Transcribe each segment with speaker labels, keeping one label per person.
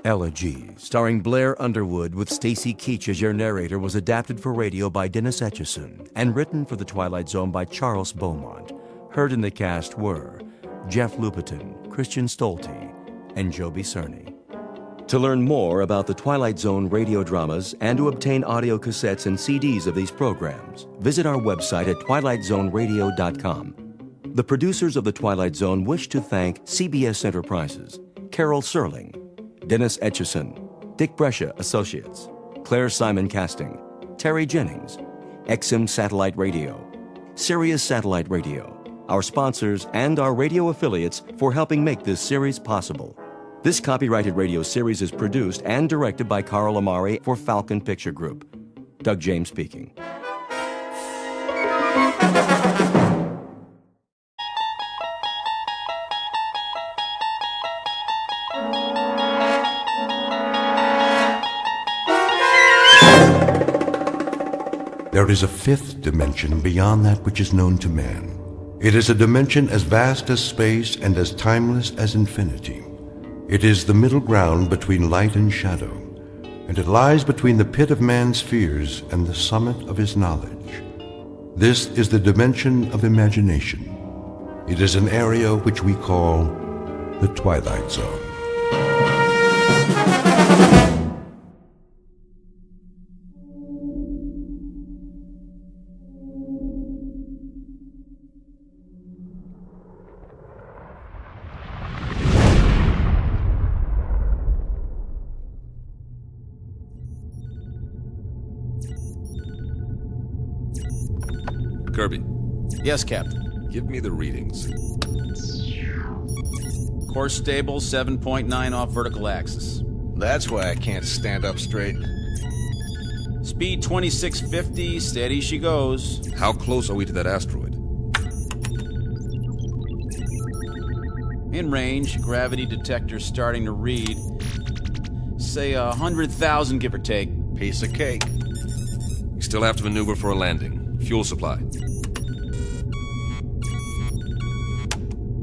Speaker 1: Elegy, starring Blair Underwood with Stacy Keach as your narrator, was adapted for radio by Dennis Etchison and written for The Twilight Zone by Charles Beaumont. Heard in the cast were Jeff Lupetin, Christian Stolte, and Joby Cerny. To learn more about the Twilight Zone radio dramas and to obtain audio cassettes and CDs of these programs, visit our website at twilightzoneradio.com. The producers of The Twilight Zone wish to thank CBS Enterprises, Carol Serling, Dennis Etchison, Dick Brescia Associates, Claire Simon Casting, Terry Jennings, XM Satellite Radio, Sirius Satellite Radio, our sponsors and our radio affiliates for helping make this series possible. This copyrighted radio series is produced and directed by Carl Amari for Falcon Picture Group. Doug James speaking.
Speaker 2: There is a fifth dimension beyond that which is known to man. It is a dimension as vast as space and as timeless as infinity. It is the middle ground between light and shadow, and it lies between the pit of man's fears and the summit of his knowledge. This is the dimension of imagination. It is an area which we call the Twilight Zone.
Speaker 3: Kirby.
Speaker 4: Yes, Captain.
Speaker 3: Give me the readings.
Speaker 4: Course stable, 7.9 off vertical axis.
Speaker 5: That's why I can't stand up straight.
Speaker 4: Speed 2650, steady she goes.
Speaker 3: How close are we to that asteroid?
Speaker 4: In range, gravity detector starting to read. Say 100,000, give or take.
Speaker 5: Piece of cake.
Speaker 3: We still have to maneuver for a landing. Fuel supply.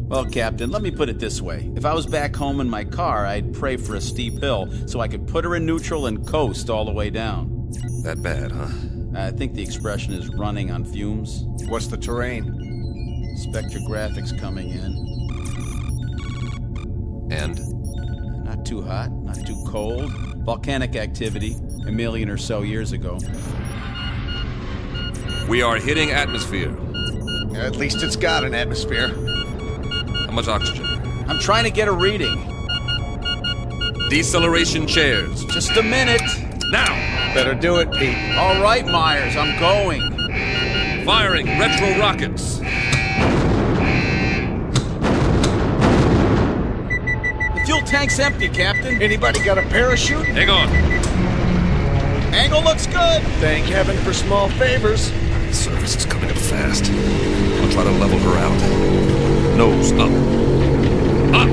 Speaker 4: Well, Captain, let me put it this way. If I was back home in my car, I'd pray for a steep hill so I could put her in neutral and coast all the way down.
Speaker 3: That bad, huh?
Speaker 4: I think the expression is running on fumes.
Speaker 5: What's the terrain?
Speaker 4: Spectrographics coming in.
Speaker 3: And?
Speaker 4: Not too hot, not too cold. Volcanic activity, 1 million or so years ago.
Speaker 3: We are hitting atmosphere.
Speaker 5: At least it's got an atmosphere.
Speaker 3: How much oxygen?
Speaker 4: I'm trying to get a reading.
Speaker 3: Deceleration chairs.
Speaker 4: Just a minute.
Speaker 3: Now!
Speaker 5: Better do it, Pete.
Speaker 4: All right, Myers, I'm going.
Speaker 3: Firing retro rockets.
Speaker 4: The fuel tank's empty, Captain.
Speaker 5: Anybody got a parachute?
Speaker 3: Hang on.
Speaker 4: Angle looks good.
Speaker 5: Thank heaven for small favors.
Speaker 3: The surface is coming up fast. I'll try to level her out. Nose up. Up!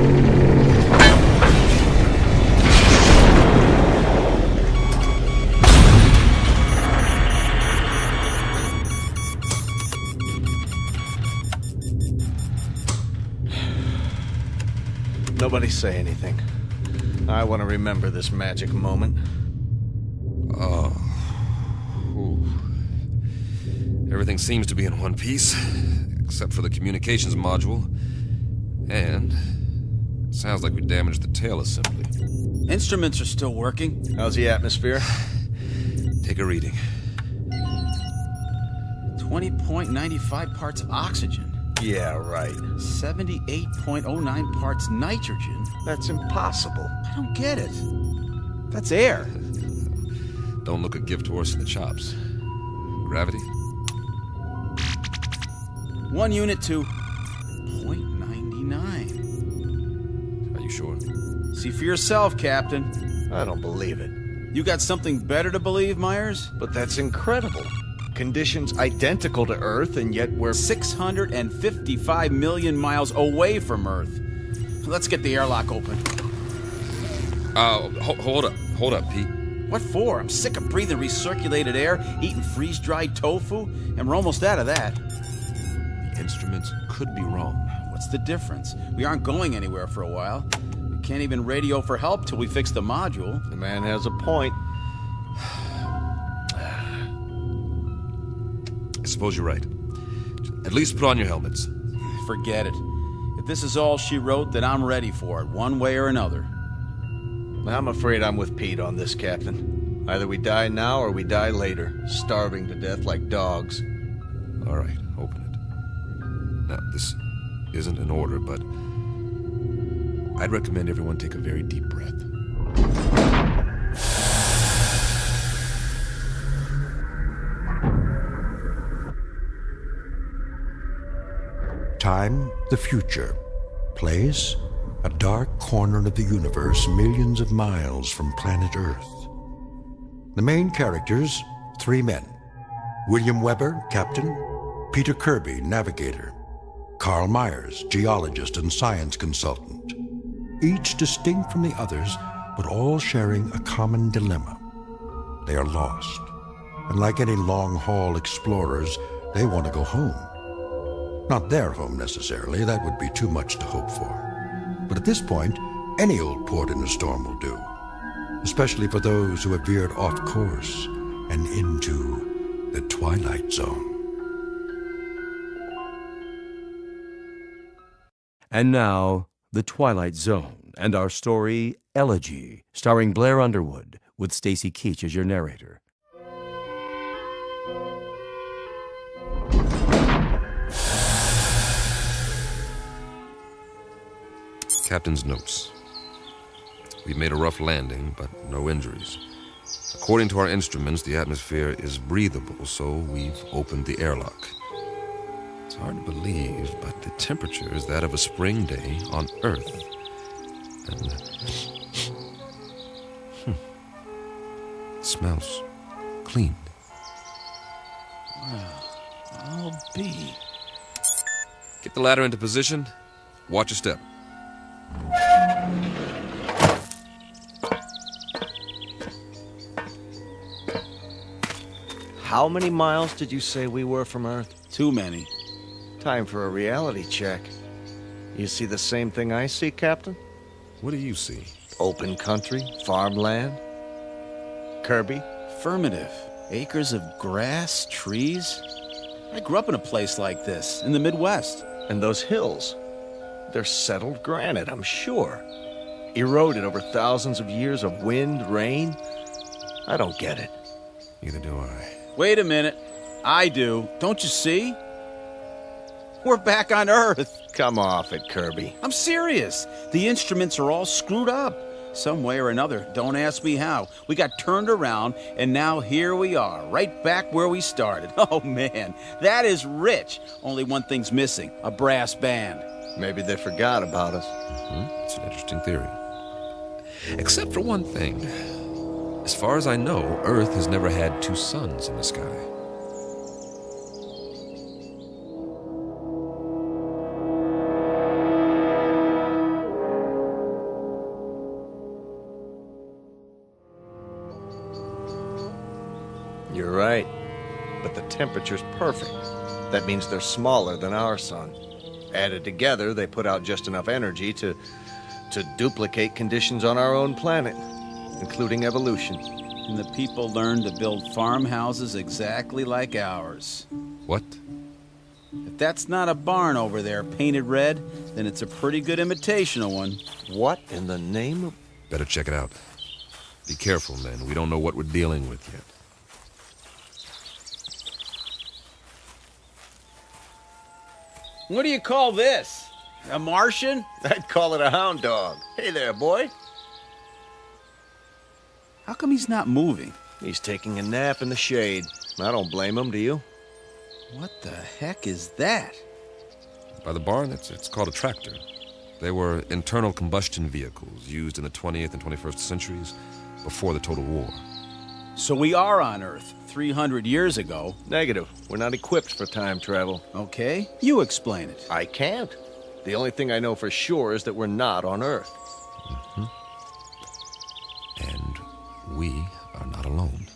Speaker 5: Nobody say anything. I want to remember this magic moment.
Speaker 3: Oh. Ooh. Everything seems to be in one piece, except for the communications module. And it sounds like we damaged the tail assembly.
Speaker 4: Instruments are still working.
Speaker 5: How's the atmosphere?
Speaker 3: Take a reading.
Speaker 4: 20.95 parts oxygen.
Speaker 5: Yeah, right.
Speaker 4: 78.09 parts nitrogen.
Speaker 5: That's impossible.
Speaker 4: I don't get it. That's air.
Speaker 3: Don't look a gift horse in the chops. Gravity?
Speaker 4: 1 unit to 0.99.
Speaker 3: Are you sure?
Speaker 4: See for yourself, Captain.
Speaker 5: I don't believe it.
Speaker 4: You got something better to believe, Myers?
Speaker 5: But that's incredible. Conditions identical to Earth, and yet we're
Speaker 4: 655 million miles away from Earth. Let's get the airlock open.
Speaker 3: Hold up, Pete.
Speaker 4: What for? I'm sick of breathing recirculated air, eating freeze-dried tofu, and we're almost out of that.
Speaker 3: The instruments could be wrong.
Speaker 4: What's the difference? We aren't going anywhere for a while. We can't even radio for help till we fix the module.
Speaker 5: The man has a point.
Speaker 3: I suppose you're right. At least put on your helmets.
Speaker 4: Forget it. If this is all she wrote, then I'm ready for it, one way or another.
Speaker 5: I'm afraid I'm with Pete on this, Captain. Either we die now or we die later, starving to death like dogs.
Speaker 3: All right, open it. Now, this isn't an order, but I'd recommend everyone take a very deep breath.
Speaker 2: Time, the future. Place, a dark corner of the universe millions of miles from planet Earth. The main characters, 3 men. William Weber, captain. Peter Kirby, navigator. Carl Myers, geologist and science consultant. Each distinct from the others, but all sharing a common dilemma. They are lost. And like any long-haul explorers, they want to go home. Not their home necessarily, that would be too much to hope for. But at this point, any old port in a storm will do. Especially for those who have veered off course and into the Twilight Zone.
Speaker 1: And now, The Twilight Zone, and our story, Elegy, starring Blair Underwood, with Stacy Keach as your narrator.
Speaker 3: Captain's notes. We've made a rough landing, but no injuries. According to our instruments, the atmosphere is breathable, so we've opened the airlock. It's hard to believe, but the temperature is that of a spring day on Earth. And it smells clean.
Speaker 4: Well, I'll be.
Speaker 3: Get the ladder into position. Watch your step.
Speaker 5: How many miles did you say we were from Earth?
Speaker 4: Too many.
Speaker 5: Time for a reality check. You see the same thing I see, Captain?
Speaker 3: What do you see?
Speaker 5: Open country, farmland. Kirby?
Speaker 4: Affirmative. Acres of grass, trees. I grew up in a place like this, in the Midwest.
Speaker 5: And those hills. They're settled granite, I'm sure. Eroded over thousands of years of wind, rain. I don't get it.
Speaker 3: Neither do I.
Speaker 4: Wait a minute. I do. Don't you see? We're back on Earth.
Speaker 5: Come off it, Kirby.
Speaker 4: I'm serious. The instruments are all screwed up. Some way or another. Don't ask me how. We got turned around, and now here we are, right back where we started. Oh, man. That is rich. Only one thing's missing. A brass band.
Speaker 5: Maybe they forgot about us.
Speaker 3: It's an interesting theory. Except for one thing. As far as I know, Earth has never had 2 suns in the sky.
Speaker 5: You're right. But the temperature's perfect. That means they're smaller than our sun. Added together, they put out just enough energy to duplicate conditions on our own planet, including evolution.
Speaker 4: And the people learned to build farmhouses exactly like ours.
Speaker 3: What?
Speaker 4: If that's not a barn over there painted red, then it's a pretty good imitation of one.
Speaker 5: What in the name of...
Speaker 3: Better check it out. Be careful, men. We don't know what we're dealing with yet.
Speaker 4: What do you call this? A Martian?
Speaker 5: I'd call it a hound dog. Hey there, boy.
Speaker 4: How come he's not moving?
Speaker 5: He's taking a nap in the shade. I don't blame him, do you?
Speaker 4: What the heck is that?
Speaker 3: By the barn, it's called a tractor. They were internal combustion vehicles used in the 20th and 21st centuries before the Total War.
Speaker 4: So we are on Earth 300 years ago.
Speaker 5: Negative. We're not equipped for time travel.
Speaker 4: Okay, you explain it.
Speaker 5: I can't. The only thing I know for sure is that we're not on Earth.
Speaker 3: And we are not alone.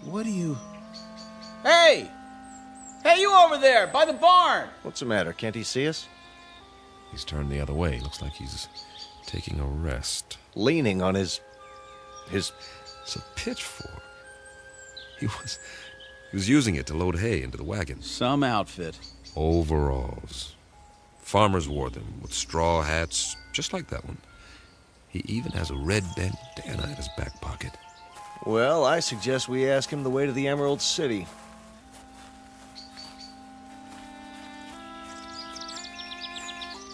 Speaker 4: What do you... Hey! Hey, you over there, by the barn!
Speaker 5: What's the matter? Can't he see us?
Speaker 3: He's turned the other way. Looks like he's Taking a rest.
Speaker 5: Leaning on his...
Speaker 3: It's a pitchfork. He was using it to load hay into the wagon.
Speaker 4: Some outfit.
Speaker 3: Overalls. Farmers wore them with straw hats, just like that one. He even has a red bandana in his back pocket.
Speaker 5: Well, I suggest we ask him the way to the Emerald City.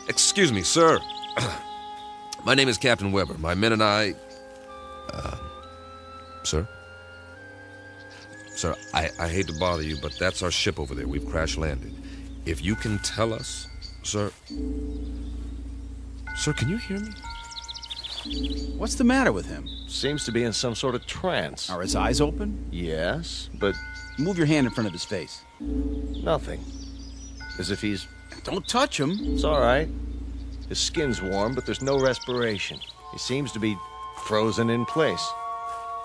Speaker 3: Excuse me, sir. My name is Captain Weber. My men and I... Sir? Sir, I hate to bother you, but that's our ship over there. We've crash-landed. If you can tell us... Sir... Sir, can you hear me?
Speaker 4: What's the matter with him?
Speaker 5: Seems to be in some sort of trance.
Speaker 4: Are his eyes open?
Speaker 5: Yes, but
Speaker 4: Move your hand in front of his face.
Speaker 5: nothing. As if he's...
Speaker 4: Don't touch him.
Speaker 5: It's all right. His skin's warm, but there's no respiration. He seems to be frozen in place.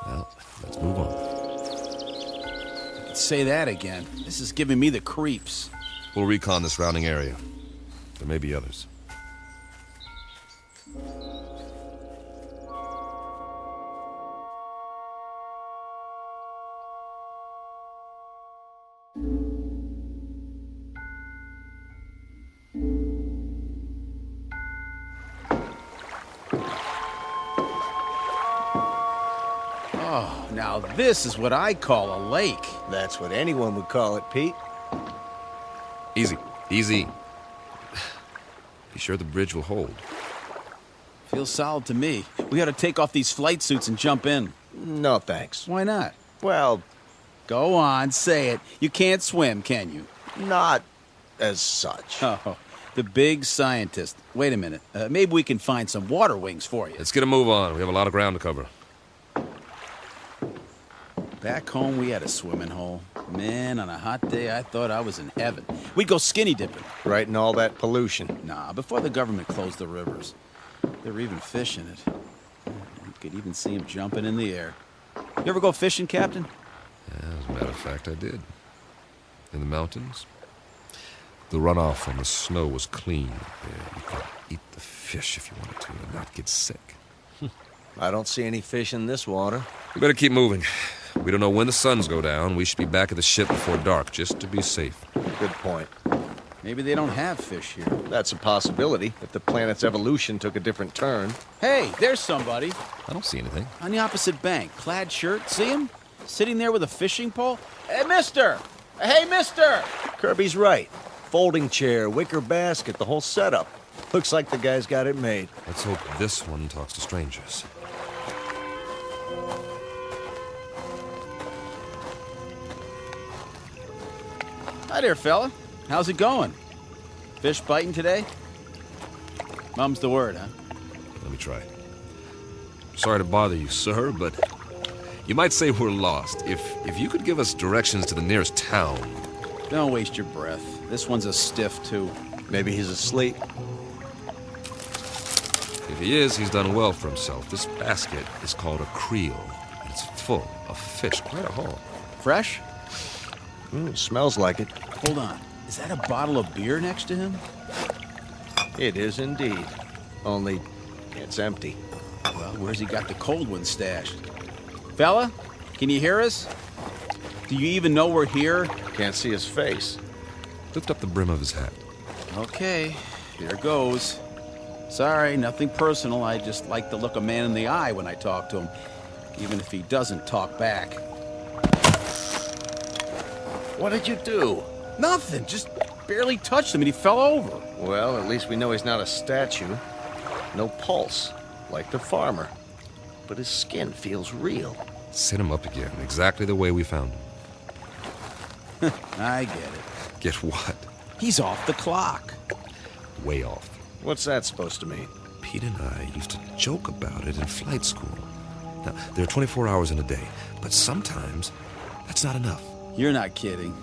Speaker 3: Well, let's move on.
Speaker 4: Say that again. This is giving me the creeps.
Speaker 3: We'll recon the surrounding area. There may be others.
Speaker 4: Oh, now this is what I call a lake.
Speaker 5: That's what anyone would call it, Pete.
Speaker 3: Easy. Easy. Be sure the bridge will hold.
Speaker 4: Feels solid to me. We ought to take off these flight suits and jump in.
Speaker 5: No, thanks.
Speaker 4: Why not?
Speaker 5: Well,
Speaker 4: Go on, say it. You can't swim, can you?
Speaker 5: not as such.
Speaker 4: Oh, the big scientist. Wait a minute. Maybe we can find some water wings for you.
Speaker 3: Let's get a move on. We have a lot of ground to cover.
Speaker 4: Back home, we had a swimming hole. Man, on a hot day, I thought I was in heaven. We'd go skinny dipping.
Speaker 5: Right in all that pollution.
Speaker 4: Nah, before the government closed the rivers. There were even fish in it. You could even see them jumping in the air. You ever go fishing, Captain?
Speaker 3: Yeah, as a matter of fact, I did. In the mountains. The runoff from the snow was clean. Yeah, you could eat the fish if you wanted to and not get sick.
Speaker 5: I don't see any fish in this water.
Speaker 3: We better keep moving. We don't know when the suns go down. We should be back at the ship before dark, just to be safe.
Speaker 5: Good point.
Speaker 4: Maybe they don't have fish here.
Speaker 5: That's a possibility if the planet's evolution took a different turn.
Speaker 4: Hey, there's somebody.
Speaker 3: I don't see anything.
Speaker 4: On the opposite bank. Plaid shirt. See him? Sitting there with a fishing pole. Hey, mister! Hey, mister!
Speaker 5: Kirby's right. Folding chair, wicker basket, the whole setup. Looks like the guy's got it made.
Speaker 3: Let's hope this one talks to strangers.
Speaker 4: Hi there, fella. How's it going? Fish biting today? Mum's the word, huh?
Speaker 3: Let me try. Sorry to bother you, sir, but you might say we're lost. If you could give us directions to the nearest town.
Speaker 4: Don't waste your breath. This one's a stiff, too.
Speaker 5: Maybe he's asleep.
Speaker 3: If he is, he's done well for himself. This basket is called a creel, and it's full of fish. Quite a haul.
Speaker 4: Fresh?
Speaker 5: Smells like it.
Speaker 4: Hold on. Is that a bottle of beer next to him?
Speaker 5: It is indeed. Only it's empty.
Speaker 4: Well, where's he got the cold one stashed? Fella, can you hear us? Do you even know we're here?
Speaker 5: Can't see his face.
Speaker 3: Lift up the brim of his hat.
Speaker 4: Okay, here goes. Sorry, nothing personal. I just like to look a man in the eye when I talk to him, even if he doesn't talk back.
Speaker 5: What did you do?
Speaker 4: Nothing, just barely touched him and he fell over.
Speaker 5: Well, at least we know he's not a statue. No pulse, like the farmer. But his skin feels real.
Speaker 3: Set him up again, exactly the way we found him.
Speaker 4: I get it.
Speaker 3: Get what?
Speaker 4: He's off the clock.
Speaker 3: Way off.
Speaker 5: What's that supposed to mean?
Speaker 3: Pete and I used to joke about it in flight school. Now, there are 24 hours in a day, but sometimes that's not enough.
Speaker 4: You're not kidding.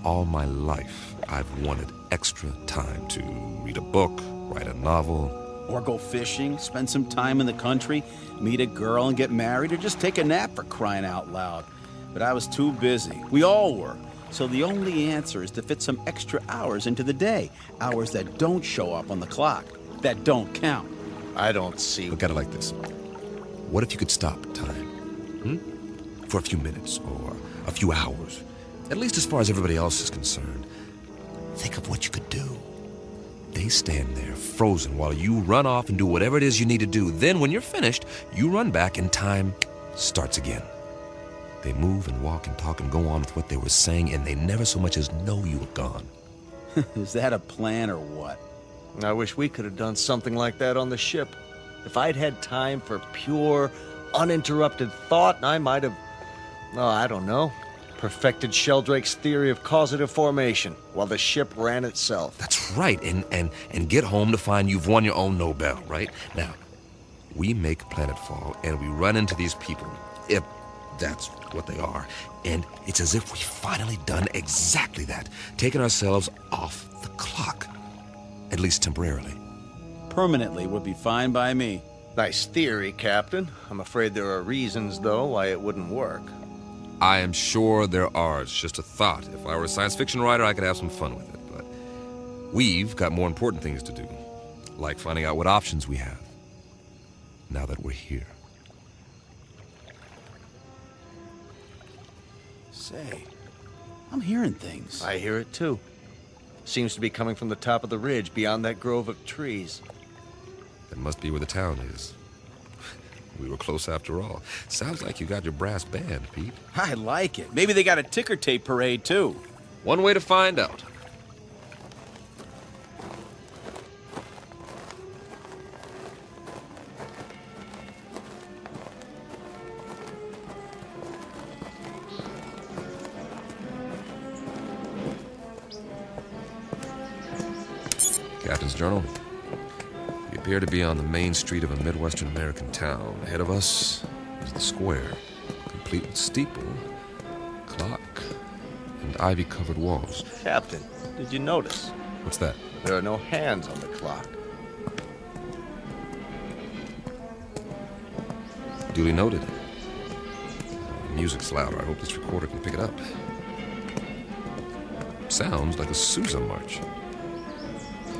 Speaker 3: All my life, I've wanted extra time to read a book, write a novel.
Speaker 4: Or go fishing, spend some time in the country, meet a girl and get married, or just take a nap for crying out loud. But I was too busy. We all were. So the only answer is to fit some extra hours into the day. Hours that don't show up on the clock. That don't count.
Speaker 5: I don't see...
Speaker 3: Look at it like this. What if you could stop time? For a few minutes or a few hours? At least as far as everybody else is concerned. Think of what you could do. They stand there, frozen, while you run off and do whatever it is you need to do. Then, when you're finished, you run back and time starts again. They move and walk and talk and go on with what they were saying, and they never so much as know you were gone.
Speaker 4: Is that a plan or what?
Speaker 5: I wish we could have done something like that on the ship. If I'd had time for pure, uninterrupted thought, I might have, I don't know, perfected Sheldrake's theory of causative formation while the ship ran itself.
Speaker 3: That's right, and get home to find you've won your own Nobel, right? Now, we make planetfall, and we run into these people, if that's what they are, and it's as if we've finally done exactly that, taken ourselves off the clock, at least temporarily.
Speaker 4: Permanently would be fine by me.
Speaker 5: Nice theory, Captain. I'm afraid there are reasons, though, why it wouldn't work.
Speaker 3: I am sure there are. It's just a thought. If I were a science fiction writer, I could have some fun with it, but we've got more important things to do, like finding out what options we have, now that we're here.
Speaker 4: Say, I'm hearing things.
Speaker 5: I hear it, too. Seems to be coming from the top of the ridge beyond that grove of trees.
Speaker 3: That must be where the town is. We were close after all. Sounds like you got your brass band, Pete.
Speaker 4: I like it. Maybe they got a ticker tape parade, too.
Speaker 3: One way to find out. Captain's Journal. We appear to be on the main street of a Midwestern American town. Ahead of us is the square, complete with steeple, clock, and ivy-covered walls.
Speaker 5: Captain, did you notice?
Speaker 3: What's that?
Speaker 5: There are no hands on the clock.
Speaker 3: Duly noted. Music's louder. I hope this recorder can pick it up. Sounds like a Sousa march.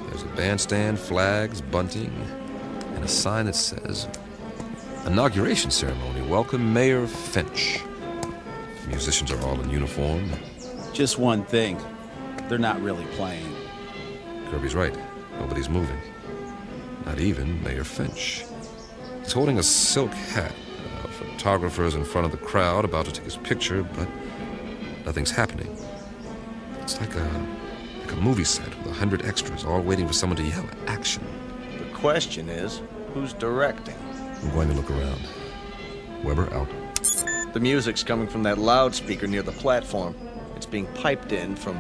Speaker 3: There's a bandstand, flags, bunting, and a sign that says, Inauguration Ceremony. Welcome, Mayor Finch. The musicians are all in uniform.
Speaker 4: Just one thing. They're not really playing.
Speaker 3: Kirby's right. Nobody's moving. Not even Mayor Finch. He's holding a silk hat. Photographers in front of the crowd about to take his picture, but nothing's happening. It's like a movie set with 100 extras all waiting for someone to yell action.
Speaker 5: The question is, who's directing?
Speaker 3: I'm going to look around. Weber out.
Speaker 5: The music's coming from that loudspeaker near the platform. It's being piped in from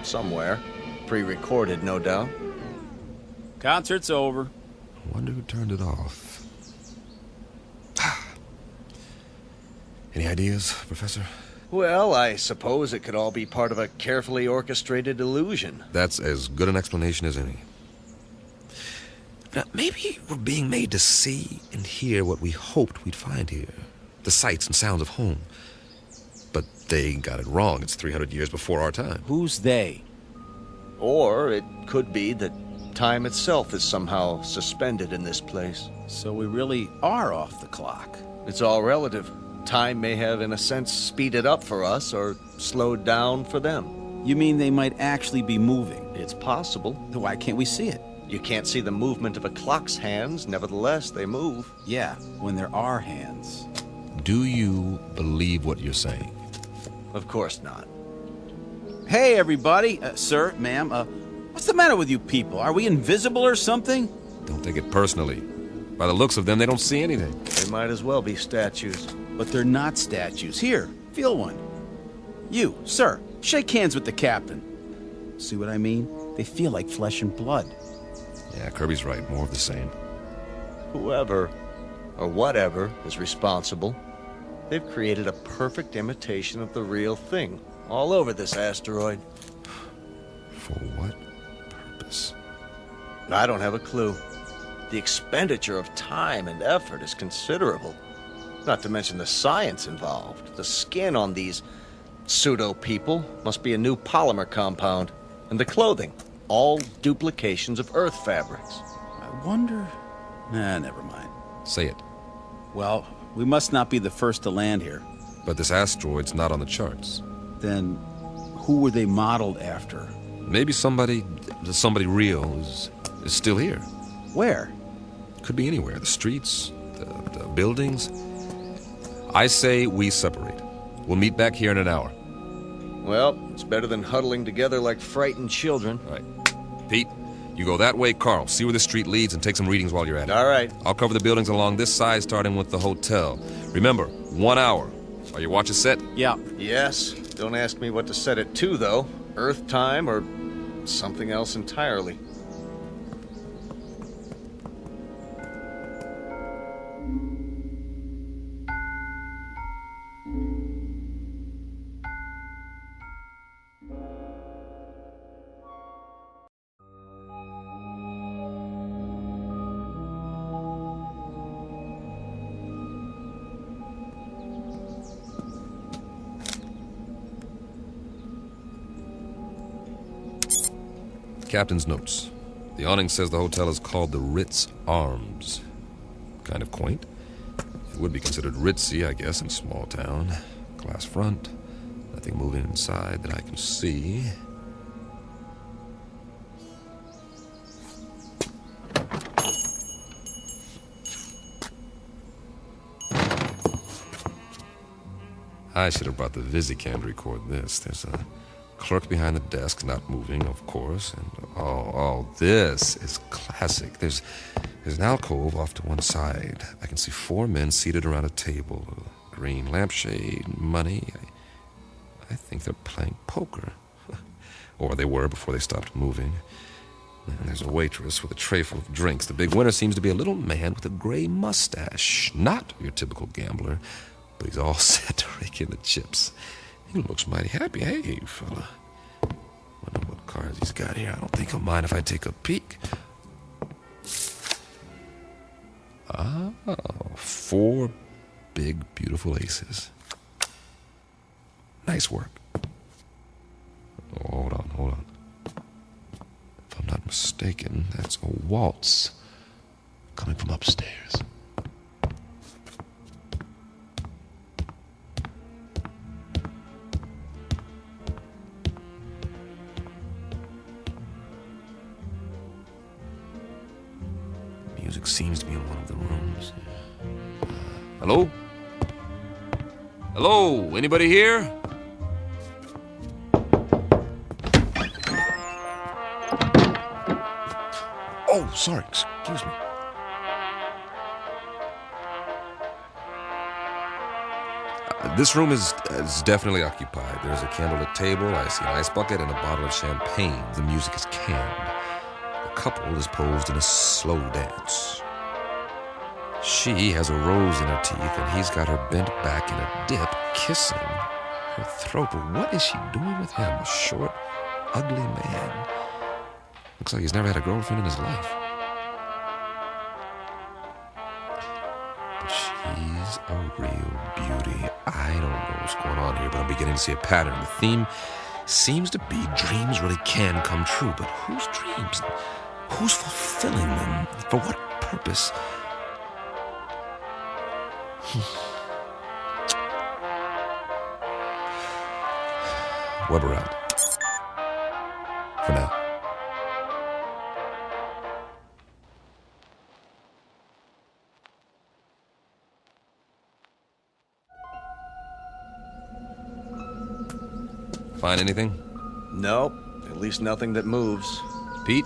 Speaker 5: somewhere. Pre-recorded, no doubt.
Speaker 4: Concert's over.
Speaker 3: I wonder who turned it off. Any ideas, Professor?
Speaker 5: Well, I suppose it could all be part of a carefully orchestrated illusion.
Speaker 3: That's as good an explanation as any. Now, maybe we're being made to see and hear what we hoped we'd find here. The sights and sounds of home. But they got it wrong. It's 300 years before our time.
Speaker 4: Who's they?
Speaker 5: Or it could be that time itself is somehow suspended in this place.
Speaker 4: So we really are off the clock.
Speaker 5: It's all relative. Time may have, in a sense, speeded up for us or slowed down for them.
Speaker 4: You mean they might actually be moving?
Speaker 5: It's possible.
Speaker 4: Then why can't we see it?
Speaker 5: You can't see the movement of a clock's hands, nevertheless, they move.
Speaker 4: Yeah, when there are hands.
Speaker 3: Do you believe what you're saying?
Speaker 5: Of course not.
Speaker 4: Hey, everybody. Sir, ma'am, what's the matter with you people? Are we invisible or something?
Speaker 3: Don't take it personally. By the looks of them, they don't see anything.
Speaker 5: They might as well be statues.
Speaker 4: But they're not statues. Here, feel one. You, sir, shake hands with the captain. See what I mean? They feel like flesh and blood.
Speaker 3: Yeah, Kirby's right. More of the same.
Speaker 5: Whoever, or whatever, is responsible, they've created a perfect imitation of the real thing all over this asteroid.
Speaker 3: For what purpose?
Speaker 5: I don't have a clue. The expenditure of time and effort is considerable. Not to mention the science involved. The skin on these pseudo-people must be a new polymer compound. And the clothing, all duplications of Earth fabrics.
Speaker 4: I wonder Never mind.
Speaker 3: Say it.
Speaker 4: Well, we must not be the first to land here.
Speaker 3: But this asteroid's not on the charts.
Speaker 4: Then, who were they modeled after?
Speaker 3: Maybe somebody real is still here.
Speaker 4: Where?
Speaker 3: Could be anywhere. The streets, the buildings. I say we separate. We'll meet back here in an hour.
Speaker 5: Well, it's better than huddling together like frightened children.
Speaker 3: All right. Pete, you go that way, Carl. See where the street leads and take some readings while you're at it.
Speaker 5: All right.
Speaker 3: I'll cover the buildings along this side, starting with the hotel. Remember, 1 hour. Are your watches set?
Speaker 4: Yeah.
Speaker 5: Yes. Don't ask me what to set it to, though. Earth time or something else entirely.
Speaker 3: Captain's notes. The awning says the hotel is called the Ritz Arms. Kind of quaint. It would be considered ritzy, I guess, in a small town. Glass front. Nothing moving inside that I can see. I should have brought the Visicam to record this. There's a clerk behind the desk, not moving, of course. And this is classic. There's an alcove off to one side. I can see 4 men seated around a table. A green lampshade, money. I think they're playing poker. Or they were before they stopped moving. And there's a waitress with a tray full of drinks. The big winner seems to be a little man with a gray mustache. Not your typical gambler, but he's all set to rake in the chips. He looks mighty happy. Hey, fella. Wonder what cards he's got here. I don't think he'll mind if I take a peek. 4 big, beautiful aces. Nice work. Oh, hold on. If I'm not mistaken, that's a waltz coming from upstairs. Music seems to be in one of the rooms. Hello? Hello? Anybody here? Oh, sorry. Excuse me. This room is definitely occupied. There's a candlelit table, I see an ice bucket, and a bottle of champagne. The music is canned. The couple is posed in a slow dance. She has a rose in her teeth, and he's got her bent back in a dip, kissing her throat. But what is she doing with him? A short, ugly man. Looks like he's never had a girlfriend in his life. But she's a real beauty. I don't know what's going on here, but I'm beginning to see a pattern. The theme seems to be dreams really can come true. But whose dreams? Who's fulfilling them? For what purpose? Weber out. For now. Find anything?
Speaker 5: Nope. At least nothing that moves.
Speaker 3: Pete?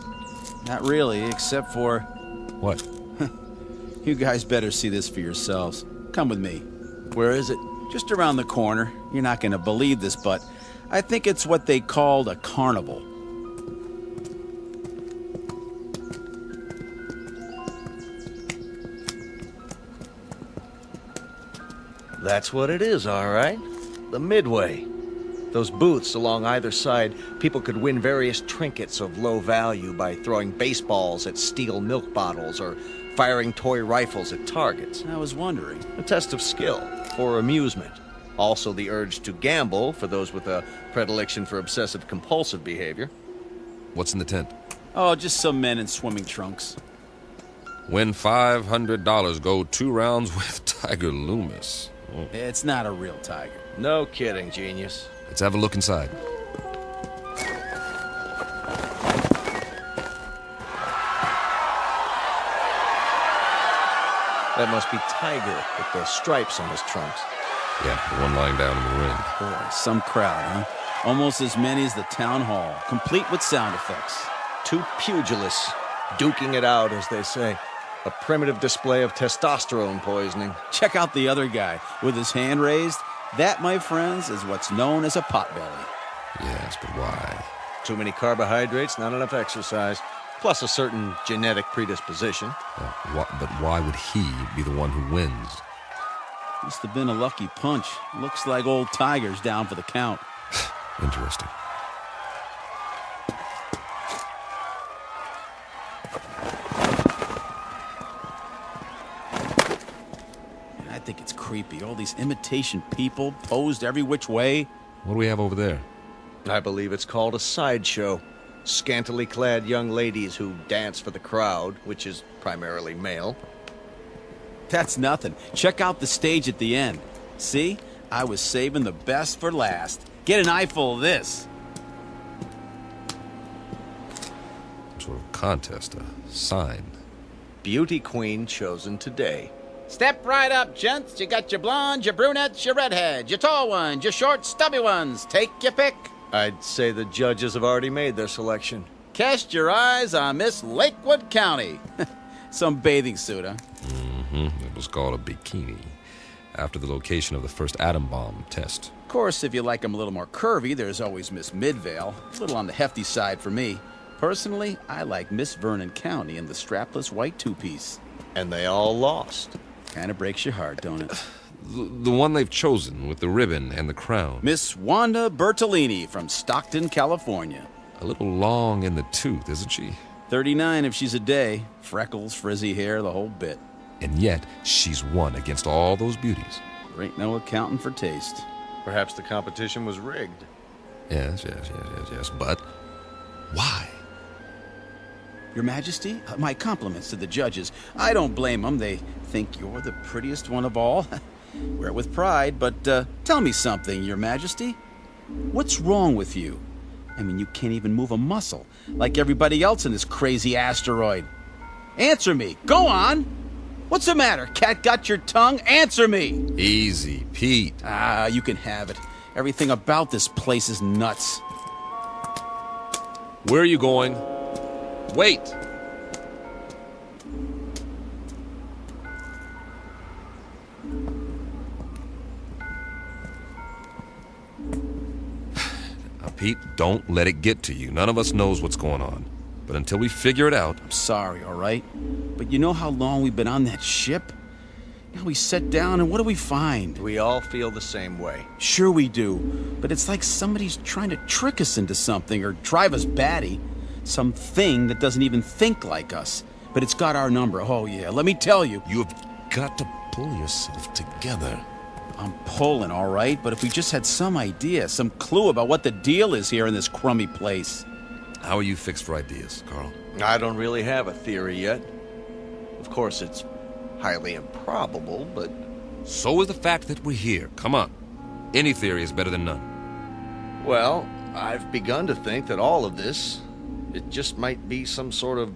Speaker 4: Not really, except for...
Speaker 3: What?
Speaker 4: You guys better see this for yourselves. Come with me.
Speaker 5: Where is it?
Speaker 4: Just around the corner. You're not going to believe this, but I think it's what they called a carnival.
Speaker 5: That's what it is, all right. The Midway. Those booths along either side, people could win various trinkets of low value by throwing baseballs at steel milk bottles or firing toy rifles at targets.
Speaker 4: I was wondering.
Speaker 5: A test of skill, for amusement. Also the urge to gamble for those with a predilection for obsessive-compulsive behavior.
Speaker 3: What's in the tent?
Speaker 4: Oh, just some men in swimming trunks.
Speaker 3: Win $500. Go 2 rounds with Tiger Loomis. Oh.
Speaker 4: It's not a real tiger.
Speaker 5: No kidding, genius.
Speaker 3: Let's have a look inside.
Speaker 5: That must be Tiger with the stripes on his trunks.
Speaker 3: Yeah, the one lying down in the ring.
Speaker 4: Boy, some crowd, huh? Almost as many as the town hall, complete with sound effects.
Speaker 5: 2 pugilists, duking it out, as they say. A primitive display of testosterone poisoning.
Speaker 4: Check out the other guy with his hand raised. That, my friends, is what's known as a potbelly.
Speaker 3: Yes, but why?
Speaker 5: Too many carbohydrates, not enough exercise, plus a certain genetic predisposition.
Speaker 3: But why would he be the one who wins?
Speaker 4: Must have been a lucky punch. Looks like old Tiger's down for the count.
Speaker 3: Interesting.
Speaker 4: I think it's creepy. All these imitation people posed every which way.
Speaker 3: What do we have over there?
Speaker 5: I believe it's called a sideshow. Scantily clad young ladies who dance for the crowd, which is primarily male.
Speaker 4: That's nothing. Check out the stage at the end. See? I was saving the best for last. Get an eyeful of this.
Speaker 3: Some sort of contest, a sign.
Speaker 5: Beauty queen chosen today.
Speaker 4: Step right up, gents. You got your blondes, your brunettes, your redheads, your tall ones, your short, stubby ones. Take your pick.
Speaker 5: I'd say the judges have already made their selection.
Speaker 4: Cast your eyes on Miss Lakewood County. Some bathing suit, huh?
Speaker 3: It was called a bikini, after the location of the first atom bomb test.
Speaker 4: Of course, if you like them a little more curvy, there's always Miss Midvale. A little on the hefty side for me. Personally, I like Miss Vernon County in the strapless white two-piece.
Speaker 5: And they all lost.
Speaker 4: Kind of breaks your heart, don't it?
Speaker 3: The one they've chosen with the ribbon and the crown.
Speaker 4: Miss Wanda Bertolini from Stockton, California.
Speaker 3: A little long in the tooth, isn't she?
Speaker 4: 39 if she's a day. Freckles, frizzy hair, the whole bit.
Speaker 3: And yet, she's won against all those beauties.
Speaker 4: There ain't no accounting for taste.
Speaker 5: Perhaps the competition was rigged.
Speaker 3: Yes. But why?
Speaker 4: Your Majesty, my compliments to the judges. I don't blame them. They think you're the prettiest one of all. Wear it with pride, but tell me something, Your Majesty. What's wrong with you? I mean, you can't even move a muscle, like everybody else in this crazy asteroid. Answer me. Go on. What's the matter? Cat got your tongue? Answer me.
Speaker 3: Easy, Pete.
Speaker 4: Ah, you can have it. Everything about this place is nuts.
Speaker 3: Where are you going? Wait! Now, Pete, don't let it get to you. None of us knows what's going on. But until we figure it out...
Speaker 4: I'm sorry, all right? But you know how long we've been on that ship? Now we sit down and what do we find?
Speaker 5: We all feel the same way.
Speaker 4: Sure we do. But it's like somebody's trying to trick us into something or drive us batty. Something that doesn't even think like us. But it's got our number. Oh, yeah. Let me tell you.
Speaker 3: You've got to pull yourself together.
Speaker 4: I'm pulling, all right? But if we just had some idea, some clue about what the deal is here in this crummy place.
Speaker 3: How are you fixed for ideas, Carl?
Speaker 5: I don't really have a theory yet. Of course, it's highly improbable, but...
Speaker 3: So is the fact that we're here. Come on. Any theory is better than none.
Speaker 5: Well, I've begun to think that all of this... it just might be some sort of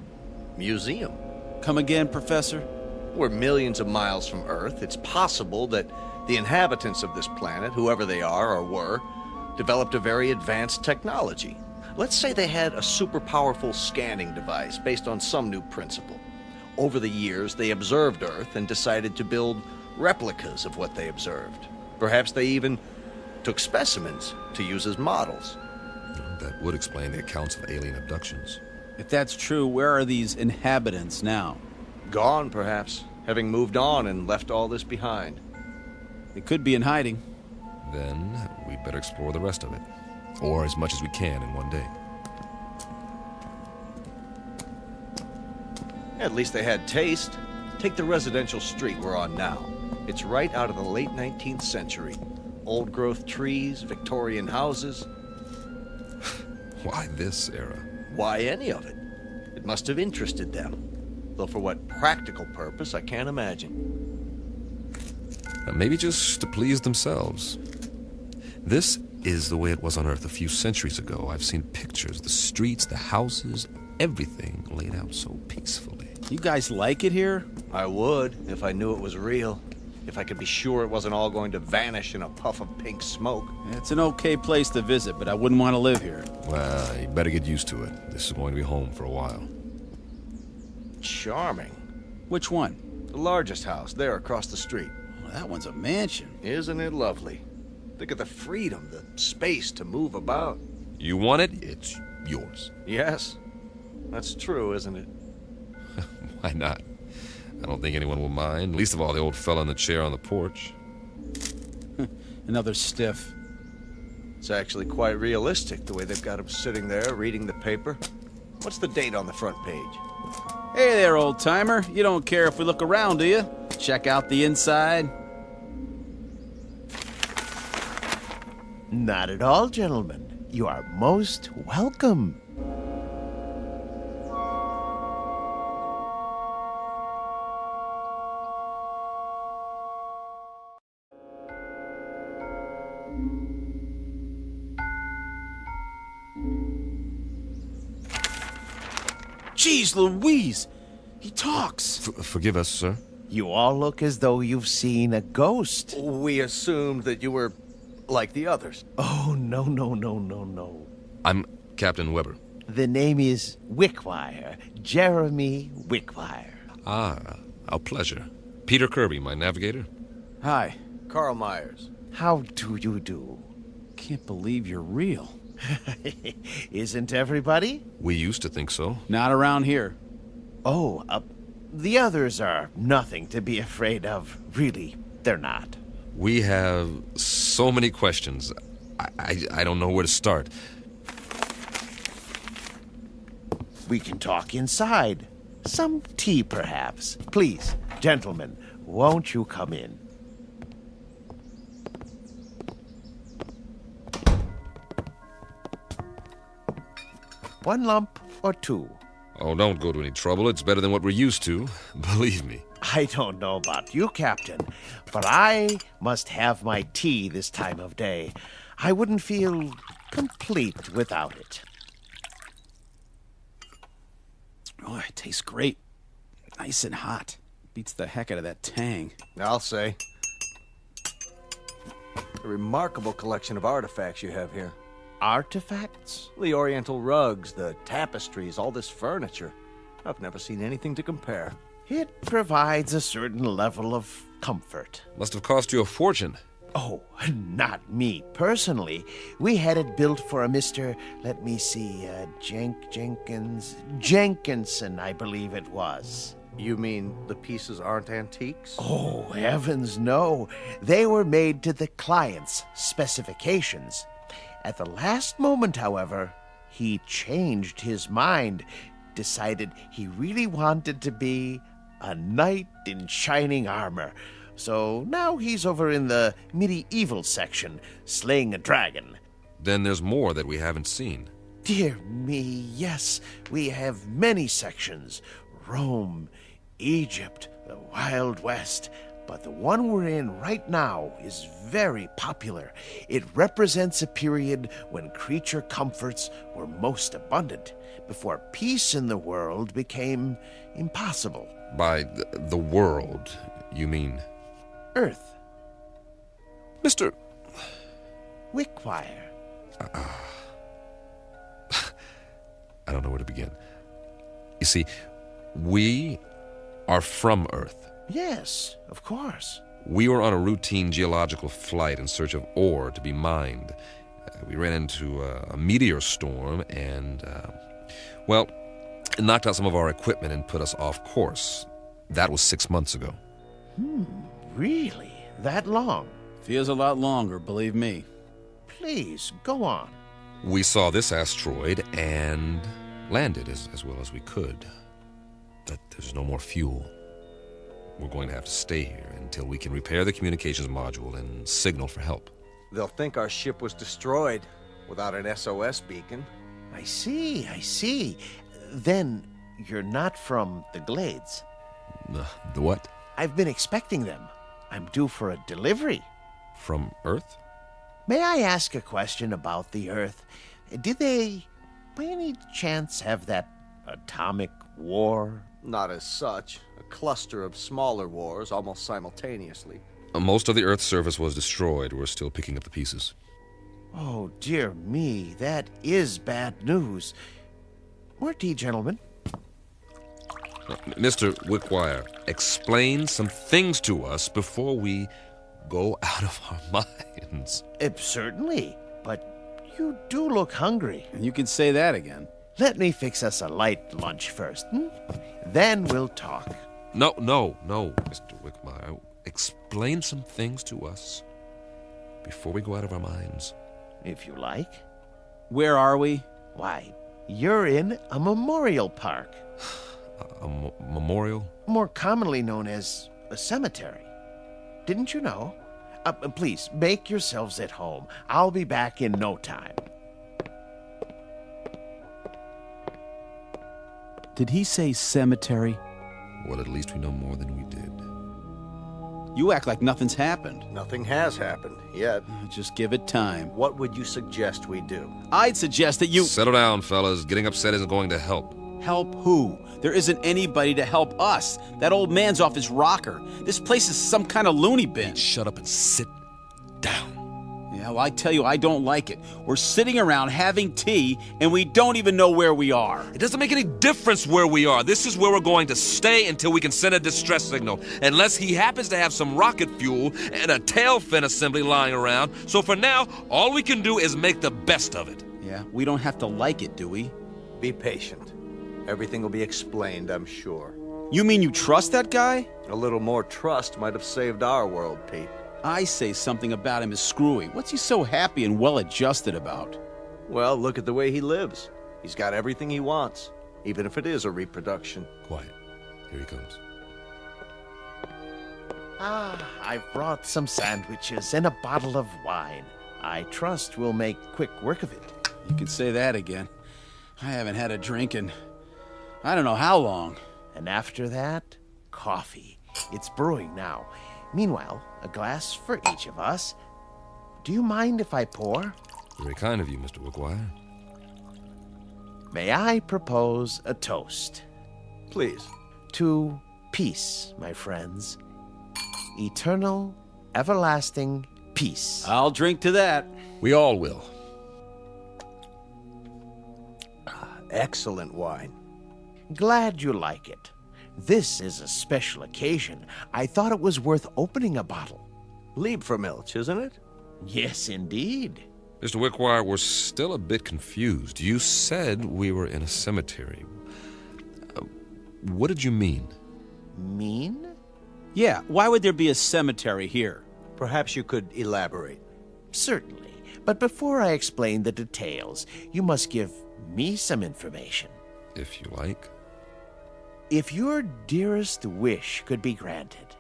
Speaker 5: museum.
Speaker 4: Come again, Professor?
Speaker 5: We're millions of miles from Earth. It's possible that the inhabitants of this planet, whoever they are or were, developed a very advanced technology. Let's say they had a super powerful scanning device based on some new principle. Over the years, they observed Earth and decided to build replicas of what they observed. Perhaps they even took specimens to use as models.
Speaker 3: That would explain the accounts of alien abductions.
Speaker 4: If that's true, where are these inhabitants now?
Speaker 5: Gone, perhaps, having moved on and left all this behind.
Speaker 4: They could be in hiding.
Speaker 3: Then we better explore the rest of it. Or as much as we can in one day.
Speaker 5: At least they had taste. Take the residential street we're on now. It's right out of the late 19th century. Old-growth trees, Victorian houses.
Speaker 3: Why this era?
Speaker 5: Why any of it? It must have interested them. Though for what practical purpose, I can't imagine.
Speaker 3: Maybe just to please themselves. This is the way it was on Earth a few centuries ago. I've seen pictures, the streets, the houses, everything laid out so peacefully.
Speaker 4: You guys like it here?
Speaker 5: I would, if I knew it was real. If I could be sure it wasn't all going to vanish in a puff of pink smoke.
Speaker 4: It's an okay place to visit, but I wouldn't want to live here.
Speaker 3: Well, you better get used to it. This is going to be home for a while.
Speaker 5: Charming.
Speaker 4: Which one?
Speaker 5: The largest house, there across the street.
Speaker 4: Well, that one's a mansion.
Speaker 5: Isn't it lovely? Think of the freedom, the space to move about.
Speaker 3: You want it, it's yours.
Speaker 5: Yes, that's true, isn't it?
Speaker 3: Why not? I don't think anyone will mind, least of all the old fella in the chair on the porch.
Speaker 4: Another stiff.
Speaker 5: It's actually quite realistic, the way they've got him sitting there reading the paper. What's the date on the front page?
Speaker 4: Hey there, old-timer. You don't care if we look around, do you? Check out the inside.
Speaker 6: Not at all, gentlemen. You are most welcome.
Speaker 4: Jeez Louise! He talks!
Speaker 3: Forgive us, sir.
Speaker 6: You all look as though you've seen a ghost.
Speaker 5: We assumed that you were like the others.
Speaker 6: Oh, no.
Speaker 3: I'm Captain Weber.
Speaker 6: The name is Wickwire, Jeremy Wickwire.
Speaker 3: Ah, a pleasure. Peter Kirby, my navigator.
Speaker 4: Hi.
Speaker 5: Carl Myers.
Speaker 6: How do you do?
Speaker 4: Can't believe you're real.
Speaker 6: Isn't everybody?
Speaker 3: We used to think so.
Speaker 4: Not around here.
Speaker 6: Oh, the others are nothing to be afraid of. Really, they're not.
Speaker 3: We have so many questions. I don't know where to start.
Speaker 6: We can talk inside. Some tea, perhaps. Please, gentlemen, won't you come in? One lump or two?
Speaker 3: Oh, don't go to any trouble. It's better than what we're used to. Believe me.
Speaker 6: I don't know about you, Captain, but I must have my tea this time of day. I wouldn't feel complete without it.
Speaker 4: Oh, it tastes great. Nice and hot. Beats the heck out of that tang.
Speaker 5: I'll say. A remarkable collection of artifacts you have here.
Speaker 6: Artifacts?
Speaker 5: The oriental rugs, the tapestries, all this furniture. I've never seen anything to compare.
Speaker 6: It provides a certain level of comfort.
Speaker 3: Must have cost you a fortune.
Speaker 6: Oh, not me personally. We had it built for a Mr. Let me see, Jenkinson, I believe it was.
Speaker 5: You mean the pieces aren't antiques?
Speaker 6: Oh, heavens no. They were made to the client's specifications. At the last moment, however, he changed his mind, decided he really wanted to be a knight in shining armor. So now he's over in the medieval section, slaying a dragon.
Speaker 3: Then there's more that we haven't seen.
Speaker 6: Dear me, yes, we have many sections. Rome, Egypt, the Wild West. But the one we're in right now is very popular. It represents a period when creature comforts were most abundant, before peace in the world became impossible.
Speaker 3: By the world, you mean?
Speaker 6: Earth.
Speaker 3: Mr.
Speaker 6: Wickwire.
Speaker 3: I don't know where to begin. You see, we are from Earth.
Speaker 6: Yes, of course.
Speaker 3: We were on a routine geological flight in search of ore to be mined. We ran into a meteor storm and, it knocked out some of our equipment and put us off course. That was 6 months ago.
Speaker 6: Really? That long?
Speaker 4: Feels a lot longer, believe me.
Speaker 6: Please, go on.
Speaker 3: We saw this asteroid and landed as well as we could. But there's no more fuel. We're going to have to stay here until we can repair the communications module and signal for help.
Speaker 5: They'll think our ship was destroyed without an SOS beacon.
Speaker 6: I see. Then you're not from the Glades.
Speaker 3: The what?
Speaker 6: I've been expecting them. I'm due for a delivery.
Speaker 3: From Earth?
Speaker 6: May I ask a question about the Earth? Do they, by any chance, have that atomic war?
Speaker 5: Not as such. A cluster of smaller wars almost simultaneously.
Speaker 3: Most of the Earth's surface was destroyed. We're still picking up the pieces.
Speaker 6: Oh, dear me, that is bad news. More tea, gentlemen.
Speaker 3: Mr. Wickwire, explain some things to us before we go out of our minds.
Speaker 6: Certainly, but you do look hungry.
Speaker 4: And you can say that again.
Speaker 6: Let me fix us a light lunch first, Then we'll talk.
Speaker 3: No, Mr. Wickwire. Explain some things to us before we go out of our minds.
Speaker 6: If you like.
Speaker 4: Where are we?
Speaker 6: Why, you're in a memorial park.
Speaker 3: A memorial?
Speaker 6: More commonly known as a cemetery. Didn't you know? Please, make yourselves at home. I'll be back in no time.
Speaker 4: Did he say cemetery?
Speaker 3: Well, at least we know more than we did.
Speaker 4: You act like nothing's happened.
Speaker 5: Nothing has happened yet.
Speaker 4: Just give it time.
Speaker 5: What would you suggest we do?
Speaker 4: I'd suggest that you...
Speaker 3: Settle down, fellas. Getting upset isn't going to help.
Speaker 4: Help who? There isn't anybody to help us. That old man's off his rocker. This place is some kind of loony bin.
Speaker 3: Shut up and sit down.
Speaker 4: Yeah, well, I tell you, I don't like it. We're sitting around having tea, and we don't even know where we are.
Speaker 3: It doesn't make any difference where we are. This is where we're going to stay until we can send a distress signal. Unless he happens to have some rocket fuel and a tail fin assembly lying around. So for now, all we can do is make the best of it.
Speaker 4: Yeah, we don't have to like it, do we?
Speaker 5: Be patient. Everything will be explained, I'm sure.
Speaker 4: You mean you trust that guy?
Speaker 5: A little more trust might have saved our world, Pete.
Speaker 4: I say something about him is screwy. What's he so happy and well-adjusted about?
Speaker 5: Well, look at the way he lives. He's got everything he wants, even if it is a reproduction.
Speaker 3: Quiet. Here he comes.
Speaker 6: I've brought some sandwiches and a bottle of wine. I trust we'll make quick work of it.
Speaker 4: You can say that again. I haven't had a drink in I don't know how long.
Speaker 6: And after that, coffee. It's brewing now. Meanwhile, a glass for each of us. Do you mind if I pour?
Speaker 3: Very kind of you, Mr. Wickwire.
Speaker 6: May I propose a toast?
Speaker 5: Please.
Speaker 6: To peace, my friends. Eternal, everlasting peace.
Speaker 4: I'll drink to that.
Speaker 3: We all will.
Speaker 5: Excellent wine.
Speaker 6: Glad you like it. This is a special occasion. I thought it was worth opening a bottle.
Speaker 5: Liebfraumilch, isn't it?
Speaker 6: Yes, indeed.
Speaker 3: Mr. Wickwire, we're still a bit confused. You said we were in a cemetery. What did you mean?
Speaker 6: Mean?
Speaker 4: Yeah, why would there be a cemetery here?
Speaker 5: Perhaps you could elaborate.
Speaker 6: Certainly. But before I explain the details, you must give me some information.
Speaker 3: If you like.
Speaker 6: If your dearest wish could be granted,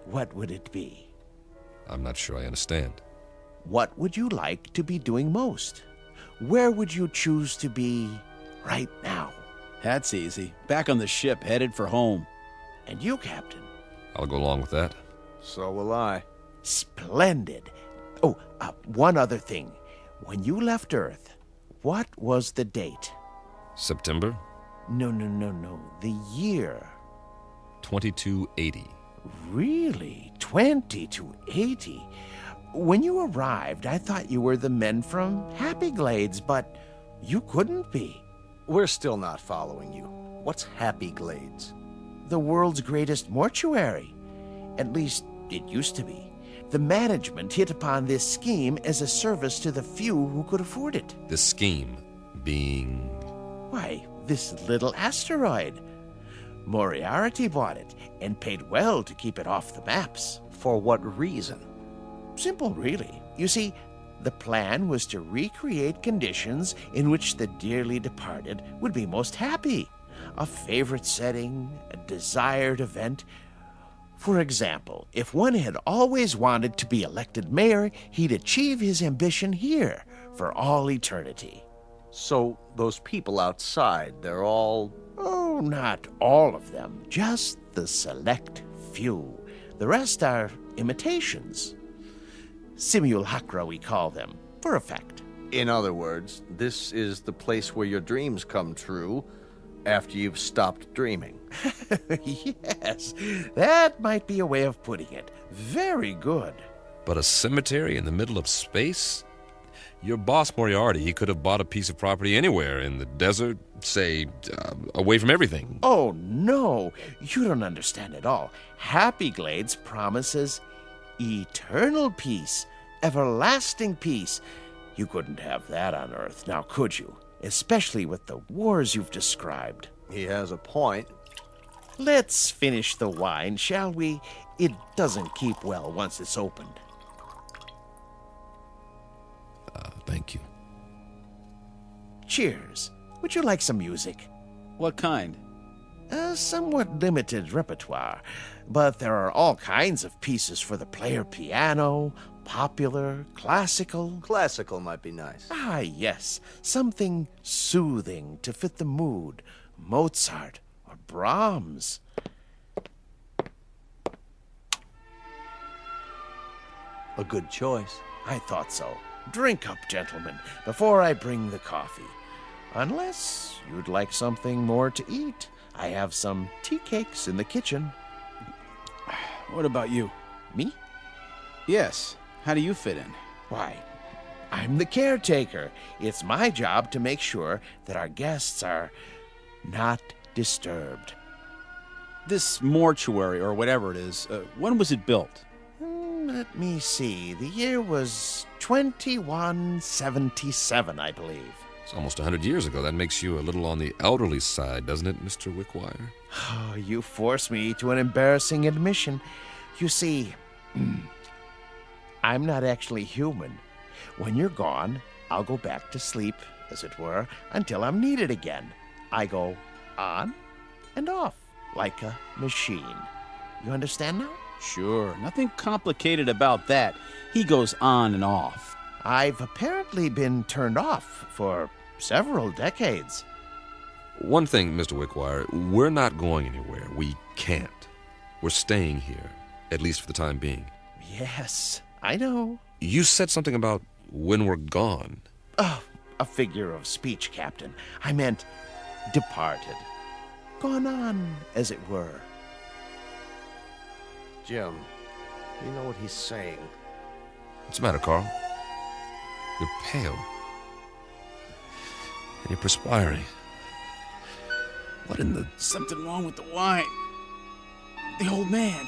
Speaker 6: what would it be?
Speaker 3: I'm not sure I understand.
Speaker 6: What would you like to be doing most? Where would you choose to be right now?
Speaker 4: That's easy. Back on the ship, headed for home.
Speaker 6: And you, Captain?
Speaker 3: I'll go along with that.
Speaker 5: So will I.
Speaker 6: Splendid. Oh, one other thing. When you left Earth, what was the date?
Speaker 3: September?
Speaker 6: No. The year.
Speaker 3: 2280.
Speaker 6: Really? 2280? When you arrived, I thought you were the men from Happy Glades, but you couldn't be.
Speaker 5: We're still not following you. What's Happy Glades?
Speaker 6: The world's greatest mortuary. At least, it used to be. The management hit upon this scheme as a service to the few who could afford it.
Speaker 3: The scheme being...
Speaker 6: Why, this little asteroid. Moriarty bought it and paid well to keep it off the maps.
Speaker 5: For what reason?
Speaker 6: Simple, really. You see, the plan was to recreate conditions in which the dearly departed would be most happy. A favorite setting, a desired event. For example, if one had always wanted to be elected mayor, he'd achieve his ambition here for all eternity.
Speaker 5: So those people outside, they're all...
Speaker 6: Oh, Oh, not all of them, just the select few. The rest are imitations. Simulacra, we call them, for effect.
Speaker 5: In other words, this is the place where your dreams come true after you've stopped dreaming.
Speaker 6: Yes, that might be a way of putting it. Very good.
Speaker 3: But a cemetery in the middle of space? Your boss, Moriarty, he could have bought a piece of property anywhere in the desert, say, away from everything.
Speaker 6: Oh, no, you don't understand at all. Happy Glades promises eternal peace, everlasting peace. You couldn't have that on Earth, now could you? Especially with the wars you've described.
Speaker 5: He has a point.
Speaker 6: Let's finish the wine, shall we? It doesn't keep well once it's opened.
Speaker 3: Thank you.
Speaker 6: Cheers. Would you like some music?
Speaker 4: What kind?
Speaker 6: A somewhat limited repertoire, but there are all kinds of pieces for the player piano, popular, classical.
Speaker 5: Classical might be nice.
Speaker 6: Ah, yes, something soothing to fit the mood. Mozart or Brahms.
Speaker 5: A good choice.
Speaker 6: I thought so. Drink up, gentlemen, before I bring the coffee. Unless you'd like something more to eat. I have some tea cakes in the kitchen.
Speaker 4: What about you?
Speaker 6: Me?
Speaker 4: Yes. How do you fit in?
Speaker 6: Why, I'm the caretaker. It's my job to make sure that our guests are not disturbed.
Speaker 4: This mortuary, or whatever it is, when was it built?
Speaker 6: Let me see. The year was 2177, I believe.
Speaker 3: It's almost 100 years ago. That makes you a little on the elderly side, doesn't it, Mr. Wickwire?
Speaker 6: Oh, you force me to an embarrassing admission. You see, I'm not actually human. When you're gone, I'll go back to sleep, as it were, until I'm needed again. I go on and off, like a machine. You understand now?
Speaker 4: Sure. Nothing complicated about that. He goes on and off.
Speaker 6: I've apparently been turned off for several decades.
Speaker 3: One thing, Mr. Wickwire, we're not going anywhere. We can't. We're staying here, at least for the time being.
Speaker 6: Yes, I know.
Speaker 3: You said something about when we're gone.
Speaker 6: Oh, a figure of speech, Captain. I meant departed. Gone on, as it were.
Speaker 5: Jim, you know what he's saying.
Speaker 3: What's the matter, Carl? You're pale. And you're perspiring. What in the...
Speaker 4: Something wrong with the wine. The old man.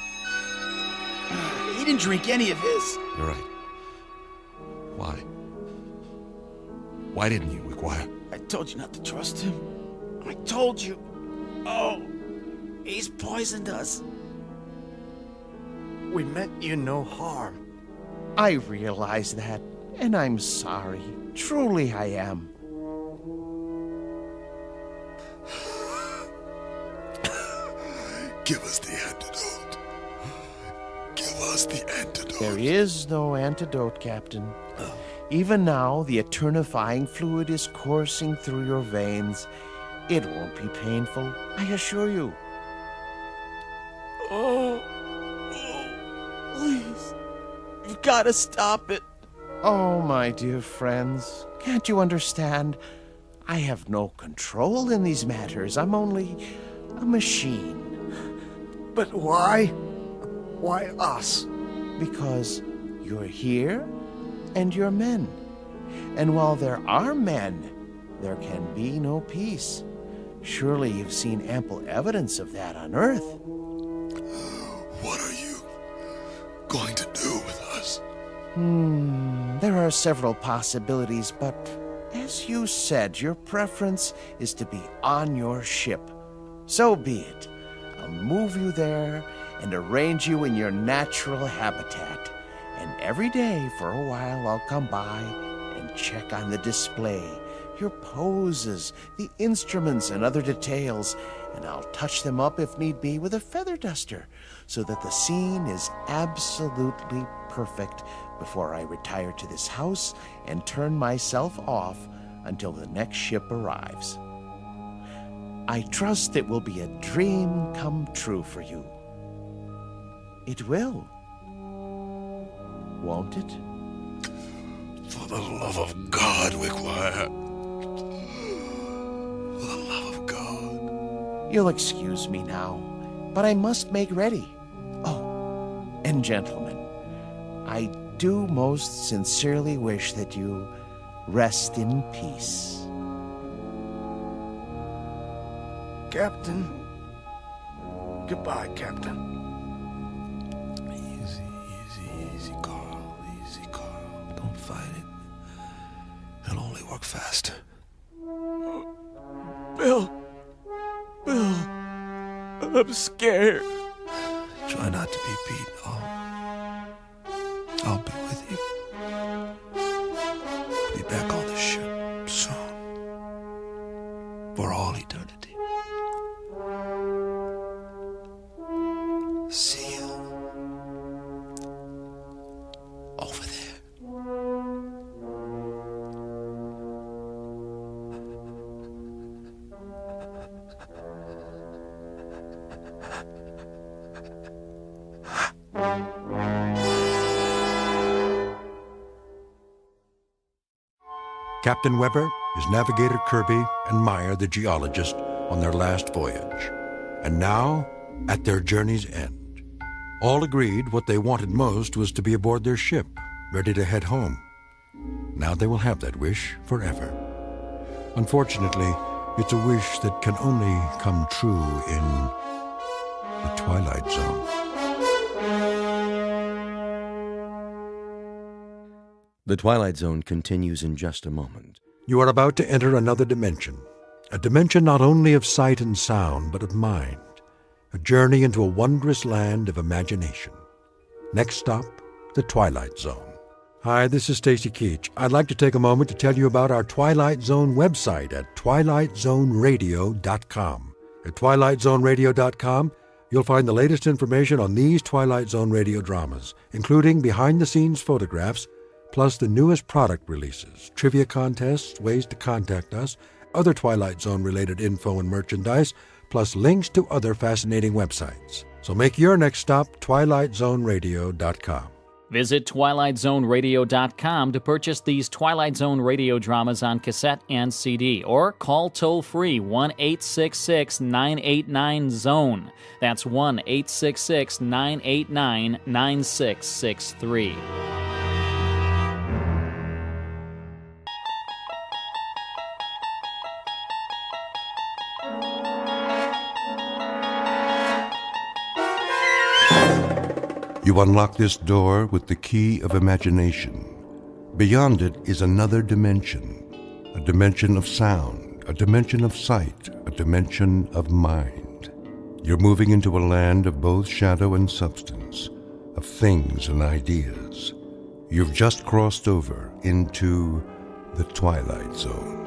Speaker 4: He didn't drink any of his.
Speaker 3: You're right. Why? Why didn't you, Wickwire?
Speaker 4: I told you not to trust him. I told you. Oh, he's poisoned us.
Speaker 5: We meant you no harm.
Speaker 6: I realize that, and I'm sorry. Truly I am.
Speaker 7: Give us the antidote. Give us the antidote.
Speaker 6: There is no antidote, Captain. Even now, the eternifying fluid is coursing through your veins. It won't be painful, I assure you.
Speaker 4: Oh, please. You've got to stop it.
Speaker 6: Oh, my dear friends, can't you understand? I have no control in these matters. I'm only a machine.
Speaker 5: But why? Why us?
Speaker 6: Because you're here and you're men. And while there are men, there can be no peace. Surely you've seen ample evidence of that on Earth.
Speaker 7: What are you going to do with us?
Speaker 6: There are several possibilities, but as you said, your preference is to be on your ship. So be it. I'll move you there and arrange you in your natural habitat. And every day for a while I'll come by and check on the display, your poses, the instruments and other details, and I'll touch them up if need be with a feather duster so that the scene is absolutely perfect before I retire to this house and turn myself off until the next ship arrives. I trust it will be a dream come true for you. It will. Won't it?
Speaker 7: For the love of God, Wickwire. For the love of God.
Speaker 6: You'll excuse me now, but I must make ready. Oh, and gentlemen, I do most sincerely wish that you rest in peace.
Speaker 5: Captain. Goodbye, Captain.
Speaker 7: Easy, Carl. Easy, Carl. Don't fight it. It'll only work faster.
Speaker 6: Bill, I'm scared.
Speaker 7: Try not to be, Pete. I'll be with you. Be back on the ship soon. For all eternity. See you over there.
Speaker 2: Captain Weber, his navigator Kirby, and Meyer, the geologist, on their last voyage. And now, at their journey's end. All agreed what they wanted most was to be aboard their ship, ready to head home. Now they will have that wish forever. Unfortunately, it's a wish that can only come true in the Twilight Zone.
Speaker 1: The Twilight Zone continues in just a moment.
Speaker 2: You are about to enter another dimension. A dimension not only of sight and sound, but of mind. A journey into a wondrous land of imagination. Next stop, the Twilight Zone. Hi, this is Stacy Keach. I'd like to take a moment to tell you about our Twilight Zone website at twilightzoneradio.com. At twilightzoneradio.com, you'll find the latest information on these Twilight Zone radio dramas, including behind-the-scenes photographs, plus the newest product releases, trivia contests, ways to contact us, other Twilight Zone-related info and merchandise, plus links to other fascinating websites. So make your next stop twilightzoneradio.com.
Speaker 8: Visit twilightzoneradio.com to purchase these Twilight Zone radio dramas on cassette and CD, or call toll-free 1-866-989-ZONE. That's 1-866-989-9663.
Speaker 2: You unlock this door with the key of imagination. Beyond it is another dimension, a dimension of sound, a dimension of sight, a dimension of mind. You're moving into a land of both shadow and substance, of things and ideas. You've just crossed over into the Twilight Zone.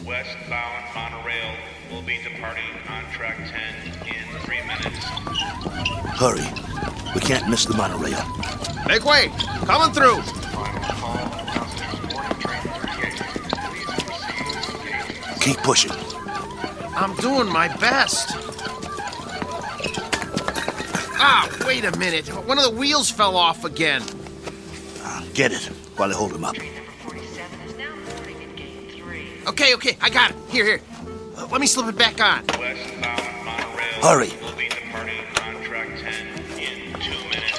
Speaker 9: Westbound monorail will be departing on track 10 in 3 minutes.
Speaker 10: Hurry. We can't miss the monorail.
Speaker 5: Make way! Coming through!
Speaker 9: Final call, passengers boarding train 38. Please proceed to gate.
Speaker 10: Keep pushing.
Speaker 6: I'm doing my best. Ah, wait a minute. One of the wheels fell off again.
Speaker 10: Get it while I hold him up.
Speaker 11: Train number 47 is now boarding at gate 3.
Speaker 6: Okay, I got it. Here. Let me slip it back on.
Speaker 9: Westbound monorail
Speaker 10: Hurry.
Speaker 9: will be departing on track 10 in 2 minutes.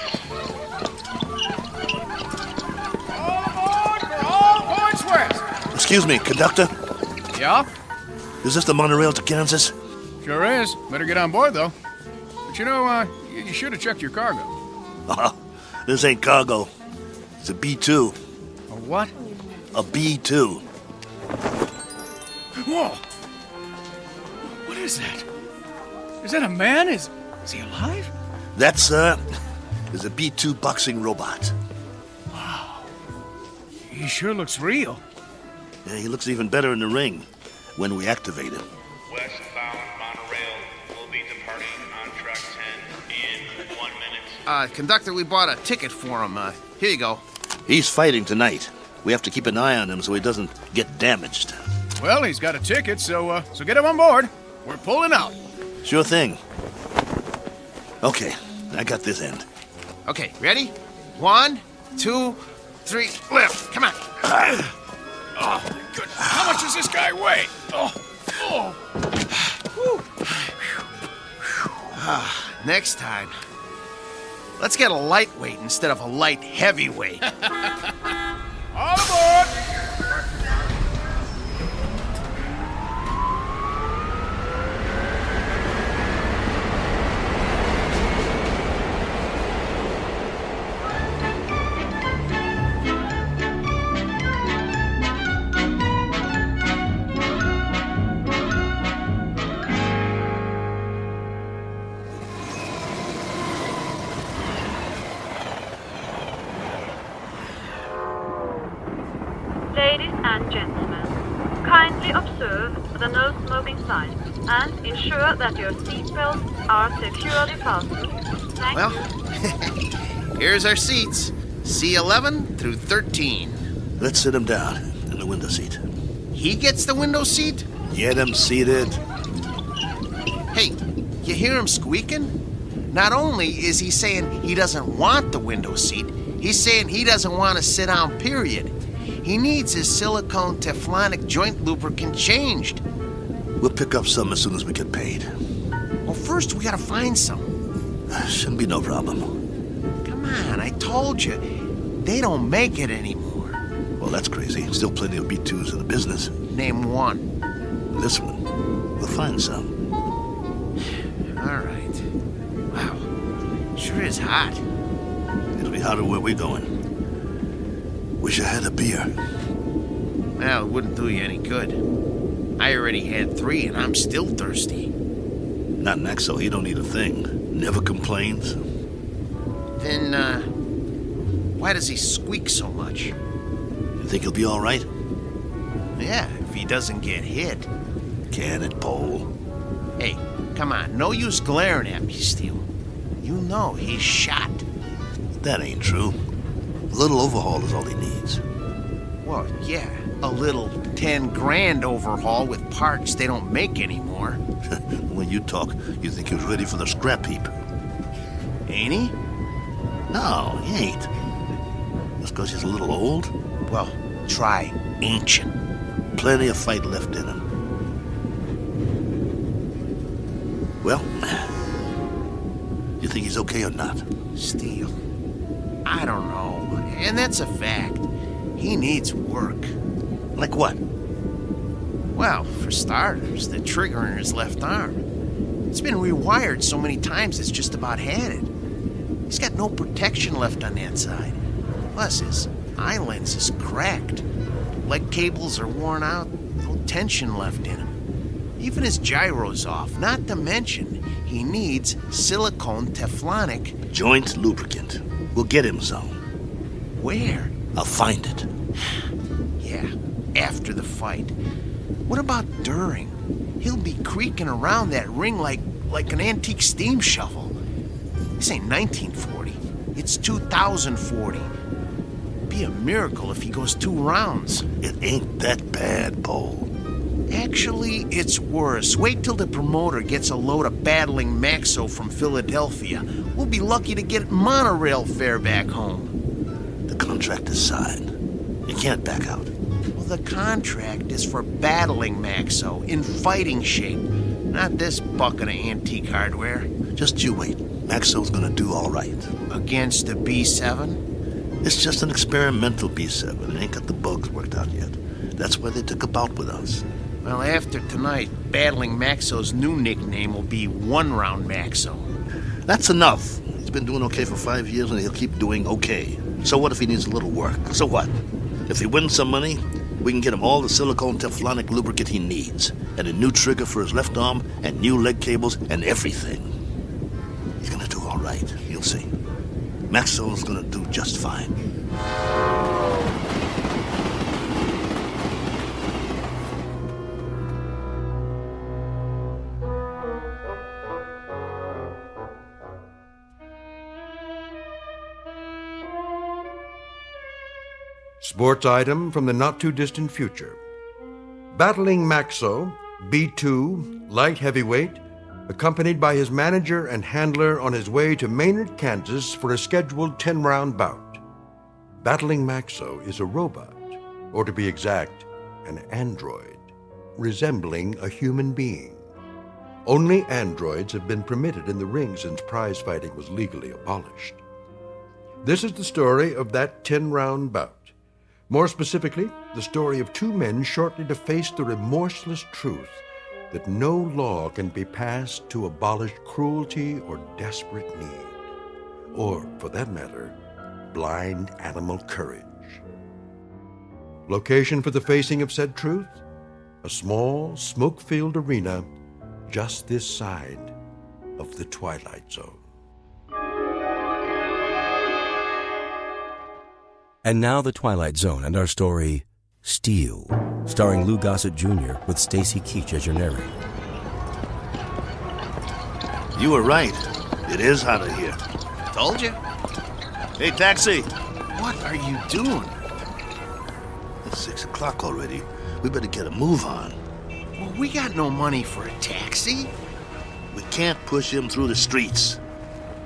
Speaker 4: All points west.
Speaker 10: Excuse me, conductor.
Speaker 4: Yeah?
Speaker 10: Is this the monorail to Kansas?
Speaker 4: Sure is. Better get on board, though. But you know, you should have checked your cargo.
Speaker 10: This ain't cargo. It's a B-2.
Speaker 4: A what?
Speaker 10: A B-2.
Speaker 4: Whoa! What is that? Is that a man? Is he alive?
Speaker 10: That, sir, is a B-2 boxing robot.
Speaker 4: He sure looks real.
Speaker 10: Yeah, he looks even better in the ring when we activate him.
Speaker 9: Westbound monorail will be departing on track 10 in 1 minute.
Speaker 6: Conductor, we bought a ticket for him. Here you go.
Speaker 10: He's fighting tonight. We have to keep an eye on him so he doesn't get damaged.
Speaker 12: Well, he's got a ticket, so get him on board. We're pulling out.
Speaker 10: Sure thing. Okay, I got this end.
Speaker 6: Okay, ready? 1, 2, 3, lift. Come on.
Speaker 12: Oh, my goodness. How much does this guy weigh?
Speaker 6: Next time, let's get a lightweight instead of a light heavyweight.
Speaker 12: All aboard!
Speaker 11: Ladies and gentlemen, kindly observe the no smoking sign and ensure that your seatbelts are securely fastened. Thank
Speaker 6: Well,
Speaker 11: you.
Speaker 6: here's our seats. C11 through 13.
Speaker 10: Let's sit him down in the window seat.
Speaker 6: He gets the window seat?
Speaker 10: Get him seated.
Speaker 6: Hey, you hear him squeaking? Not only is he saying he doesn't want the window seat, he's saying he doesn't want to sit down, period. He needs his silicone Teflonic joint lubricant changed.
Speaker 10: We'll pick up some as soon as we get paid.
Speaker 6: Well, first we gotta find some.
Speaker 10: Shouldn't be no problem.
Speaker 6: Come on, I told you. They don't make it anymore.
Speaker 10: Well, that's crazy. Still plenty of B2s in the business.
Speaker 6: Name one.
Speaker 10: This one. We'll find some.
Speaker 6: All right. Wow. Sure is hot.
Speaker 10: It'll be hotter where we're going. Wish I had a beer.
Speaker 6: Well, it wouldn't do you any good. I already had 3 and I'm still thirsty.
Speaker 10: Not Maxo, he don't need a thing. Never complains.
Speaker 6: Then, why does he squeak so much?
Speaker 10: You think he'll be all right?
Speaker 6: Yeah, if he doesn't get hit.
Speaker 10: Can it, Pole?
Speaker 6: Hey, come on, no use glaring at me, Steele. You know he's shot.
Speaker 10: That ain't true. A little overhaul is all he needs.
Speaker 6: Well, yeah, a little 10 grand overhaul with parts they don't make anymore.
Speaker 10: When you talk, you think he was ready for the scrap heap.
Speaker 6: Ain't he?
Speaker 10: No, he ain't. Just because he's a little old?
Speaker 6: Well, try ancient.
Speaker 10: Plenty of fight left in him. Well, you think he's okay or not?
Speaker 6: Steele, I don't know. And that's a fact. He needs work.
Speaker 10: Like what?
Speaker 6: Well, for starters, the trigger in his left arm. It's been rewired so many times it's just about had it. He's got no protection left on that side. Plus, his eye lens is cracked. Leg cables are worn out, no tension left in him. Even his gyro's off, not to mention he needs silicone Teflonic
Speaker 10: joint lubricant. We'll get him some.
Speaker 6: Where?
Speaker 10: I'll find it.
Speaker 6: Yeah, after the fight. What about during? He'll be creaking around that ring like an antique steam shovel. This ain't 1940. It's 2040. Be a miracle if he goes 2 rounds.
Speaker 10: It ain't that bad, Paul.
Speaker 6: Actually, it's worse. Wait till the promoter gets a load of battling Maxo from Philadelphia. We'll be lucky to get monorail fare back home.
Speaker 10: The contract is signed. You can't back out.
Speaker 6: Well, the contract is for battling Maxo in fighting shape, not this bucket of antique hardware.
Speaker 10: Just you wait. Maxo's gonna do all right.
Speaker 6: Against a B7?
Speaker 10: It's just an experimental B7. It ain't got the bugs worked out yet. That's why they took a bout with us.
Speaker 6: Well, after tonight, battling Maxo's new nickname will be One Round Maxo.
Speaker 10: That's enough. He's been doing okay for 5 years and he'll keep doing okay. So what if he needs a little work? So what? If he wins some money, we can get him all the silicone Teflonic lubricant he needs, and a new trigger for his left arm, and new leg cables, and everything. He's gonna do all right. You'll see. Maxwell's gonna do just fine.
Speaker 2: Sports item from the not-too-distant future. Battling Maxo, B2, light heavyweight, accompanied by his manager and handler on his way to Maynard, Kansas for a scheduled 10-round bout. Battling Maxo is a robot, or to be exact, an android, resembling a human being. Only androids have been permitted in the ring since prize fighting was legally abolished. This is the story of that 10-round bout. More specifically, the story of two men shortly to face the remorseless truth that no law can be passed to abolish cruelty or desperate need, or, for that matter, blind animal courage. Location for the facing of said truth? A small, smoke-filled arena just this side of the Twilight Zone.
Speaker 1: And now the Twilight Zone and our story, Steel, starring Lou Gossett Jr. with Stacy Keach as your narrator.
Speaker 10: You were right. It is hotter here.
Speaker 6: Told you.
Speaker 10: Hey, taxi!
Speaker 6: What are you doing?
Speaker 10: It's 6 o'clock already. We better get a move on.
Speaker 6: Well, we got no money for a taxi.
Speaker 10: We can't push him through the streets.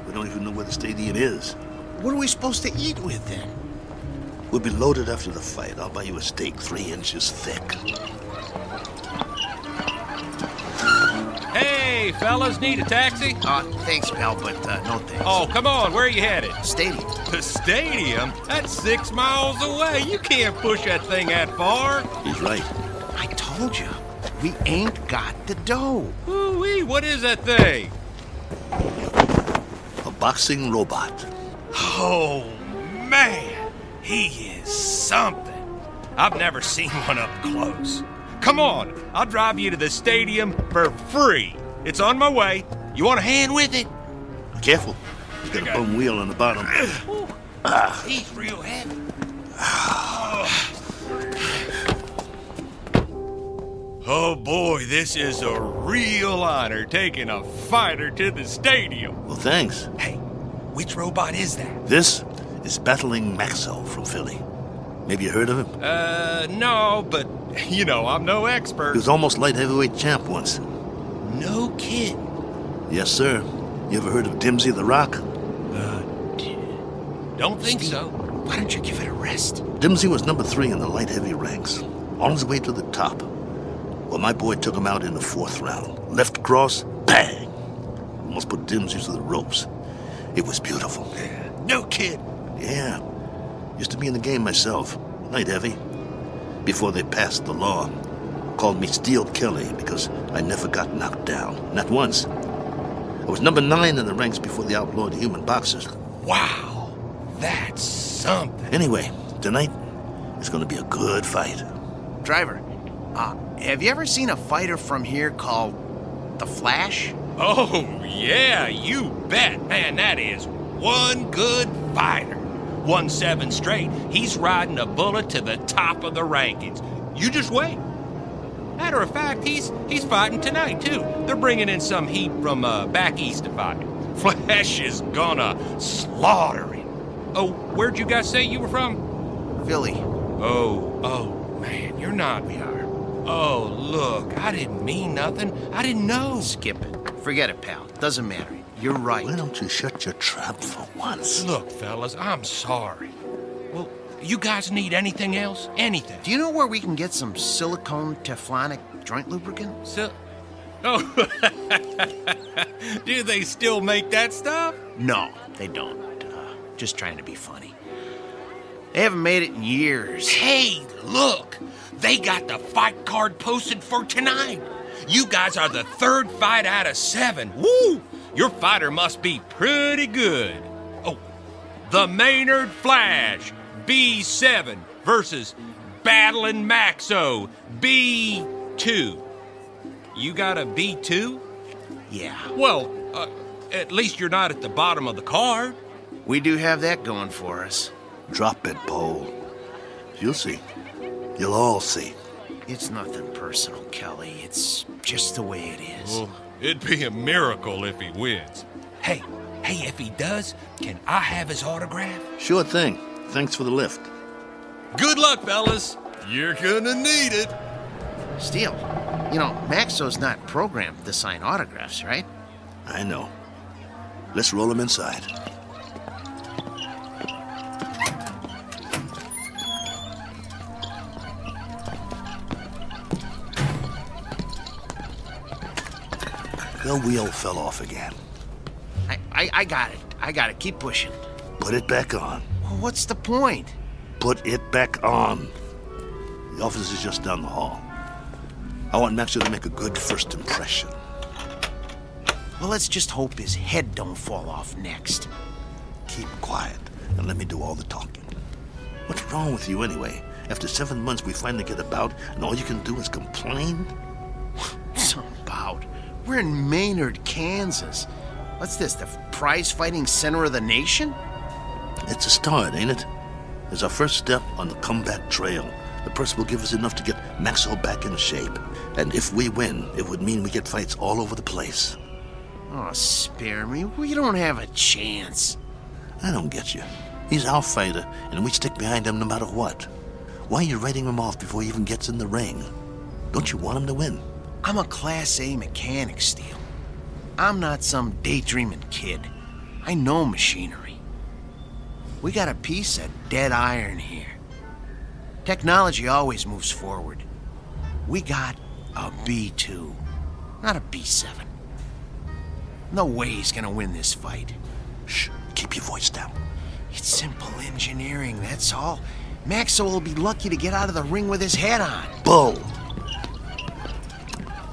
Speaker 10: We don't even know where the stadium is.
Speaker 6: What are we supposed to eat with then?
Speaker 10: We'll be loaded after the fight. I'll buy you a steak 3 inches thick.
Speaker 3: Hey, fellas, need a taxi?
Speaker 6: Thanks, pal, but no thanks.
Speaker 3: Oh, come on, where are you headed?
Speaker 6: Stadium.
Speaker 3: The stadium? That's 6 miles away. You can't push that thing that far.
Speaker 10: He's right.
Speaker 6: I told you, we ain't got the dough.
Speaker 3: Ooh-wee, what is that thing?
Speaker 10: A boxing robot.
Speaker 3: Oh, man. He is something. I've never seen one up close. Come on, I'll drive you to the stadium for free. It's on my way. You want a hand with it?
Speaker 10: Careful. He's got a bum wheel on the bottom.
Speaker 3: He's real heavy. Oh boy, this is a real honor taking a fighter to the stadium.
Speaker 10: Well, thanks.
Speaker 3: Hey, which robot is that?
Speaker 10: This is Battling Maxo from Philly. Maybe you heard of him?
Speaker 3: No, but, you know, I'm no expert.
Speaker 10: He was almost light heavyweight champ once.
Speaker 3: No kid.
Speaker 10: Yes, sir. You ever heard of Dimsy the Rock?
Speaker 3: Don't think so.
Speaker 6: Why don't you give it a rest?
Speaker 10: Dimsy was number 3 in the light heavy ranks, on his way to the top. Well, my boy took him out in the 4th round. Left cross, bang! Almost put Dimsy to the ropes. It was beautiful.
Speaker 3: No kid.
Speaker 10: Yeah. Used to be in the game myself. Light heavy. Before they passed the law. Called me Steel Kelly because I never got knocked down. Not once. I was number 9 in the ranks before they outlawed human boxers.
Speaker 3: Wow. That's something.
Speaker 10: Anyway, tonight is going to be a good fight.
Speaker 6: Driver, have you ever seen a fighter from here called The Flash?
Speaker 3: Oh, yeah, you bet. Man, that is one good fighter. 1-7 straight. He's riding a bullet to the top of the rankings. You just wait. Matter of fact, he's fighting tonight, too. They're bringing in some heat from back east to fight. Flash is gonna slaughter him. Oh, where'd you guys say you were from?
Speaker 6: Philly.
Speaker 3: Oh, man, you're not.
Speaker 6: We are.
Speaker 3: Oh, look, I didn't mean nothing. I didn't know.
Speaker 6: Skip it. Forget it, pal. Doesn't matter. You're right.
Speaker 10: Why don't you shut your trap for once?
Speaker 3: Look, fellas, I'm sorry. Well, you guys need anything else? Anything?
Speaker 6: Do you know where we can get some silicone teflonic joint lubricant?
Speaker 3: Oh, do they still make that stuff?
Speaker 6: No, they don't. Just trying to be funny. They haven't made it in years.
Speaker 3: Hey, look! They got the fight card posted for tonight. You guys are the 3rd fight out of 7. Woo! Your fighter must be pretty good. Oh, the Maynard Flash, B7 versus Battling Maxo, B2. You got a B2?
Speaker 6: Yeah.
Speaker 3: Well, at least you're not at the bottom of the card.
Speaker 6: We do have that going for us.
Speaker 10: Drop it, Bo. You'll see. You'll all see.
Speaker 6: It's nothing personal, Kelly. It's just the way it is.
Speaker 3: Well, it'd be a miracle if he wins. Hey, if he does, can I have his autograph?
Speaker 10: Sure thing. Thanks for the lift.
Speaker 3: Good luck, fellas. You're gonna need it.
Speaker 6: Steele, you know, Maxo's not programmed to sign autographs, right?
Speaker 10: I know. Let's roll him inside. The wheel fell off again.
Speaker 6: I got it. I got it. Keep pushing.
Speaker 10: Put it back on.
Speaker 6: Well, what's the point?
Speaker 10: Put it back on. The office is just down the hall. I want Maxo to make a good first impression.
Speaker 6: Well, let's just hope his head don't fall off next.
Speaker 10: Keep quiet and let me do all the talking. What's wrong with you anyway? After 7 months, we finally get a bout, and all you can do is complain?
Speaker 6: Some bout? We're in Maynard, Kansas. What's this, the prize-fighting center of the nation?
Speaker 10: It's a start, ain't it? It's our first step on the comeback trail. The purse will give us enough to get Maxo back in shape. And if we win, it would mean we get fights all over the place.
Speaker 6: Oh, spare me. We don't have a chance.
Speaker 10: I don't get you. He's our fighter, and we stick behind him no matter what. Why are you writing him off before he even gets in the ring? Don't you want him to win?
Speaker 6: I'm a Class A mechanic, Steele. I'm not some daydreaming kid. I know machinery. We got a piece of dead iron here. Technology always moves forward. We got a B2, not a B7. No way he's gonna win this fight.
Speaker 10: Shh, keep your voice down.
Speaker 6: It's simple engineering, that's all. Maxo will be lucky to get out of the ring with his head on.
Speaker 10: Bull!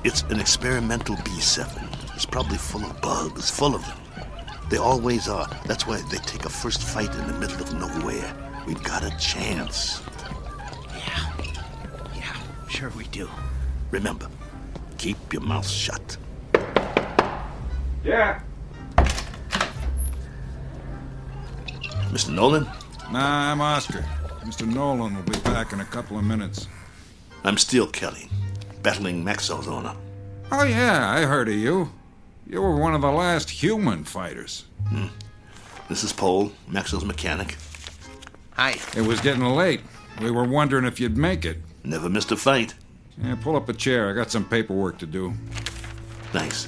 Speaker 10: It's an experimental B7. It's probably full of bugs, full of them. They always are. That's why they take a first fight in the middle of nowhere. We've got a chance.
Speaker 6: Yeah, sure we do.
Speaker 10: Remember, keep your mouth shut.
Speaker 13: Yeah.
Speaker 10: Mr. Nolan?
Speaker 13: Nah, I'm Oscar. Mr. Nolan will be back in a couple of minutes.
Speaker 10: I'm Steele Kelly, battling Maxo's owner.
Speaker 13: Oh, yeah, I heard of you. You were one of the last human fighters.
Speaker 10: This is Paul, Maxo's mechanic.
Speaker 6: Hi.
Speaker 13: It was getting late. We were wondering if you'd make it.
Speaker 10: Never missed a fight.
Speaker 13: Yeah, pull up a chair. I got some paperwork to do.
Speaker 10: Thanks.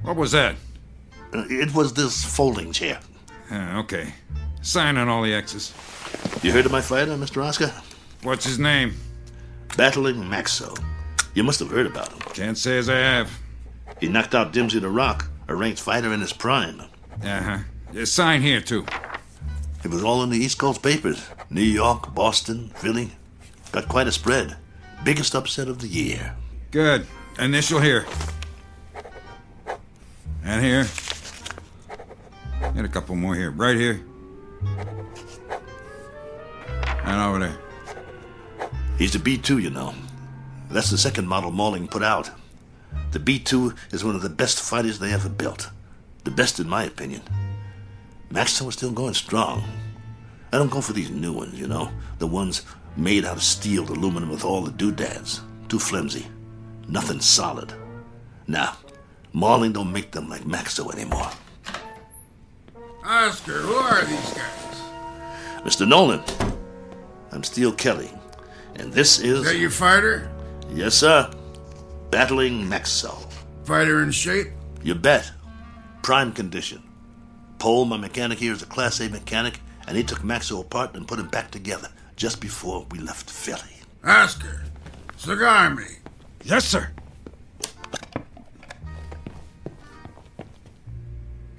Speaker 13: What was that?
Speaker 10: It was this folding chair.
Speaker 13: Okay. Sign on all the X's.
Speaker 10: You heard of my fighter, Mr. Oscar?
Speaker 13: What's his name?
Speaker 10: Battling Maxo. You must have heard about him.
Speaker 13: Can't say as I have.
Speaker 10: He knocked out Dimsy the Rock, a ranked fighter in his prime.
Speaker 13: Uh-huh. Yeah, sign here, too.
Speaker 10: It was all in the East Coast papers. New York, Boston, Philly. Got quite a spread. Biggest upset of the year.
Speaker 13: Good. Initial here. And here. And a couple more here. Right here. And over there.
Speaker 10: He's the B2, you know. That's the second model Malling put out. The B2 is one of the best fighters they ever built. The best in my opinion. Maxo is still going strong. I don't go for these new ones, you know. The ones made out of steel, aluminum with all the doodads. Too flimsy. Nothing solid. Nah, Malling don't make them like Maxo anymore.
Speaker 13: Oscar, who are these guys?
Speaker 10: Mr. Nolan, I'm Steele Kelly, and this is...
Speaker 13: Is that your fighter?
Speaker 10: Yes, sir. Battling Maxo.
Speaker 13: Fighter in shape?
Speaker 10: You bet. Prime condition. Paul, my mechanic here, is a Class A mechanic, and he took Maxo apart and put him back together just before we left Philly.
Speaker 13: Oscar, cigar me. Yes, sir.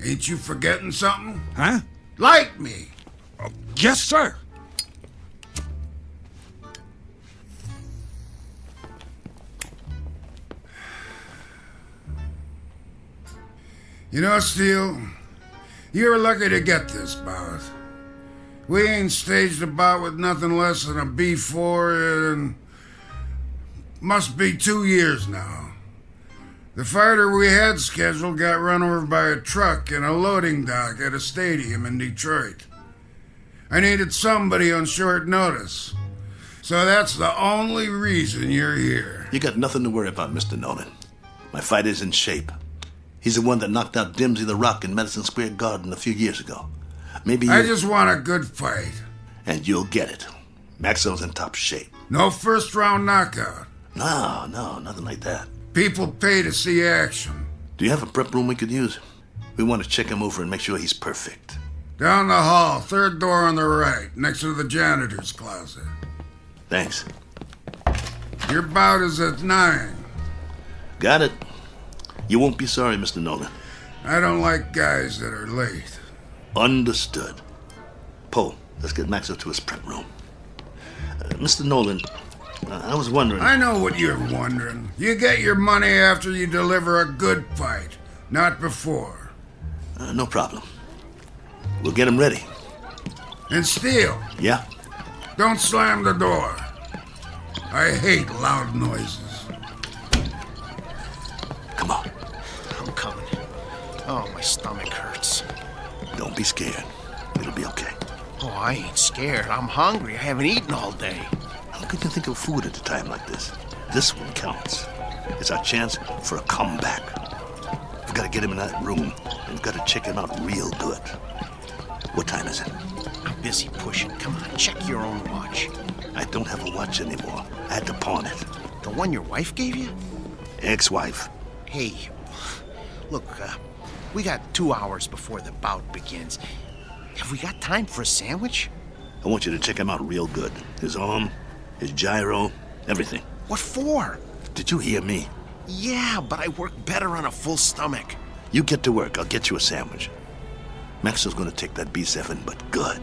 Speaker 13: Ain't you forgetting something? Huh? Light me. Yes, sir. You know, Steele, you're lucky to get this bout. We ain't staged a bout with nothing less than a B4 in must be 2 years now. The fighter we had scheduled got run over by a truck in a loading dock at a stadium in Detroit. I needed somebody on short notice. So that's the only reason you're here.
Speaker 10: You got nothing to worry about, Mr. Nolan. My fighter's in shape. He's the one that knocked out Dimsy the Rock in Madison Square Garden a few years ago. Maybe
Speaker 13: I just want a good fight.
Speaker 10: And you'll get it. Maxwell's in top shape.
Speaker 13: No first-round knockout.
Speaker 10: No, nothing like that.
Speaker 13: People pay to see action.
Speaker 10: Do you have a prep room we could use? We want to check him over and make sure he's perfect.
Speaker 13: Down the hall, third door on the right, next to the janitor's closet.
Speaker 10: Thanks.
Speaker 13: Your bout is at 9.
Speaker 10: Got it. You won't be sorry, Mr. Nolan.
Speaker 13: I don't like guys that are late.
Speaker 10: Understood. Poe, let's get Maxwell to his prep room. Mr. Nolan, I was wondering...
Speaker 13: I know what you're wondering. You get your money after you deliver a good fight, not before.
Speaker 10: No problem. We'll get him ready.
Speaker 13: And Steele.
Speaker 10: Yeah?
Speaker 13: Don't slam the door. I hate loud noises.
Speaker 10: Come on.
Speaker 6: I'm coming. Oh, my stomach hurts.
Speaker 10: Don't be scared. It'll be okay.
Speaker 6: Oh, I ain't scared. I'm hungry. I haven't eaten all day.
Speaker 10: How could you think of food at a time like this? This one counts. It's our chance for a comeback. We've got to get him in that room, and we've got to check him out real good. What time is it?
Speaker 6: I'm busy pushing. Come on, check your own watch.
Speaker 10: I don't have a watch anymore. I had to pawn it.
Speaker 6: The one your wife gave you?
Speaker 10: Ex-wife.
Speaker 6: Hey, look, we got 2 hours before the bout begins. Have we got time for a sandwich?
Speaker 10: I want you to check him out real good. His arm, his gyro, everything.
Speaker 6: What for?
Speaker 10: Did you hear me?
Speaker 6: Yeah, but I work better on a full stomach.
Speaker 10: You get to work. I'll get you a sandwich. Maxwell's gonna take that B7, but good.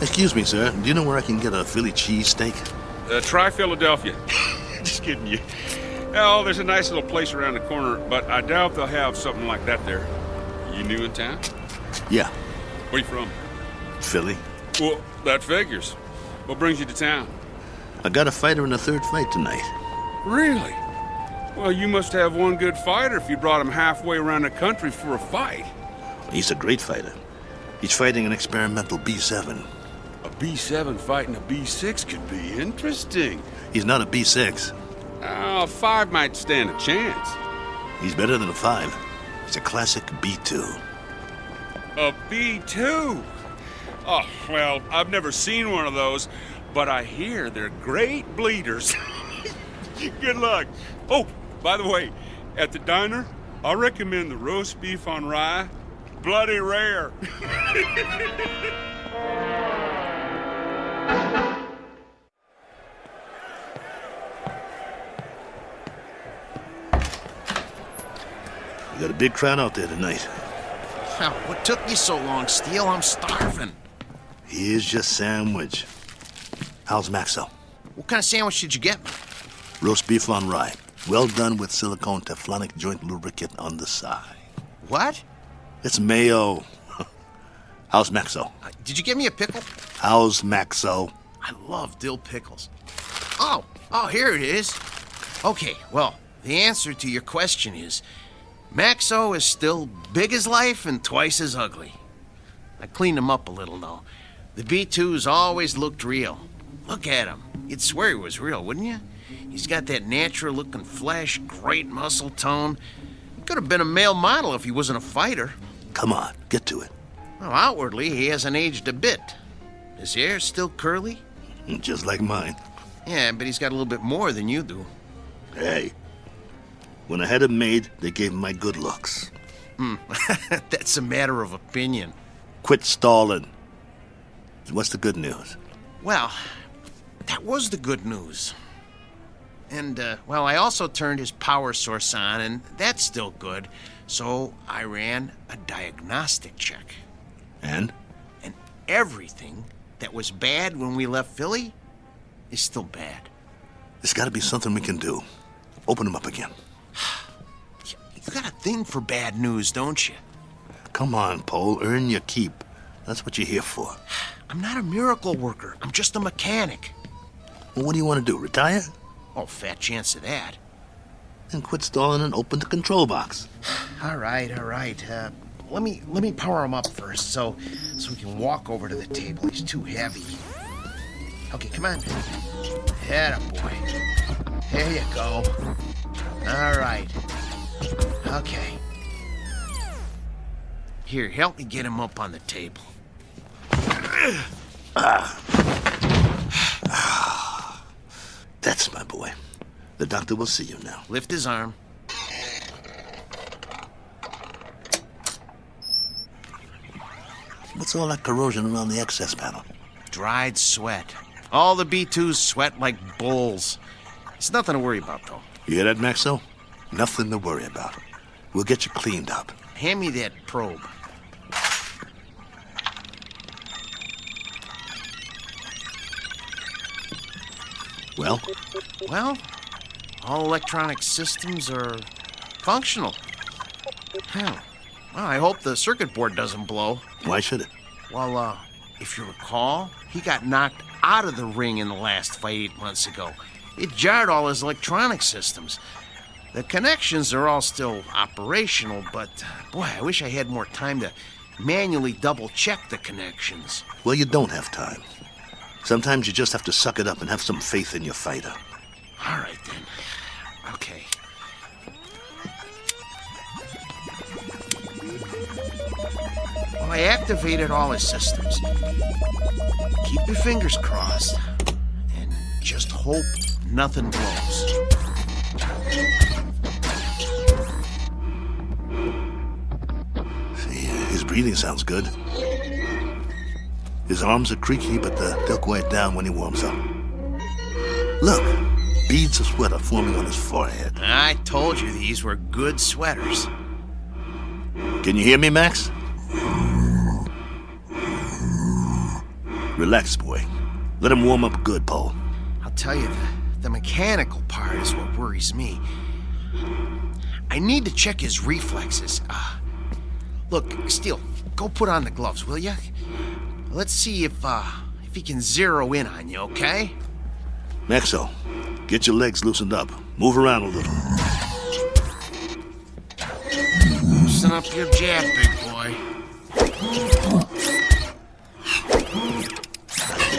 Speaker 10: Excuse me, sir. Do you know where I can get a Philly cheesesteak?
Speaker 14: Try Philadelphia. Just kidding you. Oh, there's a nice little place around the corner, but I doubt they'll have something like that there. You new in town?
Speaker 10: Yeah.
Speaker 14: Where you from?
Speaker 10: Philly.
Speaker 14: Well, that figures. What brings you to town?
Speaker 10: I got a fighter in the third fight tonight.
Speaker 14: Really? Well, you must have one good fighter if you brought him halfway around the country for a fight.
Speaker 10: He's a great fighter. He's fighting an experimental B7.
Speaker 14: A B7 fighting a B6 could be interesting.
Speaker 10: He's not a B6.
Speaker 14: A 5 might stand a chance.
Speaker 10: He's better than a 5. He's a classic B2.
Speaker 14: A B2? Oh, well, I've never seen one of those, but I hear they're great bleeders. Good luck. Oh, by the way, at the diner, I recommend the roast beef on rye. Bloody rare.
Speaker 10: We got a big crowd out there tonight.
Speaker 6: What took you so long, Steele? I'm starving.
Speaker 10: Here's your sandwich. How's Maxwell?
Speaker 6: What kind of sandwich did you get me?
Speaker 10: Roast beef on rye. Well done with silicone Teflonic joint lubricant on the side.
Speaker 6: What?
Speaker 10: It's mayo. How's Maxo?
Speaker 6: Did you give me a pickle?
Speaker 10: How's Maxo?
Speaker 6: I love dill pickles. Oh, here it is. Okay, well, the answer to your question is Maxo is still big as life and twice as ugly. I cleaned him up a little, though. The B2's always looked real. Look at him. You'd swear he was real, wouldn't you? He's got that natural-looking flesh, great muscle tone. He could have been a male model if he wasn't a fighter.
Speaker 10: Come on, get to it.
Speaker 6: Well, outwardly, he hasn't aged a bit. His hair's still curly?
Speaker 10: Just like mine.
Speaker 6: Yeah, but he's got a little bit more than you do.
Speaker 10: Hey, when I had him made, they gave him my good looks.
Speaker 6: That's a matter of opinion.
Speaker 10: Quit stalling. What's the good news?
Speaker 6: Well, that was the good news. And, I also turned his power source on, and that's still good. So I ran a diagnostic check.
Speaker 10: And?
Speaker 6: And everything that was bad when we left Philly is still bad.
Speaker 10: There's got to be something we can do. Open him up again.
Speaker 6: You got a thing for bad news, don't you?
Speaker 10: Come on, Paul. Earn your keep. That's what you're here for.
Speaker 6: I'm not a miracle worker. I'm just a mechanic.
Speaker 10: Well, what do you want to do, retire?
Speaker 6: Oh, fat chance of that.
Speaker 10: Then quit stalling and open the control box.
Speaker 6: All right. let me power him up first so we can walk over to the table. He's too heavy. Okay, come on. Atta boy. There you go. All right. Okay. Here, help me get him up on the table.
Speaker 10: That's my boy. The doctor will see you now.
Speaker 6: Lift his arm.
Speaker 10: What's all that corrosion around the excess panel?
Speaker 6: Dried sweat. All the B2s sweat like bulls. It's nothing to worry about, though.
Speaker 10: You hear that, Maxo? Nothing to worry about. We'll get you cleaned up.
Speaker 6: Hand me that probe.
Speaker 10: Well?
Speaker 6: Well, all electronic systems are functional. Well, I hope the circuit board doesn't blow.
Speaker 10: Why should it?
Speaker 6: Well, if you recall, he got knocked out of the ring in the last fight 8 months ago. It jarred all his electronic systems. The connections are all still operational, but, boy, I wish I had more time to manually double-check the connections.
Speaker 10: Well, you don't have time. Sometimes you just have to suck it up and have some faith in your fighter.
Speaker 6: All right, then. Okay. Well, I activated all his systems. Keep your fingers crossed and just hope nothing blows.
Speaker 10: See, his breathing sounds good. His arms are creaky, but they'll quiet down when he warms up. Look, beads of sweat are forming on his forehead.
Speaker 6: I told you these were good sweaters.
Speaker 10: Can you hear me, Max? Relax, boy. Let him warm up good, Paul.
Speaker 6: I'll tell you, the mechanical part is what worries me. I need to check his reflexes. Look, Steele, go put on the gloves, will you? Let's see if he can zero in on you, okay?
Speaker 10: Maxo, get your legs loosened up. Move around a little.
Speaker 6: Loosen up your jab, big boy.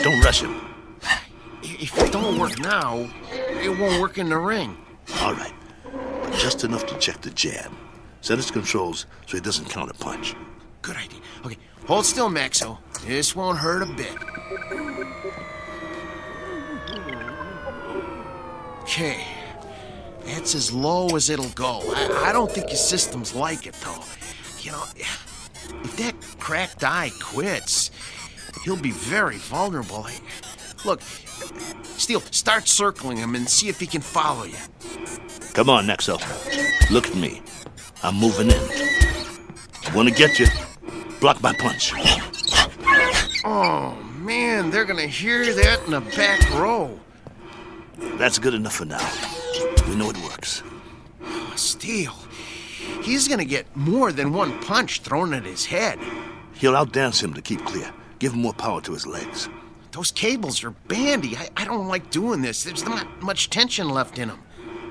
Speaker 10: Don't rush him.
Speaker 6: If it don't work now, it won't work in the ring.
Speaker 10: All right. But just enough to check the jab. Set his controls so he doesn't counterpunch.
Speaker 6: Good idea. Okay, hold still, Maxo. This won't hurt a bit. Okay. That's as low as it'll go. I don't think his systems like it, though. You know, if that cracked eye quits, he'll be very vulnerable. Look, Steele, start circling him and see if he can follow you.
Speaker 10: Come on, Nexo. Look at me. I'm moving in. I want to get you. Block my punch.
Speaker 6: Oh, man, they're gonna hear that in the back row.
Speaker 10: That's good enough for now. We know it works.
Speaker 6: Steele, he's gonna get more than one punch thrown at his head.
Speaker 10: He'll outdance him to keep clear. Give him more power to his legs.
Speaker 6: Those cables are bandy. I don't like doing this. There's not much tension left in him.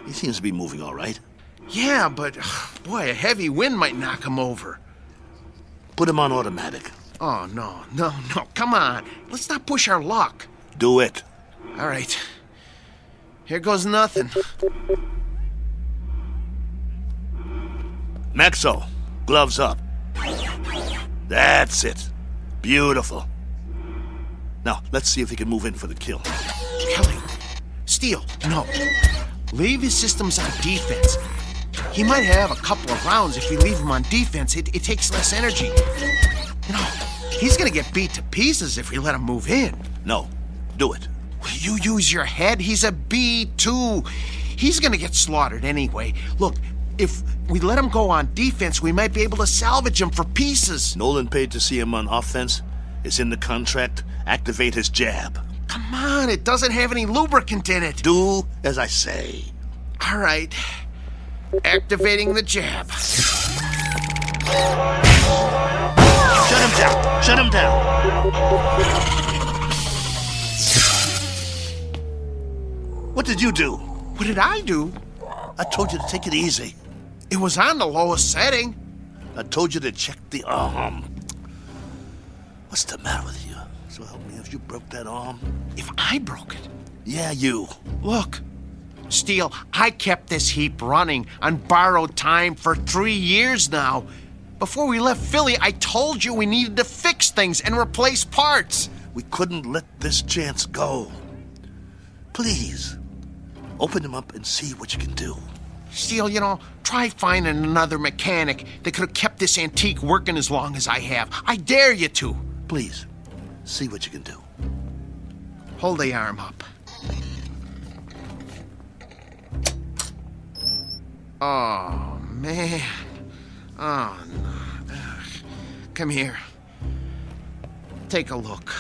Speaker 10: He seems to be moving all right.
Speaker 6: Yeah, but, boy, a heavy wind might knock him over.
Speaker 10: Put him on automatic.
Speaker 6: Oh, no. Come on. Let's not push our luck.
Speaker 10: Do it.
Speaker 6: All right. Here goes nothing.
Speaker 10: Maxo, gloves up. That's it. Beautiful. Now, let's see if he can move in for the kill.
Speaker 6: Kelly, Steele, no. Leave his systems on defense. He might have a couple of rounds if we leave him on defense. It takes less energy. You know, he's gonna get beat to pieces if we let him move in.
Speaker 10: No, do it.
Speaker 6: You use your head? He's a B2. He's gonna get slaughtered anyway. Look, if we let him go on defense, we might be able to salvage him for pieces.
Speaker 10: Nolan paid to see him on offense. It's in the contract. Activate his jab.
Speaker 6: Come on, it doesn't have any lubricant in it.
Speaker 10: Do as I say.
Speaker 6: All right. Activating the jab.
Speaker 10: Shut him down! Shut him down! What did you do?
Speaker 6: What did I do?
Speaker 10: I told you to take it easy.
Speaker 6: It was on the lowest setting.
Speaker 10: I told you to check the arm. What's the matter with you? So help me if you broke that arm.
Speaker 6: If I broke it?
Speaker 10: Yeah, you.
Speaker 6: Look, Steele, I kept this heap running on borrowed time for 3 years now. Before we left Philly, I told you we needed to fix things and replace parts.
Speaker 10: We couldn't let this chance go. Please, open them up and see what you can do.
Speaker 6: Steele, try finding another mechanic that could have kept this antique working as long as I have. I dare you to.
Speaker 10: Please, see what you can do.
Speaker 6: Hold the arm up. Oh, man. Oh, no. Come here. Take a look.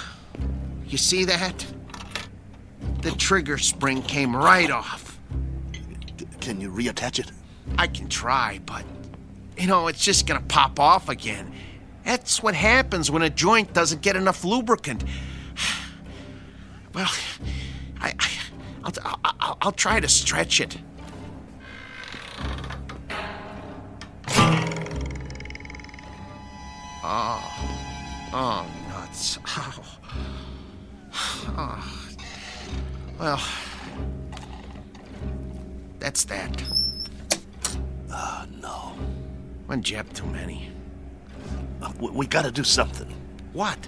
Speaker 6: You see that? The trigger spring came right off.
Speaker 10: Can you reattach it?
Speaker 6: I can try, but, it's just gonna pop off again. That's what happens when a joint doesn't get enough lubricant. Well, I'll try to stretch it. Oh, nuts. Oh. Well, that's that.
Speaker 10: No.
Speaker 6: One jab too many.
Speaker 10: We gotta do something.
Speaker 6: What?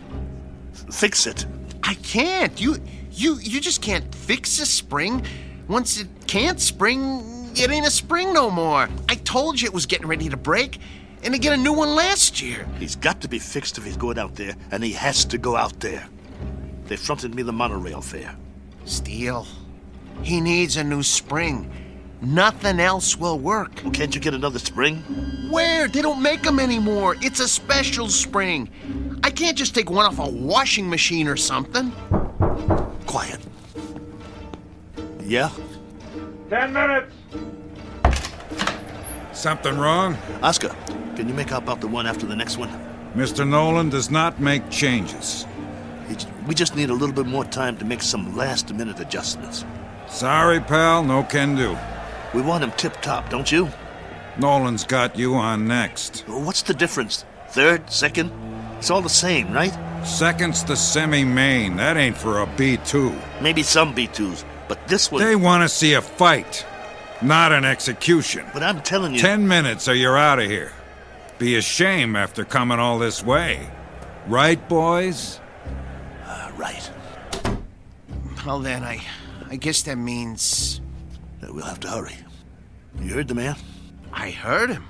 Speaker 10: Fix it.
Speaker 6: I can't. You just can't fix a spring. Once it can't spring, it ain't a spring no more. I told you it was getting ready to break, and to get a new one last year.
Speaker 10: He's got to be fixed if he's going out there, and he has to go out there. They fronted me the monorail fare.
Speaker 6: Steele, he needs a new spring. Nothing else will work.
Speaker 10: Well, can't you get another spring?
Speaker 6: Where? They don't make them anymore. It's a special spring. I can't just take one off a washing machine or something.
Speaker 10: Quiet. Yeah?
Speaker 15: 10 minutes.
Speaker 16: Something wrong?
Speaker 10: Oscar, can you make out about the one after the next one?
Speaker 16: Mr. Nolan does not make changes.
Speaker 10: We just need a little bit more time to make some last-minute adjustments.
Speaker 16: Sorry, pal, no can do.
Speaker 10: We want him tip-top, don't you?
Speaker 16: Nolan's got you on next.
Speaker 10: What's the difference? Third? Second? It's all the same, right?
Speaker 16: Second's the semi-main. That ain't for a B2.
Speaker 10: Maybe some B2s, but this one...
Speaker 16: They want to see a fight, not an execution.
Speaker 10: But I'm telling you...
Speaker 16: 10 minutes or you're out of here. Be a shame after coming all this way. Right, boys?
Speaker 10: Right.
Speaker 6: Well, then, I guess that means...
Speaker 10: We'll have to hurry. You heard the man?
Speaker 6: I heard him,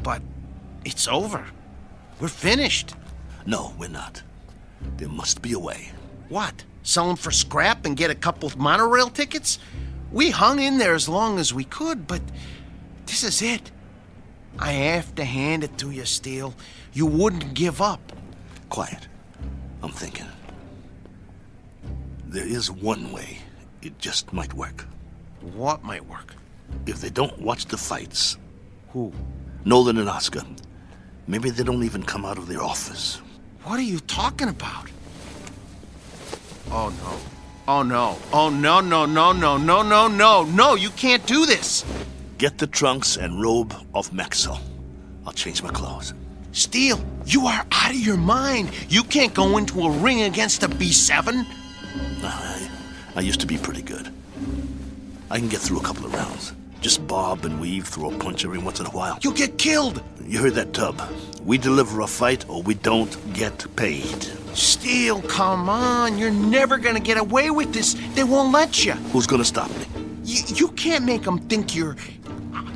Speaker 6: but it's over. We're finished.
Speaker 10: No, we're not. There must be a way.
Speaker 6: What? Sell them for scrap and get a couple of monorail tickets? We hung in there as long as we could, but this is it. I have to hand it to you, Steele. You wouldn't give up.
Speaker 10: Quiet. I'm thinking. There is one way. It just might work.
Speaker 6: What might work?
Speaker 10: If they don't watch the fights.
Speaker 6: Who?
Speaker 10: Nolan and Oscar. Maybe they don't even come out of their office.
Speaker 6: What are you talking about? Oh, no. Oh, no. Oh, no, no, no, no, no, no, no. No, you can't do this.
Speaker 10: Get the trunks and robe off Maxwell. I'll change my clothes.
Speaker 6: Steele, you are out of your mind. You can't go into a ring against a B7.
Speaker 10: I used to be pretty good. I can get through a couple of rounds. Just bob and weave, throw a punch every once in a while.
Speaker 6: You'll get killed.
Speaker 10: You heard that, Tub. We deliver a fight or we don't get paid.
Speaker 6: Steele, come on. You're never gonna get away with this. They won't let you.
Speaker 10: Who's gonna stop me?
Speaker 6: You can't make them think you're...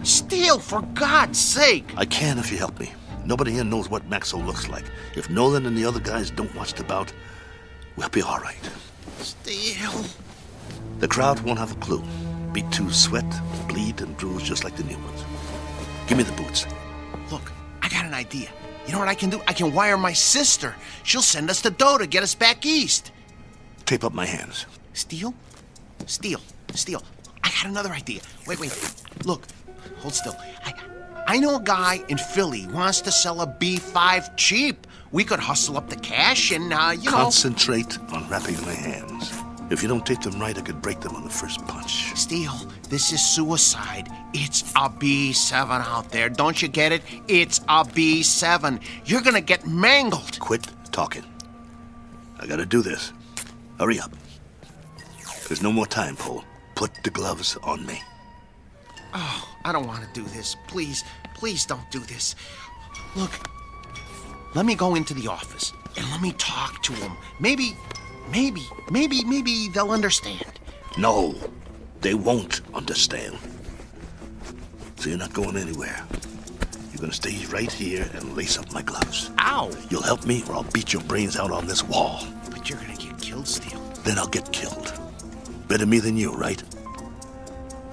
Speaker 6: Steele, for God's sake.
Speaker 10: I can if you help me. Nobody here knows what Maxwell looks like. If Nolan and the other guys don't watch the bout, we'll be all right.
Speaker 6: Steele.
Speaker 10: The crowd won't have a clue. B2s sweat, bleed, and bruise just like the new ones. Give me the boots.
Speaker 6: Look, I got an idea. You know what I can do? I can wire my sister. She'll send us the dough to get us back east.
Speaker 10: Tape up my hands.
Speaker 6: Steele? Steele. I got another idea. Wait. Look, hold still. I know a guy in Philly who wants to sell a B5 cheap. We could hustle up the cash and,
Speaker 10: Concentrate on wrapping my hands. If you don't take them right, I could break them on the first punch.
Speaker 6: Steele, this is suicide. It's a B7 out there. Don't you get it? It's a B7. You're gonna get mangled.
Speaker 10: Quit talking. I gotta do this. Hurry up. There's no more time, Paul. Put the gloves on me.
Speaker 6: Oh, I don't want to do this. Please, please don't do this. Look, let me go into the office and let me talk to them. Maybe they'll understand.
Speaker 10: No, they won't understand. So you're not going anywhere. You're gonna stay right here and lace up my gloves.
Speaker 6: Ow!
Speaker 10: You'll help me or I'll beat your brains out on this wall.
Speaker 6: But you're gonna get killed, Steele.
Speaker 10: Then I'll get killed. Better me than you, right?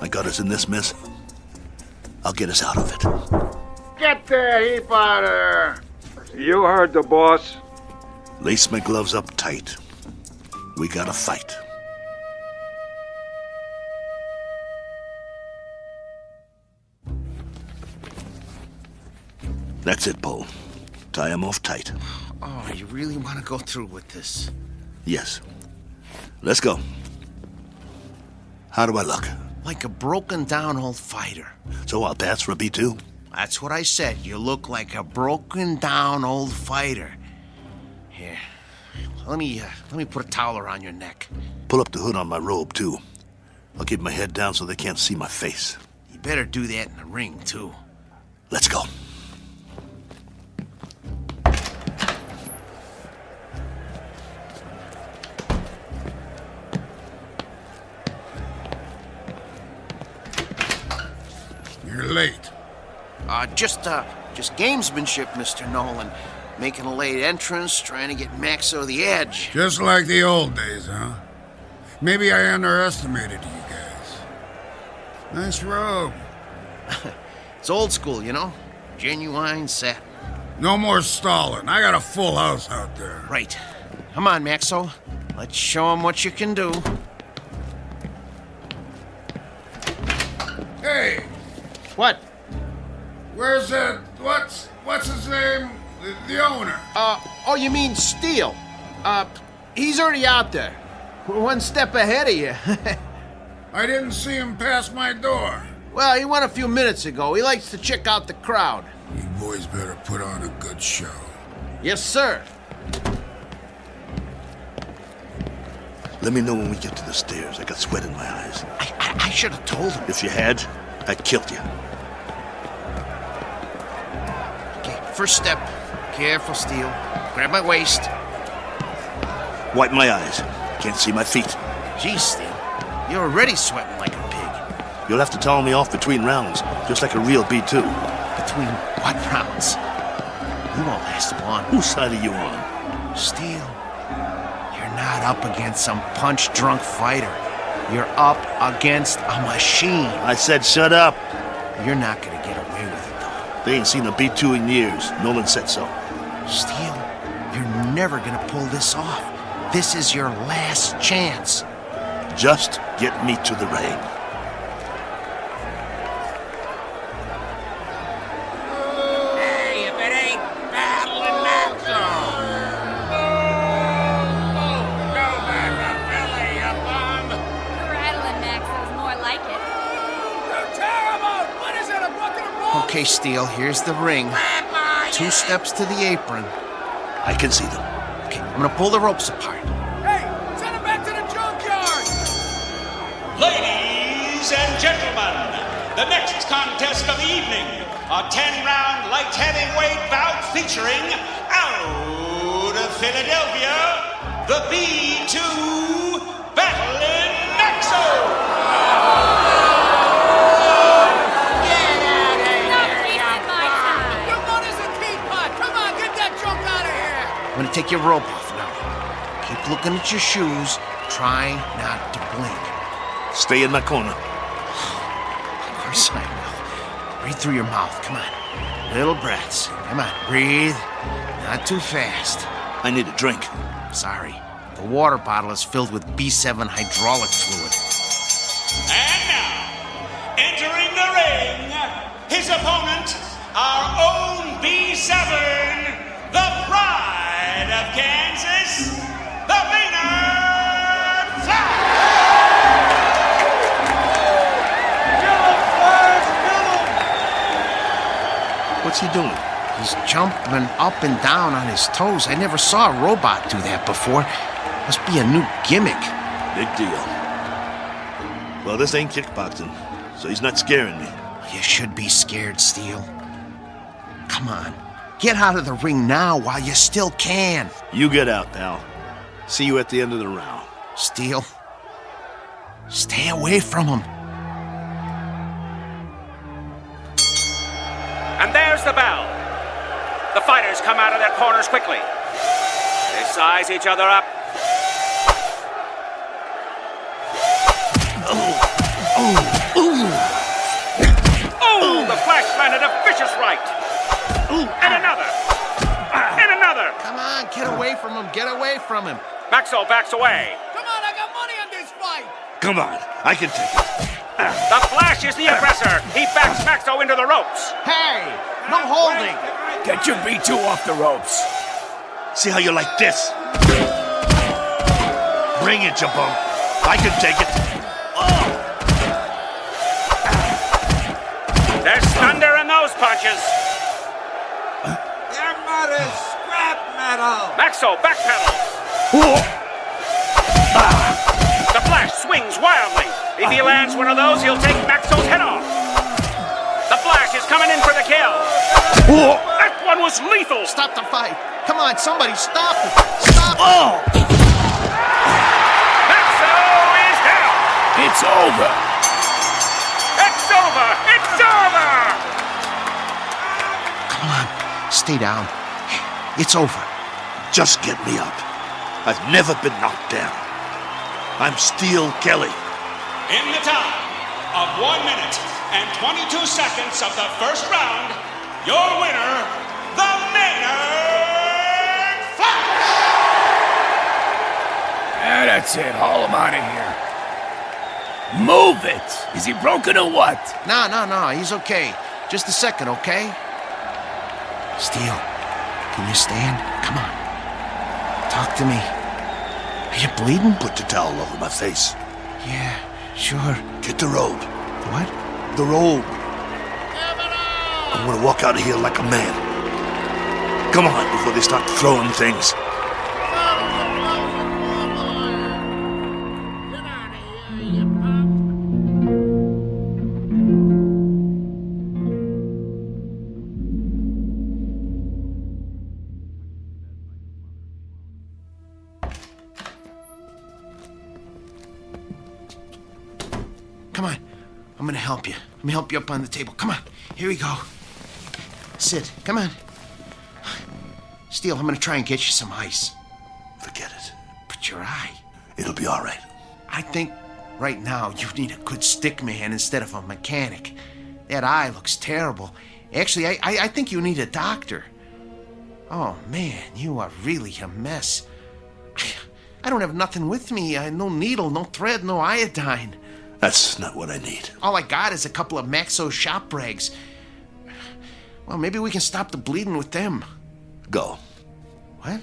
Speaker 10: I got us in this mess. I'll get us out of it.
Speaker 15: Get the heap out of there! You heard the boss.
Speaker 10: Lace my gloves up tight. We gotta fight. That's it, Paul. Tie him off tight.
Speaker 6: Oh, you really want to go through with this?
Speaker 10: Yes. Let's go. How do I look?
Speaker 6: Like a broken down old fighter.
Speaker 10: So I'll pass for a B2?
Speaker 6: That's what I said. You look like a broken down old fighter. Here, let me put a towel around your neck.
Speaker 10: Pull up the hood on my robe, too. I'll keep my head down so they can't see my face.
Speaker 6: You better do that in the ring, too.
Speaker 10: Let's go.
Speaker 13: You're late.
Speaker 6: Just gamesmanship, Mr. Nolan. Making a late entrance, trying to get Max over the edge.
Speaker 13: Just like the old days, huh? Maybe I underestimated you guys. Nice robe.
Speaker 6: It's old school, you know? Genuine satin.
Speaker 13: No more stalling. I got a full house out there.
Speaker 6: Right. Come on, Maxo. Let's show him what you can do.
Speaker 13: Hey!
Speaker 6: What?
Speaker 13: Where's that... What's his name? The owner.
Speaker 6: Oh, you mean Steele? He's already out there. One step ahead of you.
Speaker 13: I didn't see him pass my door.
Speaker 6: Well, he went a few minutes ago. He likes to check out the crowd.
Speaker 13: You boys better put on a good show.
Speaker 6: Yes, sir.
Speaker 10: Let me know when we get to the stairs. I got sweat in my eyes.
Speaker 6: I should have told him.
Speaker 10: If you had, I'd killed you.
Speaker 6: Okay, first step. Careful, Steele. Grab my waist.
Speaker 10: Wipe my eyes. Can't see my feet.
Speaker 6: Geez, Steele. You're already sweating like a pig.
Speaker 10: You'll have to towel me off between rounds, just like a real B2.
Speaker 6: Between what rounds? You won't last long.
Speaker 10: Whose side are you on?
Speaker 6: Steele, you're not up against some punch-drunk fighter. You're up against a machine.
Speaker 10: I said shut up.
Speaker 6: You're not gonna get away with it, though.
Speaker 10: They ain't seen a B2 in years. Nolan said so.
Speaker 6: Steele, you're never gonna pull this off. This is your last chance.
Speaker 10: Just get me to the ring.
Speaker 15: Hey, if it ain't battling Maxo! Go back to Philly, you bum!
Speaker 17: Rattling Maxo's more like it.
Speaker 15: You're terrible! What is it, a bucket of balls?
Speaker 6: Okay, Steele, here's the ring. 2 steps to the apron.
Speaker 10: I can see them.
Speaker 6: Okay, I'm gonna pull the ropes apart.
Speaker 15: Hey, send him back to the junkyard!
Speaker 18: Ladies and gentlemen, the next contest of the evening, a 10-round light heavyweight bout featuring out of Philadelphia, the B2 Battling Maxo!
Speaker 6: I'm gonna take your rope off now. Keep looking at your shoes. Try not to blink.
Speaker 10: Stay in my corner.
Speaker 6: Of course I will. Breathe through your mouth. Come on. Little breaths. Come on. Breathe. Not too fast.
Speaker 10: I need a drink.
Speaker 6: Sorry. The water bottle is filled with B7 hydraulic fluid.
Speaker 18: And now, entering the ring, his opponent, our own B7, the pride of Kansas, the Maynard Flash!
Speaker 10: What's he doing?
Speaker 6: He's jumping up and down on his toes. I never saw a robot do that before. Must be a new gimmick.
Speaker 10: Big deal. Well, this ain't kickboxing, so he's not scaring me.
Speaker 6: You should be scared, Steele. Come on. Get out of the ring now while you still can.
Speaker 10: You get out, pal. See you at the end of the round.
Speaker 6: Steele, stay away from him.
Speaker 18: And there's the bell. The fighters come out of their corners quickly. They size each other up. Oh, the Flash landed a vicious right. And another. And another.
Speaker 6: Come on, get away from him. Get away from him.
Speaker 18: Maxo backs away.
Speaker 19: Come on, I got money on this fight.
Speaker 10: Come on, I can take it.
Speaker 18: The Flash is the aggressor. He backs Maxo into the ropes.
Speaker 6: Hey, no holding.
Speaker 19: Get your B2 off the ropes.
Speaker 10: See how you like this? Bring it, you bum. I can take it.
Speaker 18: There's thunder in those punches.
Speaker 19: Your mother's scrap metal.
Speaker 18: Maxo backpedals. The Flash swings wildly. If he lands one of those, he'll take Maxo's head off. The Flash is coming in for the kill. That one was lethal.
Speaker 6: Stop the fight. Come on, somebody stop it. Stop it.
Speaker 18: Maxo is down.
Speaker 19: It's over.
Speaker 18: It's over. It's over.
Speaker 6: Come on, stay down. It's over.
Speaker 10: Just get me up. I've never been knocked down. I'm Steele Kelly.
Speaker 18: In the time of 1 minute and 22 seconds of the first round, your winner, the Maynard Flash!
Speaker 19: That's it. Haul him out of here. Move it. Is he broken or what?
Speaker 6: No, he's okay. Just a second, okay? Steele, can you stand? Come on. Talk to me. Are you bleeding?
Speaker 10: Put the towel over my face.
Speaker 6: Yeah, sure.
Speaker 10: Get the robe.
Speaker 6: What?
Speaker 10: The robe. I'm gonna walk out of here like a man. Come on, before they start throwing things.
Speaker 6: Come on. I'm gonna help you. Let me help you up on the table. Come on. Here we go. Sit. Come on. Steele, I'm gonna try and get you some ice.
Speaker 10: Forget it.
Speaker 6: But your eye.
Speaker 10: It'll be all right.
Speaker 6: I think right now you need a good stick man instead of a mechanic. That eye looks terrible. Actually, I think you need a doctor. Oh, man, you are really a mess. I don't have nothing with me. No needle, no thread, no iodine.
Speaker 10: That's not what I need.
Speaker 6: All I got is a couple of Maxo shop rags. Well, maybe we can stop the bleeding with them.
Speaker 10: Go.
Speaker 6: What?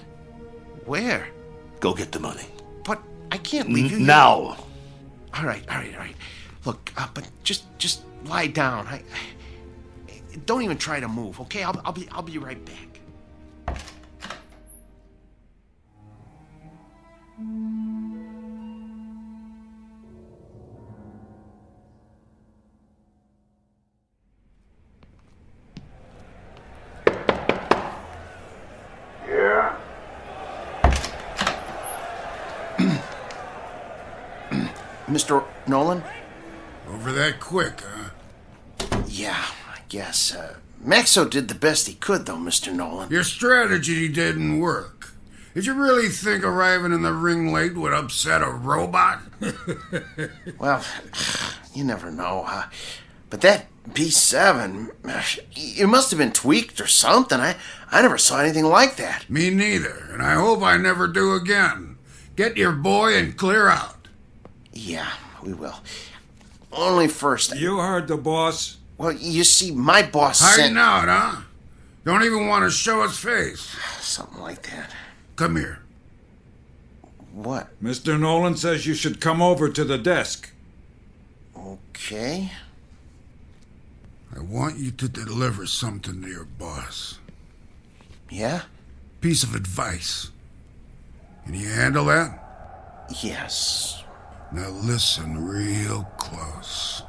Speaker 6: Where?
Speaker 10: Go get the money.
Speaker 6: But I can't leave you
Speaker 10: now.
Speaker 6: All right. Look, but just lie down. I don't even try to move, okay? I'll be right back.
Speaker 15: Yeah?
Speaker 6: Mr. Nolan?
Speaker 13: Over that quick, huh?
Speaker 6: Yeah, I guess. Maxo did the best he could, though, Mr. Nolan.
Speaker 13: Your strategy didn't work. Did you really think arriving in the ring late would upset a robot?
Speaker 6: Well, you never know. But that B7, it must have been tweaked or something. I never saw anything like that.
Speaker 13: Me neither, and I hope I never do again. Get your boy and clear out.
Speaker 6: Yeah, we will. Only first.
Speaker 16: You heard the boss.
Speaker 6: Well, you see, my boss
Speaker 13: Hiding out, huh? Don't even want to show his face.
Speaker 6: Something like that.
Speaker 13: Come here.
Speaker 6: What?
Speaker 16: Mr. Nolan says you should come over to the desk.
Speaker 6: Okay.
Speaker 13: I want you to deliver something to your boss.
Speaker 6: Yeah?
Speaker 13: Piece of advice. Can you handle that?
Speaker 6: Yes.
Speaker 13: Now listen real close.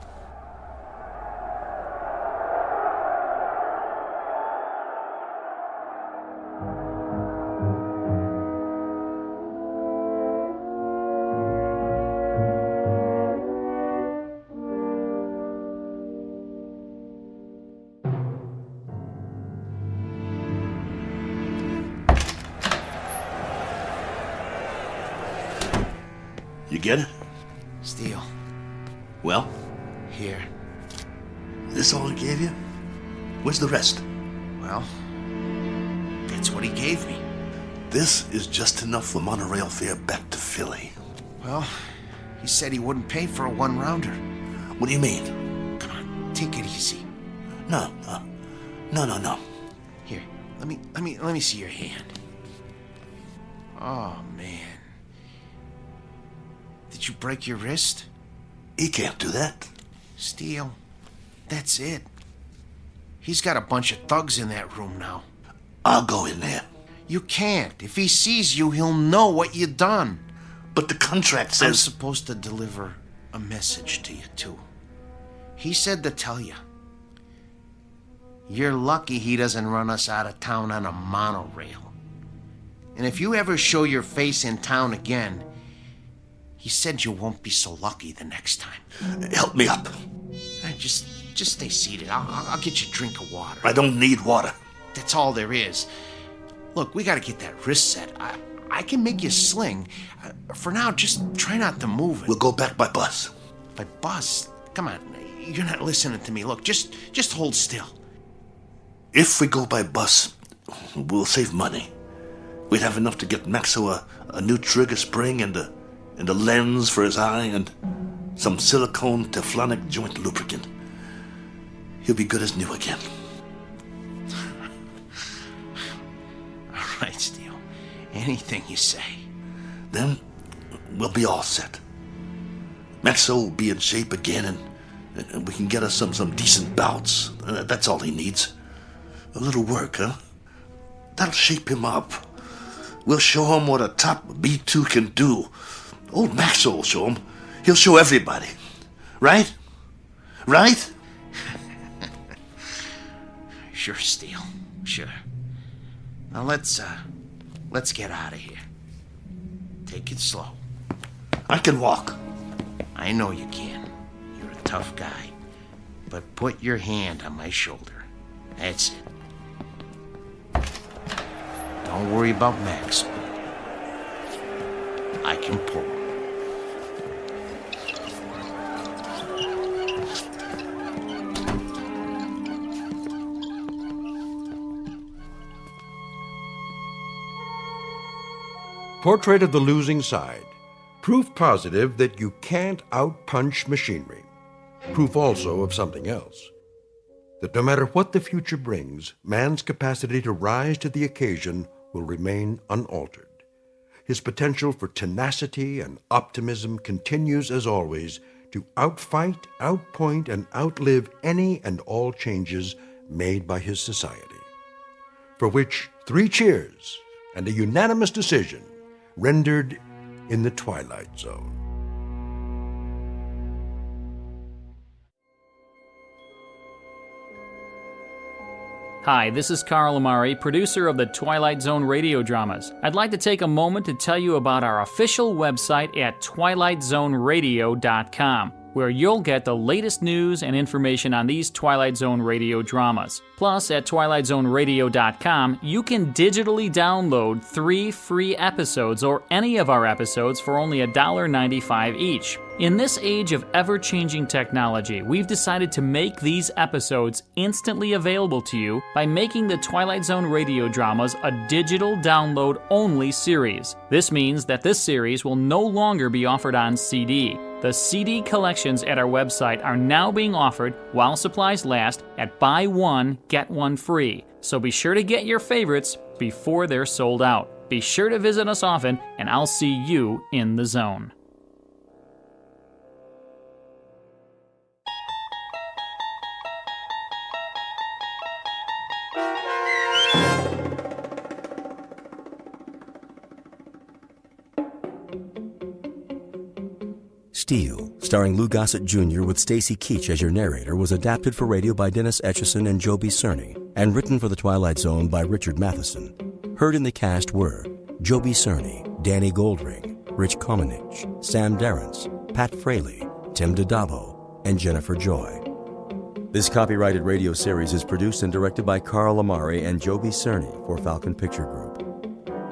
Speaker 10: You get it?
Speaker 6: Steele.
Speaker 10: Well?
Speaker 6: Here.
Speaker 10: This all he gave you? Where's the rest?
Speaker 6: Well, that's what he gave me.
Speaker 10: This is just enough for monorail fare back to Philly.
Speaker 6: Well, he said he wouldn't pay for a one-rounder.
Speaker 10: What do you mean?
Speaker 6: Come on, take it easy.
Speaker 10: No.
Speaker 6: Here, let me see your hand. Oh, man. Did you break your wrist?
Speaker 10: He can't do that.
Speaker 6: Steele, that's it. He's got a bunch of thugs in that room now.
Speaker 10: I'll go in there.
Speaker 6: You can't. If he sees you, he'll know what you done.
Speaker 10: But the contract says...
Speaker 6: I'm supposed to deliver a message to you, too. He said to tell you. You're lucky he doesn't run us out of town on a monorail. And if you ever show your face in town again, he said you won't be so lucky the next time.
Speaker 10: Help me up.
Speaker 6: Just stay seated. I'll get you a drink of water.
Speaker 10: I don't need water.
Speaker 6: That's all there is. Look, we gotta get that wrist set. I can make you sling. For now, just try not to move it.
Speaker 10: We'll go back by bus.
Speaker 6: By bus? Come on, you're not listening to me. Look, just hold still.
Speaker 10: If we go by bus, we'll save money. We'd have enough to get Maxo a new trigger spring and a lens for his eye and some silicone Teflonic joint lubricant. He'll be good as new again.
Speaker 6: All right, Steele. Anything you say.
Speaker 10: Then we'll be all set. Maxo will be in shape again and we can get us some decent bouts. That's all he needs. A little work, huh? That'll shape him up. We'll show him what a top B2 can do. Old Maxo will show him. He'll show everybody. Right? Right?
Speaker 6: Sure, Steele. Sure. Now let's get out of here. Take it slow.
Speaker 10: I can walk.
Speaker 6: I know you can. You're a tough guy. But put your hand on my shoulder. That's it. Don't worry about Max. I can pull.
Speaker 2: Portrait of the Losing Side. Proof positive that you can't outpunch machinery. Proof also of something else. That no matter what the future brings, man's capacity to rise to the occasion will remain unaltered. His potential for tenacity and optimism continues, as always, to outfight, outpoint, and outlive any and all changes made by his society. For which 3 cheers and a unanimous decision rendered in the Twilight Zone.
Speaker 8: Hi, this is Carl Amari, producer of the Twilight Zone Radio Dramas. I'd like to take a moment to tell you about our official website at twilightzoneradio.com, where you'll get the latest news and information on these Twilight Zone radio dramas. Plus, at twilightzoneradio.com, you can digitally download 3 free episodes or any of our episodes for only $1.95 each. In this age of ever-changing technology, we've decided to make these episodes instantly available to you by making the Twilight Zone radio dramas a digital download-only series. This means that this series will no longer be offered on CD. The CD collections at our website are now being offered while supplies last at buy one, get one free. So be sure to get your favorites before they're sold out. Be sure to visit us often, and I'll see you in the zone.
Speaker 1: Steele, starring Lou Gossett Jr. with Stacy Keach as your narrator, was adapted for radio by Dennis Etchison and Joby Cerny, and written for The Twilight Zone by Richard Matheson. Heard in the cast were Joby Cerny, Danny Goldring, Rich Komenich, Sam Darrence, Pat Fraley, Tim DiDavo, and Jennifer Joy. This copyrighted radio series is produced and directed by Carl Amari and Joby Cerny for Falcon Picture Group.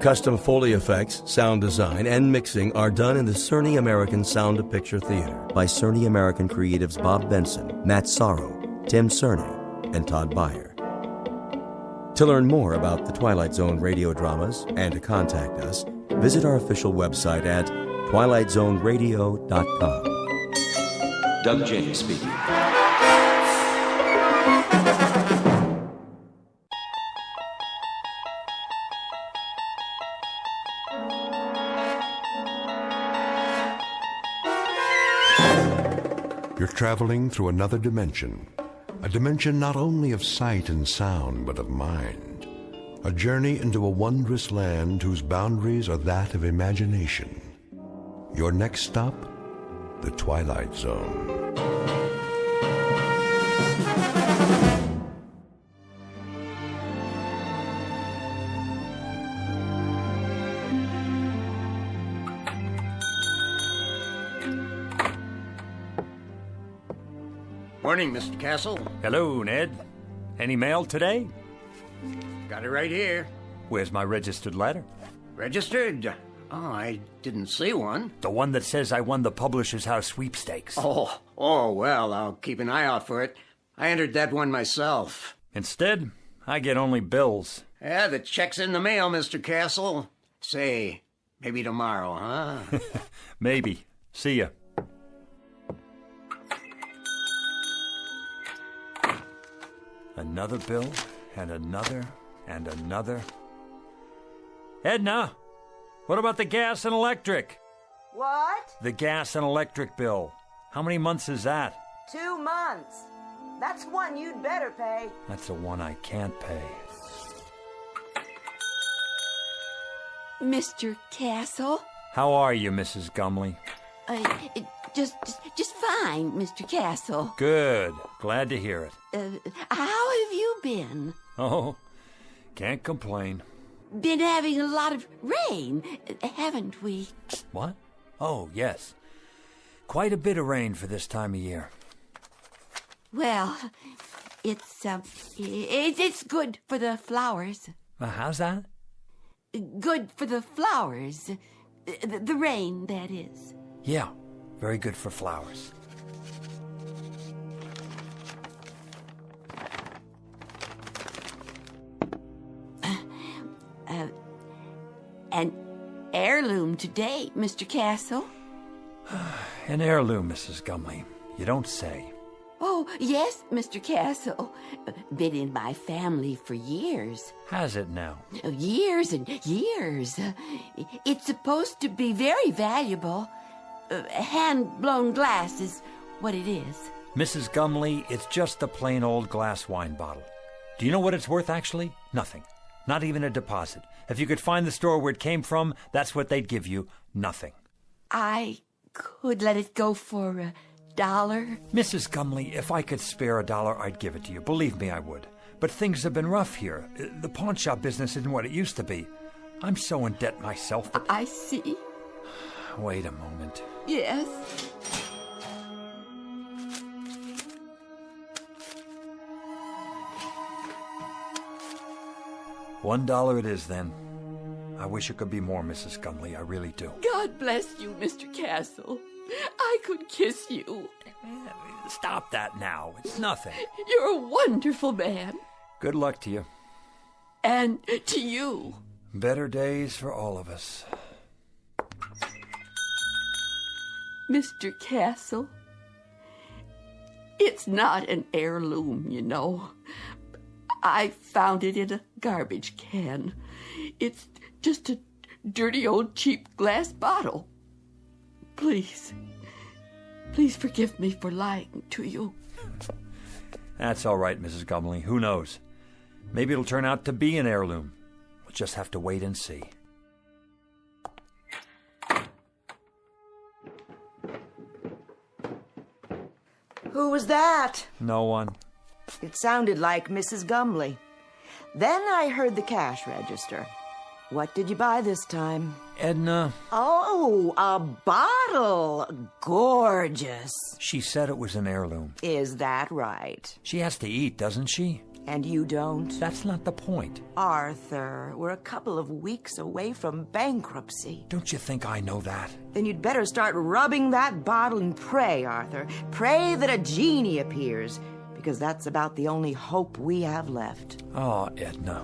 Speaker 1: Custom Foley effects, sound design, and mixing are done in the Cerny American Sound of Picture Theater by Cerny American creatives Bob Benson, Matt Sorrow, Tim Cerny, and Todd Beyer. To learn more about the Twilight Zone radio dramas and to contact us, visit our official website at twilightzoneradio.com. Doug James speaking.
Speaker 2: You're traveling through another dimension. A dimension not only of sight and sound, but of mind. A journey into a wondrous land whose boundaries are that of imagination. Your next stop, the Twilight Zone.
Speaker 20: Morning, Mr. Castle.
Speaker 19: Hello, Ned. Any mail today?
Speaker 20: Got it right here.
Speaker 19: Where's my registered letter?
Speaker 20: Registered? Oh, I didn't see one.
Speaker 19: The one that says I won the Publishers House sweepstakes.
Speaker 20: Oh, well, I'll keep an eye out for it. I entered that one myself.
Speaker 19: Instead, I get only bills.
Speaker 20: Yeah, the check's in the mail, Mr. Castle. Say, maybe tomorrow, huh?
Speaker 19: Maybe. See ya. Another bill, and another, and another. Edna, what about the gas and electric?
Speaker 21: What?
Speaker 19: The gas and electric bill. How many months is that?
Speaker 21: 2 months. That's one you'd better pay.
Speaker 19: That's the one I can't pay.
Speaker 22: Mr. Castle?
Speaker 19: How are you, Mrs. Gumley?
Speaker 22: Just fine, Mr. Castle.
Speaker 19: Good. Glad to hear it.
Speaker 22: How have you been?
Speaker 19: Oh, can't complain.
Speaker 22: Been having a lot of rain, haven't we?
Speaker 19: What? Oh, yes. Quite a bit of rain for this time of year.
Speaker 22: Well, it's good for the flowers.
Speaker 19: How's that?
Speaker 22: Good for the flowers. The rain, that is.
Speaker 19: Yeah, very good for flowers.
Speaker 22: An heirloom today, Mr. Castle.
Speaker 19: An heirloom, Mrs. Gumley. You don't say.
Speaker 22: Oh, yes, Mr. Castle. Been in my family for years.
Speaker 19: Has it now?
Speaker 22: Years and years. It's supposed to be very valuable. Hand-blown glass is what it is.
Speaker 19: Mrs. Gumley, it's just a plain old glass wine bottle. Do you know what it's worth, actually? Nothing. Not even a deposit. If you could find the store where it came from, that's what they'd give you. Nothing.
Speaker 22: I could let it go for $1.
Speaker 19: Mrs. Gumley, if I could spare $1, I'd give it to you. Believe me, I would. But things have been rough here. The pawn shop business isn't what it used to be. I'm so in debt myself.
Speaker 22: I see.
Speaker 19: Wait a moment.
Speaker 22: Yes.
Speaker 19: $1 it is, then. I wish it could be more, Mrs. Gumley. I really do.
Speaker 22: God bless you, Mr. Castle. I could kiss you.
Speaker 19: Stop that now. It's nothing.
Speaker 22: You're a wonderful man.
Speaker 19: Good luck to you.
Speaker 22: And to you.
Speaker 19: Better days for all of us.
Speaker 22: Mr. Castle, it's not an heirloom, you know. I found it in a garbage can. It's just a dirty old cheap glass bottle. Please forgive me for lying to you.
Speaker 19: That's all right, Mrs. Gumley. Who knows? Maybe it'll turn out to be an heirloom. We'll just have to wait and see.
Speaker 21: was that?
Speaker 19: No one.
Speaker 21: It sounded like Mrs. Gumley. Then I heard the cash register. What did you buy this time?
Speaker 19: Edna.
Speaker 21: Oh, a bottle. Gorgeous.
Speaker 19: She said it was an heirloom.
Speaker 21: Is that right?
Speaker 19: She has to eat, doesn't she?
Speaker 21: And you don't?
Speaker 19: That's not the point.
Speaker 21: Arthur, we're a couple of weeks away from bankruptcy.
Speaker 19: Don't you think I know that?
Speaker 21: Then you'd better start rubbing that bottle and pray, Arthur. Pray that a genie appears, because that's about the only hope we have left.
Speaker 19: Oh, Edna.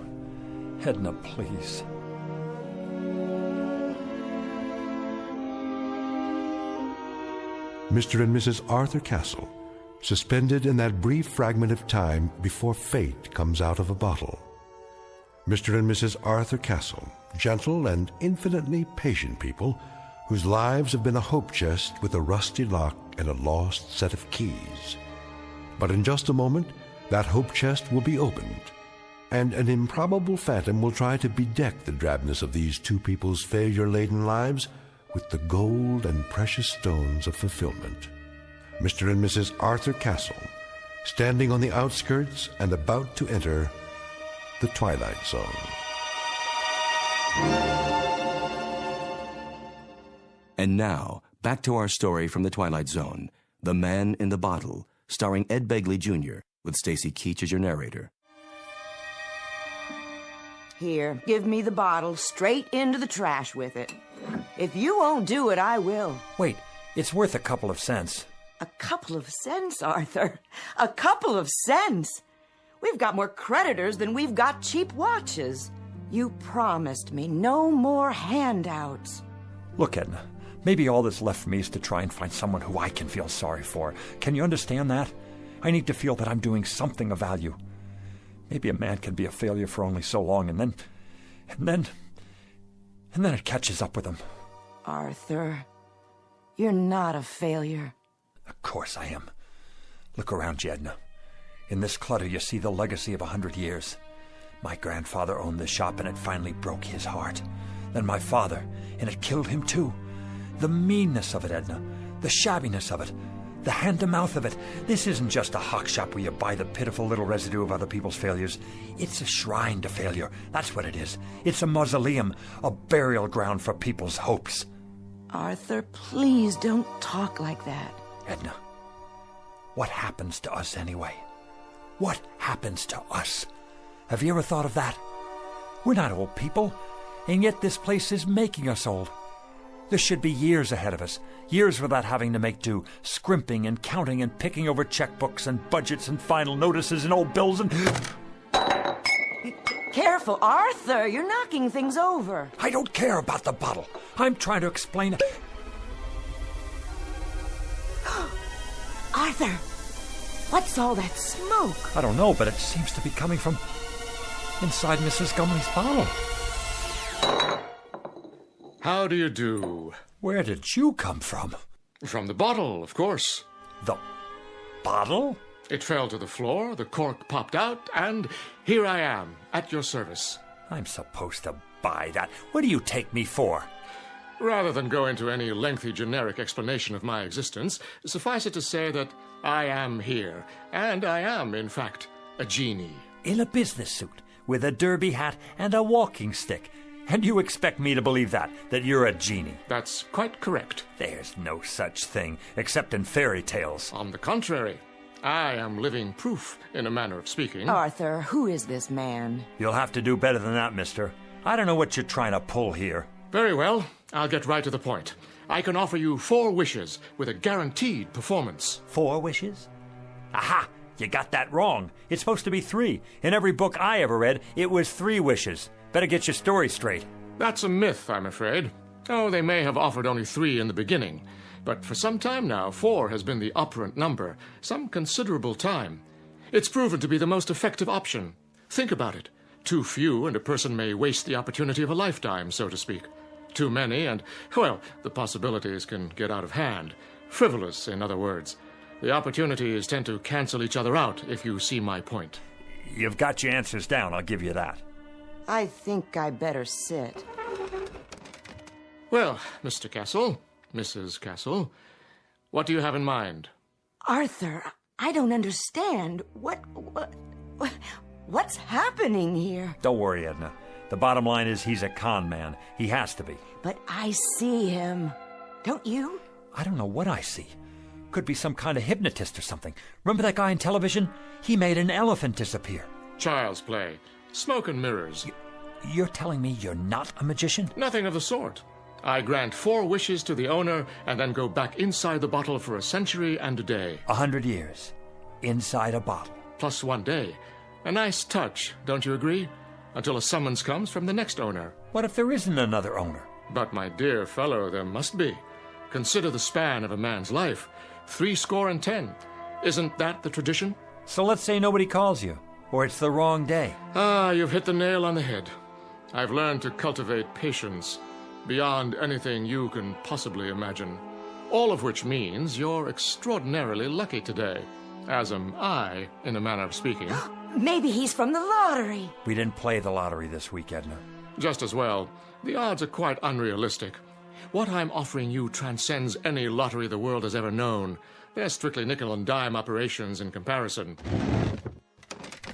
Speaker 19: Edna, please.
Speaker 2: Mr. and Mrs. Arthur Castle, suspended in that brief fragment of time before fate comes out of a bottle. Mr. and Mrs. Arthur Castle, gentle and infinitely patient people whose lives have been a hope chest with a rusty lock and a lost set of keys. But in just a moment, that hope chest will be opened, and an improbable phantom will try to bedeck the drabness of these two people's failure-laden lives with the gold and precious stones of fulfillment. Mr. and Mrs. Arthur Castle, standing on the outskirts and about to enter the Twilight Zone.
Speaker 1: And now, back to our story from the Twilight Zone, The Man in the Bottle, starring Ed Begley Jr., with Stacy Keach as your narrator.
Speaker 21: Here, give me the bottle straight into the trash with it. If you won't do it, I will.
Speaker 19: Wait, it's worth a couple of cents.
Speaker 21: A couple of cents, Arthur. A couple of cents. We've got more creditors than we've got cheap watches. You promised me no more handouts.
Speaker 19: Look, Edna, maybe all that's left for me is to try and find someone who I can feel sorry for. Can you understand that? I need to feel that I'm doing something of value. Maybe a man can be a failure for only so long, and then it catches up with him.
Speaker 21: Arthur, you're not a failure.
Speaker 19: Of course I am. Look around you, Edna. In this clutter, you see the legacy of 100 years. My grandfather owned this shop, and it finally broke his heart. Then my father, and it killed him too. The meanness of it, Edna. The shabbiness of it. The hand-to-mouth of it. This isn't just a hock shop where you buy the pitiful little residue of other people's failures. It's a shrine to failure. That's what it is. It's a mausoleum, a burial ground for people's hopes.
Speaker 21: Arthur, please don't talk like that.
Speaker 19: Edna, what happens to us anyway? What happens to us? Have you ever thought of that? We're not old people, and yet this place is making us old. There should be years ahead of us, years without having to make do, scrimping and counting and picking over checkbooks and budgets and final notices and old bills and...
Speaker 21: Careful, Arthur, you're knocking things over.
Speaker 19: I don't care about the bottle. I'm trying to explain...
Speaker 21: Arthur, what's all that smoke?
Speaker 19: I don't know, but it seems to be coming from inside Mrs. Gumley's bottle.
Speaker 5: How do you do?
Speaker 19: Where did you come from?
Speaker 5: From the bottle, of course.
Speaker 19: The bottle?
Speaker 5: It fell to the floor, the cork popped out, and here I am, at your service.
Speaker 19: I'm supposed to buy that. What do you take me for?
Speaker 5: Rather than go into any lengthy generic explanation of my existence, suffice it to say that I am here, and I am, in fact, a genie.
Speaker 19: In a business suit, with a derby hat and a walking stick. And you expect me to believe that you're a genie?
Speaker 5: That's quite correct.
Speaker 19: There's no such thing, except in fairy tales.
Speaker 5: On the contrary, I am living proof, in a manner of speaking.
Speaker 21: Arthur, who is this man?
Speaker 19: You'll have to do better than that, mister. I don't know what you're trying to pull here.
Speaker 5: Very well, I'll get right to the point. I can offer you 4 wishes with a guaranteed performance.
Speaker 19: 4 wishes? Aha! You got that wrong. It's supposed to be 3. In every book I ever read, it was 3 wishes. Better get your story straight.
Speaker 5: That's a myth, I'm afraid. Oh, they may have offered only 3 in the beginning. But for some time now, 4 has been the operant number. Some considerable time. It's proven to be the most effective option. Think about it. Too few, and a person may waste the opportunity of a lifetime, so to speak. Too many, and, well, the possibilities can get out of hand. Frivolous, in other words. The opportunities tend to cancel each other out, if you see my point.
Speaker 19: You've got your answers down, I'll give you that.
Speaker 21: I think I better sit.
Speaker 5: Well, Mr. Castle, Mrs. Castle, what do you have in mind?
Speaker 21: Arthur, I don't understand. What's happening here?
Speaker 19: Don't worry, Edna. The bottom line is he's a con man. He has to be.
Speaker 21: But I see him. Don't you?
Speaker 19: I don't know what I see. Could be some kind of hypnotist or something. Remember that guy on television? He made an elephant disappear.
Speaker 5: Child's play. Smoke and mirrors.
Speaker 19: You're telling me you're not a magician?
Speaker 5: Nothing of the sort. I grant 4 wishes to the owner and then go back inside the bottle for a century and a day.
Speaker 19: 100 years. Inside a bottle.
Speaker 5: Plus 1 day. A nice touch, don't you agree? Until a summons comes from the next owner.
Speaker 19: What if there isn't another owner?
Speaker 5: But, my dear fellow, there must be. Consider the span of a man's life. 70. Isn't that the tradition?
Speaker 19: So let's say nobody calls you, or it's the wrong day.
Speaker 5: Ah, you've hit the nail on the head. I've learned to cultivate patience beyond anything you can possibly imagine. All of which means you're extraordinarily lucky today, as am I, in a manner of speaking.
Speaker 21: Maybe he's from the lottery.
Speaker 19: We didn't play the lottery this week, Edna.
Speaker 5: Just as well. The odds are quite unrealistic. What I'm offering you transcends any lottery the world has ever known. They're strictly nickel and dime operations in comparison.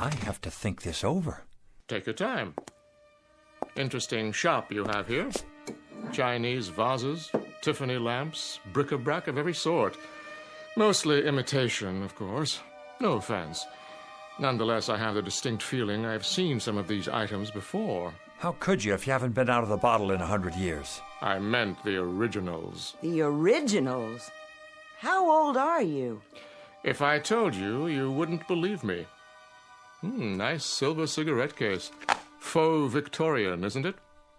Speaker 19: I have to think this over.
Speaker 5: Take your time. Interesting shop you have here. Chinese vases, Tiffany lamps, bric-a-brac of every sort. Mostly imitation, of course. No offense. Nonetheless, I have the distinct feeling I've seen some of these items before.
Speaker 19: How could you if you haven't been out of the bottle in 100 years?
Speaker 5: I meant the originals.
Speaker 21: The originals? How old are you?
Speaker 5: If I told you, you wouldn't believe me. Nice silver cigarette case. Faux Victorian, isn't it?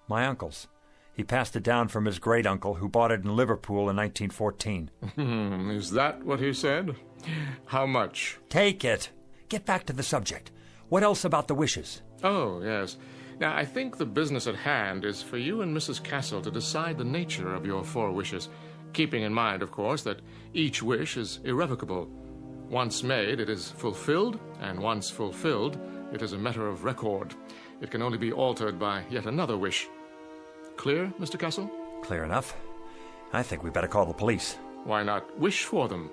Speaker 19: My uncle's. He passed it down from his great-uncle, who bought it in Liverpool in 1914.
Speaker 5: Is that what he said? How much?
Speaker 19: Take it. Get back to the subject. What else about the wishes?
Speaker 5: Oh, yes. Now, I think the business at hand is for you and Mrs. Castle to decide the nature of your 4 wishes, keeping in mind, of course, that each wish is irrevocable. Once made, it is fulfilled, and once fulfilled, it is a matter of record. It can only be altered by yet another wish. Clear, Mr. Castle?
Speaker 19: Clear enough. I think we better call the police.
Speaker 5: Why not wish for them?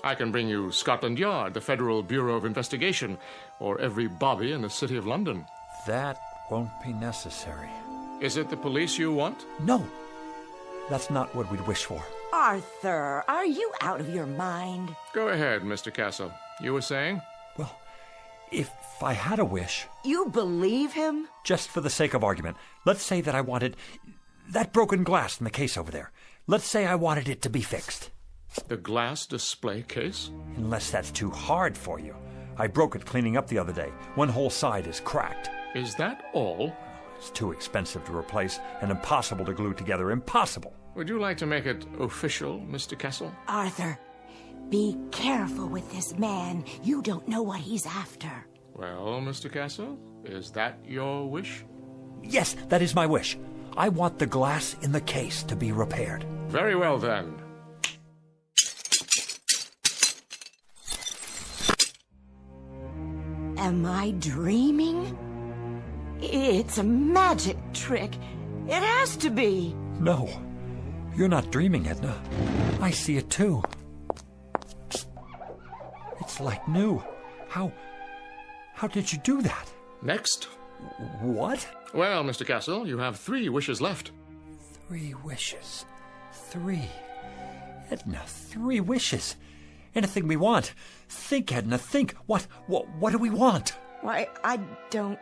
Speaker 5: I can bring you Scotland Yard, the Federal Bureau of Investigation, or every bobby in the City of London.
Speaker 19: That won't be necessary.
Speaker 5: Is it the police you want?
Speaker 19: No. That's not what we'd wish for.
Speaker 21: Arthur, are you out of your mind?
Speaker 5: Go ahead, Mr. Castle. You were saying?
Speaker 19: Well, if I had a wish...
Speaker 21: You believe him?
Speaker 19: Just for the sake of argument, let's say that I wanted that broken glass in the case over there. Let's say I wanted it to be fixed.
Speaker 5: The glass display case?
Speaker 19: Unless that's too hard for you. I broke it cleaning up the other day. One whole side is cracked.
Speaker 5: Is that all?
Speaker 19: It's too expensive to replace and impossible to glue together. Impossible.
Speaker 5: Would you like to make it official, Mr. Castle?
Speaker 21: Arthur, be careful with this man. You don't know what he's after.
Speaker 5: Well, Mr. Castle, is that your wish?
Speaker 19: Yes, that is my wish. I want the glass in the case to be repaired.
Speaker 5: Very well, then.
Speaker 21: Am I dreaming? It's a magic trick. It has to be.
Speaker 19: No, you're not dreaming, Edna. I see it too. It's like new. How did you do that?
Speaker 5: Next.
Speaker 19: What?
Speaker 5: Well, Mr. Castle, you have 3 wishes left.
Speaker 19: 3 wishes. 3. Edna, 3 wishes. Anything we want. Think, Edna, think. What do we want?
Speaker 21: Why, I don't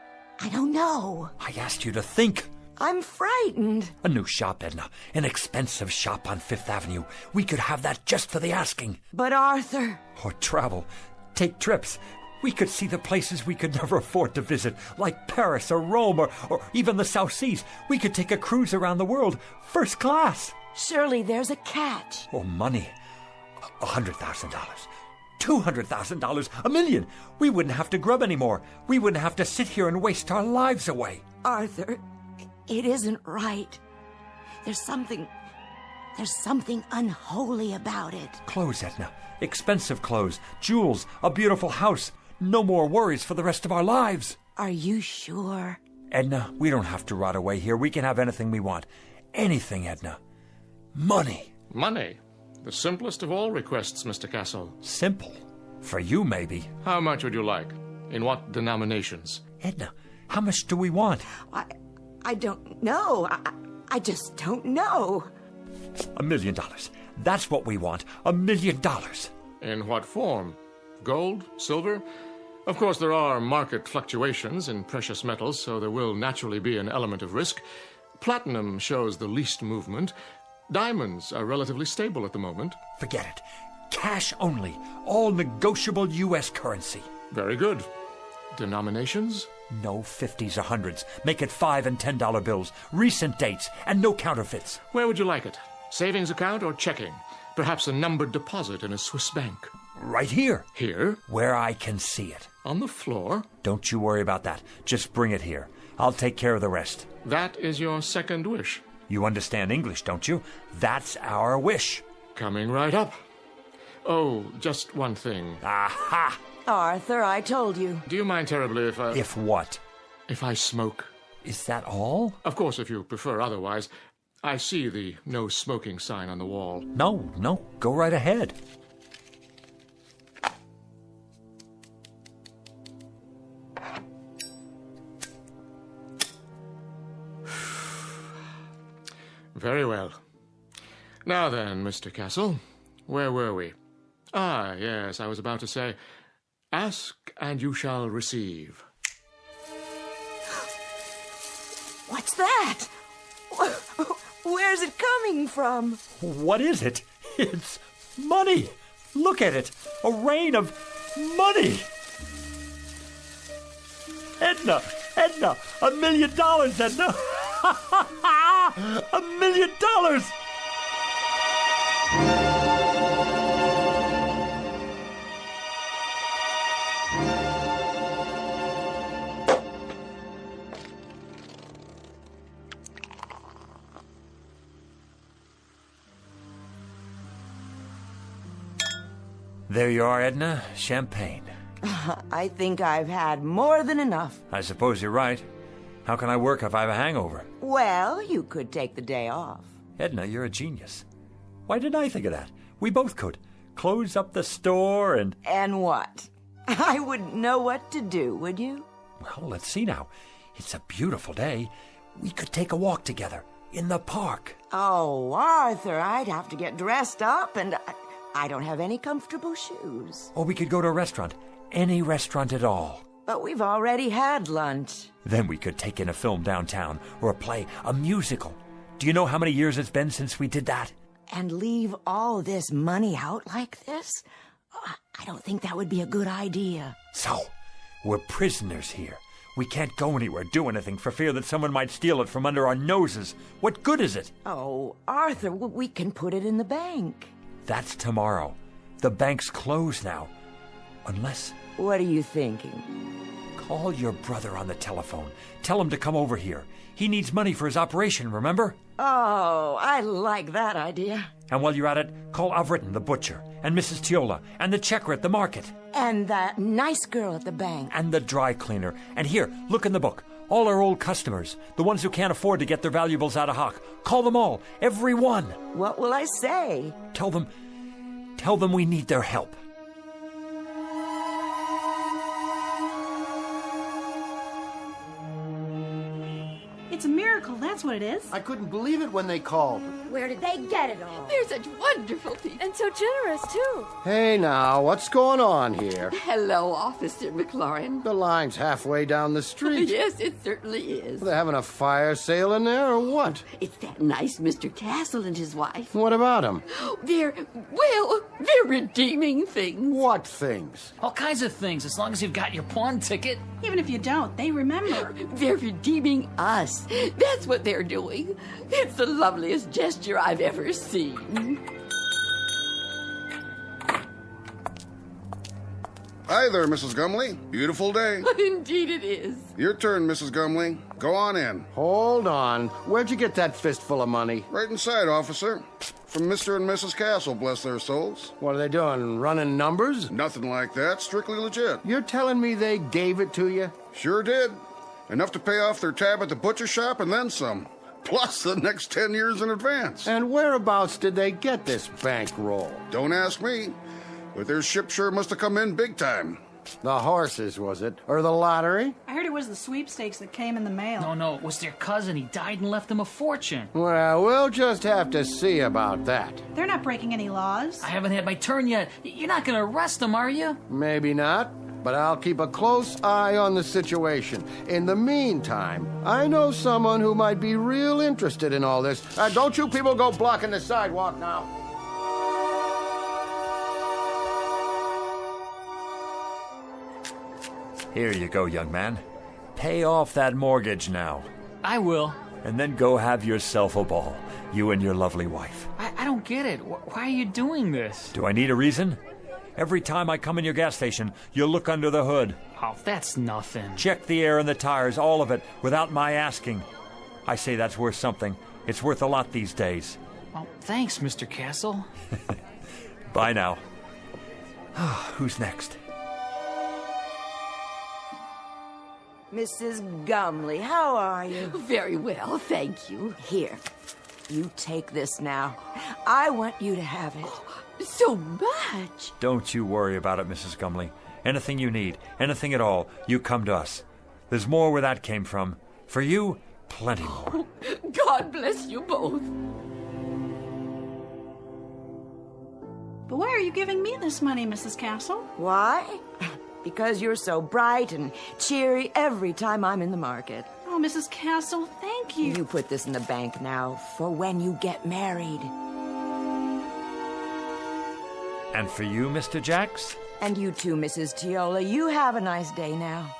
Speaker 21: know.
Speaker 19: I asked you to think.
Speaker 21: I'm frightened.
Speaker 19: A new shop, Edna. An expensive shop on 5th Avenue. We could have that just for the asking.
Speaker 21: But Arthur...
Speaker 19: Or travel. Take trips. We could see the places we could never afford to visit, like Paris or Rome or even the South Seas. We could take a cruise around the world, first class.
Speaker 21: Surely there's a catch.
Speaker 19: Or money. $100,000. $200,000. $1 million. We wouldn't have to grub anymore. We wouldn't have to sit here and waste our lives away.
Speaker 21: Arthur, it isn't right. There's something unholy about it.
Speaker 19: Clothes, Edna. Expensive clothes. Jewels. A beautiful house. No more worries for the rest of our lives.
Speaker 21: Are you sure?
Speaker 19: Edna, we don't have to rot away here. We can have anything we want. Anything, Edna. Money.
Speaker 5: Money? The simplest of all requests, Mr. Castle.
Speaker 19: Simple? For you, maybe.
Speaker 5: How much would you like? In what denominations?
Speaker 19: Edna, how much do we want?
Speaker 21: I don't know. I just don't know.
Speaker 19: $1 million. That's what we want. $1 million.
Speaker 5: In what form? Gold? Silver? Of course, there are market fluctuations in precious metals, so there will naturally be an element of risk. Platinum shows the least movement. Diamonds are relatively stable at the moment.
Speaker 19: Forget it. Cash only. All negotiable U.S. currency.
Speaker 5: Very good. Denominations?
Speaker 19: No 50s or 100s. Make it $5 and $10 bills. Recent dates and no counterfeits.
Speaker 5: Where would you like it? Savings account or checking? Perhaps a numbered deposit in a Swiss bank.
Speaker 19: Right here.
Speaker 5: Here?
Speaker 19: Where I can see it.
Speaker 5: On the floor?
Speaker 19: Don't you worry about that. Just bring it here. I'll take care of the rest.
Speaker 5: That is your second wish.
Speaker 19: You understand English, don't you? That's our wish.
Speaker 5: Coming right up. Oh, just one thing.
Speaker 19: Aha!
Speaker 21: Arthur, I told you.
Speaker 5: Do you mind terribly if I...
Speaker 19: If what?
Speaker 5: If I smoke.
Speaker 19: Is that all?
Speaker 5: Of course, if you prefer otherwise. I see the no smoking sign on the wall.
Speaker 19: No. Go right ahead.
Speaker 5: Very well. Now then, Mr. Castle, where were we? Ah, yes, I was about to say, ask and you shall receive.
Speaker 21: What's that? Where's it coming from?
Speaker 19: What is it? It's money. Look at it. A rain of money. Edna, $1 million, Edna. $1 million. There you are, Edna. Champagne.
Speaker 21: I think I've had more than enough.
Speaker 19: I suppose you're right. How can I work if I have a hangover?
Speaker 21: Well, you could take the day off.
Speaker 19: Edna, you're a genius. Why didn't I think of that? We both could. Close up the store and...
Speaker 21: And what? I wouldn't know what to do, would you?
Speaker 19: Well, let's see now. It's a beautiful day. We could take a walk together in the park.
Speaker 21: Oh, Arthur, I'd have to get dressed up, and I don't have any comfortable shoes.
Speaker 19: Or we could go to a restaurant. Any restaurant at all.
Speaker 21: But we've already had lunch.
Speaker 19: Then we could take in a film downtown, or a play, a musical. Do you know how many years it's been since we did that?
Speaker 21: And leave all this money out like this? I don't think that would be a good idea.
Speaker 19: So, we're prisoners here. We can't go anywhere, do anything, for fear that someone might steal it from under our noses. What good is it?
Speaker 21: Oh, Arthur, we can put it in the bank.
Speaker 19: That's tomorrow. The bank's closed now. Unless...
Speaker 21: What are you thinking?
Speaker 19: Call your brother on the telephone. Tell him to come over here. He needs money for his operation, remember?
Speaker 21: Oh, I like that idea.
Speaker 19: And while you're at it, call Avritton, the butcher, and Mrs. Tiola, and the checker at the market.
Speaker 21: And that nice girl at the bank.
Speaker 19: And the dry cleaner. And here, look in the book. All our old customers, the ones who can't afford to get their valuables out of hock. Call them all, every one.
Speaker 21: What will I say?
Speaker 19: Tell them we need their help.
Speaker 4: It's a miracle, that's what it is.
Speaker 7: I couldn't believe it when they called.
Speaker 17: Where did they get it all?
Speaker 22: They're such wonderful people.
Speaker 17: And so generous, too.
Speaker 7: Hey now, what's going on here?
Speaker 22: Hello, Officer McLaurin.
Speaker 7: The line's halfway down the street.
Speaker 22: Yes, it certainly is.
Speaker 7: Are they having a fire sale in there or what?
Speaker 22: It's that nice Mr. Castle and his wife.
Speaker 7: What about them?
Speaker 22: They're redeeming things.
Speaker 7: What things?
Speaker 8: All kinds of things, as long as you've got your pawn ticket.
Speaker 4: Even if you don't, they remember.
Speaker 22: They're redeeming us. That's what they're doing. It's the loveliest gesture I've ever seen.
Speaker 13: Hi there, Mrs. Gumley. Beautiful day.
Speaker 22: Indeed it is.
Speaker 13: Your turn, Mrs. Gumley. Go on in.
Speaker 7: Hold on. Where'd you get that fistful of money?
Speaker 13: Right inside, officer. From Mr. and Mrs. Castle, bless their souls.
Speaker 7: What are they doing, running numbers?
Speaker 13: Nothing like that. Strictly legit.
Speaker 7: You're telling me they gave it to you?
Speaker 13: Sure did. Enough to pay off their tab at the butcher shop and then some. Plus the next 10 years in advance.
Speaker 7: And whereabouts did they get this bankroll?
Speaker 13: Don't ask me. But their ship sure must have come in big time.
Speaker 7: The horses, was it? Or the lottery?
Speaker 4: I heard it was the sweepstakes that came in the mail.
Speaker 8: No, it was their cousin. He died and left them a fortune.
Speaker 7: Well, we'll just have to see about that.
Speaker 4: They're not breaking any laws.
Speaker 8: I haven't had my turn yet. You're not going to arrest them, are you?
Speaker 7: Maybe not, but I'll keep a close eye on the situation. In the meantime, I know someone who might be real interested in all this. Don't you people go blocking the sidewalk now.
Speaker 19: Here you go, young man. Pay off that mortgage now.
Speaker 8: I will.
Speaker 19: And then go have yourself a ball, you and your lovely wife.
Speaker 8: I don't get it. Why are you doing this?
Speaker 19: Do I need a reason? Every time I come in your gas station, you look under the hood.
Speaker 8: Oh, that's nothing.
Speaker 19: Check the air and the tires, all of it, without my asking. I say that's worth something. It's worth a lot these days.
Speaker 8: Well, thanks, Mr. Castle.
Speaker 19: Bye now. Who's next?
Speaker 21: Mrs. Gumley, how are you?
Speaker 22: Very well, thank you.
Speaker 21: Here, you take this now. I want you to have it.
Speaker 22: So much.
Speaker 19: Don't you worry about it, Mrs. Gumley. Anything you need, anything at all, you come to us. There's more where that came from. For you, plenty more.
Speaker 22: God bless you both.
Speaker 4: But why are you giving me this money, Mrs. Castle?
Speaker 21: Why? Because you're so bright and cheery every time I'm in the market.
Speaker 4: Oh, Mrs. Castle, thank you.
Speaker 21: You put this in the bank now for when you get married.
Speaker 19: And for you, Mr. Jacks?
Speaker 21: And you too, Mrs. Teola. You have a nice day now.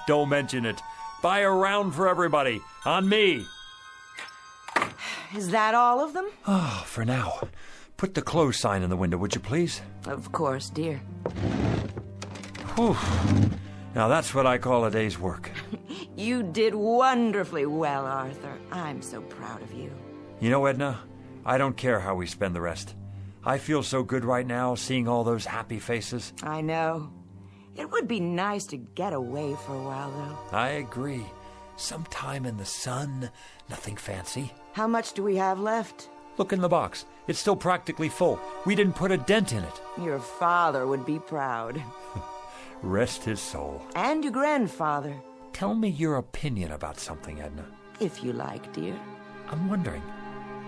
Speaker 19: Don't mention it. Buy a round for everybody. On me.
Speaker 21: Is that all of them?
Speaker 19: Oh, for now. Put the close sign in the window, would you please?
Speaker 21: Of course, dear.
Speaker 19: Whew. Now that's what I call a day's work.
Speaker 21: You did wonderfully well, Arthur. I'm so proud of you.
Speaker 19: You know, Edna, I don't care how we spend the rest. I feel so good right now, seeing all those happy faces.
Speaker 21: I know. It would be nice to get away for a while, though.
Speaker 19: I agree. Some time in the sun, nothing fancy.
Speaker 21: How much do we have left?
Speaker 19: Look in the box. It's still practically full. We didn't put a dent in it.
Speaker 21: Your father would be proud.
Speaker 19: Rest his soul.
Speaker 21: And your grandfather.
Speaker 19: Tell me your opinion about something, Edna.
Speaker 21: If you like, dear.
Speaker 19: I'm wondering,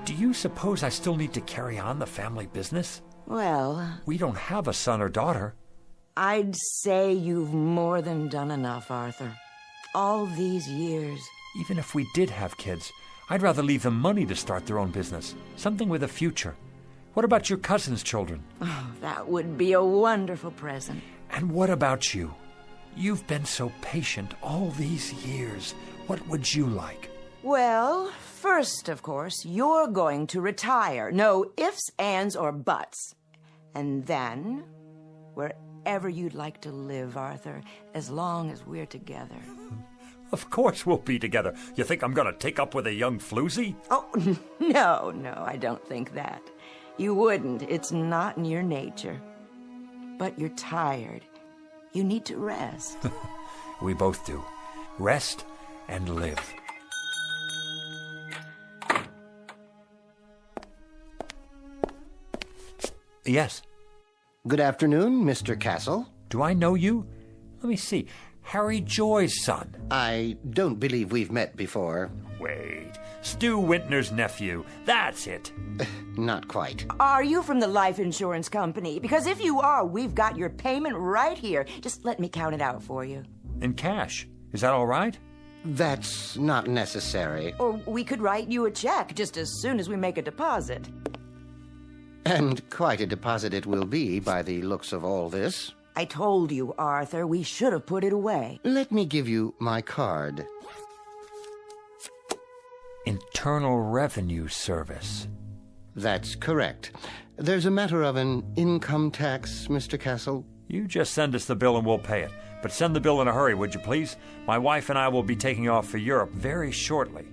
Speaker 19: do you suppose I still need to carry on the family business?
Speaker 21: Well...
Speaker 19: We don't have a son or daughter.
Speaker 21: I'd say you've more than done enough, Arthur. All these years.
Speaker 19: Even if we did have kids, I'd rather leave them money to start their own business. Something with a future. What about your cousin's children?
Speaker 21: Oh, that would be a wonderful present.
Speaker 19: And what about you? You've been so patient all these years. What would you like?
Speaker 21: Well, first, of course, you're going to retire. No ifs, ands, or buts. And then, wherever you'd like to live, Arthur, as long as we're together.
Speaker 19: Of course we'll be together. You think I'm going to take up with a young floozy?
Speaker 21: Oh, no, I don't think that. You wouldn't. It's not in your nature. But you're tired. You need to rest.
Speaker 19: We both do. Rest and live. Yes.
Speaker 7: Good afternoon, Mr. Castle.
Speaker 19: Do I know you? Let me see. Harry Joy's son.
Speaker 7: I don't believe we've met before.
Speaker 19: Wait. Stu Wintner's nephew. That's it.
Speaker 7: Not quite.
Speaker 21: Are you from the life insurance company? Because if you are, we've got your payment right here. Just let me count it out for you.
Speaker 19: In cash. Is that all right?
Speaker 7: That's not necessary.
Speaker 21: Or we could write you a check just as soon as we make a deposit.
Speaker 7: And quite a deposit it will be by the looks of all this.
Speaker 21: I told you, Arthur, we should have put it away.
Speaker 7: Let me give you my card.
Speaker 19: Internal Revenue Service.
Speaker 7: That's correct. There's a matter of an income tax, Mr. Castle.
Speaker 19: You just send us the bill and we'll pay it. But send the bill in a hurry, would you please? My wife and I will be taking off for Europe very shortly.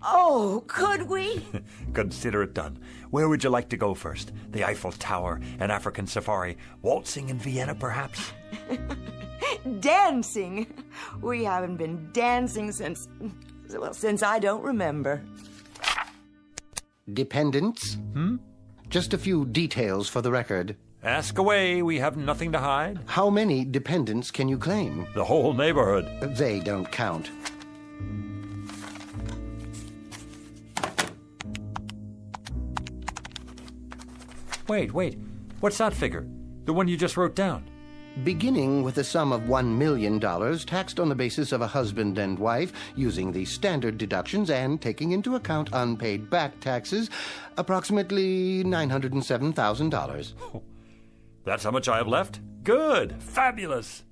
Speaker 21: Oh, could we?
Speaker 19: Consider it done. Where would you like to go first? The Eiffel Tower, an African safari, waltzing in Vienna, perhaps?
Speaker 21: Dancing? We haven't been dancing since I don't remember.
Speaker 7: Dependents? Just a few details for the record.
Speaker 19: Ask away, we have nothing to hide.
Speaker 7: How many dependents can you claim?
Speaker 19: The whole neighborhood.
Speaker 7: They don't count.
Speaker 19: Wait. What's that figure? The one you just wrote down?
Speaker 7: Beginning with a sum of $1 million, taxed on the basis of a husband and wife, using the standard deductions and taking into account unpaid back taxes, approximately $907,000.
Speaker 19: Oh, that's how much I have left? Good. Fabulous.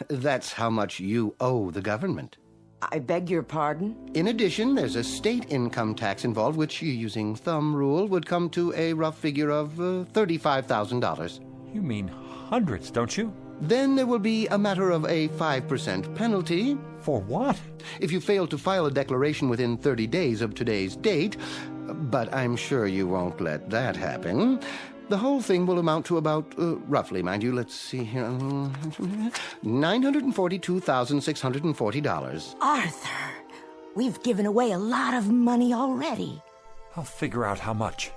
Speaker 7: That's how much you owe the government.
Speaker 21: I beg your pardon?
Speaker 7: In addition, there's a state income tax involved, which, using thumb rule, would come to a rough figure of $35,000.
Speaker 19: You mean hundreds, don't you?
Speaker 7: Then there will be a matter of a 5% penalty.
Speaker 19: For what?
Speaker 7: If you fail to file a declaration within 30 days of today's date, but I'm sure you won't let that happen. The whole thing will amount to about, roughly, mind you, let's see here, $942,640.
Speaker 21: Arthur, we've given away a lot of money already.
Speaker 19: I'll figure out how much.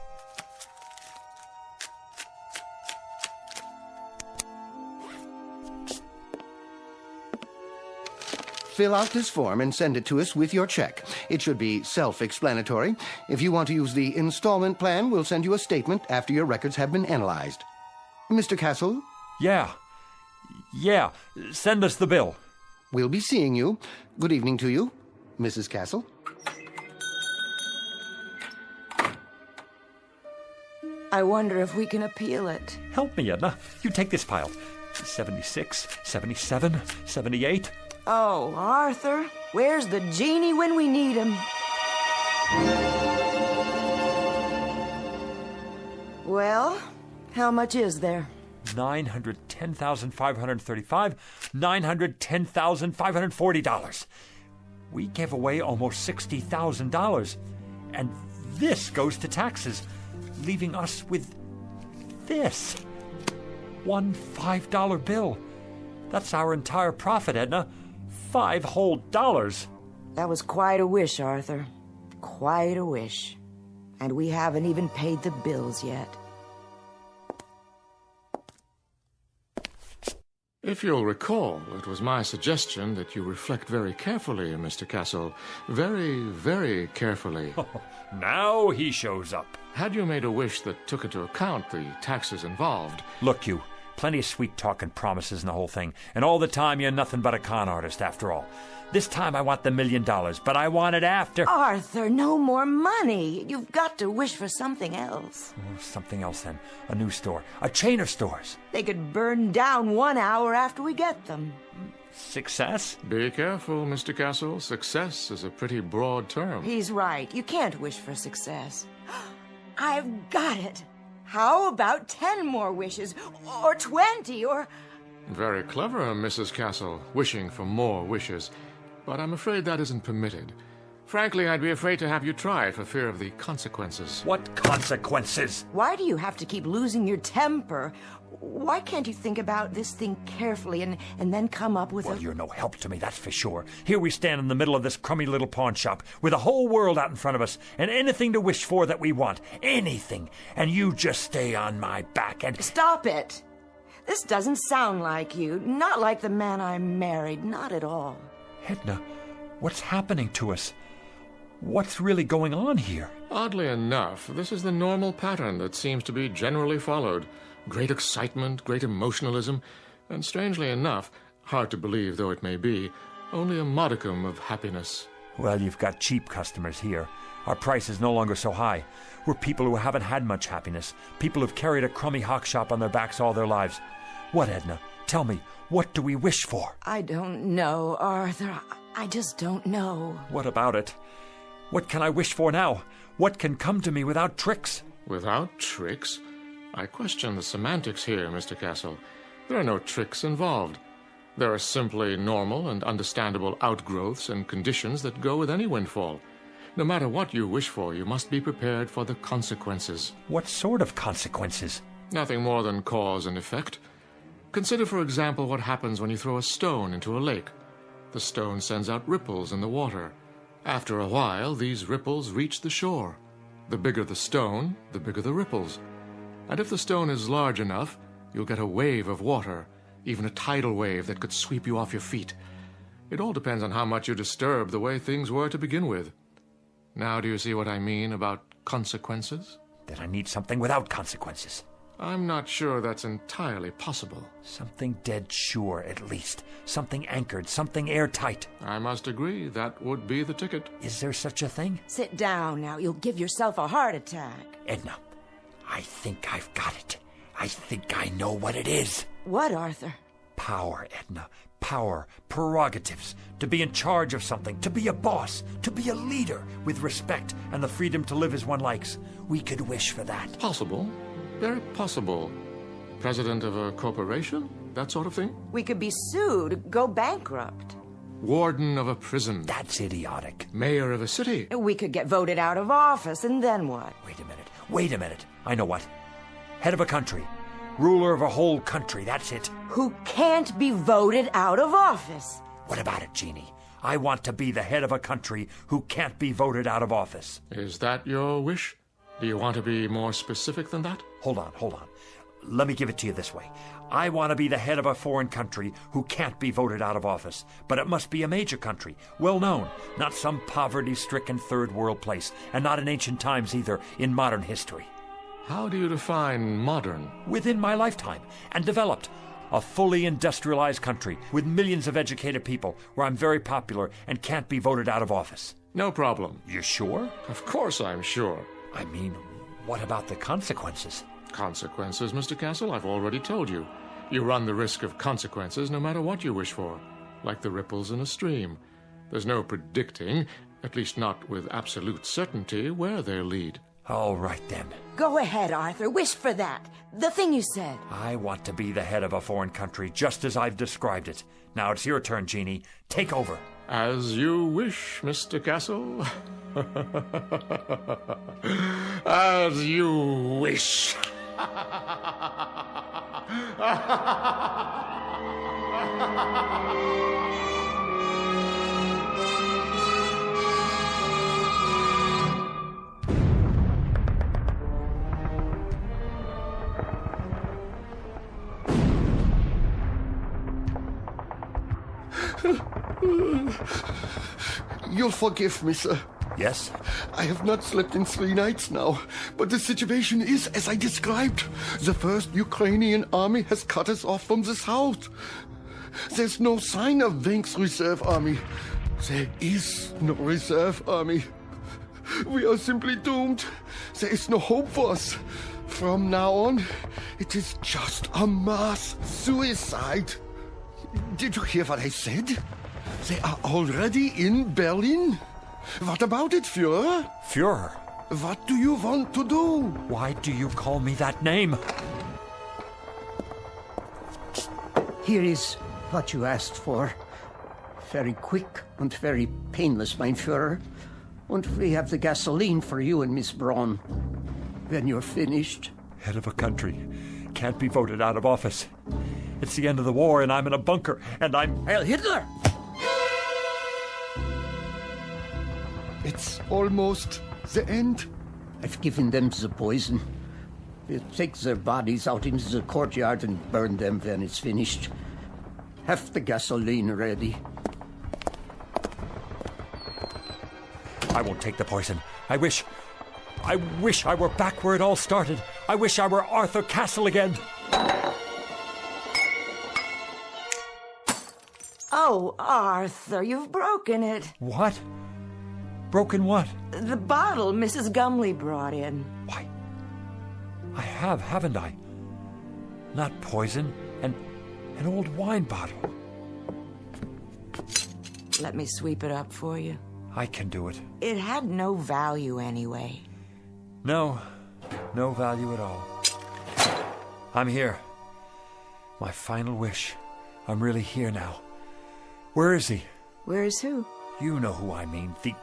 Speaker 7: Fill out this form and send it to us with your check. It should be self-explanatory. If you want to use the installment plan, we'll send you a statement after your records have been analyzed. Mr. Castle?
Speaker 19: Yeah. Send us the bill.
Speaker 7: We'll be seeing you. Good evening to you, Mrs. Castle.
Speaker 21: I wonder if we can appeal it.
Speaker 19: Help me, Edna. You take this file. 76, 77, 78...
Speaker 21: Oh, Arthur, where's the genie when we need him? Well, how much is there?
Speaker 19: $910,535, $910,540. We gave away almost $60,000, and this goes to taxes, leaving us with this. One $5 bill. That's our entire profit, Edna. $5 whole.
Speaker 21: That was quite a wish, Arthur. Quite a wish. And we haven't even paid the bills yet.
Speaker 5: If you'll recall, it was my suggestion that you reflect very carefully, Mr. Castle. Very, very carefully.
Speaker 19: Now he shows up.
Speaker 5: Had you made a wish that took into account the taxes involved...
Speaker 19: Look, you. Plenty of sweet talk and promises and the whole thing. And all the time you're nothing but a con artist, after all. This time I want the $1 million, but I want it after...
Speaker 21: Arthur, no more money. You've got to wish for something else.
Speaker 19: Oh, something else, then. A new store. A chain of stores.
Speaker 21: They could burn down 1 hour after we get them.
Speaker 19: Success?
Speaker 5: Be careful, Mr. Castle. Success is a pretty broad term.
Speaker 21: He's right. You can't wish for success. I've got it. How about 10 more wishes? Or 20, or...
Speaker 5: Very clever, Mrs. Castle, wishing for more wishes. But I'm afraid that isn't permitted. Frankly, I'd be afraid to have you try it for fear of the consequences.
Speaker 19: What consequences?
Speaker 21: Why do you have to keep losing your temper? Why can't you think about this thing carefully and then come up with
Speaker 19: Well, you're no help to me, that's for sure. Here we stand in the middle of this crummy little pawn shop with the whole world out in front of us and anything to wish for that we want. Anything. And you just stay on my back and...
Speaker 21: Stop it! This doesn't sound like you. Not like the man I married. Not at all.
Speaker 19: Edna, what's happening to us? What's really going on here?
Speaker 5: Oddly enough, this is the normal pattern that seems to be generally followed. Great excitement, great emotionalism, and strangely enough, hard to believe though it may be, only a modicum of happiness.
Speaker 19: Well, you've got cheap customers here. Our price is no longer so high. We're people who haven't had much happiness. People who've carried a crummy hock shop on their backs all their lives. What, Edna? Tell me, what do we wish for?
Speaker 21: I don't know, Arthur. I just don't know.
Speaker 19: What about it? What can I wish for now? What can come to me without tricks?
Speaker 5: Without tricks? I question the semantics here, Mr. Castle. There are no tricks involved. There are simply normal and understandable outgrowths and conditions that go with any windfall. No matter what you wish for, you must be prepared for the consequences.
Speaker 19: What sort of consequences?
Speaker 5: Nothing more than cause and effect. Consider, for example, what happens when you throw a stone into a lake. The stone sends out ripples in the water. After a while, these ripples reach the shore. The bigger the stone, the bigger the ripples. And if the stone is large enough, you'll get a wave of water, even a tidal wave that could sweep you off your feet. It all depends on how much you disturb the way things were to begin with. Now do you see what I mean about consequences?
Speaker 19: That I need something without consequences.
Speaker 5: I'm not sure that's entirely possible.
Speaker 19: Something dead sure, at least. Something anchored, something airtight.
Speaker 5: I must agree, that would be the ticket.
Speaker 19: Is there such a thing?
Speaker 21: Sit down now. You'll give yourself a heart attack.
Speaker 19: Edna, I think I've got it. I think I know what it is.
Speaker 21: What, Arthur?
Speaker 19: Power, Edna. Power, prerogatives, to be in charge of something, to be a boss, to be a leader, with respect and the freedom to live as one likes. We could wish for that.
Speaker 5: Possible. Very possible. President of a corporation? That sort of thing?
Speaker 21: We could be sued, go bankrupt.
Speaker 5: Warden of a prison?
Speaker 19: That's idiotic.
Speaker 5: Mayor of a city?
Speaker 21: We could get voted out of office, and then what?
Speaker 19: Wait a minute. I know what. Head of a country. Ruler of a whole country, that's it.
Speaker 21: Who can't be voted out of office.
Speaker 19: What about it, Genie? I want to be the head of a country who can't be voted out of office.
Speaker 5: Is that your wish? Do you want to be more specific than that?
Speaker 19: Hold on. Let me give it to you this way. I want to be the head of a foreign country who can't be voted out of office. But it must be a major country, well known, not some poverty-stricken third world place, and not in ancient times either, in modern history.
Speaker 5: How do you define modern?
Speaker 19: Within my lifetime, and developed. A fully industrialized country with millions of educated people where I'm very popular and can't be voted out of office.
Speaker 5: No problem.
Speaker 19: You sure?
Speaker 5: Of course I'm sure.
Speaker 19: I mean, what about the consequences?
Speaker 5: Consequences, Mr. Castle, I've already told you. You run the risk of consequences no matter what you wish for. Like the ripples in a stream. There's no predicting, at least not with absolute certainty, where they'll lead.
Speaker 19: All right, then.
Speaker 21: Go ahead, Arthur. Wish for that. The thing you said.
Speaker 19: I want to be the head of a foreign country, just as I've described it. Now it's your turn, Genie. Take over.
Speaker 5: As you wish, Mr. Castle. As you wish.
Speaker 9: You'll forgive me, sir.
Speaker 19: Yes?
Speaker 9: I have not slept in 3 nights now, but the situation is as I described. The first Ukrainian army has cut us off from the south. There's no sign of Wenk's reserve army. There is no reserve army. We are simply doomed. There is no hope for us. From now on, it is just a mass suicide. Did you hear what I said? They are already in Berlin. What about it, Führer?
Speaker 19: Führer?
Speaker 9: What do you want to do?
Speaker 19: Why do you call me that name?
Speaker 20: Here is what you asked for. Very quick and very painless, mein Führer. And we have the gasoline for you and Miss Braun. When you're finished.
Speaker 19: Head of a country. Can't be voted out of office. It's the end of the war and I'm in a bunker and I'm...
Speaker 20: Heil Hitler!
Speaker 9: It's almost the end.
Speaker 20: I've given them the poison. We'll take their bodies out into the courtyard and burn them when it's finished. Have the gasoline ready.
Speaker 19: I won't take the poison. I wish I were back where it all started. I wish I were Arthur Castle again.
Speaker 21: Oh, Arthur, you've broken it.
Speaker 19: What? Broken what?
Speaker 21: The bottle Mrs. Gumley brought in.
Speaker 19: Why? I have, haven't I? Not poison, an old wine bottle.
Speaker 21: Let me sweep it up for you.
Speaker 19: I can do it.
Speaker 21: It had no value anyway.
Speaker 19: No value at all. I'm here. My final wish. I'm really here now. Where is he?
Speaker 21: Where is who?
Speaker 19: You know who I mean. The...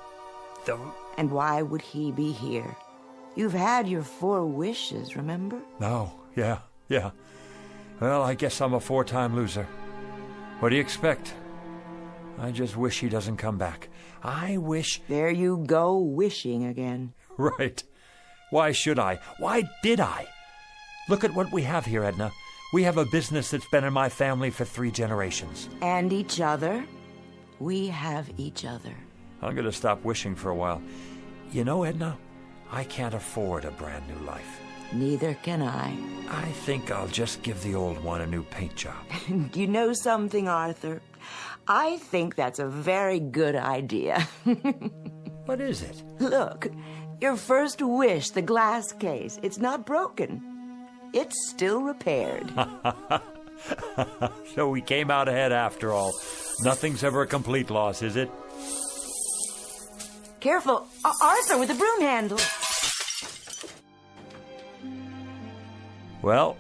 Speaker 21: And why would he be here? You've had your 4 wishes, remember?
Speaker 19: No, yeah. Well, I guess I'm a 4-time loser. What do you expect? I just wish he doesn't come back. I wish...
Speaker 21: There you go, wishing again.
Speaker 19: Right. Why should I? Why did I? Look at what we have here, Edna. We have a business that's been in my family for 3 generations.
Speaker 21: And each other. We have each other.
Speaker 19: I'm going to stop wishing for a while. You know, Edna, I can't afford a brand new life.
Speaker 21: Neither can I.
Speaker 19: I think I'll just give the old one a new paint job.
Speaker 21: You know something, Arthur? I think that's a very good idea.
Speaker 19: What is it?
Speaker 21: Look, your first wish, the glass case, it's not broken. It's still repaired.
Speaker 19: So we came out ahead after all. Nothing's ever a complete loss, is it?
Speaker 21: Careful, Arthur, with the broom handle.
Speaker 19: Well,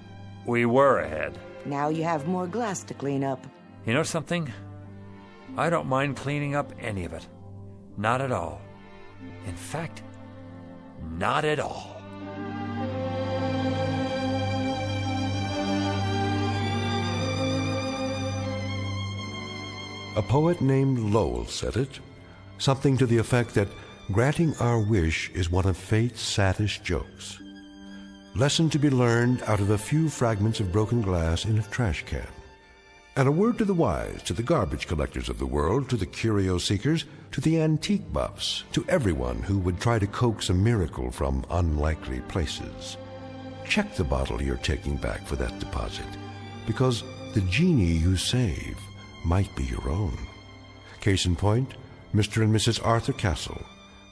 Speaker 19: we were ahead.
Speaker 21: Now you have more glass to clean up.
Speaker 19: You know something? I don't mind cleaning up any of it. Not at all. In fact, not at all.
Speaker 2: A poet named Lowell said it, something to the effect that granting our wish is one of fate's saddest jokes. Lesson to be learned out of a few fragments of broken glass in a trash can. And a word to the wise, to the garbage collectors of the world, to the curio seekers, to the antique buffs, to everyone who would try to coax a miracle from unlikely places. Check the bottle you're taking back for that deposit, because the genie you save might be your own. Case in point, Mr. and Mrs. Arthur Castle,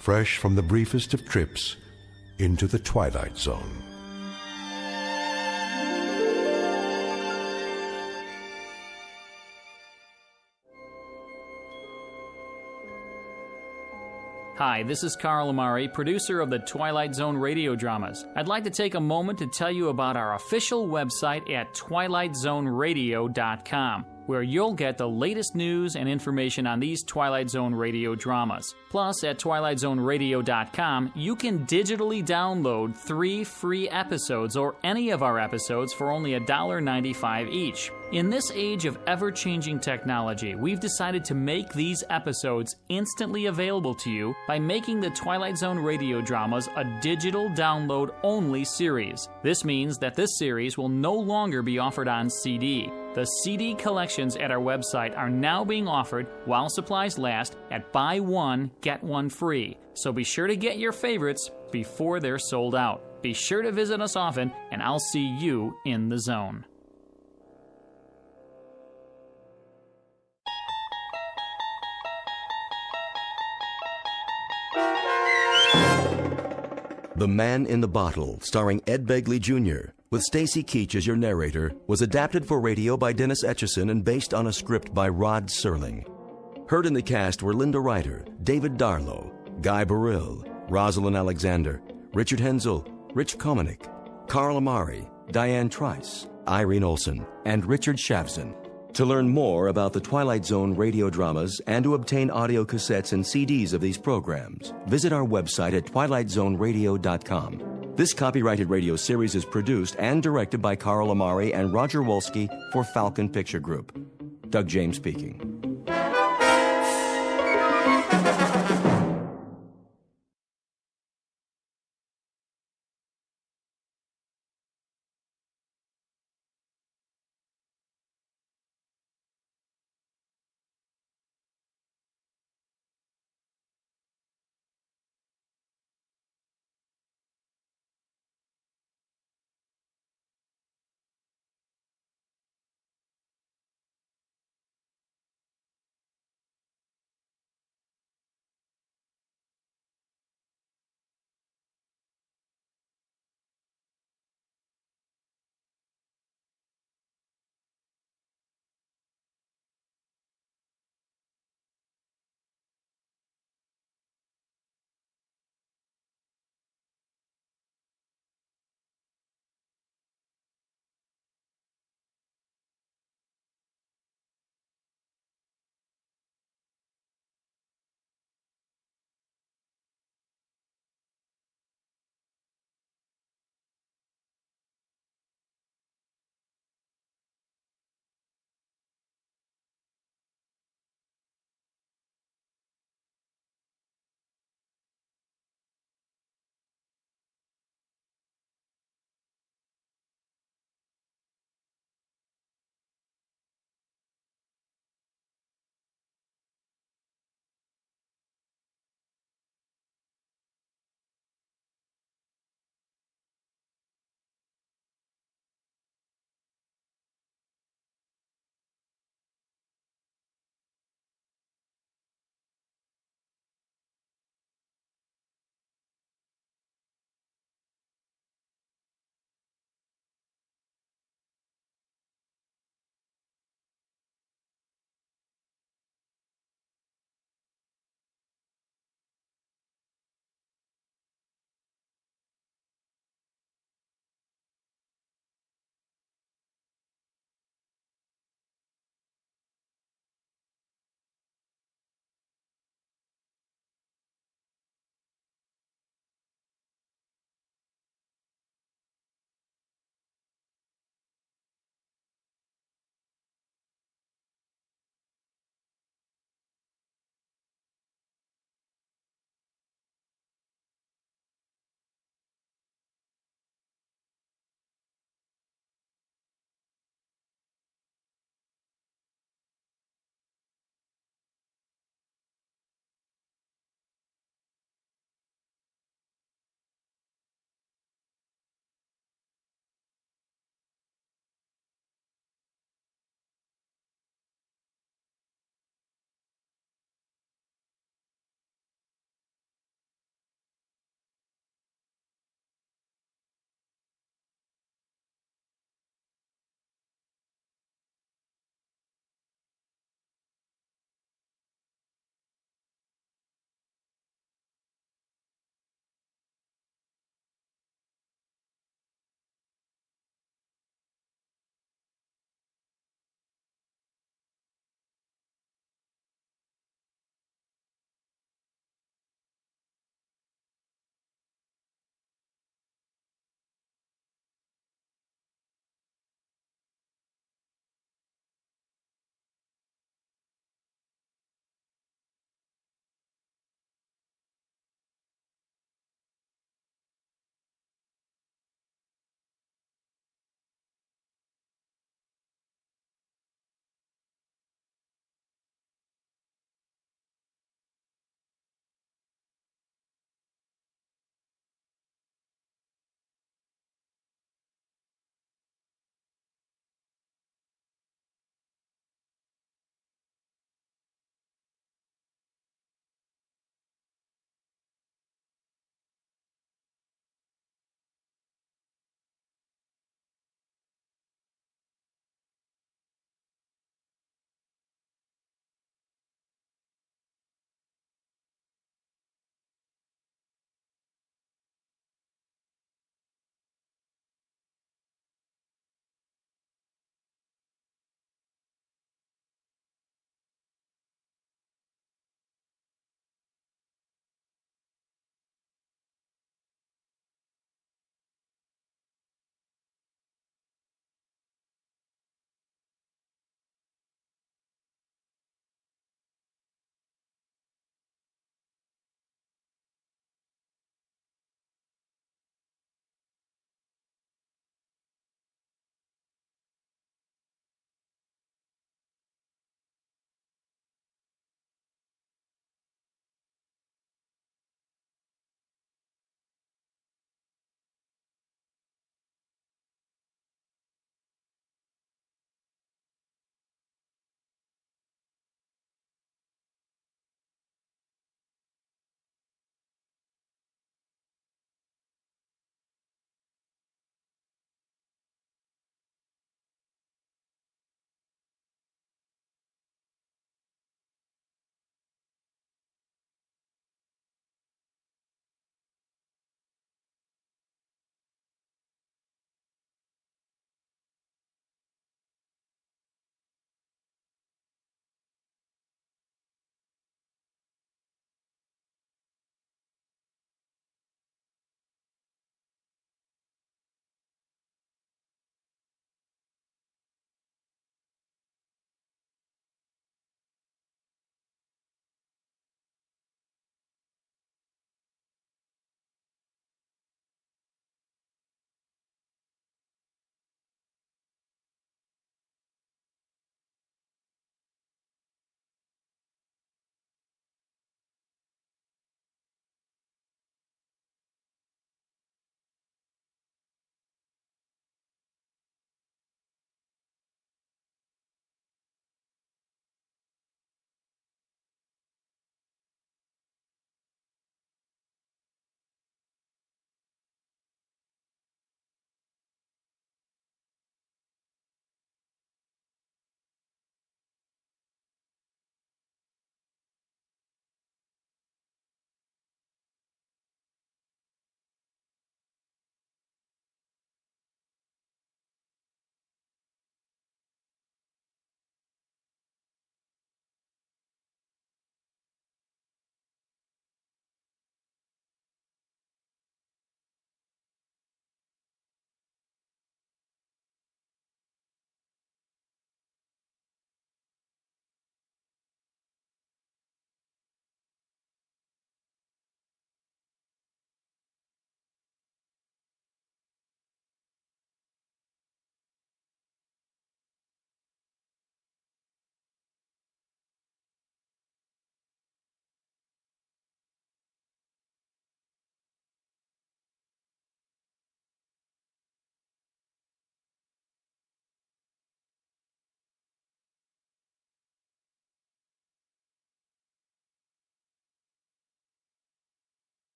Speaker 2: fresh from the briefest of trips into the Twilight Zone.
Speaker 8: Hi, this is Carl Amari, producer of the Twilight Zone Radio Dramas. I'd like to take a moment to tell you about our official website at twilightzoneradio.com, where you'll get the latest news and information on these Twilight Zone radio dramas. Plus, at twilightzoneradio.com, you can digitally download 3 free episodes or any of our episodes for only $1.95 each. In this age of ever-changing technology, we've decided to make these episodes instantly available to you by making the Twilight Zone radio dramas a digital download-only series. This means that this series will no longer be offered on CD. The CD collections at our website are now being offered while supplies last at buy one, get one free. So be sure to get your favorites before they're sold out. Be sure to visit us often, and I'll see you in the zone.
Speaker 1: The Man in the Bottle, starring Ed Begley Jr., with Stacy Keach as your narrator, was adapted for radio by Dennis Etchison and based on a script by Rod Serling. Heard in the cast were Linda Ryder, David Darlow, Guy Burrill, Rosalind Alexander, Richard Hensel, Rich Komanek, Carl Amari, Diane Trice, Irene Olson, and Richard Shavson. To learn more about the Twilight Zone radio dramas and to obtain audio cassettes and CDs of these programs, visit our website at twilightzoneradio.com. This copyrighted radio series is produced and directed by Carl Amari and Roger Wolski for Falcon Picture Group. Doug James speaking.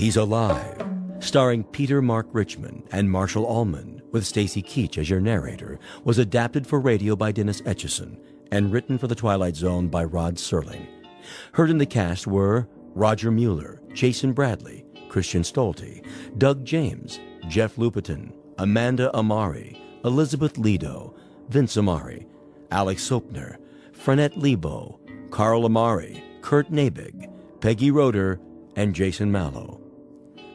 Speaker 1: He's Alive, starring Peter Mark Richmond and Marshall Allman, with Stacy Keach as your narrator, was adapted for radio by Dennis Etchison and written for The Twilight Zone by Rod Serling. Heard in the cast were Roger Mueller, Jason Bradley, Christian Stolte, Doug James, Jeff Lupetin, Amanda Amari, Elizabeth Lido, Vince Amari, Alex Sopner, Frenette Lebo, Carl Amari, Kurt Nabig, Peggy Roeder, and Jason Mallow.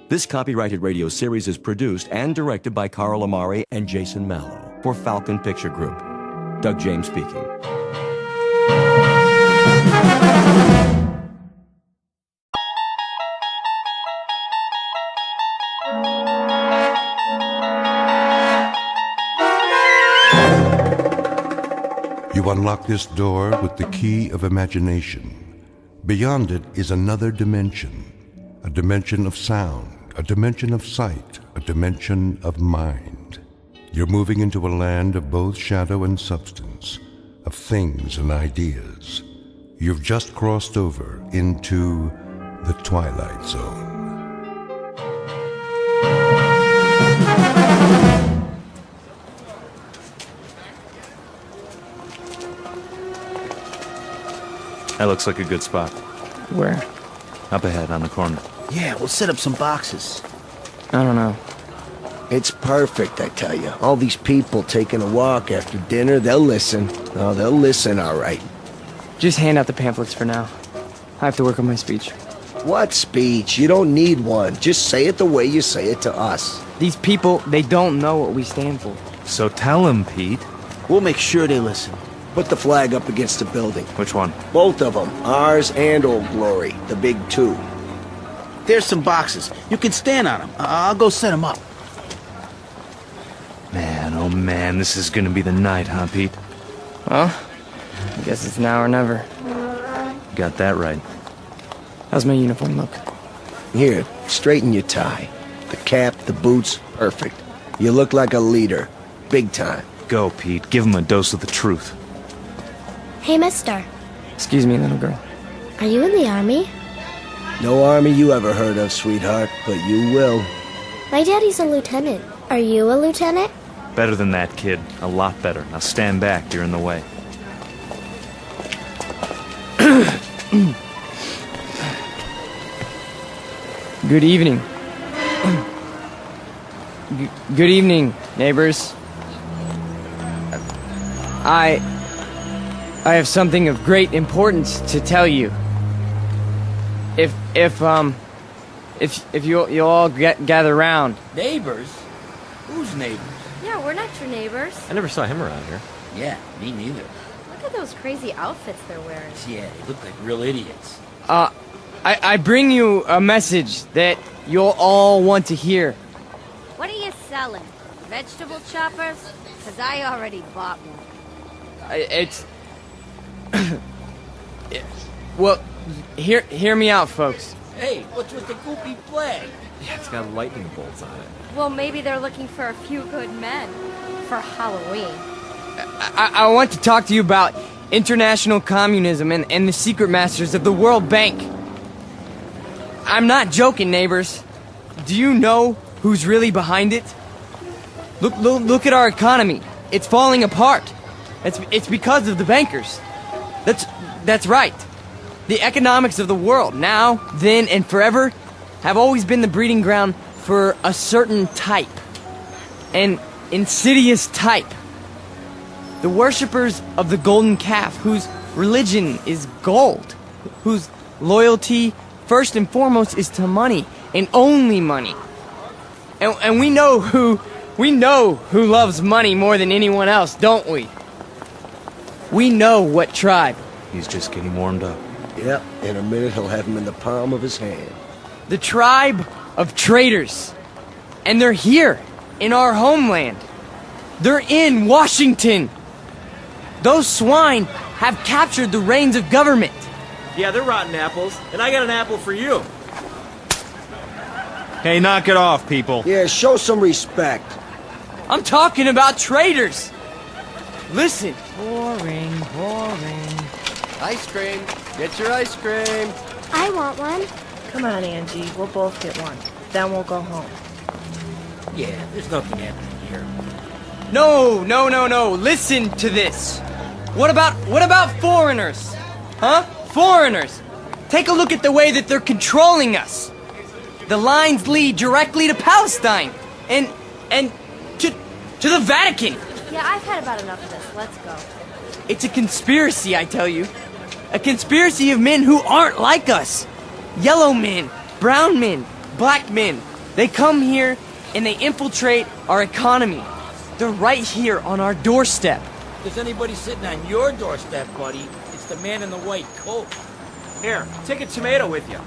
Speaker 1: This copyrighted radio series is produced and directed by Carl Amari and Jason Mallow for Falcon Picture Group. Doug James speaking.
Speaker 2: You unlock this door with the key of imagination. Beyond it is another dimension, a dimension of sound, a dimension of sight, a dimension of mind. You're moving into a land of both shadow and substance, of things and ideas. You've just crossed over into the Twilight Zone.
Speaker 11: That looks like a good spot.
Speaker 12: Where?
Speaker 11: Up ahead on the corner.
Speaker 6: Yeah, we'll set up some boxes.
Speaker 12: I don't know.
Speaker 6: It's perfect, I tell you. All these people taking a walk after dinner, they'll listen. Oh, they'll listen, all right.
Speaker 12: Just hand out the pamphlets for now. I have to work on my speech.
Speaker 6: What speech? You don't need one. Just say it the way you say it to us.
Speaker 12: These people, they don't know what we stand for.
Speaker 11: So tell them, Pete.
Speaker 6: We'll make sure they listen. Put the flag up against the building.
Speaker 11: Which one?
Speaker 6: Both of them. Ours and Old Glory. The big two. There's some boxes. You can stand on them. I'll go set them up.
Speaker 11: Man, oh man, this is gonna be the night, huh, Pete?
Speaker 12: Well, I guess it's now or never.
Speaker 11: Got that right.
Speaker 12: How's my uniform look?
Speaker 6: Here, straighten your tie. The cap, the boots, perfect. You look like a leader. Big time.
Speaker 11: Go, Pete. Give him a dose of the truth.
Speaker 17: Hey, mister.
Speaker 12: Excuse me, little girl.
Speaker 17: Are you in the army?
Speaker 6: No army you ever heard of, sweetheart, but you will.
Speaker 17: My daddy's a lieutenant. Are you a lieutenant?
Speaker 11: Better than that, kid. A lot better. Now stand back. You're in the way.
Speaker 12: Good evening. Good evening, neighbors. I have something of great importance to tell you. If you'll all gather round.
Speaker 23: Neighbors? Who's neighbors?
Speaker 17: Yeah, we're not your neighbors.
Speaker 11: I never saw him around here.
Speaker 23: Yeah, me neither.
Speaker 17: Look at those crazy outfits they're wearing.
Speaker 23: Yeah, they look like real idiots.
Speaker 12: I bring you a message that you'll all want to hear.
Speaker 17: What are you selling? Vegetable choppers? Because I already bought one.
Speaker 12: Well, hear me out, folks.
Speaker 23: Hey, what's with the goopy flag?
Speaker 11: Yeah, it's got lightning bolts on it.
Speaker 17: Well, maybe they're looking for a few good men for Halloween.
Speaker 12: I want to talk to you about international communism and the secret masters of the World Bank. I'm not joking, neighbors. Do you know who's really behind it? Look at our economy. It's falling apart. It's because of the bankers. That's right. The economics of the world, now, then, and forever, have always been the breeding ground for a certain type. An insidious type. The worshippers of the golden calf, whose religion is gold, whose loyalty, first and foremost, is to money, and only money. And we know who loves money more than anyone else, don't we? We know what tribe.
Speaker 11: He's just getting warmed up.
Speaker 6: Yep, in a minute he'll have him in the palm of his hand.
Speaker 12: The tribe of traitors. And they're here, in our homeland. They're in Washington. Those swine have captured the reins of government.
Speaker 11: Yeah, they're rotten apples, and I got an apple for you. Hey, knock it off, people.
Speaker 6: Yeah, show some respect.
Speaker 12: I'm talking about traitors. Listen.
Speaker 24: Boring.
Speaker 7: Ice cream. Get your ice cream.
Speaker 17: I want one.
Speaker 3: Come on, Angie. We'll both get one. Then we'll go home.
Speaker 23: Yeah, there's nothing happening here.
Speaker 12: No. Listen to this. What about foreigners? Huh? Foreigners. Take a look at the way that they're controlling us. The lines lead directly to Palestine and to the Vatican.
Speaker 17: Yeah, I've had about enough of this. Let's go.
Speaker 12: It's a conspiracy, I tell you. A conspiracy of men who aren't like us. Yellow men, brown men, black men. They come here and they infiltrate our economy. They're right here on our doorstep.
Speaker 23: If there's anybody sitting on your doorstep, buddy, it's the man in the white coat.
Speaker 14: Here, take a tomato with you.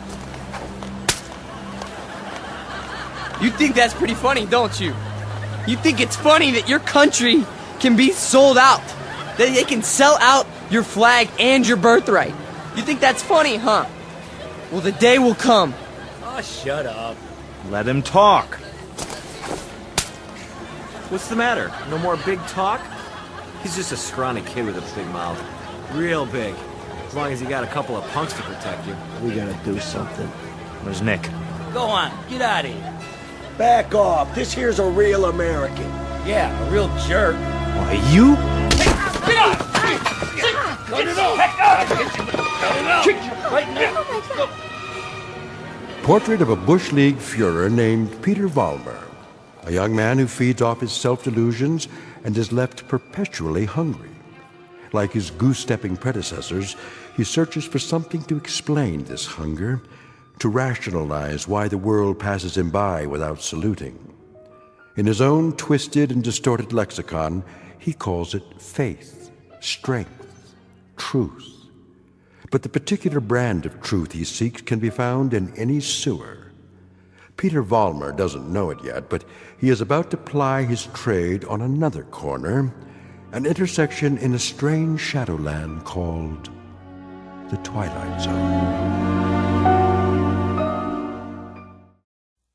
Speaker 12: You think that's pretty funny, don't you? You think it's funny that your country can be sold out? That they can sell out your flag and your birthright? You think that's funny, huh? Well, the day will come.
Speaker 23: Oh, shut up.
Speaker 11: Let him talk.
Speaker 14: What's the matter? No more big talk? He's just a scrawny kid with a big mouth. Real big. As long as you got a couple of punks to protect you.
Speaker 6: We gotta do something.
Speaker 11: Where's Nick?
Speaker 23: Go on, get out of here.
Speaker 18: Back off. This here's a real American.
Speaker 23: Yeah, a real jerk.
Speaker 11: Why, you?
Speaker 23: Get off! Cut it off! Cut it off! Right now!
Speaker 2: Portrait of a Bush League Führer named Peter Vollmer, a young man who feeds off his self-delusions and is left perpetually hungry. Like his goose-stepping predecessors, he searches for something to explain this hunger, to rationalize why the world passes him by without saluting. In his own twisted and distorted lexicon, he calls it faith, strength, truth. But the particular brand of truth he seeks can be found in any sewer. Peter Vollmer doesn't know it yet, but he is about to ply his trade on another corner, an intersection in a strange shadowland called the Twilight Zone.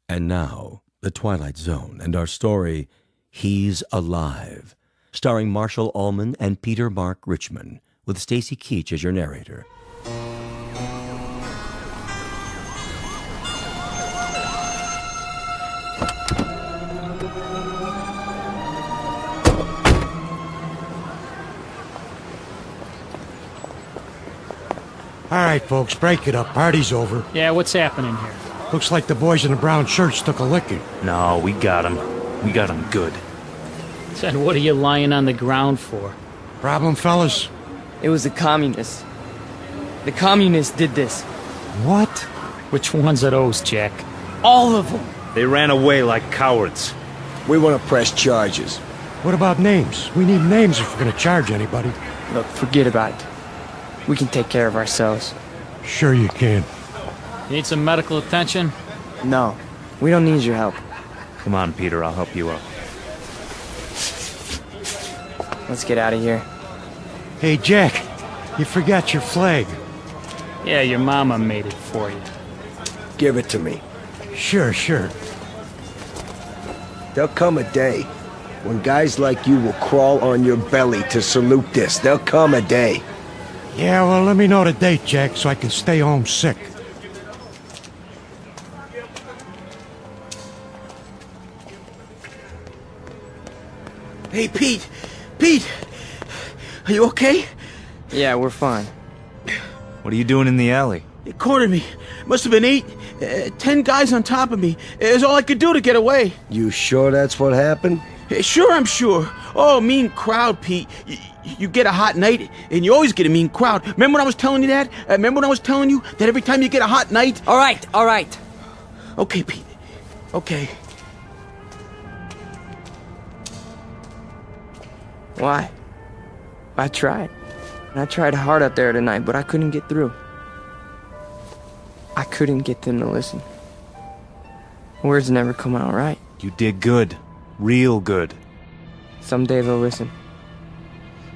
Speaker 1: And now, the Twilight Zone and our story, He's Alive, starring Marshall Allman and Peter Mark Richmond, with Stacy Keach as your narrator.
Speaker 24: All right, folks, break it up. Party's over.
Speaker 8: Yeah, what's happening here?
Speaker 24: Looks like the boys in the brown shirts took a licking.
Speaker 11: No, we got him. We got him good.
Speaker 8: Said, what are you lying on the ground for?
Speaker 24: Problem, fellas?
Speaker 12: It was the communists. The communists did this.
Speaker 24: What?
Speaker 8: Which ones are those, Jack?
Speaker 12: All of them.
Speaker 11: They ran away like cowards.
Speaker 18: We want to press charges.
Speaker 24: What about names? We need names if we're going to charge anybody.
Speaker 12: Look, forget about it. We can take care of ourselves.
Speaker 24: Sure you can.
Speaker 8: You need some medical attention?
Speaker 12: No, we don't need your help.
Speaker 11: Come on, Peter, I'll help you out.
Speaker 12: Let's get out of here.
Speaker 24: Hey, Jack, you forgot your flag.
Speaker 8: Yeah, your mama made it for you.
Speaker 18: Give it to me.
Speaker 24: Sure.
Speaker 18: There'll come a day when guys like you will crawl on your belly to salute this. There'll come a day.
Speaker 24: Yeah, well, let me know the date, Jack, so I can stay home sick.
Speaker 25: Hey, Pete! Pete! Are you okay?
Speaker 12: Yeah, we're fine.
Speaker 11: What are you doing in the alley?
Speaker 25: They cornered me. Must have been 10 guys on top of me. It was all I could do to get away.
Speaker 18: You sure that's what happened?
Speaker 25: Sure, I'm sure. Oh, mean crowd, Pete. You get a hot night, and you always get a mean crowd. Remember when I was telling you that? Remember when I was telling you that every time you get a hot night...
Speaker 12: All right.
Speaker 25: Okay, Pete. Okay.
Speaker 12: Why? I tried. I tried hard out there tonight, but I couldn't get through. I couldn't get them to listen. Words never come out right.
Speaker 11: You did good. Real good.
Speaker 12: Someday they'll listen.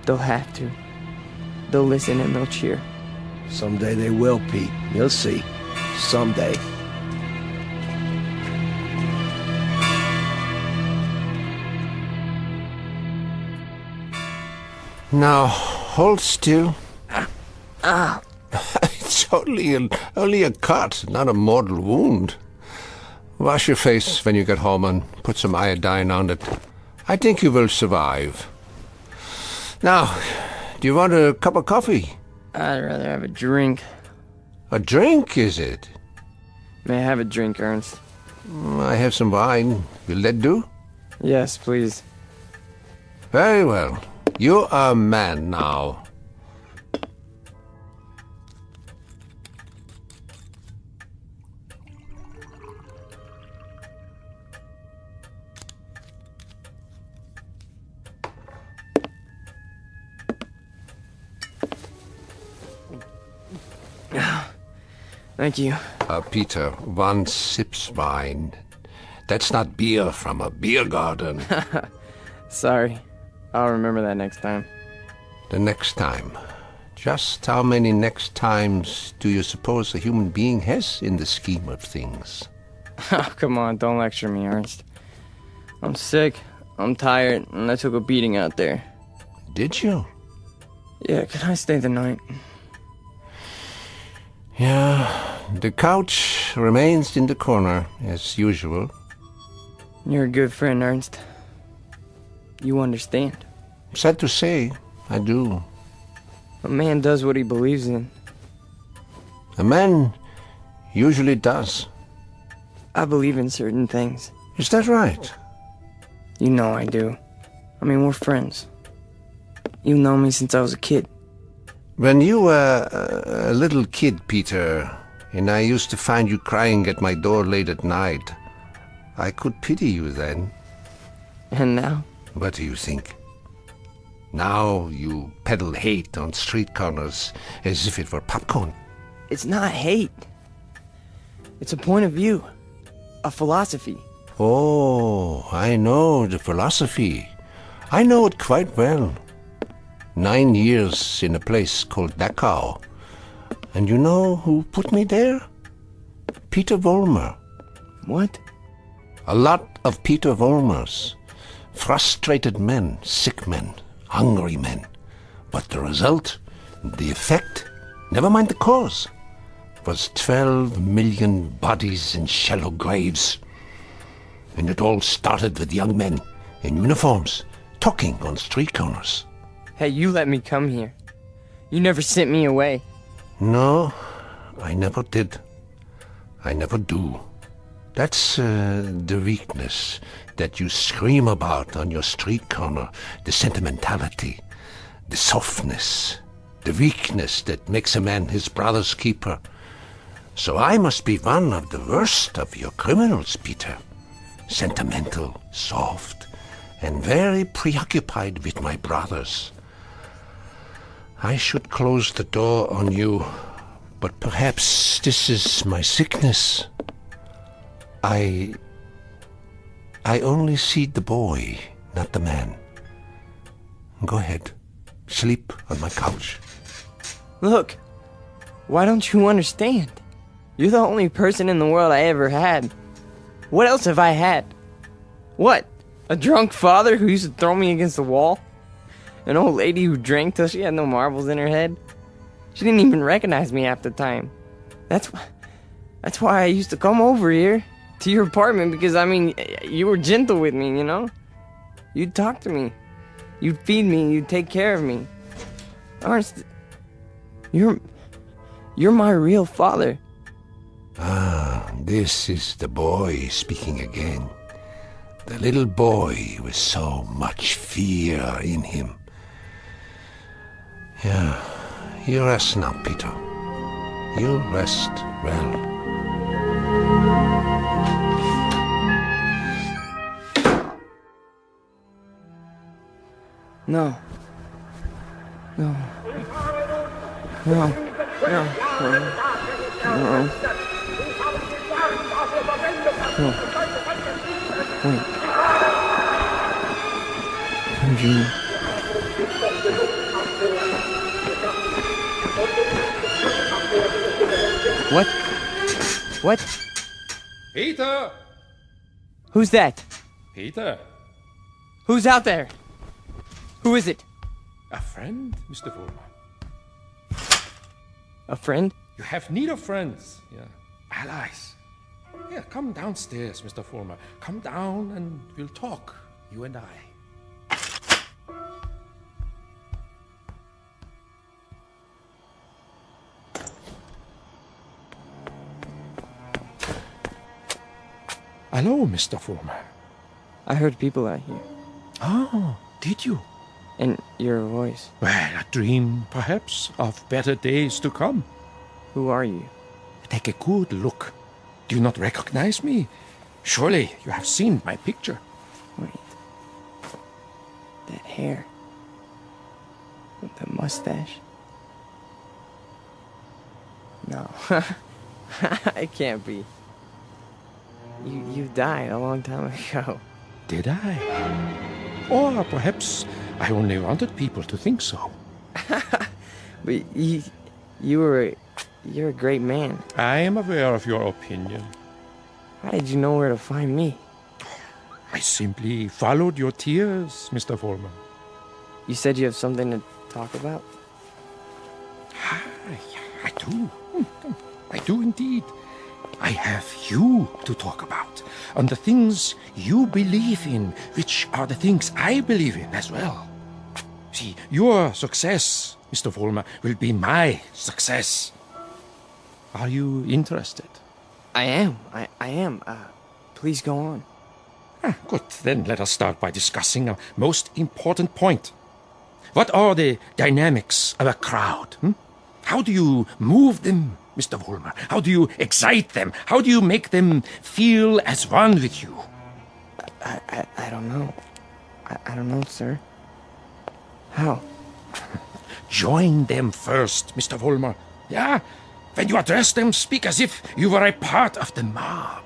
Speaker 12: They'll have to. They'll listen and they'll cheer.
Speaker 18: Someday they will, Pete. You'll see. Someday.
Speaker 6: Now, hold still. It's
Speaker 10: It's only a cut, not a mortal wound. Wash your face when you get home and put some iodine on it. I think you will survive. Now, do you want a cup of coffee?
Speaker 12: I'd rather have a drink.
Speaker 10: A drink, is it?
Speaker 12: May I have a drink, Ernst?
Speaker 10: I have some wine. Will that do?
Speaker 12: Yes, please.
Speaker 10: Very well. You are a man now.
Speaker 12: Thank you.
Speaker 10: Peter, one sips wine. That's not beer from a beer garden.
Speaker 12: Sorry. I'll remember that next time.
Speaker 10: The next time. Just how many next times do you suppose a human being has in the scheme of things?
Speaker 12: Oh, come on, don't lecture me, Ernst. I'm sick, I'm tired, and I took a beating out there.
Speaker 10: Did you?
Speaker 12: Yeah, can I stay the night?
Speaker 10: Yeah, the couch remains in the corner, as usual.
Speaker 12: You're a good friend, Ernst. You understand.
Speaker 10: Sad to say, I do.
Speaker 12: A man does what he believes in.
Speaker 10: A man usually does.
Speaker 12: I believe in certain things.
Speaker 10: Is that right?
Speaker 12: You know I do. I mean, we're friends. You've known me since I was a kid.
Speaker 10: When you were a little kid, Peter, and I used to find you crying at my door late at night, I could pity you then.
Speaker 12: And now?
Speaker 10: What do you think? Now you peddle hate on street corners as if it were popcorn.
Speaker 12: It's not hate. It's a point of view. A philosophy.
Speaker 10: Oh, I know the philosophy. I know it quite well. 9 years in a place called Dachau. And you know who put me there? Peter Vollmer.
Speaker 12: What?
Speaker 10: A lot of Peter Vollmers. Frustrated men, sick men, hungry men. But the result, the effect, never mind the cause, was 12 million bodies in shallow graves. And it all started with young men in uniforms, talking on street corners.
Speaker 12: Hey, you let me come here. You never sent me away.
Speaker 10: No, I never did. I never do. That's the weakness that you scream about on your street corner, the sentimentality, the softness, the weakness that makes a man his brother's keeper. So I must be one of the worst of your criminals, Peter. Sentimental, soft, and very preoccupied with my brothers. I should close the door on you, but perhaps this is my sickness. I only see the boy, not the man. Go ahead. Sleep on my couch.
Speaker 12: Look, why don't you understand? You're the only person in the world I ever had. What else have I had? What? A drunk father who used to throw me against the wall? An old lady who drank till she had no marbles in her head? She didn't even recognize me half the time. That's why I used to come over here to your apartment, because, I mean, you were gentle with me, you know? You'd talk to me. You'd feed me. You'd take care of me. Ernst, you're my real father.
Speaker 10: Ah, this is the boy speaking again. The little boy with so much fear in him. Yeah, you rest now, Peter. You rest well.
Speaker 12: No. No. No. No. No. No. Wait. I'm dreaming. What? What?
Speaker 13: Peter!
Speaker 12: Who's that?
Speaker 13: Peter?
Speaker 12: Who's out there? Who is it?
Speaker 13: A friend, Mr. Vollmer.
Speaker 12: A friend?
Speaker 13: You have need of friends, allies. Yeah, come downstairs, Mr. Fulmer. Come down and we'll talk, you and I. Hello, Mr. Fulmer.
Speaker 12: I heard people out here.
Speaker 13: Oh, did you?
Speaker 12: And your voice.
Speaker 13: Well, a dream, perhaps, of better days to come.
Speaker 12: Who are you?
Speaker 13: Take a good look. Do you not recognize me? Surely you have seen my picture.
Speaker 12: Wait. That hair. With the mustache. No. It can't be. You died a long time ago.
Speaker 13: Did I? Or perhaps I only wanted people to think so.
Speaker 12: But you're a great man.
Speaker 13: I am aware of your opinion.
Speaker 12: How did you know where to find me?
Speaker 13: I simply followed your tears, Mr. Fulmer.
Speaker 12: You said you have something to talk about?
Speaker 13: I do. I do indeed. I have you to talk about, and the things you believe in, which are the things I believe in as well. See, your success, Mr. Fulmer, will be my success. Are you interested?
Speaker 12: I am. I am. Please go on.
Speaker 13: Good. Then let us start by discussing a most important point. What are the dynamics of a crowd? How do you move them, Mr. Fulmer? How do you excite them? How do you make them feel as one with you?
Speaker 12: I don't know. I don't know, sir. How?
Speaker 13: Join them first, Mr. Fulmer. Yeah? When you address them, speak as if you were a part of the mob.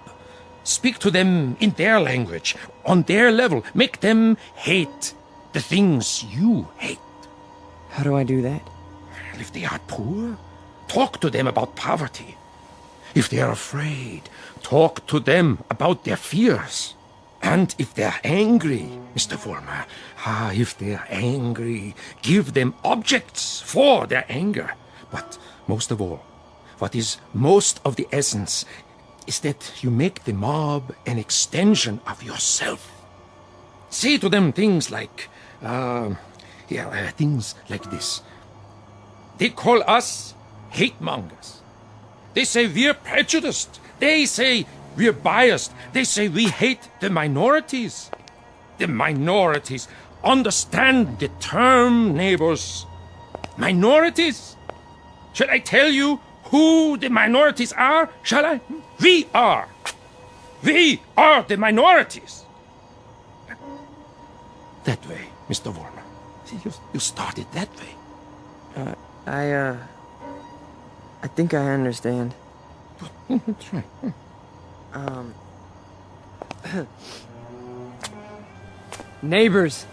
Speaker 13: Speak to them in their language, on their level. Make them hate the things you hate.
Speaker 12: How do I do that?
Speaker 13: If they are poor, talk to them about poverty. If they are afraid, talk to them about their fears. And if they're angry, Mr. Fulmer, if they're angry, give them objects for their anger. But most of all, what is most of the essence is that you make the mob an extension of yourself. Say to them things like, things like this. They call us hate mongers. They say we're prejudiced. They say we're biased. They say we hate the minorities. The minorities. Understand the term, neighbors. Minorities. Shall I tell you who the minorities are? Shall I? We are. We are the minorities. That way, Mr. Fulmer. See, you started that way.
Speaker 12: I think I understand.
Speaker 13: That's right.
Speaker 12: Neighbors.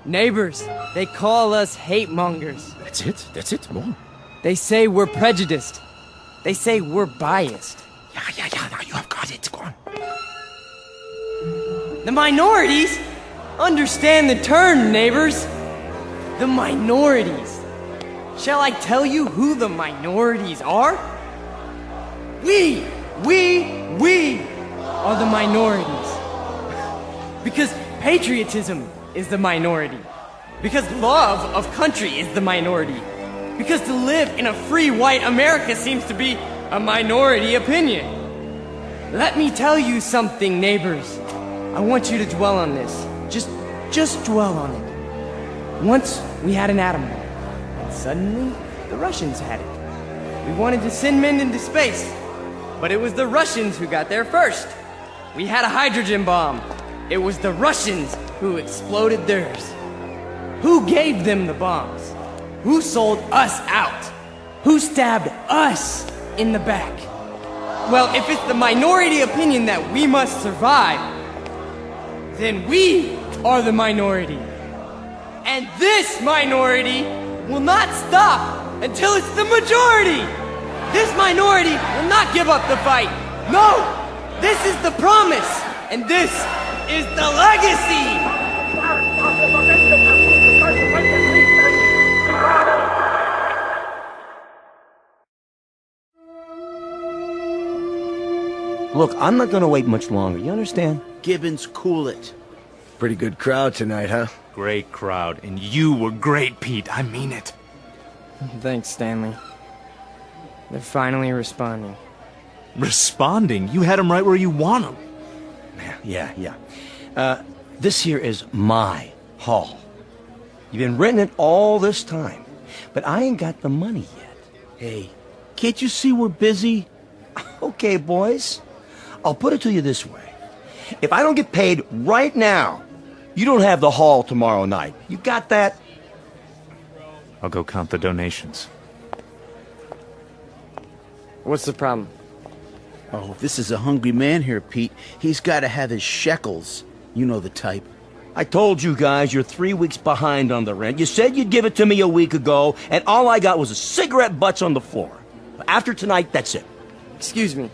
Speaker 12: Neighbors. They call us hate mongers.
Speaker 13: That's it. More.
Speaker 12: They say we're prejudiced. They say we're biased.
Speaker 13: Yeah, now you have got it. Go on.
Speaker 12: The minorities? Understand the term, neighbors. The minorities. Shall I tell you who the minorities are? We are the minorities. Because patriotism is the minority. Because love of country is the minority. Because to live in a free white America seems to be a minority opinion. Let me tell you something, neighbors. I want you to dwell on this. Just dwell on it. Once we had an atom bomb, and suddenly the Russians had it. We wanted to send men into space, but it was the Russians who got there first. We had a hydrogen bomb. It was the Russians who exploded theirs. Who gave them the bombs? Who sold us out? Who stabbed us in the back? Well, if it's the minority opinion that we must survive, then we are the minority. And this minority will not stop until it's the majority. This minority will not give up the fight. No, this is the promise, and this is the legacy.
Speaker 4: Look, I'm not gonna wait much longer, you understand?
Speaker 25: Gibbons, cool it.
Speaker 18: Pretty good crowd tonight, huh?
Speaker 11: Great crowd, and you were great, Pete. I mean it.
Speaker 12: Thanks, Stanley. They're finally responding.
Speaker 11: Responding? You had them right where you want them.
Speaker 4: Yeah. This here is my hall. You've been renting it all this time, but I ain't got the money yet.
Speaker 25: Hey, can't you see we're busy?
Speaker 4: Okay, boys. I'll put it to you this way. If I don't get paid right now, you don't have the hall tomorrow night. You got that?
Speaker 11: I'll go count the donations.
Speaker 12: What's the problem?
Speaker 25: Oh, this is a hungry man here, Pete. He's got to have his shekels. You know the type.
Speaker 4: I told you guys you're 3 weeks behind on the rent. You said you'd give it to me a week ago, and all I got was a cigarette butts on the floor. After tonight, that's it.
Speaker 12: Excuse me.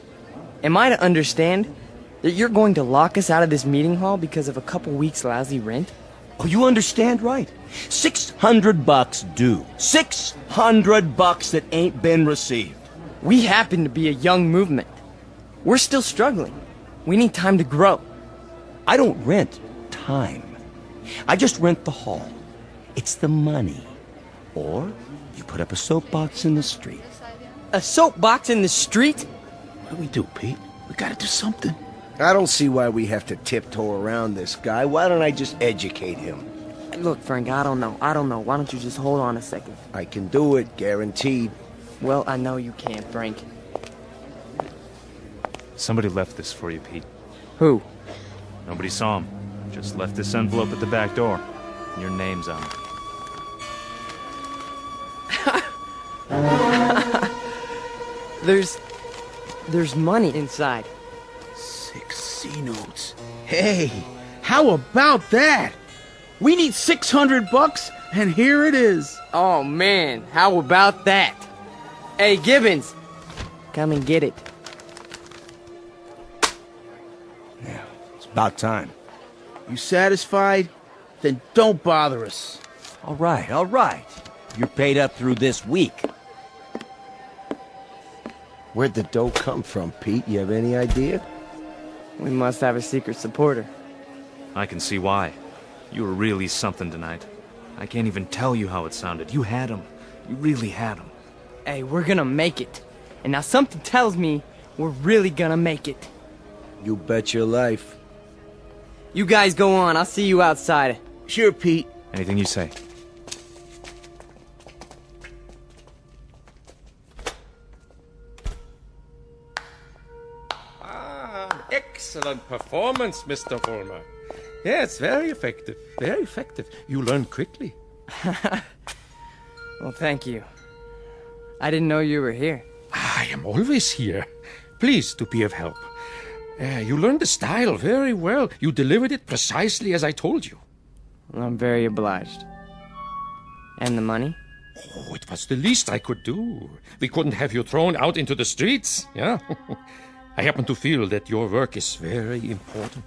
Speaker 12: Am I to understand that you're going to lock us out of this meeting hall because of a couple weeks' lousy rent?
Speaker 4: Oh, you understand right. $600 due. $600 that ain't been received.
Speaker 12: We happen to be a young movement. We're still struggling. We need time to grow.
Speaker 4: I don't rent time. I just rent the hall. It's the money. Or you put up a soapbox in the street.
Speaker 12: A soapbox in the street?
Speaker 25: What do we do, Pete? We gotta do something.
Speaker 18: I don't see why we have to tiptoe around this guy. Why don't I just educate him?
Speaker 12: Look, Frank, I don't know. Why don't you just hold on a second?
Speaker 18: I can do it, guaranteed.
Speaker 12: Well, I know you can't, Frank.
Speaker 11: Somebody left this for you, Pete.
Speaker 12: Who?
Speaker 11: Nobody saw him. Just left this envelope at the back door. Your name's on it.
Speaker 12: There's money inside.
Speaker 25: 6 C-notes. Hey, how about that? We need $600, and here it is.
Speaker 12: Oh, man, how about that? Hey, Gibbons, come and get it.
Speaker 4: Yeah, it's about time.
Speaker 25: You satisfied? Then don't bother us.
Speaker 4: All right. You're paid up through this week.
Speaker 18: Where'd the dough come from, Pete? You have any idea?
Speaker 12: We must have a secret supporter.
Speaker 11: I can see why. You were really something tonight. I can't even tell you how it sounded. You had him. You really had him.
Speaker 12: Hey, we're gonna make it. And now something tells me we're really gonna make it.
Speaker 18: You bet your life.
Speaker 12: You guys go on. I'll see you outside.
Speaker 25: Sure, Pete.
Speaker 11: Anything you say.
Speaker 13: Excellent performance, Mr. Vollmer. Yes, very effective. Very effective. You learn quickly.
Speaker 12: Well, thank you. I didn't know you were here.
Speaker 13: I am always here. Pleased to be of help. You learned the style very well. You delivered it precisely as I told you.
Speaker 12: Well, I'm very obliged. And the money?
Speaker 13: Oh, it was the least I could do. We couldn't have you thrown out into the streets, yeah? I happen to feel that your work is very important.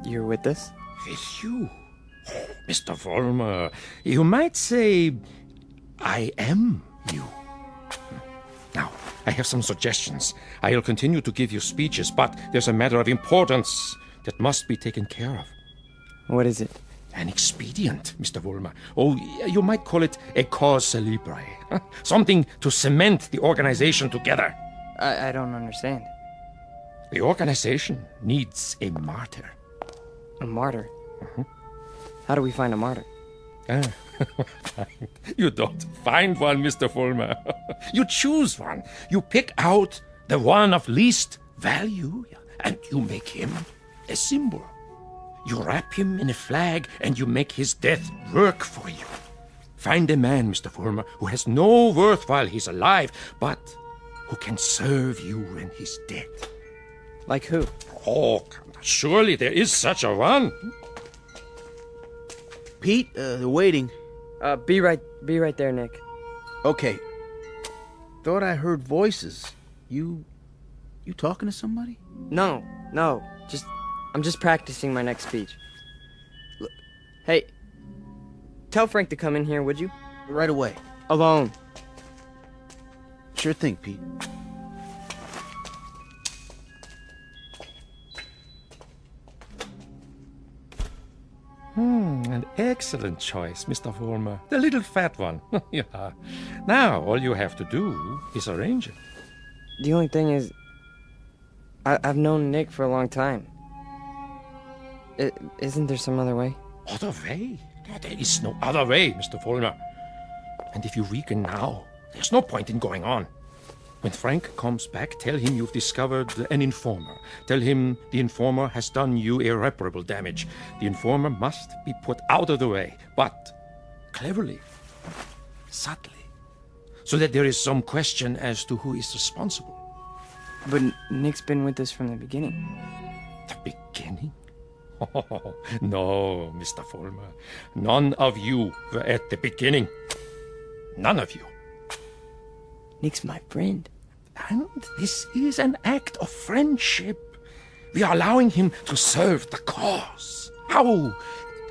Speaker 12: You're with us?
Speaker 13: With you? Oh, Mr. Vollmer, you might say, I am you. Now, I have some suggestions. I'll continue to give you speeches, but there's a matter of importance that must be taken care of.
Speaker 12: What is it?
Speaker 13: An expedient, Mr. Vollmer. Oh, you might call it a cause célèbre. Something to cement the organization together.
Speaker 12: I don't understand.
Speaker 13: The organization needs a martyr.
Speaker 12: A martyr? How do we find a martyr?
Speaker 13: You don't find one, Mr. Vollmer. You choose one. You pick out the one of least value, and you make him a symbol. You wrap him in a flag, and you make his death work for you. Find a man, Mr. Vollmer, who has no worth while he's alive, but who can serve you when he's dead.
Speaker 12: Like who?
Speaker 13: Oh, surely there is such a one.
Speaker 25: Pete, they're waiting.
Speaker 12: Be right there, Nick.
Speaker 25: Okay. Thought I heard voices. You talking to somebody?
Speaker 12: No. I'm just practicing my next speech. Look, hey, tell Frank to come in here, would you?
Speaker 25: Right away.
Speaker 12: Alone.
Speaker 25: Sure thing, Pete.
Speaker 13: An excellent choice, Mr. Vollmer. The little fat one. Yeah. Now, all you have to do is arrange it.
Speaker 12: The only thing is, I've known Nick for a long time. Isn't there some other way?
Speaker 13: Other way? There is no other way, Mr. Vollmer. And if you weaken now, there's no point in going on. When Frank comes back, tell him you've discovered an informer. Tell him the informer has done you irreparable damage. The informer must be put out of the way, but cleverly, subtly, so that there is some question as to who is responsible.
Speaker 12: But Nick's been with us from the beginning.
Speaker 13: The beginning? Oh, no, Mr. Vollmer. None of you were at the beginning. None of you.
Speaker 12: Nick's my friend.
Speaker 13: And this is an act of friendship. We are allowing him to serve the cause. How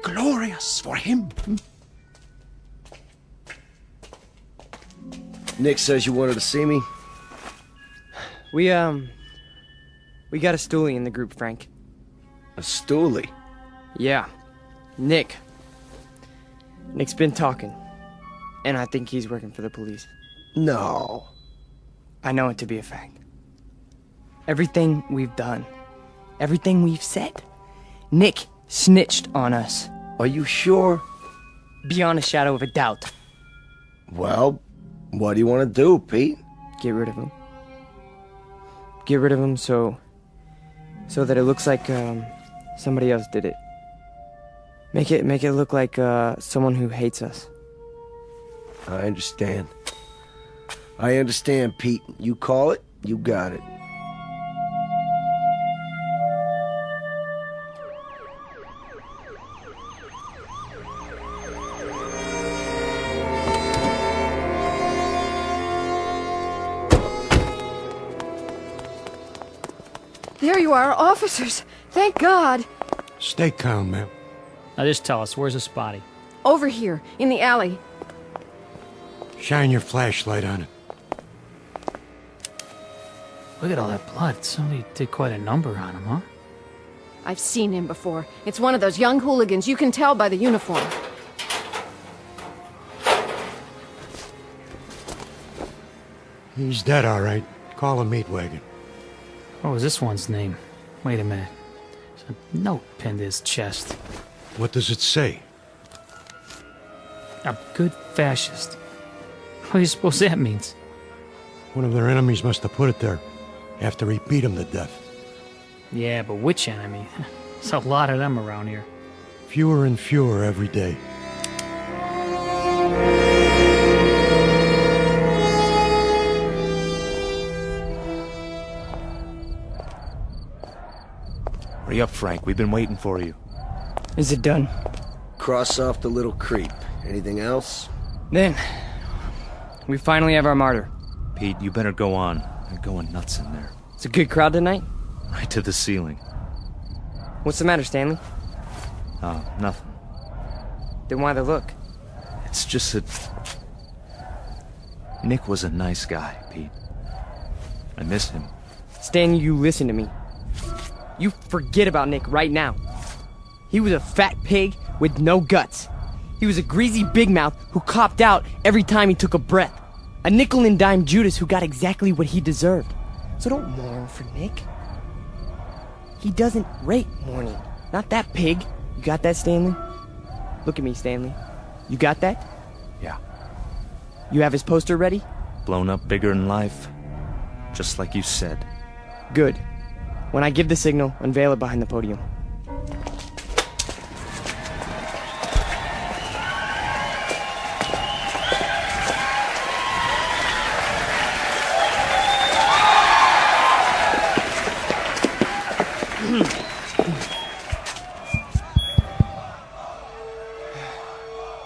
Speaker 13: glorious for him.
Speaker 18: Nick says you wanted to see me.
Speaker 12: We got a stoolie in the group, Frank.
Speaker 18: A stoolie?
Speaker 12: Yeah. Nick's been talking. And I think he's working for the police.
Speaker 18: No.
Speaker 12: I know it to be a fact. Everything we've done, everything we've said, Nick snitched on us.
Speaker 18: Are you sure?
Speaker 12: Beyond a shadow of a doubt.
Speaker 18: Well, what do you want to do, Pete?
Speaker 12: Get rid of him. Get rid of him so that it looks like somebody else did it. Make it look like someone who hates us.
Speaker 18: I understand. I understand, Pete. You call it, you got it.
Speaker 5: There you are, officers. Thank God.
Speaker 24: Stay calm, ma'am.
Speaker 8: Now just tell us, where's this body?
Speaker 5: Over here, in the alley.
Speaker 24: Shine your flashlight on it.
Speaker 8: Look at all that blood. Somebody did quite a number on him, huh?
Speaker 5: I've seen him before. It's one of those young hooligans. You can tell by the uniform.
Speaker 24: He's dead, all right. Call a meat wagon.
Speaker 8: What was this one's name? Wait a minute. There's a note pinned to his chest.
Speaker 24: What does it say?
Speaker 8: A good fascist. What do you suppose that means?
Speaker 24: One of their enemies must have put it there after he beat him to death.
Speaker 8: Yeah, but which enemy? There's a lot of them around here.
Speaker 24: Fewer and fewer every day.
Speaker 11: Hurry up, Frank. We've been waiting for you.
Speaker 12: Is it done?
Speaker 18: Cross off the little creep. Anything else?
Speaker 12: Then, we finally have our martyr.
Speaker 11: Pete, you better go on. They're going nuts in there.
Speaker 12: It's a good crowd tonight?
Speaker 11: Right to the ceiling.
Speaker 12: What's the matter, Stanley?
Speaker 11: Oh, nothing.
Speaker 12: Then why the look?
Speaker 11: It's just that Nick was a nice guy, Pete. I miss him.
Speaker 12: Stan, you listen to me. You forget about Nick right now. He was a fat pig with no guts. He was a greasy big mouth who copped out every time he took a breath. A nickel and dime Judas who got exactly what he deserved. So don't mourn for Nick. He doesn't rate mourning. Not that pig. You got that, Stanley? Look at me, Stanley. You got that?
Speaker 11: Yeah.
Speaker 12: You have his poster ready?
Speaker 11: Blown up bigger in life. Just like you said.
Speaker 12: Good. When I give the signal, unveil it behind the podium.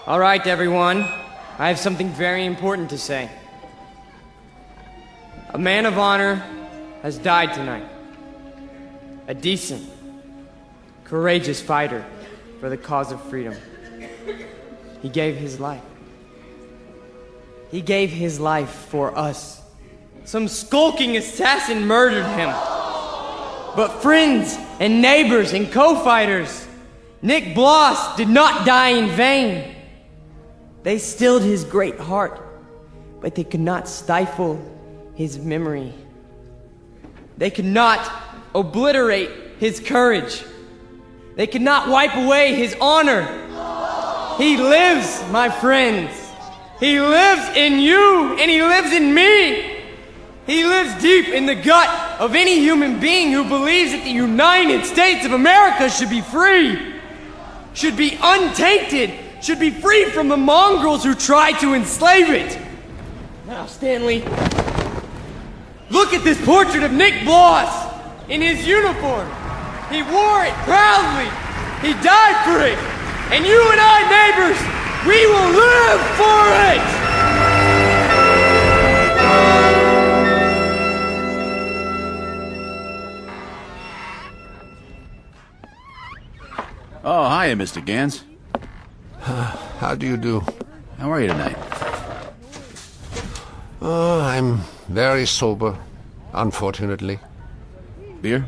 Speaker 12: All right, everyone. I have something very important to say. A man of honor has died tonight. A decent, courageous fighter for the cause of freedom. He gave his life. He gave his life for us. Some skulking assassin murdered him. But friends and neighbors and co-fighters Nick Bloss did not die in vain. They stilled his great heart, but they could not stifle his memory. They could not obliterate his courage. They could not wipe away his honor. He lives, my friends. He lives in you, and he lives in me. He lives deep in the gut of any human being who believes that the United States of America should be free, should be untainted, should be free from the mongrels who try to enslave it. Now, Stanley, look at this portrait of Nick Bloss in his uniform. He wore it proudly. He died for it. And you and I, neighbors, we will live for it!
Speaker 9: Oh, hiya, Mr. Gans.
Speaker 10: How do you do?
Speaker 9: How are you tonight?
Speaker 10: Oh, I'm very sober, unfortunately.
Speaker 9: Beer?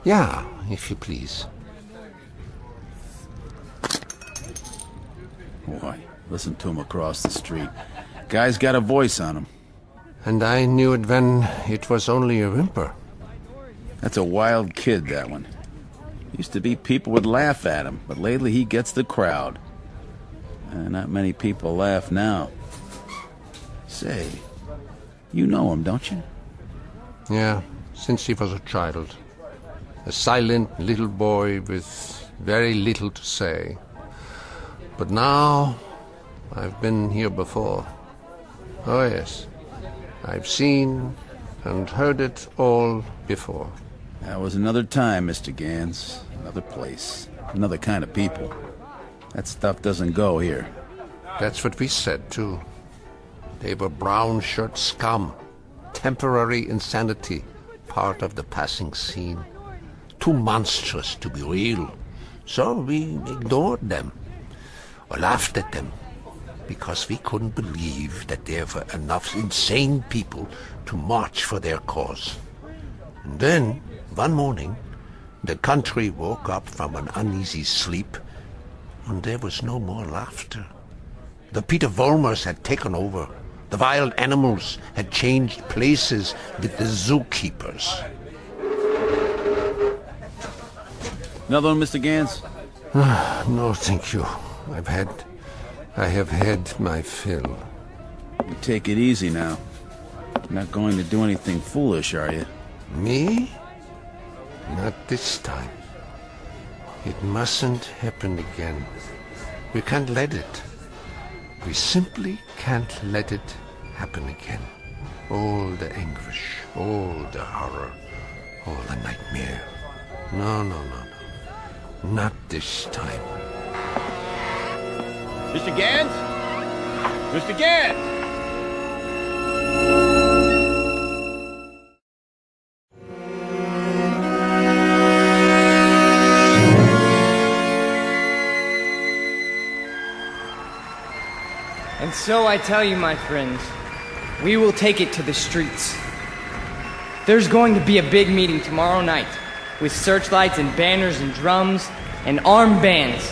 Speaker 10: Yeah, if you please.
Speaker 9: Boy, listen to him across the street. Guy's got a voice on him.
Speaker 10: And I knew it when it was only a whimper.
Speaker 9: That's a wild kid, that one. Used to be people would laugh at him, but lately he gets the crowd. Not many people laugh now. Say, you know him, don't you?
Speaker 10: Yeah, since he was a child. A silent little boy with very little to say. But now, I've been here before. Oh yes, I've seen and heard it all before.
Speaker 9: That was another time, Mr. Gans. Another place. Another kind of people. That stuff doesn't go here.
Speaker 10: That's what we said, too. They were brown shirt scum. Temporary insanity. Part of the passing scene. Too monstrous to be real. So we ignored them. Or laughed at them. Because we couldn't believe that there were enough insane people to march for their cause. And then, one morning, the country woke up from an uneasy sleep, and there was no more laughter. The Peter Volmers had taken over. The wild animals had changed places with the zookeepers.
Speaker 9: Another one, Mr. Gans?
Speaker 10: No, thank you. I have had my fill.
Speaker 9: You take it easy now. You're not going to do anything foolish, are you?
Speaker 10: Me? Not this time. It mustn't happen again. We can't let it. We simply can't let it happen again. All the anguish, all the horror, all the nightmare. No. Not this time.
Speaker 9: Mr. Gans? Mr. Gans!
Speaker 12: And so I tell you, my friends, we will take it to the streets. There's going to be a big meeting tomorrow night with searchlights and banners and drums and armbands.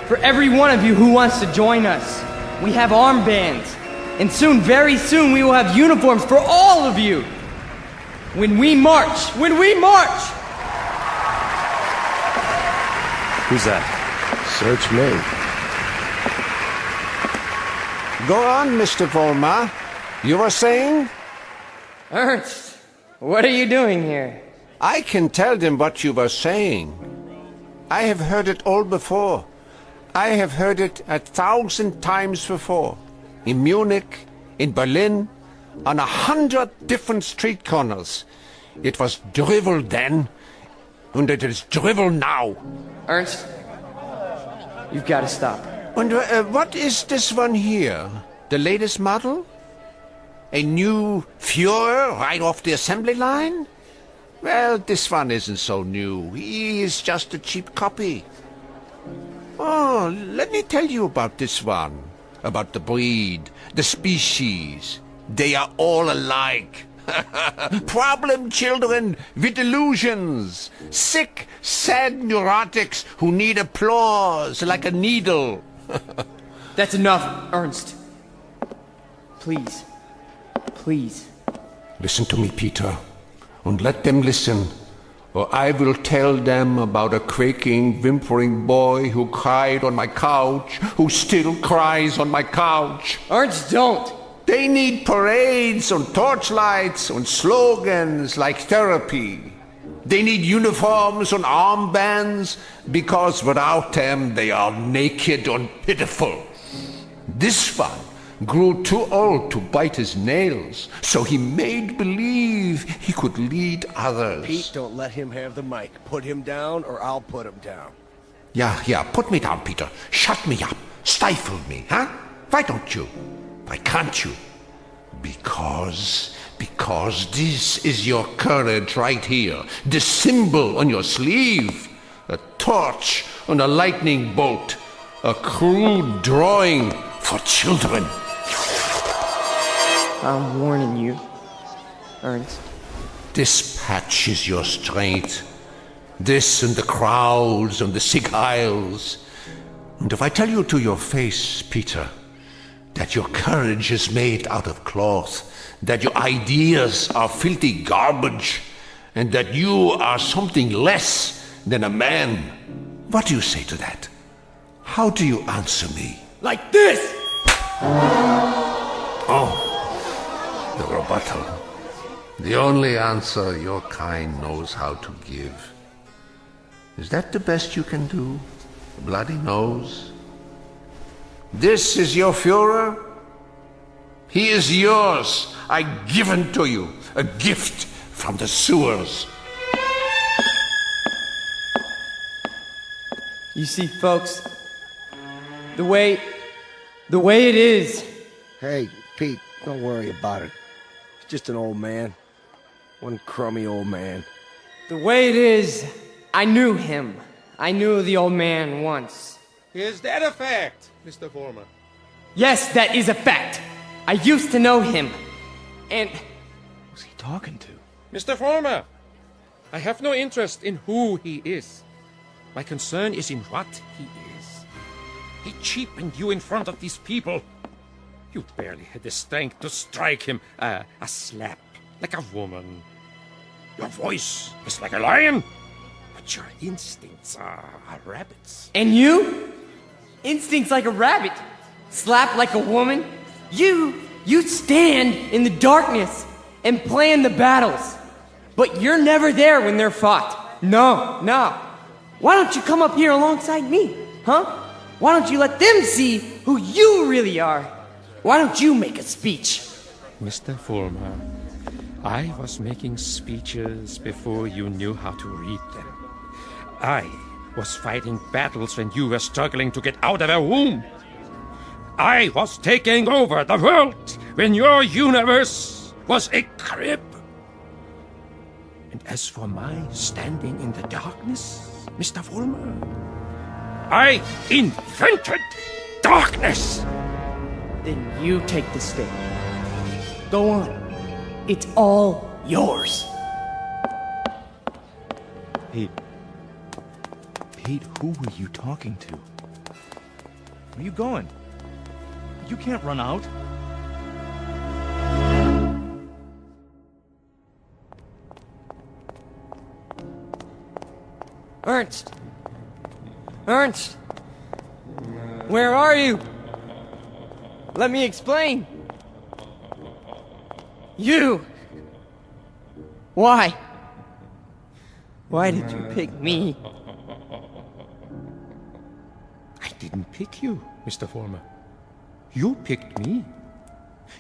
Speaker 12: For every one of you who wants to join us, we have armbands. And soon, very soon, we will have uniforms for all of you. When we march!
Speaker 9: Who's that?
Speaker 18: Search me.
Speaker 10: Go on, Mr. Volmar. You were saying?
Speaker 12: Ernst, what are you doing here?
Speaker 10: I can tell them what you were saying. I have heard it all before. I have heard it 1,000 times before. In Munich, in Berlin, on 100 different street corners. It was drivel then, and it is drivel now.
Speaker 12: Ernst, you've got to stop.
Speaker 10: And what is this one here? The latest model? A new Führer right off the assembly line? Well, this one isn't so new. He is just a cheap copy. Oh, let me tell you about this one. About the breed, the species. They are all alike. Problem children with delusions. Sick, sad neurotics who need applause like a needle.
Speaker 12: That's enough, Ernst. Please. Please.
Speaker 10: Listen to me, Peter, and let them listen, or I will tell them about a quaking, whimpering boy who cried on my couch, who still cries on my couch.
Speaker 12: Ernst, don't!
Speaker 10: They need parades and torchlights and slogans like therapy. They need uniforms and armbands, because without them they are naked and pitiful. This one grew too old to bite his nails, so he made believe he could lead others.
Speaker 18: Pete, don't let him have the mic. Put him down, or I'll put him down.
Speaker 10: Yeah, put me down, Peter. Shut me up. Stifle me, huh? Why don't you? Why can't you? Because this is your courage right here. The symbol on your sleeve. A torch and a lightning bolt. A crude drawing for children.
Speaker 12: I'm warning you, Ernst.
Speaker 10: This patch is your strength. This and the crowds and the sick aisles. And if I tell you to your face, Peter, that your courage is made out of cloth, that your ideas are filthy garbage, and that you are something less than a man, what do you say to that? How do you answer me?
Speaker 12: Like this!
Speaker 10: Oh, the rebuttal. The only answer your kind knows how to give. Is that the best you can do? A bloody nose? This is your Führer? He is yours. I give him to you. A gift from the sewers.
Speaker 12: You see, folks, the way it is.
Speaker 18: Hey, Pete, don't worry about it. He's just an old man. One crummy old man.
Speaker 12: The way it is, I knew him. I knew the old man once.
Speaker 13: Is that a fact, Mr. Former?
Speaker 12: Yes, that is a fact. I used to know him. And...
Speaker 4: who's he talking to?
Speaker 13: Mr. Former, I have no interest in who he is. My concern is in what he is. He cheapened you in front of these people. You barely had the strength to strike him a slap, like a woman. Your voice is like a lion, but your instincts are rabbits.
Speaker 12: And you? Instincts like a rabbit. Slap like a woman. You stand in the darkness and plan the battles. But you're never there when they're fought. No. Why don't you come up here alongside me, huh? Why don't you let them see who you really are? Why don't you make a speech?
Speaker 13: Mr. Fulmer, I was making speeches before you knew how to read them. I was fighting battles when you were struggling to get out of a womb. I was taking over the world when your universe was a crib. And as for my standing in the darkness, Mr. Fulmer, I invented darkness.
Speaker 12: Then you take the stage. Go on. It's all yours.
Speaker 4: Pete, who were you talking to? Where are you going? You can't run out.
Speaker 12: Ernst! Where are you? Let me explain. You! Why? Why did you pick me?
Speaker 13: I didn't pick you, Mr. Former. You picked me.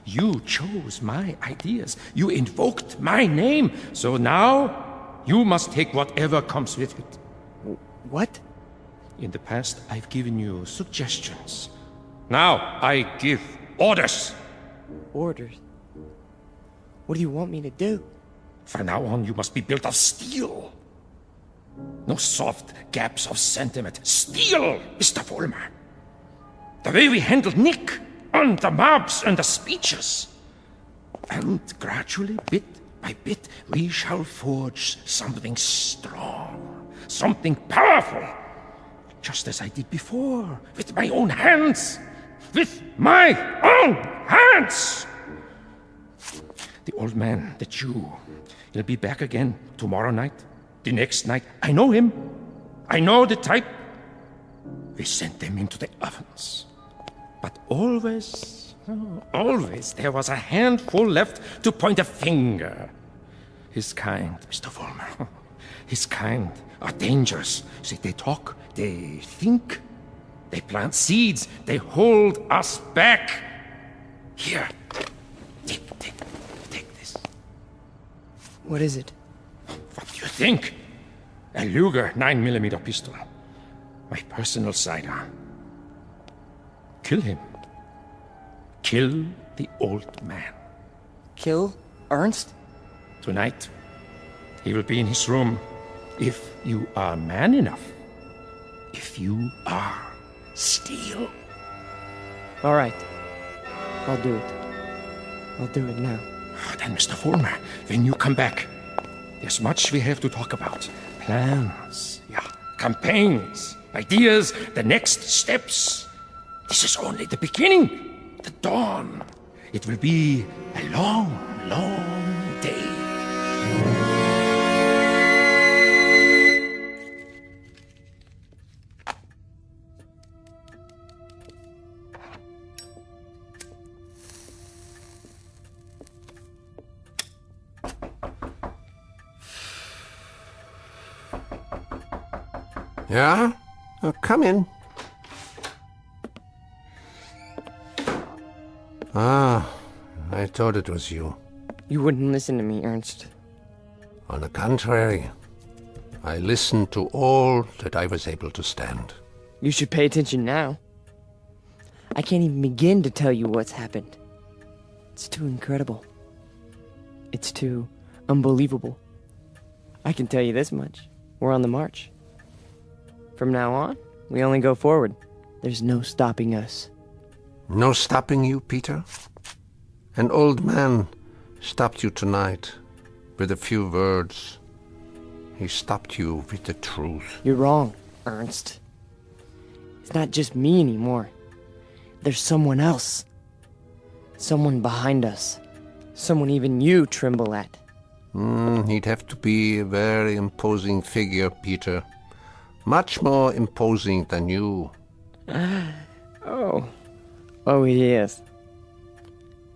Speaker 13: You chose my ideas. You invoked my name. So now, you must take whatever comes with it.
Speaker 12: What?
Speaker 13: In the past, I've given you suggestions. Now, I give orders.
Speaker 12: Orders? What do you want me to do?
Speaker 13: From now on, you must be built of steel. No soft gaps of sentiment. Steel, Mr. Fulmer. The way we handled Nick, and the mobs and the speeches. And gradually, bit by bit, we shall forge something strong, something powerful, just as I did before, with my own hands. With my own hands! The old man, the Jew, he'll be back again tomorrow night, the next night. I know him. I know the type. We sent them into the ovens. But always, there was a handful left to point a finger. His kind, Mr. Vollmer, his kind are dangerous. See, they talk, they think, they plant seeds, they hold us back. Here, take this.
Speaker 12: What is it?
Speaker 13: What do you think? A Luger 9mm pistol. My personal sidearm. Kill him. Kill the old man.
Speaker 12: Kill Ernst?
Speaker 13: Tonight, he will be in his room. If you are man enough. If you are steel.
Speaker 12: All right. I'll do it. I'll do it now.
Speaker 13: Then, Mr. Vollmer, when you come back, there's much we have to talk about. Plans, campaigns, ideas, the next steps. This is only the beginning, the dawn. It will be a long, long day.
Speaker 10: Yeah? Come in. Ah, I thought it was you.
Speaker 12: You wouldn't listen to me, Ernst.
Speaker 10: On the contrary, I listened to all that I was able to stand.
Speaker 12: You should pay attention now. I can't even begin to tell you what's happened. It's too incredible. It's too unbelievable. I can tell you this much. We're on the march. From now on, we only go forward. There's no stopping us.
Speaker 10: No stopping you, Peter? An old man stopped you tonight with a few words. He stopped you with the truth.
Speaker 12: You're wrong, Ernst. It's not just me anymore. There's someone else. Someone behind us. Someone even you tremble at.
Speaker 10: He'd have to be a very imposing figure, Peter. Much more imposing than you.
Speaker 12: Oh, he is.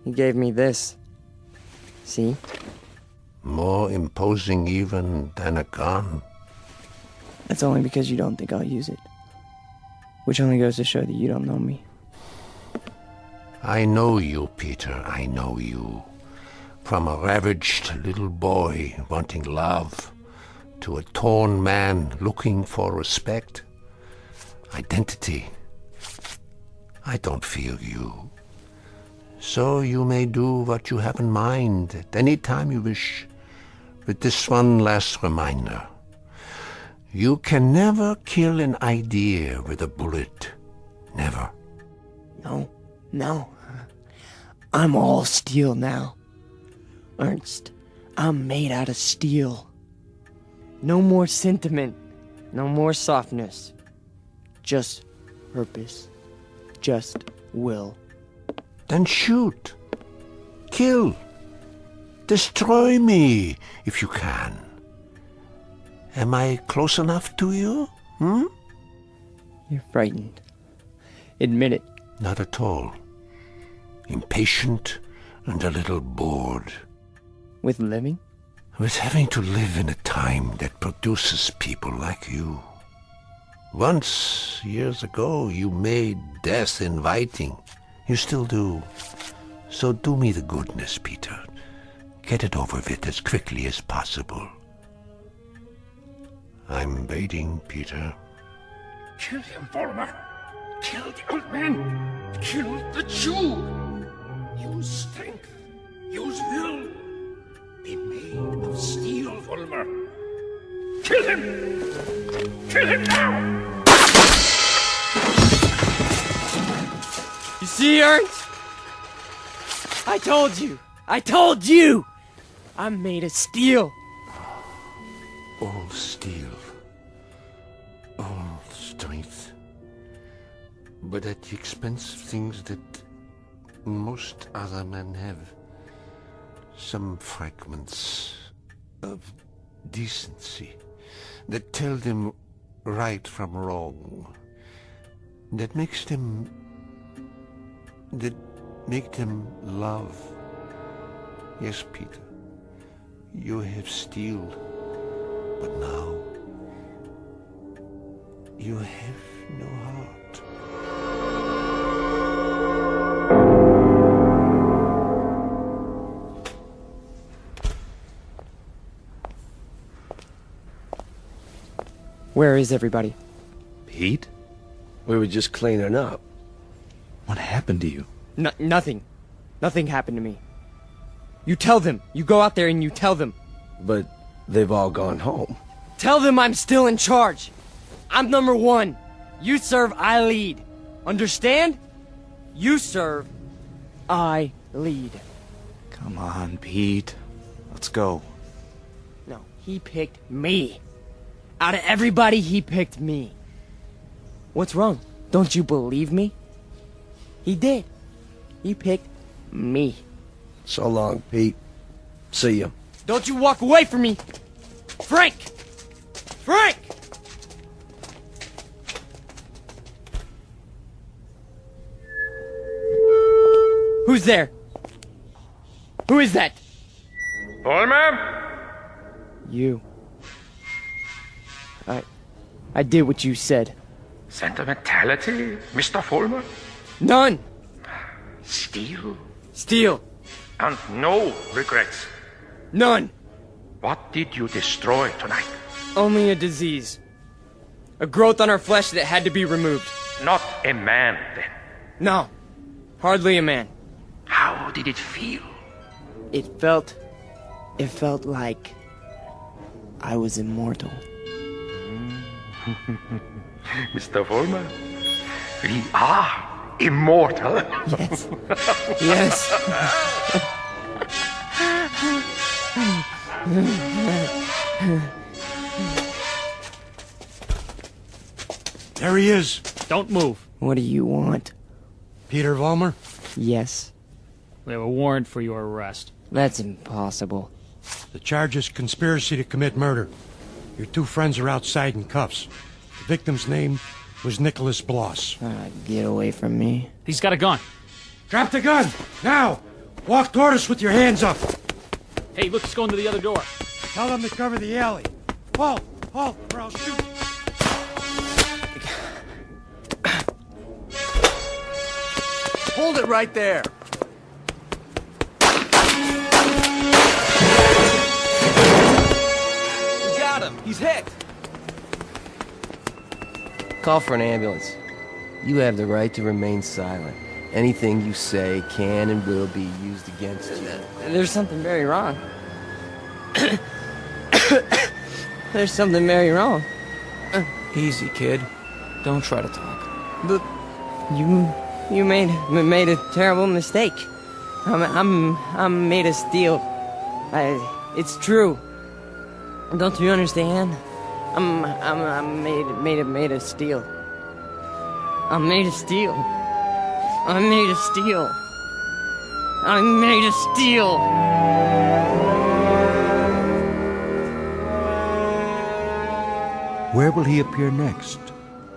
Speaker 12: He gave me this. See?
Speaker 10: More imposing even than a gun.
Speaker 12: That's only because you don't think I'll use it. Which only goes to show that you don't know me.
Speaker 10: I know you, Peter, I know you. From a ravaged little boy wanting love to a torn man looking for respect, identity. I don't fear you. So you may do what you have in mind at any time you wish. With this one last reminder. You can never kill an idea with a bullet. Never.
Speaker 12: No. I'm all steel now. Ernst, I'm made out of steel. No more sentiment. No more softness. Just purpose. Just will.
Speaker 10: Then shoot. Kill. Destroy me, if you can. Am I close enough to you?
Speaker 12: You're frightened. Admit it.
Speaker 10: Not at all. Impatient and a little bored.
Speaker 12: With living?
Speaker 10: With having to live in a time that produces people like you. Once, years ago, you made death inviting. You still do. So do me the goodness, Peter. Get it over with as quickly as possible. I'm waiting, Peter.
Speaker 13: Kill him, Vollmer. Kill the old man. Kill the Jew. Use strength. Use will. Be made of steel, Vollmer. Kill him! Kill him now!
Speaker 12: You see, Ernst? I told you! I'm made of steel.
Speaker 10: All steel. All strength. But at the expense of things that most other men have. Some fragments of decency that tell them right from wrong. That make them love. Yes, Peter, you have steel, but now you have no heart.
Speaker 12: Where is everybody?
Speaker 18: Pete? We were just cleaning up.
Speaker 11: What happened to you?
Speaker 12: Nothing. Nothing happened to me. You tell them. You go out there and you tell them.
Speaker 18: But they've all gone home.
Speaker 12: Tell them I'm still in charge. I'm number one. You serve, I lead. Understand? You serve, I lead.
Speaker 11: Come on, Pete. Let's go.
Speaker 12: No, he picked me. Out of everybody, he picked me. What's wrong? Don't you believe me? He did. He picked me.
Speaker 18: So long, Pete. See ya.
Speaker 12: Don't you walk away from me! Frank! Frank! Who's there? Who is that?
Speaker 13: Vollmer?
Speaker 12: You. I did what you said.
Speaker 13: Sentimentality, Mr. Vollmer?
Speaker 12: None!
Speaker 13: Steel?
Speaker 12: Steel!
Speaker 13: And no regrets?
Speaker 12: None!
Speaker 13: What did you destroy tonight?
Speaker 12: Only a disease. A growth on our flesh that had to be removed.
Speaker 13: Not a man, then?
Speaker 12: No. Hardly a man.
Speaker 13: How did it feel?
Speaker 12: It felt like I was immortal.
Speaker 13: Mr. Vollmer, we are immortal.
Speaker 12: Yes. Yes.
Speaker 24: There he is.
Speaker 8: Don't move.
Speaker 12: What do you want?
Speaker 24: Peter Vollmer?
Speaker 12: Yes.
Speaker 8: We have a warrant for your arrest.
Speaker 12: That's impossible.
Speaker 24: The charge is conspiracy to commit murder. Your two friends are outside in cuffs. The victim's name was Nicholas Bloss.
Speaker 12: Get away from me.
Speaker 8: He's got a gun.
Speaker 24: Drop the gun! Now! Walk toward us with your hands up!
Speaker 8: Hey, look, he's going to the other door.
Speaker 24: Tell them to cover the alley. Halt! Halt, or I'll shoot!
Speaker 6: Hold it right there!
Speaker 14: He's hit!
Speaker 15: Call for an ambulance. You have the right to remain silent. Anything you say can and will be used against you.
Speaker 12: There's something very wrong. There's something very wrong.
Speaker 14: Easy, kid. Don't try to talk.
Speaker 12: But you made a terrible mistake. I'm made of steel. It's true. Don't you understand? I'm made of steel. I'm made of steel. I'm made of steel. I'm made of steel.
Speaker 2: Where will he appear next?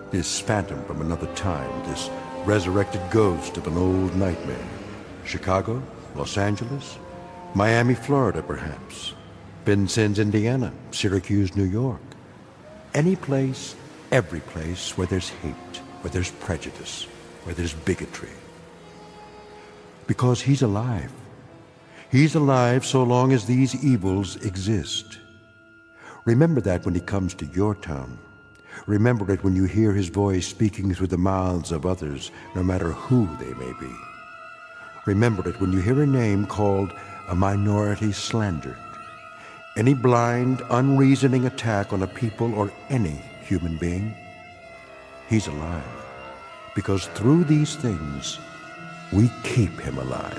Speaker 2: This phantom from another time, this resurrected ghost of an old nightmare. Chicago? Los Angeles? Miami, Florida, perhaps? Vincennes, Indiana, Syracuse, New York. Any place, every place where there's hate, where there's prejudice, where there's bigotry. Because he's alive. He's alive so long as these evils exist. Remember that when he comes to your town. Remember it when you hear his voice speaking through the mouths of others, no matter who they may be. Remember it when you hear a name called a minority slandered. Any blind, unreasoning attack on a people or any human being, he's alive. Because through these things, we keep him alive.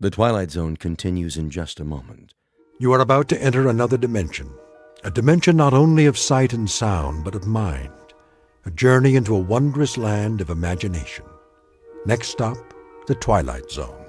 Speaker 1: The Twilight Zone continues in just a moment.
Speaker 10: You are about to enter another dimension. A dimension not only of sight and sound, but of mind. A journey into a wondrous land of imagination. Next stop, the Twilight Zone.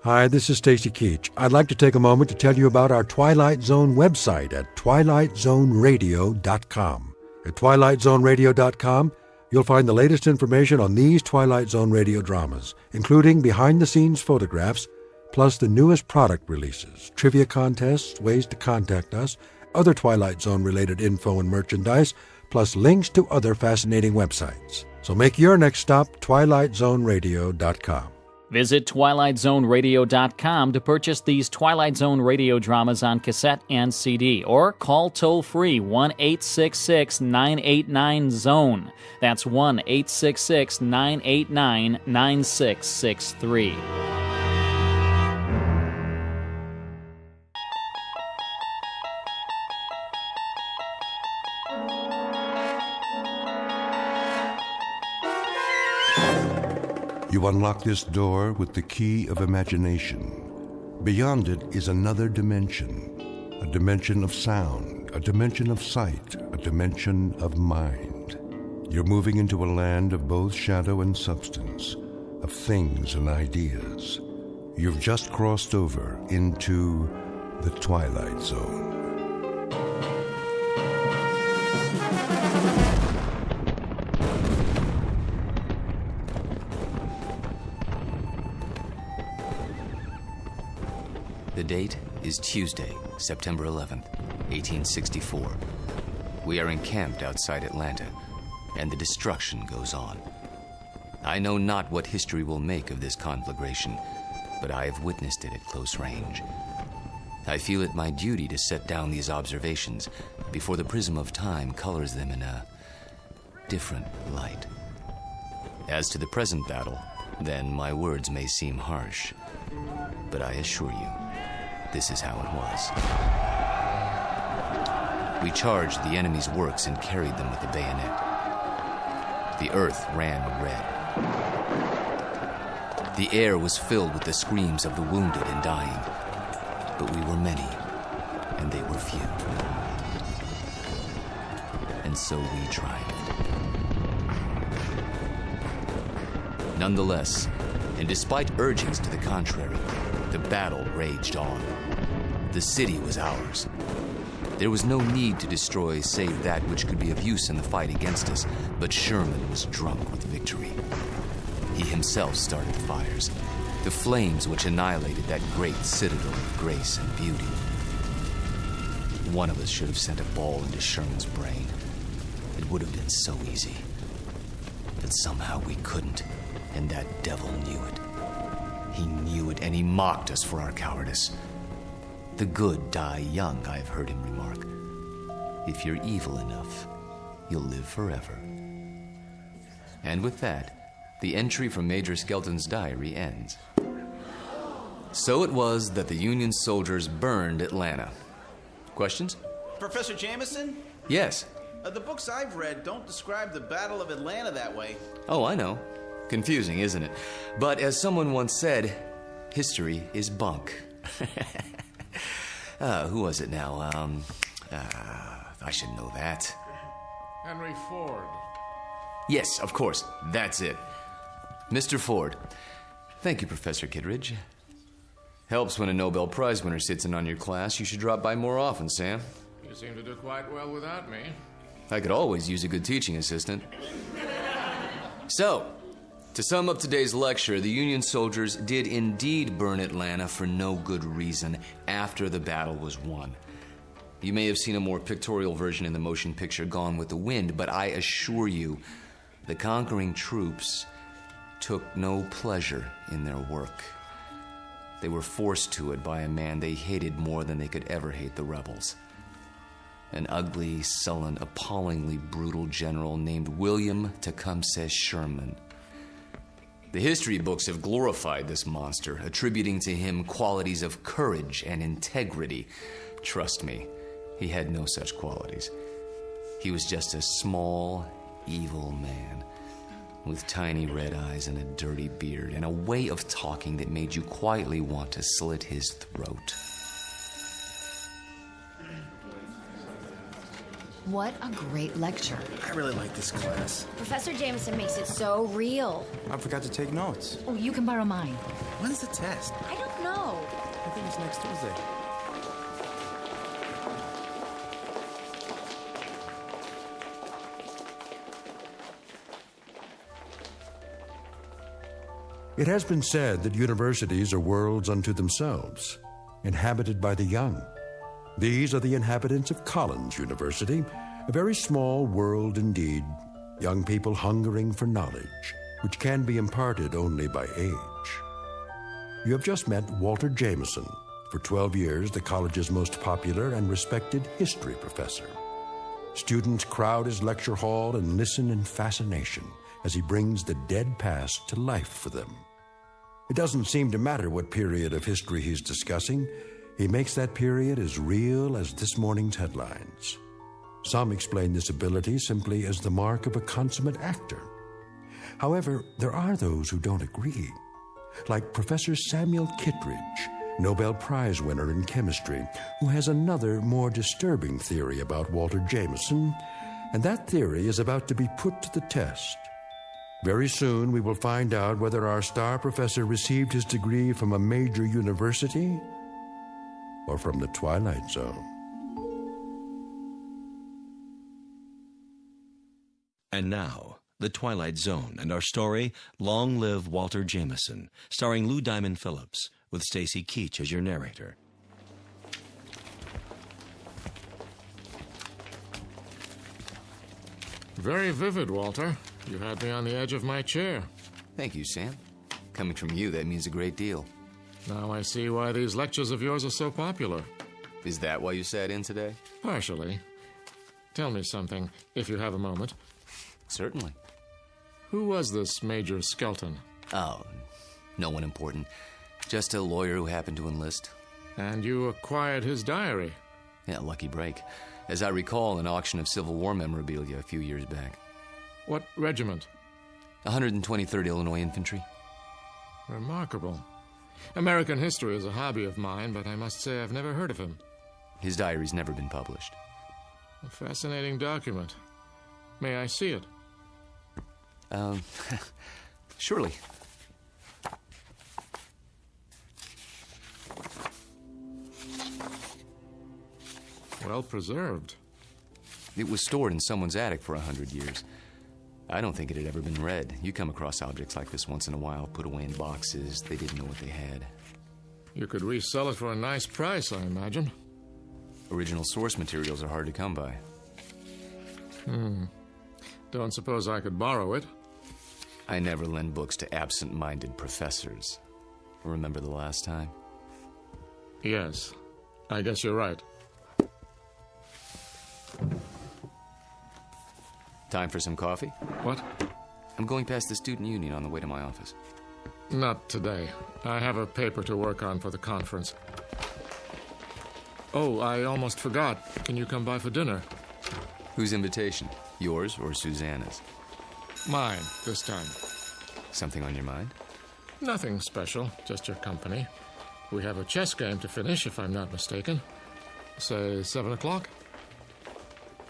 Speaker 10: Hi, this is Stacy Keach. I'd like to take a moment to tell you about our Twilight Zone website at twilightzoneradio.com. At twilightzoneradio.com, you'll find the latest information on these Twilight Zone radio dramas, including behind-the-scenes photographs, plus the newest product releases, trivia contests, ways to contact us, other Twilight Zone-related info and merchandise, plus links to other fascinating websites. So make your next stop twilightzoneradio.com.
Speaker 8: Visit twilightzoneradio.com to purchase these Twilight Zone radio dramas on cassette and CD, or call toll-free 1-866-989-ZONE. That's 1-866-989-9663.
Speaker 2: You unlock this door with the key of imagination. Beyond it is another dimension. A dimension of sound, a dimension of sight, a dimension of mind. You're moving into a land of both shadow and substance, of things and ideas. You've just crossed over into the Twilight Zone.
Speaker 16: The date is Tuesday, September 11th, 1864. We are encamped outside Atlanta, and the destruction goes on. I know not what history will make of this conflagration, but I have witnessed it at close range. I feel it my duty to set down these observations before the prism of time colors them in a different light. As to the present battle, then my words may seem harsh, but I assure you, this is how it was. We charged the enemy's works and carried them with the bayonet. The earth ran red. The air was filled with the screams of the wounded and dying. But we were many, and they were few. And so we triumphed. Nonetheless, and despite urgings to the contrary, the battle raged on. The city was ours. There was no need to destroy save that which could be of use in the fight against us, but Sherman was drunk with victory. He himself started fires, the flames which annihilated that great citadel of grace and beauty. One of us should have sent a ball into Sherman's brain. It would have been so easy. But somehow we couldn't, and that devil knew it. He knew it, and he mocked us for our cowardice. The good die young, I've heard him remark. If you're evil enough, you'll live forever. And with that, the entry from Major Skelton's diary ends. So it was that the Union soldiers burned Atlanta. Questions?
Speaker 19: Professor Jameson?
Speaker 16: Yes.
Speaker 19: The books I've read don't describe the Battle of Atlanta that way.
Speaker 16: Oh, I know. Confusing, isn't it? But as someone once said, history is bunk. Who was it now? I should know that.
Speaker 20: Henry Ford.
Speaker 16: Yes, of course. That's it. Mr. Ford. Thank you, Professor Kittredge. Helps when a Nobel Prize winner sits in on your class. You should drop by more often, Sam.
Speaker 20: You seem to do quite well without me.
Speaker 16: I could always use a good teaching assistant. So, to sum up today's lecture, the Union soldiers did indeed burn Atlanta for no good reason after the battle was won. You may have seen a more pictorial version in the motion picture Gone with the Wind, but I assure you, the conquering troops took no pleasure in their work. They were forced to it by a man they hated more than they could ever hate the rebels. An ugly, sullen, appallingly brutal general named William Tecumseh Sherman. The history books have glorified this monster, attributing to him qualities of courage and integrity. Trust me, he had no such qualities. He was just a small, evil man. with tiny red eyes and a dirty beard, and a way of talking that made you quietly want to slit his throat.
Speaker 3: What a great lecture.
Speaker 14: I really like this class.
Speaker 3: Professor Jameson makes it so real.
Speaker 14: I forgot to take notes.
Speaker 3: Oh, you can borrow mine.
Speaker 14: When's the test?
Speaker 3: I don't know.
Speaker 14: I think it's next Tuesday.
Speaker 2: It has been said that universities are worlds unto themselves, inhabited by the young. These are the inhabitants of Collins University, a very small world indeed, young people hungering for knowledge, which can be imparted only by age. You have just met Walter Jameson, for 12 years the college's most popular and respected history professor. Students crowd his lecture hall and listen in fascination as he brings the dead past to life for them. It doesn't seem to matter what period of history he's discussing. He makes that period as real as this morning's headlines. Some explain this ability simply as the mark of a consummate actor. However, there are those who don't agree, like Professor Samuel Kittredge, Nobel Prize winner in chemistry, who has another, more disturbing theory about Walter Jameson, and that theory is about to be put to the test. Very soon we will find out whether our star professor received his degree from a major university or from the Twilight Zone.
Speaker 1: And now, The Twilight Zone and our story, Long Live Walter Jameson, starring Lou Diamond Phillips, with Stacy Keach as your narrator.
Speaker 20: Very vivid, Walter. You had me on the edge of my chair.
Speaker 16: Thank you, Sam. Coming from you, that means a great deal.
Speaker 20: Now I see why these lectures of yours are so popular.
Speaker 16: Is that why you sat in today?
Speaker 20: Partially. Tell me something, if you have a moment.
Speaker 16: Certainly.
Speaker 20: Who was this Major Skelton?
Speaker 16: Oh, no one important. Just a lawyer who happened to enlist.
Speaker 20: And you acquired his diary?
Speaker 16: Yeah, lucky break. As I recall, an auction of Civil War memorabilia a few years back.
Speaker 20: What regiment?
Speaker 16: 123rd Illinois Infantry.
Speaker 20: Remarkable. American history is a hobby of mine, but I must say I've never heard of him.
Speaker 16: His diary's never been published.
Speaker 20: A fascinating document. May I see it?
Speaker 16: Surely.
Speaker 20: Well preserved.
Speaker 16: It was stored in someone's attic for 100 years. I don't think it had ever been read. You come across objects like this once in a while, put away in boxes. They didn't know what they had.
Speaker 20: You could resell it for a nice price, I imagine.
Speaker 16: Original source materials are hard to come by.
Speaker 20: Don't suppose I could borrow it?
Speaker 16: I never lend books to absent-minded professors. Remember the last time?
Speaker 20: Yes. I guess you're right.
Speaker 16: Time for some coffee?
Speaker 20: What?
Speaker 16: I'm going past the student union on the way to my office.
Speaker 20: Not today. I have a paper to work on for the conference. Oh, I almost forgot. Can you come by for dinner?
Speaker 16: Whose invitation? Yours or Susanna's?
Speaker 20: Mine, this time.
Speaker 16: Something on your mind?
Speaker 20: Nothing special, just your company. We have a chess game to finish, if I'm not mistaken. Say 7 o'clock?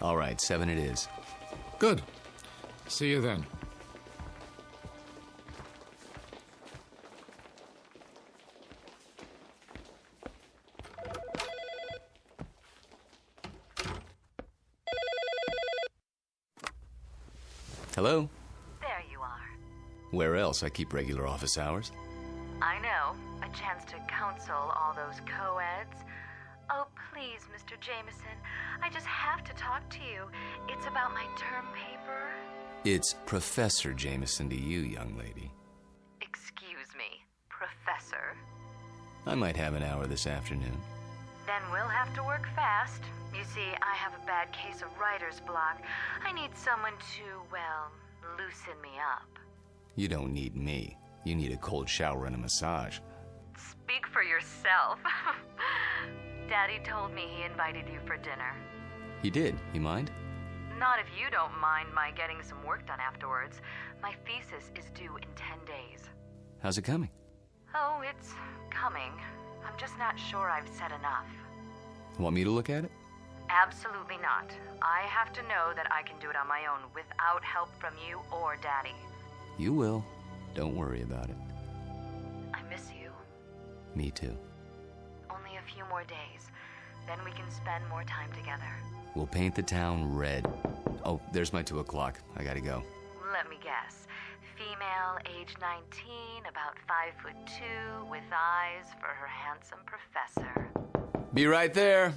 Speaker 16: All right, 7 it is.
Speaker 20: Good. See you then.
Speaker 16: Hello?
Speaker 7: There you are.
Speaker 16: Where else? I keep regular office hours.
Speaker 7: I know. A chance to counsel all those co-eds. Oh, please, Mr. Jameson. I just have to talk to you. It's about my term paper.
Speaker 16: It's Professor Jameson to you, young lady.
Speaker 7: Excuse me, Professor.
Speaker 16: I might have an hour this afternoon.
Speaker 7: Then we'll have to work fast. You see, I have a bad case of writer's block. I need someone to, well, loosen me up.
Speaker 16: You don't need me. You need a cold shower and a massage.
Speaker 7: Speak for yourself. Daddy told me he invited you for dinner.
Speaker 16: He did. You mind?
Speaker 7: Not if you don't mind my getting some work done afterwards. My thesis is due in 10 days.
Speaker 16: How's it coming?
Speaker 7: Oh, it's coming. I'm just not sure I've said enough.
Speaker 16: Want me to look at it?
Speaker 7: Absolutely not. I have to know that I can do it on my own without help from you or Daddy.
Speaker 16: You will. Don't worry about it.
Speaker 7: I miss you.
Speaker 16: Me too.
Speaker 7: Only a few more days. Then we can spend more time together.
Speaker 16: We'll paint the town red. Oh, there's my 2 o'clock. I gotta go.
Speaker 7: Let me guess. Female, age 19, about 5'2", with eyes for her handsome professor.
Speaker 16: Be right there.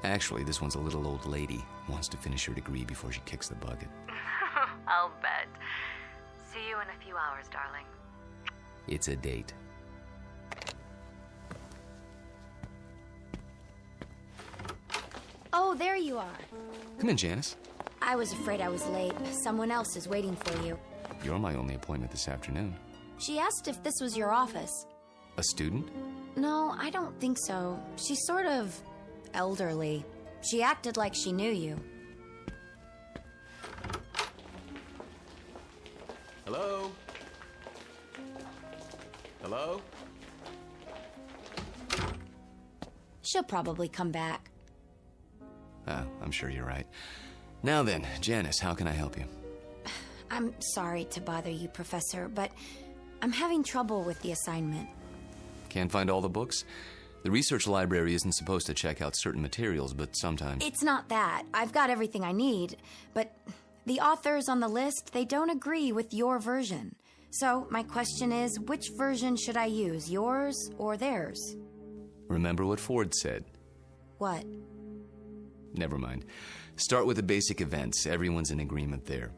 Speaker 16: Actually, this one's a little old lady. Wants to finish her degree before she kicks the bucket.
Speaker 7: I'll bet. See you in a few hours, darling.
Speaker 16: It's a date.
Speaker 3: Oh, there you are.
Speaker 16: Come in, Janice.
Speaker 3: I was afraid I was late. Someone else is waiting for you.
Speaker 16: You're my only appointment this afternoon.
Speaker 3: She asked if this was your office.
Speaker 16: A student?
Speaker 3: No, I don't think so. She's sort of elderly. She acted like she knew you.
Speaker 16: Hello? Hello?
Speaker 3: She'll probably come back.
Speaker 16: Oh, I'm sure you're right. Now then, Janice, how can I help you?
Speaker 3: I'm sorry to bother you, Professor, but I'm having trouble with the assignment.
Speaker 16: Can't find all the books? The research library isn't supposed to check out certain materials, but sometimes...
Speaker 3: It's not that. I've got everything I need, but the authors on the list, they don't agree with your version. So my question is, which version should I use, yours or theirs?
Speaker 16: Remember what Ford said.
Speaker 3: What?
Speaker 16: Never mind. Start with the basic events. Everyone's in agreement there.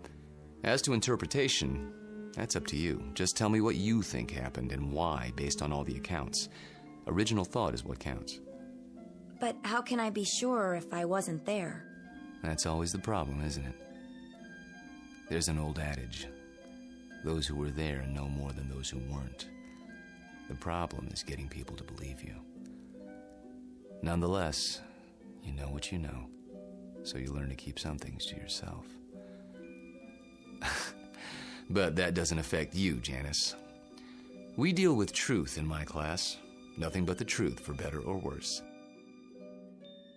Speaker 16: As to interpretation, that's up to you. Just tell me what you think happened and why, based on all the accounts. Original thought is what counts.
Speaker 3: But how can I be sure if I wasn't there?
Speaker 16: That's always the problem, isn't it? There's an old adage. Those who were there know more than those who weren't. The problem is getting people to believe you. Nonetheless, you know what you know, so you learn to keep some things to yourself. But that doesn't affect you, Janice. We deal with truth in my class. Nothing but the truth, for better or worse.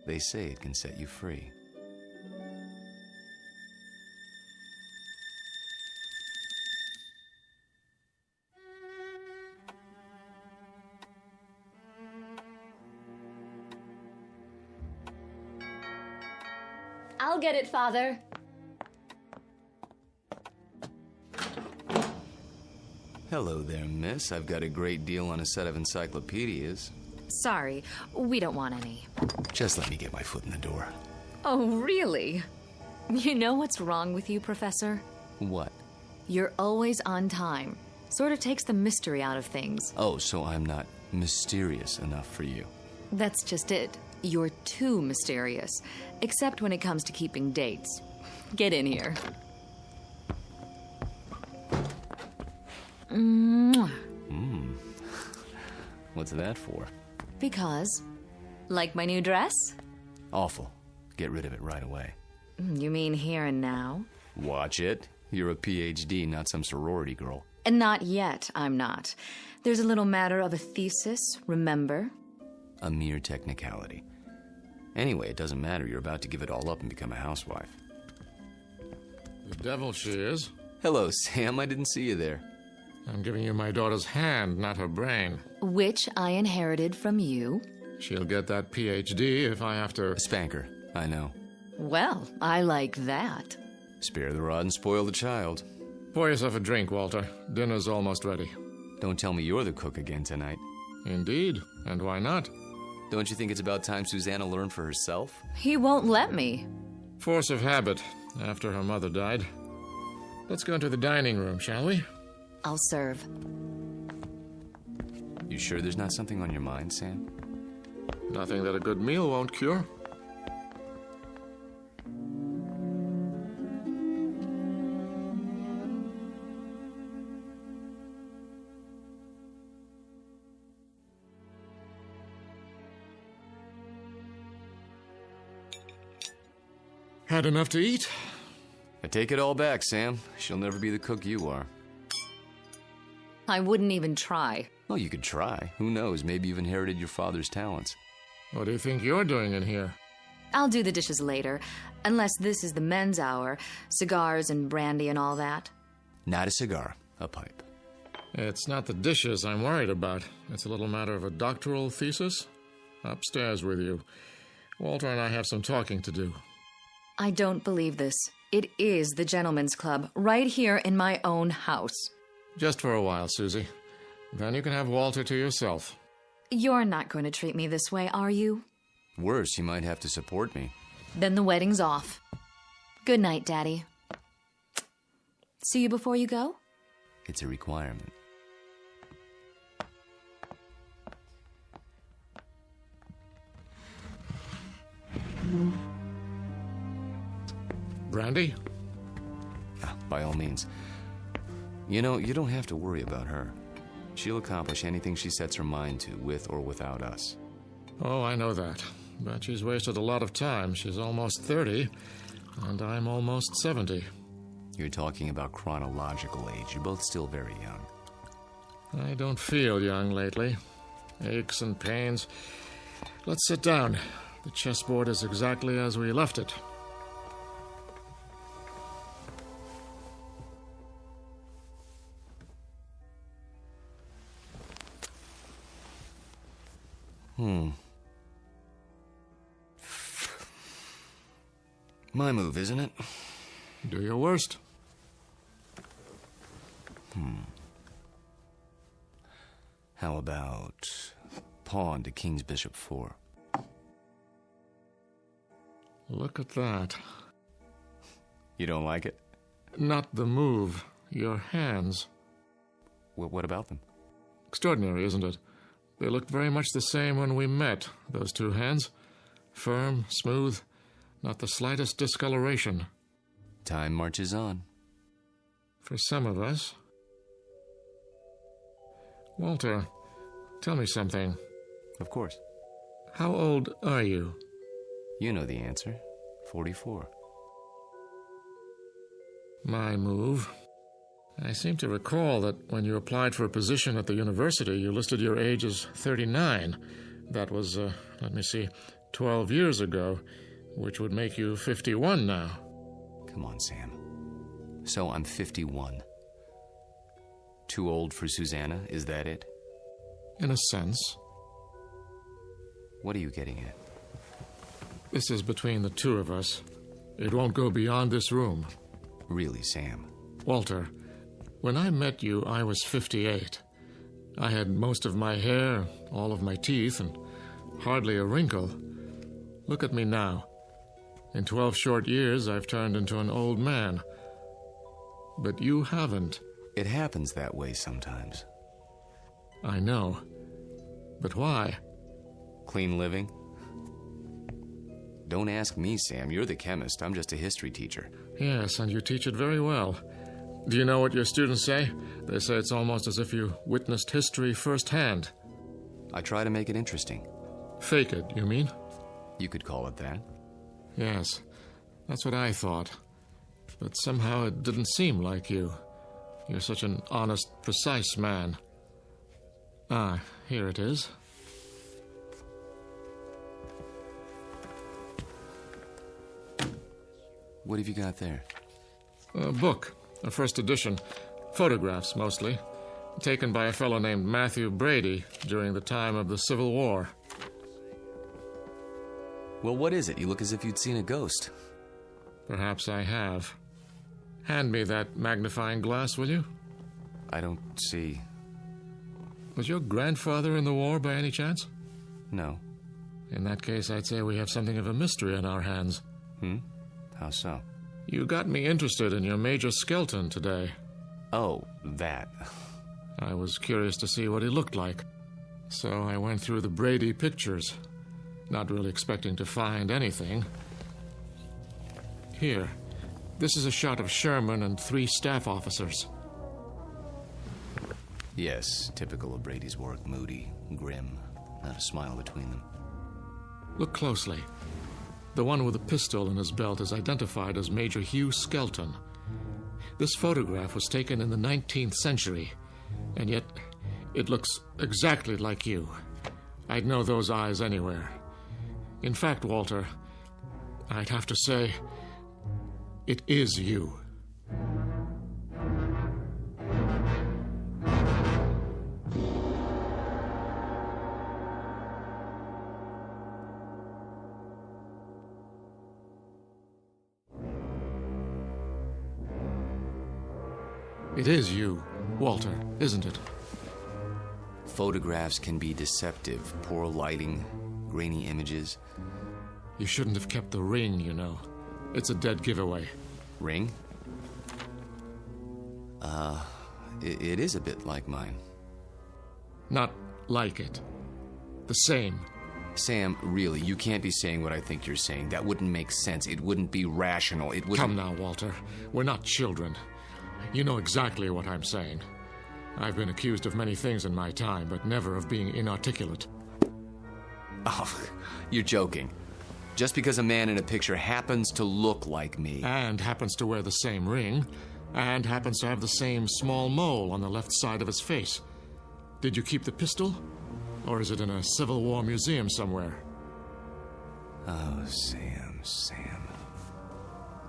Speaker 16: They say it can set you free.
Speaker 5: I'll get it, Father.
Speaker 16: Hello there, miss. I've got a great deal on a set of encyclopedias.
Speaker 17: Sorry, we don't want any.
Speaker 16: Just let me get my foot in the door.
Speaker 17: Oh, really? You know what's wrong with you, Professor?
Speaker 16: What?
Speaker 17: You're always on time. Sort of takes the mystery out of things.
Speaker 16: Oh, so I'm not mysterious enough for you.
Speaker 17: That's just it. You're too mysterious. Except when it comes to keeping dates. Get in here.
Speaker 16: Mmm. What's that for?
Speaker 17: Because, like my new dress?
Speaker 16: Awful. Get rid of it right away.
Speaker 17: You mean here and now?
Speaker 16: Watch it. You're a PhD, not some sorority girl.
Speaker 17: And not yet, I'm not. There's a little matter of a thesis, remember?
Speaker 16: A mere technicality. Anyway, it doesn't matter. You're about to give it all up and become a housewife.
Speaker 20: The devil she is.
Speaker 16: Hello, Sam. I didn't see you there.
Speaker 20: I'm giving you my daughter's hand, not her brain.
Speaker 17: Which I inherited from you.
Speaker 20: She'll get that PhD if I have to...
Speaker 16: Spank her. I know.
Speaker 17: Well, I like that.
Speaker 16: Spare the rod and spoil the child.
Speaker 20: Pour yourself a drink, Walter. Dinner's almost ready.
Speaker 16: Don't tell me you're the cook again tonight.
Speaker 20: Indeed. And why not?
Speaker 16: Don't you think it's about time Susanna learned for herself?
Speaker 17: He won't let me.
Speaker 20: Force of habit, after her mother died. Let's go into the dining room, shall we?
Speaker 17: I'll serve.
Speaker 16: You sure there's not something on your mind, Sam?
Speaker 20: Nothing that a good meal won't cure. Had enough to eat?
Speaker 16: I take it all back, Sam. She'll never be the cook you are.
Speaker 17: I wouldn't even try.
Speaker 16: Well, you could try. Who knows? Maybe you've inherited your father's talents.
Speaker 20: What do you think you're doing in here?
Speaker 17: I'll do the dishes later, unless this is the men's hour. Cigars and brandy and all that.
Speaker 16: Not a cigar, a pipe.
Speaker 20: It's not the dishes I'm worried about. It's a little matter of a doctoral thesis. Upstairs with you. Walter and I have some talking to do.
Speaker 17: I don't believe this. It is the gentleman's club, right here in my own house.
Speaker 20: Just for a while, Susie. Then you can have Walter to yourself.
Speaker 17: You're not going to treat me this way, are you?
Speaker 16: Worse, you might have to support me.
Speaker 17: Then the wedding's off. Good night, Daddy. See you before you go?
Speaker 16: It's a requirement.
Speaker 20: Brandy?
Speaker 16: By all means. You know, you don't have to worry about her. She'll accomplish anything she sets her mind to, with or without us.
Speaker 20: Oh, I know that. But she's wasted a lot of time. She's almost 30, and I'm almost 70.
Speaker 16: You're talking about chronological age. You're both still very young.
Speaker 20: I don't feel young lately. Aches and pains. Let's sit down. The chessboard is exactly as we left it.
Speaker 16: My move, isn't it?
Speaker 20: Do your worst.
Speaker 16: How about pawn to king's bishop 4?
Speaker 20: Look at that.
Speaker 16: You don't like it?
Speaker 20: Not the move. Your hands.
Speaker 16: What about them?
Speaker 20: Extraordinary, isn't it? They looked very much the same when we met, those two hands. Firm, smooth, not the slightest discoloration.
Speaker 16: Time marches on.
Speaker 20: For some of us. Walter, tell me something.
Speaker 16: Of course.
Speaker 20: How old are you?
Speaker 16: You know the answer. 44.
Speaker 20: My move. I seem to recall that when you applied for a position at the university, you listed your age as 39. That was, 12 years ago, which would make you 51 now.
Speaker 16: Come on, Sam. So I'm 51. Too old for Susanna, is that it?
Speaker 20: In a sense.
Speaker 16: What are you getting at?
Speaker 20: This is between the two of us. It won't go beyond this room.
Speaker 16: Really, Sam?
Speaker 20: Walter, when I met you, I was 58. I had most of my hair, all of my teeth, and hardly a wrinkle. Look at me now. In 12 short years, I've turned into an old man. But you haven't.
Speaker 16: It happens that way sometimes.
Speaker 20: I know. But why?
Speaker 16: Clean living? Don't ask me, Sam. You're the chemist. I'm just a history teacher.
Speaker 20: Yes, and you teach it very well. Do you know what your students say? They say it's almost as if you witnessed history firsthand.
Speaker 16: I try to make it interesting.
Speaker 20: Fake it, you mean?
Speaker 16: You could call it that.
Speaker 20: Yes, that's what I thought. But somehow it didn't seem like you. You're such an honest, precise man. Ah, here it is.
Speaker 16: What have you got there?
Speaker 20: A book, a first edition. Photographs, mostly. Taken by a fellow named Matthew Brady during the time of the Civil War.
Speaker 16: Well, what is it? You look as if you'd seen a ghost.
Speaker 20: Perhaps I have. Hand me that magnifying glass, will you?
Speaker 16: I don't see.
Speaker 20: Was your grandfather in the war by any chance?
Speaker 16: No.
Speaker 20: In that case, I'd say we have something of a mystery on our hands.
Speaker 16: How so?
Speaker 20: You got me interested in your Major Skelton today.
Speaker 16: Oh, that.
Speaker 20: I was curious to see what he looked like. So I went through the Brady pictures, not really expecting to find anything. Here, this is a shot of Sherman and 3 staff officers.
Speaker 16: Yes, typical of Brady's work. Moody, grim, not a smile between them.
Speaker 20: Look closely. The one with a pistol in his belt is identified as Major Hugh Skelton. This photograph was taken in the 19th century, and yet it looks exactly like you. I'd know those eyes anywhere. In fact, Walter, I'd have to say, it is you. It is you, Walter, isn't it?
Speaker 16: Photographs can be deceptive. Poor lighting, grainy images.
Speaker 20: You shouldn't have kept the ring, you know. It's a dead giveaway.
Speaker 16: Ring? It is a bit like mine.
Speaker 20: Not like it. The same.
Speaker 16: Sam, really, you can't be saying what I think you're saying. That wouldn't make sense. It wouldn't be rational. It wouldn't...
Speaker 20: Come now, Walter. We're not children. You know exactly what I'm saying. I've been accused of many things in my time, but never of being inarticulate.
Speaker 16: Oh, you're joking. Just because a man in a picture happens to look like me...
Speaker 20: And happens to wear the same ring, and happens to have the same small mole on the left side of his face. Did you keep the pistol? Or is it in a Civil War museum somewhere?
Speaker 16: Oh, Sam.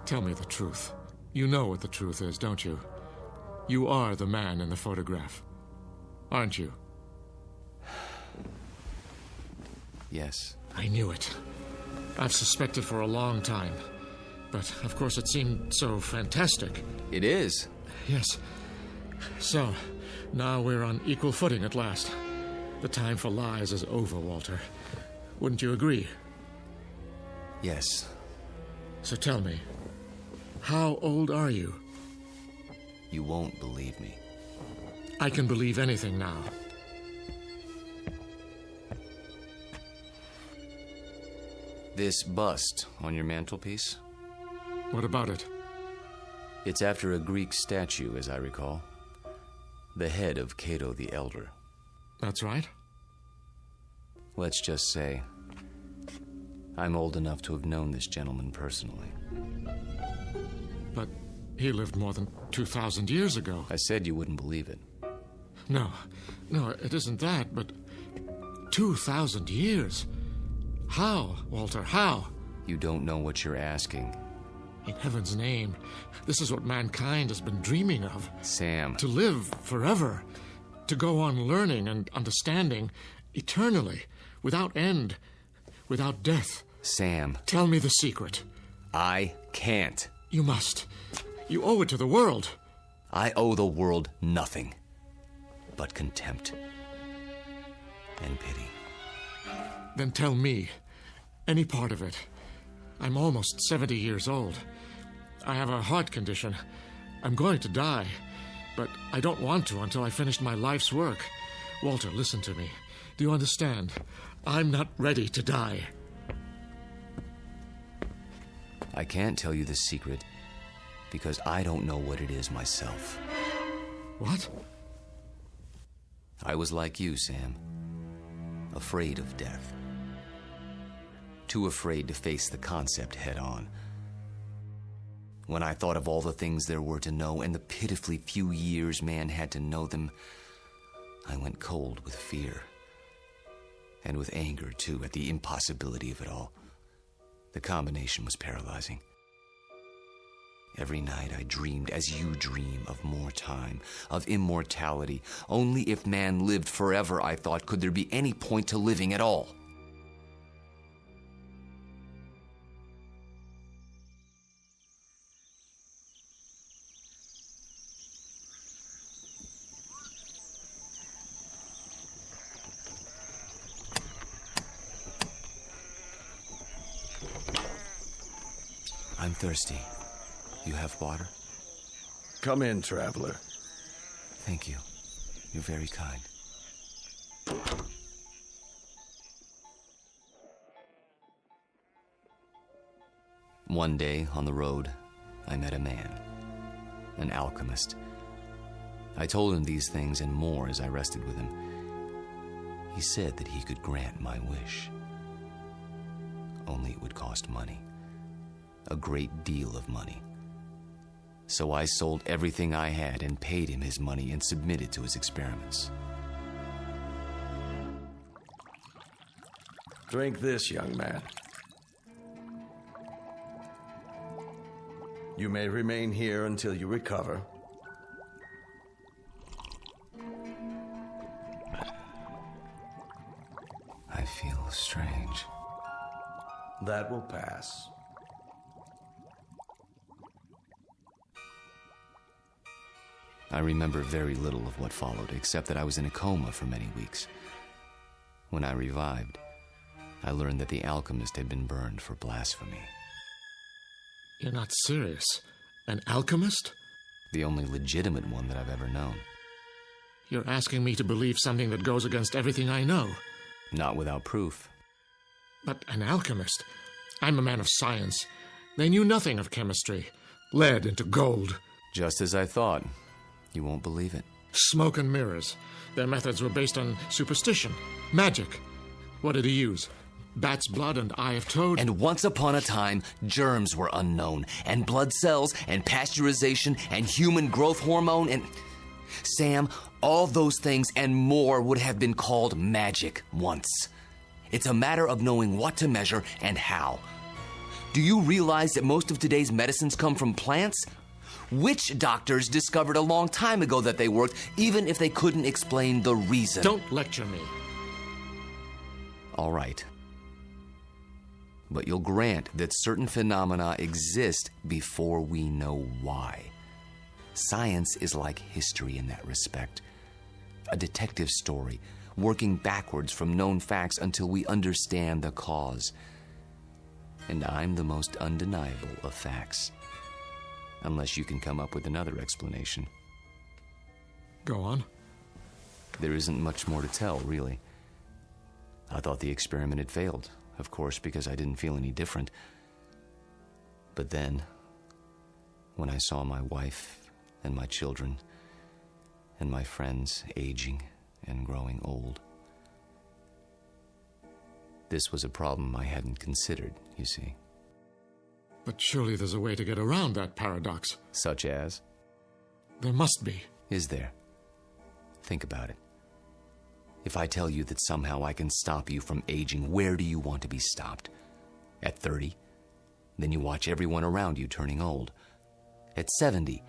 Speaker 20: Tell me the truth. You know what the truth is, don't you? You are the man in the photograph, aren't you?
Speaker 16: Yes.
Speaker 20: I knew it. I've suspected for a long time. But, of course, it seemed so fantastic.
Speaker 16: It is.
Speaker 20: Yes. So, now we're on equal footing at last. The time for lies is over, Walter. Wouldn't you agree?
Speaker 16: Yes.
Speaker 20: So tell me, how old are you?
Speaker 16: You won't believe me.
Speaker 20: I can believe anything now.
Speaker 16: This bust on your mantelpiece?
Speaker 20: What about it?
Speaker 16: It's after a Greek statue, as I recall. The head of Cato the Elder.
Speaker 20: That's right.
Speaker 16: Let's just say, I'm old enough to have known this gentleman personally.
Speaker 20: But he lived more than 2,000 years ago.
Speaker 16: I said you wouldn't believe it.
Speaker 20: No, it isn't that, but 2,000 years? How, Walter, how?
Speaker 16: You don't know what you're asking.
Speaker 20: In heaven's name, this is what mankind has been dreaming of.
Speaker 16: Sam.
Speaker 20: To live forever. To go on learning and understanding eternally, without end, without death.
Speaker 16: Sam.
Speaker 20: Tell me the secret.
Speaker 16: I can't.
Speaker 20: You must. You owe it to the world.
Speaker 16: I owe the world nothing but contempt and pity.
Speaker 20: Then tell me any part of it. I'm almost 70 years old. I have a heart condition. I'm going to die, but I don't want to until I finish my life's work. Walter, listen to me. Do you understand? I'm not ready to die.
Speaker 16: I can't tell you the secret because I don't know what it is myself.
Speaker 20: What?
Speaker 16: I was like you, Sam. Afraid of death. Too afraid to face the concept head on. When I thought of all the things there were to know and the pitifully few years man had to know them, I went cold with fear. And with anger, too, at the impossibility of it all. The combination was paralyzing. Every night I dreamed, as you dream, of more time, of immortality. Only if man lived forever, I thought, could there be any point to living at all. I'm thirsty. You have water?
Speaker 18: Come in, traveler.
Speaker 16: Thank you. You're very kind. One day, on the road, I met a man, an alchemist. I told him these things and more as I rested with him. He said that he could grant my wish. only it would cost money. A great deal of money. So I sold everything I had and paid him his money and submitted to his experiments.
Speaker 9: Drink this, young man. You may remain here until you recover.
Speaker 16: I feel strange.
Speaker 9: That will pass.
Speaker 16: I remember very little of what followed, except that I was in a coma for many weeks. When I revived, I learned that the alchemist had been burned for blasphemy.
Speaker 20: You're not serious? An alchemist?
Speaker 16: The only legitimate one that I've ever known.
Speaker 20: You're asking me to believe something that goes against everything I know.
Speaker 16: Not without proof.
Speaker 20: But an alchemist? I'm a man of science. They knew nothing of chemistry. Lead into gold.
Speaker 16: Just as I thought. You won't believe it.
Speaker 20: Smoke and mirrors. Their methods were based on superstition, magic. What did he use? Bat's blood and eye of toad?
Speaker 16: And once upon a time, germs were unknown, and blood cells, and pasteurization, and human growth hormone, and... Sam, all those things and more would have been called magic once. It's a matter of knowing what to measure and how. Do you realize that most of today's medicines come from plants? Witch doctors discovered a long time ago that they worked, even if they couldn't explain the reason.
Speaker 20: Don't lecture me.
Speaker 16: All right. But you'll grant that certain phenomena exist before we know why. Science is like history in that respect. A detective story, working backwards from known facts until we understand the cause. And I'm the most undeniable of facts. Unless you can come up with another explanation.
Speaker 20: Go on.
Speaker 16: There isn't much more to tell, really. I thought the experiment had failed, of course, because I didn't feel any different. But then, when I saw my wife and my children and my friends aging and growing old, this was a problem I hadn't considered, you see.
Speaker 20: But surely there's a way to get around that paradox.
Speaker 16: Such as?
Speaker 20: There must be.
Speaker 16: Is there? Think about it. If I tell you that somehow I can stop you from aging, where do you want to be stopped? At 30? Then you watch everyone around you turning old. At 70?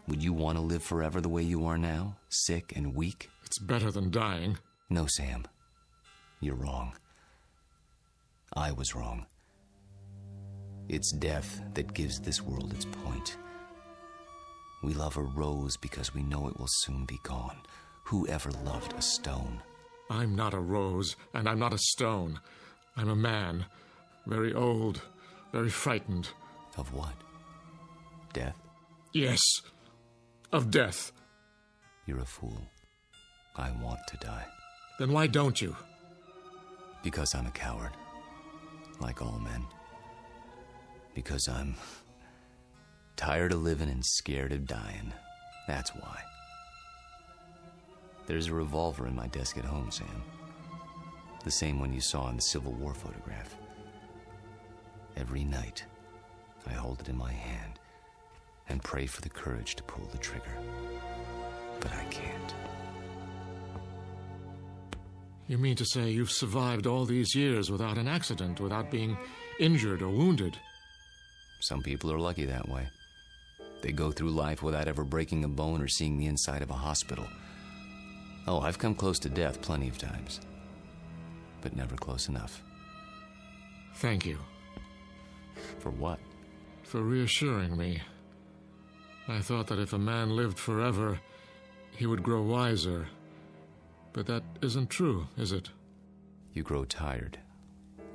Speaker 16: Would you want to live forever the way you are now? Sick and weak?
Speaker 20: It's better than dying.
Speaker 16: No, Sam. You're wrong. I was wrong. It's death that gives this world its point. We love a rose because we know it will soon be gone. Who ever loved a stone?
Speaker 20: I'm not a rose, and I'm not a stone. I'm a man. Very old, very frightened.
Speaker 16: Of what? Death?
Speaker 20: Yes, of death.
Speaker 16: You're a fool. I want to die.
Speaker 20: Then why don't you?
Speaker 16: Because I'm a coward. Like all men. Because I'm tired of living and scared of dying. That's why. There's a revolver in my desk at home, Sam. The same one you saw in the Civil War photograph. Every night, I hold it in my hand and pray for the courage to pull the trigger. But I can't.
Speaker 20: You mean to say you've survived all these years without an accident, without being injured or wounded?
Speaker 16: Some people are lucky that way. They go through life without ever breaking a bone or seeing the inside of a hospital. Oh, I've come close to death plenty of times. But never close enough.
Speaker 20: Thank you.
Speaker 16: For what?
Speaker 20: For reassuring me. I thought that if a man lived forever, he would grow wiser. But that isn't true, is it?
Speaker 16: You grow tired.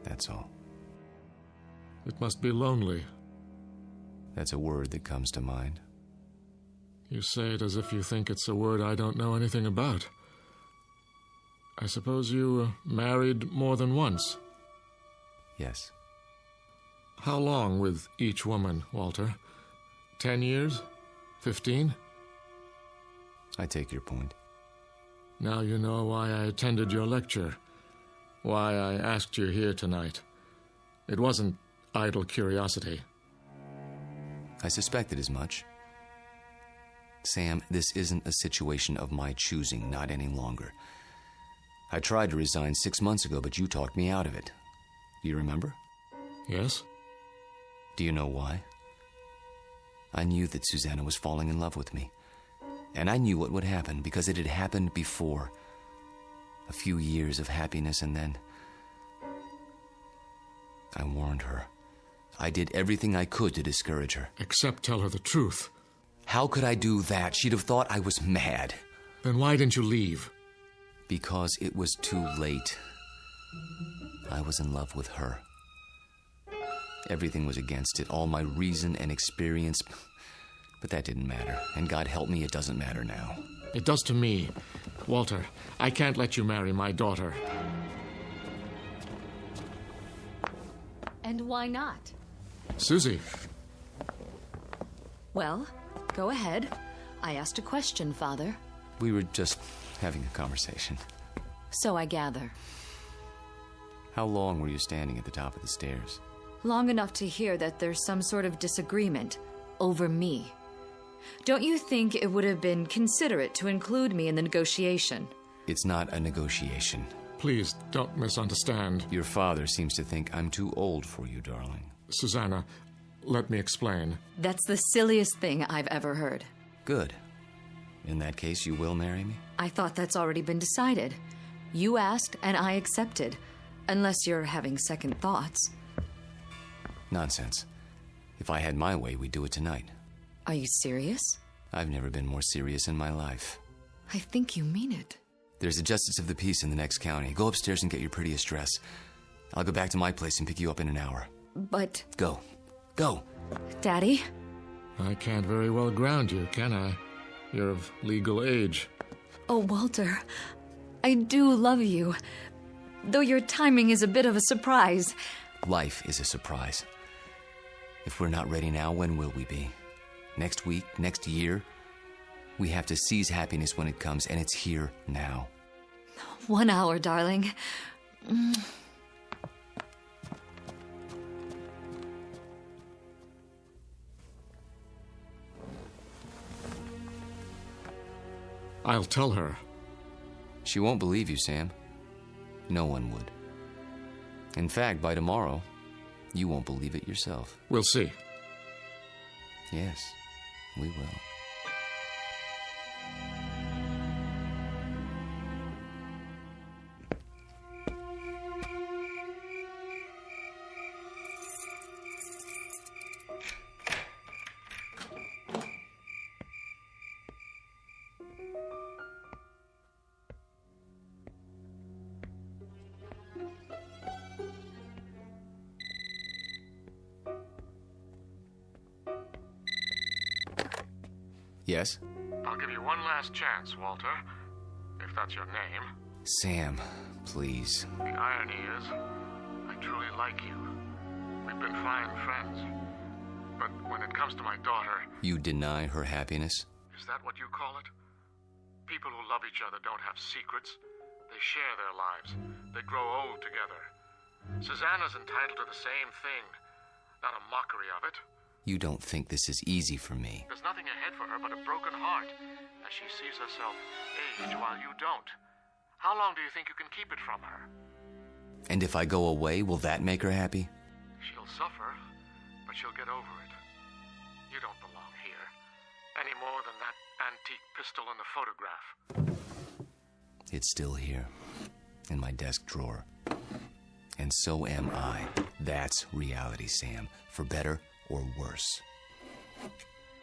Speaker 16: That's all.
Speaker 20: It must be lonely.
Speaker 16: That's a word that comes to mind.
Speaker 20: You say it as if you think it's a word I don't know anything about. I suppose you married more than once?
Speaker 16: Yes.
Speaker 20: How long with each woman, Walter? 10 years? 15?
Speaker 16: I take your point.
Speaker 20: Now you know why I attended your lecture. Why I asked you here tonight. It wasn't idle curiosity.
Speaker 16: I suspected as much. Sam, this isn't a situation of my choosing, not any longer. I tried to resign 6 months ago, but you talked me out of it. Do you remember?
Speaker 20: Yes.
Speaker 16: Do you know why? I knew that Susanna was falling in love with me. And I knew what would happen, because it had happened before. A few years of happiness, and then... I warned her. I did everything I could to discourage her.
Speaker 20: Except tell her the truth.
Speaker 16: How could I do that? She'd have thought I was mad.
Speaker 20: Then why didn't you leave?
Speaker 16: Because it was too late. I was in love with her. Everything was against it, all my reason and experience. But that didn't matter. And God help me, it doesn't matter now.
Speaker 20: It does to me. Walter, I can't let you marry my daughter.
Speaker 17: And why not?
Speaker 20: Susie.
Speaker 17: Well, go ahead. I asked a question, Father.
Speaker 16: We were just having a conversation.
Speaker 17: So I gather.
Speaker 16: How long were you standing at the top of the stairs?
Speaker 17: Long enough to hear that there's some sort of disagreement over me. Don't you think it would have been considerate to include me in the negotiation?
Speaker 16: It's not a negotiation.
Speaker 20: Please, don't misunderstand.
Speaker 16: Your father seems to think I'm too old for you, darling.
Speaker 20: Susanna, let me explain.
Speaker 17: That's the silliest thing I've ever heard.
Speaker 16: Good. In that case, you will marry me?
Speaker 17: I thought that's already been decided. You asked, and I accepted. Unless you're having second thoughts.
Speaker 16: Nonsense. If I had my way, we'd do it tonight.
Speaker 17: Are you serious?
Speaker 16: I've never been more serious in my life.
Speaker 17: I think you mean it.
Speaker 16: There's a justice of the peace in the next county. Go upstairs and get your prettiest dress. I'll go back to my place and pick you up in an hour.
Speaker 17: But...
Speaker 16: Go. Go.
Speaker 17: Daddy?
Speaker 20: I can't very well ground you, can I? You're of legal age.
Speaker 17: Oh, Walter, I do love you. Though your timing is a bit of a surprise.
Speaker 16: Life is a surprise. If we're not ready now, when will we be? Next week? Next year? We have to seize happiness when it comes, and it's here now.
Speaker 17: 1 hour, darling.
Speaker 20: I'll tell her.
Speaker 16: She won't believe you, Sam. No one would. In fact, by tomorrow, you won't believe it yourself.
Speaker 20: We'll see.
Speaker 16: Yes, we will. Yes?
Speaker 20: I'll give you one last chance, Walter, if that's your name.
Speaker 16: Sam, please.
Speaker 20: The irony is, I truly like you. We've been fine friends. But when it comes to my daughter...
Speaker 16: You deny her happiness?
Speaker 20: Is that what you call it? People who love each other don't have secrets. They share their lives. They grow old together. Susanna's entitled to the same thing. Not a mockery of it.
Speaker 16: You don't think this is easy for me.
Speaker 20: There's nothing ahead for her but a broken heart, as she sees herself age while you don't. How long do you think you can keep it from her?
Speaker 16: And if I go away, will that make her happy?
Speaker 20: She'll suffer, but she'll get over it. You don't belong here, any more than that antique pistol in the photograph.
Speaker 16: It's still here, in my desk drawer. And so am I. That's reality, Sam, for better or worse.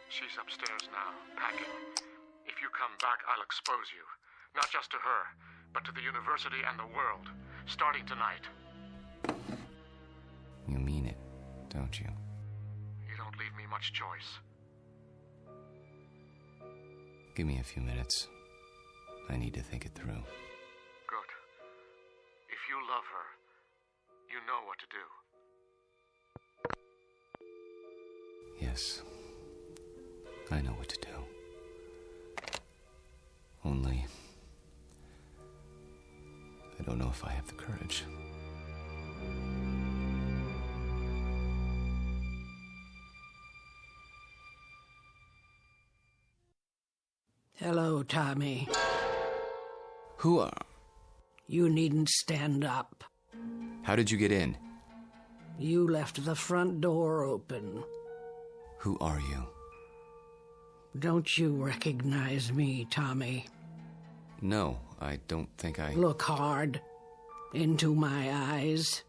Speaker 20: She's upstairs now, packing. If you come back, I'll expose you. Not just to her, but to the university and the world, starting tonight.
Speaker 16: You mean it, don't you?
Speaker 20: You don't leave me much choice.
Speaker 16: Give me a few minutes. I need to think it through.
Speaker 20: Good. If you love her, you know what to do.
Speaker 16: Yes, I know what to do. Only, I don't know if I have the courage.
Speaker 4: Hello, Tommy.
Speaker 16: Who are...
Speaker 4: You needn't stand up.
Speaker 16: How did you get in?
Speaker 4: You left the front door open.
Speaker 16: Who are you?
Speaker 4: Don't you recognize me, Tommy?
Speaker 16: No, I don't think I...
Speaker 4: Look hard into my eyes.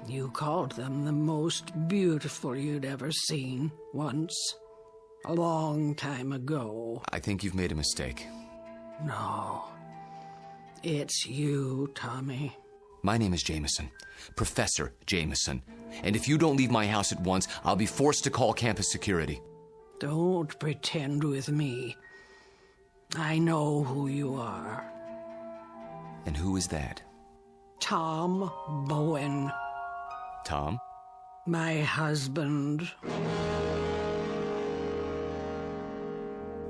Speaker 4: You called them the most beautiful you'd ever seen once. A long time ago.
Speaker 16: I think you've made a mistake.
Speaker 4: No. It's you, Tommy.
Speaker 16: My name is Jameson. Professor Jameson. And if you don't leave my house at once, I'll be forced to call campus security.
Speaker 4: Don't pretend with me. I know who you are.
Speaker 16: And who is that?
Speaker 4: Tom Bowen.
Speaker 16: Tom?
Speaker 4: My husband.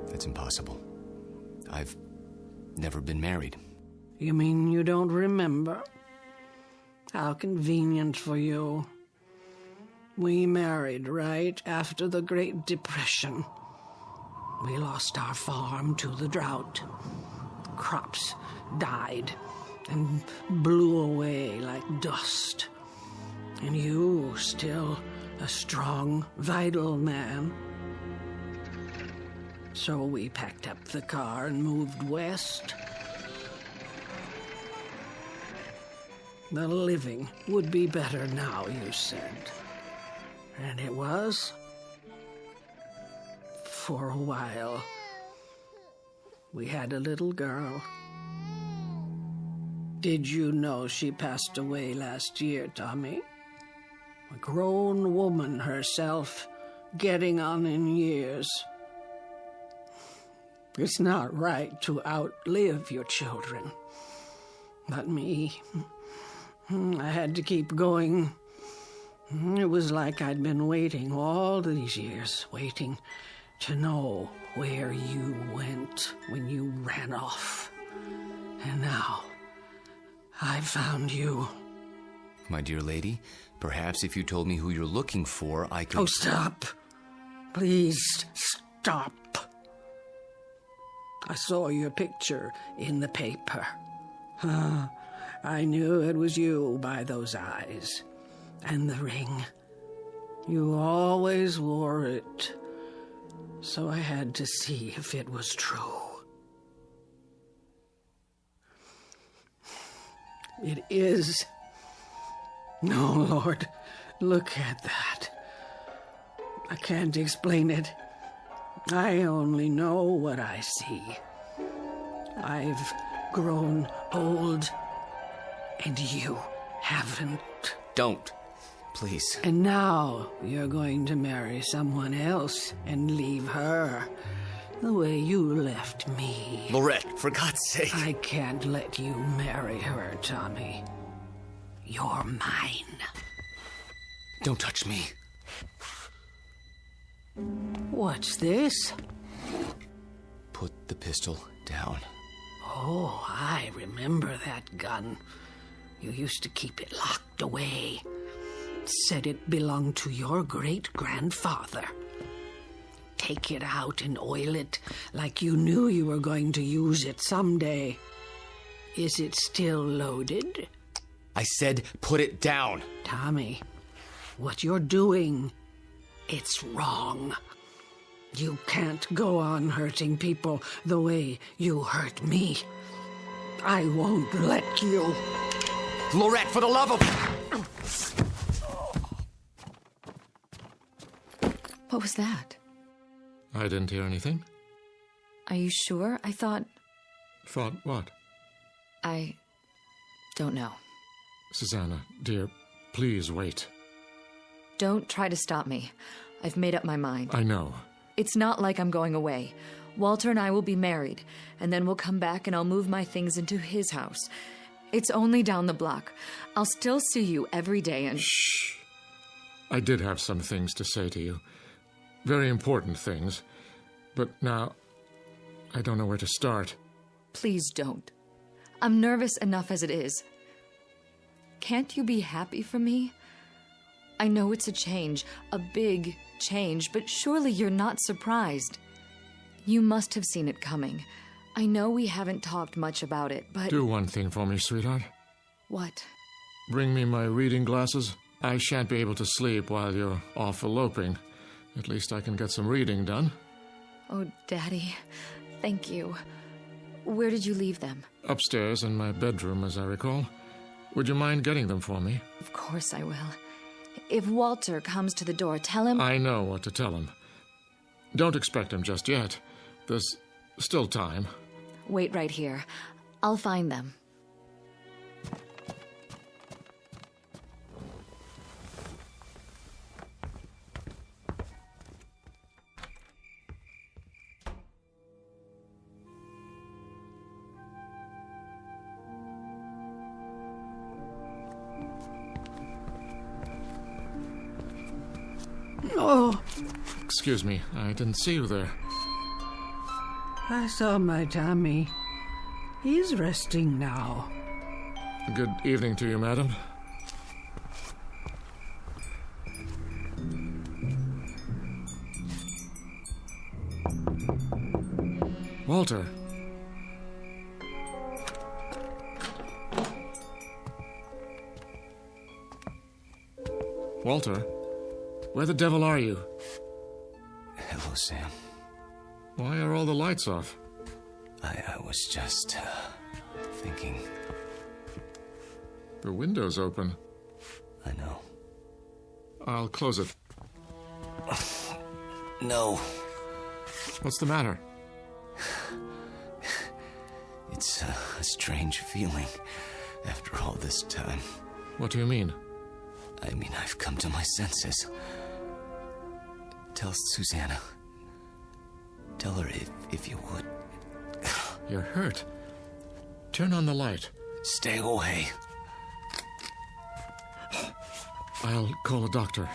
Speaker 16: That's impossible. I've never been married.
Speaker 4: You mean you don't remember? How convenient for you. We married right after the Great Depression. We lost our farm to the drought. Crops died and blew away like dust. And you, still a strong, vital man. So we packed up the car and moved west. The living would be better now, you said. And it was. For a while. We had a little girl. Did you know she passed away last year, Tommy? A grown woman herself, getting on in years. It's not right to outlive your children. But me, I had to keep going. It was like I'd been waiting all these years, waiting to know where you went when you ran off. And now, I found you.
Speaker 16: My dear lady, perhaps if you told me who you're looking for, I could...
Speaker 4: Oh, stop. Please, stop. I saw your picture in the paper. I knew it was you by those eyes. And the ring. You always wore it. So I had to see if it was true. It is. No, Lord, look at that. I can't explain it. I only know what I see. I've grown old, and you haven't.
Speaker 16: Don't. Please.
Speaker 4: And now you're going to marry someone else and leave her the way you left me.
Speaker 16: Lorette, for God's sake.
Speaker 4: I can't let you marry her, Tommy. You're mine.
Speaker 16: Don't touch me.
Speaker 4: What's this?
Speaker 16: Put the pistol down.
Speaker 4: Oh, I remember that gun. You used to keep it locked away. Said it belonged to your great-grandfather. Take it out and oil it like you knew you were going to use it someday. Is it still loaded?
Speaker 16: I said put it down.
Speaker 4: Tommy, what you're doing, it's wrong. You can't go on hurting people the way you hurt me. I won't let you.
Speaker 16: Lorette, for the love of...
Speaker 17: What was that?
Speaker 20: I didn't hear anything.
Speaker 17: Are you sure? I thought...
Speaker 20: Thought what?
Speaker 17: I don't know.
Speaker 20: Susanna, dear, please wait.
Speaker 17: Don't try to stop me. I've made up my mind.
Speaker 20: I know.
Speaker 17: It's not like I'm going away. Walter and I will be married, and then we'll come back and I'll move my things into his house. It's only down the block. I'll still see you every day and...
Speaker 20: Shh. I did have some things to say to you. Very important things. But now, I don't know where to start.
Speaker 17: Please don't. I'm nervous enough as it is. Can't you be happy for me? I know it's a change, a big change, but surely you're not surprised. You must have seen it coming. I know we haven't talked much about it, but...
Speaker 20: Do one thing for me, sweetheart.
Speaker 17: What?
Speaker 20: Bring me my reading glasses. I shan't be able to sleep while you're off eloping. At least I can get some reading done.
Speaker 17: Oh, Daddy, thank you. Where did you leave them?
Speaker 20: Upstairs in my bedroom, as I recall. Would you mind getting them for me?
Speaker 17: Of course I will. If Walter comes to the door, tell him...
Speaker 20: I know what to tell him. Don't expect him just yet. There's still time.
Speaker 17: Wait right here. I'll find them.
Speaker 4: Oh.
Speaker 20: Excuse me, I didn't see you there.
Speaker 4: I saw my Tommy. He's resting now.
Speaker 20: Good evening to you, madam. Walter. Walter, where the devil are you?
Speaker 16: Hello, Sam.
Speaker 20: Why are all the lights off?
Speaker 16: I was just, thinking.
Speaker 20: The window's open.
Speaker 16: I know.
Speaker 20: I'll close it.
Speaker 16: No.
Speaker 20: What's the matter?
Speaker 16: It's a strange feeling after all this time.
Speaker 20: What do you mean?
Speaker 16: I mean, I've come to my senses. Tell Susanna. Tell her if you would.
Speaker 20: You're hurt. Turn on the light.
Speaker 16: Stay away.
Speaker 20: I'll call a doctor.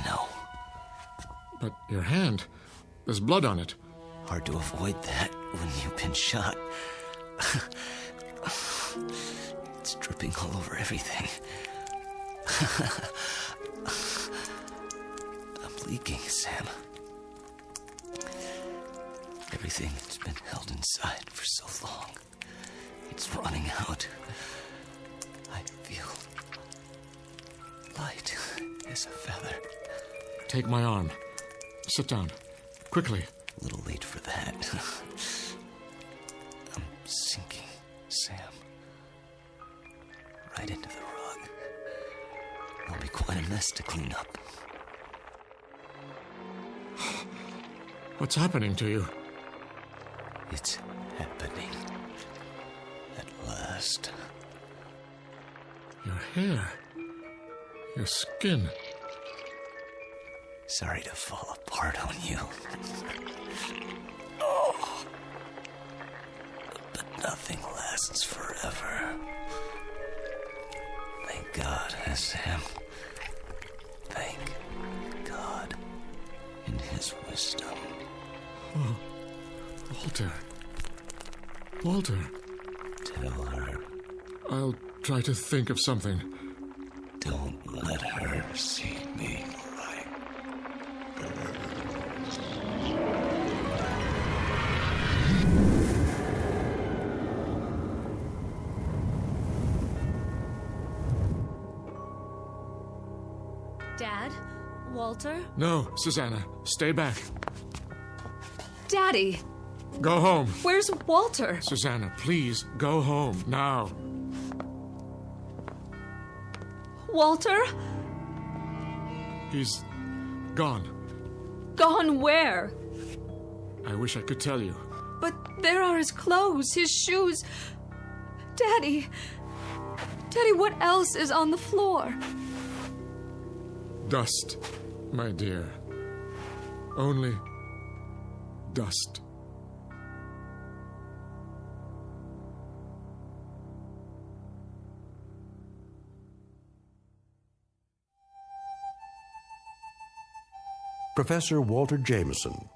Speaker 16: No.
Speaker 20: But your hand, there's blood on it.
Speaker 16: Hard to avoid that when you've been shot. It's dripping all over everything. I'm leaking, Sam. Everything that's been held inside for so long, it's running out. I feel light as a feather.
Speaker 20: Take my arm. Sit down. Quickly.
Speaker 16: A little late for that. I'm sinking, Sam. Right into the rug. It'll be quite a mess to clean up.
Speaker 20: What's happening to you?
Speaker 16: It's happening. At last.
Speaker 20: Your hair. Your skin.
Speaker 16: Sorry to fall apart on you. Oh. But nothing lasts forever. Thank God, Sam. Thank God in his wisdom.
Speaker 20: Oh, Walter. Walter.
Speaker 16: Tell her.
Speaker 20: I'll try to think of something.
Speaker 16: Don't let her see me.
Speaker 17: Dad? Walter?
Speaker 20: No, Susanna. Stay back.
Speaker 17: Daddy!
Speaker 20: Go home.
Speaker 17: Where's Walter?
Speaker 20: Susanna, please, go home, now.
Speaker 17: Walter?
Speaker 20: He's gone.
Speaker 17: Gone where?
Speaker 20: I wish I could tell you.
Speaker 17: But there are his clothes, his shoes. Daddy! Daddy, what else is on the floor?
Speaker 20: Dust, my dear. Only dust.
Speaker 2: Professor Walter Jameson,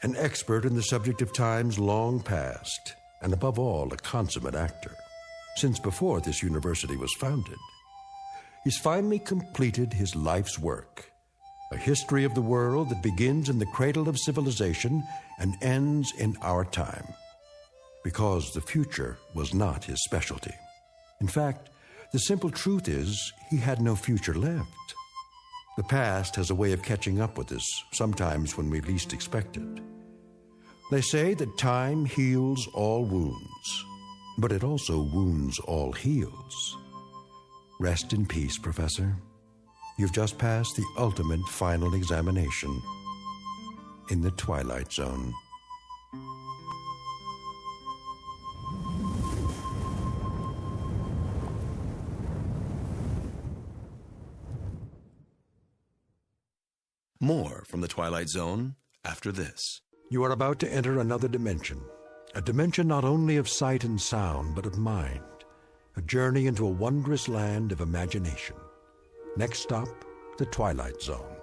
Speaker 2: an expert in the subject of times long past, and above all, a consummate actor, since before this university was founded. He's finally completed his life's work, A history of the world that begins in the cradle of civilization and ends in our time. Because the future was not his specialty. In fact, the simple truth is he had no future left. The past has a way of catching up with us, sometimes when we least expect it. They say that time heals all wounds, but it also wounds all heals. Rest in peace, Professor. You've just passed the ultimate final examination in the Twilight Zone.
Speaker 1: More from the Twilight Zone after this.
Speaker 2: You are about to enter another dimension. A dimension not only of sight and sound, but of mind. A journey into a wondrous land of imagination. Next stop, the Twilight Zone.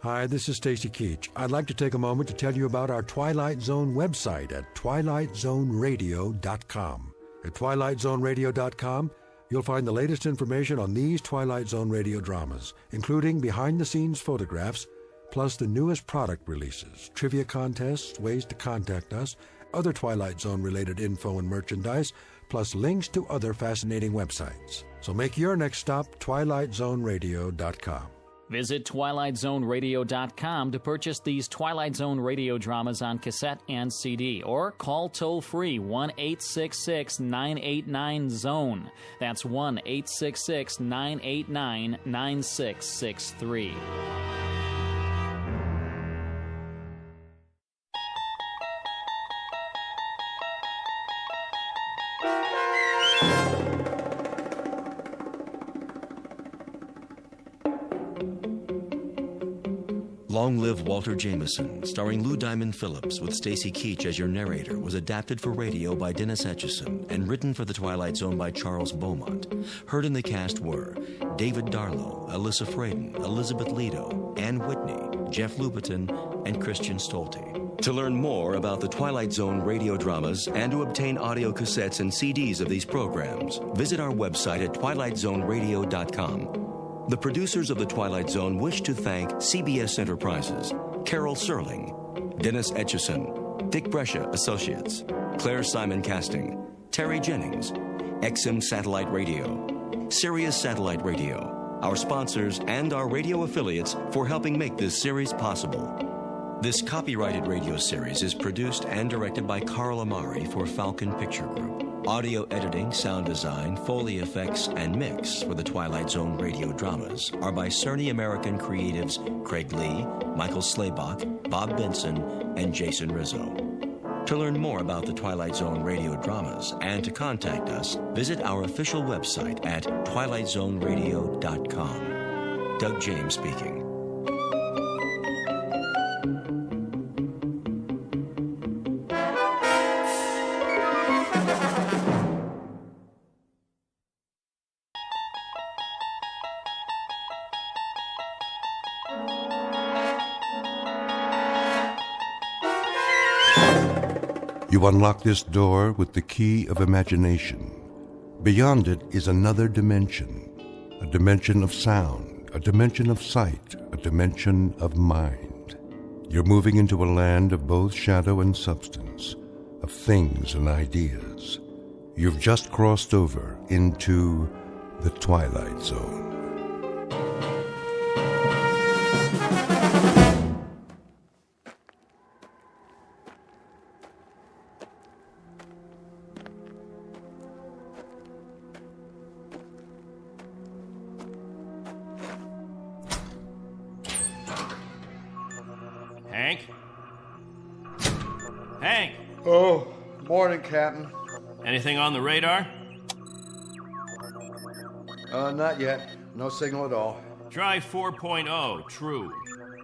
Speaker 2: Hi, this is Stacy Keach. I'd like to take a moment to tell you about our Twilight Zone website at twilightzoneradio.com. At twilightzoneradio.com, you'll find the latest information on these Twilight Zone radio dramas, including behind-the-scenes photographs, plus the newest product releases, trivia contests, ways to contact us, other Twilight Zone-related info and merchandise, plus links to other fascinating websites. So make your next stop twilightzoneradio.com.
Speaker 8: Visit twilightzoneradio.com to purchase these Twilight Zone radio dramas on cassette and CD, or call toll-free 1-866-989-ZONE. That's 1-866-989-9663.
Speaker 1: Long Live Walter Jameson, starring Lou Diamond Phillips with Stacy Keach as your narrator, was adapted for radio by Dennis Etchison and written for The Twilight Zone by Charles Beaumont. Heard in the cast were David Darlow, Alyssa Fraden, Elizabeth Lido, Ann Whitney, Jeff Lupetin, and Christian Stolte. To learn more about the Twilight Zone radio dramas and to obtain audio cassettes and CDs of these programs, visit our website at twilightzoneradio.com. The producers of The Twilight Zone wish to thank CBS Enterprises, Carol Serling, Dennis Etchison, Dick Brescia Associates, Claire Simon Casting, Terry Jennings, XM Satellite Radio, Sirius Satellite Radio, our sponsors and our radio affiliates for helping make this series possible. This copyrighted radio series is produced and directed by Carl Amari for Falcon Picture Group. Audio editing, sound design, Foley effects, and mix for the Twilight Zone radio dramas are by Cerny American creatives Craig Lee, Michael Slaybach, Bob Benson, and Jason Rizzo. To learn more about the Twilight Zone radio dramas and to contact us, visit our official website at twilightzoneradio.com. Doug James speaking.
Speaker 2: You unlock this door with the key of imagination. Beyond it is another dimension, a dimension of sound, a dimension of sight, a dimension of mind. You're moving into a land of both shadow and substance, of things and ideas. You've just crossed over into the Twilight Zone.
Speaker 11: Hank? Hank!
Speaker 21: Oh, morning, Captain.
Speaker 11: Anything on the radar?
Speaker 21: Not yet. No signal at all.
Speaker 11: Try 4.0, true.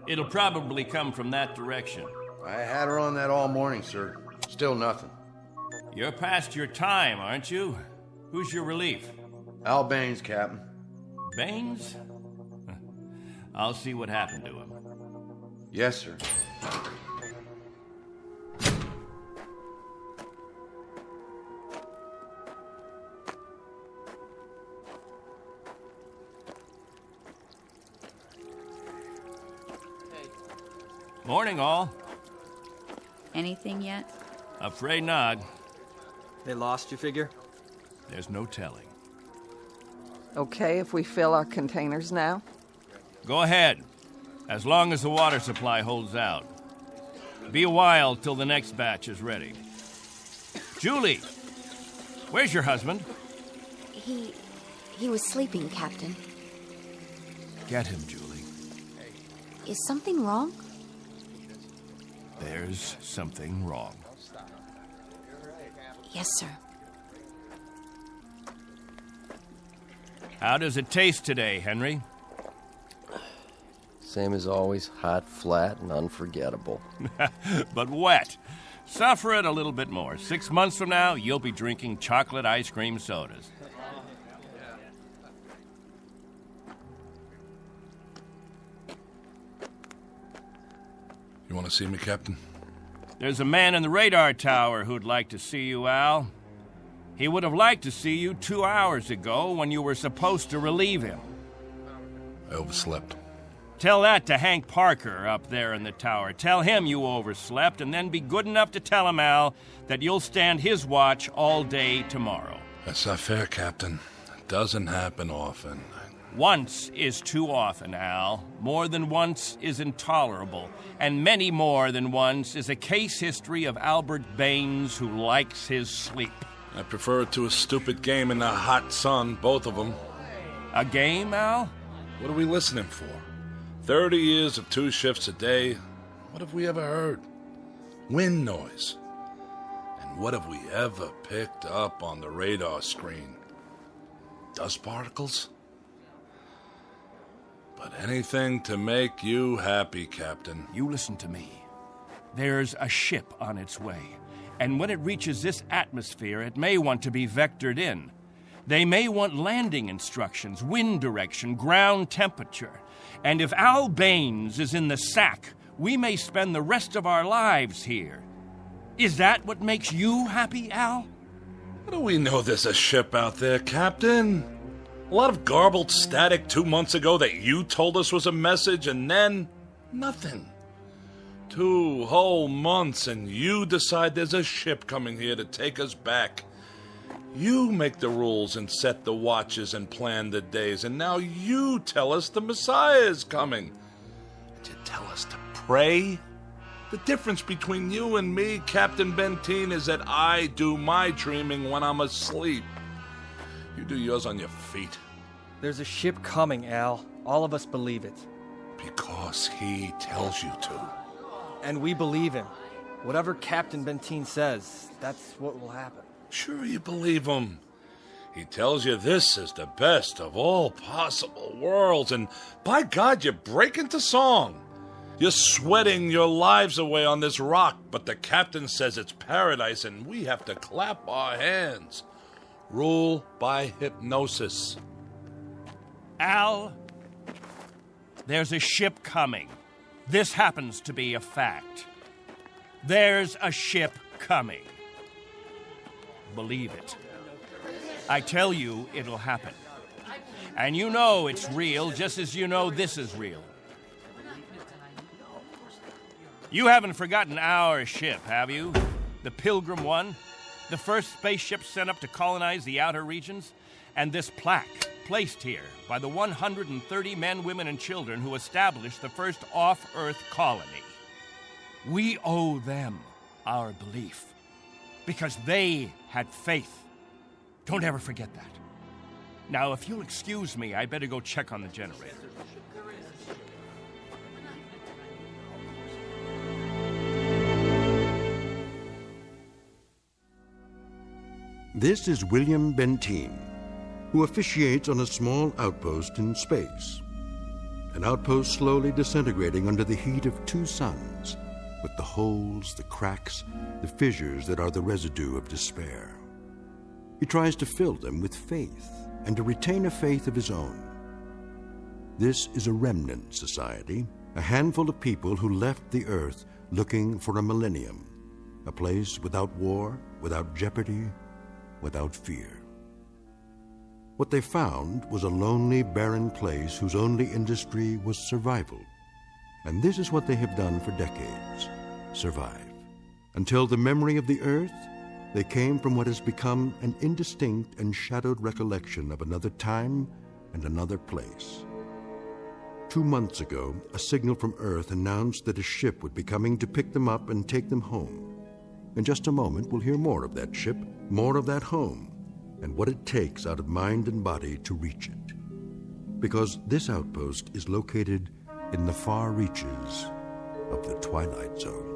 Speaker 11: It'll probably come from that direction.
Speaker 21: I had her on that all morning, sir. Still nothing.
Speaker 11: You're past your time, aren't you? Who's your relief?
Speaker 21: Al Baines, Captain.
Speaker 11: Baines? I'll see what happened to him.
Speaker 21: Yes, sir.
Speaker 11: Morning, all.
Speaker 13: Anything yet?
Speaker 11: Afraid not.
Speaker 14: They lost, you figure?
Speaker 11: There's no telling.
Speaker 22: Okay if we fill our containers now?
Speaker 11: Go ahead, as long as the water supply holds out. Be a while till the next batch is ready. Julie, where's your husband?
Speaker 3: He was sleeping, Captain.
Speaker 11: Get him, Julie.
Speaker 3: Is something wrong?
Speaker 11: There's something wrong.
Speaker 3: Yes, sir.
Speaker 11: How does it taste today, Henry?
Speaker 15: Same as always, hot, flat, and unforgettable.
Speaker 11: But wet. Suffer it a little bit more. 6 months from now, you'll be drinking chocolate ice cream sodas.
Speaker 23: You want to see me, Captain?
Speaker 11: There's a man in the radar tower who'd like to see you, Al. He would have liked to see you 2 hours ago when you were supposed to relieve him.
Speaker 23: I overslept.
Speaker 11: Tell that to Hank Parker up there in the tower. Tell him you overslept, and then be good enough to tell him, Al, that you'll stand his watch all day tomorrow.
Speaker 23: That's not fair, Captain. It doesn't happen often.
Speaker 11: Once is too often, Al. More than once is intolerable. And many more than once is a case history of Albert Baines who likes his sleep.
Speaker 23: I prefer it to a stupid game in the hot sun, both of them.
Speaker 11: A game, Al?
Speaker 23: What are we listening for? 30 years of 2 shifts a day. What have we ever heard? Wind noise. And what have we ever picked up on the radar screen? Dust particles? But anything to make you happy, Captain.
Speaker 11: You listen to me. There's a ship on its way, and when it reaches this atmosphere, it may want to be vectored in. They may want landing instructions, wind direction, ground temperature. And if Al Baines is in the sack, we may spend the rest of our lives here. Is that what makes you happy, Al?
Speaker 23: How do we know there's a ship out there, Captain? A lot of garbled static 2 months ago that you told us was a message, and then nothing. 2 whole months, and you decide there's a ship coming here to take us back. You make the rules and set the watches and plan the days, and now you tell us the Messiah is coming. And you tell us to pray? The difference between you and me, Captain Benteen, is that I do my dreaming when I'm asleep. You do yours on your feet.
Speaker 14: There's a ship coming, Al. All of us believe it.
Speaker 23: Because he tells you to.
Speaker 14: And we believe him. Whatever Captain Benteen says, that's what will happen.
Speaker 23: Sure you believe him. He tells you this is the best of all possible worlds, and by God, you break into song. You're sweating your lives away on this rock, but the captain says it's paradise, and we have to clap our hands. Rule by hypnosis.
Speaker 11: Al, there's a ship coming. This happens to be a fact. There's a ship coming. Believe it. I tell you, it'll happen. And you know it's real, just as you know this is real. You haven't forgotten our ship, have you? The Pilgrim 1? The first spaceship sent up to colonize the outer regions? And this plaque, placed here by the 130 men, women, and children who established the first off-Earth colony. We owe them our belief. Because they had faith. Don't ever forget that. Now, if you'll excuse me, I better go check on the generator.
Speaker 2: This is William Benteen, who officiates on a small outpost in space. An outpost slowly disintegrating under the heat of 2 suns, with the holes, the cracks, the fissures that are the residue of despair. He tries to fill them with faith and to retain a faith of his own. This is a remnant society, a handful of people who left the earth looking for a millennium, a place without war, without jeopardy, without fear. What they found was a lonely, barren place whose only industry was survival. And this is what they have done for decades: survive. Until the memory of the Earth, they came from what has become an indistinct and shadowed recollection of another time and another place. 2 months ago, a signal from Earth announced that a ship would be coming to pick them up and take them home. In just a moment, we'll hear more of that ship, more of that home, and what it takes out of mind and body to reach it. Because this outpost is located in the far reaches of the Twilight Zone.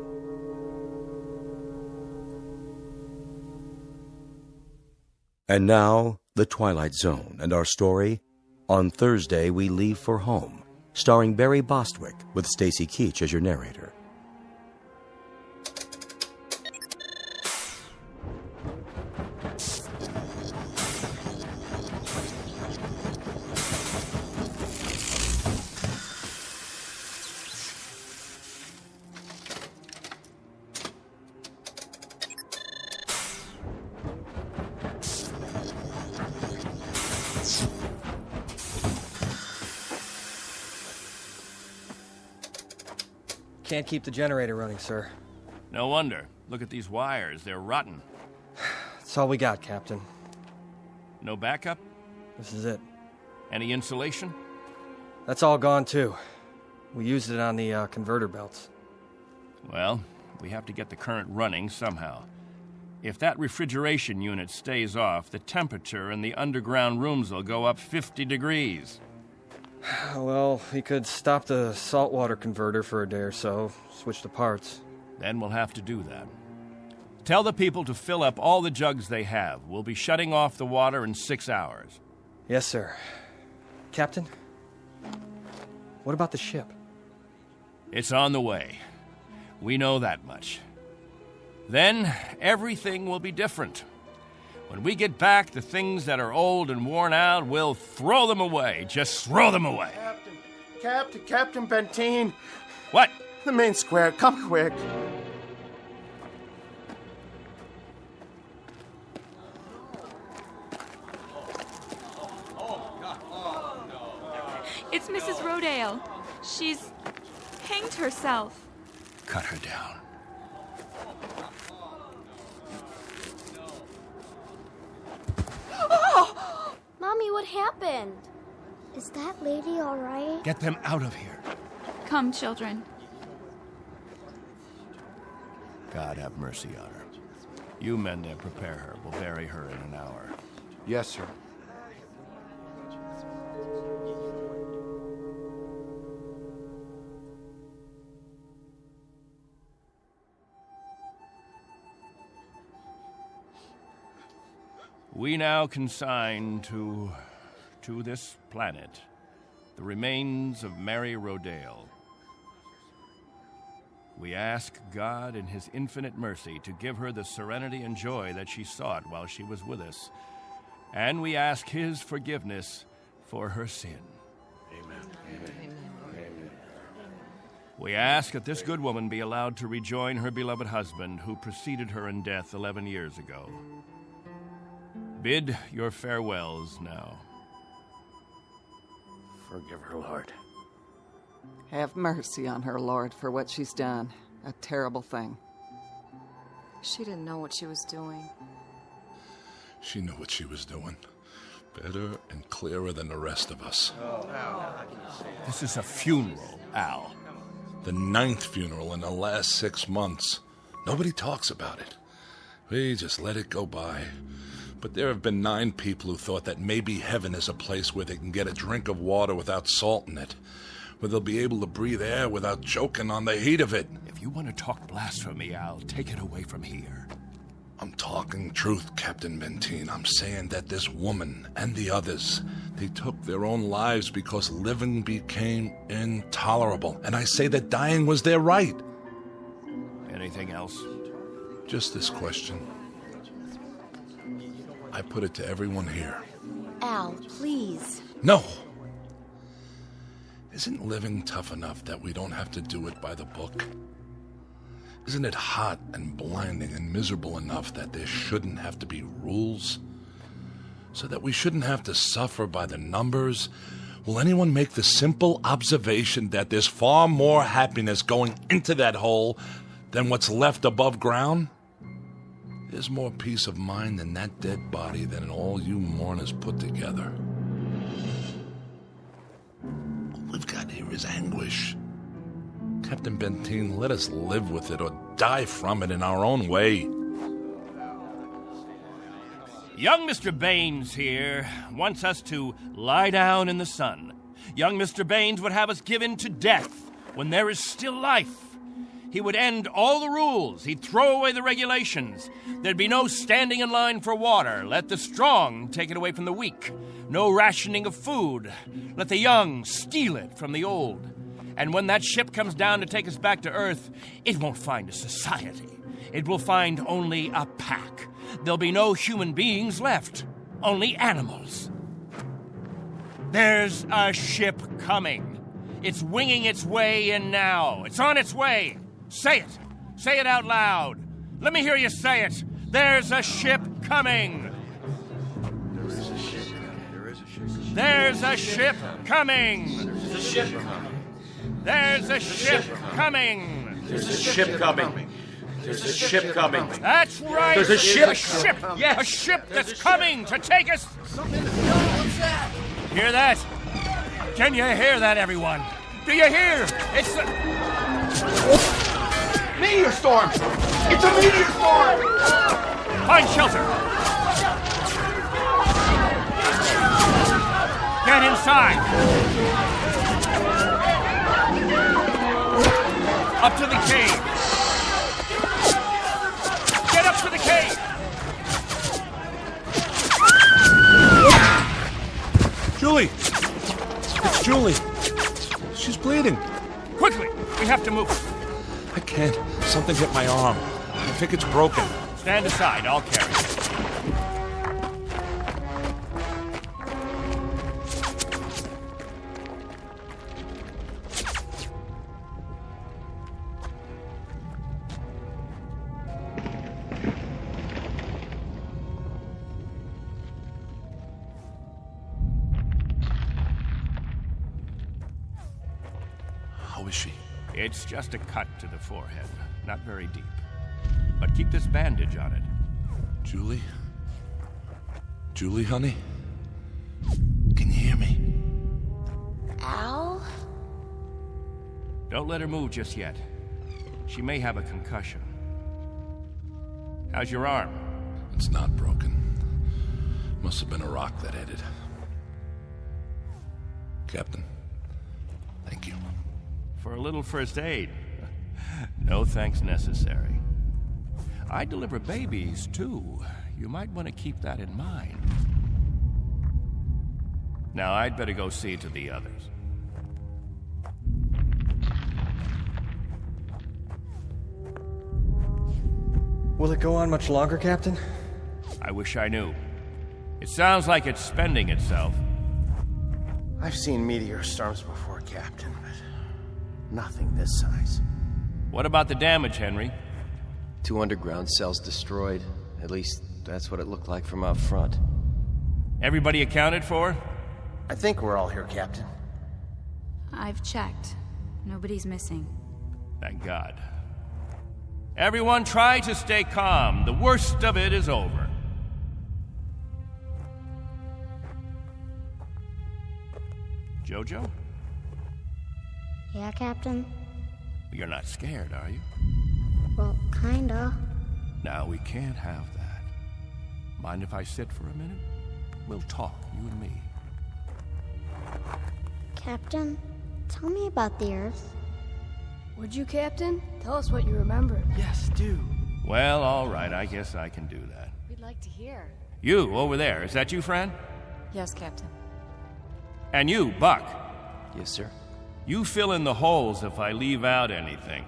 Speaker 1: And now, The Twilight Zone, and our story, On Thursday We Leave for Home, starring Barry Bostwick, with Stacy Keach as your narrator.
Speaker 6: Can't keep the generator running, sir.
Speaker 11: No wonder. Look at these wires. They're rotten.
Speaker 6: That's all we got, Captain.
Speaker 11: No backup?
Speaker 6: This is it.
Speaker 11: Any insulation?
Speaker 6: That's all gone, too. We used it on the converter belts.
Speaker 11: Well, we have to get the current running somehow. If that refrigeration unit stays off, the temperature in the underground rooms will go up 50 degrees.
Speaker 6: Well, we could stop the saltwater converter for a day or so, switch the parts.
Speaker 11: Then we'll have to do that. Tell the people to fill up all the jugs they have. We'll be shutting off the water in 6 hours.
Speaker 6: Yes, sir. Captain, what about the ship?
Speaker 11: It's on the way. We know that much. Then everything will be different. When we get back, the things that are old and worn out, we'll throw them away. Just throw them away.
Speaker 10: Captain Benteen.
Speaker 11: What?
Speaker 10: The main square. Come quick.
Speaker 12: It's Mrs. Rodale. She's hanged herself.
Speaker 11: Cut her down.
Speaker 24: Mommy, what happened? Is that lady all right?
Speaker 11: Get them out of here.
Speaker 12: Come, children.
Speaker 11: God have mercy on her. You men there prepare her. We'll bury her in an hour.
Speaker 21: Yes, sir.
Speaker 11: We now consign to this planet the remains of Mary Rodale. We ask God in His infinite mercy to give her the serenity and joy that she sought while she was with us. And we ask His forgiveness for her sin. Amen. We ask that this good woman be allowed to rejoin her beloved husband who preceded her in death 11 years ago. Bid your farewells now.
Speaker 10: Forgive her, Lord.
Speaker 22: Have mercy on her, Lord, for what she's done. A terrible thing.
Speaker 5: She didn't know what she was doing.
Speaker 23: She knew what she was doing. Better and clearer than the rest of us.
Speaker 11: This is a funeral, Al.
Speaker 23: The 9th funeral in the last 6 months. Nobody talks about it. We just let it go by. But there have been 9 people who thought that maybe heaven is a place where they can get a drink of water without salt in it, where they'll be able to breathe air without choking on the heat of it.
Speaker 11: If you want to talk blasphemy, Al, take it away from here.
Speaker 23: I'm talking truth, Captain Benteen. I'm saying that this woman and the others, they took their own lives because living became intolerable. And I say that dying was their right.
Speaker 11: Anything else?
Speaker 23: Just this question. I put it to everyone here.
Speaker 24: Al, please.
Speaker 23: No! Isn't living tough enough that we don't have to do it by the book? Isn't it hot and blinding and miserable enough that there shouldn't have to be rules? So that we shouldn't have to suffer by the numbers will anyone make the simple observation that there's far more happiness going into that hole than what's left above ground? There's more peace of mind in that dead body than in all you mourners put together. All we've got here is anguish. Captain Benteen, let us live with it or die from it in our own way.
Speaker 11: Young Mr. Baines here wants us to lie down in the sun. Young Mr. Baines would have us given to death when there is still life. He would end all the rules. He'd throw away the regulations. There'd be no standing in line for water. Let the strong take it away from the weak. No rationing of food. Let the young steal it from the old. And when that ship comes down to take us back to Earth, it won't find a society. It will find only a pack. There'll be no human beings left, only animals. There's a ship coming. It's winging its way in now. It's on its way. Say it. Say it out loud. Let me hear you say it. There's a ship coming. There's a ship coming. There's a ship coming.
Speaker 14: There's a ship coming.
Speaker 11: There's a ship coming.
Speaker 14: There's a ship coming. There's a ship coming.
Speaker 11: That's right.
Speaker 14: There's a ship.
Speaker 11: A ship.
Speaker 14: Yes.
Speaker 11: A ship that's coming to take us. Hear that? Can you hear that, everyone? Do you hear? It's the...
Speaker 10: Meteor storm! It's a meteor storm!
Speaker 11: Find shelter. Get inside. Up to the cave. Get up to the cave!
Speaker 23: Julie! It's Julie. She's bleeding.
Speaker 11: Quickly! We have to move.
Speaker 23: I can't. Something hit my arm. I think it's broken.
Speaker 11: Stand aside. I'll carry it.
Speaker 23: How is she?
Speaker 11: It's just a cut to the forehead. Not very deep. But keep this bandage on it.
Speaker 23: Julie? Julie, honey? Can you hear me?
Speaker 24: Al?
Speaker 11: Don't let her move just yet. She may have a concussion. How's your arm?
Speaker 23: It's not broken. Must have been a rock that hit it. Captain, thank you.
Speaker 11: For a little first aid. No thanks necessary. I deliver babies, too. You might want to keep that in mind. Now, I'd better go see to the others.
Speaker 6: Will it go on much longer, Captain?
Speaker 11: I wish I knew. It sounds like it's spending itself.
Speaker 10: I've seen meteor storms before, Captain, but nothing this size.
Speaker 11: What about the damage, Henry?
Speaker 15: 2 underground cells destroyed. At least, that's what it looked like from out front.
Speaker 11: Everybody accounted for?
Speaker 10: I think we're all here, Captain.
Speaker 13: I've checked. Nobody's missing.
Speaker 11: Thank God. Everyone try to stay calm. The worst of it is over. Jojo?
Speaker 24: Yeah, Captain?
Speaker 11: You're not scared, are you?
Speaker 24: Well, kinda.
Speaker 11: Now, we can't have that. Mind if I sit for a minute? We'll talk, you and me.
Speaker 24: Captain, tell me about the Earth.
Speaker 7: Would you, Captain? Tell us what you remember.
Speaker 6: Yes, do.
Speaker 11: Well, all right, I guess I can do that.
Speaker 5: We'd like to hear.
Speaker 11: You, over there, is that you, Fran?
Speaker 5: Yes, Captain.
Speaker 11: And you, Buck.
Speaker 15: Yes, sir.
Speaker 11: You fill in the holes if I leave out anything.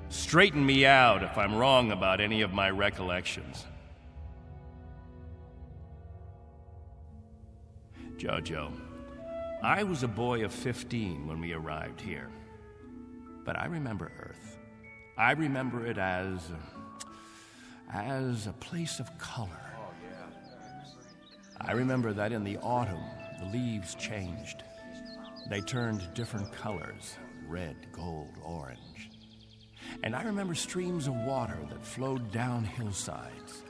Speaker 11: Straighten me out if I'm wrong about any of my recollections. Jojo, I was a boy of 15 when we arrived here. But I remember Earth. I remember it as a place of color. I remember that in the autumn, the leaves changed. They turned different colors, red, gold, orange. And I remember streams of water that flowed down hillsides,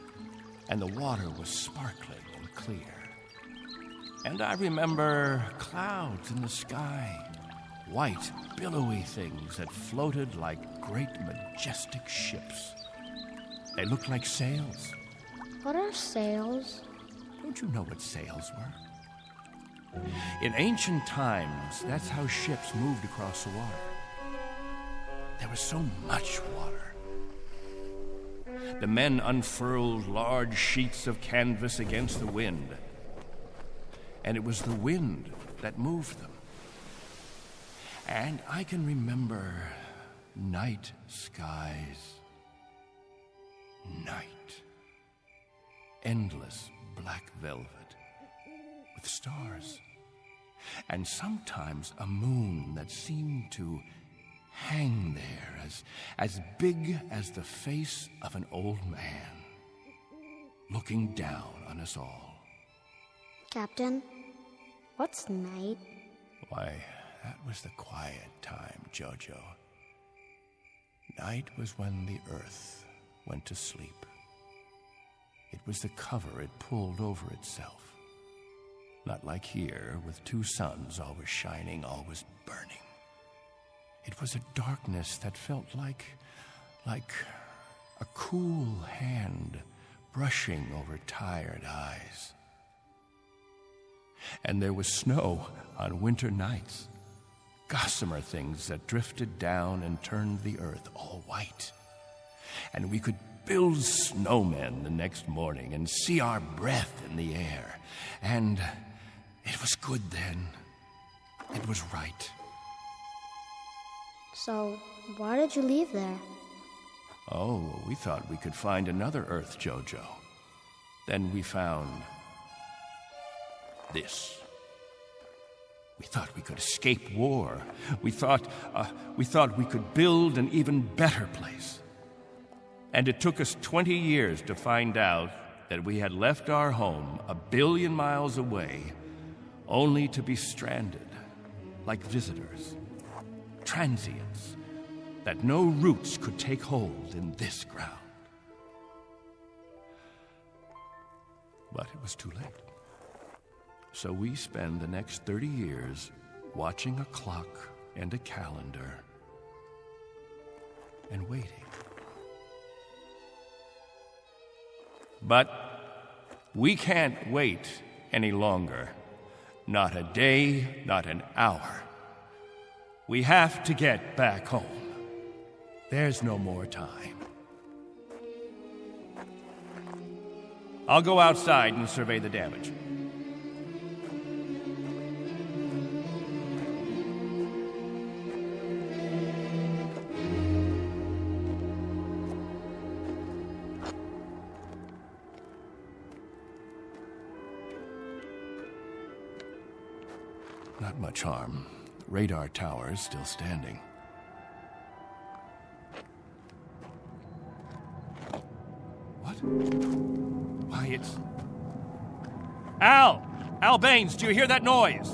Speaker 11: and the water was sparkling and clear. And I remember clouds in the sky, white, billowy things that floated like great, majestic ships. They looked like sails.
Speaker 24: What are sails?
Speaker 11: Don't you know what sails were? In ancient times, that's how ships moved across the water. There was so much water. The men unfurled large sheets of canvas against the wind, and it was the wind that moved them. And I can remember night skies. Night. Endless black velvet with stars. And sometimes a moon that seemed to hang there as big as the face of an old man, looking down on us all.
Speaker 24: Captain, what's night?
Speaker 11: Why, that was the quiet time, Jojo. Night was when the earth went to sleep. It was the cover it pulled over itself. Not like here, with two suns always shining, always burning. It was a darkness that felt like a cool hand brushing over tired eyes. And there was snow on winter nights, gossamer things that drifted down and turned the earth all white. And we could build snowmen the next morning and see our breath in the air. And it was good then. It was right.
Speaker 24: So, why did you leave there?
Speaker 11: Oh, we thought we could find another Earth, Jojo. Then we found this. We thought we could escape war. We thought we could build an even better place. And it took us 20 years to find out that we had left our home 1 billion miles away, only to be stranded, like visitors, transients, that no roots could take hold in this ground. But it was too late. So we spend the next 30 years watching a clock and a calendar and waiting. But we can't wait any longer. Not a day, not an hour. We have to get back home. There's no more time. I'll go outside and survey the damage. Not much harm. Radar tower's still standing. What? Why, it's... Al! Al Baines, do you hear that noise?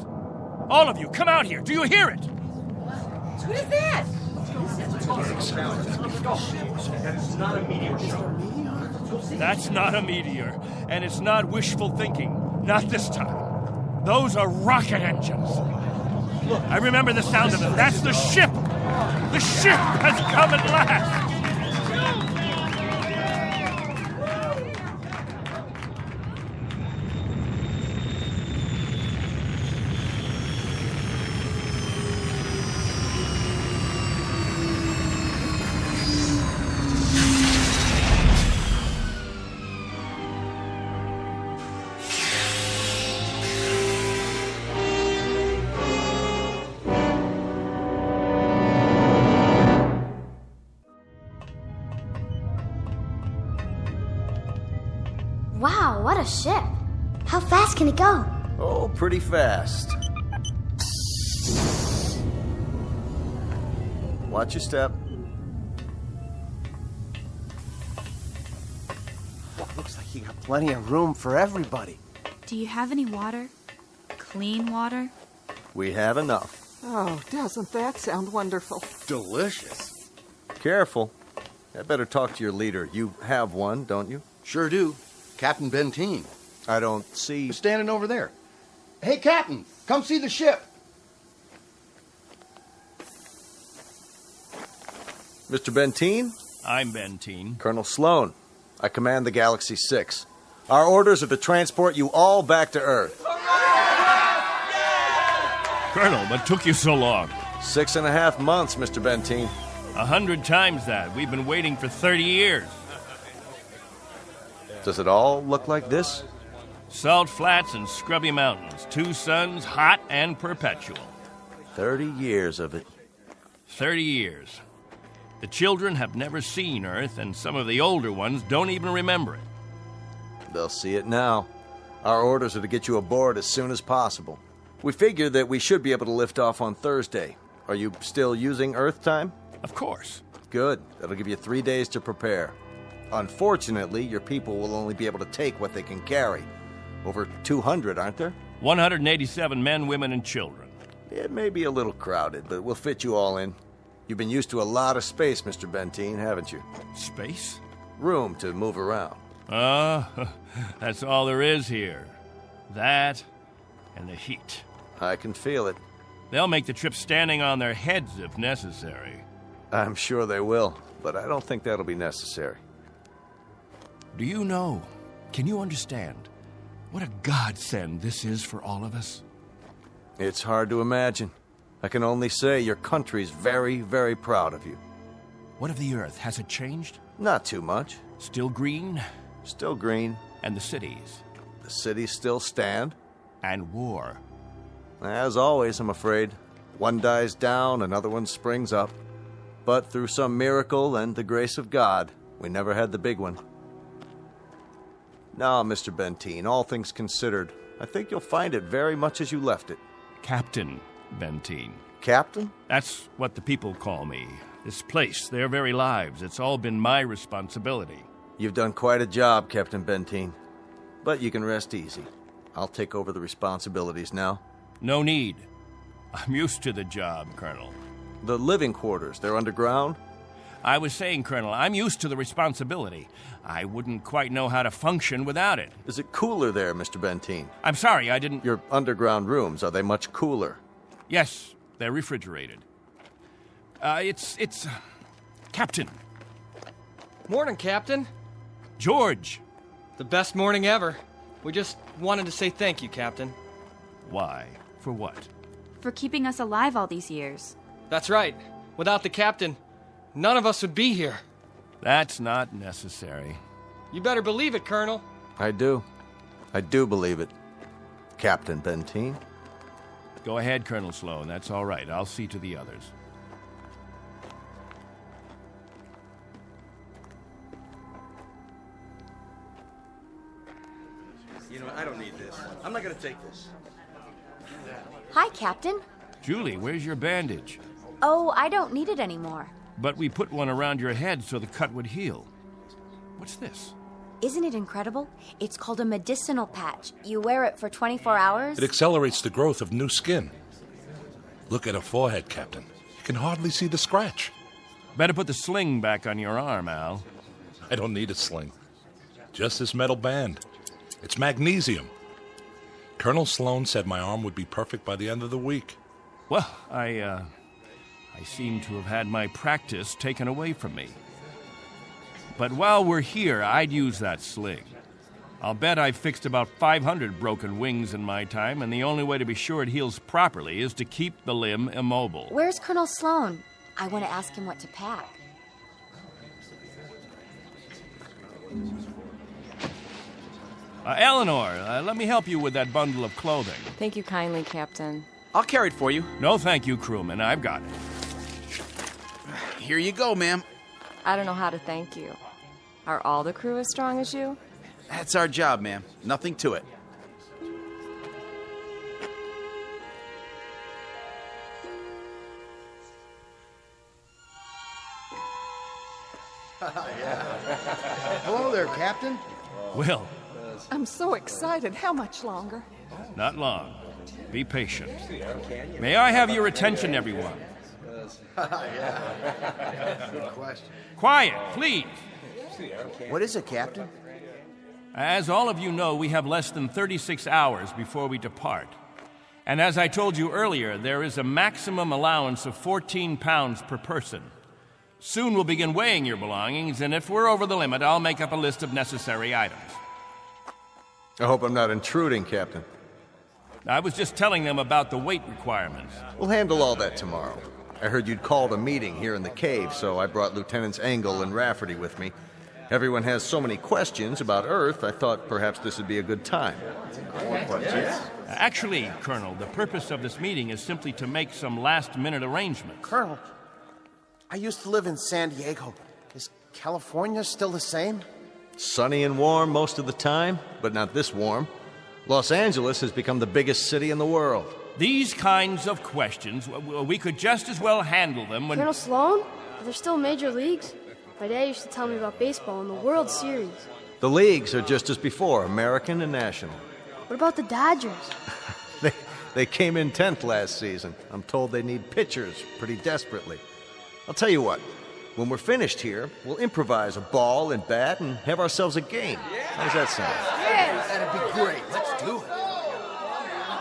Speaker 11: All of you, come out here. Do you hear it?
Speaker 4: What is that? That's not a meteor shower.
Speaker 11: That's not a meteor, and it's not wishful thinking. Not this time. Those are rocket engines. Look, I remember the sound of it. That's the ship. The ship has come at last.
Speaker 24: Wow, what a ship. How fast can it go?
Speaker 10: Oh, pretty fast. Watch your step. Looks like you got plenty of room for everybody.
Speaker 13: Do you have any water? Clean water?
Speaker 9: We have enough.
Speaker 22: Oh, doesn't that sound wonderful?
Speaker 10: Delicious.
Speaker 9: Careful. I better talk to your leader. You have one, don't you?
Speaker 10: Sure do. Captain Benteen.
Speaker 9: I don't see...
Speaker 10: He's standing over there. Hey, Captain, come see the ship.
Speaker 9: Mr. Benteen?
Speaker 11: I'm Benteen.
Speaker 9: Colonel Sloan. I command the Galaxy 6. Our orders are to transport you all back to Earth.
Speaker 11: Colonel, what took you so long?
Speaker 9: 6.5 months, Mr. Benteen.
Speaker 11: 100 times that. We've been waiting for 30 years.
Speaker 9: Does it all look like this?
Speaker 11: Salt flats and scrubby mountains. 2 suns, hot and perpetual.
Speaker 9: 30 years of it.
Speaker 11: 30 years. The children have never seen Earth, and some of the older ones don't even remember it.
Speaker 9: They'll see it now. Our orders are to get you aboard as soon as possible. We figure that we should be able to lift off on Thursday. Are you still using Earth time?
Speaker 11: Of course.
Speaker 9: Good. That'll give you 3 days to prepare. Unfortunately, your people will only be able to take what they can carry. Over 200, aren't there?
Speaker 11: 187 men, women, and children.
Speaker 9: It may be a little crowded, but we'll fit you all in. You've been used to a lot of space, Mr. Benteen, haven't you?
Speaker 11: Space?
Speaker 9: Room to move around.
Speaker 11: That's all there is here. That and the heat.
Speaker 9: I can feel it.
Speaker 11: They'll make the trip standing on their heads if necessary.
Speaker 9: I'm sure they will, but I don't think that'll be necessary.
Speaker 11: Do you know, can you understand what a godsend this is for all of us?
Speaker 9: It's hard to imagine. I can only say your country's very, very proud of you.
Speaker 11: What of the Earth? Has it changed?
Speaker 9: Not too much.
Speaker 11: Still green?
Speaker 9: Still green.
Speaker 11: And the cities?
Speaker 9: The cities still stand.
Speaker 11: And war?
Speaker 9: As always, I'm afraid. One dies down, another one springs up. But through some miracle and the grace of God, we never had the big one. Now, Mr. Benteen, all things considered, I think you'll find it very much as you left it.
Speaker 11: Captain Benteen.
Speaker 9: Captain?
Speaker 11: That's what the people call me. This place, their very lives, it's all been my responsibility.
Speaker 9: You've done quite a job, Captain Benteen. But you can rest easy. I'll take over the responsibilities now.
Speaker 11: No need. I'm used to the job, Colonel.
Speaker 9: The living quarters, they're underground?
Speaker 11: I was saying, Colonel, I'm used to the responsibility. I wouldn't quite know how to function without it.
Speaker 9: Is it cooler there, Mr. Benteen?
Speaker 11: I'm sorry, I didn't...
Speaker 9: Your underground rooms, are they much cooler?
Speaker 11: Yes, they're refrigerated. It's... Captain.
Speaker 6: Morning, Captain.
Speaker 11: George.
Speaker 6: The best morning ever. We just wanted to say thank you, Captain.
Speaker 11: Why? For what?
Speaker 13: For keeping us alive all these years.
Speaker 6: That's right. Without the Captain, none of us would be here.
Speaker 11: That's not necessary.
Speaker 6: You better believe it, Colonel.
Speaker 9: I do. I do believe it. Captain Benteen.
Speaker 11: Go ahead, Colonel Sloan. That's all right. I'll see to the others.
Speaker 14: You know, I don't need this. I'm not gonna take this.
Speaker 3: Hi, Captain.
Speaker 11: Julie, where's your bandage?
Speaker 3: Oh, I don't need it anymore.
Speaker 11: But we put one around your head so the cut would heal. What's this?
Speaker 3: Isn't it incredible? It's called a medicinal patch. You wear it for 24 hours.
Speaker 23: It accelerates the growth of new skin. Look at her forehead, Captain. You can hardly see the scratch.
Speaker 11: Better put the sling back on your arm, Al.
Speaker 23: I don't need a sling. Just this metal band. It's magnesium. Colonel Sloan said my arm would be perfect by the end of the week.
Speaker 11: Well, I seem to have had my practice taken away from me. But while we're here, I'd use that sling. I'll bet I've fixed about 500 broken wings in my time, and the only way to be sure it heals properly is to keep the limb immobile.
Speaker 3: Where's Colonel Sloan? I want to ask him what to pack.
Speaker 11: Eleanor, let me help you with that bundle of clothing.
Speaker 5: Thank you kindly, Captain.
Speaker 14: I'll carry it for you.
Speaker 11: No, thank you, crewman. I've got it.
Speaker 14: Here you go, ma'am.
Speaker 5: I don't know how to thank you. Are all the crew as strong as you?
Speaker 14: That's our job, ma'am. Nothing to it.
Speaker 10: Hello there, Captain.
Speaker 11: Well,
Speaker 22: I'm so excited. How much longer?
Speaker 11: not long. Be patient. May I have your attention, everyone?
Speaker 10: Good question.
Speaker 11: Quiet, please.
Speaker 10: What is it, Captain?
Speaker 11: As all of you know, we have less than 36 hours before we depart. And as I told you earlier, there is a maximum allowance of 14 pounds per person. Soon we'll begin weighing your belongings, and if we're over the limit, I'll make up a list of necessary items.
Speaker 9: I hope I'm not intruding, Captain.
Speaker 11: I was just telling them about the weight requirements.
Speaker 9: We'll handle all that tomorrow. I heard you'd called a meeting here in the cave, so I brought Lieutenants Engel and Rafferty with me. Everyone has so many questions about Earth, I thought perhaps this would be a good time.
Speaker 10: More questions?
Speaker 11: Actually, Colonel, the purpose of this meeting is simply to make some last-minute arrangements.
Speaker 10: Colonel, I used to live in San Diego. Is California still the same?
Speaker 9: Sunny and warm most of the time, but not this warm. Los Angeles has become the biggest city in the world.
Speaker 11: These kinds of questions, we could just as well handle them when...
Speaker 7: Colonel Sloan? Are there still major leagues? My dad used to tell me about baseball and the World Series.
Speaker 9: The leagues are just as before, American and national.
Speaker 7: What about the Dodgers?
Speaker 9: They came in 10th last season. I'm told they need pitchers pretty desperately. I'll tell you what, when we're finished here, we'll improvise a ball and bat and have ourselves a game. How does that sound?
Speaker 10: Yeah, that'd be great. Let's do it.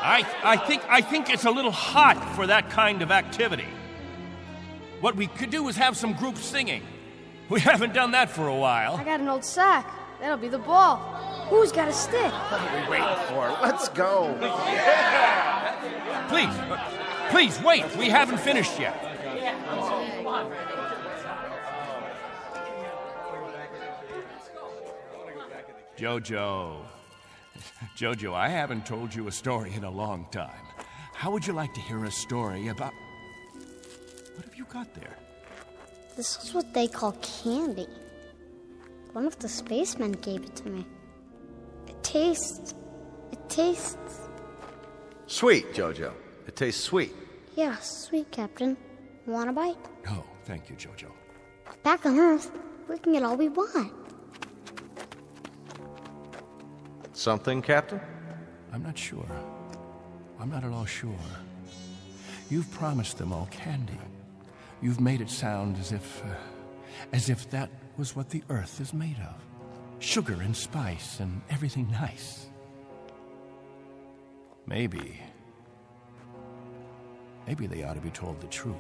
Speaker 11: I think it's a little hot for that kind of activity. What we could do is have some group singing. We haven't done that for a while.
Speaker 7: I got an old sack. That'll be the ball. Who's got a stick?
Speaker 10: What are we waiting for? Let's go.
Speaker 11: Please, wait. We haven't finished yet. Jojo, I haven't told you a story in a long time. How would you like to hear a story about... What have you got there?
Speaker 24: This is what they call candy. One of the spacemen gave it to me. It tastes...
Speaker 9: Sweet, Jojo. It tastes sweet.
Speaker 24: Yeah, sweet, Captain. Want a bite?
Speaker 11: No, thank you, Jojo.
Speaker 24: Back on Earth, we can get all we want.
Speaker 9: Something, Captain?
Speaker 11: I'm not sure. I'm not at all sure. You've promised them all candy. You've made it sound as if that was what the Earth is made of. Sugar and spice and everything nice. Maybe they ought to be told the truth.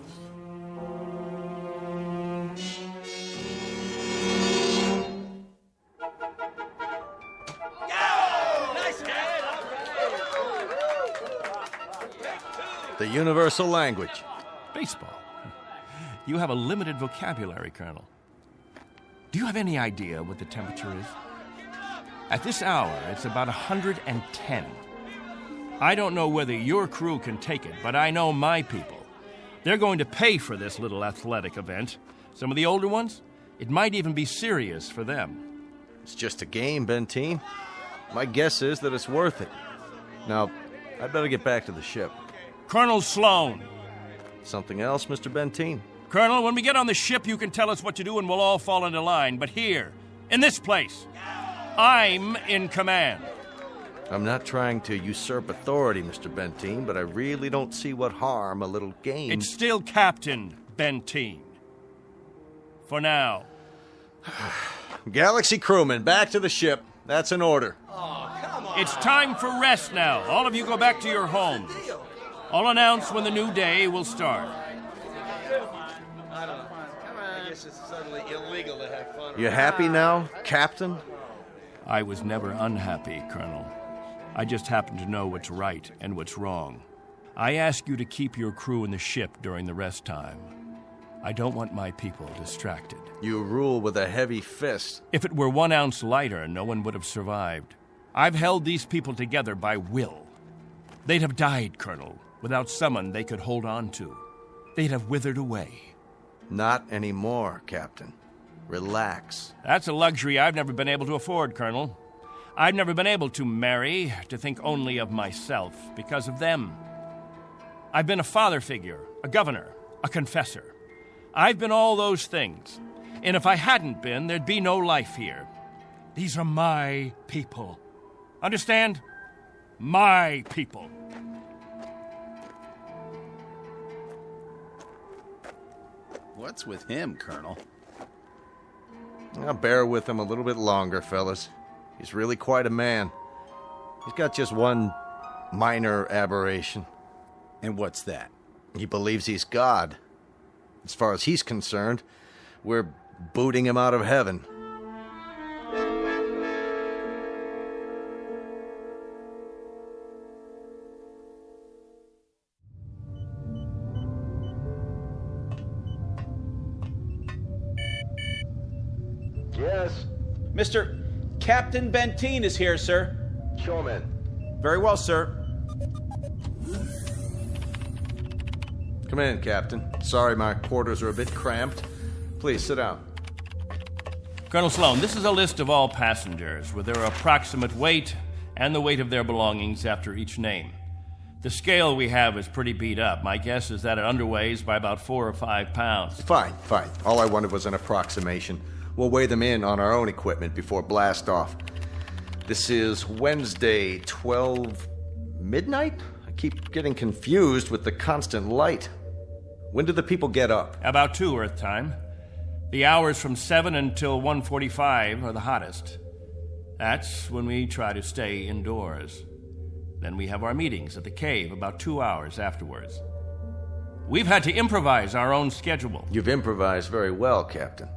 Speaker 9: The universal language.
Speaker 11: Baseball. You have a limited vocabulary, Colonel. Do you have any idea what the temperature is? At this hour, it's about 110. I don't know whether your crew can take it, but I know my people. They're going to pay for this little athletic event. Some of the older ones, it might even be serious for them.
Speaker 9: It's just a game, Benteen. My guess is that it's worth it. Now, I'd better get back to the ship.
Speaker 11: Colonel Sloan.
Speaker 9: Something else, Mr. Benteen?
Speaker 11: Colonel, when we get on the ship, you can tell us what to do and we'll all fall into line. But here, in this place, I'm in command.
Speaker 9: I'm not trying to usurp authority, Mr. Benteen, but I really don't see what harm a little game...
Speaker 11: It's still Captain Benteen. For now.
Speaker 9: Galaxy crewmen, back to the ship. That's an order.
Speaker 11: Oh, come on. It's time for rest now. All of you go back to your homes. I'll announce when the new day will start.
Speaker 10: I don't know. I guess it's suddenly illegal to have fun.
Speaker 9: You happy now, Captain?
Speaker 11: I was never unhappy, Colonel. I just happen to know what's right and what's wrong. I ask you to keep your crew in the ship during the rest time. I don't want my people distracted.
Speaker 9: You rule with a heavy fist.
Speaker 11: If it were 1 ounce lighter, no one would have survived. I've held these people together by will. They'd have died, Colonel, without someone they could hold on to. They'd have withered away.
Speaker 9: Not anymore, Captain. Relax.
Speaker 11: That's a luxury I've never been able to afford, Colonel. I've never been able to marry, to think only of myself, because of them. I've been a father figure, a governor, a confessor. I've been all those things. And if I hadn't been, there'd be no life here. These are my people. Understand? My people.
Speaker 16: What's with him, Colonel?
Speaker 9: I'll bear with him a little bit longer, fellas. He's really quite a man. He's got just one minor aberration.
Speaker 16: And what's that?
Speaker 9: He believes he's God. As far as he's concerned, we're booting him out of heaven.
Speaker 21: Yes?
Speaker 17: Mr. Captain Benteen is here, sir.
Speaker 21: Show him in.
Speaker 17: Very well, sir.
Speaker 9: Come in, Captain. Sorry my quarters are a bit cramped. Please, sit down.
Speaker 11: Colonel Sloan, this is a list of all passengers with their approximate weight and the weight of their belongings after each name. The scale we have is pretty beat up. My guess is that it underweighs by about 4 or 5 pounds.
Speaker 9: Fine. All I wanted was an approximation. We'll weigh them in on our own equipment before blast off. This is Wednesday, 12 midnight? I keep getting confused with the constant light. When do the people get up?
Speaker 11: About 2 Earth time. The hours from 7 until 1:45 are the hottest. That's when we try to stay indoors. Then we have our meetings at the cave about 2 hours afterwards. We've had to improvise our own schedule.
Speaker 9: You've improvised very well, Captain.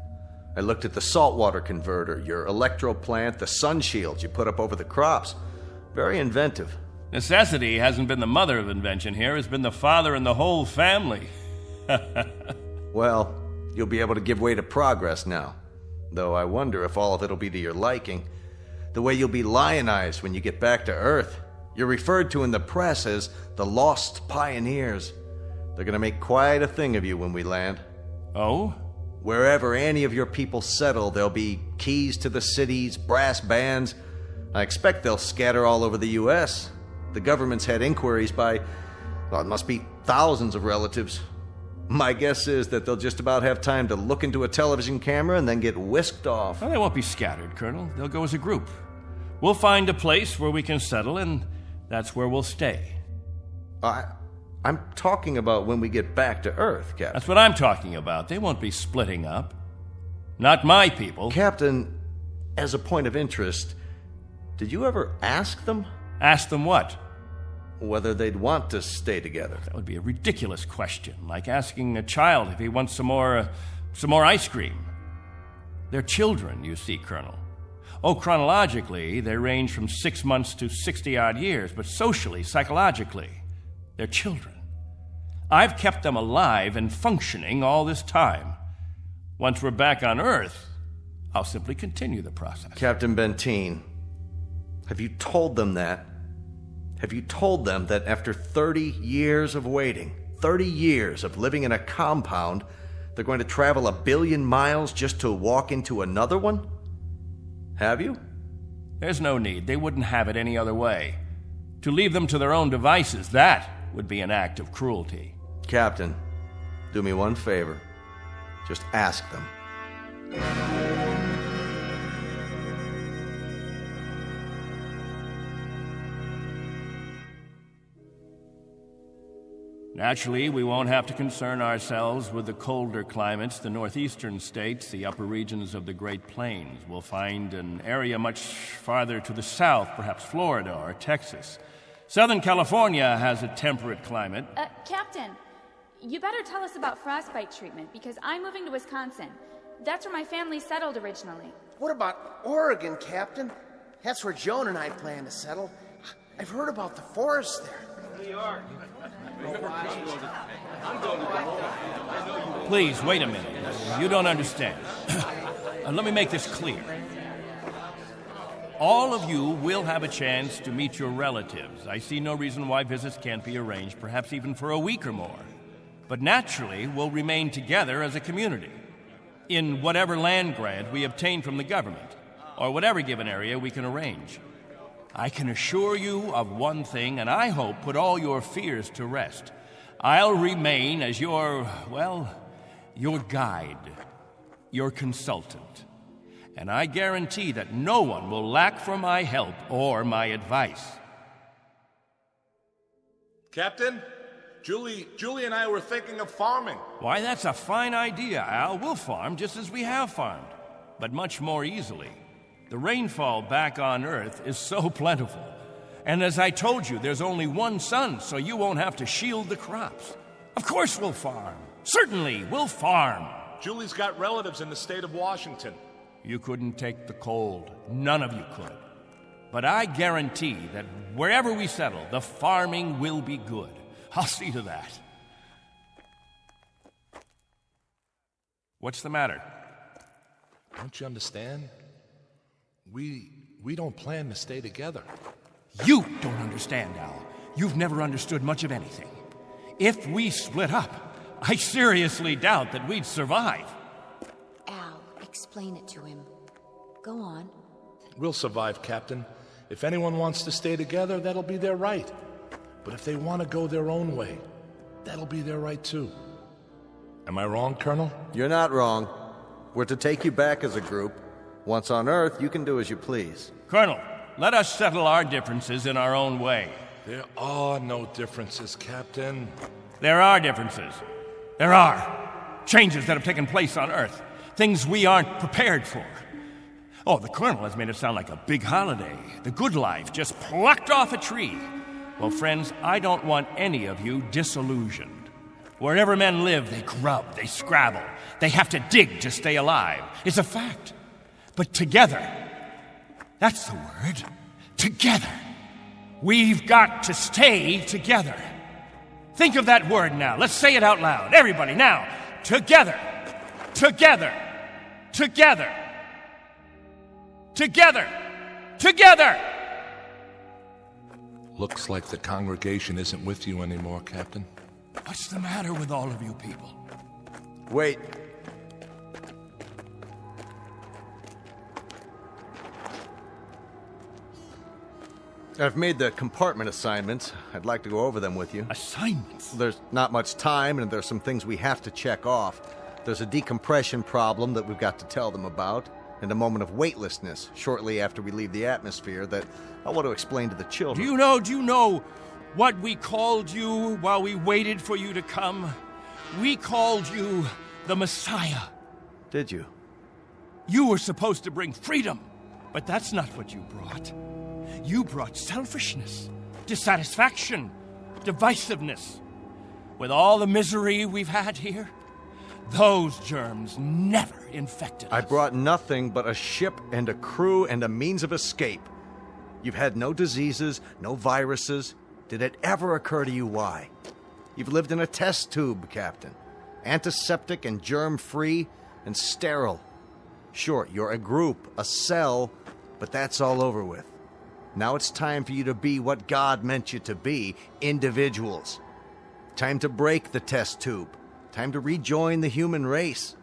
Speaker 9: I looked at the saltwater converter, your electro plant, the sun shields you put up over the crops. Very inventive.
Speaker 11: Necessity hasn't been the mother of invention here. It's been the father and the whole family.
Speaker 9: Well, you'll be able to give way to progress now. Though I wonder if all of it'll be to your liking. The way you'll be lionized when you get back to Earth. You're referred to in the press as the Lost Pioneers. They're gonna make quite a thing of you when we land.
Speaker 11: Oh?
Speaker 9: Wherever any of your people settle, there'll be keys to the cities, brass bands. I expect they'll scatter all over the U.S. The government's had inquiries by, well, it must be thousands of relatives. My guess is that they'll just about have time to look into a television camera and then get whisked off.
Speaker 11: Well, they won't be scattered, Colonel. They'll go as a group. We'll find a place where we can settle, and that's where we'll stay.
Speaker 9: I'm talking about when we get back to Earth, Captain.
Speaker 11: That's what I'm talking about. They won't be splitting up. Not my people.
Speaker 9: Captain, as a point of interest, did you ever ask them?
Speaker 11: Ask them what?
Speaker 9: Whether they'd want to stay together.
Speaker 11: That would be a ridiculous question, like asking a child if he wants some more ice cream. They're children, you see, Colonel. Oh, chronologically, they range from 6 months to 60-odd years, but socially, psychologically, they're children. I've kept them alive and functioning all this time. Once we're back on Earth, I'll simply continue the process.
Speaker 9: Captain Benteen, have you told them that? Have you told them that after 30 years of waiting, 30 years of living in a compound, they're going to travel 1 billion miles just to walk into another one? Have you?
Speaker 11: There's no need. They wouldn't have it any other way. To leave them to their own devices, that would be an act of cruelty.
Speaker 9: Captain, do me one favor. Just ask them.
Speaker 11: Naturally, we won't have to concern ourselves with the colder climates, the northeastern states, the upper regions of the Great Plains. We'll find an area much farther to the south, perhaps Florida or Texas. Southern California has a temperate climate.
Speaker 13: Captain, you better tell us about frostbite treatment, because I'm moving to Wisconsin. That's where my family settled originally.
Speaker 10: What about Oregon, Captain? That's where Joan and I plan to settle. I've heard about the forests there. New York.
Speaker 11: Please, wait a minute. You don't understand. Let me make this clear. All of you will have a chance to meet your relatives. I see no reason why visits can't be arranged, perhaps even for a week or more. But naturally, we'll remain together as a community in whatever land grant we obtain from the government, or whatever given area we can arrange. I can assure you of one thing, and I hope put all your fears to rest. I'll remain as your guide, your consultant. And I guarantee that no one will lack for my help or my advice.
Speaker 23: Captain? Julie and I were thinking of farming.
Speaker 11: Why, that's a fine idea, Al. We'll farm just as we have farmed, but much more easily. The rainfall back on Earth is so plentiful. And as I told you, there's only one sun, so you won't have to shield the crops. Of course we'll farm. Certainly, we'll farm.
Speaker 23: Julie's got relatives in the state of Washington.
Speaker 11: You couldn't take the cold. None of you could. But I guarantee that wherever we settle, the farming will be good. I'll see to that. What's the matter?
Speaker 23: Don't you understand? We don't plan to stay together.
Speaker 11: You don't understand, Al. You've never understood much of anything. If we split up, I seriously doubt that we'd survive.
Speaker 3: Al, explain it to him. Go on.
Speaker 23: We'll survive, Captain. If anyone wants to stay together, that'll be their right. But if they want to go their own way, that'll be their right too. Am I wrong, Colonel?
Speaker 9: You're not wrong. We're to take you back as a group. Once on Earth, you can do as you please.
Speaker 11: Colonel, let us settle our differences in our own way.
Speaker 23: There are no differences, Captain.
Speaker 11: There are differences. There are. Changes that have taken place on Earth. Things we aren't prepared for. Oh, the Colonel has made it sound like a big holiday. The good life just plucked off a tree. Well, friends, I don't want any of you disillusioned. Wherever men live, they grub, they scrabble. They have to dig to stay alive. It's a fact. But together, that's the word, together. We've got to stay together. Think of that word now. Let's say it out loud. Everybody, now. Together. Together. Together. Together. Together.
Speaker 23: Looks like the congregation isn't with you anymore, Captain.
Speaker 11: What's the matter with all of you people?
Speaker 9: Wait. I've made the compartment assignments. I'd like to go over them with you.
Speaker 11: Assignments?
Speaker 9: There's not much time, and there's some things we have to check off. There's a decompression problem that we've got to tell them about, and a moment of weightlessness shortly after we leave the atmosphere that I want to explain to the children.
Speaker 11: Do you know what we called you while we waited for you to come? We called you the Messiah.
Speaker 9: Did you?
Speaker 11: You were supposed to bring freedom, but that's not what you brought. You brought selfishness, dissatisfaction, divisiveness. With all the misery we've had here, those germs never infected us.
Speaker 9: I brought nothing but a ship and a crew and a means of escape. You've had no diseases, no viruses. Did it ever occur to you why? You've lived in a test tube, Captain. Antiseptic and germ-free and sterile. Sure, you're a group, a cell, but that's all over with. Now it's time for you to be what God meant you to be, individuals. Time to break the test tube. Time to rejoin the human race.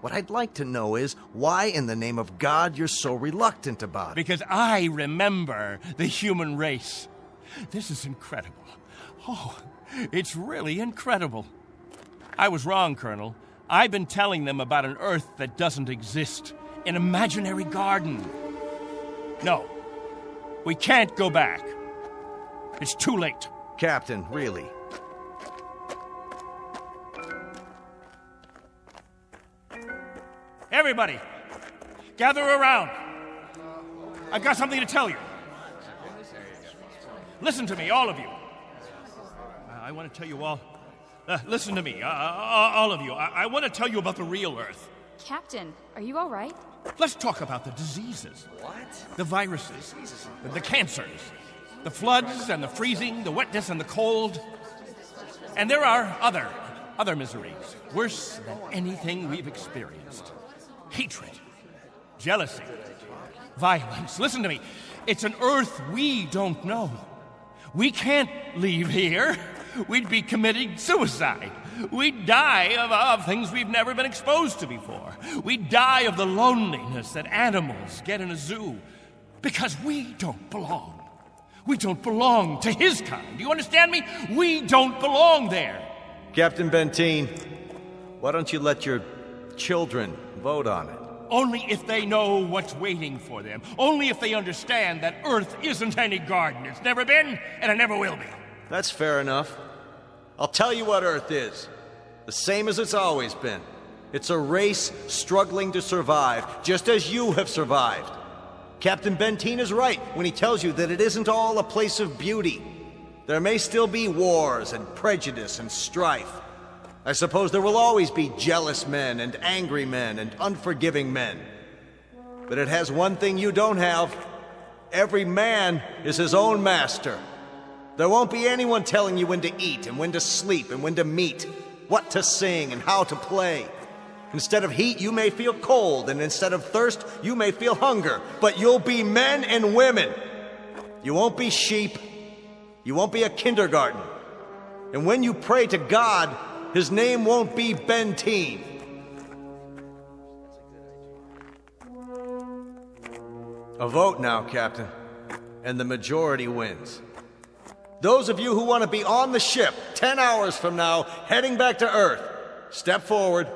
Speaker 9: What I'd like to know is why in the name of God you're so reluctant about it.
Speaker 11: Because I remember the human race. This is incredible. Oh, it's really incredible. I was wrong, Colonel. I've been telling them about an Earth that doesn't exist. An imaginary garden. No. We can't go back. It's too late.
Speaker 9: Captain, really?
Speaker 11: Everybody, gather around. I've got something to tell you. Listen to me, all of you. I want to tell you all. Listen to me, all of you. I want to tell you about the real Earth.
Speaker 13: Captain, are you all right?
Speaker 11: Let's talk about the diseases.
Speaker 14: What?
Speaker 11: The viruses, the cancers, the floods and the freezing, the wetness and the cold. And there are other miseries, worse than anything we've experienced. Hatred, jealousy, violence. Listen to me. It's an Earth we don't know. We can't leave here. We'd be committing suicide. We'd die of things we've never been exposed to before. We'd die of the loneliness that animals get in a zoo. Because we don't belong. We don't belong to his kind. Do you understand me? We don't belong there.
Speaker 9: Captain Benteen, why don't you let your children vote on it?
Speaker 11: Only if they know what's waiting for them. Only if they understand that Earth isn't any garden. It's never been, and it never will be.
Speaker 9: That's fair enough. I'll tell you what Earth is. The same as it's always been. It's a race struggling to survive, just as you have survived. Captain Benteen is right when he tells you that it isn't all a place of beauty. There may still be wars and prejudice and strife. I suppose there will always be jealous men and angry men and unforgiving men. But it has one thing you don't have. Every man is his own master. There won't be anyone telling you when to eat and when to sleep and when to meet, what to sing and how to play. Instead of heat, you may feel cold, and instead of thirst, you may feel hunger. But you'll be men and women. You won't be sheep. You won't be a kindergarten. And when you pray to God, his name won't be Benteen. A vote now, Captain, and the majority wins. Those of you who want to be on the ship 10 hours from now, heading back to Earth, step forward.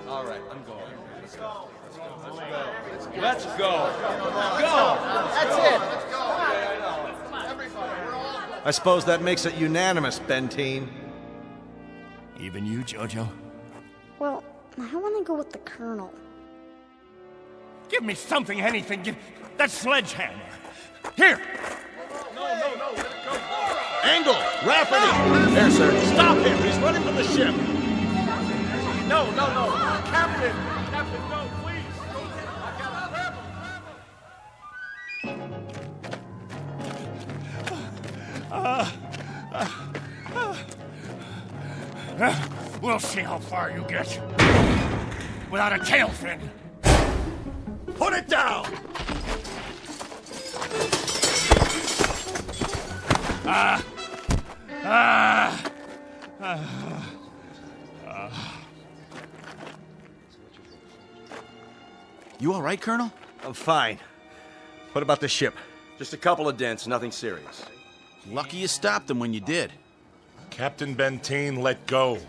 Speaker 9: All right, I'm going. Let's go.
Speaker 11: Let's go.
Speaker 10: That's it. Let's go.
Speaker 9: I suppose that makes it unanimous, Benteen.
Speaker 11: Even you, Jojo?
Speaker 24: Well, I want to go with the Colonel.
Speaker 11: Give me something, anything. Give that sledgehammer. Here.
Speaker 9: No, let it go. Angle, Rafferty. There, sir. Stop him. He's running from the ship. No. Captain, no, please.
Speaker 11: We'll see how far you get. Without a tail fin.
Speaker 9: Put it down!
Speaker 16: You all right, Colonel?
Speaker 9: I'm fine. What about the ship? Just a couple of dents, nothing serious.
Speaker 16: Lucky you stopped them when you did.
Speaker 23: Captain Benteen, let go.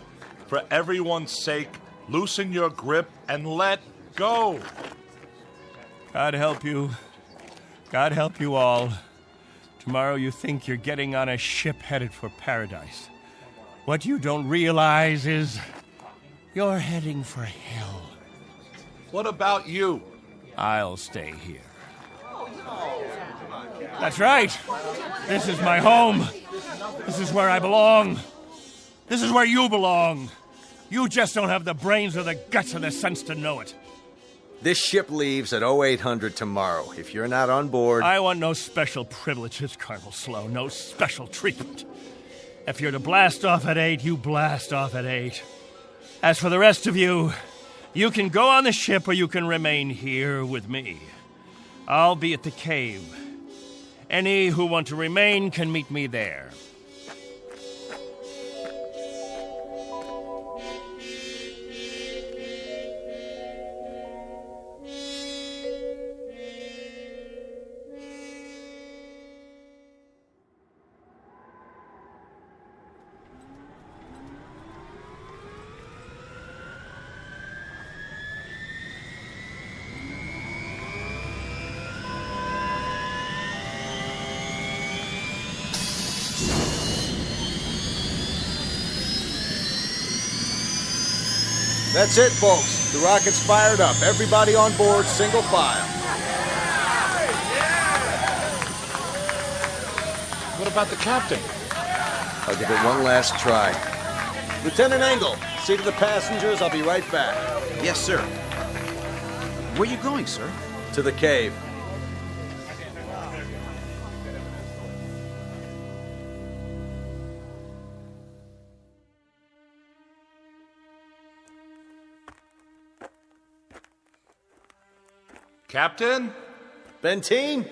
Speaker 23: For everyone's sake, loosen your grip and let go.
Speaker 11: God help you. God help you all. Tomorrow you think you're getting on a ship headed for paradise. What you don't realize is you're heading for hell.
Speaker 23: What about you?
Speaker 11: I'll stay here. That's right. This is my home. This is where I belong. This is where you belong. You just don't have the brains or the guts or the sense to know it.
Speaker 9: This ship leaves at 0800 tomorrow. If you're not on board...
Speaker 11: I want no special privileges, Colonel Slow. No special treatment. If you're to blast off at 8, you blast off at 8. As for the rest of you, you can go on the ship or you can remain here with me. I'll be at the cave. Any who want to remain can meet me there.
Speaker 9: That's it, folks. The rocket's fired up. Everybody on board, single file.
Speaker 23: What about the captain?
Speaker 9: I'll give it one last try. Lieutenant Engel, see to the passengers. I'll be right back.
Speaker 16: Yes, sir. Where are you going, sir?
Speaker 9: To the cave.
Speaker 23: Captain?
Speaker 9: Benteen?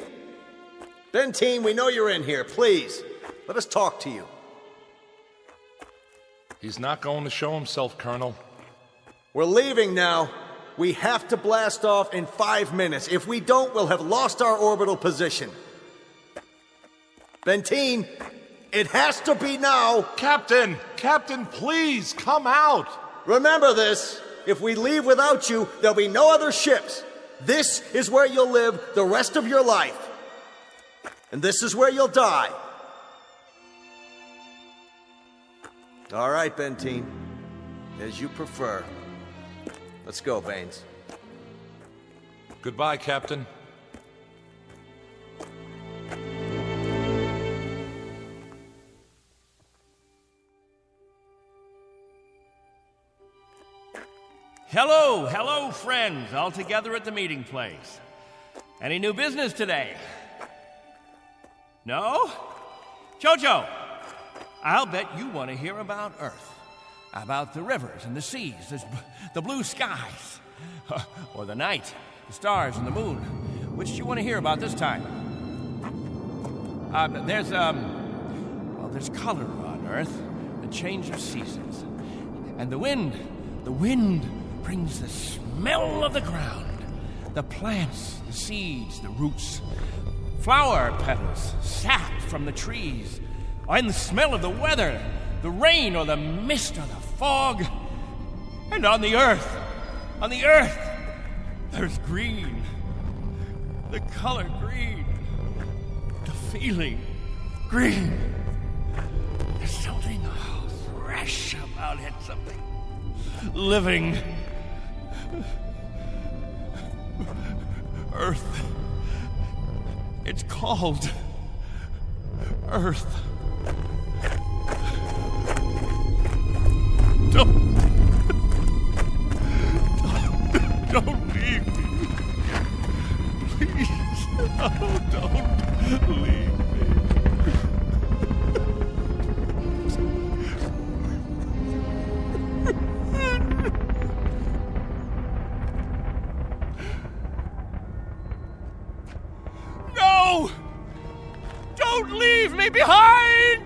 Speaker 9: Benteen, we know you're in here. Please, let us talk to you.
Speaker 23: He's not going to show himself, Colonel.
Speaker 9: We're leaving now. We have to blast off in 5 minutes. If we don't, we'll have lost our orbital position. Benteen, it has to be now.
Speaker 23: Captain, please, come out.
Speaker 9: Remember this. If we leave without you, there'll be no other ships. This is where you'll live the rest of your life. And this is where you'll die. All right, Benteen. As you prefer. Let's go, Baines.
Speaker 23: Goodbye, Captain.
Speaker 11: Hello, friends, all together at the meeting place. Any new business today? No? Jojo, I'll bet you want to hear about Earth. About the rivers and the seas, the blue skies, or the night, the stars and the moon. Which do you want to hear about this time? There's color on Earth, the change of seasons. And the wind brings the smell of the ground, the plants, the seeds, the roots, flower petals, sap from the trees, and the smell of the weather, the rain or the mist or the fog. And on the earth, there's green, the color green, the feeling green. There's something fresh about it, something living. Earth. It's called Earth. Don't leave me. Please. Oh, don't leave me. No! Don't leave me behind!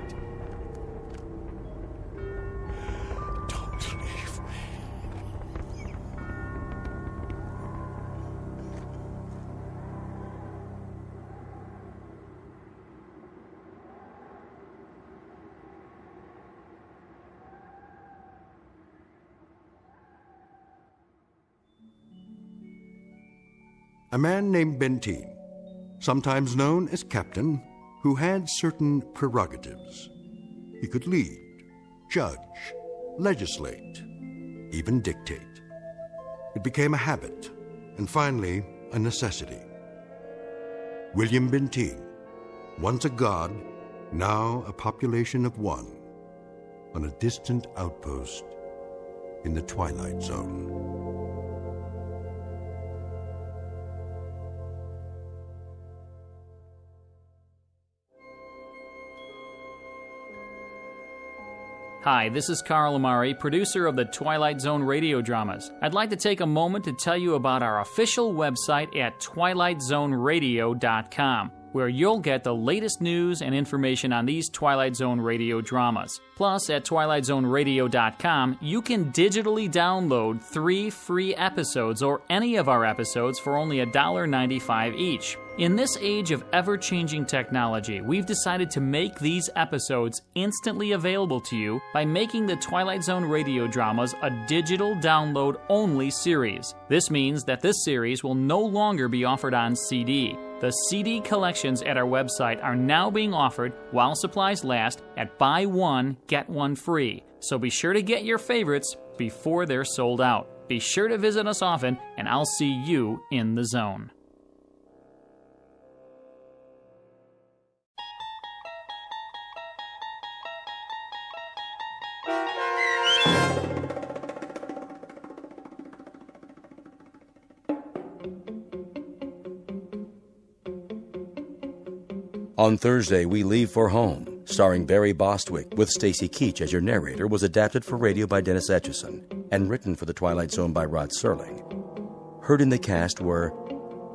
Speaker 2: A man named Benteen, sometimes known as Captain, who had certain prerogatives. He could lead, judge, legislate, even dictate. It became a habit, and finally, a necessity. William Benteen, once a god, now a population of one, on a distant outpost in the Twilight Zone.
Speaker 8: Hi, this is Carl Amari, producer of the Twilight Zone Radio Dramas. I'd like to take a moment to tell you about our official website at twilightzoneradio.com, where you'll get the latest news and information on these Twilight Zone Radio dramas. Plus, at twilightzoneradio.com, you can digitally download 3 free episodes or any of our episodes for only $1.95 each. In this age of ever-changing technology, we've decided to make these episodes instantly available to you by making the Twilight Zone Radio Dramas a digital download-only series. This means that this series will no longer be offered on CD. The CD collections at our website are now being offered while supplies last at buy one, get one free. So be sure to get your favorites before they're sold out. Be sure to visit us often, and I'll see you in the zone.
Speaker 1: On Thursday, We Leave for Home, starring Barry Bostwick with Stacy Keach as your narrator, was adapted for radio by Dennis Etchison and written for The Twilight Zone by Rod Serling. Heard in the cast were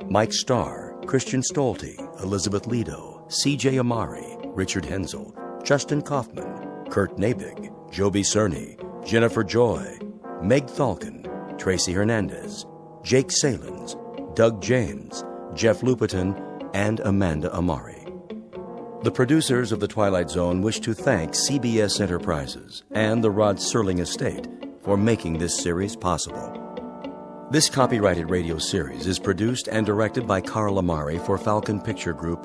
Speaker 1: Mike Starr, Christian Stolte, Elizabeth Lido, C.J. Amari, Richard Hensel, Justin Kaufman, Kurt Nabig, Joby Cerny, Jennifer Joy, Meg Thalken, Tracy Hernandez, Jake Salins, Doug James, Jeff Lupetin, and Amanda Amari. The producers of The Twilight Zone wish to thank CBS Enterprises and the Rod Serling Estate for making this series possible. This copyrighted radio series is produced and directed by Carl Amari for Falcon Picture Group.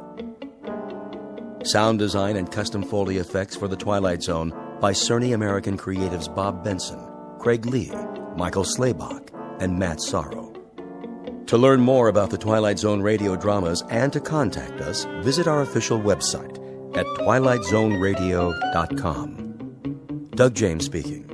Speaker 1: Sound design and custom Foley effects for The Twilight Zone by Cerny American creatives Bob Benson, Craig Lee, Michael Slaybach, and Matt Sorrow. To learn more about the Twilight Zone radio dramas and to contact us, visit our official website at twilightzoneradio.com. Doug James speaking.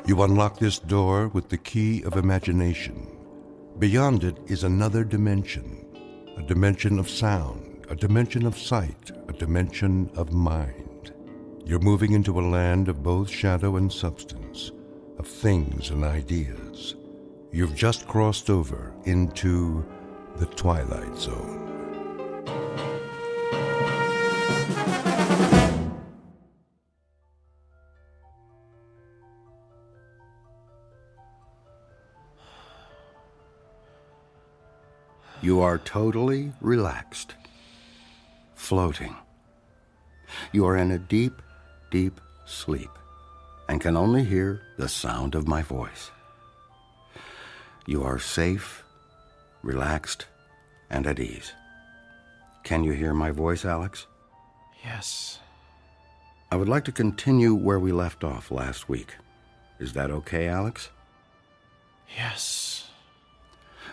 Speaker 2: You unlock this door with the key of imagination. Beyond it is another dimension, a dimension of sound, a dimension of sight, a dimension of mind. You're moving into a land of both shadow and substance, of things and ideas. You've just crossed over into the Twilight Zone. You are totally relaxed, floating. You are in a deep, deep sleep and can only hear the sound of my voice. You are safe, relaxed, and at ease. Can you hear my voice, Alex?
Speaker 10: Yes.
Speaker 2: I would like to continue where we left off last week. Is that okay, Alex?
Speaker 10: Yes.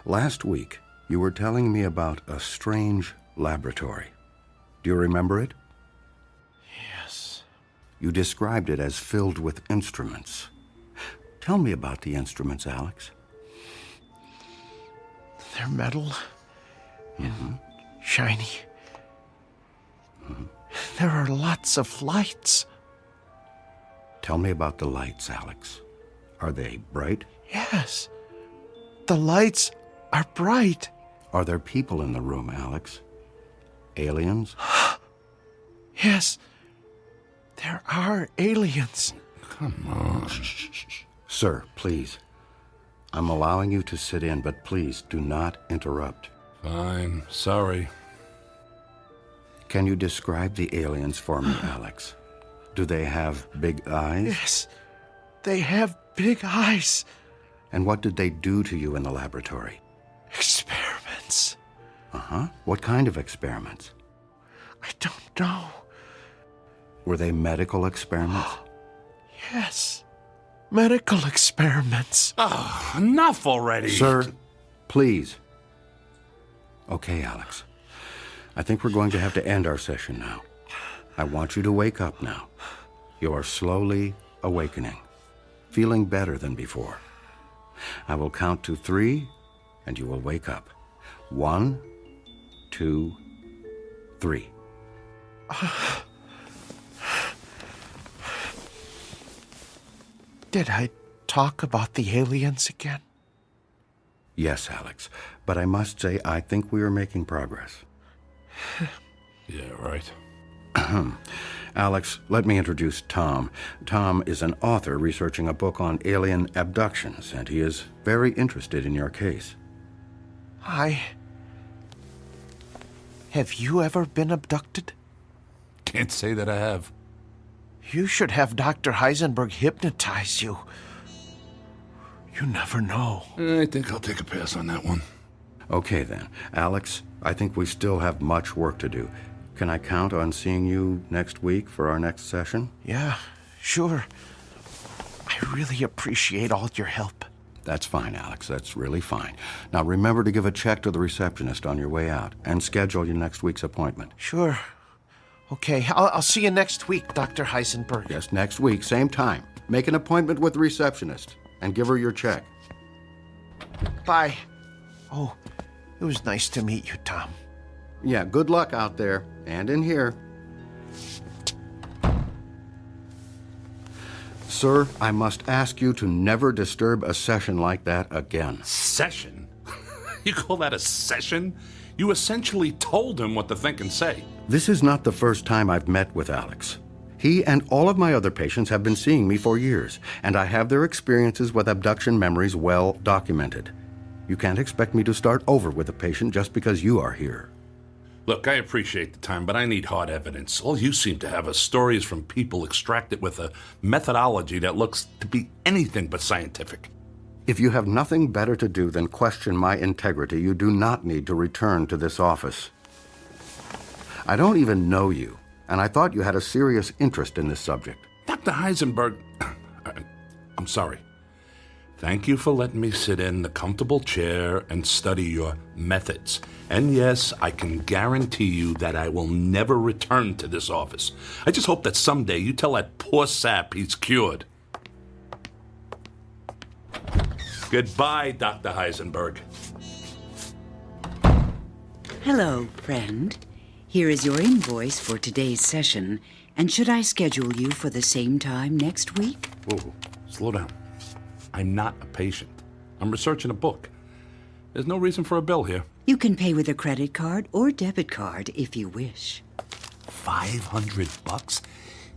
Speaker 2: Last week, you were telling me about a strange laboratory. Do you remember it?
Speaker 10: Yes.
Speaker 2: You described it as filled with instruments. Tell me about the instruments, Alex.
Speaker 10: They're metal and shiny. There are lots of lights.
Speaker 2: Tell me about the lights, Alex. Are they bright?
Speaker 10: Yes. The lights are bright.
Speaker 2: Are there people in the room, Alex? Aliens?
Speaker 10: Yes. There are aliens.
Speaker 2: Come on. Sir, please. I'm allowing you to sit in, but please do not interrupt.
Speaker 23: Fine. Sorry.
Speaker 2: Can you describe the aliens for me, Alex? Do they have big eyes?
Speaker 10: Yes. They have big eyes.
Speaker 2: And what did they do to you in the laboratory?
Speaker 10: Experiments.
Speaker 2: Uh-huh. What kind of experiments?
Speaker 10: I don't know.
Speaker 2: Were they medical experiments?
Speaker 10: Yes. Medical experiments.
Speaker 23: Oh, enough already.
Speaker 2: Sir, please. Okay, Alex. I think we're going to have to end our session now. I want you to wake up now. You are slowly awakening, feeling better than before. I will count to 3, and you will wake up. 1, 2, 3.
Speaker 10: Did I talk about the aliens again?
Speaker 2: Yes, Alex, but I must say I think we are making progress.
Speaker 23: Yeah, right.
Speaker 2: Alex, let me introduce Tom. Tom is an author researching a book on alien abductions, and he is very interested in your case.
Speaker 10: Have you ever been abducted?
Speaker 23: Can't say that I have.
Speaker 10: You should have Dr. Heisenberg hypnotize you. You never know.
Speaker 23: I think I'll take a pass on that one.
Speaker 2: Okay, then. Alex, I think we still have much work to do. Can I count on seeing you next week for our next session?
Speaker 10: Yeah, sure. I really appreciate all your help.
Speaker 2: That's fine, Alex. That's really fine. Now, remember to give a check to the receptionist on your way out and schedule your next week's appointment.
Speaker 10: Sure. Okay, I'll see you next week, Dr. Heisenberg.
Speaker 2: Yes, next week, same time. Make an appointment with the receptionist and give her your check.
Speaker 10: Bye. Oh, it was nice to meet you, Tom.
Speaker 2: Yeah, good luck out there and in here. Sir, I must ask you to never disturb a session like that again.
Speaker 23: Session? You call that a session? You essentially told him what to think and say.
Speaker 2: This is not the first time I've met with Alex. He and all of my other patients have been seeing me for years, and I have their experiences with abduction memories well documented. You can't expect me to start over with a patient just because you are here.
Speaker 23: Look, I appreciate the time, but I need hard evidence. All you seem to have are stories from people extracted with a methodology that looks to be anything but scientific.
Speaker 2: If you have nothing better to do than question my integrity, you do not need to return to this office. I don't even know you, and I thought you had a serious interest in this subject.
Speaker 23: Dr. Heisenberg, I'm sorry. Thank you for letting me sit in the comfortable chair and study your methods. And yes, I can guarantee you that I will never return to this office. I just hope that someday you tell that poor sap he's cured. Goodbye, Dr. Heisenberg.
Speaker 12: Hello, friend. Here is your invoice for today's session. And should I schedule you for the same time next week?
Speaker 23: Whoa, slow down. I'm not a patient. I'm researching a book. There's no reason for a bill here.
Speaker 12: You can pay with a credit card or debit card if you wish.
Speaker 23: $500?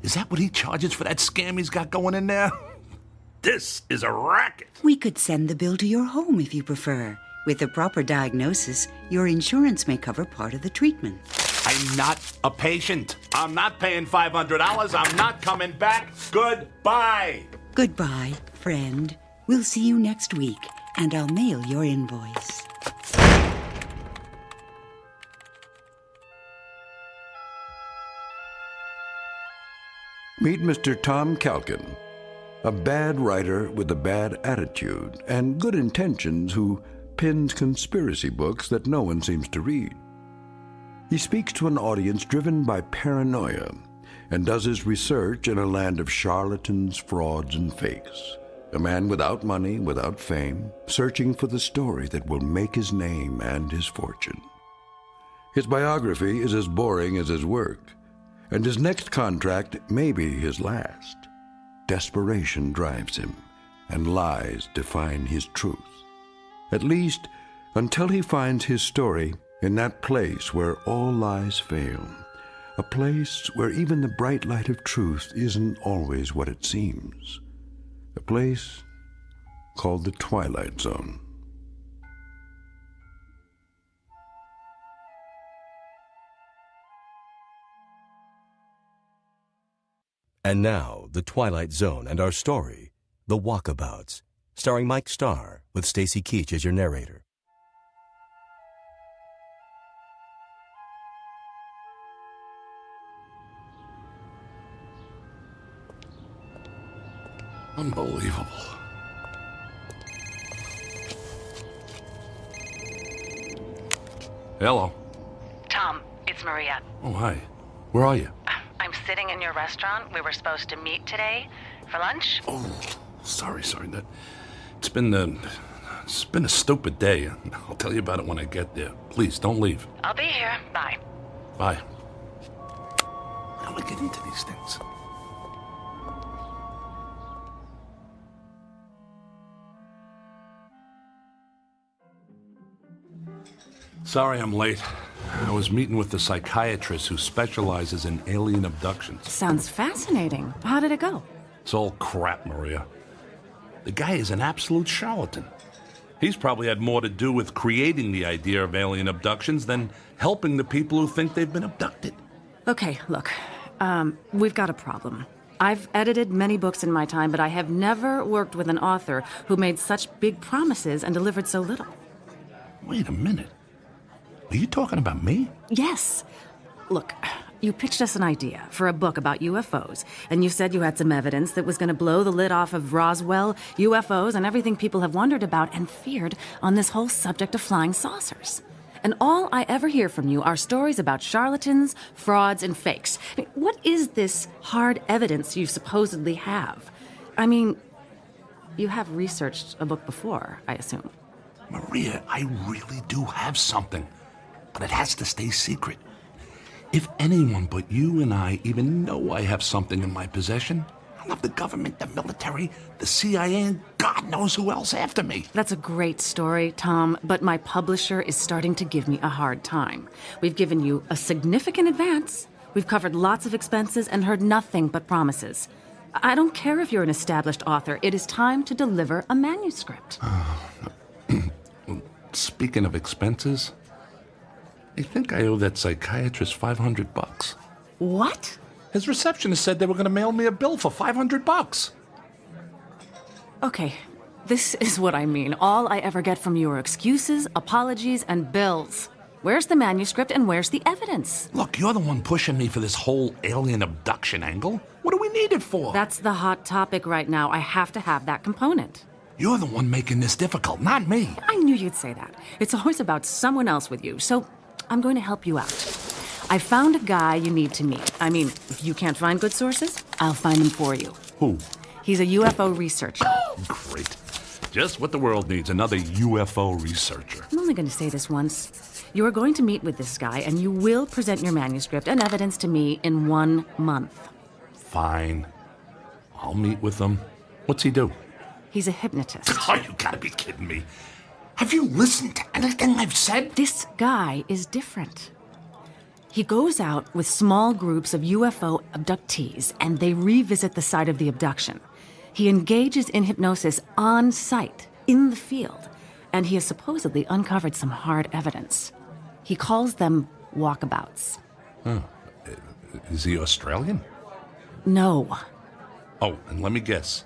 Speaker 23: Is that what he charges for that scam he's got going in there? This is a racket.
Speaker 12: We could send the bill to your home if you prefer. With a proper diagnosis, your insurance may cover part of the treatment.
Speaker 23: I'm not a patient. I'm not paying $500. I'm not coming back. Goodbye.
Speaker 12: Goodbye, friend. We'll see you next week, and I'll mail your invoice.
Speaker 2: Meet Mr. Tom Calkin, a bad writer with a bad attitude and good intentions who pens conspiracy books that no one seems to read. He speaks to an audience driven by paranoia and does his research in a land of charlatans, frauds, and fakes. A man without money, without fame, searching for the story that will make his name and his fortune. His biography is as boring as his work, and his next contract may be his last. Desperation drives him, and lies define his truth. At least, until he finds his story in that place where all lies fail, a place where even the bright light of truth isn't always what it seems. A place called the Twilight Zone.
Speaker 1: And now, The Twilight Zone and our story, The Walkabouts, starring Mike Starr, with Stacy Keach as your narrator.
Speaker 23: Unbelievable. Hello.
Speaker 18: Tom, it's Maria.
Speaker 23: Oh, hi. Where are you?
Speaker 18: I'm sitting in your restaurant. We were supposed to meet today for lunch.
Speaker 23: Oh, sorry. It's been a stupid day. I'll tell you about it when I get there. Please, don't leave.
Speaker 18: I'll be here. Bye.
Speaker 23: Bye. How do I get into these things? Sorry I'm late. I was meeting with the psychiatrist who specializes in alien abductions.
Speaker 19: Sounds fascinating. How did it go?
Speaker 23: It's all crap, Maria. The guy is an absolute charlatan. He's probably had more to do with creating the idea of alien abductions than helping the people who think they've been abducted.
Speaker 19: Okay, look. We've got a problem. I've edited many books in my time, but I have never worked with an author who made such big promises and delivered so little.
Speaker 23: Wait a minute. Are you talking about me?
Speaker 19: Yes. Look, you pitched us an idea for a book about UFOs, and you said you had some evidence that was going to blow the lid off of Roswell, UFOs, and everything people have wondered about and feared on this whole subject of flying saucers. And all I ever hear from you are stories about charlatans, frauds, and fakes. I mean, what is this hard evidence you supposedly have? I mean, you have researched a book before, I assume.
Speaker 23: Maria, I really do have something. But it has to stay secret. If anyone but you and I even know I have something in my possession, I'll have the government, the military, the CIA, and God knows who else after me.
Speaker 19: That's a great story, Tom, but my publisher is starting to give me a hard time. We've given you a significant advance. We've covered lots of expenses and heard nothing but promises. I don't care if you're an established author. It is time to deliver a manuscript.
Speaker 23: Speaking of expenses, I think I owe that psychiatrist $500.
Speaker 19: What?
Speaker 23: His receptionist said they were going to mail me a bill for $500.
Speaker 19: Okay, this is what I mean. All I ever get from you are excuses, apologies, and bills. Where's the manuscript and where's the evidence?
Speaker 23: Look, you're the one pushing me for this whole alien abduction angle. What do we need it for?
Speaker 19: That's the hot topic right now. I have to have that component.
Speaker 23: You're the one making this difficult, not me.
Speaker 19: I knew you'd say that. It's always about someone else with you, so I'm going to help you out. I found a guy you need to meet. I mean, if you can't find good sources, I'll find them for you.
Speaker 23: Who?
Speaker 19: He's a UFO researcher.
Speaker 23: Great. Just what the world needs, another UFO researcher.
Speaker 19: I'm only going to say this once. You are going to meet with this guy, and you will present your manuscript and evidence to me in 1 month.
Speaker 23: Fine. I'll meet with him. What's he do?
Speaker 19: He's a hypnotist.
Speaker 23: Oh, you gotta be kidding me. Have you listened to anything I've said?
Speaker 19: This guy is different. He goes out with small groups of UFO abductees, and they revisit the site of the abduction. He engages in hypnosis on site, in the field, and he has supposedly uncovered some hard evidence. He calls them walkabouts.
Speaker 23: Huh. Is he Australian?
Speaker 19: No.
Speaker 23: Oh, and let me guess.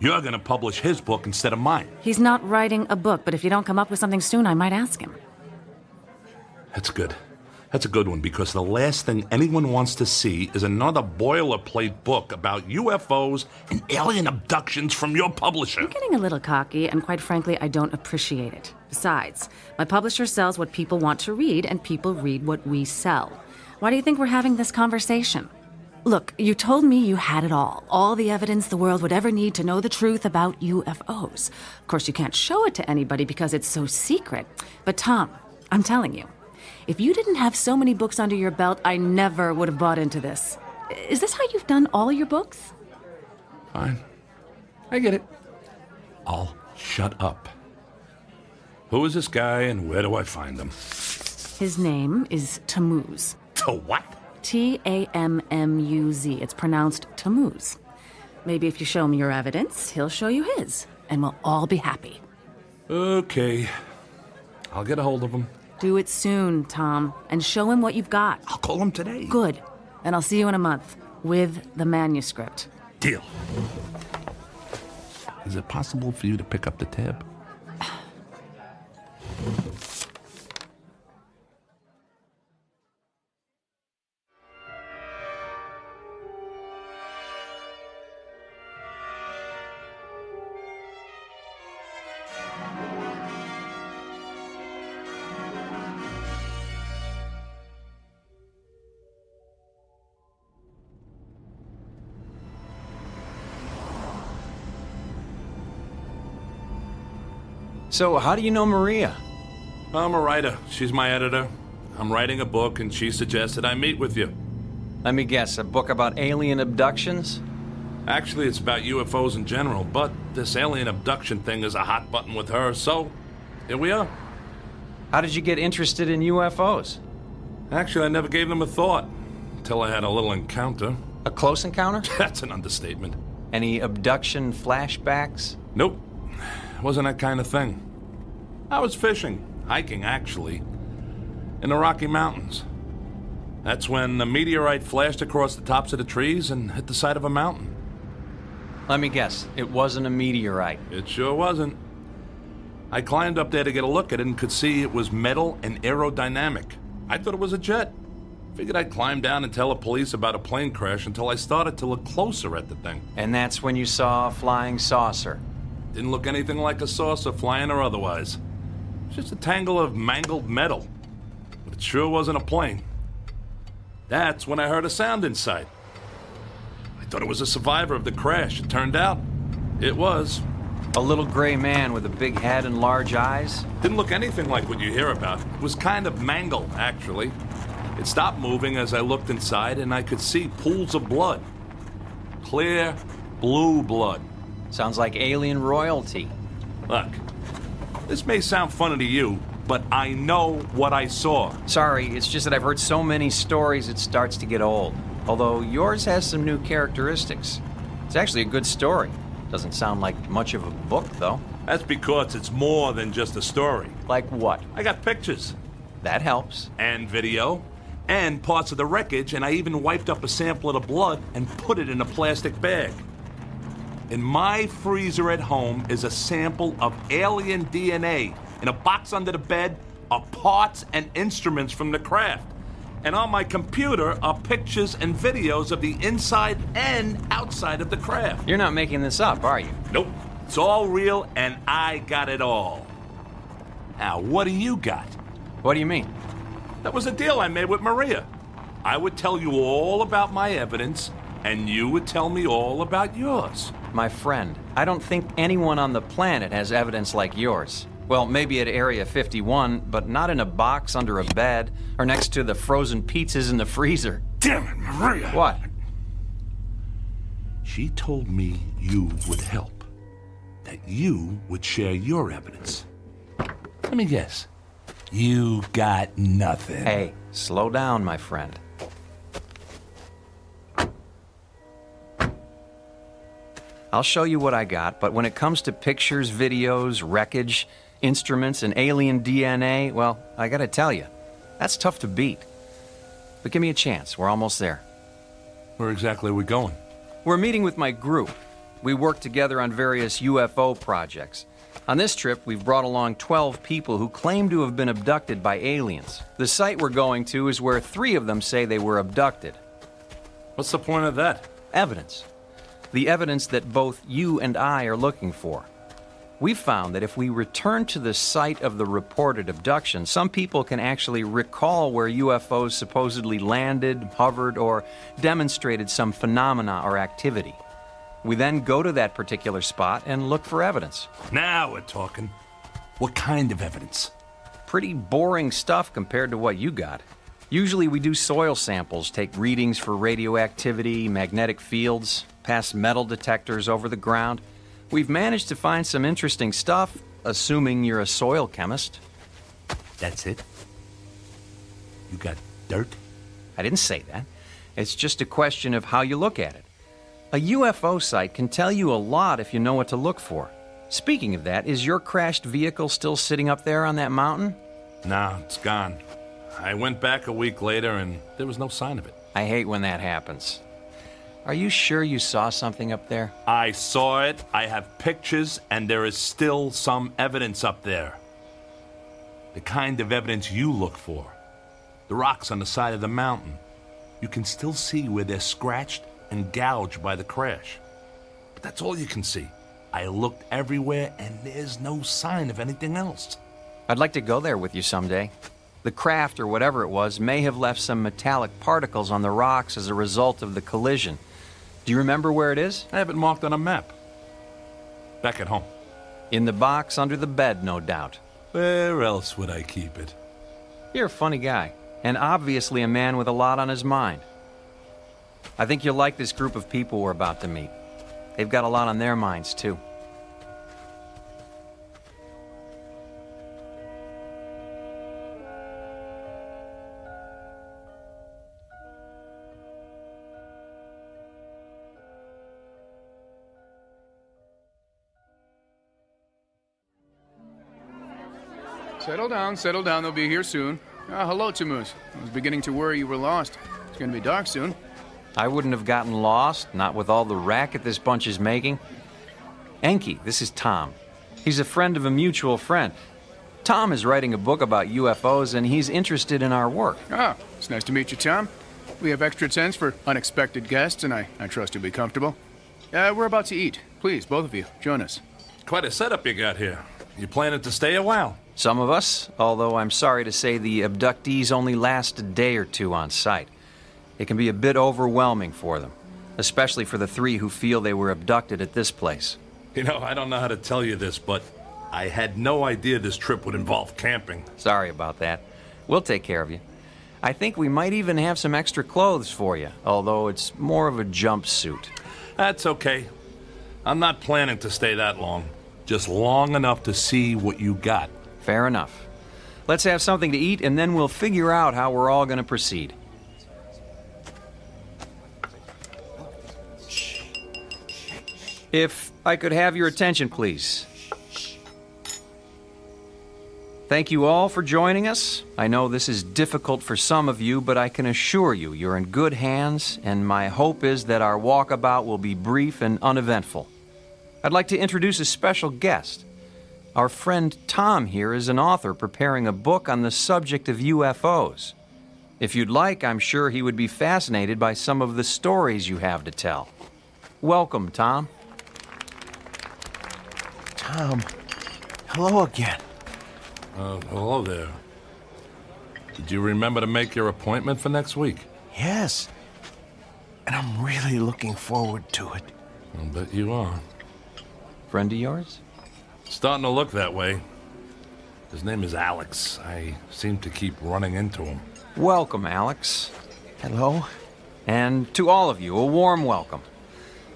Speaker 23: You're gonna publish his book instead of mine.
Speaker 19: He's not writing a book, but if you don't come up with something soon, I might ask him.
Speaker 23: That's good. That's a good one, because the last thing anyone wants to see is another boilerplate book about UFOs and alien abductions from your publisher.
Speaker 19: I'm getting a little cocky, and quite frankly, I don't appreciate it. Besides, my publisher sells what people want to read, and people read what we sell. Why do you think we're having this conversation? Look, you told me you had it all the evidence the world would ever need to know the truth about UFOs. Of course, you can't show it to anybody because it's so secret. But Tom, I'm telling you, if you didn't have so many books under your belt, I never would have bought into this. Is this how you've done all your books?
Speaker 23: Fine. I get it. I'll shut up. Who is this guy and where do I find him?
Speaker 19: His name is Tammuz.
Speaker 23: To what?
Speaker 19: Tammuz. It's pronounced Tammuz. Maybe if you show him your evidence, he'll show you his, and we'll all be happy.
Speaker 23: Okay. I'll get a hold of him.
Speaker 19: Do it soon, Tom, and show him what you've got.
Speaker 23: I'll call him today.
Speaker 19: Good. And I'll see you in a month with the manuscript.
Speaker 23: Deal. Is it possible for you to pick up the tab?
Speaker 16: So, how do you know Maria?
Speaker 23: I'm a writer. She's my editor. I'm writing a book, and she suggested I meet with you.
Speaker 16: Let me guess, a book about alien abductions?
Speaker 23: Actually, it's about UFOs in general, but this alien abduction thing is a hot button with her, so here we are.
Speaker 16: How did you get interested in UFOs?
Speaker 23: Actually, I never gave them a thought, until I had a little encounter.
Speaker 16: A close encounter?
Speaker 23: That's an understatement.
Speaker 16: Any abduction flashbacks?
Speaker 23: Nope. Wasn't that kind of thing. I was fishing, hiking actually, in the Rocky Mountains. That's when a meteorite flashed across the tops of the trees and hit the side of a mountain.
Speaker 16: Let me guess, it wasn't a meteorite.
Speaker 23: It sure wasn't. I climbed up there to get a look at it and could see it was metal and aerodynamic. I thought it was a jet. Figured I'd climb down and tell the police about a plane crash until I started to look closer at the thing.
Speaker 16: And that's when you saw a flying saucer.
Speaker 23: Didn't look anything like a saucer, flying or otherwise. Just a tangle of mangled metal. But it sure wasn't a plane. That's when I heard a sound inside. I thought it was a survivor of the crash. It turned out, it was.
Speaker 16: A little gray man with a big head and large eyes?
Speaker 23: Didn't look anything like what you hear about. It was kind of mangled, actually. It stopped moving as I looked inside, and I could see pools of blood. Clear, blue blood.
Speaker 16: Sounds like alien royalty.
Speaker 23: Look, this may sound funny to you, but I know what I saw.
Speaker 16: Sorry, it's just that I've heard so many stories it starts to get old. Although yours has some new characteristics. It's actually a good story. Doesn't sound like much of a book, though.
Speaker 23: That's because it's more than just a story.
Speaker 16: Like what?
Speaker 23: I got pictures.
Speaker 16: That helps.
Speaker 23: And video. And parts of the wreckage, and I even wiped up a sample of the blood and put it in a plastic bag. In my freezer at home is a sample of alien DNA. In a box under the bed are parts and instruments from the craft. And on my computer are pictures and videos of the inside and outside of the craft.
Speaker 16: You're not making this up, are you?
Speaker 23: Nope. It's all real, and I got it all. Now, what do you got?
Speaker 16: What do you mean?
Speaker 23: That was a deal I made with Maria. I would tell you all about my evidence, and you would tell me all about yours.
Speaker 16: My friend, I don't think anyone on the planet has evidence like yours. Well, maybe at Area 51, but not in a box under a bed or next to the frozen pizzas in the freezer.
Speaker 23: Damn it, Maria!
Speaker 16: What?
Speaker 23: She told me you would help. That you would share your evidence. Let me guess. You got nothing.
Speaker 16: Hey, slow down, my friend. I'll show you what I got, but when it comes to pictures, videos, wreckage, instruments, and alien DNA, well, I gotta tell you, that's tough to beat. But give me a chance. We're almost there.
Speaker 23: Where exactly are we going?
Speaker 16: We're meeting with my group. We work together on various UFO projects. On this trip, we've brought along 12 people who claim to have been abducted by aliens. The site we're going to is where 3 of them say they were abducted.
Speaker 23: What's the point of that?
Speaker 16: Evidence. The evidence that both you and I are looking for. We've found that if we return to the site of the reported abduction, some people can actually recall where UFOs supposedly landed, hovered, or demonstrated some phenomena or activity. We then go to that particular spot and look for evidence.
Speaker 23: Now we're talking. What kind of evidence?
Speaker 16: Pretty boring stuff compared to what you got. Usually we do soil samples, take readings for radioactivity, magnetic fields, pass metal detectors over the ground. We've managed to find some interesting stuff, assuming you're a soil chemist.
Speaker 23: That's it? You got dirt?
Speaker 16: I didn't say that. It's just a question of how you look at it. A UFO site can tell you a lot if you know what to look for. Speaking of that, is your crashed vehicle still sitting up there on that mountain?
Speaker 23: Nah, it's gone. I went back a week later and there was no sign of it.
Speaker 16: I hate when that happens. Are you sure you saw something up there?
Speaker 23: I saw it, I have pictures, and there is still some evidence up there. The kind of evidence you look for. The rocks on the side of the mountain. You can still see where they're scratched and gouged by the crash. But that's all you can see. I looked everywhere, and there's no sign of anything else.
Speaker 16: I'd like to go there with you someday. The craft, or whatever it was, may have left some metallic particles on the rocks as a result of the collision. Do you remember where it is?
Speaker 23: I have it marked on a map. Back at home.
Speaker 16: In the box under the bed, no doubt.
Speaker 23: Where else would I keep it?
Speaker 16: You're a funny guy, and obviously a man with a lot on his mind. I think you'll like this group of people we're about to meet. They've got a lot on their minds, too.
Speaker 4: Settle down. They'll be here soon. Hello, Tammuz. I was beginning to worry you were lost. It's going to be dark soon.
Speaker 16: I wouldn't have gotten lost, not with all the racket this bunch is making. Enki, this is Tom. He's a friend of a mutual friend. Tom is writing a book about UFOs, and he's interested in our work.
Speaker 4: It's nice to meet you, Tom. We have extra tents for unexpected guests, and I trust you'll be comfortable. We're about to eat. Please, both of you, join us.
Speaker 23: Quite a setup you got here. You planning to stay a while?
Speaker 16: Some of us, although I'm sorry to say the abductees only last a day or two on site. It can be a bit overwhelming for them, especially for the 3 who feel they were abducted at this place.
Speaker 23: You know, I don't know how to tell you this, but I had no idea this trip would involve camping.
Speaker 16: Sorry about that. We'll take care of you. I think we might even have some extra clothes for you, although it's more of a jumpsuit.
Speaker 23: That's okay. I'm not planning to stay that long. Just long enough to see what you got.
Speaker 16: Fair enough. Let's have something to eat, and then we'll figure out how we're all going to proceed. If I could have your attention, please. Thank you all for joining us. I know this is difficult for some of you, but I can assure you you're in good hands, and my hope is that our walkabout will be brief and uneventful. I'd like to introduce a special guest. Our friend Tom here is an author preparing a book on the subject of UFOs. If you'd like, I'm sure he would be fascinated by some of the stories you have to tell. Welcome, Tom.
Speaker 10: Tom, hello again.
Speaker 23: Hello there. Did you remember to make your appointment for next week?
Speaker 10: Yes. And I'm really looking forward to it.
Speaker 23: I'll bet you are.
Speaker 16: Friend of yours?
Speaker 23: Starting to look that way. His name is Alex. I seem to keep running into him.
Speaker 16: Welcome, Alex.
Speaker 10: Hello.
Speaker 16: And to all of you, a warm welcome.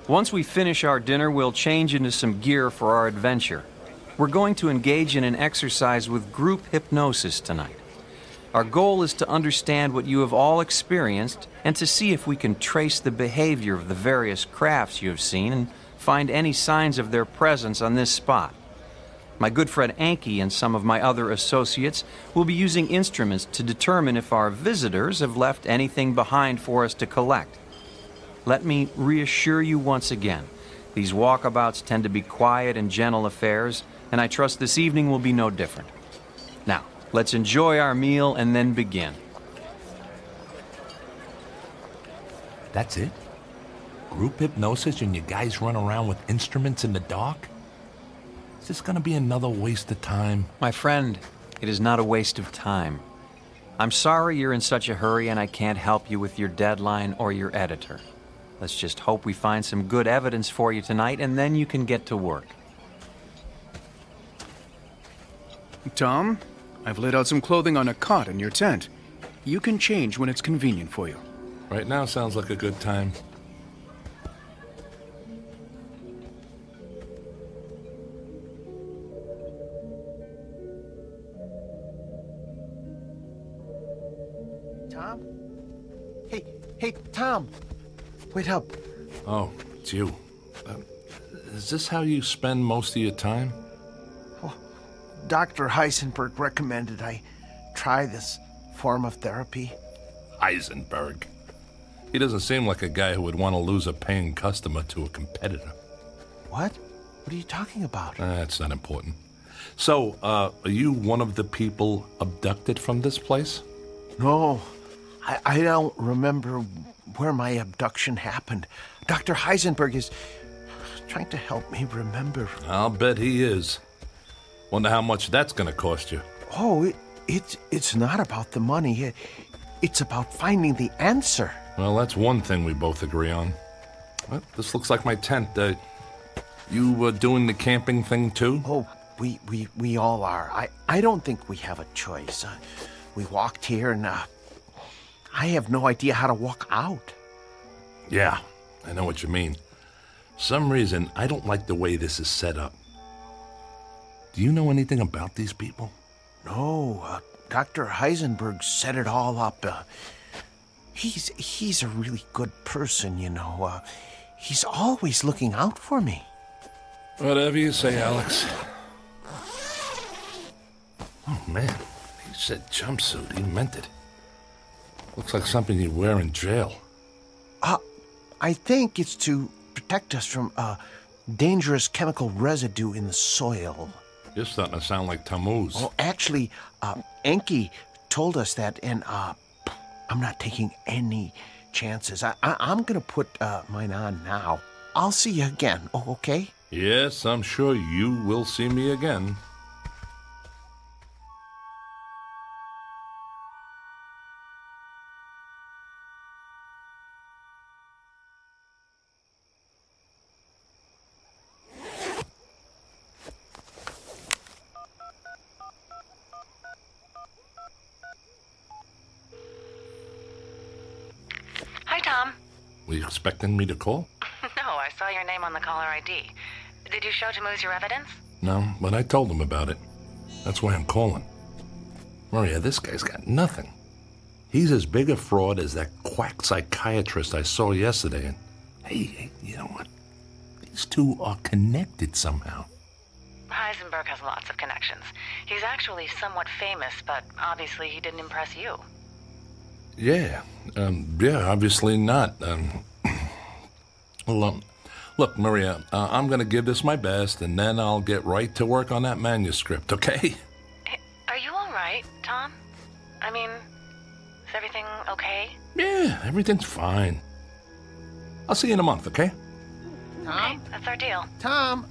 Speaker 16: Once we finish our dinner, we'll change into some gear for our adventure. We're going to engage in an exercise with group hypnosis tonight. Our goal is to understand what you have all experienced and to see if we can trace the behavior of the various crafts you have seen and find any signs of their presence on this spot. My good friend Anki and some of my other associates will be using instruments to determine if our visitors have left anything behind for us to collect. Let me reassure you once again, these walkabouts tend to be quiet and gentle affairs, and I trust this evening will be no different. Now, let's enjoy our meal and then begin.
Speaker 23: That's it? Group hypnosis and you guys run around with instruments in the dark? Is this gonna be another waste of time?
Speaker 16: My friend, it is not a waste of time. I'm sorry you're in such a hurry and I can't help you with your deadline or your editor. Let's just hope we find some good evidence for you tonight and then you can get to work.
Speaker 4: Tom, I've laid out some clothing on a cot in your tent. You can change when it's convenient for you.
Speaker 23: Right now sounds like a good time.
Speaker 10: Tom? Hey, Tom. Wait up.
Speaker 23: Oh, it's you. Is this how you spend most of your time?
Speaker 10: Dr. Heisenberg recommended I try this form of therapy.
Speaker 23: Heisenberg? He doesn't seem like a guy who would want to lose a paying customer to a competitor.
Speaker 10: What? What are you talking about?
Speaker 23: That's not important. So, are you one of the people abducted from this place?
Speaker 10: No, I don't remember where my abduction happened. Dr. Heisenberg is trying to help me remember.
Speaker 23: I'll bet he is. Wonder how much that's gonna cost you.
Speaker 10: Oh, it's not about the money. It's about finding the answer.
Speaker 23: Well, that's one thing we both agree on. Well, this looks like my tent. You doing the camping thing too?
Speaker 10: Oh, we all are. I don't think we have a choice. We walked here and I have no idea how to walk out.
Speaker 23: Yeah, I know what you mean. Some reason I don't like the way this is set up. Do you know anything about these people?
Speaker 10: No, Dr. Heisenberg set it all up. He's a really good person, you know. He's always looking out for me.
Speaker 23: Whatever you say, Alex. Oh, man. He said jumpsuit. He meant it. Looks like something you'd wear in jail.
Speaker 10: I think it's to protect us from dangerous chemical residue in the soil.
Speaker 23: You're starting to sound like Tammuz.
Speaker 10: Oh, actually, Enki told us that, and I'm not taking any chances. I'm going to put mine on now. I'll see you again, okay?
Speaker 23: Yes, I'm sure you will see me again.
Speaker 18: Hi, Tom.
Speaker 23: Were you expecting me to call?
Speaker 18: No, I saw your name on the caller ID. Did you show Tammuz your evidence?
Speaker 23: No, but I told him about it. That's why I'm calling. Maria, this guy's got nothing. He's as big a fraud as that quack psychiatrist I saw yesterday. And hey, you know what? These two are connected somehow.
Speaker 18: Hi, Heisenberg has lots of connections. He's actually somewhat famous, but obviously he didn't impress you.
Speaker 23: Yeah, obviously not. Look, Maria, I'm going to give this my best, and then I'll get right to work on that manuscript, okay?
Speaker 18: Are you all right, Tom? I mean, is everything okay?
Speaker 23: Yeah, everything's fine. I'll see you in a month, okay?
Speaker 10: Tom?
Speaker 18: Okay, that's our deal.
Speaker 10: Tom?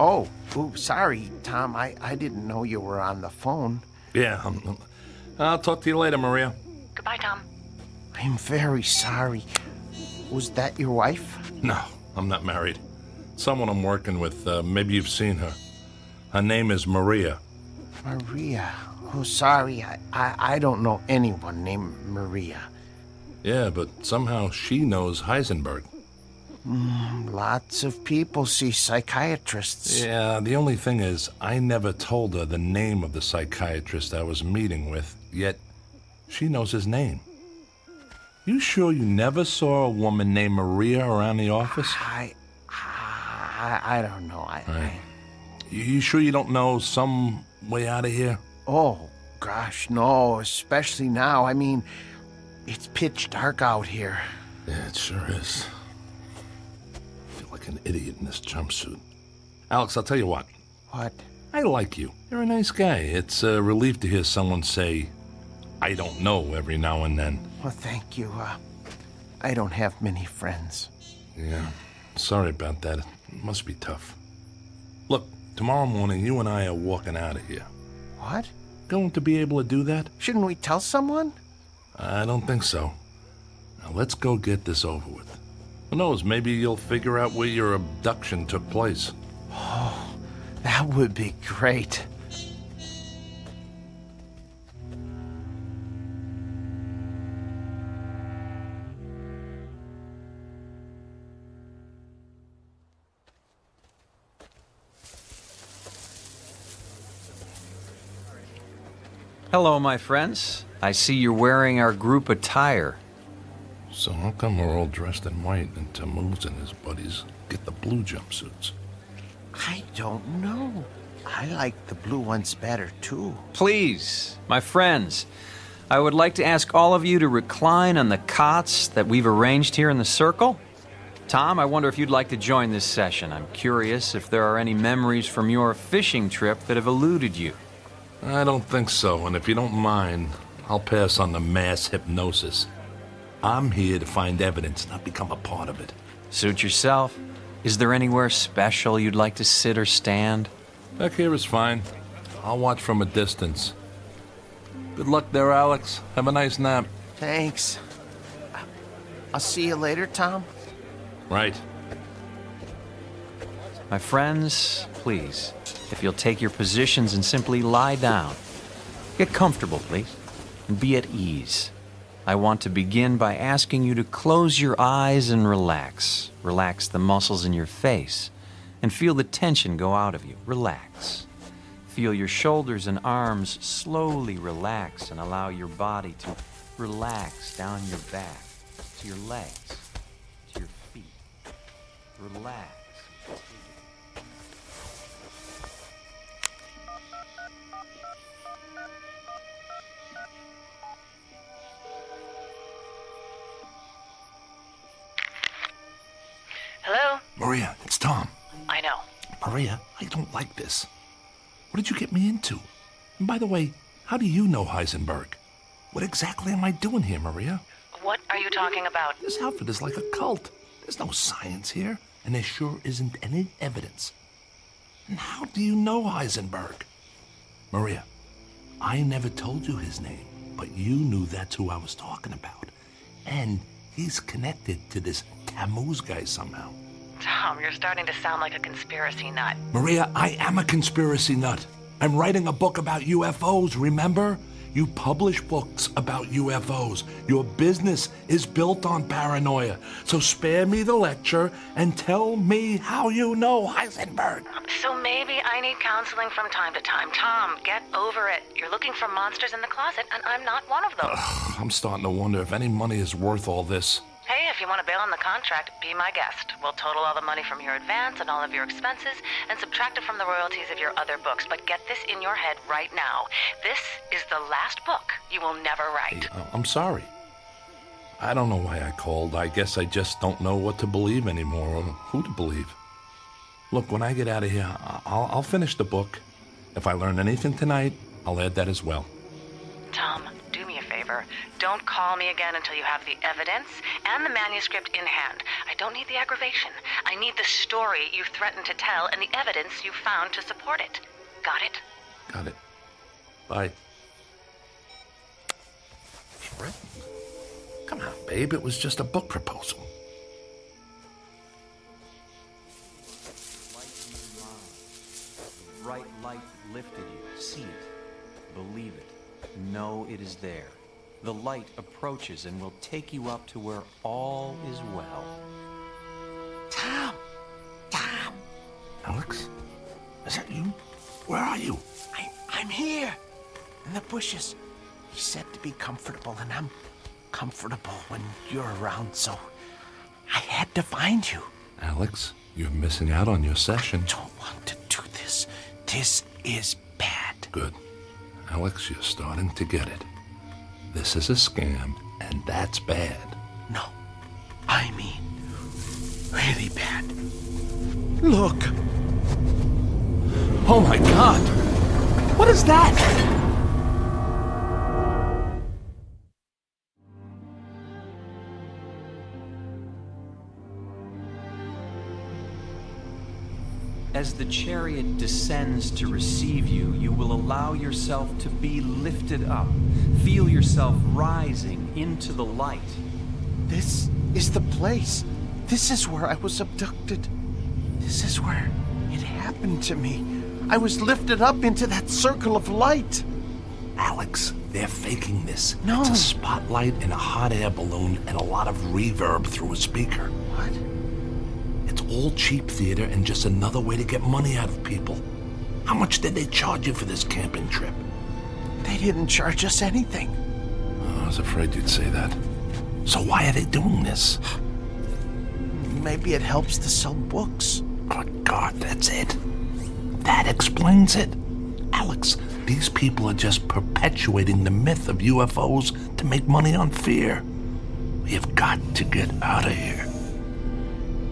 Speaker 10: Oh, sorry, Tom. I didn't know you were on the phone.
Speaker 23: Yeah, I'll talk to you later, Maria.
Speaker 18: Goodbye, Tom.
Speaker 10: I'm very sorry. Was that your wife?
Speaker 23: No, I'm not married. Someone I'm working with, maybe you've seen her. Her name is Maria.
Speaker 10: Maria? Oh, sorry. I don't know anyone named Maria.
Speaker 23: Yeah, but somehow she knows Heisenberg.
Speaker 10: Lots of people see psychiatrists.
Speaker 23: Yeah, the only thing is, I never told her the name of the psychiatrist I was meeting with, yet she knows his name. You sure you never saw a woman named Maria around the office?
Speaker 10: I don't know.
Speaker 23: You sure you don't know some way out of here?
Speaker 10: Oh, gosh, no, especially now. I mean, it's pitch dark out here.
Speaker 23: Yeah, it sure is. I feel like an idiot in this jumpsuit. Alex, I'll tell you what.
Speaker 10: What?
Speaker 23: I like you. You're a nice guy. It's a relief to hear someone say, I don't know, every now and then.
Speaker 10: Well, thank you. I don't have many friends.
Speaker 23: Yeah, sorry about that. It must be tough. Look, tomorrow morning, you and I are walking out of here.
Speaker 10: What?
Speaker 23: Going to be able to do that?
Speaker 10: Shouldn't we tell someone?
Speaker 23: I don't think so. Now, let's go get this over with. Who knows, maybe you'll figure out where your abduction took place.
Speaker 10: Oh, that would be great.
Speaker 16: Hello, my friends. I see you're wearing our group attire.
Speaker 23: So how come we're all dressed in white and Tammuz and his buddies get the blue jumpsuits?
Speaker 10: I don't know. I like the blue ones better, too.
Speaker 16: Please, my friends, I would like to ask all of you to recline on the cots that we've arranged here in the circle. Tom, I wonder if you'd like to join this session. I'm curious if there are any memories from your fishing trip that have eluded you.
Speaker 23: I don't think so, and if you don't mind, I'll pass on the mass hypnosis. I'm here to find evidence, not become a part of it.
Speaker 16: Suit yourself. Is there anywhere special you'd like to sit or stand?
Speaker 23: Back here is fine. I'll watch from a distance. Good luck there, Alex. Have a nice nap.
Speaker 10: Thanks. I'll see you later, Tom.
Speaker 23: Right.
Speaker 16: My friends, please, if you'll take your positions and simply lie down. Get comfortable, please, and be at ease. I want to begin by asking you to close your eyes and relax. Relax the muscles in your face and feel the tension go out of you. Relax. Feel your shoulders and arms slowly relax and allow your body to relax down your back, to your legs, to your feet. Relax.
Speaker 18: Hello?
Speaker 23: Maria, it's Tom.
Speaker 18: I know.
Speaker 23: Maria, I don't like this. What did you get me into? And by the way, how do you know Heisenberg? What exactly am I doing here, Maria?
Speaker 18: What are you talking about?
Speaker 23: This outfit is like a cult. There's no science here, and there sure isn't any evidence. And how do you know Heisenberg? Maria, I never told you his name, but you knew that's who I was talking about. And he's connected to this Tammuz guy somehow.
Speaker 18: Tom, you're starting to sound like a conspiracy nut.
Speaker 23: Maria, I am a conspiracy nut. I'm writing a book about UFOs, remember? You publish books about UFOs. Your business is built on paranoia. So spare me the lecture and tell me how you know Heisenberg.
Speaker 18: So maybe I need counseling from time to time. Tom, get over it. You're looking for monsters in the closet, and I'm not one of them.
Speaker 23: I'm starting to wonder if any money is worth all this.
Speaker 18: Hey, if if you want to bail on the contract, be my guest. We'll total all the money from your advance and all of your expenses and subtract it from the royalties of your other books. But get this in your head right now. This is the last book you will never write.
Speaker 23: Hey, I'm sorry. I don't know why I called. I guess I just don't know what to believe anymore or who to believe. Look, when I get out of here, I'll finish the book. If I learn anything tonight, I'll add that as well.
Speaker 18: Tom, do me a favor. Don't call me again until you have the evidence and the manuscript in hand. I don't need the aggravation. I need the story you threatened to tell and the evidence you found to support it. Got it?
Speaker 23: Got it. Bye. Friend? Come on, babe. It was just a book proposal.
Speaker 16: Bright light lifted you. See it. Believe it. Know it is there. The light approaches and will take you up to where all is well.
Speaker 10: Tom! Tom!
Speaker 23: Alex? Is that you? Where are you?
Speaker 10: I'm here. In the bushes. He said to be comfortable, and I'm comfortable when you're around, so I had to find you.
Speaker 23: Alex, you're missing out on your session.
Speaker 10: I don't want to do this. This is bad.
Speaker 23: Good. Alex, you're starting to get it. This is a scam, and that's bad.
Speaker 10: No. I mean, really bad. Look.
Speaker 23: Oh my God! What is that?
Speaker 16: As the chariot descends to receive you, you will allow yourself to be lifted up. Feel yourself rising into the light.
Speaker 10: This is the place. This is where I was abducted. This is where it happened to me. I was lifted up into that circle of light.
Speaker 23: Alex, they're faking this.
Speaker 10: No.
Speaker 23: It's a spotlight and a hot air balloon and a lot of reverb through a speaker.
Speaker 10: What?
Speaker 23: It's all cheap theater and just another way to get money out of people. How much did they charge you for this camping trip?
Speaker 10: They didn't charge us anything.
Speaker 23: Oh, I was afraid you'd say that. So why are they doing this?
Speaker 10: Maybe it helps to sell books.
Speaker 23: Good God, that's it. That explains it. Alex, these people are just perpetuating the myth of UFOs to make money on fear. We have got to get out of here.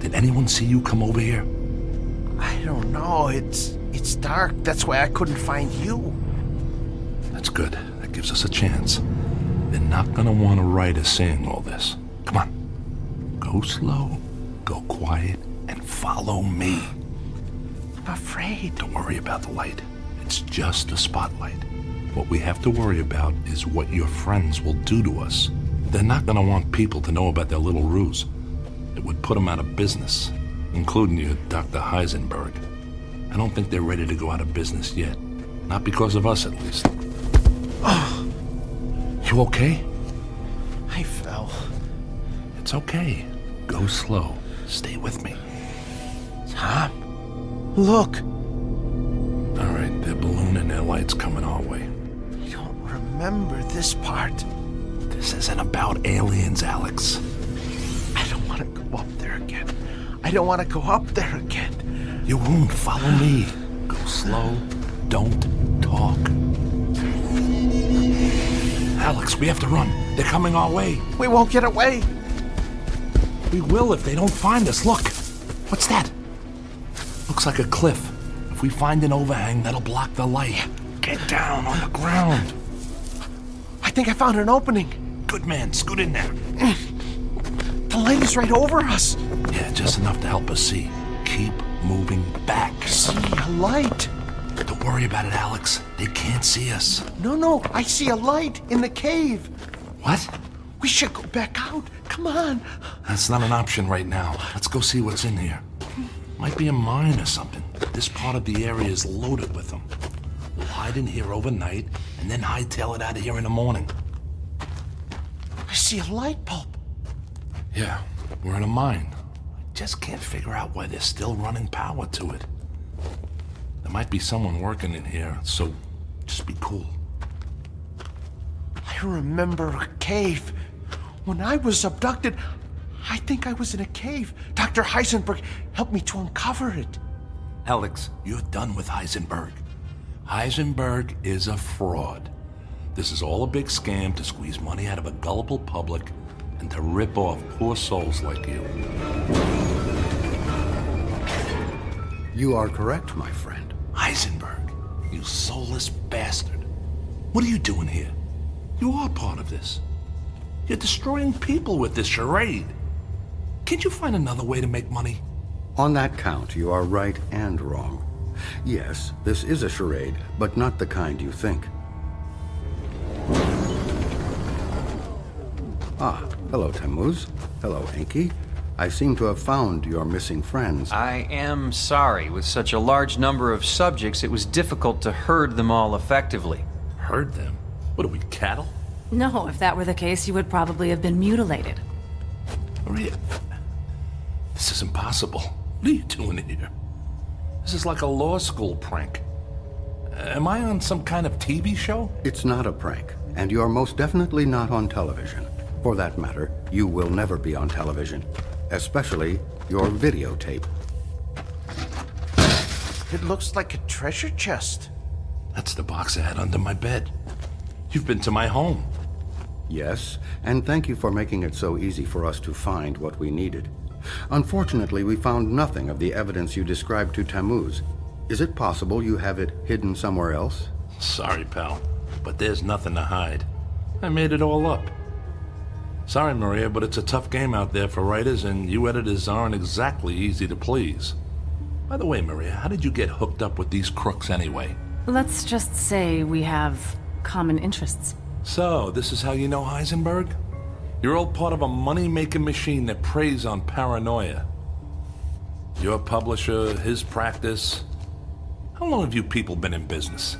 Speaker 23: Did anyone see you come over here?
Speaker 10: I don't know. It's dark. That's why I couldn't find you.
Speaker 23: That's good. That gives us a chance. They're not gonna want to write us saying all this. Come on. Go slow, go quiet, and follow me.
Speaker 10: I'm afraid.
Speaker 23: Don't worry about the light. It's just a spotlight. What we have to worry about is what your friends will do to us. They're not gonna want people to know about their little ruse. It would put them out of business, including you, Dr. Heisenberg. I don't think they're ready to go out of business yet. Not because of us, at least. Oh. You okay?
Speaker 10: I fell.
Speaker 23: It's okay. Go slow. Stay with me.
Speaker 10: Tom, look.
Speaker 23: All right, they're ballooning their lights coming our way.
Speaker 10: I don't remember this part.
Speaker 23: This isn't about aliens, Alex.
Speaker 10: I don't want to go up there again. I don't want to go up there again.
Speaker 23: You won't. Follow me. Go slow. Don't talk. Alex, we have to run. They're coming our way.
Speaker 10: We won't get away.
Speaker 23: We will if they don't find us. Look. What's that? Looks like a cliff. If we find an overhang, that'll block the light. Get down on the ground.
Speaker 10: I think I found an opening.
Speaker 23: Good man. Scoot in there.
Speaker 10: The light is right over us.
Speaker 23: Yeah, just enough to help us see. Keep moving back.
Speaker 10: See a light.
Speaker 23: Don't worry about it, Alex. They can't see us.
Speaker 10: No. I see a light in the cave.
Speaker 23: What?
Speaker 10: We should go back out. Come on.
Speaker 23: That's not an option right now. Let's go see what's in here. Might be a mine or something. This part of the area is loaded with them. We'll hide in here overnight and then hightail it out of here in the morning.
Speaker 10: I see a light bulb.
Speaker 23: Yeah, we're in a mine. I just can't figure out why they're still running power to it. There might be someone working in here, so just be cool.
Speaker 10: I remember a cave. When I was abducted, I think I was in a cave. Dr. Heisenberg helped me to uncover it.
Speaker 23: Alex, you're done with Heisenberg. Heisenberg is a fraud. This is all a big scam to squeeze money out of a gullible public and to rip off poor souls like you.
Speaker 2: You are correct, my friend.
Speaker 23: Heisenberg, you soulless bastard. What are you doing here? You are part of this. You're destroying people with this charade. Can't you find another way to make money?
Speaker 2: On that count, you are right and wrong. Yes, this is a charade, but not the kind you think. Ah, hello, Tammuz. Hello, Enki. I seem to have found your missing friends.
Speaker 16: I am sorry. With such a large number of subjects, it was difficult to herd them all effectively.
Speaker 23: Herd them? What are we, cattle?
Speaker 19: No, if that were the case, you would probably have been mutilated.
Speaker 23: Maria, this is impossible. What are you doing here? This is like a law school prank. Am I on some kind of TV show?
Speaker 2: It's not a prank, and you're most definitely not on television. For that matter, you will never be on television, especially your videotape.
Speaker 10: It looks like a treasure chest.
Speaker 23: That's the box I had under my bed. You've been to my home.
Speaker 2: Yes, and thank you for making it so easy for us to find what we needed. Unfortunately, we found nothing of the evidence you described to Tammuz. Is it possible you have it hidden somewhere else?
Speaker 23: Sorry, pal, but there's nothing to hide. I made it all up. Sorry, Maria, but it's a tough game out there for writers, and you editors aren't exactly easy to please. By the way, Maria, how did you get hooked up with these crooks anyway?
Speaker 19: Let's just say we have common interests.
Speaker 23: So, this is how you know Heisenberg? You're all part of a money-making machine that preys on paranoia. Your publisher, his practice. How long have you people been in business?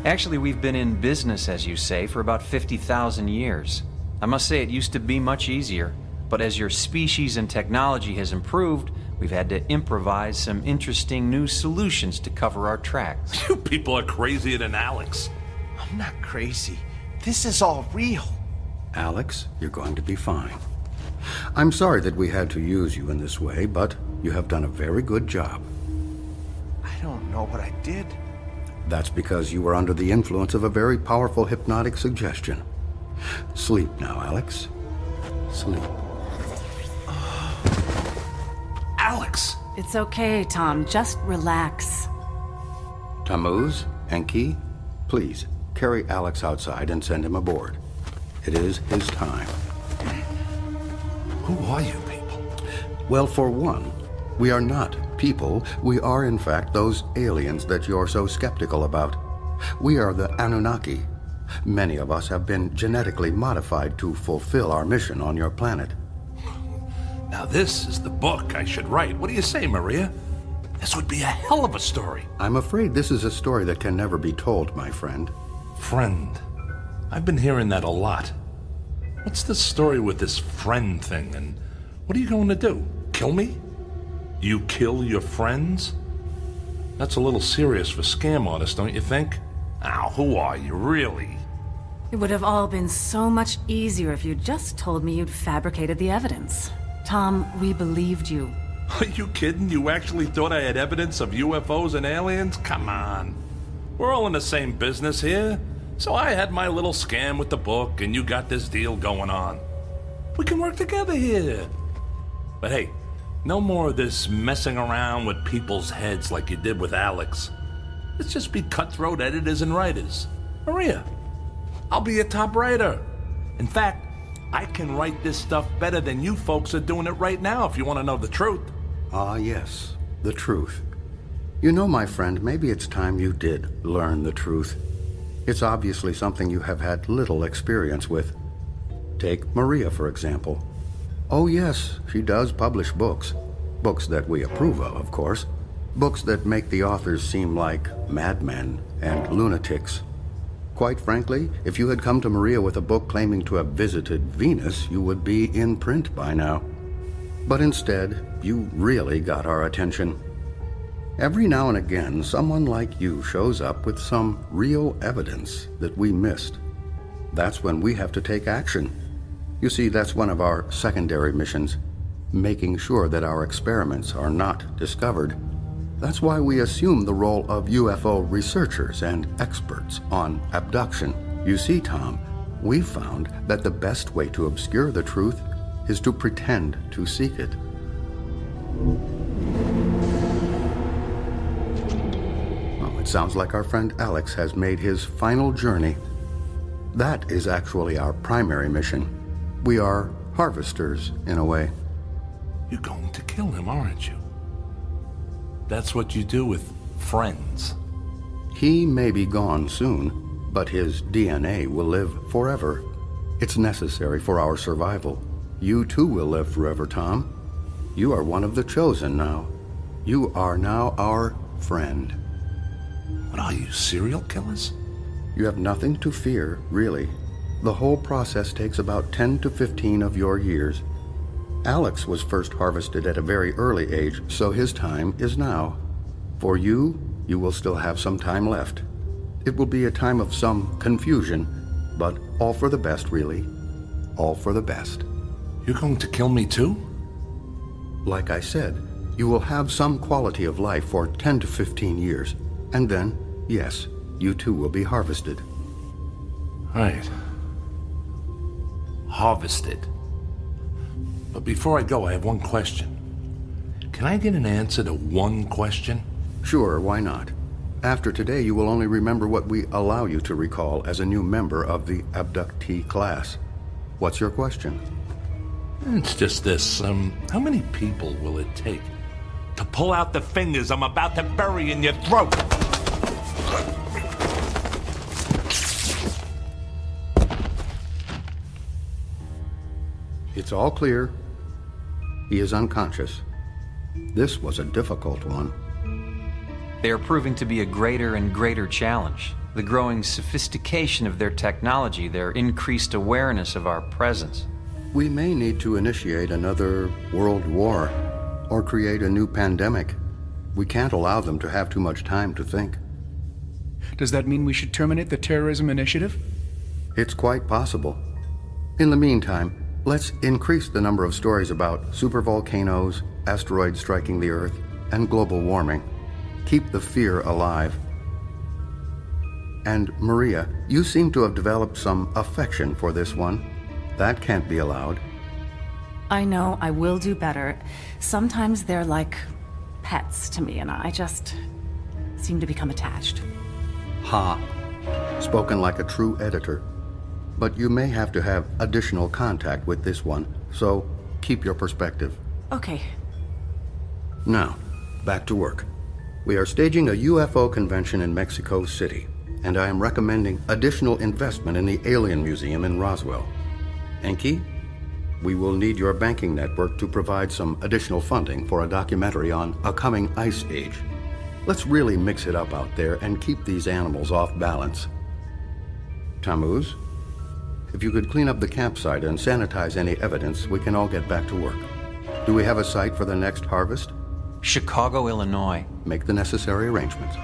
Speaker 16: Actually, we've been in business, as you say, for about 50,000 years. I must say it used to be much easier, but as your species and technology has improved, we've had to improvise some interesting new solutions to cover our tracks.
Speaker 23: You people are crazier than Alex.
Speaker 10: I'm not crazy. This is all real.
Speaker 2: Alex, you're going to be fine. I'm sorry that we had to use you in this way, but you have done a very good job.
Speaker 10: I don't know what I did.
Speaker 2: That's because you were under the influence of a very powerful hypnotic suggestion. Sleep now, Alex. Sleep.
Speaker 23: Alex!
Speaker 19: It's okay, Tom. Just relax.
Speaker 2: Tammuz, Enki, please carry Alex outside and send him aboard. It is his time.
Speaker 23: Who are you people?
Speaker 2: Well, for one, we are not people. We are, in fact, those aliens that you're so skeptical about. We are the Anunnaki. Many of us have been genetically modified to fulfill our mission on your planet.
Speaker 23: Now this is the book I should write. What do you say, Maria? This would be a hell of a story.
Speaker 2: I'm afraid this is a story that can never be told, my friend.
Speaker 23: Friend. I've been hearing that a lot. What's the story with this friend thing, and what are you going to do? Kill me? You kill your friends? That's a little serious for scam artists, don't you think? Ow, who are you, really?
Speaker 19: It would have all been so much easier if you'd just told me you'd fabricated the evidence. Tom, we believed you.
Speaker 23: Are you kidding? You actually thought I had evidence of UFOs and aliens? Come on. We're all in the same business here. So I had my little scam with the book, and you got this deal going on. We can work together here. But hey, no more of this messing around with people's heads like you did with Alex. Let's just be cutthroat editors and writers. Maria, I'll be a top writer. In fact, I can write this stuff better than you folks are doing it right now, if you want to know the truth.
Speaker 2: Ah, yes, the truth. You know, my friend, maybe it's time you did learn the truth. It's obviously something you have had little experience with. Take Maria, for example. Oh, yes, she does publish books. Books that we approve of course. Books that make the authors seem like madmen and lunatics. Quite frankly, if you had come to Maria with a book claiming to have visited Venus, you would be in print by now. But instead, you really got our attention. Every now and again, someone like you shows up with some real evidence that we missed. That's when we have to take action. You see, that's one of our secondary missions.
Speaker 5: making sure that our experiments are not discovered. That's why we assume the role of UFO researchers and experts on abduction. You see, Tom, we've found that the best way to obscure the truth is to pretend to seek it. Well, it sounds like our friend Alex has made his final journey. That is actually our primary mission. We are harvesters, in a way.
Speaker 23: You're going to kill him, aren't you? That's what you do with friends.
Speaker 5: He may be gone soon, but his DNA will live forever. It's necessary for our survival. You too will live forever, Tom. You are one of the chosen now. You are now our friend.
Speaker 23: What are you, serial killers?
Speaker 5: You have nothing to fear, really. The whole process takes about 10 to 15 of your years. Alex was first harvested at a very early age, so his time is now. For you, you will still have some time left. It will be a time of some confusion, but all for the best, really. All for the best.
Speaker 23: You're going to kill me too?
Speaker 5: Like I said, you will have some quality of life for 10 to 15 years, and then, yes, you too will be harvested.
Speaker 23: Right. Harvested. But before I go, I have one question. Can I get an answer to one question?
Speaker 5: Sure, why not? After today, you will only remember what we allow you to recall as a new member of the abductee class. What's your question?
Speaker 23: It's just this. How many people will it take to pull out the fingers I'm about to bury in your throat?
Speaker 5: It's all clear. He is unconscious. This was a difficult one.
Speaker 16: They are proving to be a greater and greater challenge. The growing sophistication of their technology, their increased awareness of our presence.
Speaker 5: We may need to initiate another world war or create a new pandemic. We can't allow them to have too much time to think.
Speaker 4: Does that mean we should terminate the terrorism initiative?
Speaker 5: It's quite possible. In the meantime, let's increase the number of stories about supervolcanoes, asteroids striking the Earth, and global warming. Keep the fear alive. And Maria, you seem to have developed some affection for this one. That can't be allowed.
Speaker 19: I know, I will do better. Sometimes they're like pets to me, and I just seem to become attached.
Speaker 5: Ha. Spoken like a true editor. But you may have to have additional contact with this one, so keep your perspective.
Speaker 19: Okay.
Speaker 5: Now, back to work. We are staging a UFO convention in Mexico City, and I am recommending additional investment in the Alien Museum in Roswell. Enki, we will need your banking network to provide some additional funding for a documentary on a coming ice age. Let's really mix it up out there and keep these animals off balance. Tammuz, if you could clean up the campsite and sanitize any evidence, we can all get back to work. Do we have a site for the next harvest?
Speaker 16: Chicago, Illinois.
Speaker 5: Make the necessary arrangements.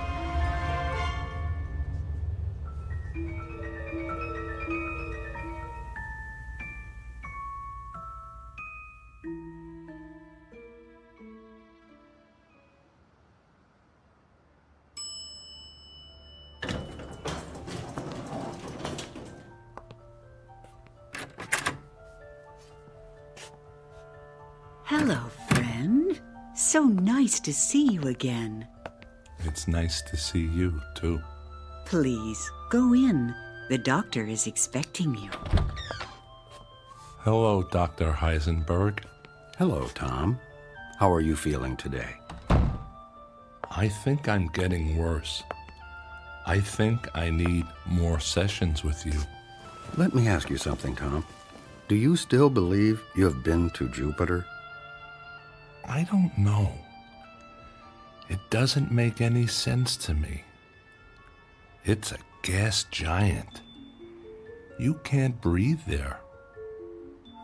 Speaker 12: Hello, friend. So nice to see you again.
Speaker 23: It's nice to see you, too.
Speaker 12: Please, go in. The doctor is expecting you.
Speaker 23: Hello, Dr. Heisenberg.
Speaker 5: Hello, Tom. How are you feeling today?
Speaker 23: I think I'm getting worse. I think I need more sessions with you.
Speaker 5: Let me ask you something, Tom. Do you still believe you have been to Jupiter?
Speaker 23: I don't know. It doesn't make any sense to me. It's a gas giant. You can't breathe there.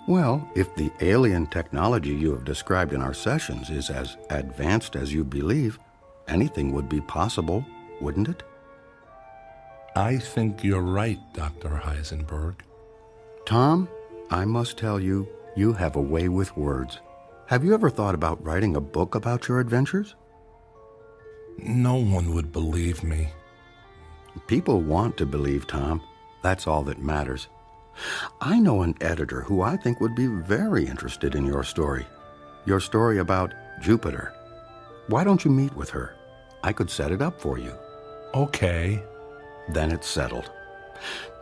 Speaker 5: Well, if the alien technology you have described in our sessions is as advanced as you believe, anything would be possible, wouldn't it?
Speaker 23: I think you're right, Dr. Heisenberg.
Speaker 5: Tom, I must tell you, you have a way with words. Have you ever thought about writing a book about your adventures?
Speaker 23: No one would believe me.
Speaker 5: People want to believe, Tom. That's all that matters. I know an editor who I think would be very interested in your story. Your story about Jupiter. Why don't you meet with her? I could set it up for you.
Speaker 23: Okay.
Speaker 5: Then it's settled.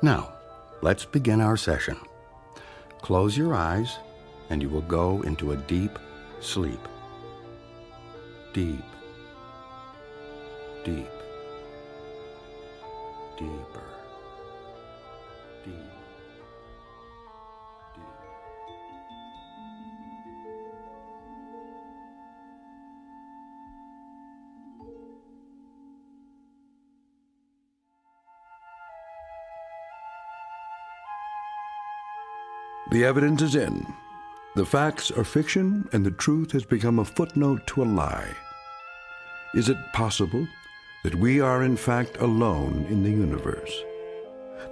Speaker 5: Now, let's begin our session. Close your eyes, and you will go into a deep sleep. Deep. Deep. Deeper. Deep.
Speaker 2: The evidence is in. The facts are fiction, and the truth has become a footnote to a lie. Is it possible that we are in fact alone in the universe?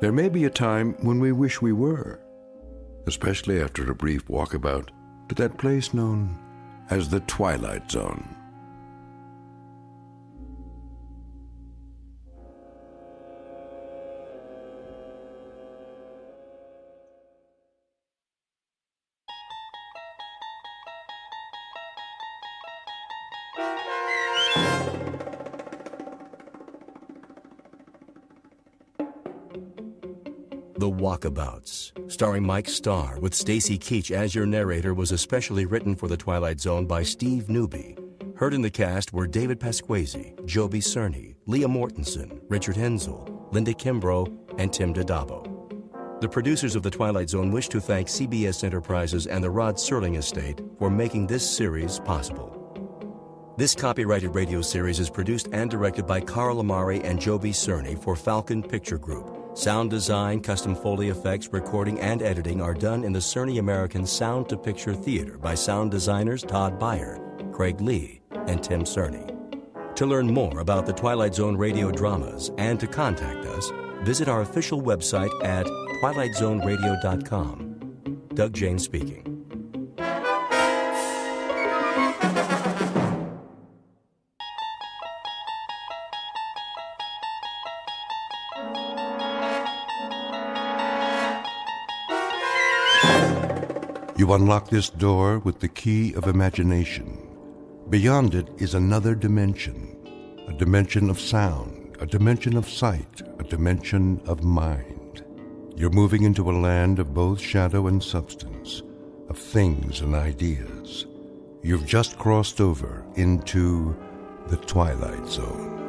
Speaker 2: There may be a time when we wish we were, especially after a brief walkabout to that place known as the Twilight Zone.
Speaker 1: The Walkabouts, starring Mike Starr with Stacy Keach as your narrator, was especially written for The Twilight Zone by Steve Newby. Heard in the cast were David Pasquesi, Joby Cerny, Leah Mortensen, Richard Hensel, Linda Kimbrough, and Tim Dadabo. The producers of The Twilight Zone wish to thank CBS Enterprises and the Rod Serling Estate for making this series possible. This copyrighted radio series is produced and directed by Carl Amari and Joby Cerny for Falcon Picture Group. Sound design, custom Foley effects, recording, and editing are done in the Cerny American Sound to Picture Theater by sound designers Todd Beyer, Craig Lee, and Tim Cerny. To learn more about the Twilight Zone radio dramas and to contact us, visit our official website at twilightzoneradio.com. Doug James speaking.
Speaker 2: You unlock this door with the key of imagination. Beyond it is another dimension, a dimension of sound, a dimension of sight, a dimension of mind. You're moving into a land of both shadow and substance, of things and ideas. You've just crossed over into the Twilight Zone.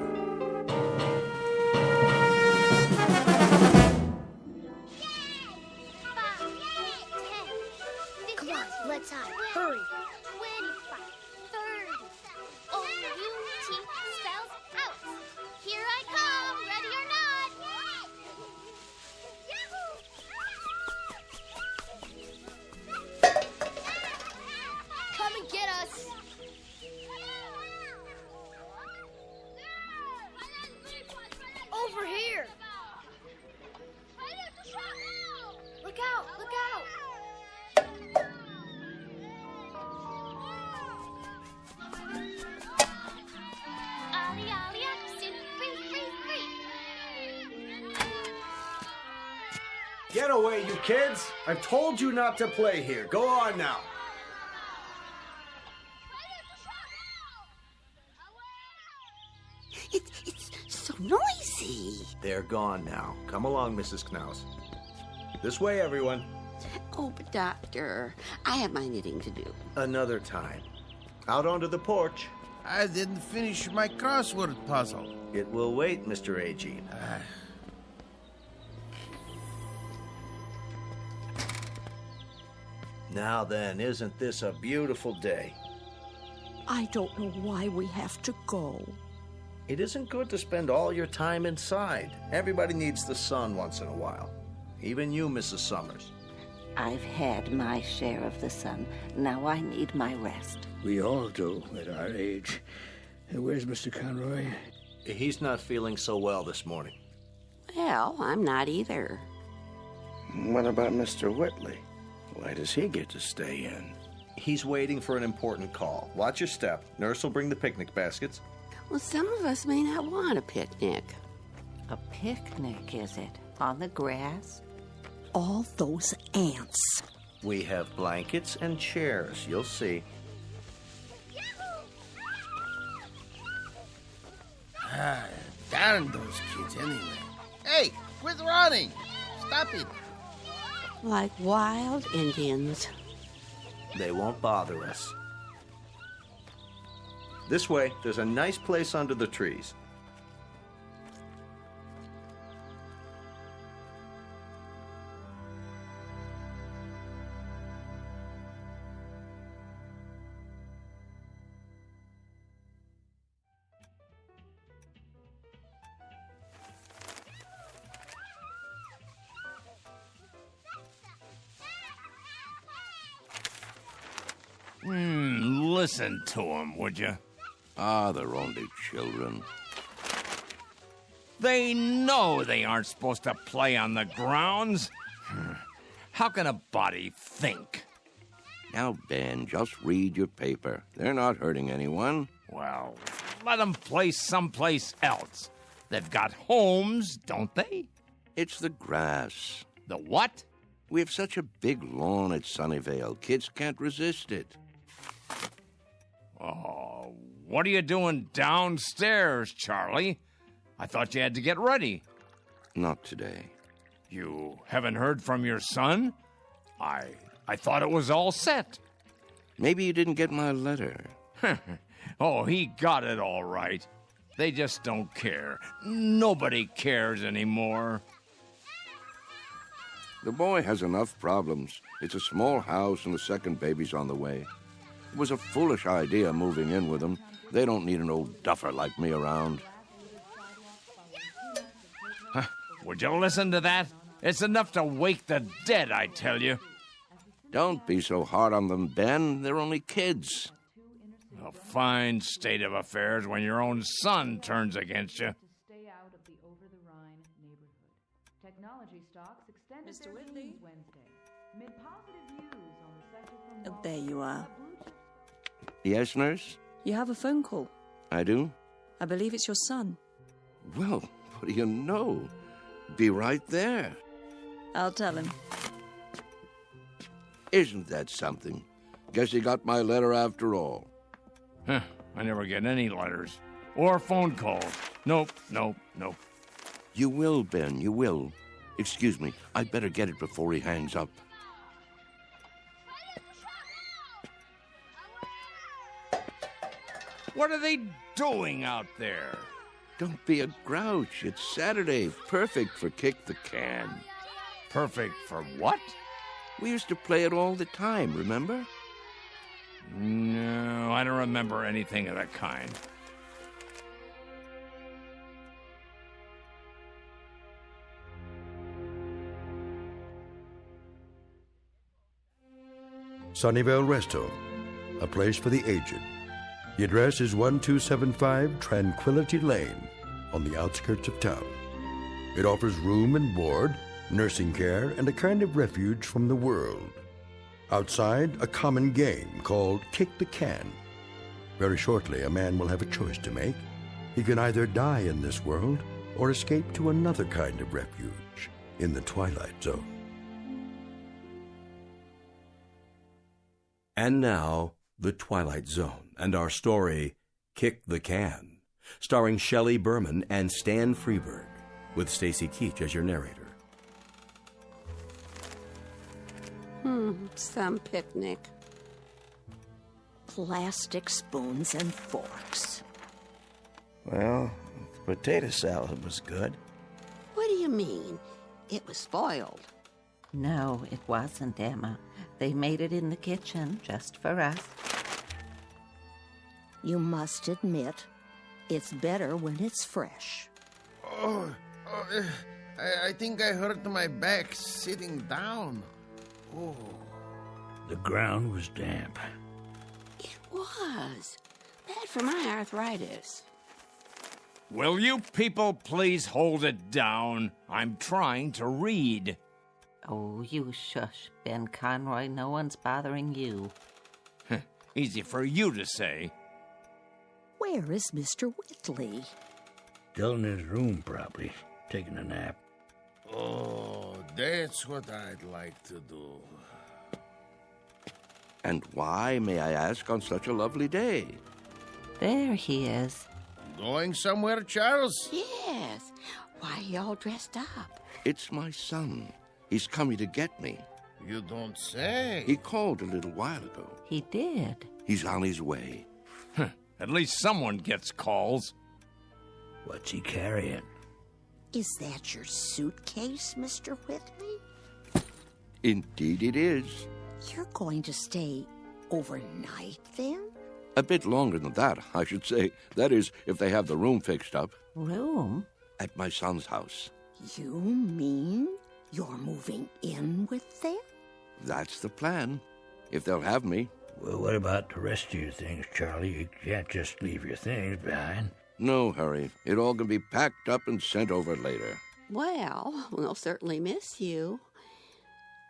Speaker 10: Get away, you kids! I've told you not to play here. Go on now.
Speaker 6: It's so noisy.
Speaker 10: They're gone now. Come along, Mrs. Knaus. This way, everyone.
Speaker 6: Oh, but Doctor, I have my knitting to do.
Speaker 10: Another time. Out onto the porch.
Speaker 15: I didn't finish my crossword puzzle.
Speaker 10: It will wait, Mr. A.G. Now then, isn't this a beautiful day?
Speaker 6: I don't know why we have to go.
Speaker 10: It isn't good to spend all your time inside. Everybody needs the sun once in a while. Even you, Mrs. Summers.
Speaker 6: I've had my share of the sun. Now I need my rest.
Speaker 20: We all do at our age. Where's Mr. Conroy?
Speaker 10: He's not feeling so well this morning.
Speaker 6: Well, I'm not either.
Speaker 20: What about Mr. Whitley? Why does he get to stay in?
Speaker 9: He's waiting for an important call. Watch your step. Nurse will bring the picnic baskets.
Speaker 6: Well, some of us may not want a picnic. A picnic, is it? On the grass?
Speaker 7: All those ants.
Speaker 9: We have blankets and chairs. You'll see.
Speaker 15: Darn those kids anyway. Hey, quit running! Stop it!
Speaker 6: Like wild Indians.
Speaker 9: They won't bother us. This way, there's a nice place under the trees.
Speaker 11: Listen to them, would you?
Speaker 17: They're only children.
Speaker 11: They know they aren't supposed to play on the grounds. How can a body think?
Speaker 17: Now, Ben, just read your paper. They're not hurting anyone.
Speaker 11: Well, let them play someplace else. They've got homes, don't they?
Speaker 17: It's the grass.
Speaker 11: The what?
Speaker 17: We have such a big lawn at Sunnyvale. Kids can't resist it.
Speaker 11: Oh, what are you doing downstairs, Charlie? I thought you had to get ready.
Speaker 17: Not today.
Speaker 11: You haven't heard from your son? I thought it was all set.
Speaker 17: Maybe you didn't get my letter.
Speaker 11: Oh, he got it all right. They just don't care. Nobody cares anymore.
Speaker 17: The boy has enough problems. It's a small house and the second baby's on the way. It was a foolish idea moving in with him. They don't need an old duffer like me around.
Speaker 11: Would you listen to that? It's enough to wake the dead, I tell you.
Speaker 17: Don't be so hard on them, Ben. They're only kids.
Speaker 11: A fine state of affairs when your own son turns against you.
Speaker 21: Stay out of the over-the-Rhine neighborhood. Technology stocks extended
Speaker 7: Mr.
Speaker 21: their
Speaker 7: Whitley?
Speaker 21: gains Wednesday. Mid positive views on the Center from
Speaker 7: Oh, there you are.
Speaker 17: Yes, nurse?
Speaker 7: You have a phone call.
Speaker 17: I do?
Speaker 7: I believe it's your son.
Speaker 17: Well, what do you know? Be right there.
Speaker 7: I'll tell him.
Speaker 17: Isn't that something? Guess he got my letter after all.
Speaker 11: I never get any letters. Or phone calls. Nope.
Speaker 17: You will, Ben, you will. Excuse me, I'd better get it before he hangs up.
Speaker 11: What are they doing out there?
Speaker 17: Don't be a grouch. It's Saturday. Perfect for kick the can.
Speaker 11: Perfect for what?
Speaker 17: We used to play it all the time, remember?
Speaker 11: No, I don't remember anything of that kind.
Speaker 2: Sunnyvale Rest Home, a place for the aged. The address is 1275 Tranquility Lane, on the outskirts of town. It offers room and board, nursing care, and a kind of refuge from the world. Outside, a common game called Kick the Can. Very shortly, a man will have a choice to make. He can either die in this world or escape to another kind of refuge in the Twilight Zone.
Speaker 1: And now, The Twilight Zone, and our story, Kick the Can, starring Shelley Berman and Stan Freberg, with Stacy Keach as your narrator.
Speaker 6: Some picnic.
Speaker 7: Plastic spoons and forks.
Speaker 10: Well, potato salad was good.
Speaker 6: What do you mean? It was spoiled.
Speaker 22: No, it wasn't, Emma. They made it in the kitchen just for us.
Speaker 7: You must admit, it's better when it's fresh.
Speaker 15: I think I hurt my back sitting down. Oh.
Speaker 20: The ground was damp.
Speaker 6: It was. Bad for my arthritis.
Speaker 11: Will you people please hold it down? I'm trying to read.
Speaker 22: Oh, you shush, Ben Conroy. No one's bothering you.
Speaker 3: Easy for you to say.
Speaker 7: Where is Mr. Whitley?
Speaker 20: Still in his room, probably, taking a nap.
Speaker 15: Oh, that's what I'd like to do.
Speaker 17: And why, may I ask, on such a lovely day?
Speaker 22: There he is.
Speaker 15: Going somewhere, Charles?
Speaker 6: Yes. Why are you all dressed up?
Speaker 17: It's my son. He's coming to get me.
Speaker 15: You don't say.
Speaker 17: He called a little while ago.
Speaker 22: He did.
Speaker 17: He's on his way.
Speaker 3: At least someone gets calls.
Speaker 20: What's he carrying?
Speaker 7: Is that your suitcase, Mr. Whitley?
Speaker 17: Indeed it is.
Speaker 7: You're going to stay overnight, then?
Speaker 17: A bit longer than that, I should say. That is, if they have the room fixed up.
Speaker 22: Room?
Speaker 17: At my son's house.
Speaker 7: You mean you're moving in with them?
Speaker 17: That's the plan. If they'll have me.
Speaker 20: Well, what about the rest of your things, Charlie? You can't just leave your things behind.
Speaker 17: No hurry. It all can be packed up and sent over later.
Speaker 6: Well, we'll certainly miss you.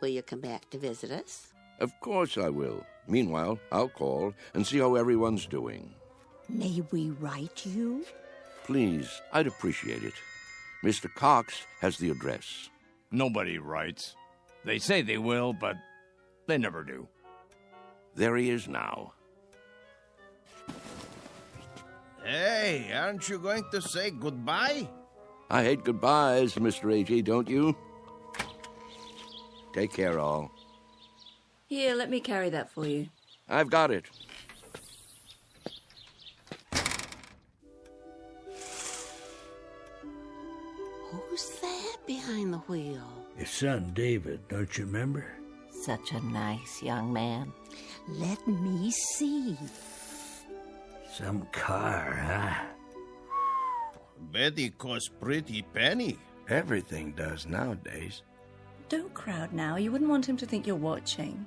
Speaker 6: Will you come back to visit us?
Speaker 17: Of course I will. Meanwhile, I'll call and see how everyone's doing.
Speaker 7: May we write you?
Speaker 17: Please, I'd appreciate it. Mr. Cox has the address.
Speaker 3: Nobody writes. They say they will, but they never do.
Speaker 17: There he is now.
Speaker 15: Hey, aren't you going to say goodbye?
Speaker 17: I hate goodbyes, Mr. A.G., don't you? Take care, all.
Speaker 13: Here, let me carry that for you.
Speaker 17: I've got it.
Speaker 6: Who's that behind the wheel?
Speaker 20: His son, David, don't you remember?
Speaker 22: Such a nice young man.
Speaker 7: Let me see.
Speaker 20: Some car, huh?
Speaker 15: Betty costs pretty penny.
Speaker 14: Everything does nowadays.
Speaker 13: Don't crowd now. You wouldn't want him to think you're watching.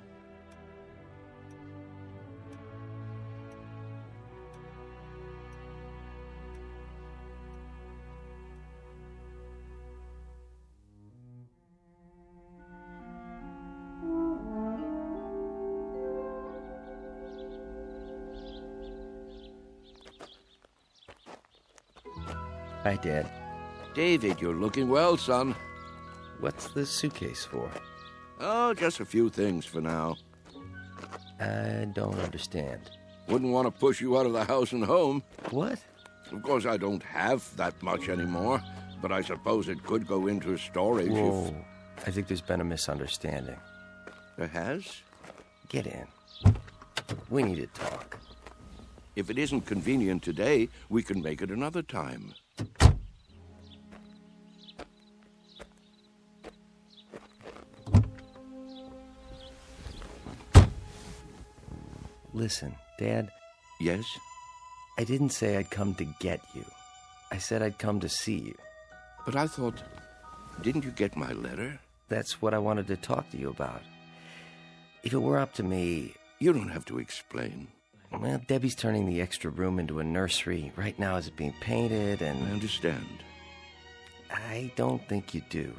Speaker 24: Hi, Dad.
Speaker 17: David, you're looking well, son.
Speaker 24: What's the suitcase for?
Speaker 17: Oh, just a few things for now.
Speaker 24: I don't understand.
Speaker 17: Wouldn't want to push you out of the house and home.
Speaker 24: What?
Speaker 17: Of course, I don't have that much anymore, but I suppose it could go into storage.
Speaker 24: Whoa. I think there's been a misunderstanding.
Speaker 17: There has?
Speaker 24: Get in. We need to talk.
Speaker 17: If it isn't convenient today, we can make it another time.
Speaker 24: Listen, Dad.
Speaker 17: Yes?
Speaker 24: I didn't say I'd come to get you. I said I'd come to see you.
Speaker 17: But I thought... Didn't you get my letter?
Speaker 24: That's what I wanted to talk to you about. If it were up to me...
Speaker 17: You don't have to explain.
Speaker 24: Well, Debbie's turning the extra room into a nursery. Right now it's being painted and...
Speaker 17: I understand.
Speaker 24: I don't think you do.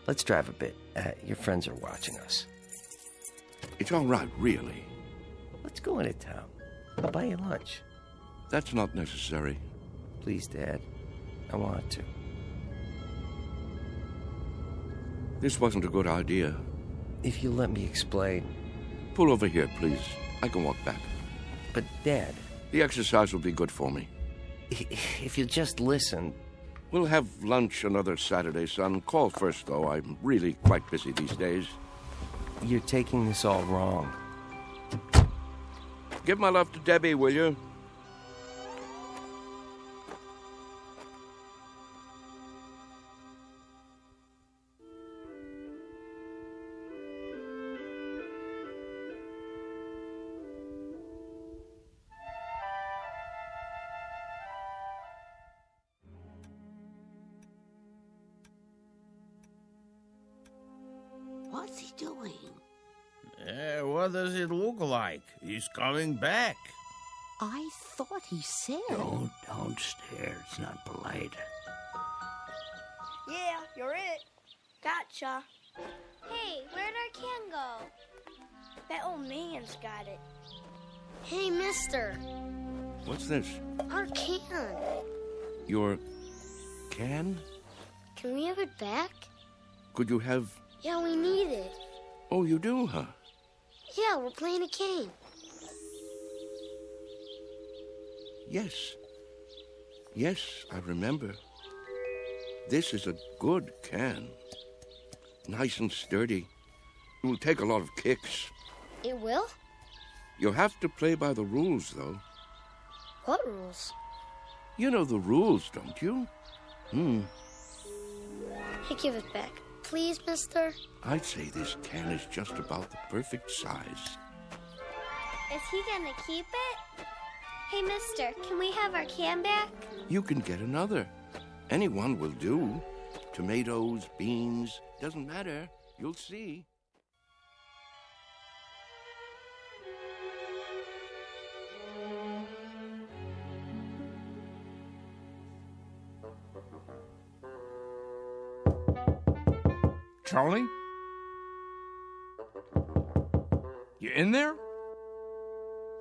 Speaker 24: Let's drive a bit. Your friends are watching us.
Speaker 17: It's all right, really.
Speaker 24: Let's go into town. I'll buy you lunch.
Speaker 17: That's not necessary.
Speaker 24: Please, Dad. I want to.
Speaker 17: This wasn't a good idea.
Speaker 24: If you let me explain.
Speaker 17: Pull over here, please. I can walk back.
Speaker 24: But, Dad...
Speaker 17: The exercise will be good for me.
Speaker 24: If you'll just listen...
Speaker 17: We'll have lunch another Saturday, son. Call first, though. I'm really quite busy these days.
Speaker 24: You're taking this all wrong.
Speaker 17: Give my love to Debbie, will you?
Speaker 6: What's he doing?
Speaker 15: What does it look like? He's coming back.
Speaker 7: I thought he said...
Speaker 20: Don't stare. It's not polite.
Speaker 25: Yeah, you're it. Gotcha. Hey, where'd our can go?
Speaker 4: That old man's got it. Hey, mister.
Speaker 17: What's this?
Speaker 4: Our can.
Speaker 17: Your can?
Speaker 4: Can we have it back?
Speaker 17: Could you have...
Speaker 4: Yeah, we need it.
Speaker 17: Oh, you do, huh?
Speaker 4: Yeah, we're playing a game.
Speaker 17: Yes. Yes, I remember. This is a good can. Nice and sturdy. It will take a lot of kicks.
Speaker 4: It will?
Speaker 17: You'll have to play by the rules, though.
Speaker 4: What rules?
Speaker 17: You know the rules, don't you?
Speaker 4: Hey, give it back. Please, mister?
Speaker 17: I'd say this can is just about the perfect size.
Speaker 4: Is he gonna keep it? Hey, mister, can we have our can back?
Speaker 17: You can get another. Any one will do. Tomatoes, beans, doesn't matter. You'll see.
Speaker 3: Charlie? You in there?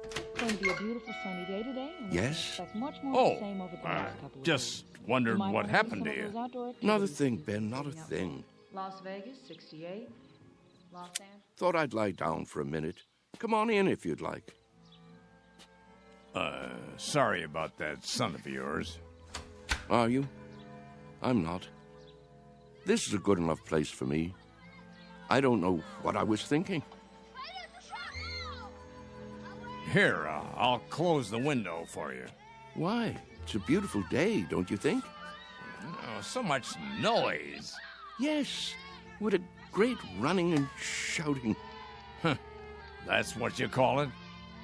Speaker 21: It's going to be a beautiful sunny day today. And we
Speaker 17: Yes?
Speaker 21: expect much more of the same over the next couple of
Speaker 3: Just
Speaker 21: days.
Speaker 3: wondered
Speaker 21: might
Speaker 3: what
Speaker 21: wanna do
Speaker 3: happened
Speaker 21: some
Speaker 3: to
Speaker 21: of
Speaker 3: you.
Speaker 21: those outdoor
Speaker 17: Not a
Speaker 21: activities.
Speaker 17: thing, Ben, not a thing.
Speaker 21: Las Vegas, 68. Los Angeles.
Speaker 17: Thought I'd lie down for a minute. Come on in if you'd like.
Speaker 3: Sorry about that son of yours.
Speaker 17: Are you? I'm not. This is a good enough place for me. I don't know what I was thinking.
Speaker 3: Here, I'll close the window for you.
Speaker 17: Why? It's a beautiful day, don't you think?
Speaker 3: Oh, so much noise.
Speaker 17: Yes. What a great running and shouting.
Speaker 3: That's what you call it?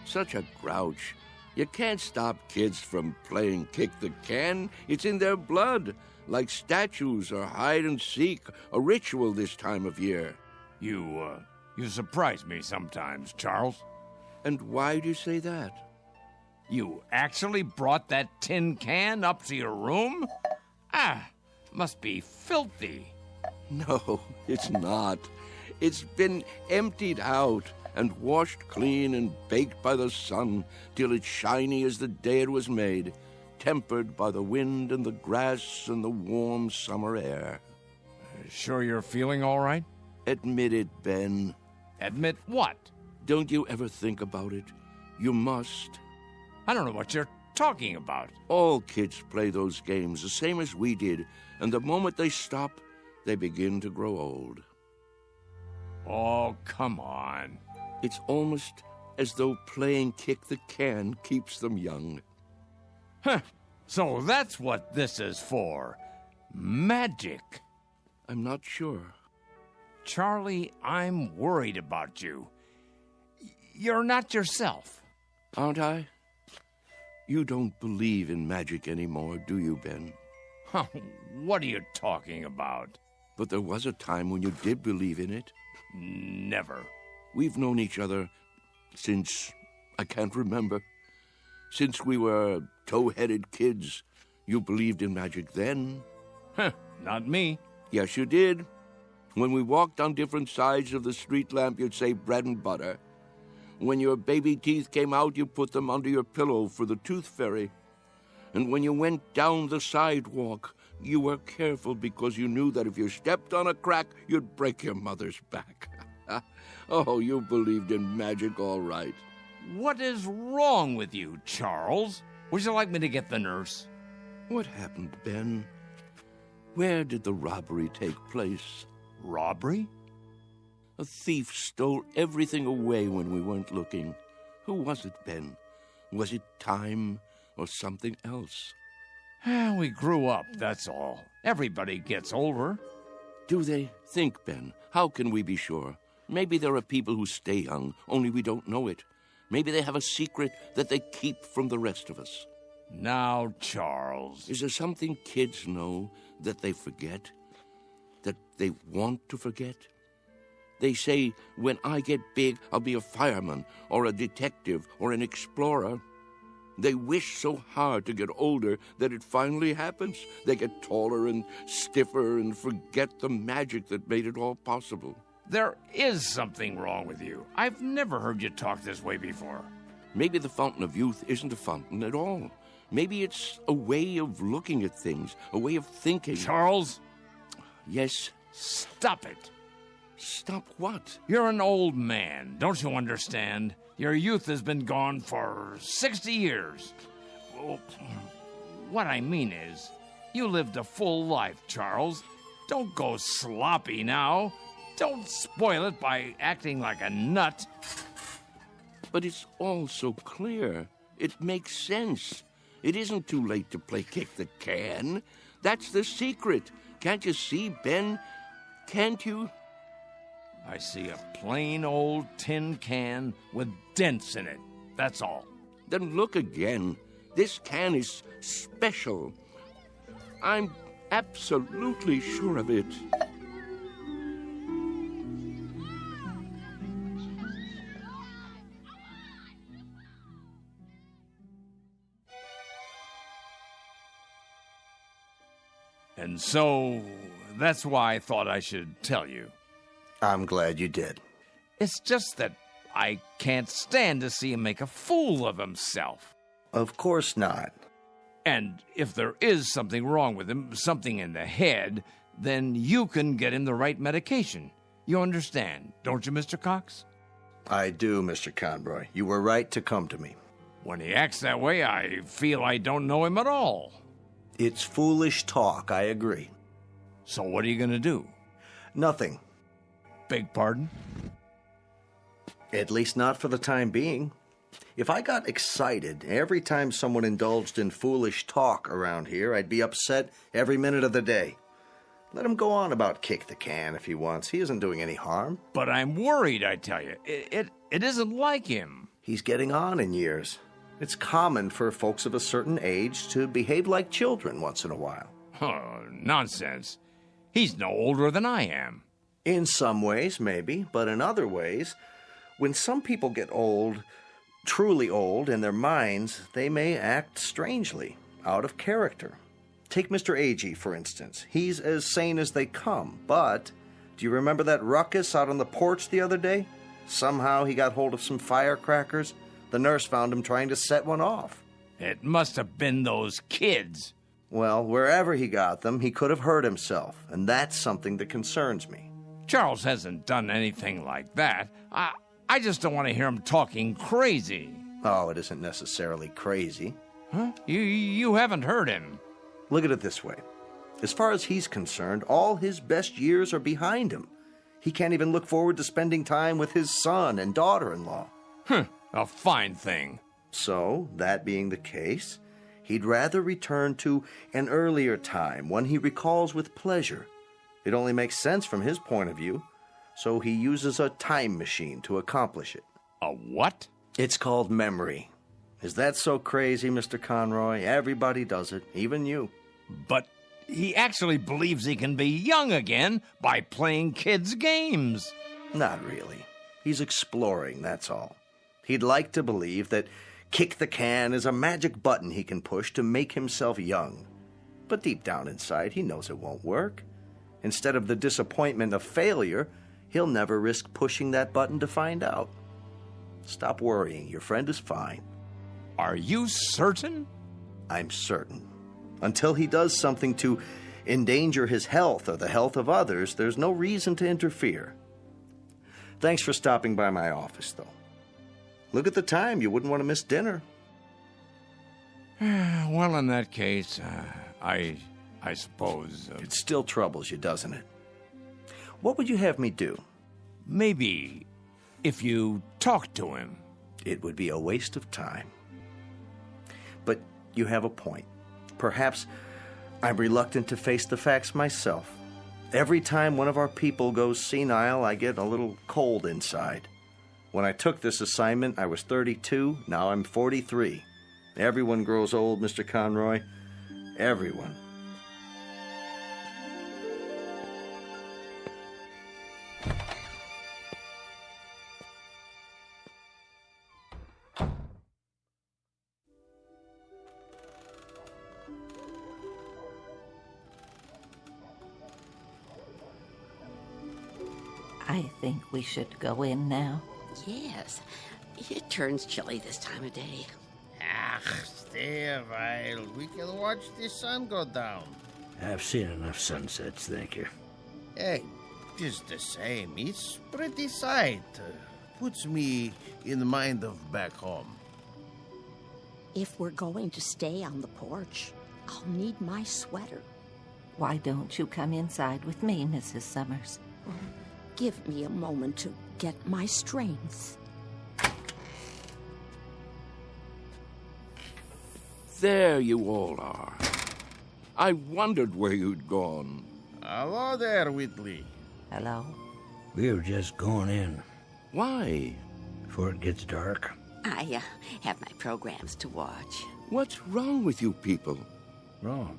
Speaker 17: Such a grouch. You can't stop kids from playing kick the can. It's in their blood, like statues or hide and seek, a ritual this time of year.
Speaker 3: You surprise me sometimes, Charles.
Speaker 17: And why do you say that?
Speaker 3: You actually brought that tin can up to your room? Must be filthy.
Speaker 17: No, it's not. It's been emptied out and washed clean and baked by the sun till it's shiny as the day it was made, tempered by the wind and the grass and the warm summer air.
Speaker 3: Sure you're feeling all right?
Speaker 17: Admit it, Ben.
Speaker 3: Admit what?
Speaker 17: Don't you ever think about it? You must.
Speaker 3: I don't know what you're talking about.
Speaker 17: All kids play those games the same as we did, and the moment they stop, they begin to grow old.
Speaker 3: Oh, come on.
Speaker 17: It's almost as though playing kick the can keeps them young.
Speaker 3: So that's what this is for. Magic.
Speaker 17: I'm not sure.
Speaker 3: Charlie, I'm worried about you. You're not yourself.
Speaker 17: Aren't I? You don't believe in magic anymore, do you, Ben?
Speaker 3: What are you talking about?
Speaker 17: But there was a time when you did believe in it.
Speaker 3: Never.
Speaker 17: We've known each other since I can't remember. Since we were tow-headed kids. You believed in magic then.
Speaker 3: Not me.
Speaker 17: Yes, you did. When we walked on different sides of the street lamp, you'd say bread and butter. When your baby teeth came out, you put them under your pillow for the tooth fairy. And when you went down the sidewalk, you were careful because you knew that if you stepped on a crack, you'd break your mother's back. Oh, you believed in magic all right.
Speaker 3: What is wrong with you, Charles? Would you like me to get the nurse?
Speaker 17: What happened, Ben? Where did the robbery take place?
Speaker 3: Robbery?
Speaker 17: A thief stole everything away when we weren't looking. Who was it, Ben? Was it time or something else?
Speaker 3: We grew up, that's all. Everybody gets older.
Speaker 17: Do they? Think, Ben. How can we be sure? Maybe there are people who stay young, only we don't know it. Maybe they have a secret that they keep from the rest of us.
Speaker 3: Now, Charles.
Speaker 17: Is there something kids know that they forget? That they want to forget? They say, when I get big, I'll be a fireman, or a detective, or an explorer. They wish so hard to get older that it finally happens. They get taller and stiffer and forget the magic that made it all possible.
Speaker 3: There is something wrong with you. I've never heard you talk this way before.
Speaker 17: Maybe the fountain of youth isn't a fountain at all. Maybe it's a way of looking at things, a way of thinking.
Speaker 3: Charles?
Speaker 17: Yes?
Speaker 3: Stop it.
Speaker 17: Stop what?
Speaker 3: You're an old man. Don't you understand? Your youth has been gone for 60 years. Well, what I mean is, you lived a full life, Charles. Don't go sloppy now. Don't spoil it by acting like a nut.
Speaker 17: But it's all so clear. It makes sense. It isn't too late to play kick the can. That's the secret. Can't you see, Ben? Can't you?
Speaker 3: I see a plain old tin can with dents in it. That's all.
Speaker 17: Then look again. This can is special. I'm absolutely sure of it.
Speaker 3: And so, that's why I thought I should tell you.
Speaker 9: I'm glad you did.
Speaker 3: It's just that I can't stand to see him make a fool of himself.
Speaker 9: Of course not.
Speaker 3: And if there is something wrong with him, something in the head, then you can get him the right medication. You understand, don't you, Mr. Cox?
Speaker 9: I do, Mr. Conroy. You were right to come to me.
Speaker 3: When he acts that way, I feel I don't know him at all.
Speaker 9: It's foolish talk, I agree.
Speaker 3: So what are you going to do?
Speaker 9: Nothing.
Speaker 3: Beg pardon?
Speaker 9: At least not for the time being. If I got excited every time someone indulged in foolish talk around here, I'd be upset every minute of the day. Let him go on about kick the can if he wants. He isn't doing any harm.
Speaker 3: But I'm worried, I tell you. It isn't like him.
Speaker 9: He's getting on in years. It's common for folks of a certain age to behave like children once in a while.
Speaker 3: Oh, nonsense. He's no older than I am.
Speaker 9: In some ways, maybe, but in other ways, when some people get old, truly old in their minds, they may act strangely, out of character. Take Mr. Agee, for instance. He's as sane as they come, but do you remember that ruckus out on the porch the other day? Somehow he got hold of some firecrackers. The nurse found him trying to set one off.
Speaker 3: It must have been those kids.
Speaker 9: Well, wherever he got them, he could have hurt himself, and that's something that concerns me.
Speaker 3: Charles hasn't done anything like that. I just don't want to hear him talking crazy.
Speaker 9: Oh, it isn't necessarily crazy.
Speaker 3: Huh? You haven't heard him.
Speaker 9: Look at it this way. As far as he's concerned, all his best years are behind him. He can't even look forward to spending time with his son and daughter-in-law.
Speaker 3: A fine thing.
Speaker 9: So, that being the case, he'd rather return to an earlier time, one he recalls with pleasure. It only makes sense from his point of view, so he uses a time machine to accomplish it.
Speaker 3: A what?
Speaker 9: It's called memory. Is that so crazy, Mr. Conroy? Everybody does it, even you.
Speaker 3: But he actually believes he can be young again by playing kids' games.
Speaker 9: Not really. He's exploring, that's all. He'd like to believe that kick the can is a magic button he can push to make himself young. But deep down inside, he knows it won't work. Instead of the disappointment of failure, he'll never risk pushing that button to find out. Stop worrying. Your friend is fine.
Speaker 3: Are you certain?
Speaker 9: I'm certain. Until he does something to endanger his health or the health of others, there's no reason to interfere. Thanks for stopping by my office, though. Look at the time. You wouldn't want to miss dinner.
Speaker 3: Well, in that case, I suppose...
Speaker 9: It still troubles you, doesn't it? What would you have me do?
Speaker 3: Maybe if you talk to him.
Speaker 9: It would be a waste of time. But you have a point. Perhaps I'm reluctant to face the facts myself. Every time one of our people goes senile, I get a little cold inside. When I took this assignment, I was 32. Now I'm 43. Everyone grows old, Mr. Conroy. Everyone.
Speaker 22: I think we should go in now.
Speaker 6: Yes. It turns chilly this time of day.
Speaker 15: Stay a while. We can watch the sun go down.
Speaker 20: I've seen enough sunsets, thank you.
Speaker 15: Hey, just the same. It's pretty sight. Puts me in the mind of back home.
Speaker 7: If we're going to stay on the porch, I'll need my sweater.
Speaker 22: Why don't you come inside with me, Mrs. Summers?
Speaker 7: Give me a moment to get my strength.
Speaker 17: There you all are. I wondered where you'd gone.
Speaker 15: Hello there, Whitley.
Speaker 22: Hello.
Speaker 20: We were just going in.
Speaker 17: Why?
Speaker 20: Before it gets dark.
Speaker 6: I have my programs to watch.
Speaker 17: What's wrong with you people?
Speaker 20: Wrong.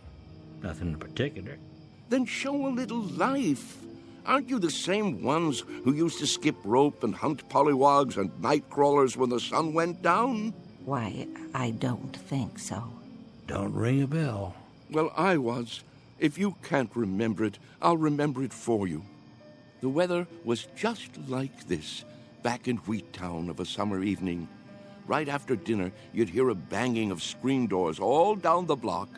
Speaker 20: Nothing in particular.
Speaker 17: Then show a little life. Aren't you the same ones who used to skip rope and hunt pollywogs and night crawlers when the sun went down?
Speaker 22: Why, I don't think so.
Speaker 20: Don't ring a bell.
Speaker 17: Well, I was. If you can't remember it, I'll remember it for you. The weather was just like this back in Wheattown of a summer evening. Right after dinner, you'd hear a banging of screen doors all down the block,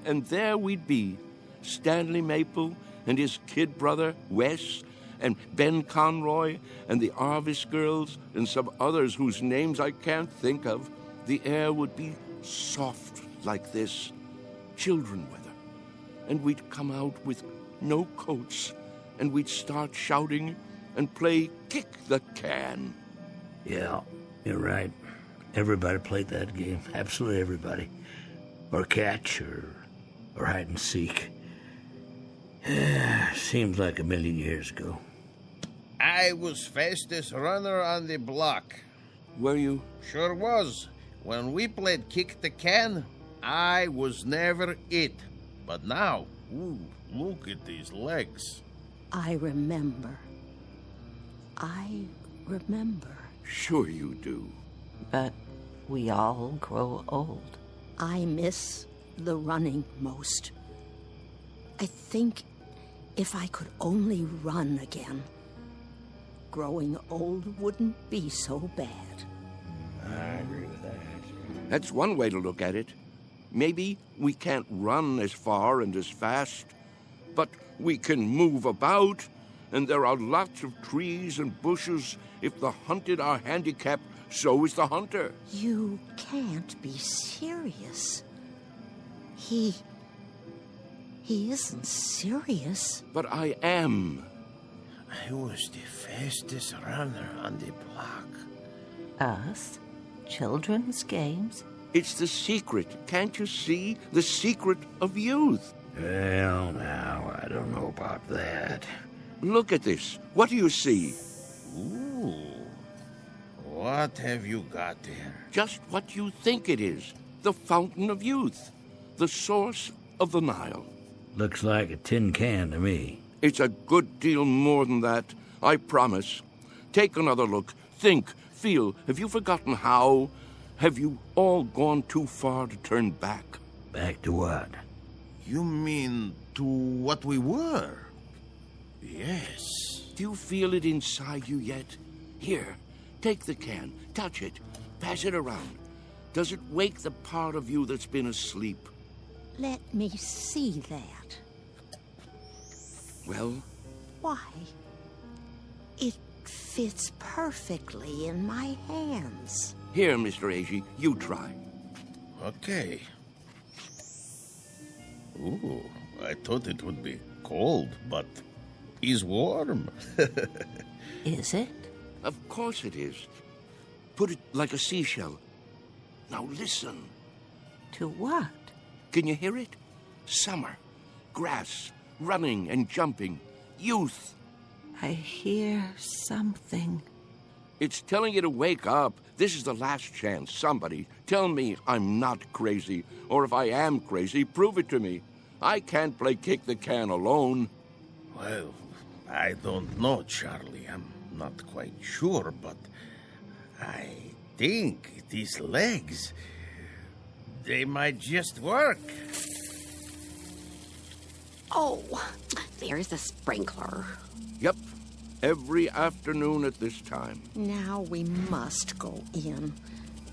Speaker 17: and there we'd be, Stanley Maple and his kid brother, Wes, and Ben Conroy, and the Arvis girls, and some others whose names I can't think of. The air would be soft like this, children weather, and we'd come out with no coats, and we'd start shouting and play kick the can.
Speaker 20: Yeah, you're right. Everybody played that game. Absolutely everybody. Or catch, or hide and seek. Seems like a million years ago.
Speaker 15: I was fastest runner on the block.
Speaker 17: Were you?
Speaker 15: Sure was. When we played kick the can, I was never it. But now, ooh, look at these legs.
Speaker 7: I remember.
Speaker 17: Sure you do.
Speaker 22: But we all grow old.
Speaker 7: I miss the running most. I think if I could only run again, growing old wouldn't be so bad.
Speaker 20: I agree with that.
Speaker 17: That's one way to look at it. Maybe we can't run as far and as fast, but we can move about, and there are lots of trees and bushes. If the hunted are handicapped, so is the hunter.
Speaker 7: You can't be serious. He isn't serious.
Speaker 17: But I am.
Speaker 15: I was the fastest runner on the block.
Speaker 22: Us? Children's games?
Speaker 17: It's the secret, can't you see? The secret of youth.
Speaker 20: Well, now, I don't know about that.
Speaker 17: Look at this. What do you see?
Speaker 15: Ooh. What have you got there?
Speaker 17: Just what you think it is. The fountain of youth. The source of the Nile.
Speaker 20: Looks like a tin can to me.
Speaker 17: It's a good deal more than that, I promise. Take another look. Think, feel. Have you forgotten how? Have you all gone too far to turn back?
Speaker 20: Back to what?
Speaker 15: You mean to what we were? Yes.
Speaker 17: Do you feel it inside you yet? Here, take the can, touch it, pass it around. Does it wake the part of you that's been asleep?
Speaker 7: Let me see that.
Speaker 17: Well?
Speaker 7: Why? It fits perfectly in my hands.
Speaker 17: Here, Mr. Agee, you try.
Speaker 15: Okay. Ooh, I thought it would be cold, but it's warm.
Speaker 22: Is it?
Speaker 17: Of course it is. Put it like a seashell. Now listen.
Speaker 22: To what?
Speaker 17: Can you hear it? Summer, grass, running and jumping, youth.
Speaker 22: I hear something.
Speaker 17: It's telling you to wake up. This is the last chance. Somebody, tell me I'm not crazy. Or if I am crazy, prove it to me. I can't play kick the can alone.
Speaker 15: Well, I don't know, Charlie. I'm not quite sure, but I think these legs, they might just work.
Speaker 6: Oh, there's the sprinkler.
Speaker 17: Yep. every afternoon at this time.
Speaker 7: Now we must go in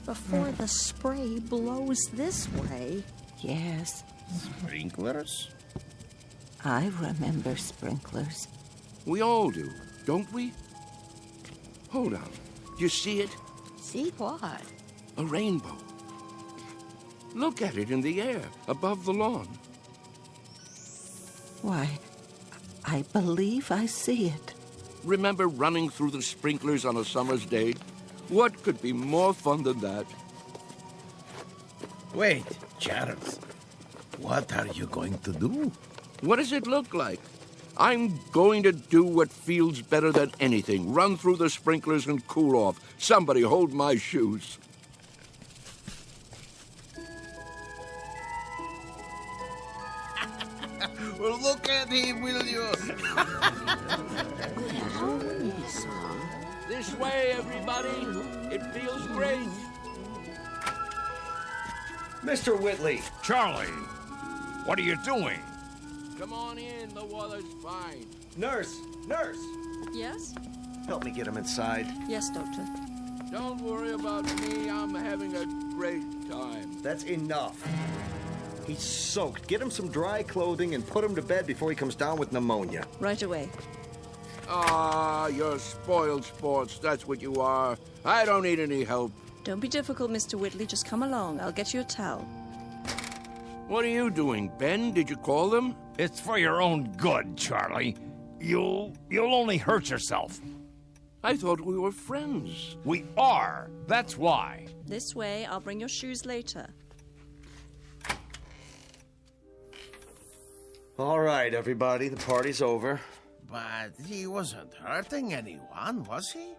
Speaker 7: before the spray blows this way.
Speaker 22: Yes.
Speaker 15: Sprinklers?
Speaker 22: I remember sprinklers.
Speaker 17: We all do, don't we? Hold on. Do you see it?
Speaker 7: See what?
Speaker 17: A rainbow. Look at it in the air, above the lawn.
Speaker 22: Why, I believe I see it.
Speaker 17: Remember running through the sprinklers on a summer's day? What could be more fun than that?
Speaker 15: Wait, Charles. What are you going to do?
Speaker 17: What does it look like? I'm going to do what feels better than anything. Run through the sprinklers and cool off. Somebody hold my shoes.
Speaker 15: Well, look at him, will you?
Speaker 17: This way, everybody. It feels great.
Speaker 9: Mr. Whitley.
Speaker 3: Charlie, what are you doing?
Speaker 17: Come on in. The water's fine.
Speaker 9: Nurse! Nurse!
Speaker 13: Yes?
Speaker 9: Help me get him inside.
Speaker 13: Yes, Doctor.
Speaker 17: Don't worry about me. I'm having a great time.
Speaker 9: That's enough. He's soaked. Get him some dry clothing and put him to bed before he comes down with pneumonia.
Speaker 13: Right away.
Speaker 17: Ah, you're spoiled sports. That's what you are. I don't need any help.
Speaker 13: Don't be difficult, Mr. Whitley. Just come along. I'll get you a towel.
Speaker 17: What are you doing, Ben? Did you call them?
Speaker 3: It's for your own good, Charlie. You'll only hurt yourself.
Speaker 17: I thought we were friends.
Speaker 3: We are. That's why.
Speaker 13: This way. I'll bring your shoes later.
Speaker 9: All right, everybody. The party's over.
Speaker 15: But he wasn't hurting anyone, was he?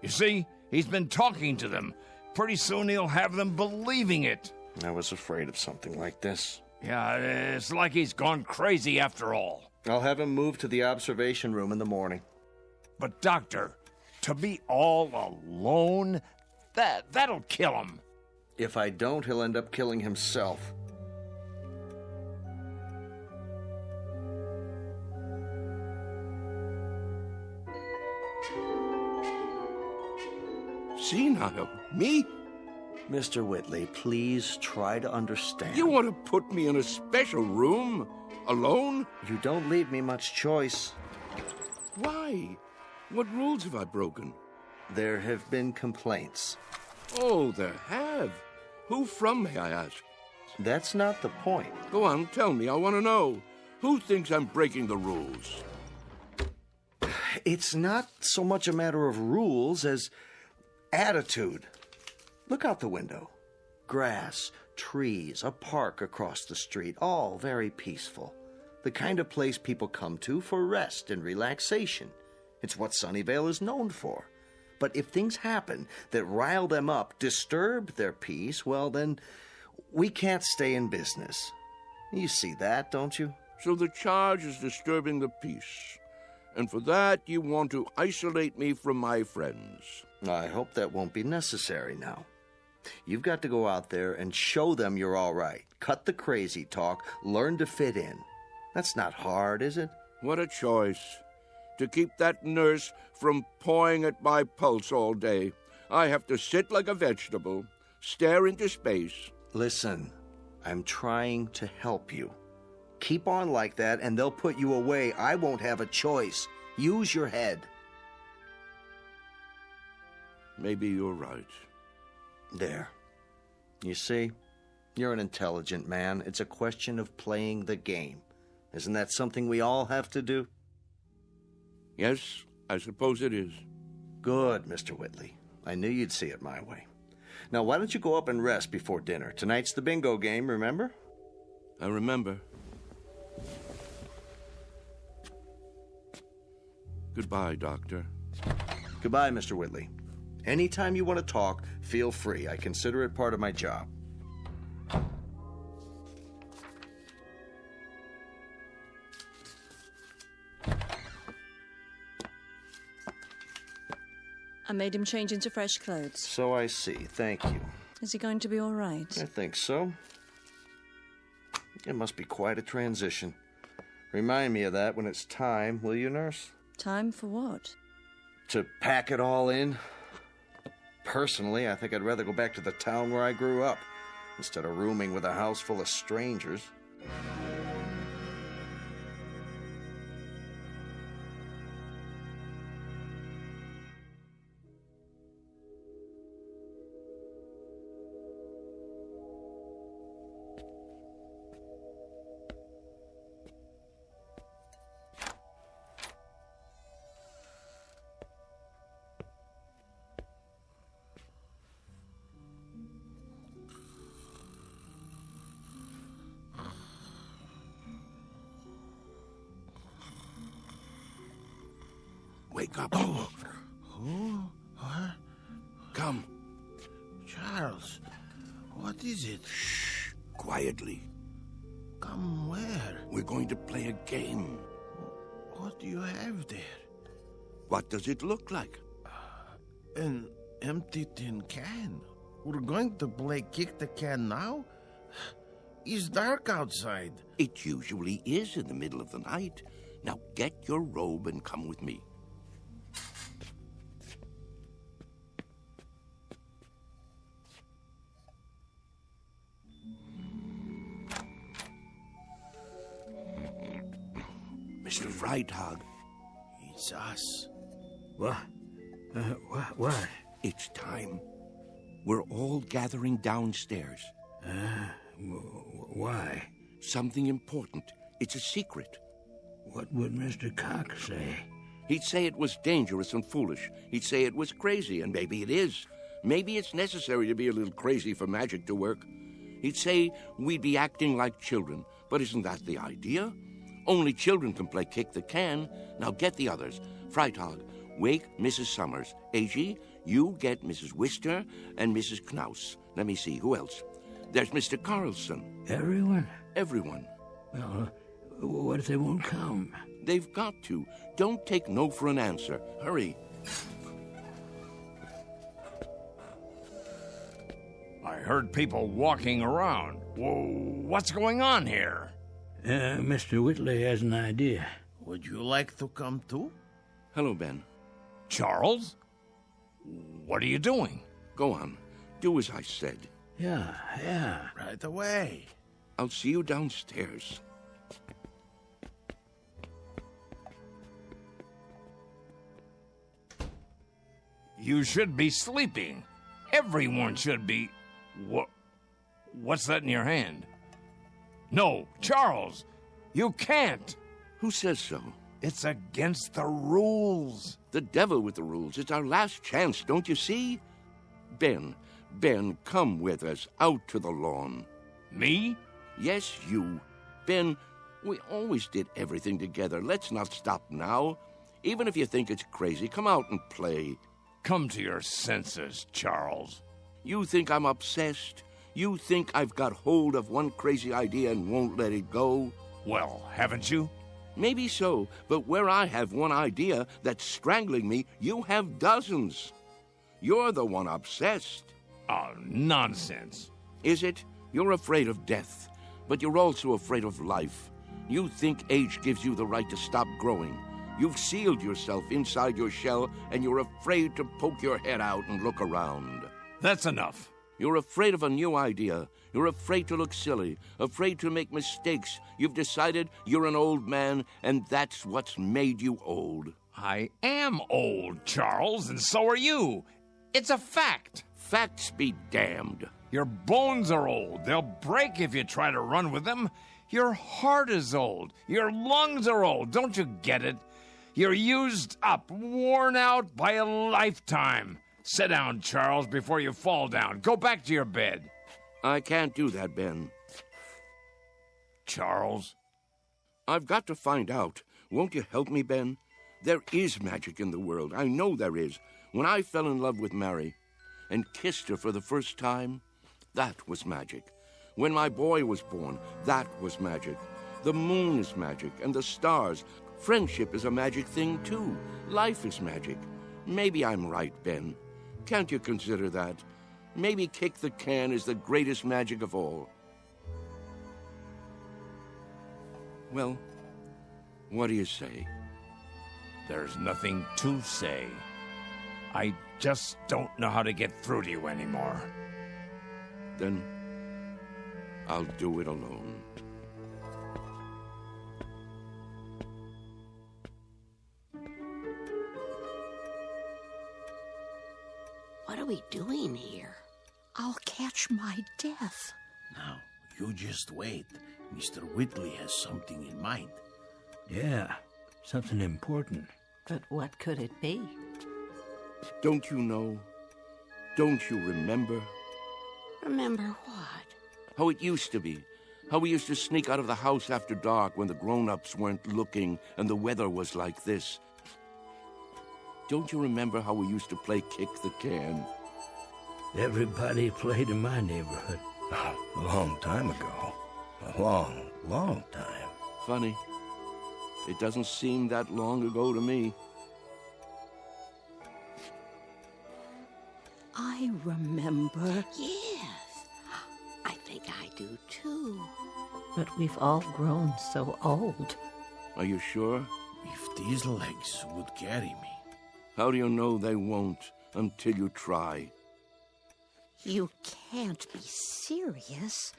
Speaker 3: You see, he's been talking to them. Pretty soon he'll have them believing it.
Speaker 9: I was afraid of something like this.
Speaker 3: Yeah, it's like he's gone crazy after all.
Speaker 9: I'll have him moved to the observation room in the morning.
Speaker 3: But, Doctor, to be all alone, that'll kill him.
Speaker 9: If I don't, he'll end up killing himself.
Speaker 17: Senile? Me?
Speaker 9: Mr. Whitley, please try to understand.
Speaker 17: You want to put me in a special room? Alone?
Speaker 9: You don't leave me much choice.
Speaker 17: Why? What rules have I broken?
Speaker 9: There have been complaints.
Speaker 17: Oh, there have. Who from, may I ask?
Speaker 9: That's not the point.
Speaker 17: Go on, tell me. I want to know. Who thinks I'm breaking the rules?
Speaker 9: It's not so much a matter of rules as attitude. Look out the window. Grass, trees, a park across the street, all very peaceful. The kind of place people come to for rest and relaxation. It's what Sunnyvale is known for. But if things happen that rile them up, disturb their peace, well, then we can't stay in business. You see that, don't you?
Speaker 17: So the charge is disturbing the peace. And for that, you want to isolate me from my friends.
Speaker 9: I hope that won't be necessary now. You've got to go out there and show them you're all right. Cut the crazy talk. Learn to fit in. That's not hard, is it?
Speaker 17: What a choice. To keep that nurse from pawing at my pulse all day, I have to sit like a vegetable, stare into space.
Speaker 9: Listen, I'm trying to help you. Keep on like that and they'll put you away. I won't have a choice. Use your head.
Speaker 17: Maybe you're right.
Speaker 9: There. You see? You're an intelligent man. It's a question of playing the game. Isn't that something we all have to do?
Speaker 17: Yes, I suppose it is.
Speaker 9: Good, Mr. Whitley. I knew you'd see it my way. Now, why don't you go up and rest before dinner? Tonight's the bingo game, remember?
Speaker 17: I remember. Goodbye, Doctor.
Speaker 9: Goodbye, Mr. Whitley. Anytime you want to talk, feel free. I consider it part of my job.
Speaker 13: I made him change into fresh clothes.
Speaker 9: So I see. Thank you.
Speaker 13: Is he going to be all right?
Speaker 9: I think so. It must be quite a transition. Remind me of that when it's time, will you, nurse?
Speaker 13: Time for what?
Speaker 9: To pack it all in. Personally, I think I'd rather go back to the town where I grew up, instead of rooming with a house full of strangers.
Speaker 17: Wake up.
Speaker 15: Oh, what?
Speaker 17: Come.
Speaker 15: Charles, what is it?
Speaker 17: Shh. Quietly.
Speaker 15: Come where?
Speaker 17: We're going to play a game.
Speaker 15: What do you have there?
Speaker 17: What does it look like?
Speaker 15: An empty tin can. We're going to play kick the can now? It's dark outside.
Speaker 17: It usually is in the middle of the night. Now get your robe and come with me. Mr. Freitag.
Speaker 15: It's us.
Speaker 20: What? What?
Speaker 17: It's time. We're all gathering downstairs.
Speaker 20: Why?
Speaker 17: Something important. It's a secret.
Speaker 20: What would Mr. Cox say?
Speaker 17: He'd say it was dangerous and foolish. He'd say it was crazy, and maybe it is. Maybe it's necessary to be a little crazy for magic to work. He'd say we'd be acting like children, but isn't that the idea? Only children can play kick the can. Now get the others. Freitag, wake Mrs. Summers. Elegy, you get Mrs. Wister and Mrs. Knaus. Let me see, who else? There's Mr. Carlson.
Speaker 20: Everyone?
Speaker 17: Everyone.
Speaker 20: Well, what if they won't come?
Speaker 17: They've got to. Don't take no for an answer. Hurry.
Speaker 3: I heard people walking around. Whoa, what's going on here?
Speaker 20: Mr. Whitley has an idea.
Speaker 15: Would you like to come too?
Speaker 17: Hello, Ben.
Speaker 3: Charles? What are you doing?
Speaker 17: Go on. Do as I said.
Speaker 20: Yeah.
Speaker 15: Right away.
Speaker 17: I'll see you downstairs.
Speaker 3: You should be sleeping. Everyone should be. What's that in your hand? No, Charles, you can't.
Speaker 17: Who says so?
Speaker 3: It's against the rules.
Speaker 17: The devil with the rules. It's our last chance, don't you see? Ben, come with us out to the lawn.
Speaker 3: Me?
Speaker 17: Yes, you. Ben, we always did everything together. Let's not stop now. Even if you think it's crazy, come out and play.
Speaker 3: Come to your senses, Charles.
Speaker 17: You think I'm obsessed? You think I've got hold of one crazy idea and won't let it go?
Speaker 3: Well, haven't you?
Speaker 17: Maybe so, but where I have one idea that's strangling me, you have dozens. You're the one obsessed.
Speaker 3: Oh, nonsense.
Speaker 17: Is it? You're afraid of death, but you're also afraid of life. You think age gives you the right to stop growing. You've sealed yourself inside your shell, and you're afraid to poke your head out and look around.
Speaker 3: That's enough.
Speaker 17: You're afraid of a new idea. You're afraid to look silly, afraid to make mistakes. You've decided you're an old man, and that's what's made you old.
Speaker 3: I am old, Charles, and so are you. It's a fact.
Speaker 17: Facts be damned.
Speaker 3: Your bones are old. They'll break if you try to run with them. Your heart is old. Your lungs are old. Don't you get it? You're used up, worn out by a lifetime. Sit down, Charles, before you fall down. Go back to your bed.
Speaker 17: I can't do that, Ben.
Speaker 3: Charles?
Speaker 17: I've got to find out. Won't you help me, Ben? There is magic in the world. I know there is. When I fell in love with Mary and kissed her for the first time, that was magic. When my boy was born, that was magic. The moon is magic, and the stars. Friendship is a magic thing, too. Life is magic. Maybe I'm right, Ben. Can't you consider that? Maybe kick the can is the greatest magic of all. Well, what do you say?
Speaker 3: There's nothing to say. I just don't know how to get through to you anymore.
Speaker 17: Then I'll do it alone.
Speaker 7: What are we doing here? I'll catch my death.
Speaker 15: Now, you just wait. Mr. Whitley has something in mind.
Speaker 20: Yeah, something important.
Speaker 22: But what could it be?
Speaker 17: Don't you know? Don't you remember?
Speaker 7: Remember what?
Speaker 17: How it used to be. How we used to sneak out of the house after dark when the grown-ups weren't looking and the weather was like this. Don't you remember how we used to play kick the can?
Speaker 20: Everybody played in my neighborhood.
Speaker 14: A long time ago. A long, long time.
Speaker 17: Funny. It doesn't seem that long ago to me.
Speaker 7: I remember. Yes, I think I do too.
Speaker 22: But we've all grown so old.
Speaker 17: Are you sure?
Speaker 15: If these legs would carry me.
Speaker 17: How do you know they won't until you try?
Speaker 7: You can't be serious.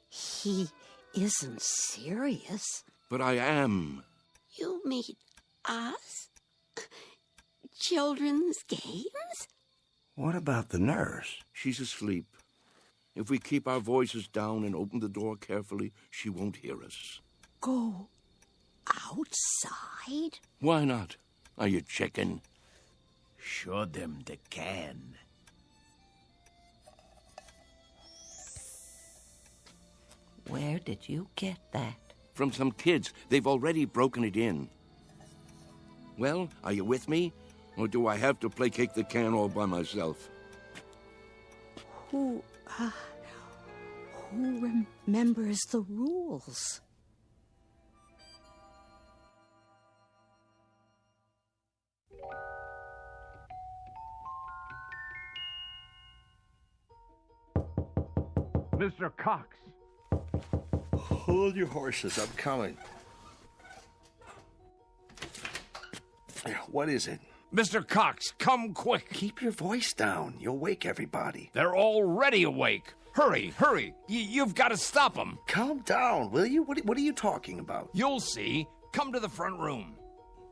Speaker 7: He isn't serious.
Speaker 17: But I am.
Speaker 7: You mean us? Children's games?
Speaker 14: What about the nurse?
Speaker 17: She's asleep. If we keep our voices down and open the door carefully, she won't hear us.
Speaker 7: Go outside?
Speaker 17: Why not? Are you chicken?
Speaker 15: Show them the can.
Speaker 22: Where did you get that?
Speaker 17: From some kids. They've already broken it in. Well, are you with me? Or do I have to play kick the can all by myself?
Speaker 7: Who remembers the rules?
Speaker 3: Mr. Cox.
Speaker 9: Hold your horses, I'm coming. What is it?
Speaker 3: Mr. Cox, come quick.
Speaker 9: Keep your voice down. You'll wake everybody.
Speaker 3: They're already awake. Hurry, hurry. You've got to stop them.
Speaker 9: Calm down, will you? What are you talking about?
Speaker 3: You'll see. Come to the front room.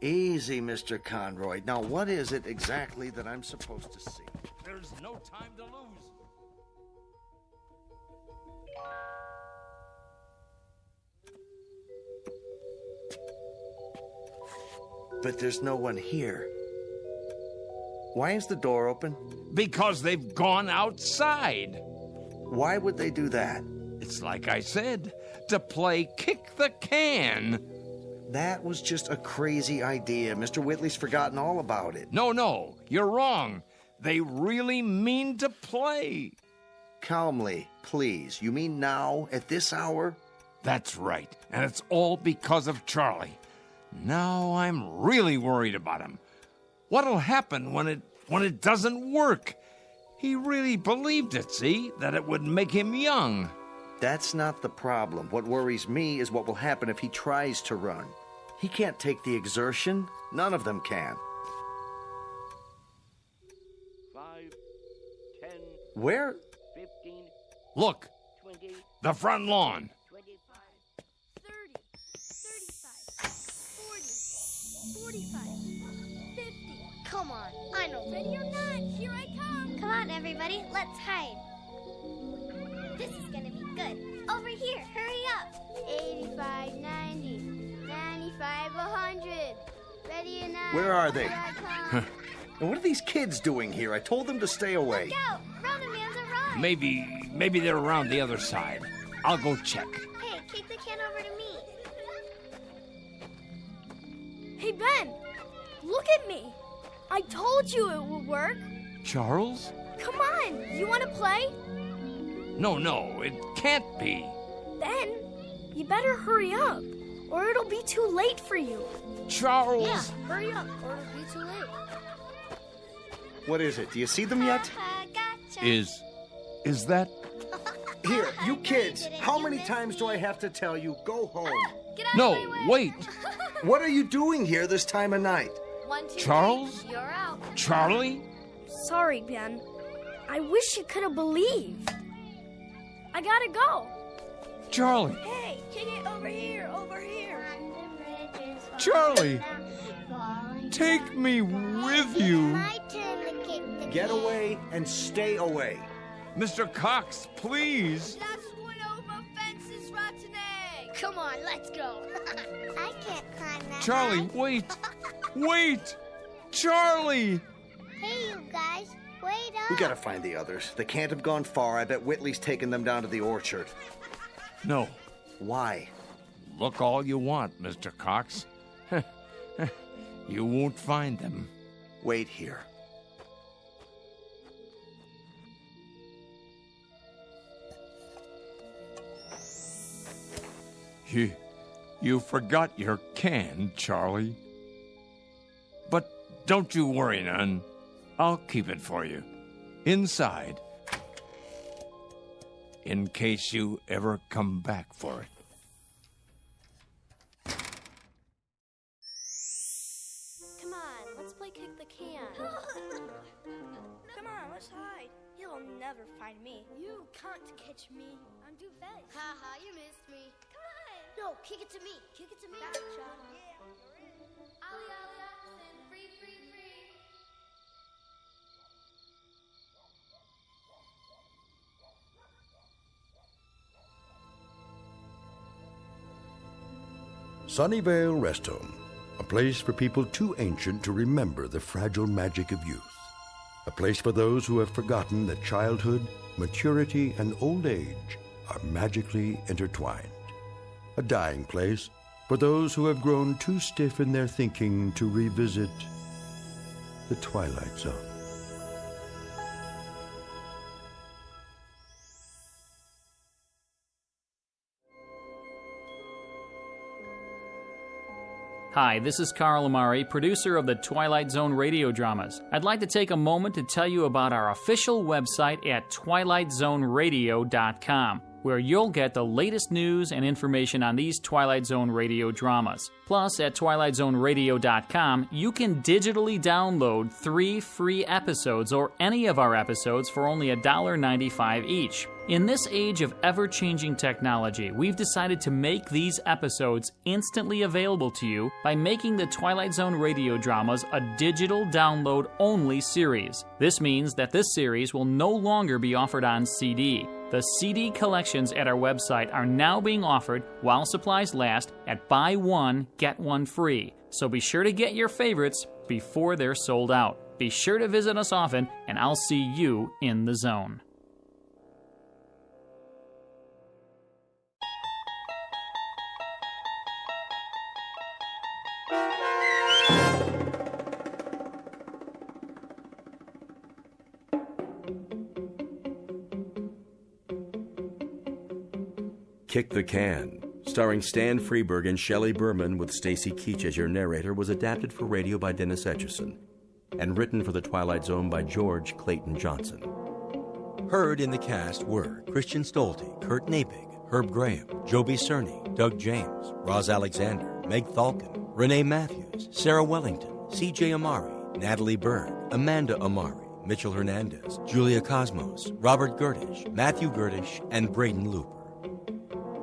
Speaker 9: Easy, Mr. Conroy. Now, what is it exactly that I'm supposed to see?
Speaker 3: There's no time to lose.
Speaker 9: But there's no one here. Why is the door open?
Speaker 3: Because they've gone outside.
Speaker 9: Why would they do that?
Speaker 3: It's like I said, to play kick the can.
Speaker 9: That was just a crazy idea. Mr. Whitley's forgotten all about it.
Speaker 3: No, you're wrong. They really mean to play.
Speaker 9: Calmly, please. You mean now, at this hour?
Speaker 3: That's right, and it's all because of Charlie. Now I'm really worried about him. What'll happen when it doesn't work? He really believed it, see? That it would make him young.
Speaker 9: That's not the problem. What worries me is what will happen if he tries to run. He can't take the exertion. None of them can.
Speaker 17: 5, 10.
Speaker 9: Where?
Speaker 17: 15.
Speaker 3: Look,
Speaker 17: 20.
Speaker 3: the front lawn.
Speaker 17: 25.
Speaker 4: 30, 35, 40, 45, 50. Come on, I know. Ready or not, here I come. Come on, everybody, let's hide. This is gonna be good. Over here, hurry up. 85, 90, 95, 100. Ready or not?
Speaker 9: Where are they?
Speaker 4: Here I come.
Speaker 9: And what are these kids doing here? I told them to stay away.
Speaker 4: Look out! Round man's arrived.
Speaker 3: Maybe they're around the other side. I'll go check.
Speaker 4: Hey, kick the can over to me.
Speaker 8: Hey, Ben! Look at me! I told you it would work!
Speaker 3: Charles?
Speaker 8: Come on! You want to play?
Speaker 3: No, it can't be.
Speaker 8: Ben, you better hurry up, or it'll be too late for you.
Speaker 3: Charles!
Speaker 8: Yeah, hurry up, or it'll be too late.
Speaker 9: What is it? Do you see them yet?
Speaker 4: Gotcha.
Speaker 3: Is that...
Speaker 9: Here, you kids, how many times do I have to tell you, go home?
Speaker 4: Get out
Speaker 3: No,
Speaker 4: of my way.
Speaker 3: wait.
Speaker 9: What are you doing here this time of night?
Speaker 4: 1, 2,
Speaker 3: Charles?
Speaker 4: 3, you're out.
Speaker 3: Charlie?
Speaker 8: Sorry, Ben. I wish you could have believed. I gotta go.
Speaker 3: Charlie!
Speaker 8: Hey, kick it over here, over here.
Speaker 3: Charlie! Take me with you.
Speaker 4: My turn to kick the
Speaker 9: Get
Speaker 4: can.
Speaker 9: away and stay away.
Speaker 3: Mr. Cox, please.
Speaker 8: Last one over fences, rotten egg.
Speaker 4: Come on, let's go. I can't climb that
Speaker 3: Charlie,
Speaker 4: high.
Speaker 3: wait. Wait. Charlie!
Speaker 4: Hey, you guys, wait up.
Speaker 9: We gotta find the others. They can't have gone far. I bet Whitley's taken them down to the orchard.
Speaker 3: No.
Speaker 9: Why?
Speaker 3: Look all you want, Mr. Cox. You won't find them.
Speaker 9: Wait here.
Speaker 3: You forgot your can, Charlie. But don't you worry none. I'll keep it for you. Inside. In case you ever come back for it.
Speaker 8: Come on, let's play kick the can. Come on, let's hide. He'll never find me. You can't catch me. I'm too fast.
Speaker 4: Haha, you missed me. Come on. No, kick it to me. Kick it to me.
Speaker 8: That's shot.
Speaker 4: Ollie, ollie, oxen, free, free, free.
Speaker 2: Sunnyvale Rest Home, a place for people too ancient to remember the fragile magic of youth. A place for those who have forgotten that childhood, maturity, and old age are magically intertwined. A dying place for those who have grown too stiff in their thinking to revisit the Twilight Zone.
Speaker 12: Hi, this is Carl Amari, producer of the Twilight Zone Radio Dramas. I'd like to take a moment to tell you about our official website at twilightzoneradio.com, where you'll get the latest news and information on these Twilight Zone radio dramas. Plus, at twilightzoneradio.com, you can digitally download 3 free episodes or any of our episodes for only $1.95 each. In this age of ever-changing technology, we've decided to make these episodes instantly available to you by making the Twilight Zone radio dramas a digital download-only series. This means that this series will no longer be offered on CD. The CD collections at our website are now being offered while supplies last at buy one, get one free. So be sure to get your favorites before they're sold out. Be sure to visit us often, and I'll see you in the zone.
Speaker 1: Kick the Can, starring Stan Freberg and Shelley Berman with Stacy Keach as your narrator, was adapted for radio by Dennis Etchison and written for The Twilight Zone by George Clayton Johnson. Heard in the cast were Christian Stolte, Kurt Napig, Herb Graham, Joby Cerny, Doug James, Roz Alexander, Meg Thalkin, Renee Matthews, Sarah Wellington, C.J. Amari, Natalie Berg, Amanda Amari, Mitchell Hernandez, Julia Cosmos, Robert Gerdish, Matthew Gerdish, and Braden Looper.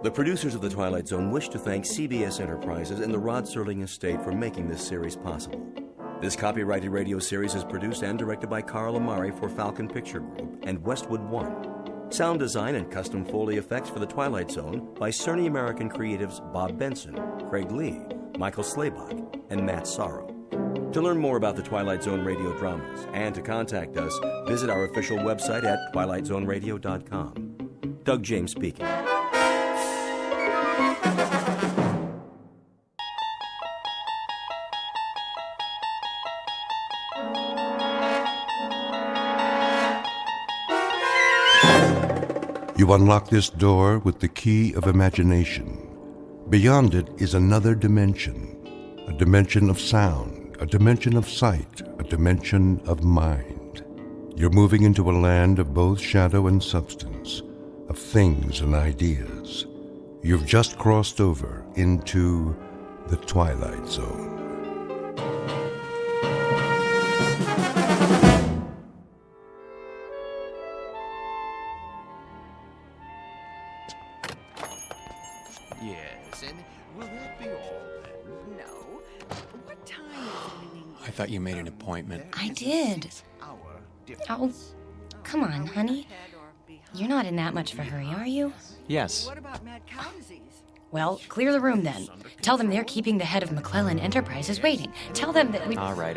Speaker 1: The producers of The Twilight Zone wish to thank CBS Enterprises and the Rod Serling Estate for making this series possible. This copyrighted radio series is produced and directed by Carl Amari for Falcon Picture Group and Westwood One. Sound design and custom Foley effects for The Twilight Zone by Cerny American creatives Bob Benson, Craig Lee, Michael Slaybach, and Matt Sorrow. To learn more about the Twilight Zone radio dramas and to contact us, visit our official website at twilightzoneradio.com. Doug James speaking.
Speaker 2: You unlock this door with the key of imagination. Beyond it is another dimension, a dimension of sound, a dimension of sight, a dimension of mind. You're moving into a land of both shadow and substance, of things and ideas. You've just crossed over into The Twilight Zone.
Speaker 10: Yes, and will that be all then?
Speaker 6: No. What time is it?
Speaker 16: I thought you made an appointment.
Speaker 18: I did. Oh, come on, honey. You're not in that much of a hurry, are you?
Speaker 16: Yes.
Speaker 6: What about mad cow disease?
Speaker 18: Well, clear the room then. Tell them they're keeping the head of McClellan Enterprises waiting. Tell them that we...
Speaker 16: All right.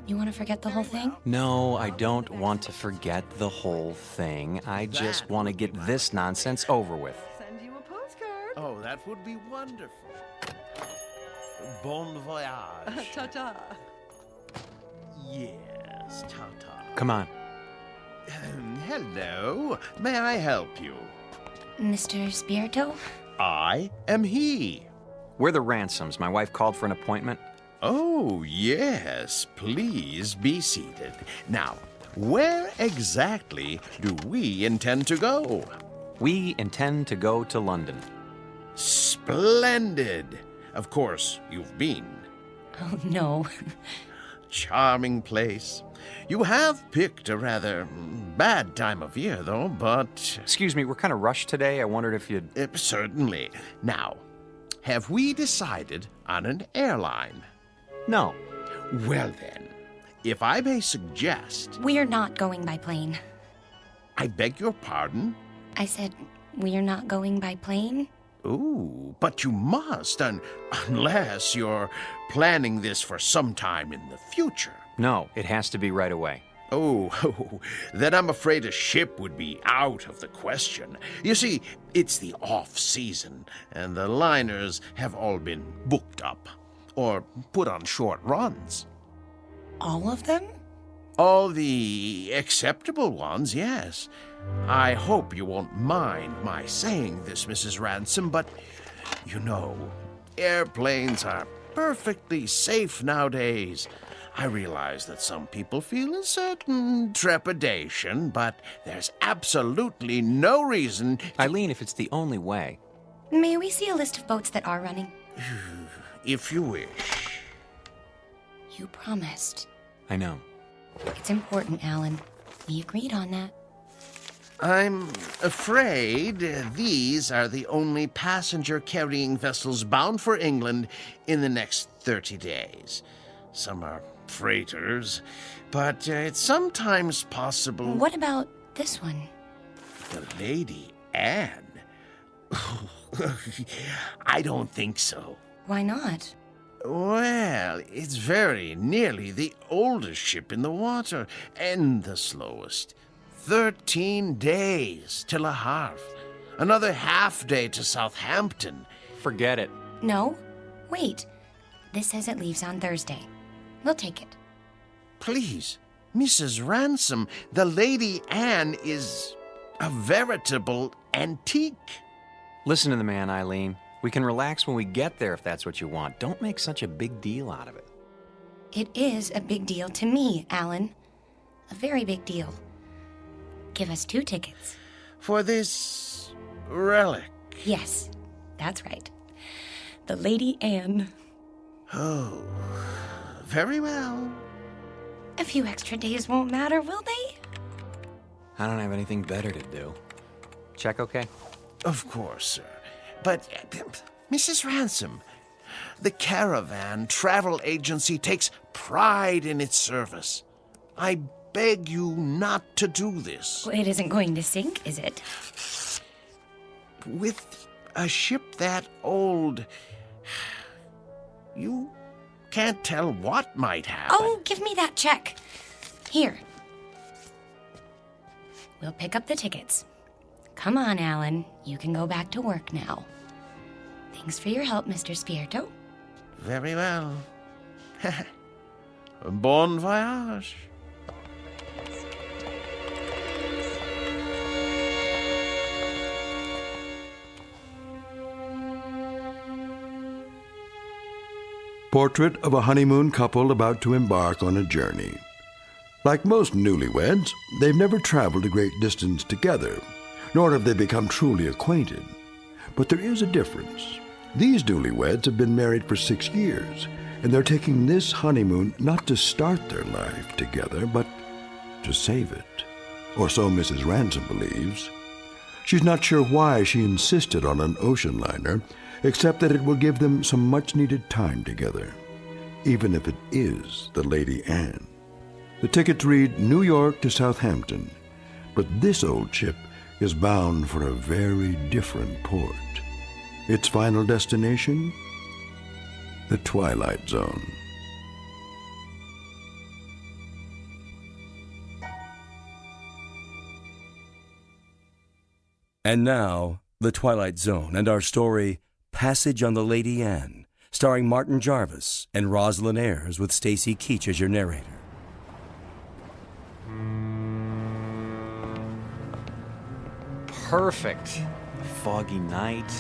Speaker 18: You want to forget the whole thing?
Speaker 16: No, I don't want to forget the whole thing. I just want to get this nonsense over with.
Speaker 6: Send you a postcard.
Speaker 9: Oh, that would be wonderful. Bon voyage.
Speaker 6: Ta-ta.
Speaker 9: Yes, ta-ta.
Speaker 16: Come on.
Speaker 9: Hello. May I help you?
Speaker 18: Mr. Spirito?
Speaker 9: I am he.
Speaker 16: We're the Ransoms. My wife called for an appointment.
Speaker 9: Oh, yes. Please be seated. Now, where exactly do we intend to go?
Speaker 16: We intend to go to London.
Speaker 9: Splendid. Of course, you've been.
Speaker 18: Oh, no.
Speaker 9: Charming place. You have picked a rather bad time of year, though, but...
Speaker 16: Excuse me, we're kind of rushed today. I wondered if you'd...
Speaker 9: Certainly. Now, have we decided on an airline?
Speaker 16: No.
Speaker 9: Well then, if I may suggest...
Speaker 18: We're not going by plane.
Speaker 9: I beg your pardon?
Speaker 18: I said, we're not going by plane?
Speaker 9: Ooh, but you must, unless you're planning this for some time in the future.
Speaker 16: No, it has to be right away.
Speaker 9: Oh, then I'm afraid a ship would be out of the question. You see, it's the off-season, and the liners have all been booked up, or put on short runs.
Speaker 18: All of them?
Speaker 9: All the acceptable ones, yes. I hope you won't mind my saying this, Mrs. Ransom, but, you know, airplanes are perfectly safe nowadays. I realize that some people feel a certain trepidation, but there's absolutely no reason...
Speaker 16: Eileen, if it's the only way...
Speaker 18: May we see a list of boats that are running?
Speaker 9: If you wish.
Speaker 18: You promised.
Speaker 16: I know.
Speaker 18: It's important, Alan. We agreed on that.
Speaker 9: I'm afraid these are the only passenger-carrying vessels bound for England in the next 30 days. Some are freighters, but it's sometimes possible...
Speaker 18: What about this one?
Speaker 9: The Lady Anne? I don't think so.
Speaker 18: Why not?
Speaker 9: Well, it's very nearly the oldest ship in the water, and the slowest. 13 days to Le Havre. Another half day to Southampton.
Speaker 16: Forget it.
Speaker 18: No. Wait. This says it leaves on Thursday. We'll take it.
Speaker 9: Please, Mrs. Ransom, the Lady Anne is a veritable antique.
Speaker 16: Listen to the man, Eileen. We can relax when we get there if that's what you want. Don't make such a big deal out of it.
Speaker 18: It is a big deal to me, Alan. A very big deal. Give us 2 tickets.
Speaker 9: For this relic?
Speaker 18: Yes, that's right. The Lady Anne.
Speaker 9: Oh, very well.
Speaker 18: A few extra days won't matter, will they?
Speaker 16: I don't have anything better to do. Check okay?
Speaker 9: Of course, sir. But, Mrs. Ransom, the Caravan Travel Agency takes pride in its service. I beg you not to do this.
Speaker 18: Well, it isn't going to sink, is it?
Speaker 9: With a ship that old, you can't tell what might happen.
Speaker 18: Oh, give me that check. Here. We'll pick up the tickets. Come on, Alan. You can go back to work now. Thanks for your help, Mr. Spirito.
Speaker 9: Very well. Bon voyage.
Speaker 2: Portrait of a honeymoon couple about to embark on a journey. Like most newlyweds, they've never traveled a great distance together, nor have they become truly acquainted. But there is a difference.
Speaker 5: These newlyweds have been married for 6 years, and they're taking this honeymoon not to start their life together, but to save it. Or so Mrs. Ransom believes. She's not sure why she insisted on an ocean liner, except that it will give them some much-needed time together, even if it is the Lady Anne. The tickets read New York to Southampton, but this old ship is bound for a very different port. Its final destination? The Twilight Zone.
Speaker 1: And now, The Twilight Zone and our story, Passage on the Lady Anne, starring Martin Jarvis and Rosalind Ayres with Stacy Keach as your narrator.
Speaker 16: Perfect. A foggy night.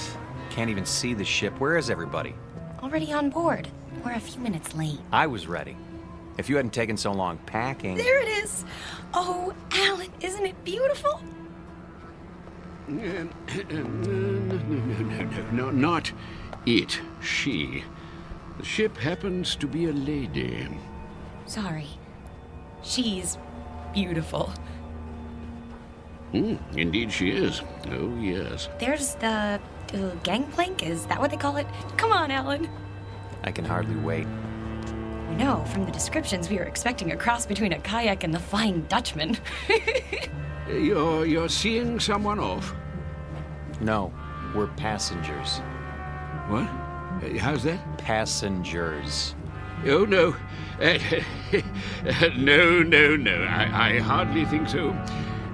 Speaker 16: Can't even see the ship. Where is everybody?
Speaker 18: Already on board. We're a few minutes late.
Speaker 16: I was ready. If you hadn't taken so long packing...
Speaker 18: There it is! Oh, Alan, isn't it beautiful?
Speaker 11: No, not it. She. The ship happens to be a lady.
Speaker 18: Sorry. She's beautiful.
Speaker 11: Indeed she is. Oh, yes.
Speaker 18: There's the gangplank, is that what they call it? Come on, Alan.
Speaker 16: I can hardly wait.
Speaker 18: We know from the descriptions we were expecting a cross between a kayak and the Flying Dutchman.
Speaker 11: You're seeing someone off?
Speaker 16: No, we're passengers.
Speaker 11: What? How's that?
Speaker 16: Passengers.
Speaker 11: Oh, no. No. I hardly think so.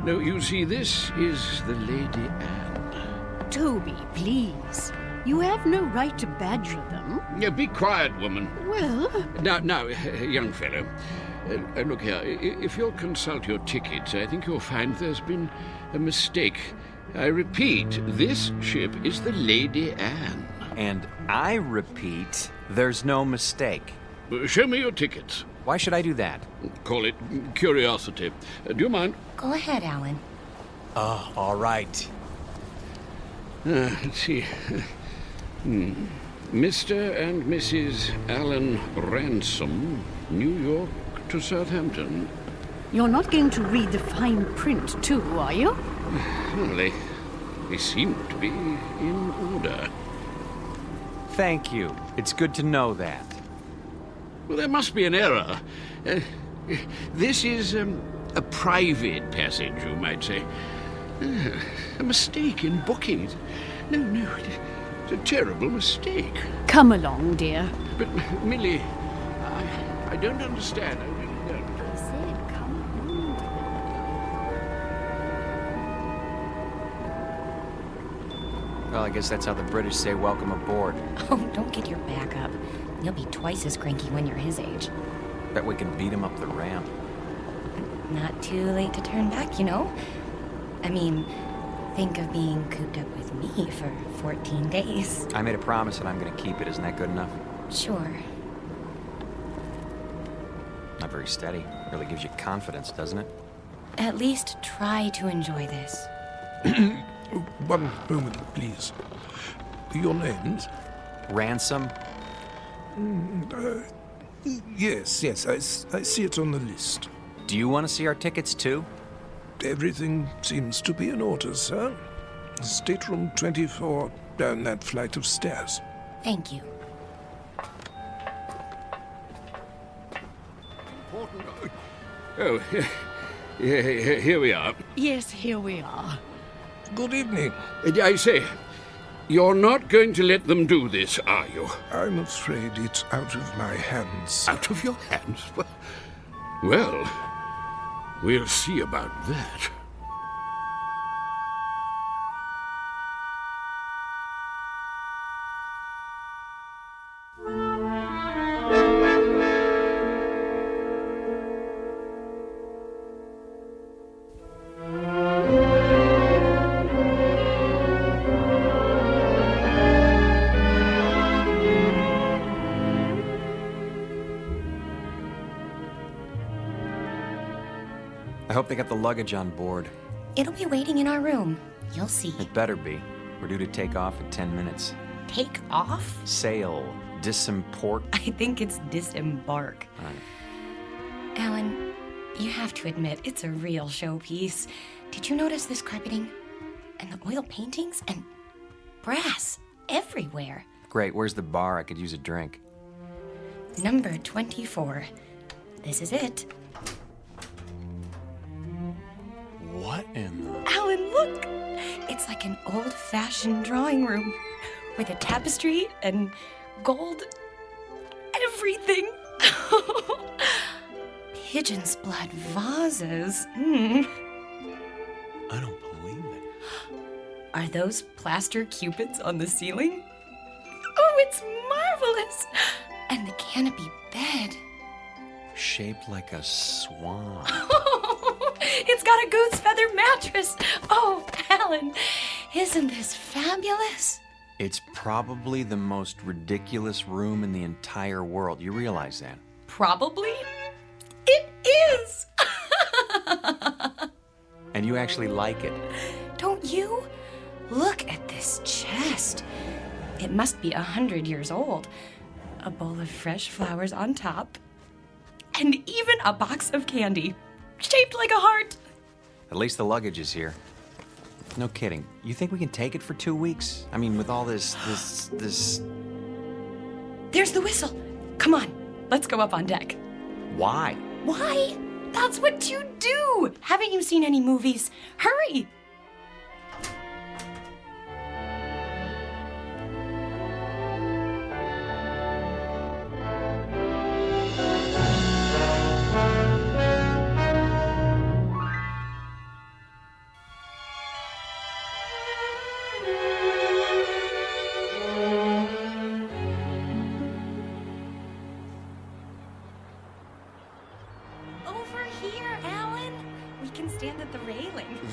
Speaker 11: No, you see, this is the Lady Anne.
Speaker 7: Toby, please. You have no right to badger them.
Speaker 11: Be quiet, woman.
Speaker 7: Well...
Speaker 11: Now, young fellow. Look here, if you'll consult your tickets, I think you'll find there's been a mistake. I repeat, this ship is the Lady Anne.
Speaker 16: And I repeat, there's no mistake.
Speaker 11: Show me your tickets.
Speaker 16: Why should I do that?
Speaker 11: Call it curiosity. Do you mind?
Speaker 18: Go ahead, Alan.
Speaker 16: Oh, all right.
Speaker 11: Let's see. Mr. and Mrs. Alan Ransom, New York to Southampton.
Speaker 7: You're not going to read the fine print, too, are you?
Speaker 11: Well, they seem to be in order.
Speaker 16: Thank you. It's good to know that.
Speaker 11: Well, there must be an error. This is a private passage, you might say. A mistake in booking it. No, it's a terrible mistake.
Speaker 7: Come along, dear.
Speaker 11: But, Millie, I don't understand. I really don't.
Speaker 7: I said, come along.
Speaker 16: Well, I guess that's how the British say welcome aboard.
Speaker 18: Oh, don't get your back up. You'll be twice as cranky when you're his age.
Speaker 16: Bet we can beat him up the ramp.
Speaker 18: Not too late to turn back, you know? I mean, think of being cooped up with me for 14 days.
Speaker 16: I made a promise and I'm going to keep it. Isn't that good enough?
Speaker 18: Sure.
Speaker 16: Not very steady. Really gives you confidence, doesn't it?
Speaker 18: At least try to enjoy this.
Speaker 19: One moment, please. Your names?
Speaker 16: Ransom?
Speaker 19: Yes, I see it on the list.
Speaker 16: Do you want to see our tickets, too?
Speaker 19: Everything seems to be in order, sir. Stateroom 24, down that flight of stairs.
Speaker 18: Thank you.
Speaker 11: Oh, here we are.
Speaker 7: Yes, here we are.
Speaker 19: Good evening.
Speaker 11: I say, you're not going to let them do this, are you?
Speaker 19: I'm afraid it's out of my hands.
Speaker 11: Out of your hands? Well, we'll see about that.
Speaker 16: I hope they got the luggage on board.
Speaker 18: It'll be waiting in our room. You'll see.
Speaker 16: It better be. We're due to take off in 10 minutes.
Speaker 18: take off?
Speaker 16: Sail. Disimport.
Speaker 18: I think it's disembark. Alan, you have to admit, it's a real showpiece. Did you notice this carpeting? And the oil paintings? And brass everywhere.
Speaker 16: Great, where's the bar? I could use a drink.
Speaker 18: Number 24. This is it.
Speaker 16: What in the...
Speaker 18: Alan, look! It's like an old-fashioned drawing room with a tapestry and gold everything. Pigeon's blood vases.
Speaker 16: I don't believe it.
Speaker 18: Are those plaster cupids on the ceiling? Oh, it's marvelous! And the canopy bed.
Speaker 16: Shaped like a swan.
Speaker 18: It's got a goose feather mattress. Oh, Alan, isn't this fabulous?
Speaker 16: It's probably the most ridiculous room in the entire world. You realize that?
Speaker 18: Probably? It is!
Speaker 16: And you actually like it.
Speaker 18: Don't you? Look at this chest. It must be 100 years old. A bowl of fresh flowers on top. And even a box of candy, shaped like a heart.
Speaker 16: At least the luggage is here. No kidding. You think we can take it for 2 weeks? I mean, with all this...
Speaker 18: There's the whistle. Come on, let's go up on deck.
Speaker 16: Why?
Speaker 18: Why? That's what you do. Haven't you seen any movies? Hurry.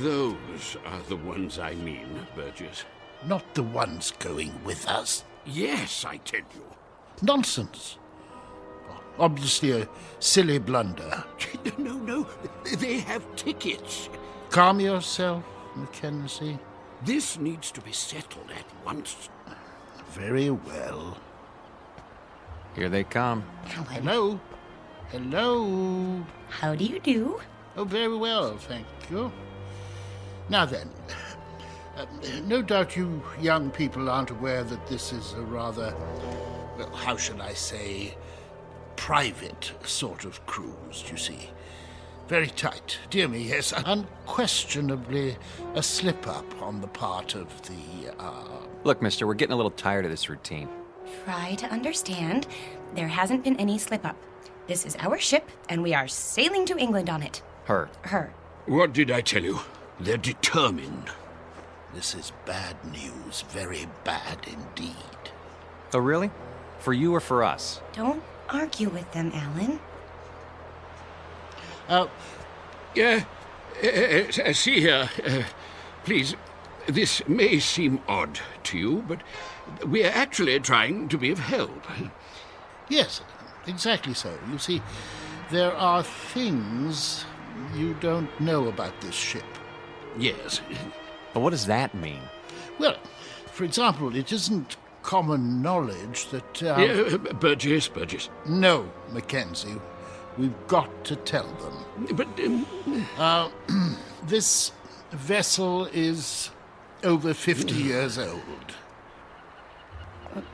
Speaker 11: Those are the ones I mean, Burgess.
Speaker 15: Not the ones going with us.
Speaker 11: Yes, I tell you.
Speaker 15: Nonsense. Obviously a silly blunder.
Speaker 11: No, they have tickets.
Speaker 15: Calm yourself, Mackenzie.
Speaker 11: This needs to be settled at once.
Speaker 15: Very well.
Speaker 16: Here they come.
Speaker 15: Hello. Hello.
Speaker 18: How do you do?
Speaker 15: Oh, very well, thank you. Now then, no doubt you young people aren't aware that this is a rather, well, how shall I say, private sort of cruise, you see. Very tight. Dear me, yes, unquestionably a slip-up on the part of the,
Speaker 16: Look, mister, we're getting a little tired of this routine.
Speaker 18: Try to understand. There hasn't been any slip-up. This is our ship, and we are sailing to England on it. Her.
Speaker 11: What did I tell you? They're determined.
Speaker 15: This is bad news. Very bad indeed.
Speaker 16: Oh, really? For you or for us?
Speaker 18: Don't argue with them, Alan.
Speaker 11: See here. Please, this may seem odd to you, but we are actually trying to be of help.
Speaker 15: Yes, exactly so. You see, there are things you don't know about this ship.
Speaker 11: Yes.
Speaker 16: But what does that mean?
Speaker 15: Well, for example, it isn't common knowledge that...
Speaker 11: Burgess.
Speaker 15: No, Mackenzie. We've got to tell them.
Speaker 11: But...
Speaker 15: this vessel is over 50 years old.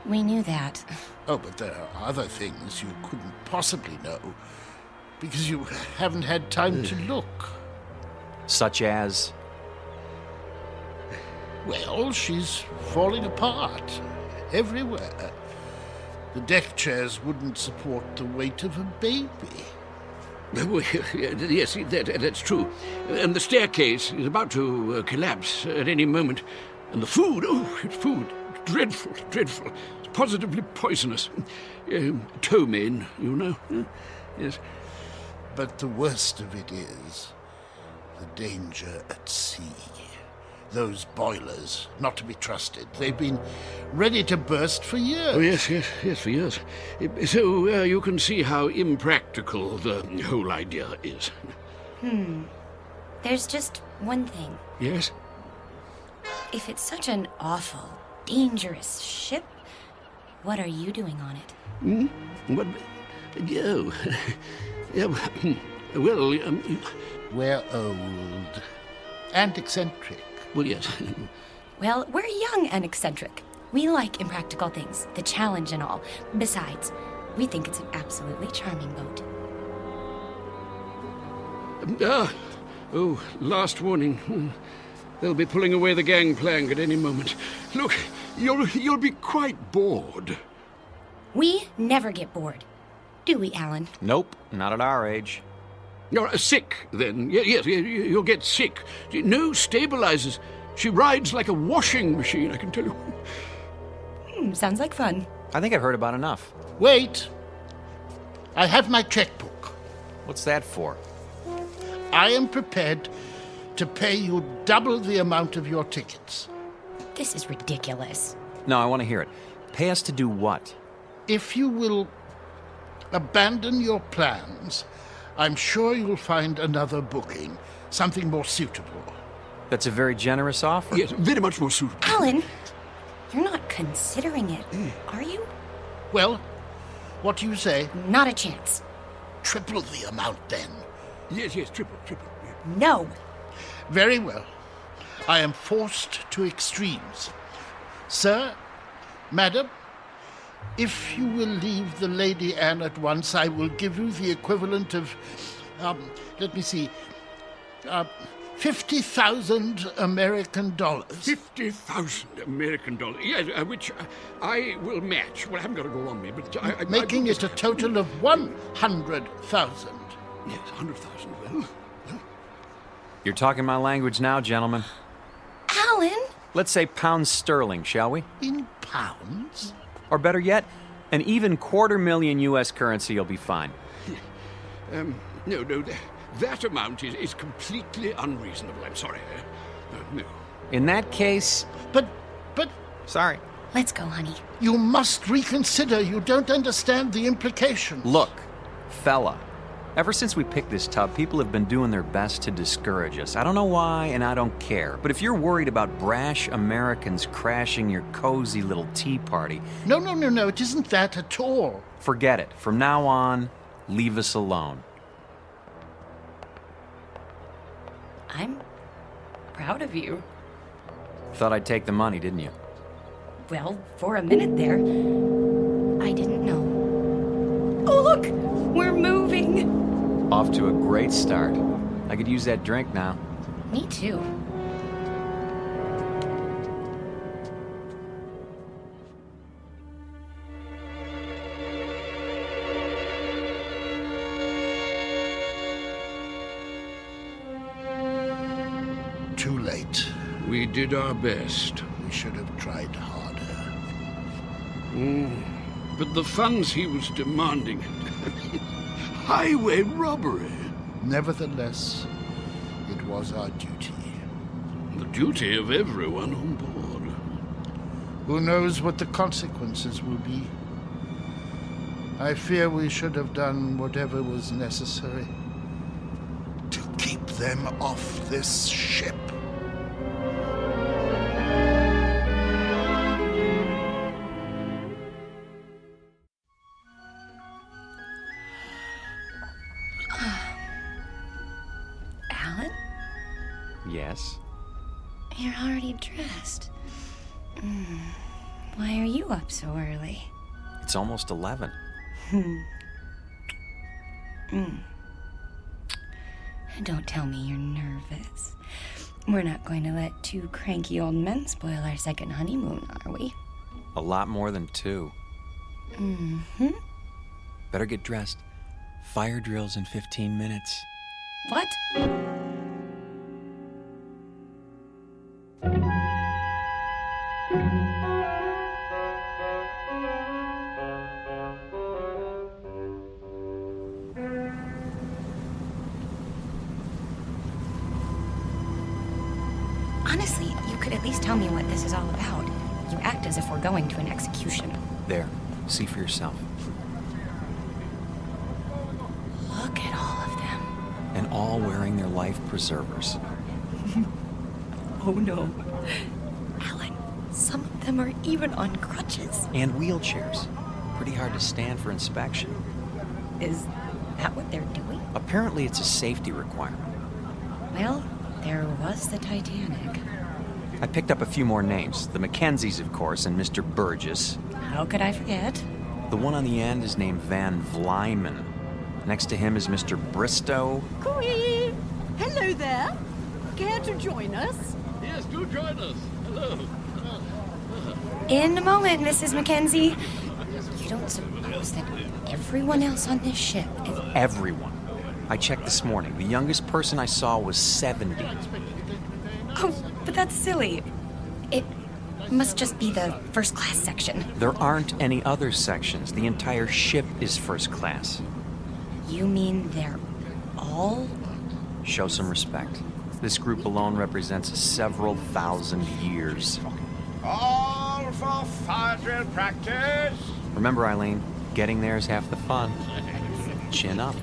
Speaker 18: We knew that.
Speaker 15: Oh, but there are other things you couldn't possibly know, because you haven't had time to look.
Speaker 16: Such as?
Speaker 15: Well, she's falling apart everywhere. The deck chairs wouldn't support the weight of a baby.
Speaker 11: Yes, that's true. And the staircase is about to collapse at any moment. And the food, dreadful. It's positively poisonous. Ptomaine, you know. Yes.
Speaker 15: But the worst of it is the danger at sea. Those boilers, not to be trusted. They've been ready to burst for years.
Speaker 11: Oh, yes, for years. So you can see how impractical the whole idea is.
Speaker 18: There's just one thing.
Speaker 11: Yes?
Speaker 18: If it's such an awful, dangerous ship, What are you doing on it?
Speaker 11: What? Oh. Yeah, well,
Speaker 13: We're old. And eccentric.
Speaker 11: Well, yes.
Speaker 18: Well, we're young and eccentric. We like impractical things, the challenge and all. Besides, we think it's an absolutely charming boat.
Speaker 11: Last warning. They'll be pulling away the gangplank at any moment. Look, you'll be quite bored.
Speaker 18: We never get bored. Do we, Alan?
Speaker 16: Nope, not at our age.
Speaker 11: You're sick, then. Yes, you'll get sick. No stabilizers. She rides like a washing machine, I can tell you.
Speaker 18: Sounds like fun.
Speaker 16: I think I've heard about enough.
Speaker 13: Wait. I have my checkbook.
Speaker 16: What's that for?
Speaker 13: I am prepared to pay you double the amount of your tickets.
Speaker 18: This is ridiculous.
Speaker 16: No, I want to hear it. Pay us to do what?
Speaker 13: If you will abandon your plans, I'm sure you'll find another booking, something more suitable.
Speaker 16: That's a very generous offer.
Speaker 11: Yes, very much more suitable.
Speaker 18: Alan, you're not considering it, are you?
Speaker 13: Well, what do you say?
Speaker 18: Not a chance.
Speaker 13: Triple the amount, then.
Speaker 11: Yes, triple.
Speaker 18: No.
Speaker 13: Very well. I am forced to extremes. Sir, madam, if you will leave the Lady Anne at once, I will give you the equivalent of, let me see, 50,000 American dollars.
Speaker 11: 50,000 American dollars. Yes, which I will match. Well, I haven't got it all on me, but
Speaker 13: Making it a total of 100,000.
Speaker 11: Yes, 100,000. Well.
Speaker 16: You're talking my language now, gentlemen.
Speaker 18: Alan!
Speaker 16: Let's say pounds sterling, shall we?
Speaker 13: In pounds?
Speaker 16: Or better yet, an even $250,000 U.S. currency will be fine.
Speaker 11: No, that amount is completely unreasonable. I'm sorry. No.
Speaker 16: In that case...
Speaker 13: But...
Speaker 16: Sorry.
Speaker 18: Let's go, honey.
Speaker 13: You must reconsider. You don't understand the implications.
Speaker 16: Look, fella. Ever since we picked this tub, people have been doing their best to discourage us. I don't know why, and I don't care. But if you're worried about brash Americans crashing your cozy little tea party...
Speaker 13: No, it isn't that at all.
Speaker 16: Forget it. From now on, leave us alone.
Speaker 18: I'm proud of you.
Speaker 16: Thought I'd take the money, didn't you?
Speaker 18: Well, for a minute there, I didn't know. Oh, look! We're moving!
Speaker 16: Off to a great start. I could use that drink now.
Speaker 18: Me too.
Speaker 13: Too late.
Speaker 11: We did our best.
Speaker 13: We should have tried harder.
Speaker 11: But the funds he was demanding... highway robbery.
Speaker 13: Nevertheless, it was our duty.
Speaker 11: The duty of everyone on board.
Speaker 13: Who knows what the consequences will be? I fear we should have done whatever was necessary to keep them off this ship.
Speaker 18: Alan?
Speaker 16: Yes?
Speaker 18: You're already dressed. Why are you up so early?
Speaker 16: It's almost 11.
Speaker 18: Don't tell me you're nervous. We're not going to let two cranky old men spoil our second honeymoon, are we?
Speaker 16: A lot more than 2. Better get dressed. Fire drill's in 15 minutes.
Speaker 18: What? Honestly, you could at least tell me what this is all about. You act as if we're going to an execution.
Speaker 16: There. See for yourself.
Speaker 18: Look at all of them.
Speaker 16: And all wearing their life preservers.
Speaker 18: Oh no. Alan, some of them are even on crutches.
Speaker 16: And wheelchairs. Pretty hard to stand for inspection.
Speaker 18: Is that what they're doing?
Speaker 16: Apparently it's a safety requirement.
Speaker 18: Well, there was the Titanic.
Speaker 16: I picked up a few more names. The Mackenzies, of course, and Mr. Burgess.
Speaker 18: How could I forget?
Speaker 16: The one on the end is named Van Vlyman. Next to him is Mr. Bristow.
Speaker 20: Cooey! Hello there. Care to join us?
Speaker 11: Yes, do join us. Hello.
Speaker 18: In a moment, Mrs. Mackenzie. You don't suppose that everyone else on this ship is...
Speaker 16: Everyone. I checked this morning. The youngest person I saw was 70.
Speaker 18: Oh, but that's silly. It must just be the first class section.
Speaker 16: There aren't any other sections. The entire ship is first class.
Speaker 18: You mean they're all?
Speaker 16: Show some respect. This group alone represents several thousand years.
Speaker 21: All for fire drill practice.
Speaker 16: Remember, Eileen, getting there is half the fun. Chin up.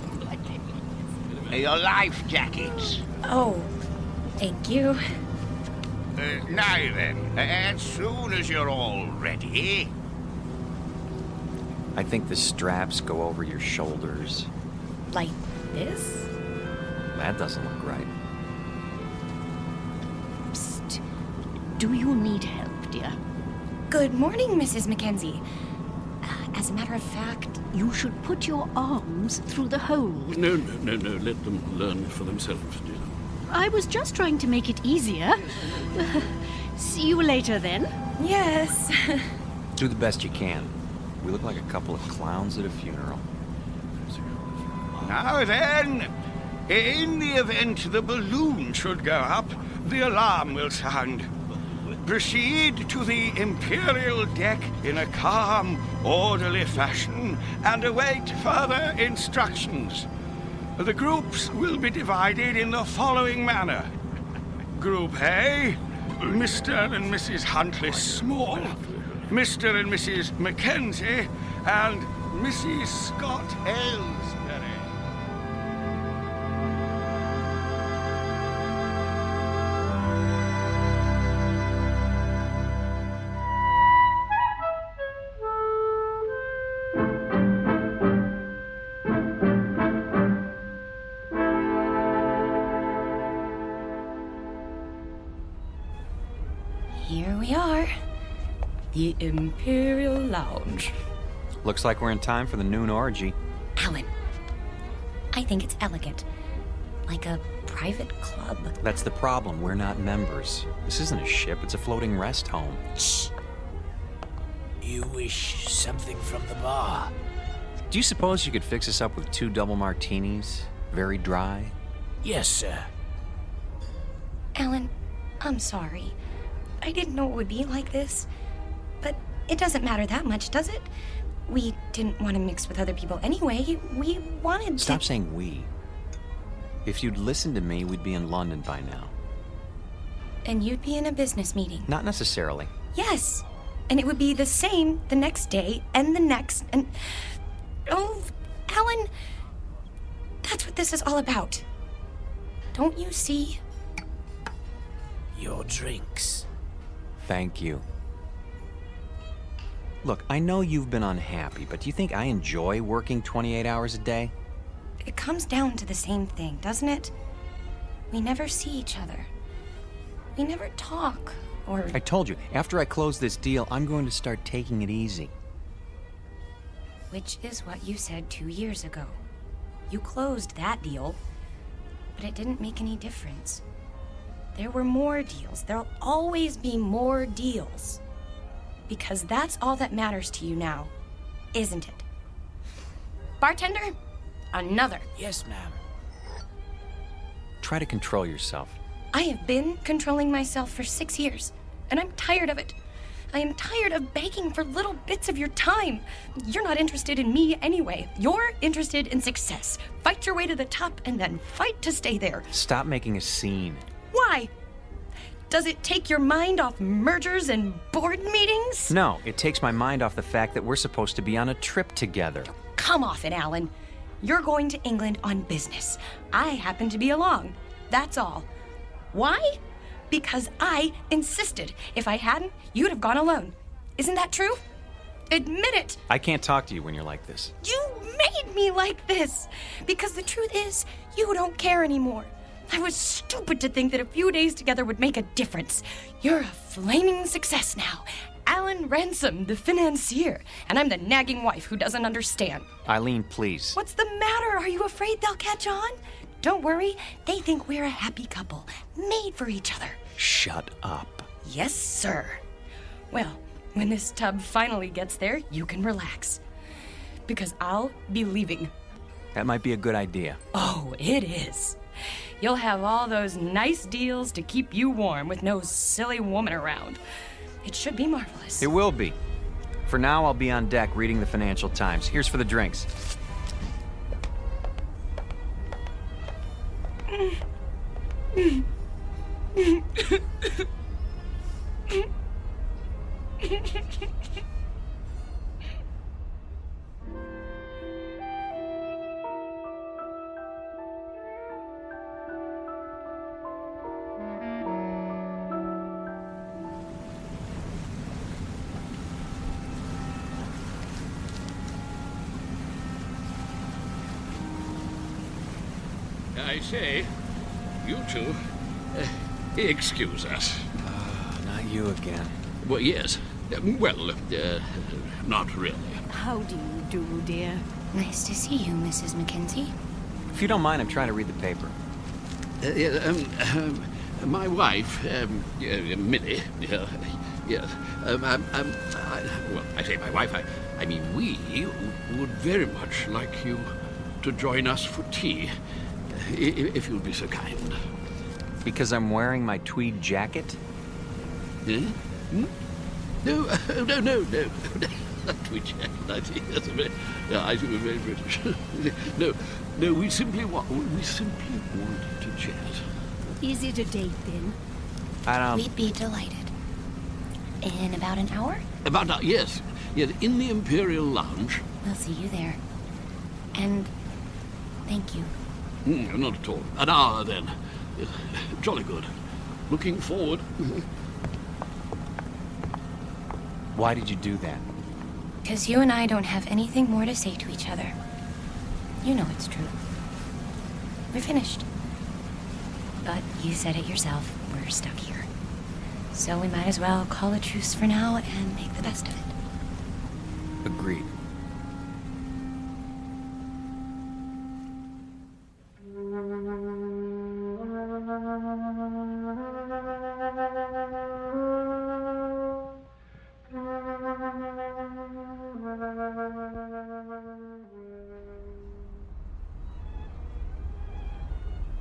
Speaker 21: Your life jackets.
Speaker 18: Oh, thank you.
Speaker 21: Now then, as soon as you're all ready...
Speaker 16: I think the straps go over your shoulders.
Speaker 18: Like this?
Speaker 16: That doesn't look right.
Speaker 20: Psst. Do you need help, dear?
Speaker 18: Good morning, Mrs. Mackenzie. As a matter of fact...
Speaker 20: You should put your arms through the hole.
Speaker 11: No. Let them learn for themselves, dear.
Speaker 20: I was just trying to make it easier. See you later, then.
Speaker 18: Yes.
Speaker 16: Do the best you can. We look like a couple of clowns at a funeral.
Speaker 21: Now then, in the event the balloon should go up, the alarm will sound. Proceed to the Imperial deck in a calm, orderly fashion and await further instructions. The groups will be divided in the following manner. Group A, Mr. and Mrs. Huntley Small, Mr. and Mrs. Mackenzie, and Mrs. Scott Aylesbury.
Speaker 18: Here we are. The Imperial Lounge.
Speaker 16: Looks like we're in time for the noon orgy.
Speaker 18: Alan, I think it's elegant. Like a private club.
Speaker 16: That's the problem. We're not members. This isn't a ship. It's a floating rest home.
Speaker 23: Shh. You wish something from the bar?
Speaker 16: Do you suppose you could fix us up with 2 double martinis? Very dry?
Speaker 23: Yes, sir.
Speaker 18: Alan, I'm sorry. I didn't know it would be like this. But it doesn't matter that much, does it? We didn't want to mix with other people anyway. We wanted to...
Speaker 16: Stop saying we. If you'd listened to me, we'd be in London by now.
Speaker 18: And you'd be in a business meeting.
Speaker 16: Not necessarily.
Speaker 18: Yes. And it would be the same the next day and the next and... Oh, Alan, that's what this is all about. Don't you see?
Speaker 23: Your drinks.
Speaker 16: Thank you. Look, I know you've been unhappy, but do you think I enjoy working 28 hours a day?
Speaker 18: It comes down to the same thing, doesn't it? We never see each other. We never talk, or...
Speaker 16: I told you, after I close this deal, I'm going to start taking it easy.
Speaker 18: Which is what you said 2 years ago. You closed that deal, but it didn't make any difference. There were more deals. There'll always be more deals. Because that's all that matters to you now, isn't it? Bartender, another.
Speaker 23: Yes, ma'am.
Speaker 16: Try to control yourself.
Speaker 18: I have been controlling myself for 6 years, and I'm tired of it. I am tired of begging for little bits of your time. You're not interested in me anyway. You're interested in success. Fight your way to the top and then fight to stay there.
Speaker 16: Stop making a scene.
Speaker 18: Why? Does it take your mind off mergers and board meetings?
Speaker 16: No, it takes my mind off the fact that we're supposed to be on a trip together.
Speaker 18: Come off it, Alan. You're going to England on business. I happen to be along. That's all. Why? Because I insisted. If I hadn't, you'd have gone alone. Isn't that true? Admit it.
Speaker 16: I can't talk to you when you're like this.
Speaker 18: You made me like this. Because the truth is, you don't care anymore. I was stupid to think that a few days together would make a difference. You're a flaming success now. Alan Ransom, the financier. And I'm the nagging wife who doesn't understand.
Speaker 16: Eileen, please.
Speaker 18: What's the matter? Are you afraid they'll catch on? Don't worry. They think we're a happy couple, made for each other.
Speaker 16: Shut up.
Speaker 18: Yes, sir. Well, when this tub finally gets there, you can relax. Because I'll be leaving.
Speaker 16: That might be a good idea.
Speaker 18: Oh, it is. You'll have all those nice deals to keep you warm with no silly woman around. It should be marvelous.
Speaker 16: It will be. For now, I'll be on deck reading the Financial Times. Here's for the drinks.
Speaker 11: I say, you two, excuse us.
Speaker 16: Not you again.
Speaker 11: Well, yes. Not really.
Speaker 20: How do you do, dear?
Speaker 18: Nice to see you, Mrs. Mackenzie.
Speaker 16: If you don't mind, I'm trying to read the paper.
Speaker 11: My wife, Millie, yes. I say my wife, I mean we would very much like you to join us for tea, if you'd be so kind.
Speaker 16: Because I'm wearing my tweed jacket?
Speaker 11: Eh? Hmm? No, no. Not tweed jacket. I see. That's I see. Very British. No. We simply wanted to chat.
Speaker 20: Is it a date then?
Speaker 18: We'd be delighted. In about an hour?
Speaker 11: Yes, in the Imperial Lounge.
Speaker 18: We'll see you there. And thank you.
Speaker 11: Not at all. An hour, then. Jolly good. Looking forward.
Speaker 16: Why did you do that?
Speaker 18: Because you and I don't have anything more to say to each other. You know it's true. We're finished. But you said it yourself. We're stuck here. So we might as well call a truce for now and make the best of it.
Speaker 16: Agreed.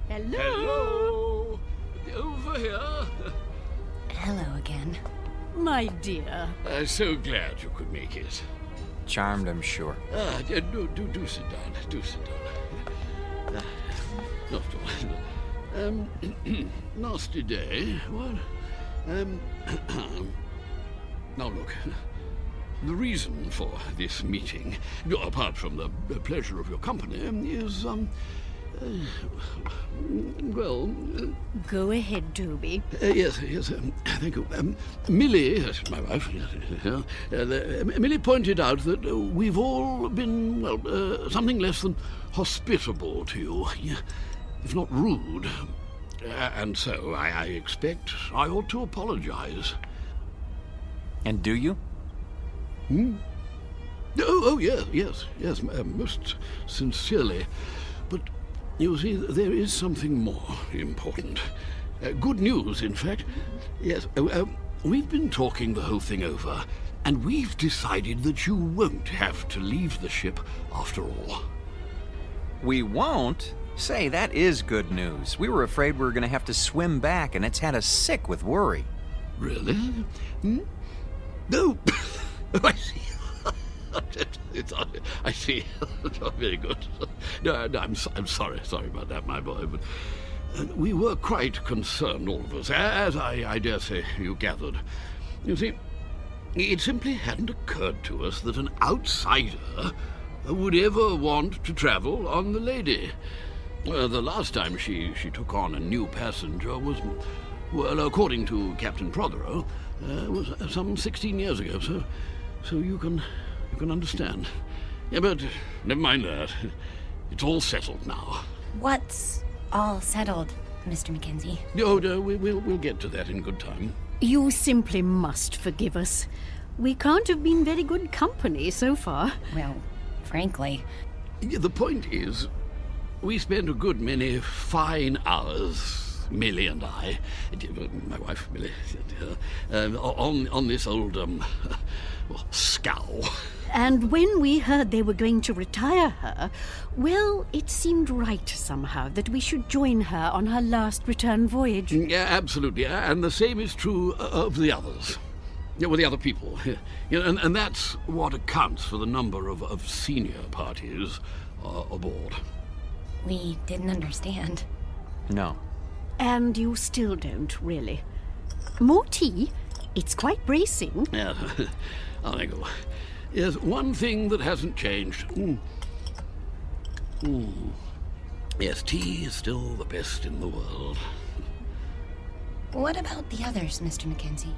Speaker 11: Hello. Over here.
Speaker 18: Hello again.
Speaker 20: My dear.
Speaker 11: So glad you could make it.
Speaker 16: Charmed, I'm sure.
Speaker 11: Do sit down. Do sit down. Not at all. Nasty day. What? Now look. The reason for this meeting, apart from the pleasure of your company, is
Speaker 20: Go ahead, Doobie.
Speaker 11: Yes, thank you. Millie, that's my wife, Millie pointed out that we've all been, something less than hospitable to you, if not rude. And so I expect I ought to apologize.
Speaker 16: And do you?
Speaker 11: Oh, yes, most sincerely. But you see, there is something more important. Good news, in fact. Yes, we've been talking the whole thing over, and we've decided that you won't have to leave the ship after all.
Speaker 16: We won't? Say, that is good news. We were afraid we were going to have to swim back, and it's had us sick with worry.
Speaker 11: Really? No. I see. I see. Very good. No, I'm sorry about that, my boy. But we were quite concerned, all of us, as I dare say you gathered. You see, it simply hadn't occurred to us that an outsider would ever want to travel on the Lady. The last time she took on a new passenger was Well, according to Captain Prothero, it was some 16 years ago, so you can understand. Yeah, but never mind that. It's all settled now.
Speaker 18: What's all settled, Mr. Mackenzie?
Speaker 11: Oh, no, we'll get to that in good time.
Speaker 20: You simply must forgive us. We can't have been very good company so far.
Speaker 18: Well, frankly.
Speaker 11: Yeah, the point is, we spent a good many fine hours, Millie and I, my wife Millie, on this old, scow.
Speaker 20: And when we heard they were going to retire her, well, it seemed right somehow that we should join her on her last return voyage.
Speaker 11: Yeah, absolutely. And the same is true of the others. Yeah, well, the other people. Yeah, and that's what accounts for the number of senior parties aboard.
Speaker 18: We didn't understand.
Speaker 16: No.
Speaker 20: And you still don't, really. More tea? It's quite bracing.
Speaker 11: Yeah, I'll go. Yes, one thing that hasn't changed. Yes, tea is still the best in the world.
Speaker 18: What about the others, Mr. Mackenzie?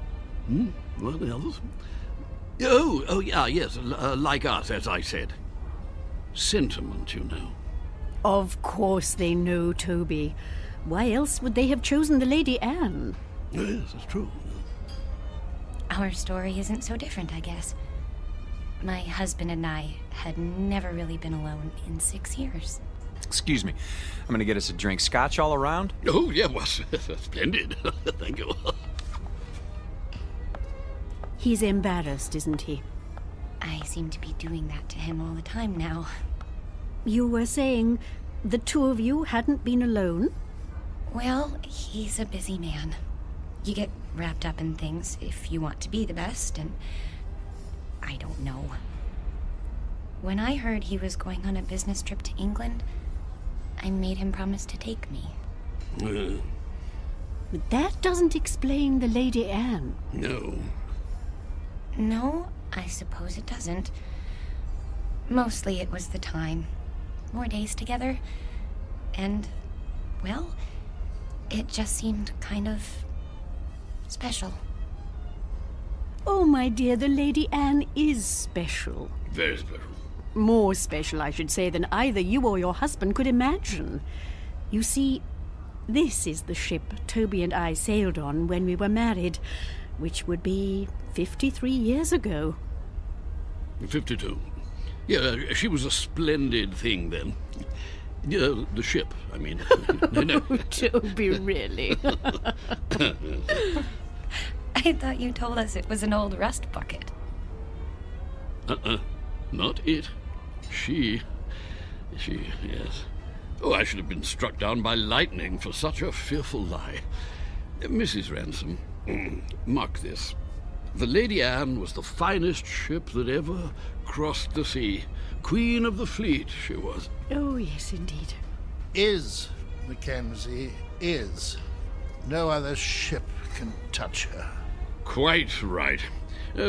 Speaker 11: What, the others? Oh, yeah, yes, like us, as I said. Sentiment, you know.
Speaker 20: Of course they know, Toby. Why else would they have chosen the Lady Anne?
Speaker 11: Yes, that's true.
Speaker 18: Our story isn't so different, I guess. My husband and I had never really been alone in 6 years.
Speaker 16: Excuse me. I'm going to get us a drink. Scotch all around?
Speaker 11: Oh, yeah, well, splendid. Thank you.
Speaker 20: He's embarrassed, isn't he?
Speaker 18: I seem to be doing that to him all the time now.
Speaker 20: You were saying the two of you hadn't been alone?
Speaker 18: Well, he's a busy man. You get wrapped up in things if you want to be the best, and I don't know. When I heard he was going on a business trip to England, I made him promise to take me.
Speaker 20: But that doesn't explain the Lady Anne.
Speaker 11: No.
Speaker 18: No, I suppose it doesn't. Mostly it was the time. More days together. And, well, it just seemed kind of special.
Speaker 20: Oh, my dear, the Lady Anne is special.
Speaker 11: Very special.
Speaker 20: More special, I should say, than either you or your husband could imagine. You see, this is the ship Toby and I sailed on when we were married, which would be 53 years ago.
Speaker 11: 52. Yeah, she was a splendid thing then. Yeah, the ship, I mean. No.
Speaker 20: Oh, Toby, really?
Speaker 18: I thought you told us it was an old rust bucket.
Speaker 11: Not it. She, yes. Oh, I should have been struck down by lightning for such a fearful lie. Mrs. Ransom, mark this. The Lady Anne was the finest ship that ever crossed the sea. Queen of the fleet, she was.
Speaker 20: Oh, yes, indeed.
Speaker 13: Is, Mackenzie, is. No other ship can touch her.
Speaker 11: Quite right.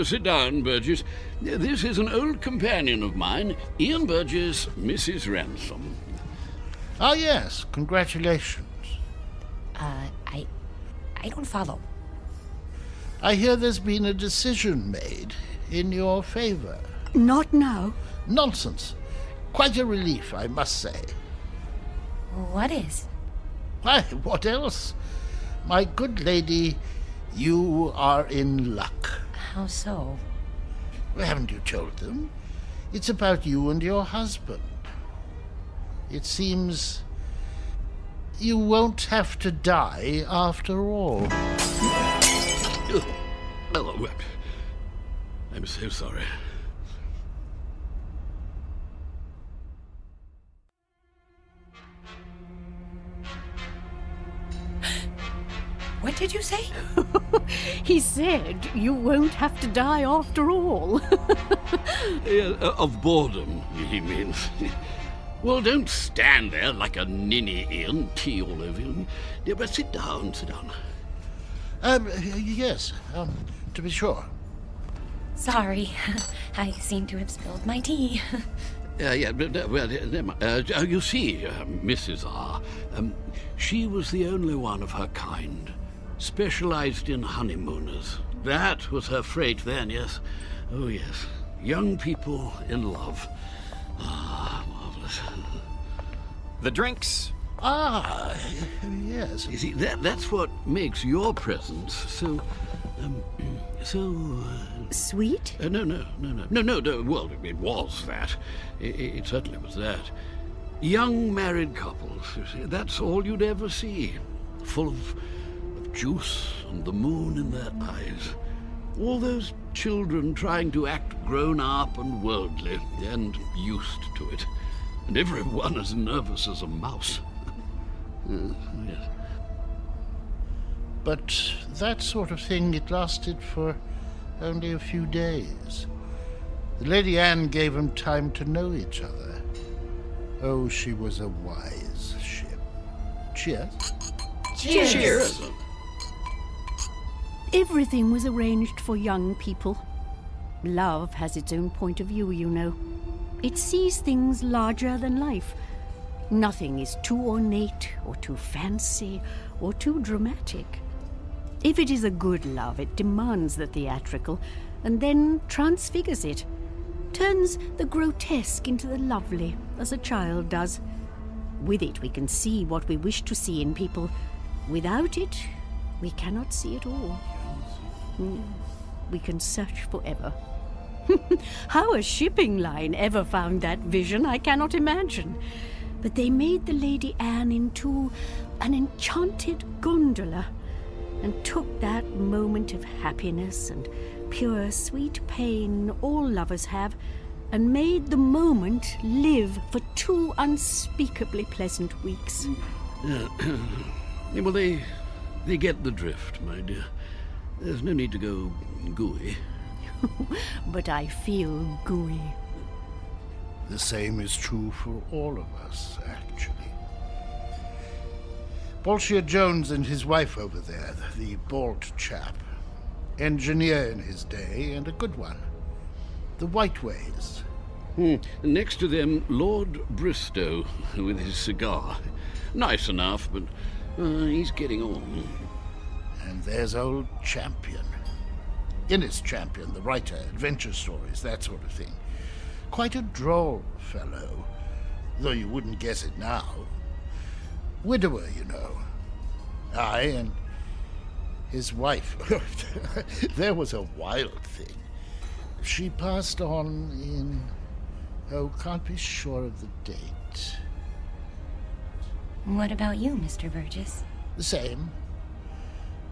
Speaker 11: Sit down, Burgess. This is an old companion of mine, Ian Burgess, Mrs. Ransom.
Speaker 13: Ah, yes. Congratulations.
Speaker 18: I don't follow.
Speaker 13: I hear there's been a decision made in your favor.
Speaker 20: Not now.
Speaker 13: Nonsense. Quite a relief, I must say.
Speaker 18: What is?
Speaker 13: Why, what else? My good lady, you are in luck.
Speaker 18: How so?
Speaker 13: Well, haven't you told them? It's about you and your husband. It seems you won't have to die after all.
Speaker 11: Oh, I'm so sorry.
Speaker 18: What did you say?
Speaker 20: He said you won't have to die after all.
Speaker 11: Of boredom, he means. Well, don't stand there like a ninny, Ian, tea all over you. Yeah, but sit down.
Speaker 13: Yes, to be sure.
Speaker 18: Sorry, I seem to have spilled my tea.
Speaker 11: You see, Mrs. R., she was the only one of her kind. specialized in honeymooners. That was her freight then, yes. Oh, yes. Young people in love. Ah, marvelous.
Speaker 16: The drinks.
Speaker 13: Ah, yes.
Speaker 11: You see, that's what makes your presence so...
Speaker 20: Sweet?
Speaker 11: No. Well, it was that. It certainly was that. Young married couples, you see, that's all you'd ever see. Full of juice and the moon in their eyes. All those children trying to act grown up and worldly and used to it. And everyone as nervous as a mouse. Yes.
Speaker 13: But that sort of thing, it lasted for only a few days. The Lady Anne gave them time to know each other. Oh, she was a wise ship. Cheers.
Speaker 20: Cheers. Cheers. Everything was arranged for young people. Love has its own point of view, you know. It sees things larger than life. Nothing is too ornate or too fancy or too dramatic. If it is a good love, it demands the theatrical and then transfigures it. Turns the grotesque into the lovely, as a child does. With it, we can see what we wish to see in people. Without it, we cannot see it all. We can search forever. How a shipping line ever found that vision, I cannot imagine. But they made the Lady Anne into an enchanted gondola and took that moment of happiness and pure sweet pain all lovers have and made the moment live for 2 unspeakably pleasant weeks.
Speaker 11: Well, they get the drift, my dear. There's no need to go gooey.
Speaker 20: But I feel gooey.
Speaker 13: The same is true for all of us, actually. Bolshia Jones and his wife over there, the bald chap. Engineer in his day, and a good one. The Whiteways.
Speaker 11: Next to them, Lord Bristow, with his cigar. Nice enough, but he's getting on.
Speaker 13: And there's old Champion. Innes Champion, the writer, adventure stories, that sort of thing. Quite a droll fellow, though you wouldn't guess it now. Widower, you know. Aye, and his wife. There was a wild thing. She passed on in... Oh, can't be sure of the date.
Speaker 18: What about you, Mr. Burgess?
Speaker 13: The same.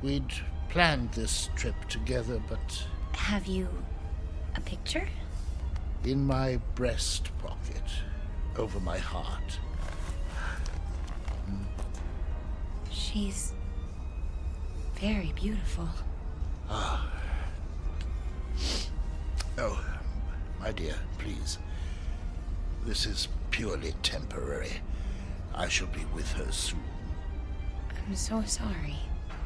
Speaker 13: We'd planned this trip together, but...
Speaker 18: Have you a picture?
Speaker 13: In my breast pocket, over my heart.
Speaker 18: She's very beautiful.
Speaker 13: Ah. Oh, my dear, please. This is purely temporary. I shall be with her soon.
Speaker 18: I'm so sorry.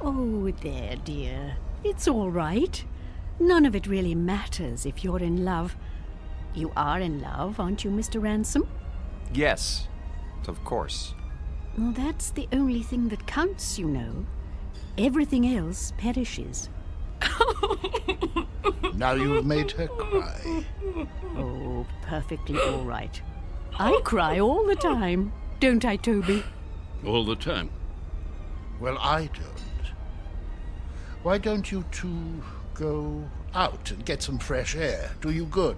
Speaker 20: Oh, there, dear. It's all right. None of it really matters if you're in love. You are in love, aren't you, Mr. Ransom?
Speaker 16: Yes, of course.
Speaker 20: Well, that's the only thing that counts, you know. Everything else perishes.
Speaker 13: Now you've made her cry.
Speaker 20: Oh, perfectly all right. I cry all the time, don't I, Toby?
Speaker 11: All the time.
Speaker 13: Well, I don't. Why don't you two go out and get some fresh air? Do you good.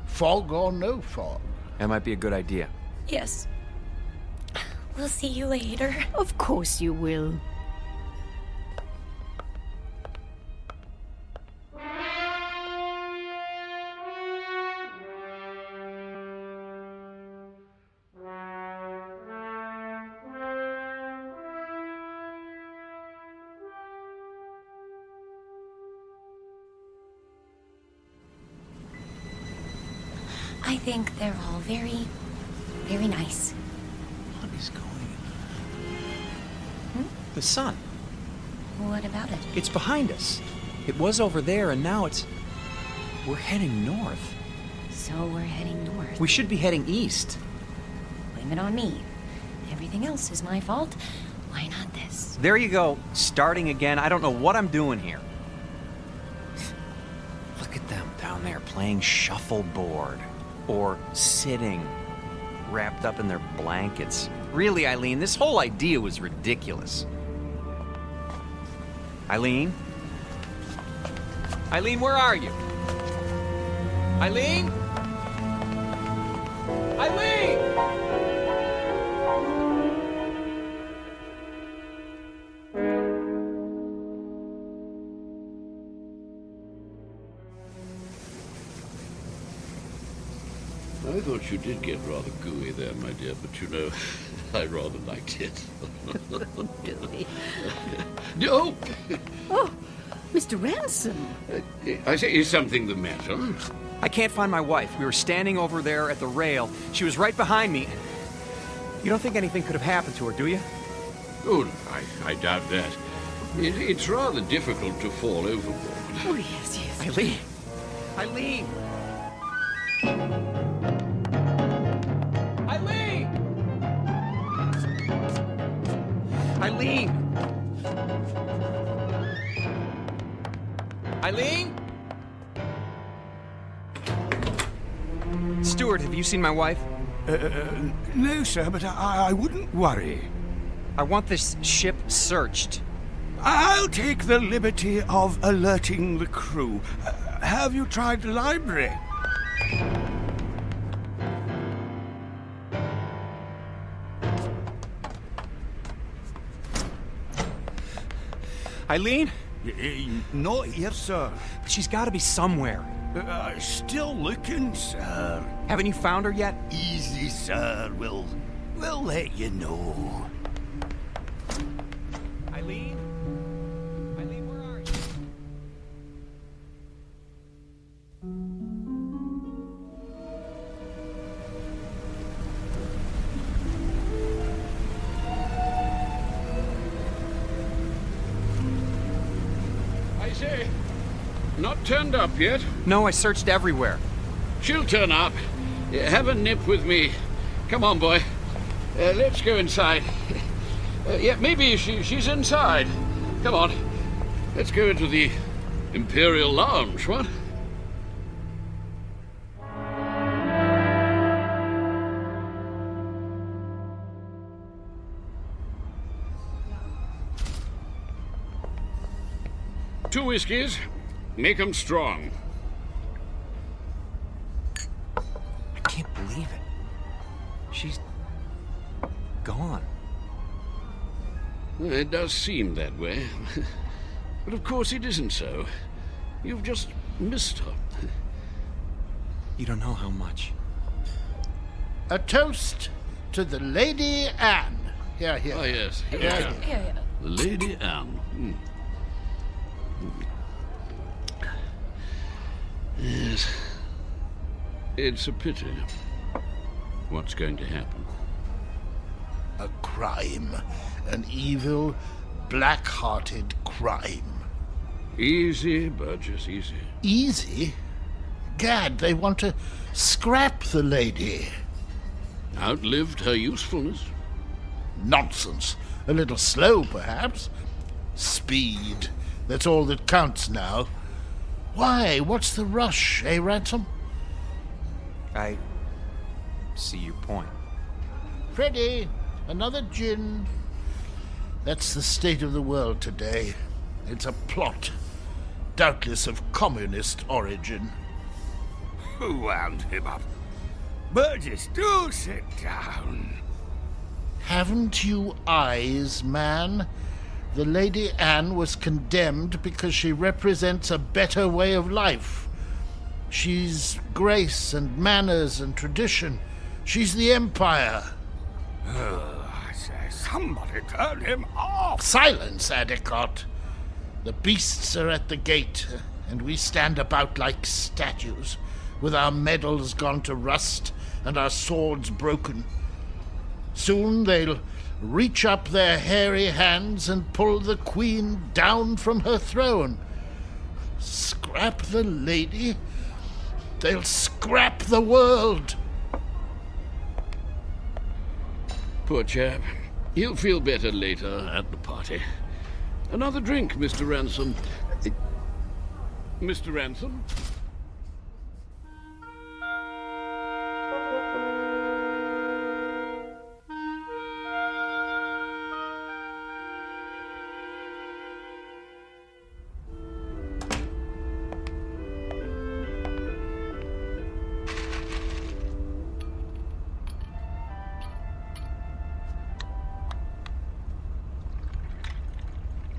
Speaker 13: Fog or no fog.
Speaker 16: That might be a good idea.
Speaker 18: Yes. We'll see you later.
Speaker 20: Of course you will.
Speaker 18: I think they're all very, very nice.
Speaker 16: What is going on? The sun.
Speaker 18: What about it?
Speaker 16: It's behind us. It was over there, and now it's... We're heading north.
Speaker 18: So we're heading north.
Speaker 16: We should be heading east.
Speaker 18: Blame it on me. Everything else is my fault. Why not this?
Speaker 16: There you go, starting again. I don't know what I'm doing here. Look at them down there playing shuffleboard or sitting wrapped up in their blankets. Really, Eileen, this whole idea was ridiculous. Eileen? Eileen, where are you? Eileen? Eileen!
Speaker 11: I thought you did get rather gooey there, my dear, but you know, I rather liked it.
Speaker 20: Gooey.
Speaker 11: No!
Speaker 20: Oh, Mr. Ransom.
Speaker 11: I say, is something the matter?
Speaker 16: I can't find my wife. We were standing over there at the rail. She was right behind me. You don't think anything could have happened to her, do you?
Speaker 11: Oh, I doubt that. It's rather difficult to fall overboard.
Speaker 20: Oh, yes, yes.
Speaker 16: Eileen! Eileen! Eileen! Eileen! Eileen? Stuart, have you seen my wife?
Speaker 21: No, sir, but I wouldn't worry.
Speaker 16: I want this ship searched.
Speaker 21: I'll take the liberty of alerting the crew. Have you tried the library?
Speaker 16: Eileen?
Speaker 21: Not here, sir.
Speaker 16: But she's got to be somewhere.
Speaker 21: Still looking, sir.
Speaker 16: Haven't you found her yet?
Speaker 21: Easy, sir. We'll let you know.
Speaker 16: Eileen? Eileen, where are you?
Speaker 11: I say, not turned up yet?
Speaker 16: No, I searched everywhere.
Speaker 11: She'll turn up. Have a nip with me. Come on, boy. Let's go inside. Yeah, maybe she's inside. Come on. Let's go into the Imperial Lounge, what? Two whiskeys. Make 'em strong.
Speaker 16: I can't believe it. She's gone.
Speaker 11: Well, it does seem that way. But of course it isn't so. You've just missed her.
Speaker 16: You don't know how much.
Speaker 13: A toast to the Lady Anne. Here, here.
Speaker 11: Oh, yes.
Speaker 13: Yeah.
Speaker 11: The Lady Anne. Hmm. Yes. It's a pity. What's going to happen?
Speaker 13: A crime. An evil, black-hearted crime.
Speaker 11: Easy, Burgess, easy.
Speaker 13: Easy? Gad, they want to scrap the lady.
Speaker 11: Outlived her usefulness.
Speaker 13: Nonsense. A little slow, perhaps. Speed. That's all that counts now. Why? What's the rush, eh, Ransom?
Speaker 16: I see your point.
Speaker 13: Freddie, another gin. That's the state of the world today. It's a plot, doubtless of communist origin.
Speaker 21: Who wound him up? Burgess, do sit down.
Speaker 13: Haven't you eyes, man? The Lady Anne was condemned because she represents a better way of life. She's grace and manners and tradition. She's the Empire.
Speaker 21: I say, somebody turn him off.
Speaker 13: Silence, Adicott. The beasts are at the gate, and we stand about like statues, with our medals gone to rust and our swords broken. Soon they'll reach up their hairy hands and pull the Queen down from her throne. Scrap the lady? They'll scrap the world.
Speaker 11: Poor chap. He'll feel better later at the party. Another drink, Mr. Ransom. Mr. Ransom?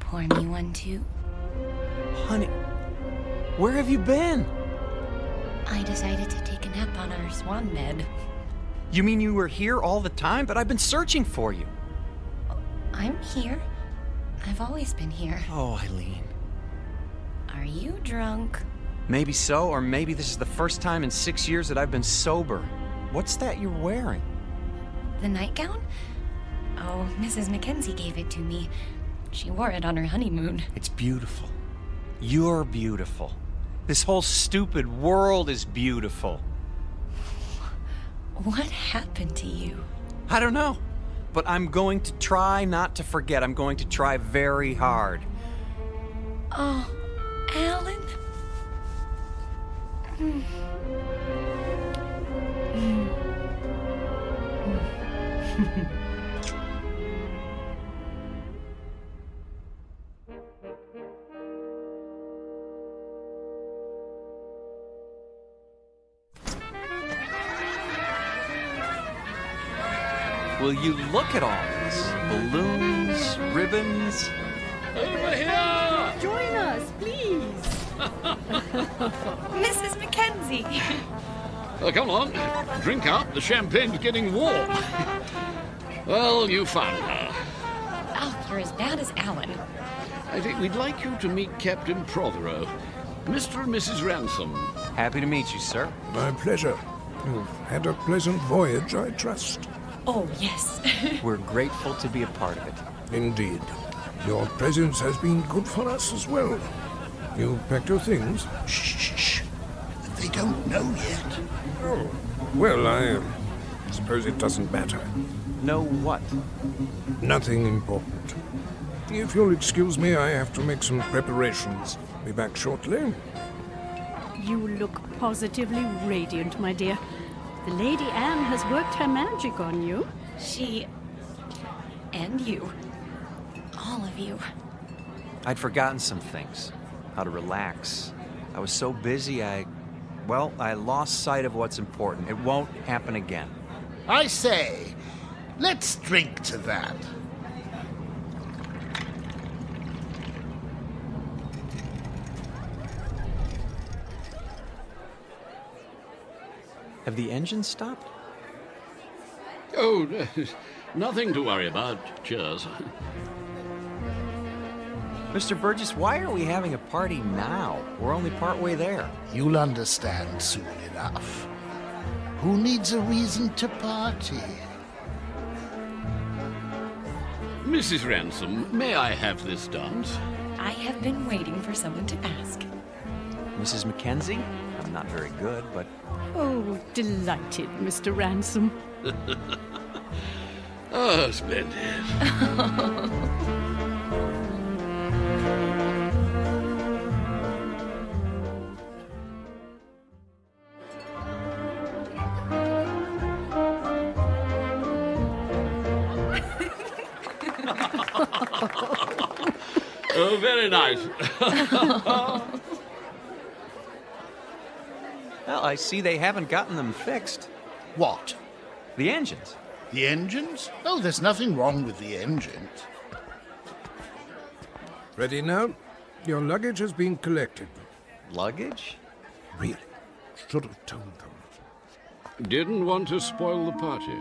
Speaker 18: Pour me one, too.
Speaker 16: Honey, where have you been?
Speaker 18: I decided to take a nap on our swan bed.
Speaker 16: You mean you were here all the time? But I've been searching for you.
Speaker 18: I'm here. I've always been here.
Speaker 16: Oh, Eileen.
Speaker 18: Are you drunk?
Speaker 16: Maybe so, or maybe this is the first time in 6 years that I've been sober. What's that you're wearing?
Speaker 18: The nightgown? Oh, Mrs. Mackenzie gave it to me. She wore it on her honeymoon.
Speaker 16: It's beautiful. You're beautiful. This whole stupid world is beautiful.
Speaker 18: What happened to you?
Speaker 16: I don't know. But I'm going to try not to forget. I'm going to try very hard.
Speaker 18: Oh, Alan?
Speaker 16: Will you look at all this? Balloons, ribbons.
Speaker 11: Over here!
Speaker 20: Join us, please.
Speaker 18: Mrs. Mackenzie!
Speaker 11: Come on, drink up. The champagne's getting warm. Well, you found her.
Speaker 18: Oh, you're as bad as Alan.
Speaker 11: I think we'd like you to meet Captain Prothero, Mr. and Mrs. Ransom.
Speaker 16: Happy to meet you, sir.
Speaker 19: My pleasure. You've had a pleasant voyage, I trust.
Speaker 18: Oh, yes.
Speaker 16: We're grateful to be a part of it.
Speaker 19: Indeed. Your presence has been good for us as well. You packed your things?
Speaker 13: Shh. They don't know yet.
Speaker 19: Oh, well, I suppose it doesn't matter.
Speaker 16: Know what?
Speaker 19: Nothing important. If you'll excuse me, I have to make some preparations. Be back shortly.
Speaker 20: You look positively radiant, my dear. The Lady Anne has worked her magic on you.
Speaker 18: She... and you. All of you.
Speaker 16: I'd forgotten some things. How to relax. I was so busy, I lost sight of what's important. It won't happen again.
Speaker 13: I say, let's drink to that.
Speaker 16: Have the engines stopped?
Speaker 11: Oh, nothing to worry about. Cheers.
Speaker 16: Mr. Burgess, why are we having a party now? We're only partway there.
Speaker 13: You'll understand soon enough. Who needs a reason to party?
Speaker 11: Mrs. Ransom, may I have this dance?
Speaker 18: I have been waiting for someone to ask.
Speaker 16: Mrs. Mackenzie? I'm not very good, but...
Speaker 20: Oh, delighted, Mr. Ransom.
Speaker 11: Oh, splendid. Oh, very nice.
Speaker 16: Well, I see they haven't gotten them fixed.
Speaker 13: What?
Speaker 16: The engines.
Speaker 13: The engines? Oh, there's nothing wrong with the engines.
Speaker 19: Ready now? Your luggage has been collected.
Speaker 16: Luggage?
Speaker 19: Really? Should have told them.
Speaker 11: Didn't want to spoil the party.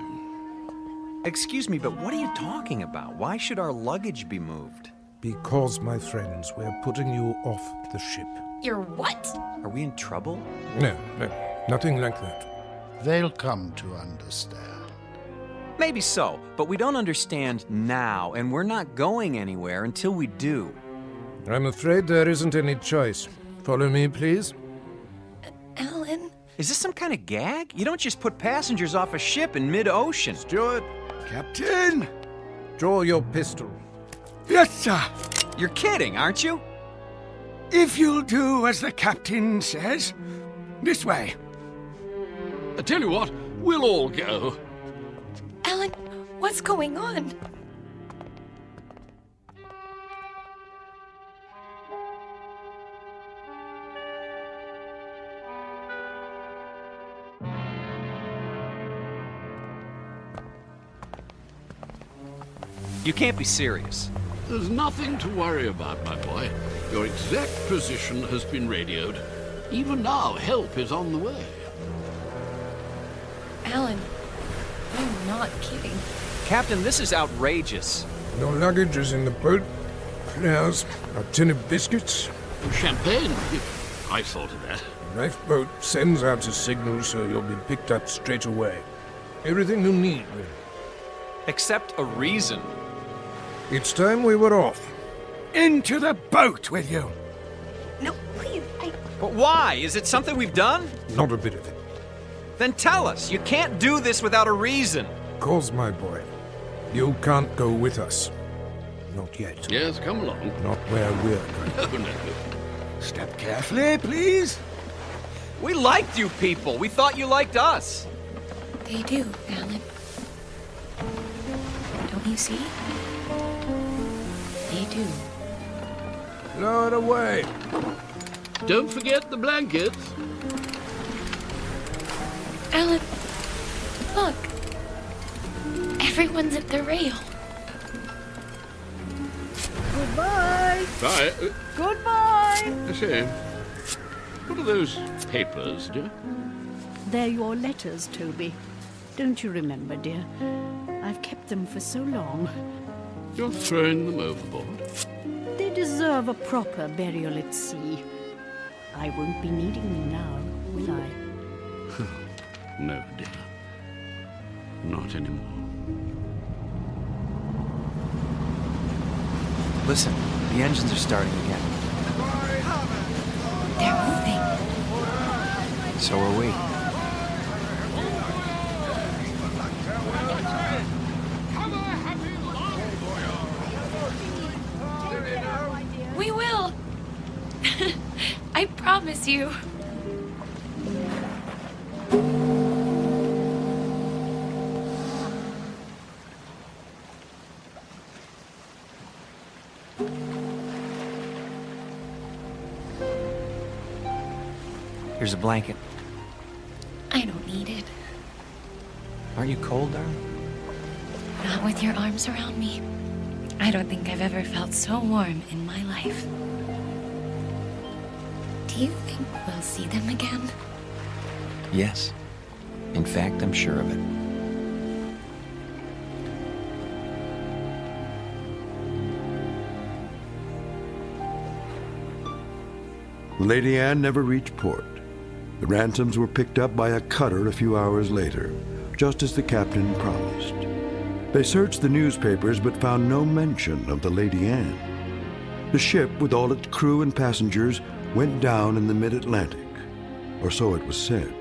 Speaker 16: Excuse me, but what are you talking about? Why should our luggage be moved?
Speaker 19: Because, my friends, we're putting you off the ship.
Speaker 18: You're what?
Speaker 16: Are we in trouble?
Speaker 19: No, nothing like that.
Speaker 13: They'll come to understand.
Speaker 16: Maybe so, but we don't understand now, and we're not going anywhere until we do.
Speaker 19: I'm afraid there isn't any choice. Follow me, please.
Speaker 18: Alan?
Speaker 16: Is this some kind of gag? You don't just put passengers off a ship in mid-ocean.
Speaker 5: Steward! Captain!
Speaker 19: Draw your pistol.
Speaker 21: Yes, sir.
Speaker 16: You're kidding, aren't you?
Speaker 21: If you'll do as the captain says. This way.
Speaker 11: I tell you what, we'll all go.
Speaker 18: Alan, what's going on?
Speaker 16: You can't be serious.
Speaker 11: There's nothing to worry about, my boy. Your exact position has been radioed. Even now, help is on the way.
Speaker 18: Alan, I'm not kidding.
Speaker 16: Captain, this is outrageous.
Speaker 19: Your luggage is in the boat. Flowers, a tin of biscuits.
Speaker 11: Champagne? I thought of that.
Speaker 19: The lifeboat sends out a signal so you'll be picked up straight away. Everything you need, really.
Speaker 16: Except a reason.
Speaker 19: It's time we were off.
Speaker 21: Into the boat with you.
Speaker 18: No, please,
Speaker 16: But why? Is it something we've done?
Speaker 19: Not a bit of it.
Speaker 16: Then tell us. You can't do this without a reason.
Speaker 19: Cause, my boy, you can't go with us. Not yet.
Speaker 11: Yes, come along.
Speaker 19: Not where we're going.
Speaker 11: No.
Speaker 21: Step carefully, please.
Speaker 16: We liked you people. We thought you liked us.
Speaker 18: They do, Alan. Don't you see? They do.
Speaker 19: Lower it away.
Speaker 11: Don't forget the blankets.
Speaker 18: Alan, look. Everyone's at the rail.
Speaker 20: Goodbye.
Speaker 11: Bye.
Speaker 20: Goodbye.
Speaker 11: I say, what are those papers, dear?
Speaker 20: They're your letters, Toby. Don't you remember, dear? I've kept them for so long.
Speaker 11: You're throwing them overboard.
Speaker 20: They deserve a proper burial at sea. I won't be needing them now, will I?
Speaker 11: No, dear. Not anymore.
Speaker 16: Listen, the engines are starting again.
Speaker 18: They're moving.
Speaker 16: So are we.
Speaker 18: We will. I promise you.
Speaker 16: Here's a blanket.
Speaker 18: I don't need it.
Speaker 16: Aren't you cold, darling?
Speaker 18: Not with your arms around me. I don't think I've ever felt so warm in my life. Do you think we'll see them again?
Speaker 16: Yes. In fact, I'm sure of it.
Speaker 5: Lady Anne never reached port. The ransoms were picked up by a cutter a few hours later, just as the captain promised. They searched the newspapers but found no mention of the Lady Anne. The ship, with all its crew and passengers, went down in the mid-Atlantic, or so it was said.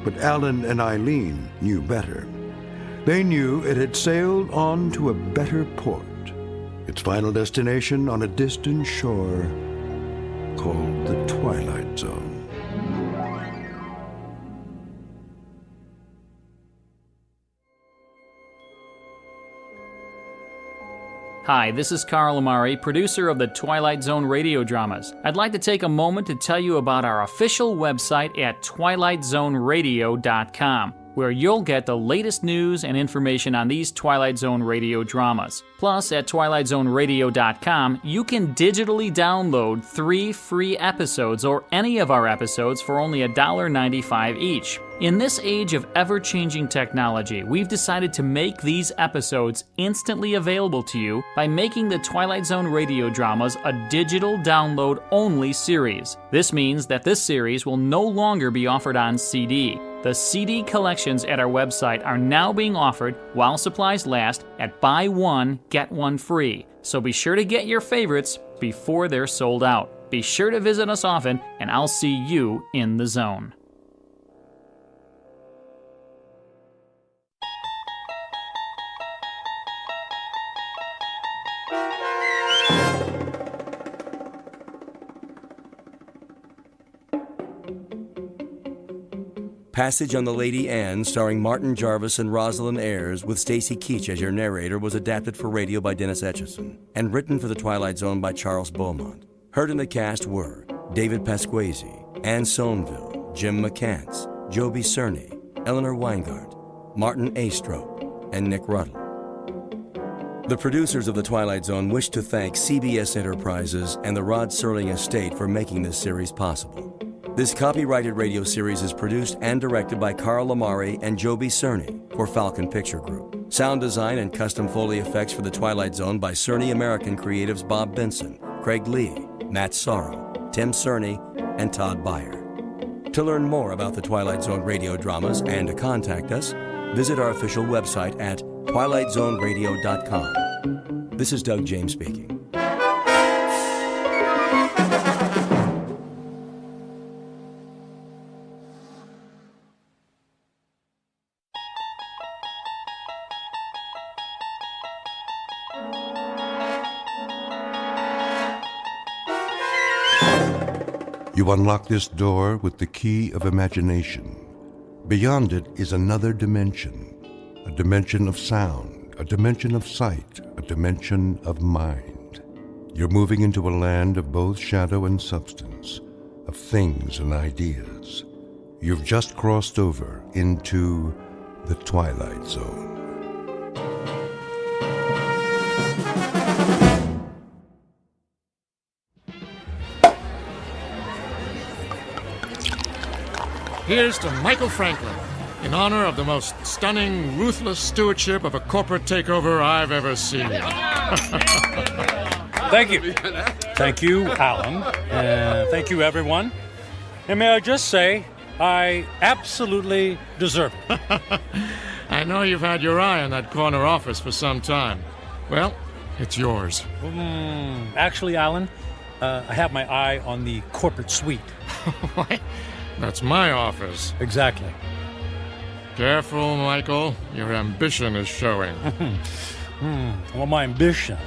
Speaker 5: But Alan and Eileen knew better. They knew it had sailed on to a better port, its final destination on a distant shore called the Twilight Zone.
Speaker 12: Hi, this is Carl Amari, producer of the Twilight Zone Radio Dramas. I'd like to take a moment to tell you about our official website at twilightzoneradio.com, where you'll get the latest news and information on these Twilight Zone Radio dramas. Plus, at twilightzoneradio.com, you can digitally download 3 free episodes or any of our episodes for only $1.95 each. In this age of ever-changing technology, we've decided to make these episodes instantly available to you by making the Twilight Zone Radio Dramas a digital download-only series. This means that this series will no longer be offered on CD. The CD collections at our website are now being offered, while supplies last, at buy one, get one free. So be sure to get your favorites before they're sold out. Be sure to visit us often, and I'll see you in the zone.
Speaker 1: Passage on the Lady Anne, starring Martin Jarvis and Rosalind Ayres, with Stacy Keach as your narrator, was adapted for radio by Dennis Etchison and written for The Twilight Zone by Charles Beaumont. Heard in the cast were David Pasquesi, Anne Somerville, Jim McCants, Joby Cerny, Eleanor Weingart, Martin Astrop, and Nick Ruddle. The producers of The Twilight Zone wish to thank CBS Enterprises and the Rod Serling Estate for making this series possible. This copyrighted radio series is produced and directed by Carl Lamari and Joby Cerny for Falcon Picture Group. Sound design and custom Foley effects for The Twilight Zone by Cerny American creatives Bob Benson, Craig Lee, Matt Sorrow, Tim Cerny, and Todd Beyer. To learn more about The Twilight Zone radio dramas and to contact us, visit our official website at twilightzoneradio.com. This is Doug James speaking.
Speaker 2: You unlock this door with the key of imagination. Beyond it is another dimension, a dimension of sound, a dimension of sight, a dimension of mind. You're moving into a land of both shadow and substance, of things and ideas. You've just crossed over into the Twilight Zone.
Speaker 14: Here's to Michael Franklin, in honor of the most stunning, ruthless stewardship of a corporate takeover I've ever seen.
Speaker 17: Thank you. Thank you, Alan. Thank you, everyone. And may I just say, I absolutely deserve it.
Speaker 14: I know you've had your eye on that corner office for some time. Well, it's yours.
Speaker 17: Actually, Alan, I have my eye on the corporate suite.
Speaker 14: What? That's my office.
Speaker 17: Exactly.
Speaker 14: Careful, Michael. Your ambition is showing.
Speaker 17: Well, my ambition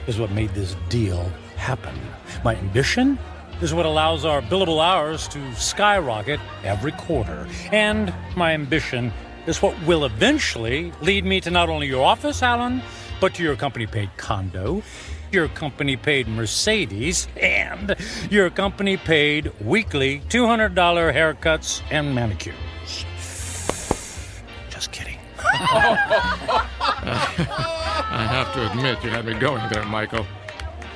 Speaker 17: is what made this deal happen. My ambition is what allows our billable hours to skyrocket every quarter. And my ambition is what will eventually lead me to not only your office, Alan, but to your company-paid condo, your company-paid Mercedes, and your company-paid weekly $200 haircuts and manicures. Just kidding.
Speaker 14: I have to admit, you had me going there, Michael.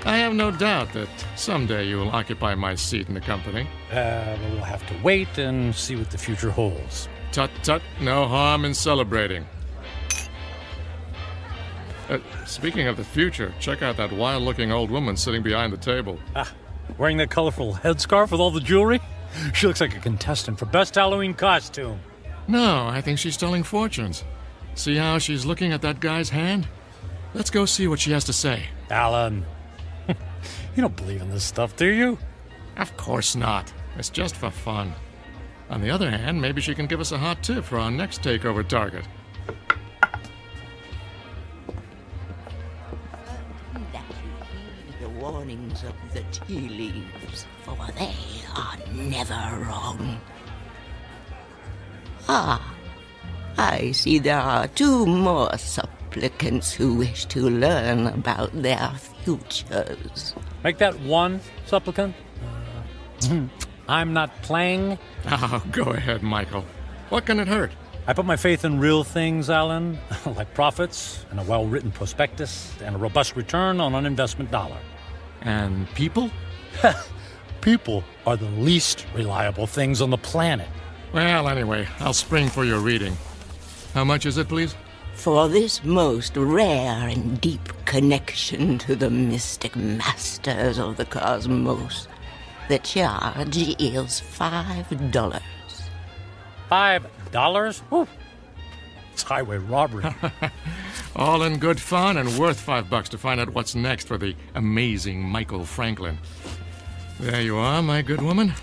Speaker 14: I have no doubt that someday you will occupy my seat in the company.
Speaker 17: We'll have to wait and see what the future holds.
Speaker 14: Tut, tut, no harm in celebrating. Speaking of the future, check out that wild-looking old woman sitting behind the table.
Speaker 17: Wearing that colorful headscarf with all the jewelry? She looks like a contestant for Best Halloween Costume.
Speaker 14: No, I think she's telling fortunes. See how she's looking at that guy's hand? Let's go see what she has to say.
Speaker 17: Alan, you don't believe in this stuff, do you?
Speaker 14: Of course not. It's just for fun. On the other hand, maybe she can give us a hot tip for our next takeover target.
Speaker 7: The warnings of the tea leaves, for they are never wrong. I see there are two more supplicants who wish to learn about their futures.
Speaker 17: Make that one supplicant. I'm not playing.
Speaker 14: Oh, go ahead, Michael. What can it hurt?
Speaker 17: I put my faith in real things, Alan, like profits and a well-written prospectus and a robust return on an investment dollar.
Speaker 14: And people?
Speaker 17: People are the least reliable things on the planet.
Speaker 14: Well, anyway, I'll spring for your reading. How much is it, please?
Speaker 7: For this most rare and deep connection to the mystic masters of the cosmos, the charge is $5.
Speaker 17: $5? Ooh. It's highway robbery.
Speaker 14: All in good fun and worth $5 to find out what's next for the amazing Michael Franklin. There you are, my good woman.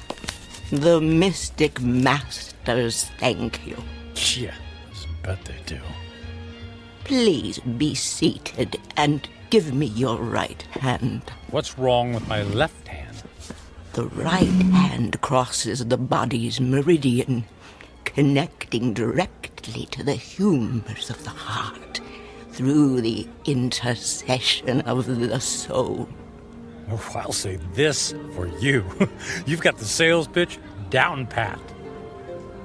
Speaker 7: The mystic masters thank you.
Speaker 17: Yeah, I bet they do.
Speaker 7: Please be seated and give me your right hand.
Speaker 17: What's wrong with my left hand?
Speaker 7: The right hand crosses the body's meridian, connecting directly to the humors of the heart through the intercession of the soul.
Speaker 17: Oh, I'll say this for you. You've got the sales pitch down pat.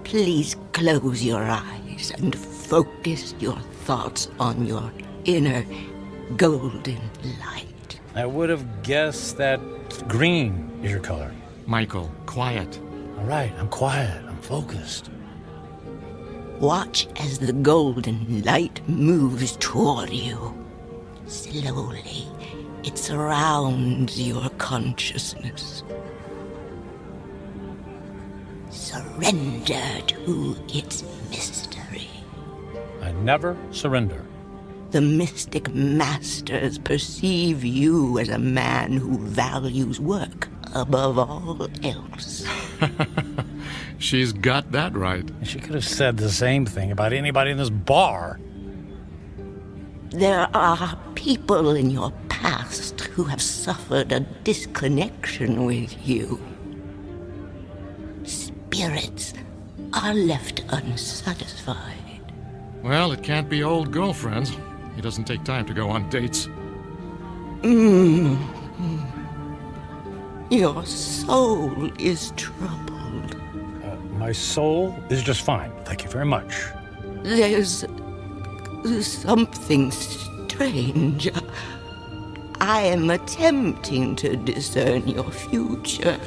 Speaker 7: Please close your eyes and focus your thoughts on your inner golden light.
Speaker 17: I would have guessed that green is your color.
Speaker 14: Michael, quiet.
Speaker 17: All right, I'm quiet. I'm focused.
Speaker 7: Watch as the golden light moves toward you. Slowly, it surrounds your consciousness. Surrender to its mystery.
Speaker 17: I never surrender.
Speaker 7: The mystic masters perceive you as a man who values work above all else.
Speaker 14: She's got that right.
Speaker 17: She could have said the same thing about anybody in this bar.
Speaker 7: There are people in your past who have suffered a disconnection with you. Spirits are left unsatisfied.
Speaker 14: Well, it can't be old girlfriends. He doesn't take time to go on dates.
Speaker 7: Your soul is troubled.
Speaker 17: My soul is just fine. Thank you very much.
Speaker 7: There's something strange. I am attempting to discern your future,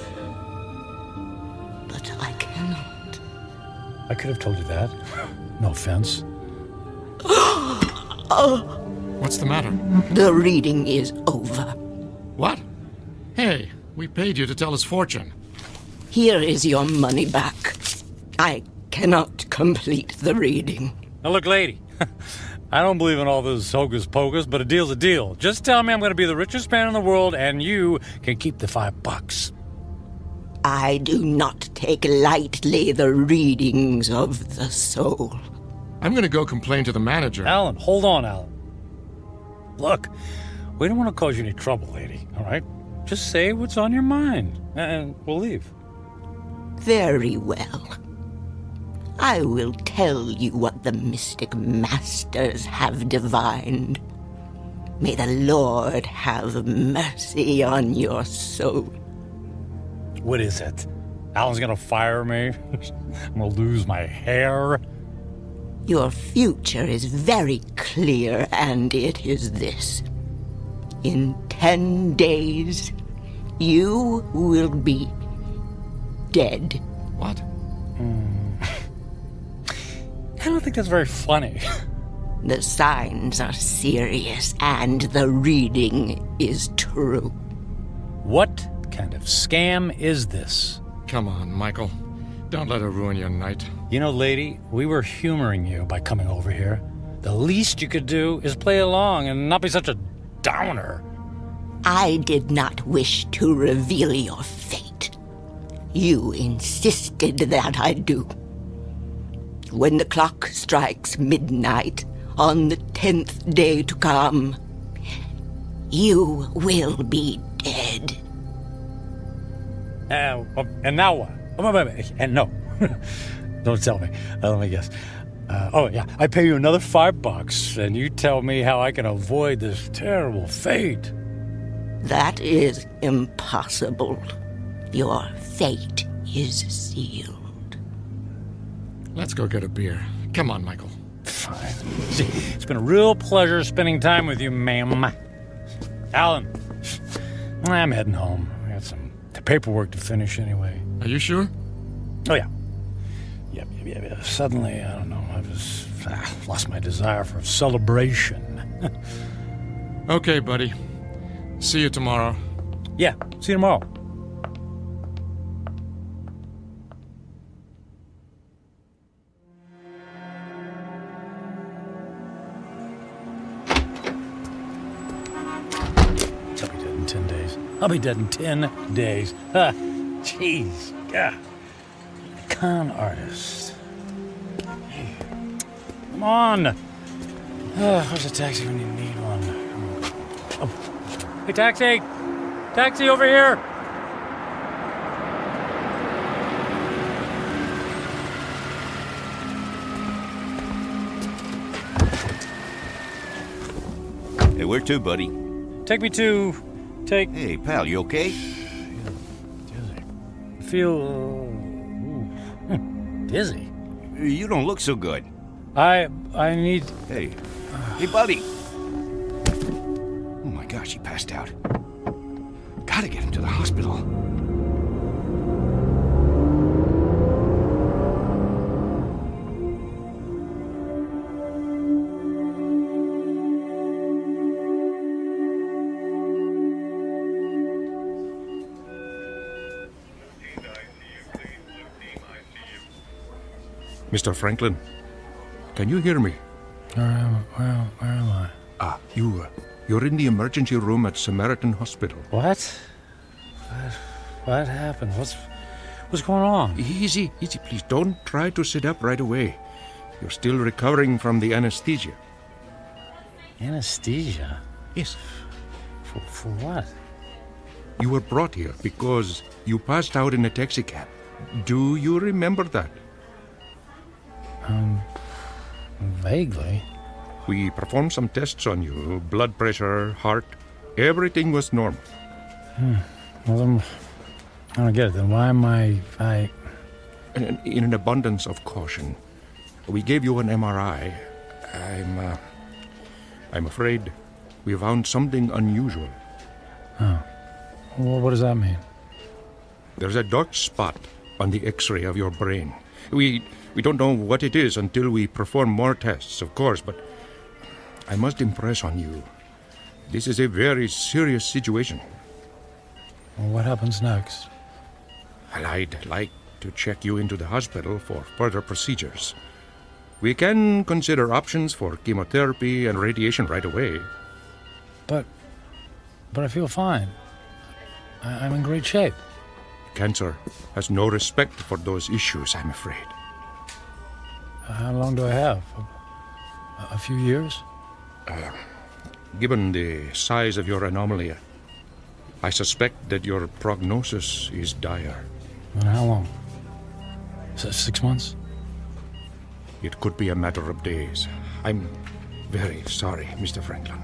Speaker 7: but I cannot.
Speaker 17: I could have told you that. No offense.
Speaker 14: What's the matter?
Speaker 7: The reading is over.
Speaker 14: What? Hey, we paid you to tell us fortune.
Speaker 7: Here is your money back. I cannot complete the reading.
Speaker 17: Now look, lady, I don't believe in all this hocus pocus, but a deal's a deal. Just tell me I'm going to be the richest man in the world, and you can keep the $5.
Speaker 7: I do not take lightly the readings of the soul.
Speaker 14: I'm going to go complain to the manager.
Speaker 17: Alan, hold on, Alan. Look, we don't want to cause you any trouble, lady, all right? Just say what's on your mind, and we'll leave.
Speaker 7: Very well. I will tell you what the mystic masters have divined. May the Lord have mercy on your soul.
Speaker 17: What is it? Alan's gonna fire me? I'm gonna lose my hair?
Speaker 7: Your future is very clear, and it is this. In 10 days, you will be dead.
Speaker 14: What?
Speaker 17: I don't think that's very funny.
Speaker 7: The signs are serious, and the reading is true.
Speaker 17: What kind of scam is this?
Speaker 14: Come on, Michael. Don't let her ruin your night.
Speaker 17: You know, lady, we were humoring you by coming over here. The least you could do is play along and not be such a downer.
Speaker 7: I did not wish to reveal your fate. You insisted that I do. When the clock strikes midnight on the 10th day to come, you will be dead.
Speaker 17: And now what? And no. Don't tell me. Let me guess. I pay you another $5, and you tell me how I can avoid this terrible fate.
Speaker 7: That is impossible. Your fate is sealed.
Speaker 14: Let's go get a beer. Come on, Michael.
Speaker 17: Fine. It's been a real pleasure spending time with you, ma'am. Alan, I'm heading home. I got some paperwork to finish anyway.
Speaker 14: Are you sure?
Speaker 17: Oh, yeah. Yeah. Suddenly, I don't know, I just lost my desire for celebration.
Speaker 14: Okay, buddy. See you tomorrow.
Speaker 17: Yeah, see you tomorrow. I'll be dead in 10 days. Jeez. Yeah. Con artist. Hey. Come on. Where's a taxi when you need one? Oh. Hey, taxi! Taxi over here!
Speaker 3: where to, buddy?
Speaker 17: Hey,
Speaker 3: pal, you okay?
Speaker 17: Feel dizzy.
Speaker 3: You don't look so good.
Speaker 17: I need...
Speaker 3: Hey, buddy. Oh my gosh, he passed out. Gotta get him to the hospital.
Speaker 14: Mr. Franklin, can you hear me?
Speaker 17: Where am I?
Speaker 14: You're in the emergency room at Samaritan Hospital.
Speaker 17: What? What happened? What's going on?
Speaker 14: Easy, please. Don't try to sit up right away. You're still recovering from the anesthesia.
Speaker 17: Anesthesia?
Speaker 14: Yes.
Speaker 17: For what?
Speaker 14: You were brought here because you passed out in a taxi cab. Do you remember that?
Speaker 17: Vaguely.
Speaker 14: We performed some tests on you. Blood pressure, heart. Everything was normal.
Speaker 17: Well, then, I don't get it. Then why am I...
Speaker 14: In an abundance of caution, we gave you an MRI. I'm afraid we found something unusual.
Speaker 17: Oh. Well, what does that mean?
Speaker 14: There's a dark spot on the X-ray of your brain. We don't know what it is until we perform more tests, of course, but I must impress on you. This is a very serious situation.
Speaker 17: Well, what happens next?
Speaker 14: Well, I'd like to check you into the hospital for further procedures. We can consider options for chemotherapy and radiation right away.
Speaker 17: But I feel fine. I'm in great shape.
Speaker 14: Cancer has no respect for those issues, I'm afraid.
Speaker 17: How long do I have? A few years?
Speaker 14: Given the size of your anomaly, I suspect that your prognosis is dire.
Speaker 17: And how long? 6 months?
Speaker 14: It could be a matter of days. I'm very sorry, Mr. Franklin.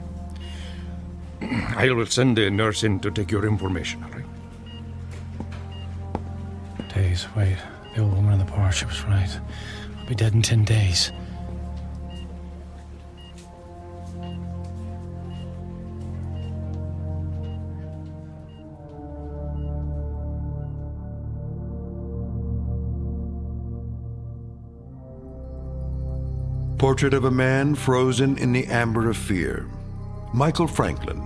Speaker 14: I will send the nurse in to take your information, all right?
Speaker 17: Days, wait. The old woman in the bar, she was right. I'll be dead in 10 days.
Speaker 5: Portrait of a man frozen in the amber of fear. Michael Franklin,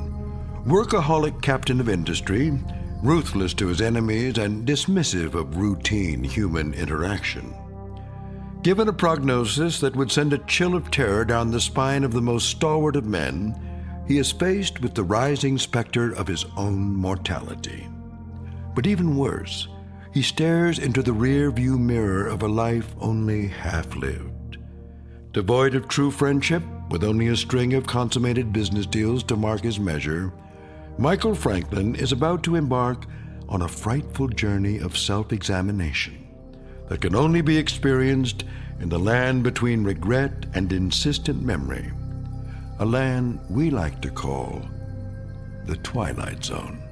Speaker 5: workaholic captain of industry, ruthless to his enemies and dismissive of routine human interaction. Given a prognosis that would send a chill of terror down the spine of the most stalwart of men, he is faced with the rising specter of his own mortality. But even worse, he stares into the rear-view mirror of a life only half-lived. Devoid of true friendship, with only a string of consummated business deals to mark his measure, Michael Franklin is about to embark on a frightful journey of self-examination that can only be experienced in the land between regret and insistent memory, a land we like to call the Twilight Zone.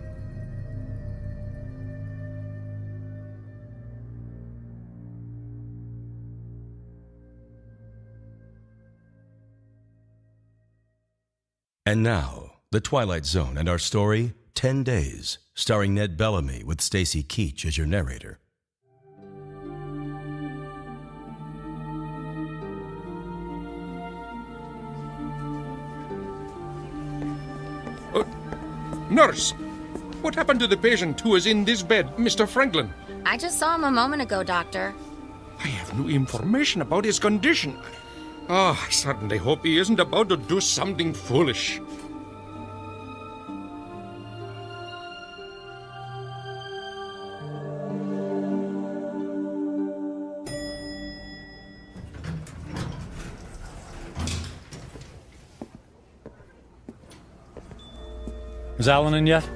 Speaker 1: And now, The Twilight Zone and our story, 10 Days, starring Ned Bellamy with Stacy Keach as your narrator.
Speaker 14: Nurse! What happened to the patient who is in this bed, Mr. Franklin?
Speaker 8: I just saw him a moment ago, Doctor.
Speaker 14: I have no information about his condition. I certainly hope he isn't about to do something foolish.
Speaker 17: Is Alan in yet?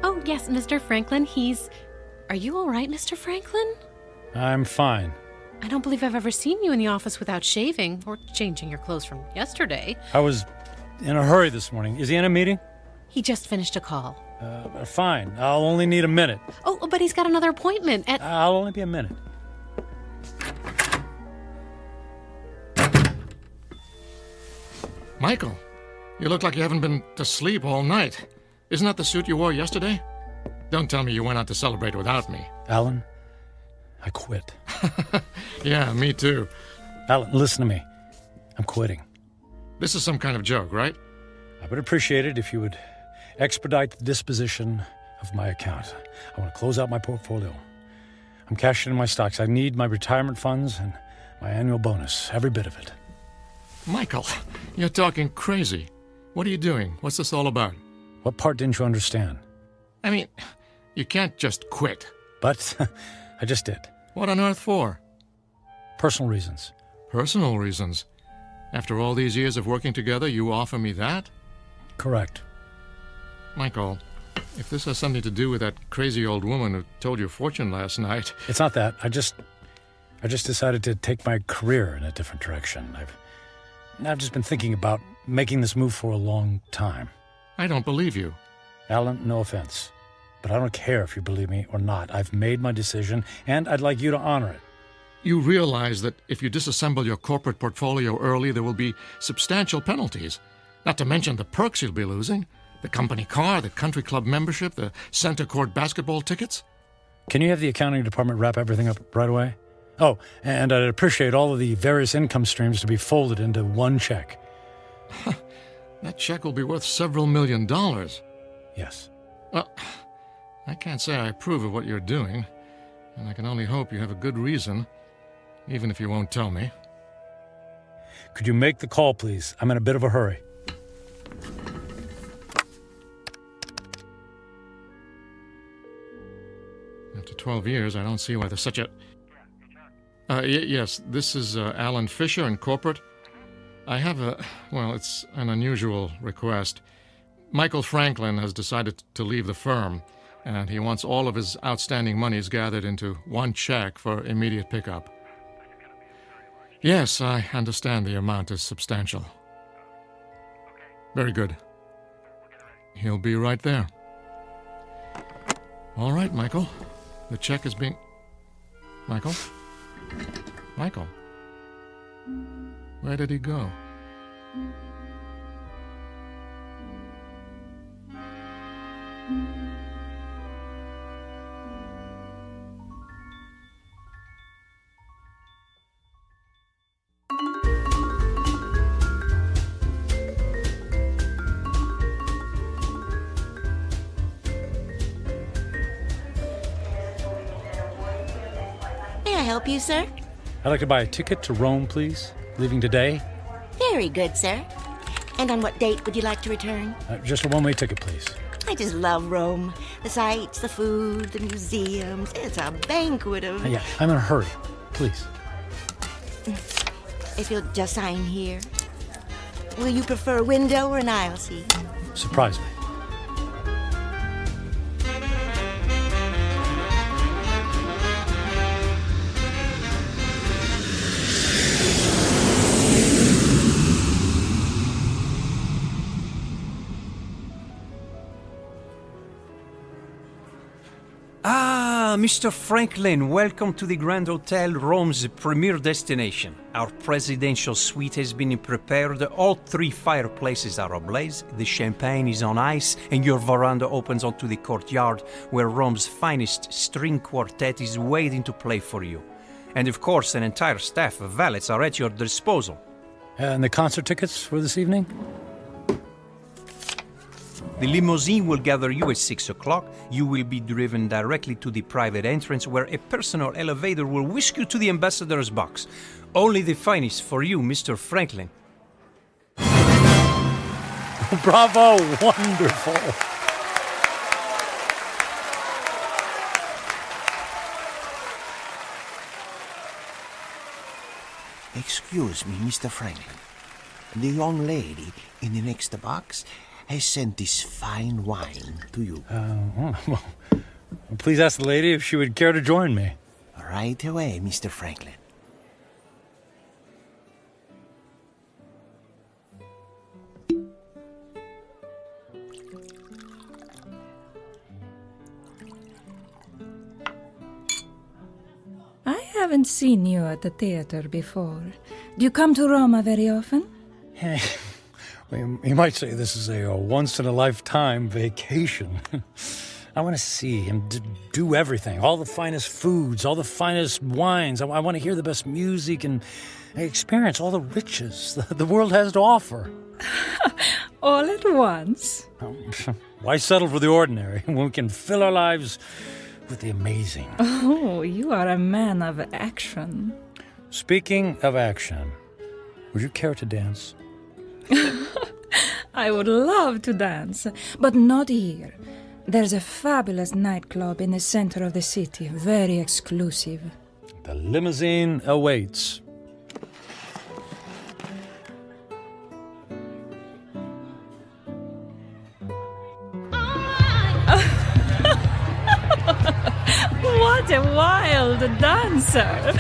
Speaker 22: Oh, yes, Mr. Franklin. Are you all right, Mr. Franklin?
Speaker 17: I'm fine.
Speaker 22: I don't believe I've ever seen you in the office without shaving or changing your clothes from yesterday.
Speaker 17: I was in a hurry this morning. Is he in a meeting?
Speaker 22: He just finished a call.
Speaker 17: Fine. I'll only need a minute.
Speaker 22: Oh, but he's got another appointment at...
Speaker 17: I'll only be a minute.
Speaker 4: Michael, you look like you haven't been to sleep all night. Isn't that the suit you wore yesterday? Don't tell me you went out to celebrate without me.
Speaker 17: Alan, I quit.
Speaker 4: Yeah, me too.
Speaker 17: Alan, listen to me. I'm quitting.
Speaker 4: This is some kind of joke, right?
Speaker 17: I would appreciate it if you would expedite the disposition of my account. I want to close out my portfolio. I'm cashing in my stocks. I need my retirement funds and my annual bonus, every bit of it.
Speaker 4: Michael, you're talking crazy. What are you doing? What's this all about?
Speaker 17: What part didn't you understand?
Speaker 4: I mean, you can't just quit.
Speaker 17: But I just did.
Speaker 4: What on earth for?
Speaker 17: Personal reasons.
Speaker 4: Personal reasons? After all these years of working together, you offer me that?
Speaker 17: Correct.
Speaker 4: Michael, if this has something to do with that crazy old woman who told your fortune last night...
Speaker 17: It's not that. I just decided to take my career in a different direction. I've just been thinking about making this move for a long time.
Speaker 4: I don't believe you.
Speaker 17: Alan, no offense, but I don't care if you believe me or not. I've made my decision, and I'd like you to honor it.
Speaker 4: You realize that if you disassemble your corporate portfolio early, there will be substantial penalties. Not to mention the perks you'll be losing. The company car, the country club membership, the center court basketball tickets.
Speaker 17: Can you have the accounting department wrap everything up right away? Oh, and I'd appreciate all of the various income streams to be folded into one check.
Speaker 4: That check will be worth several $1 million.
Speaker 17: Yes.
Speaker 4: Well, I can't say I approve of what you're doing, and I can only hope you have a good reason, even if you won't tell me.
Speaker 17: Could you make the call, please? I'm in a bit of a hurry.
Speaker 4: After 12 years, I don't see why there's such a... yes, this is Alan Fisher in corporate. I have it's an unusual request. Michael Franklin has decided to leave the firm, and he wants all of his outstanding monies gathered into one check for immediate pickup. Yes, I understand the amount is substantial. Very good. He'll be right there. All right, Michael. The check is being... Michael? Michael? Where did he go?
Speaker 6: May I help you, sir?
Speaker 17: I'd like to buy a ticket to Rome, please. Leaving today.
Speaker 6: Very good, sir. And on what date would you like to return?
Speaker 17: Just a one-way ticket, please.
Speaker 6: I just love Rome. The sights, the food, the museums. It's a banquet of...
Speaker 17: Yeah, I'm in a hurry. Please.
Speaker 6: If you'll just sign here. Will you prefer a window or an aisle seat?
Speaker 17: Surprise me.
Speaker 16: Mr. Franklin, welcome to the Grand Hotel, Rome's premier destination. Our presidential suite has been prepared. All 3 fireplaces are ablaze, the champagne is on ice, and your veranda opens onto the courtyard where Rome's finest string quartet is waiting to play for you. And of course, an entire staff of valets are at your disposal.
Speaker 17: And the concert tickets for this evening?
Speaker 16: The limousine will gather you at 6 o'clock. You will be driven directly to the private entrance where a personal elevator will whisk you to the ambassador's box. Only the finest for you, Mr. Franklin.
Speaker 17: Bravo! Wonderful!
Speaker 10: Excuse me, Mr. Franklin. The young lady in the next box has sent this fine wine to you.
Speaker 17: Well, please ask the lady if she would care to join me.
Speaker 10: Right away, Mr. Franklin.
Speaker 9: haven't seen you at the theater before. Do you come to Roma very often?
Speaker 17: You might say this is a once-in-a-lifetime vacation. I want to see and do everything. All the finest foods, all the finest wines. I want to hear the best music and experience all the riches the world has to offer.
Speaker 9: All at once?
Speaker 17: Why settle for the ordinary when we can fill our lives with the amazing?
Speaker 9: Oh, you are a man of action.
Speaker 17: Speaking of action, would you care to dance?
Speaker 9: I would love to dance, but not here. There's a fabulous nightclub in the center of the city, very exclusive.
Speaker 17: The limousine awaits.
Speaker 9: What a wild dancer!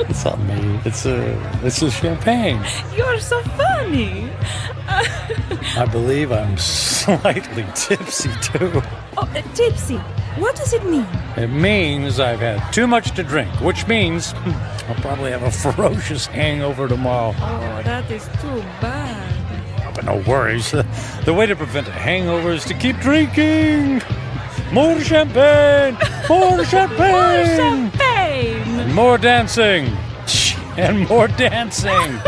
Speaker 17: It's not me. It's a champagne.
Speaker 9: You're so funny.
Speaker 17: I believe I'm slightly tipsy too.
Speaker 9: Oh, tipsy. What does it mean?
Speaker 17: It means I've had too much to drink, which means I'll probably have a ferocious hangover tomorrow.
Speaker 9: Oh, that is too bad.
Speaker 17: But no worries. The way to prevent a hangover is to keep drinking. More champagne! More champagne!
Speaker 9: More champagne!
Speaker 17: And more dancing! And more dancing!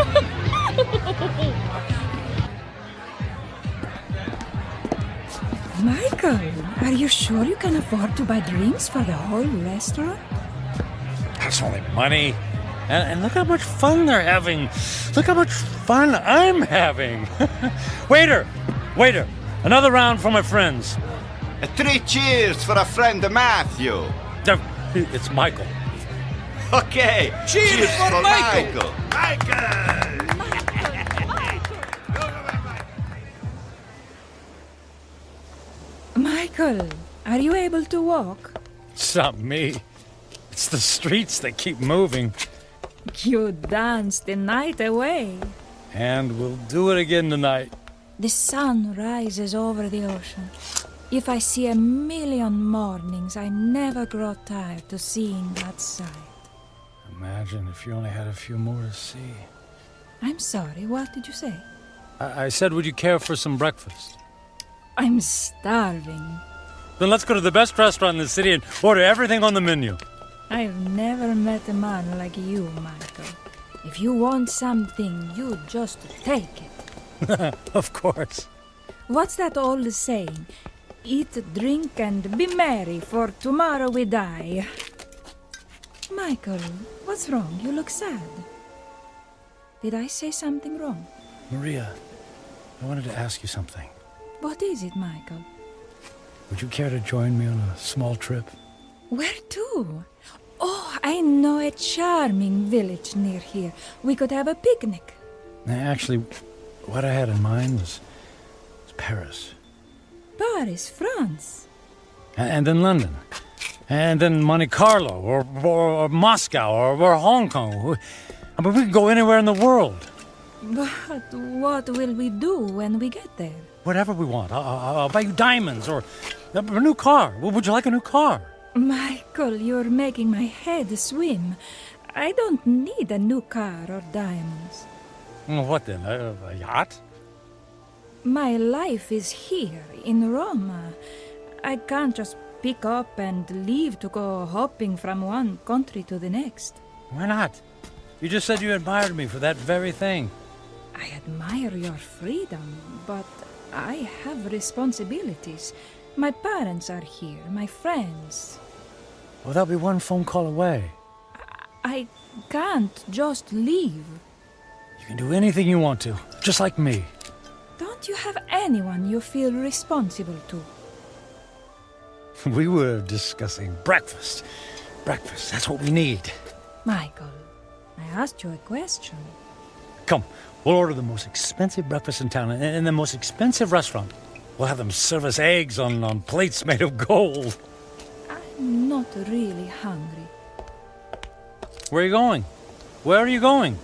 Speaker 9: Michael, are you sure you can afford to buy drinks for the whole restaurant?
Speaker 17: That's only money. And look how much fun they're having. Look how much fun I'm having. Waiter! Another round for my friends.
Speaker 21: 3 cheers for a friend Matthew.
Speaker 17: It's Michael.
Speaker 21: Okay, cheers for Michael.
Speaker 9: Michael, are you able to walk?
Speaker 17: It's not me. It's the streets that keep moving.
Speaker 9: You danced the night away.
Speaker 17: And we'll do it again tonight.
Speaker 9: The sun rises over the ocean. If I see 1,000,000 mornings, I never grow tired to seeing that sight.
Speaker 17: Imagine if you only had a few more to see.
Speaker 9: I'm sorry, what did you say?
Speaker 17: I said, would you care for some breakfast?
Speaker 9: I'm starving.
Speaker 17: Then let's go to the best restaurant in the city and order everything on the menu.
Speaker 9: I've never met a man like you, Michael. If you want something, you just take it.
Speaker 17: Of course.
Speaker 9: What's that old saying? Eat, drink, and be merry, for tomorrow we die. Michael, what's wrong? You look sad. Did I say something wrong?
Speaker 17: Maria, I wanted to ask you something.
Speaker 9: What is it, Michael?
Speaker 17: Would you care to join me on a small trip?
Speaker 9: Where to? Oh, I know a charming village near here. We could have a picnic.
Speaker 17: Actually, what I had in mind was Paris.
Speaker 9: Paris, France.
Speaker 17: And then London. And then Monte Carlo, or Moscow, or Hong Kong. I mean, we could go anywhere in the world.
Speaker 9: But what will we do when we get there?
Speaker 17: Whatever we want. I'll buy you diamonds, or a new car. Would you like a new car?
Speaker 9: Michael, you're making my head swim. I don't need a new car or diamonds.
Speaker 17: What then? A yacht?
Speaker 9: My life is here, in Roma. I can't just pick up and leave to go hopping from one country to the next.
Speaker 17: Why not? You just said you admired me for that very thing.
Speaker 9: I admire your freedom, but I have responsibilities. My parents are here, my friends.
Speaker 17: Well, they'll be one phone call away.
Speaker 9: I can't just leave.
Speaker 17: You can do anything you want to, just like me.
Speaker 9: Don't you have anyone you feel responsible to?
Speaker 17: We were discussing breakfast. Breakfast, that's what we need.
Speaker 9: Michael, I asked you a question.
Speaker 17: Come, we'll order the most expensive breakfast in town in the most expensive restaurant. We'll have them serve us eggs on plates made of gold.
Speaker 9: I'm not really hungry.
Speaker 17: Where are you going? Where are you going?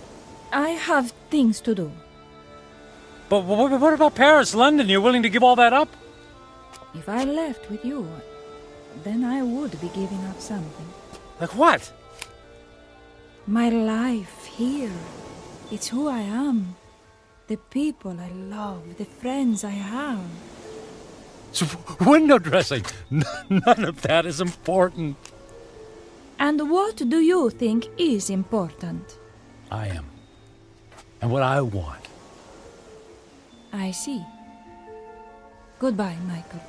Speaker 9: I have things to do.
Speaker 17: But what about Paris, London? You're willing to give all that up?
Speaker 9: If I left with you, then I would be giving up something.
Speaker 17: Like what?
Speaker 9: My life here. It's who I am. The people I love, the friends I have.
Speaker 17: So, window dressing. None of that is important.
Speaker 9: And what do you think is important?
Speaker 17: I am. And what I want.
Speaker 9: I see. Goodbye, Michael.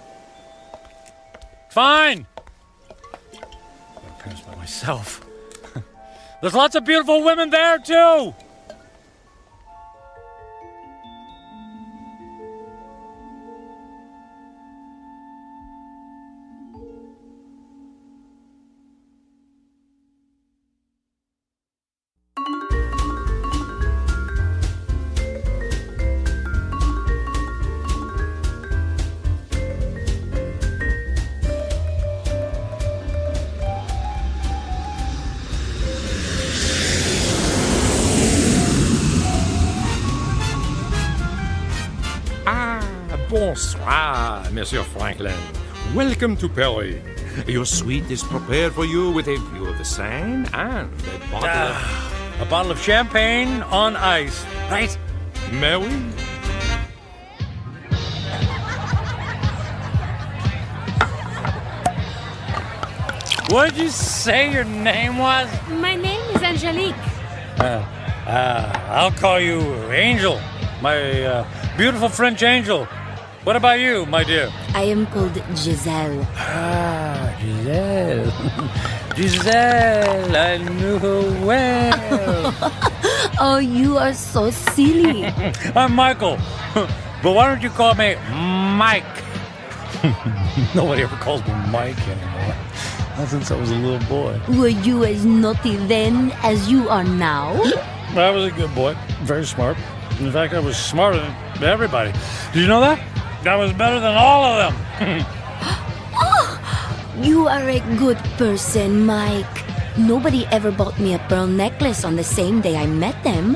Speaker 17: Fine! I'm going to pass by myself. There's lots of beautiful women there, too!
Speaker 14: Bonsoir, Monsieur Franklin. Welcome to Paris. Your suite is prepared for you with a view of the Seine and
Speaker 17: a bottle of champagne on ice, right?
Speaker 14: May we?
Speaker 17: What did you say your name was?
Speaker 22: My name is Angelique.
Speaker 17: I'll call you Angel, my beautiful French angel. What about you, my dear?
Speaker 6: I am called Giselle.
Speaker 17: Ah, Giselle. Giselle, I knew her well.
Speaker 6: Oh, you are so silly.
Speaker 17: I'm Michael. But why don't you call me Mike? Nobody ever calls me Mike anymore. Not since I was a little boy.
Speaker 6: Were you as naughty then as you are now?
Speaker 17: I was a good boy. Very smart. In fact, I was smarter than everybody. Did you know that? I was better than all of them.
Speaker 6: Oh, you are a good person, Mike. Nobody ever bought me a pearl necklace on the same day I met them.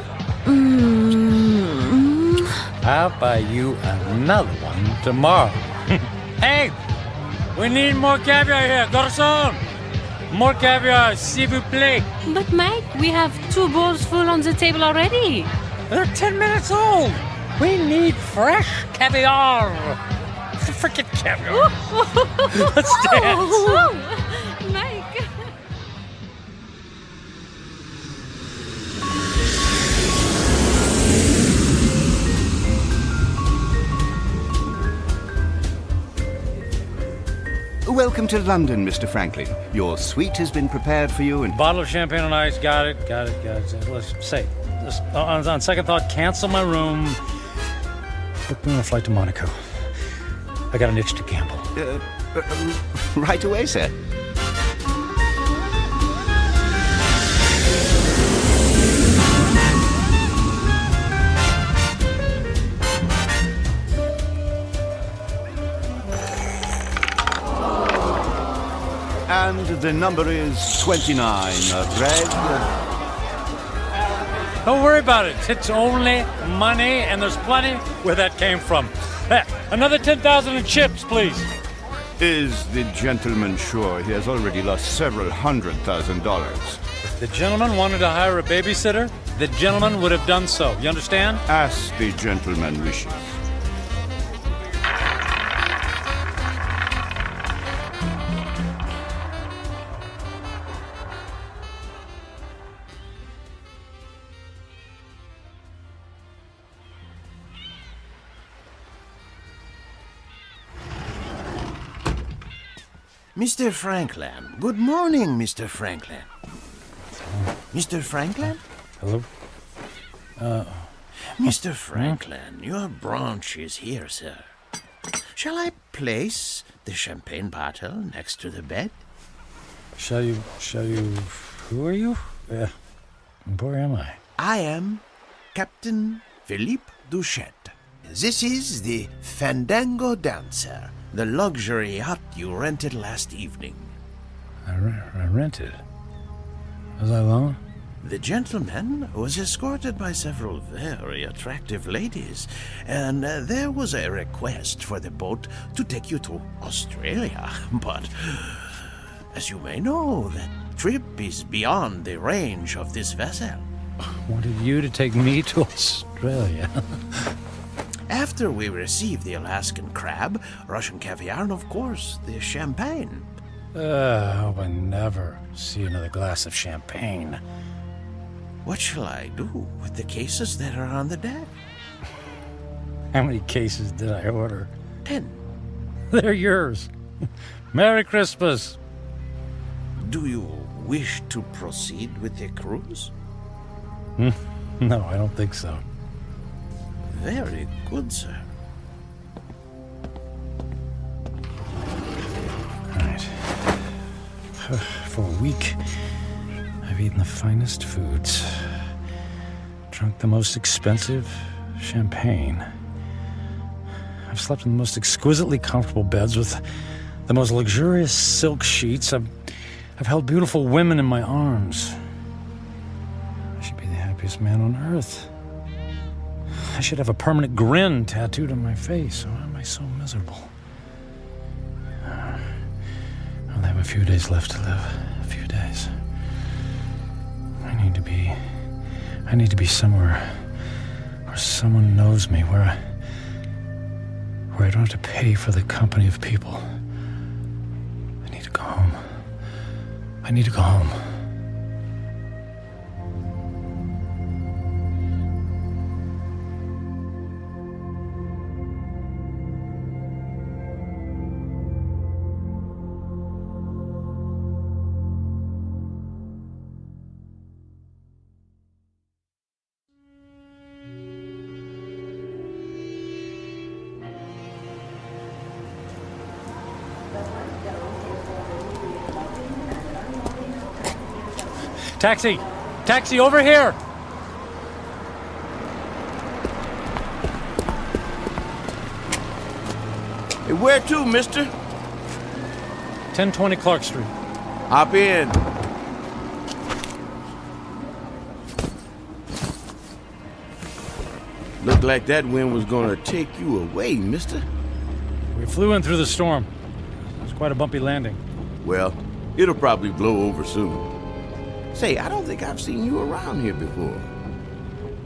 Speaker 17: I'll buy you another one tomorrow. Hey, we need more caviar here, garçon. More caviar, s'il vous plaît.
Speaker 22: But Mike, we have 2 bowls full on the table already.
Speaker 17: They're 10 minutes old. We need fresh caviar. Forget caviar. Let's dance.
Speaker 22: Mike.
Speaker 3: Welcome to London, Mr. Franklin. Your suite has been prepared for you and...
Speaker 17: Bottle of champagne on ice. Got it. Let's say, on second thought, cancel my room. Book me on a flight to Monaco. I got an itch to gamble.
Speaker 3: Right away, sir. And the number is 29, red.
Speaker 17: Don't worry about it. It's only money, and there's plenty where that came from. Another 10,000 in chips, please.
Speaker 3: Is the gentleman sure he has already lost several $100,000?
Speaker 17: If the gentleman wanted to hire a babysitter, the gentleman would have done so. You understand?
Speaker 3: As the gentleman wishes.
Speaker 10: Mr. Franklin. Good morning, Mr. Franklin. Mr. Franklin?
Speaker 17: Hello?
Speaker 10: Mr. Franklin, your branch is here, sir. Shall I place the champagne bottle next to the bed?
Speaker 17: Shall you... Who are you? Where am I?
Speaker 10: I am Captain Philippe Duchette. This is the Fandango Dancer, the luxury yacht you rented last evening.
Speaker 17: I rented? Was I alone?
Speaker 10: The gentleman was escorted by several very attractive ladies, and there was a request for the boat to take you to Australia. But, as you may know, that trip is beyond the range of this vessel.
Speaker 17: Wanted you to take me to Australia.
Speaker 10: After we receive the Alaskan crab, Russian caviar, and of course, the champagne.
Speaker 17: I hope I never see another glass of champagne.
Speaker 10: What shall I do with the cases that are on the deck?
Speaker 17: How many cases did I order?
Speaker 10: 10.
Speaker 17: They're yours. Merry Christmas.
Speaker 10: Do you wish to proceed with the cruise?
Speaker 17: No, I don't think so.
Speaker 10: Very good, sir.
Speaker 17: All right. For a week, I've eaten the finest foods, drunk the most expensive champagne. I've slept in the most exquisitely comfortable beds with the most luxurious silk sheets. I've held beautiful women in my arms. I should be the happiest man on earth. I should have a permanent grin tattooed on my face. Why am I so miserable? I'll have a few days left to live. A few days. I need to be somewhere where someone knows me, where I don't have to pay for the company of people. I need to go home. I need to go home. Taxi! Taxi, over here!
Speaker 13: Hey, where to, mister?
Speaker 17: 1020 Clark Street.
Speaker 13: Hop in. Looked like that wind was gonna take you away, mister.
Speaker 17: We flew in through the storm. It was quite a bumpy landing.
Speaker 13: Well, it'll probably blow over soon. Say, I don't think I've seen you around here before.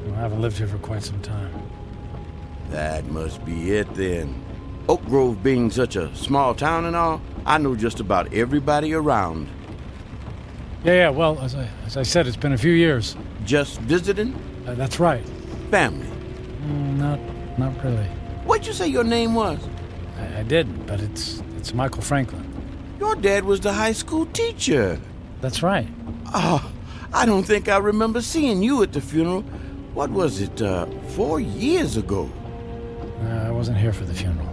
Speaker 17: Well, I haven't lived here for quite some time.
Speaker 13: That must be it then. Oak Grove being such a small town and all, I know just about everybody around.
Speaker 17: Yeah, well, as I said, it's been a few years.
Speaker 13: Just visiting?
Speaker 17: That's right.
Speaker 13: Family?
Speaker 17: Not really.
Speaker 13: What'd you say your name was?
Speaker 17: I didn't, but it's Michael Franklin.
Speaker 13: Your dad was the high school teacher.
Speaker 17: That's right.
Speaker 13: Oh, I don't think I remember seeing you at the funeral. What was it, 4 years ago?
Speaker 17: I wasn't here for the funeral.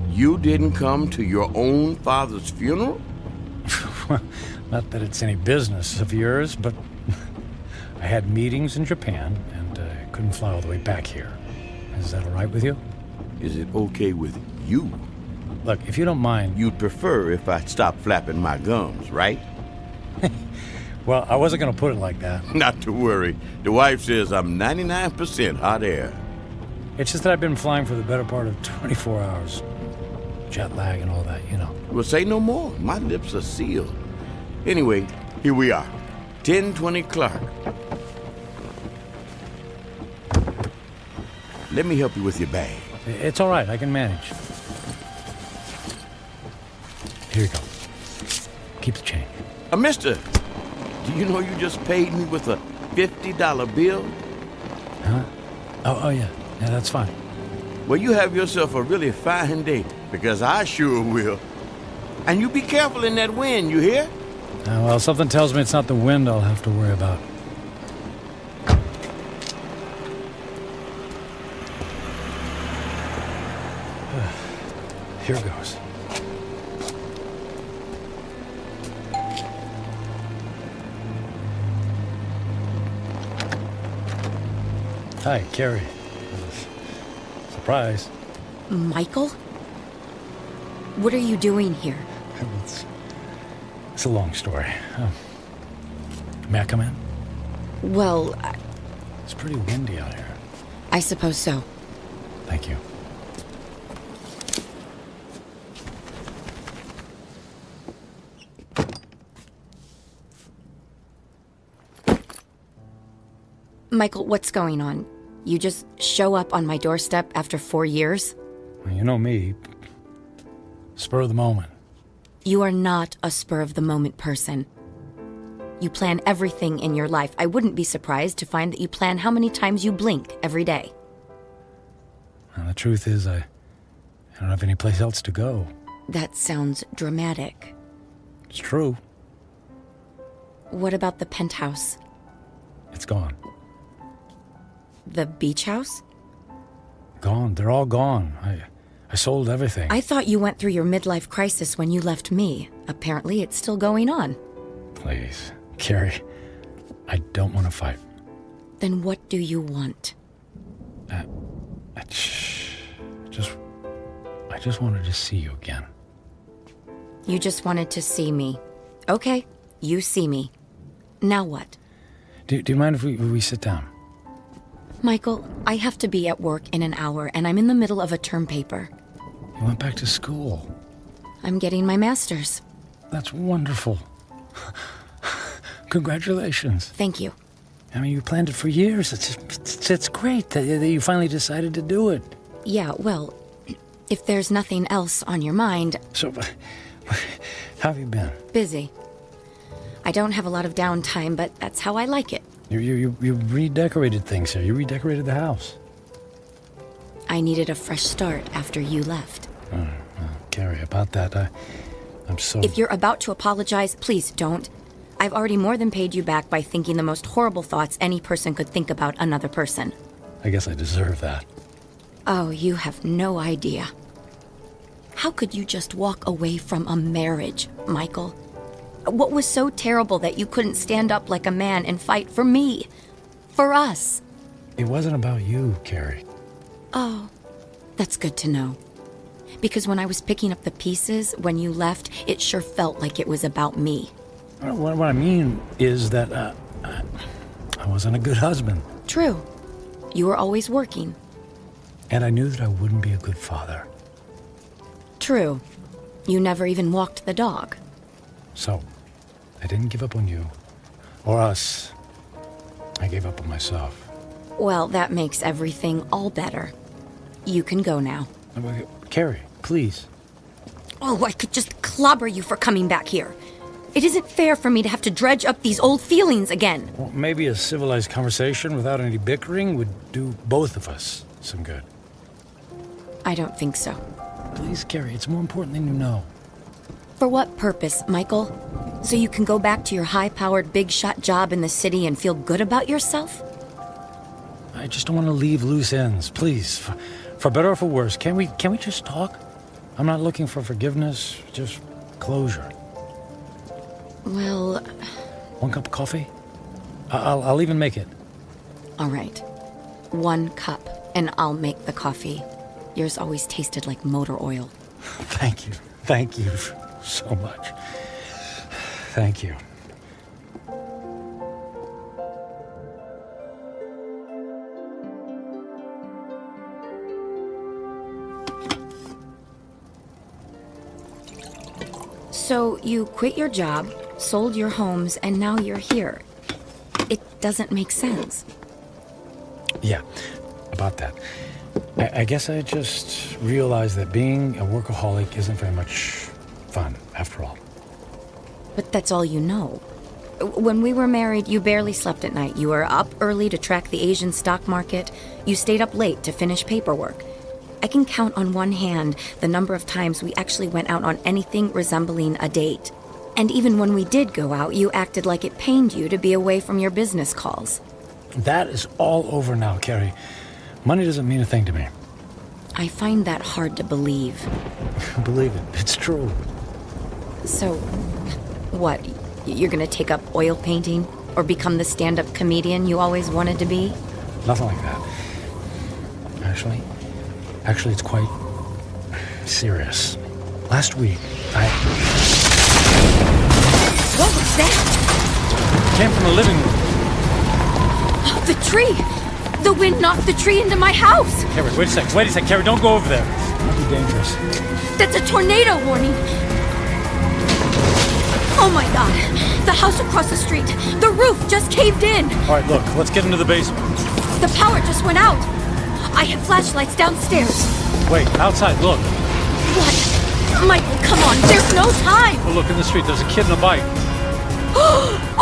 Speaker 13: You didn't come to your own father's funeral?
Speaker 17: Not that it's any business of yours, but I had meetings in Japan and couldn't fly all the way back here. Is that all right with you?
Speaker 13: Is it okay with you?
Speaker 17: Look, if you don't mind...
Speaker 13: You'd prefer if I stopped flapping my gums, right?
Speaker 17: Well, I wasn't going to put it like that.
Speaker 13: Not to worry. The wife says I'm 99% hot air.
Speaker 17: It's just that I've been flying for the better part of 24 hours. Jet lag and all that, you know.
Speaker 13: Well, say no more. My lips are sealed. Anyway, here we are. 1020 Clark. Let me help you with your bag.
Speaker 17: It's all right. I can manage. Here you go. Keep the change.
Speaker 13: Mister, do you know you just paid me with a $50 bill?
Speaker 17: Huh? Oh, yeah. Yeah, that's fine.
Speaker 13: Well, you have yourself a really fine day, because I sure will. And you be careful in that wind, you hear?
Speaker 17: Well, something tells me it's not the wind I'll have to worry about. Here goes. Hi, Carrie. Surprise.
Speaker 6: Michael? What are you doing here?
Speaker 17: It's a long story. May I come in?
Speaker 6: Well,
Speaker 17: It's pretty windy out here.
Speaker 6: I suppose so.
Speaker 17: Thank you.
Speaker 8: Michael, what's going on? You just show up on my doorstep after 4 years?
Speaker 17: Well, you know me. Spur of the moment.
Speaker 8: You are not a spur-of-the-moment person. You plan everything in your life. I wouldn't be surprised to find that you plan how many times you blink every day.
Speaker 17: Well, the truth is, I don't have any place else to go.
Speaker 8: That sounds dramatic.
Speaker 17: It's true.
Speaker 8: What about the penthouse?
Speaker 17: It's gone.
Speaker 8: The beach house?
Speaker 17: Gone. They're all gone. I sold everything.
Speaker 8: I thought you went through your midlife crisis when you left me. Apparently, it's still going on.
Speaker 17: Please, Carrie, I don't want to fight.
Speaker 8: Then what do you want?
Speaker 17: I just wanted to see you again.
Speaker 8: You just wanted to see me. Okay, you see me. Now what?
Speaker 17: Do you mind if we sit down?
Speaker 8: Michael, I have to be at work in an hour, and I'm in the middle of a term paper.
Speaker 17: You went back to school.
Speaker 8: I'm getting my master's.
Speaker 17: That's wonderful. Congratulations.
Speaker 8: Thank you.
Speaker 17: I mean, you planned it for years. It's great that you finally decided to do it.
Speaker 8: Yeah, well, if there's nothing else on your mind...
Speaker 17: So, how have you been?
Speaker 8: Busy. I don't have a lot of downtime, but that's how I like it.
Speaker 17: You redecorated things here. You redecorated the house.
Speaker 8: I needed a fresh start after you left.
Speaker 17: Well, Carrie, about that, I'm so...
Speaker 8: If you're about to apologize, please don't. I've already more than paid you back by thinking the most horrible thoughts any person could think about another person.
Speaker 17: I guess I deserve that.
Speaker 8: Oh, you have no idea. How could you just walk away from a marriage, Michael? What was so terrible that you couldn't stand up like a man and fight for me? For us?
Speaker 17: It wasn't about you, Carrie.
Speaker 8: Oh, that's good to know. Because when I was picking up the pieces, when you left, it sure felt like it was about me.
Speaker 17: What I mean is that I wasn't a good husband.
Speaker 8: True. You were always working.
Speaker 17: And I knew that I wouldn't be a good father.
Speaker 8: True. You never even walked the dog.
Speaker 17: So, I didn't give up on you. Or us. I gave up on myself.
Speaker 8: Well, that makes everything all better. You can go now.
Speaker 17: Carrie, please.
Speaker 8: Oh, I could just clobber you for coming back here. It isn't fair for me to have to dredge up these old feelings again.
Speaker 17: Well, maybe a civilized conversation without any bickering would do both of us some good.
Speaker 8: I don't think so.
Speaker 17: Please, Carrie, it's more important than you know.
Speaker 8: For what purpose, Michael? So you can go back to your high-powered, big-shot job in the city and feel good about yourself?
Speaker 17: I just don't want to leave loose ends. Please, for better or for worse, can we just talk? I'm not looking for forgiveness, just closure.
Speaker 8: Well...
Speaker 17: One cup of coffee? I'll even make it.
Speaker 8: All right. 1 cup, and I'll make the coffee. Yours always tasted like motor oil.
Speaker 17: Thank you. Thank you so much. Thank you.
Speaker 8: So you quit your job, sold your homes, and now you're here. It doesn't make sense.
Speaker 17: Yeah, about that. I guess I just realized that being a workaholic isn't very much fun, after all.
Speaker 8: But that's all you know. When we were married, you barely slept at night. You were up early to track the Asian stock market. You stayed up late to finish paperwork. I can count on one hand the number of times we actually went out on anything resembling a date. And even when we did go out, you acted like it pained you to be away from your business calls.
Speaker 17: That is all over now, Carrie. Money doesn't mean a thing to me.
Speaker 8: I find that hard to believe.
Speaker 17: Believe it. It's true.
Speaker 8: So, what? You're gonna take up oil painting? Or become the stand-up comedian you always wanted to be?
Speaker 17: Nothing like that. Actually, it's quite serious. Last week,
Speaker 8: What was that?
Speaker 17: It came from the living room.
Speaker 8: Oh, the tree! The wind knocked the tree into my house!
Speaker 17: Carrie, wait a sec. Carrie, don't go over there. It might be dangerous.
Speaker 8: That's a tornado warning! Oh my God! The house across the street! The roof just caved in!
Speaker 17: All right, look, let's get into the basement.
Speaker 8: The power just went out! I have flashlights downstairs.
Speaker 17: Wait, outside, look.
Speaker 8: What? Michael, come on, there's no time!
Speaker 17: Oh, look, in the street, there's a kid in a bike.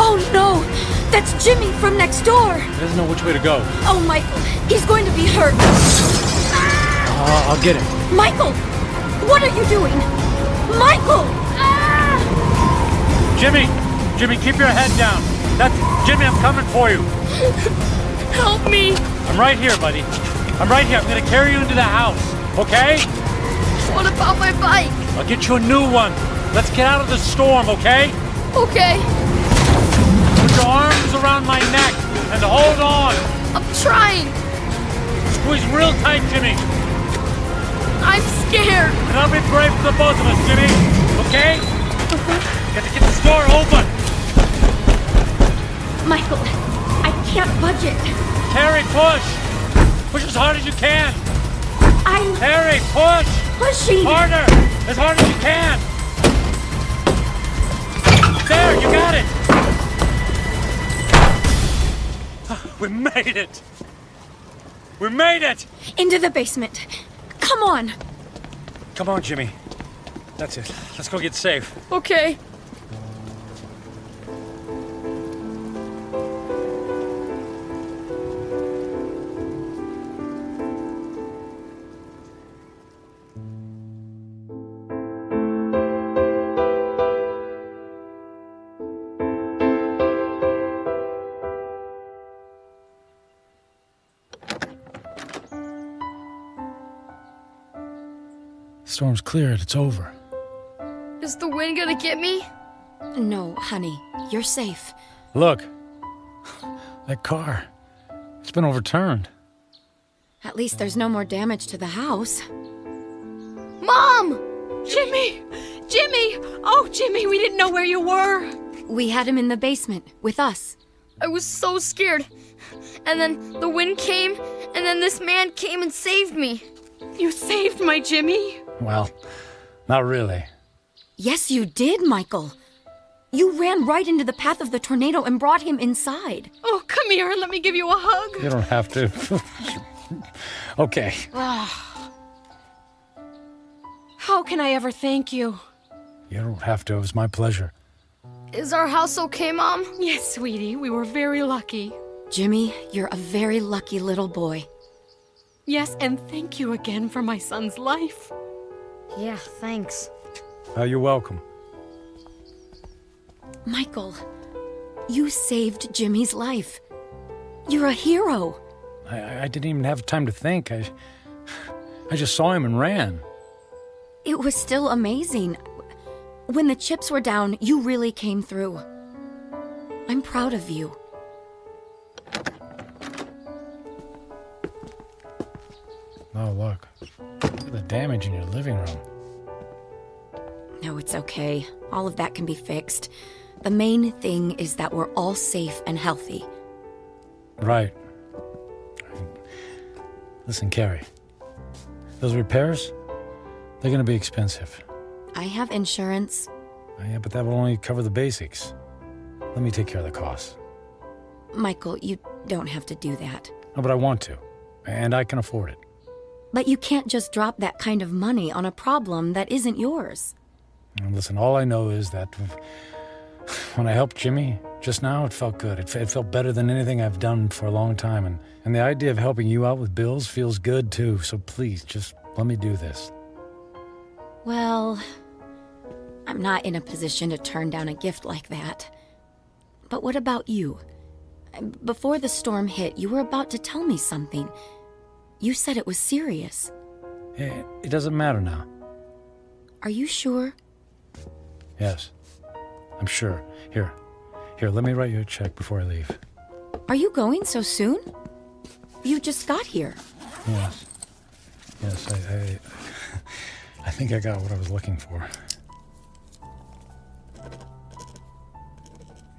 Speaker 8: Oh no! That's Jimmy from next door!
Speaker 17: He doesn't know which way to go.
Speaker 8: Oh, Michael, he's going to be hurt.
Speaker 17: I'll get him.
Speaker 8: Michael! What are you doing? Michael!
Speaker 17: Jimmy! Jimmy, keep your head down. That's... Jimmy, I'm coming for you.
Speaker 22: Help me!
Speaker 17: I'm right here, buddy. I'm right here. I'm gonna carry you into the house, okay?
Speaker 22: What about my bike?
Speaker 17: I'll get you a new one. Let's get out of the storm, okay?
Speaker 22: Okay.
Speaker 17: Put your arms around my neck and hold on.
Speaker 22: I'm trying.
Speaker 17: Squeeze real tight, Jimmy.
Speaker 22: I'm scared.
Speaker 17: And I'll be brave for the both of us, Jimmy. Okay? Got to get this door open.
Speaker 8: Michael, I can't budge it.
Speaker 17: Terry, push. Push as hard as you can. Terry, push.
Speaker 8: Pushing.
Speaker 17: Harder. As hard as you can. There, you got it. We made it. We made it.
Speaker 8: Into the basement. Come on.
Speaker 17: Come on, Jimmy. That's it. Let's go get safe.
Speaker 22: Okay.
Speaker 17: Storm's cleared. It's over.
Speaker 22: Is the wind gonna get me?
Speaker 8: No, honey. You're safe.
Speaker 17: Look. That car. It's been overturned.
Speaker 8: At least there's no more damage to the house.
Speaker 22: Mom! Jimmy! Jimmy! Oh, Jimmy, we didn't know where you were.
Speaker 8: We had him in the basement with us.
Speaker 22: I was so scared. And then the wind came, and then this man came and saved me. You saved my Jimmy?
Speaker 17: Well, not really.
Speaker 8: Yes, you did, Michael. You ran right into the path of the tornado and brought him inside.
Speaker 22: Oh, come here and let me give you a hug.
Speaker 17: You don't have to. Okay.
Speaker 22: How can I ever thank you?
Speaker 17: You don't have to. It was my pleasure.
Speaker 22: Is our house okay, Mom? Yes, sweetie. We were very lucky.
Speaker 8: Jimmy, you're a very lucky little boy.
Speaker 22: Yes, and thank you again for my son's life. Yeah, thanks.
Speaker 17: You're welcome.
Speaker 8: Michael, you saved Jimmy's life. You're a hero.
Speaker 17: I didn't even have time to think. I just saw him and ran.
Speaker 8: It was still amazing. When the chips were down, you really came through. I'm proud of you.
Speaker 17: Oh, look. Look at the damage in your living room.
Speaker 8: No, it's okay. All of that can be fixed. The main thing is that we're all safe and healthy.
Speaker 17: Right. Listen, Carrie. Those repairs, they're gonna be expensive.
Speaker 8: I have insurance.
Speaker 17: Yeah, but that will only cover the basics. Let me take care of the costs.
Speaker 8: Michael, you don't have to do that.
Speaker 17: No, but I want to. And I can afford it.
Speaker 8: But you can't just drop that kind of money on a problem that isn't yours.
Speaker 17: And listen, all I know is that when I helped Jimmy just now, it felt good. It felt better than anything I've done for a long time. And the idea of helping you out with bills feels good, too. So please, just let me do this.
Speaker 8: Well, I'm not in a position to turn down a gift like that. But what about you? Before the storm hit, you were about to tell me something. You said it was serious.
Speaker 17: It doesn't matter now.
Speaker 8: Are you sure?
Speaker 17: Yes, I'm sure. Here, let me write you a check before I leave.
Speaker 8: Are you going so soon? You just got here.
Speaker 17: Yes, I think I got what I was looking for.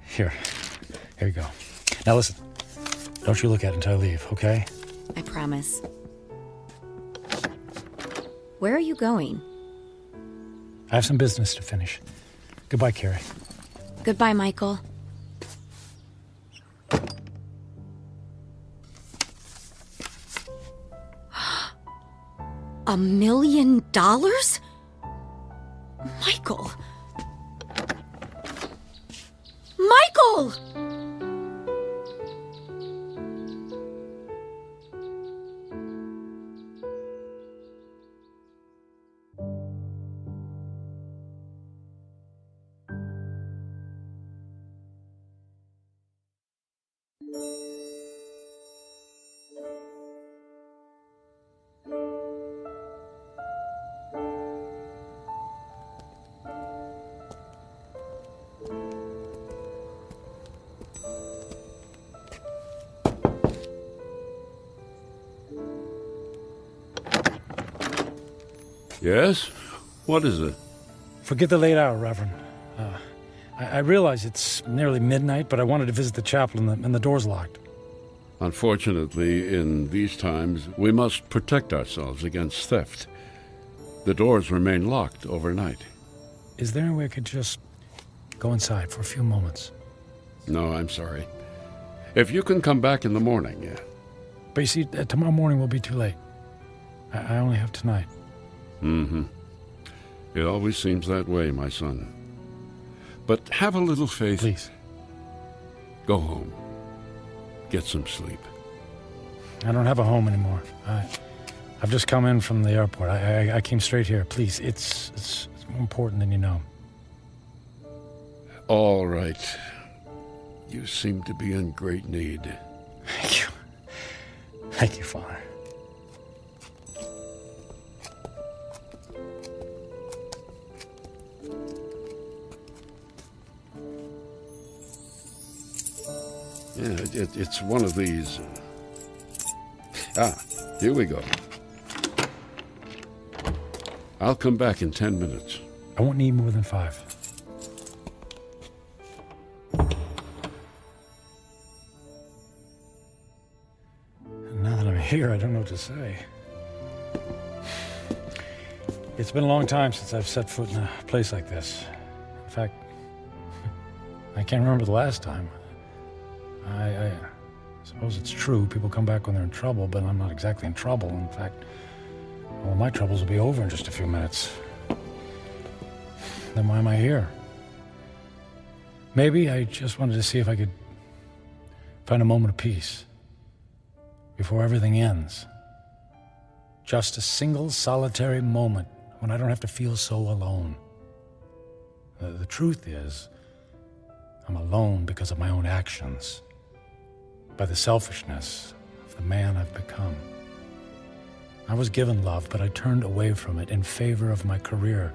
Speaker 17: Here you go. Now listen, don't you look at it until I leave, okay?
Speaker 8: I promise. Where are you going?
Speaker 17: I have some business to finish. Goodbye, Carrie.
Speaker 8: Goodbye, Michael. $1 million? Michael! Michael!
Speaker 15: Yes? What is it?
Speaker 17: Forget the late hour, Reverend. I realize it's nearly midnight, but I wanted to visit the chapel and the door's locked.
Speaker 15: Unfortunately, in these times, we must protect ourselves against theft. The doors remain locked overnight.
Speaker 17: Is there any way I could just go inside for a few moments?
Speaker 15: No, I'm sorry. If you can come back in the morning, yeah.
Speaker 17: But you see, tomorrow morning will be too late. I only have tonight.
Speaker 15: Mm-hmm. It always seems that way, my son. But have a little faith.
Speaker 17: Please.
Speaker 15: Go home. Get some sleep.
Speaker 17: I don't have a home anymore. I've just come in from the airport. I came straight here. Please, it's more important than you know.
Speaker 15: All right. You seem to be in great need.
Speaker 17: Thank you. Thank you, Father.
Speaker 15: Yeah, it's one of these. Here we go. I'll come back in 10 minutes.
Speaker 17: I won't need more than 5. And now that I'm here, I don't know what to say. It's been a long time since I've set foot in a place like this. In fact, I can't remember the last time. I suppose it's true. People come back when they're in trouble, but I'm not exactly in trouble. In fact, all my troubles will be over in just a few minutes. Then why am I here? Maybe I just wanted to see if I could find a moment of peace before everything ends. Just a single solitary moment when I don't have to feel so alone. The truth is, I'm alone because of my own actions, by the selfishness of the man I've become. I was given love, but I turned away from it in favor of my career.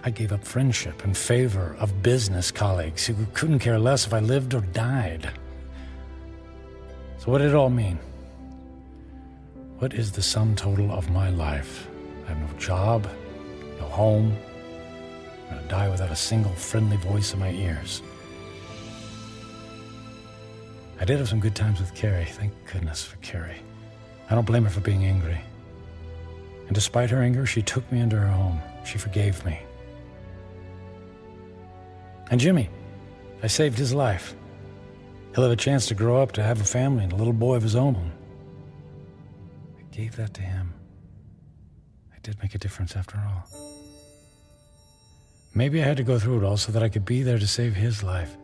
Speaker 17: I gave up friendship in favor of business colleagues who couldn't care less if I lived or died. So what did it all mean? What is the sum total of my life? I have no job, no home. I'm going to die without a single friendly voice in my ears. I did have some good times with Carrie. Thank goodness for Carrie. I don't blame her for being angry. And despite her anger, she took me into her home. She forgave me. And Jimmy, I saved his life. He'll have a chance to grow up, to have a family and a little boy of his own. I gave that to him. I did make a difference after all. Maybe I had to go through it all so that I could be there to save his life.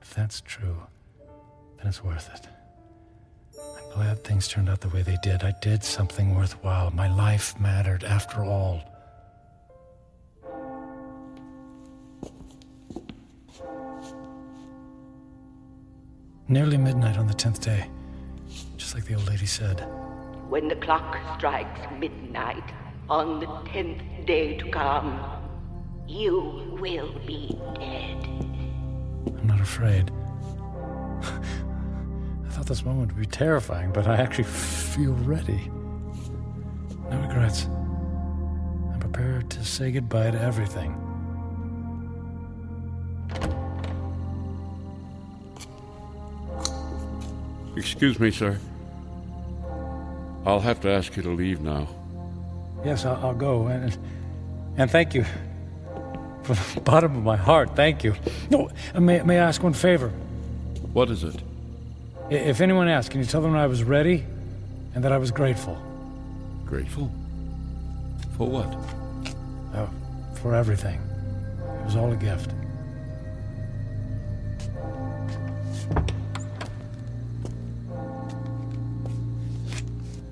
Speaker 17: If that's true, then it's worth it. I'm glad things turned out the way they did. I did something worthwhile. My life mattered after all. Nearly midnight on the 10th day, just like the old lady said.
Speaker 19: When the clock strikes midnight on the 10th day to come, you will be dead.
Speaker 17: I'm not afraid. I thought this moment would be terrifying, but I actually feel ready. No regrets. I'm prepared to say goodbye to everything.
Speaker 15: Excuse me, sir. I'll have to ask you to leave now.
Speaker 17: Yes, I'll go. And thank you from the bottom of my heart, thank you. No, may I ask one favor?
Speaker 15: What is it?
Speaker 17: If anyone asks, can you tell them I was ready and that I was grateful?
Speaker 15: Grateful? For what?
Speaker 17: For everything. It was all a gift.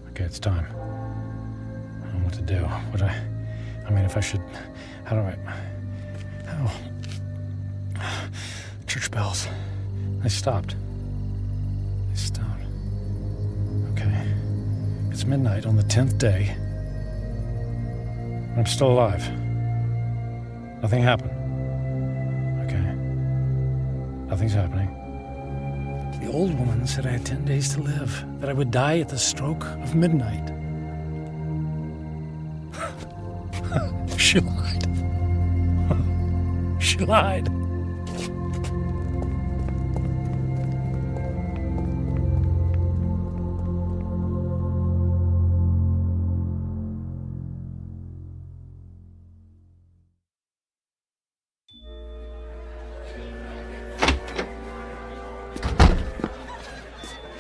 Speaker 17: Okay, it's time. I don't know what to do. I mean, if I should... How do I... Oh. Church bells. They stopped. Okay. It's midnight on the 10th day. I'm still alive. Nothing happened. Okay. Nothing's happening. The old woman said I had 10 days to live, that I would die at the stroke of midnight. She lied. She lied.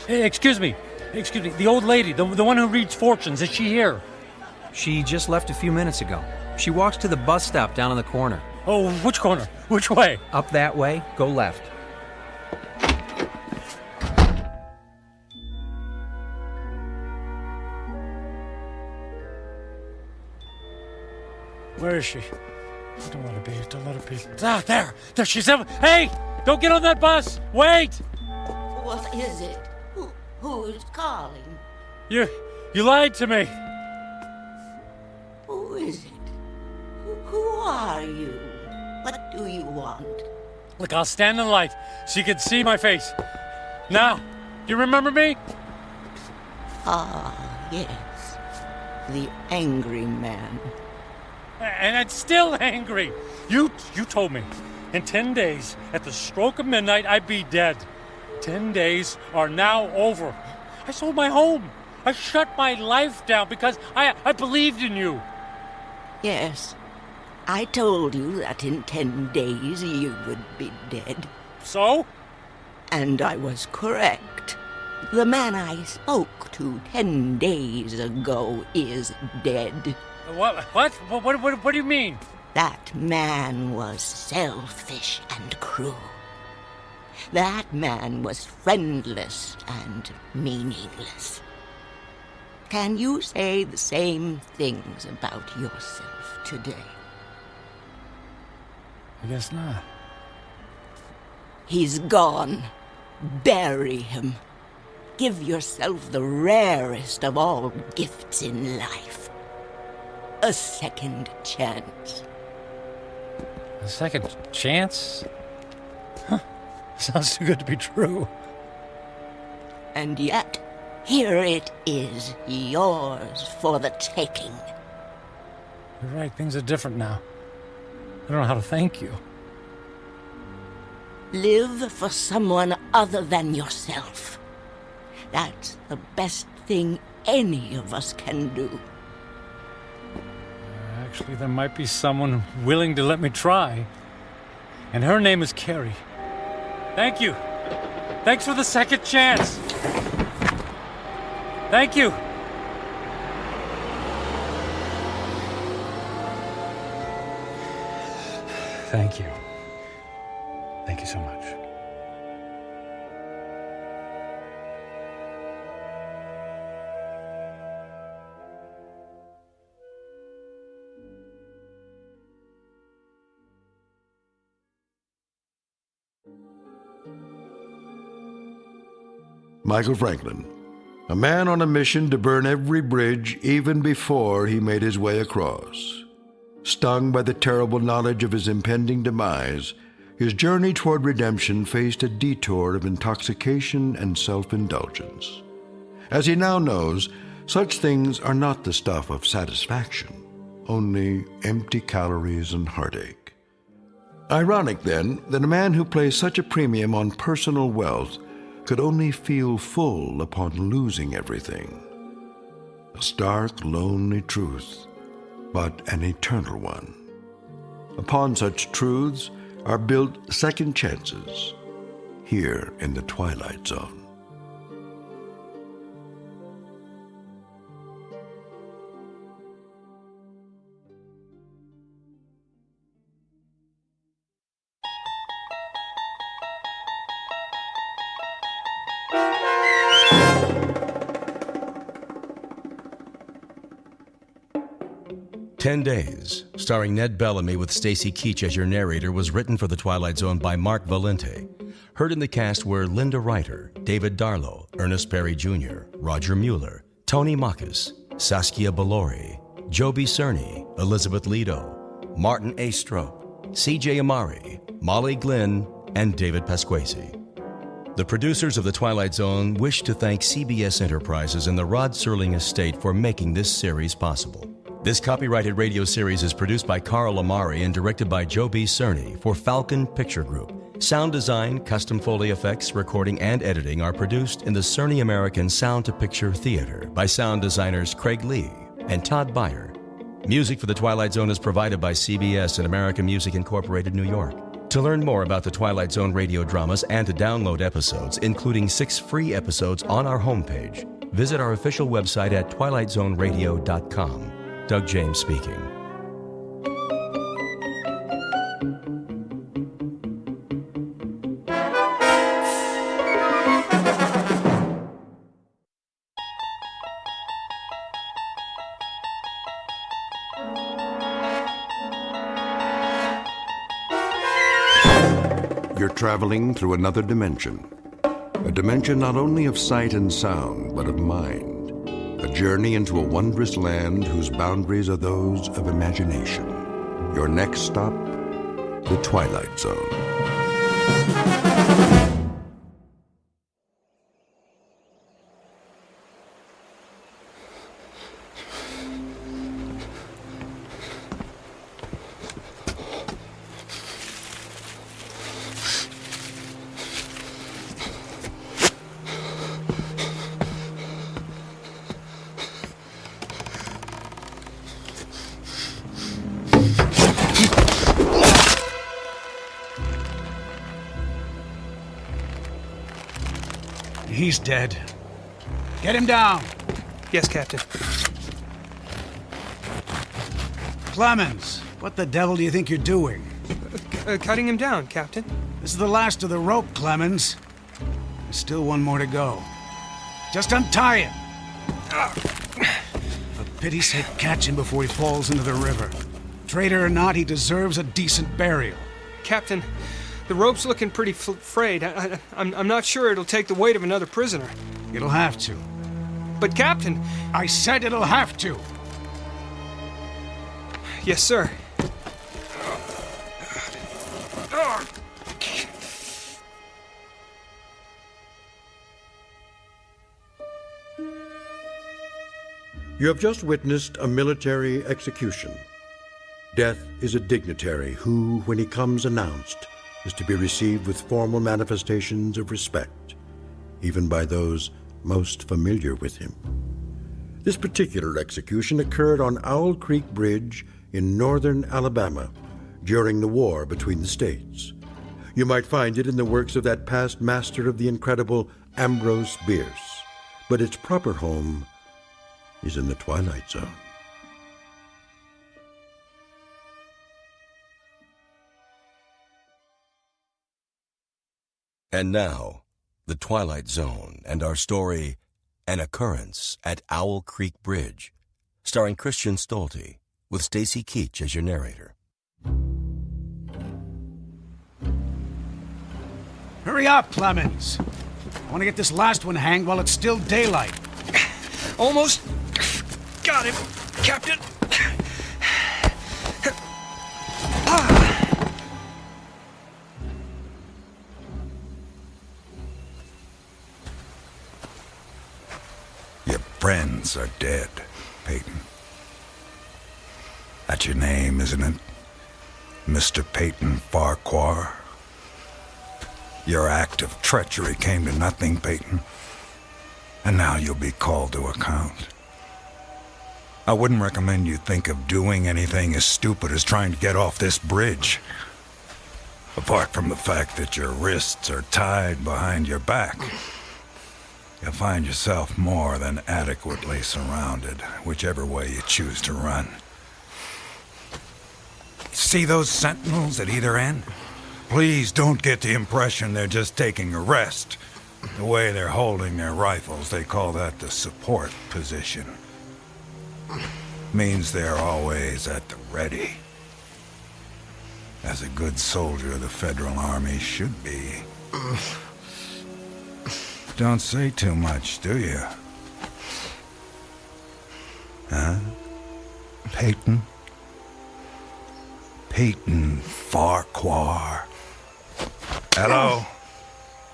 Speaker 17: Hey, excuse me. The old lady, the one who reads fortunes, is she here?
Speaker 16: She just left a few minutes ago. She walks to the bus stop down in the corner.
Speaker 17: Oh, which corner? Which way?
Speaker 16: Up that way, go left.
Speaker 17: Where is she? Don't let her be. Ah, there she's. Hey, don't get on that bus. Wait.
Speaker 7: What is it? Who is calling?
Speaker 17: You lied to me.
Speaker 7: Who is it? Who are you? What do you want?
Speaker 17: Look, I'll stand in the light so you can see my face. Now, do you remember me?
Speaker 7: Ah, yes. The angry man.
Speaker 17: And I'm still angry. You told me in 10 days, at the stroke of midnight, I'd be dead. 10 days are now over. I sold my home. I shut my life down because I believed in you.
Speaker 7: Yes. I told you that in 10 days you would be dead.
Speaker 17: So?
Speaker 7: And I was correct. The man I spoke to 10 days ago is dead.
Speaker 17: What do you mean?
Speaker 7: That man was selfish and cruel. That man was friendless and meaningless. Can you say the same things about yourself today?
Speaker 17: I guess not.
Speaker 7: He's gone. Bury him. Give yourself the rarest of all gifts in life. A second chance.
Speaker 17: A second chance? Huh. Sounds too good to be true.
Speaker 7: And yet, here it is, yours for the taking.
Speaker 17: You're right, things are different now. I don't know how to thank you.
Speaker 7: Live for someone other than yourself. That's the best thing any of us can do.
Speaker 17: Actually, there might be someone willing to let me try. And her name is Carrie. Thank you. Thanks for the second chance. Thank you. Thank you. Thank you so much.
Speaker 5: Michael Franklin, a man on a mission to burn every bridge even before he made his way across. Stung by the terrible knowledge of his impending demise, his journey toward redemption faced a detour of intoxication and self-indulgence. As he now knows, such things are not the stuff of satisfaction, only empty calories and heartache. Ironic, then, that a man who placed such a premium on personal wealth could only feel full upon losing everything. A stark, lonely truth, but an eternal one. Upon such truths are built second chances here in the Twilight Zone.
Speaker 1: "10 Days," starring Ned Bellamy with Stacy Keach as your narrator, was written for The Twilight Zone by Mark Valente. Heard in the cast were Linda Ryder, David Darlow, Ernest Perry Jr., Roger Mueller, Tony Makis, Saskia Balori, Joby Cerny, Elizabeth Lido, Martin A. Strope, C.J. Amari, Molly Glynn, and David Pasquesi. The producers of The Twilight Zone wish to thank CBS Enterprises and the Rod Serling Estate for making this series possible. This copyrighted radio series is produced by Carl Amari and directed by Joby Cerny for Falcon Picture Group. Sound design, custom Foley effects, recording, and editing are produced in the Cerny American Sound to Picture Theater by sound designers Craig Lee and Todd Beyer. Music for The Twilight Zone is provided by CBS and American Music Incorporated, New York. To learn more about the Twilight Zone radio dramas and to download episodes, including 6 free episodes on our homepage, visit our official website at twilightzoneradio.com. Doug James speaking.
Speaker 2: You're traveling through another dimension. A dimension not only of sight and sound, but of mind. A journey into a wondrous land whose boundaries are those of imagination. Your next stop, the Twilight Zone.
Speaker 11: He's dead. Get him down.
Speaker 20: Yes, Captain.
Speaker 11: Clemens, what the devil do you think you're doing?
Speaker 20: Cutting him down, Captain.
Speaker 11: This is the last of the rope, Clemens. There's still one more to go. Just untie him. For pity's sake, catch him before he falls into the river. Traitor or not, he deserves a decent burial.
Speaker 20: Captain, the rope's looking pretty frayed. I'm not sure it'll take the weight of another prisoner.
Speaker 11: It'll have to.
Speaker 20: But, Captain...
Speaker 11: I said it'll have to.
Speaker 20: Yes, sir.
Speaker 2: You have just witnessed a military execution. Death is a dignitary who, when he comes announced, is to be received with formal manifestations of respect, even by those most familiar with him. This particular execution occurred on Owl Creek Bridge in northern Alabama during the war between the states. You might find it in the works of that past master of the incredible Ambrose Bierce, but its proper home is in the Twilight Zone.
Speaker 1: And now, The Twilight Zone and our story, An Occurrence at Owl Creek Bridge, starring Christian Stolte, with Stacy Keach as your narrator.
Speaker 11: Hurry up, Clemens. I want to get this last one hanged while it's still daylight.
Speaker 20: Almost got him, Captain.
Speaker 23: Your friends are dead, Peyton. That's your name, isn't it? Mr. Peyton Farquhar. Your act of treachery came to nothing, Peyton. And now you'll be called to account. I wouldn't recommend you think of doing anything as stupid as trying to get off this bridge. Apart from the fact that your wrists are tied behind your back, you'll find yourself more than adequately surrounded, whichever way you choose to run. See those sentinels at either end? Please don't get the impression they're just taking a rest. The way they're holding their rifles, they call that the support position. Means they're always at the ready. As a good soldier of the Federal Army should be. Don't say too much, do you? Huh? Peyton? Peyton Farquhar. Hello?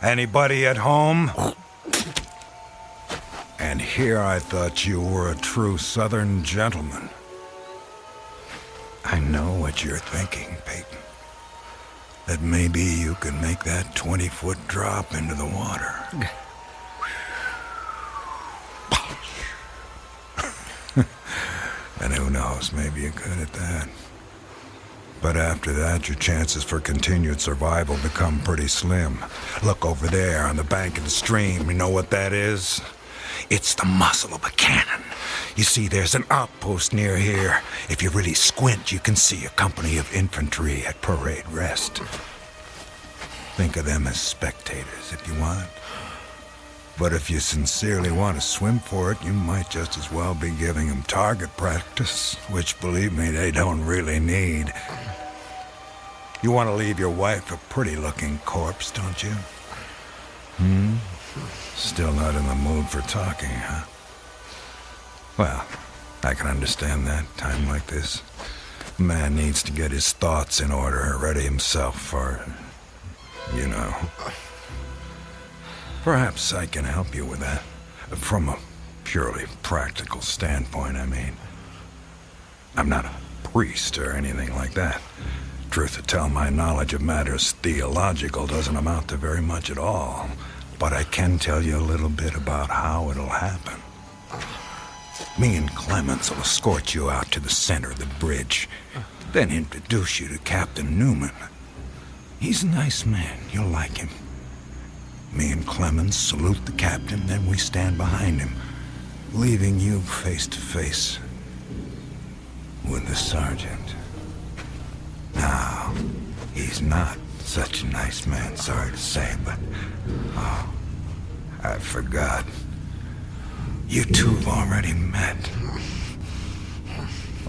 Speaker 23: Anybody at home? And here I thought you were a true Southern gentleman. I know what you're thinking, Peyton. That maybe you could make that 20-foot drop into the water. And who knows, maybe you could at that. But after that, your chances for continued survival become pretty slim. Look over there on the bank of the stream. You know what that is? It's the muzzle of a cannon. You see, there's an outpost near here. If you really squint, you can see a company of infantry at parade rest. Think of them as spectators if you want. But if you sincerely want to swim for it, you might just as well be giving them target practice, which, believe me, they don't really need. You want to leave your wife a pretty-looking corpse, don't you? Still not in the mood for talking, huh? Well, I can understand that, time like this. A man needs to get his thoughts in order, ready himself for, you know. Perhaps I can help you with that. From a purely practical standpoint, I mean. I'm not a priest or anything like that. Truth to tell, my knowledge of matters theological doesn't amount to very much at all. But I can tell you a little bit about how it'll happen. Me and Clemens will escort you out to the center of the bridge, then introduce you to Captain Newman. He's a nice man. You'll like him. Me and Clemens salute the captain, then we stand behind him, leaving you face to face with the sergeant. Now, he's not such a nice man, sorry to say, but... Oh, I forgot. You two have already met.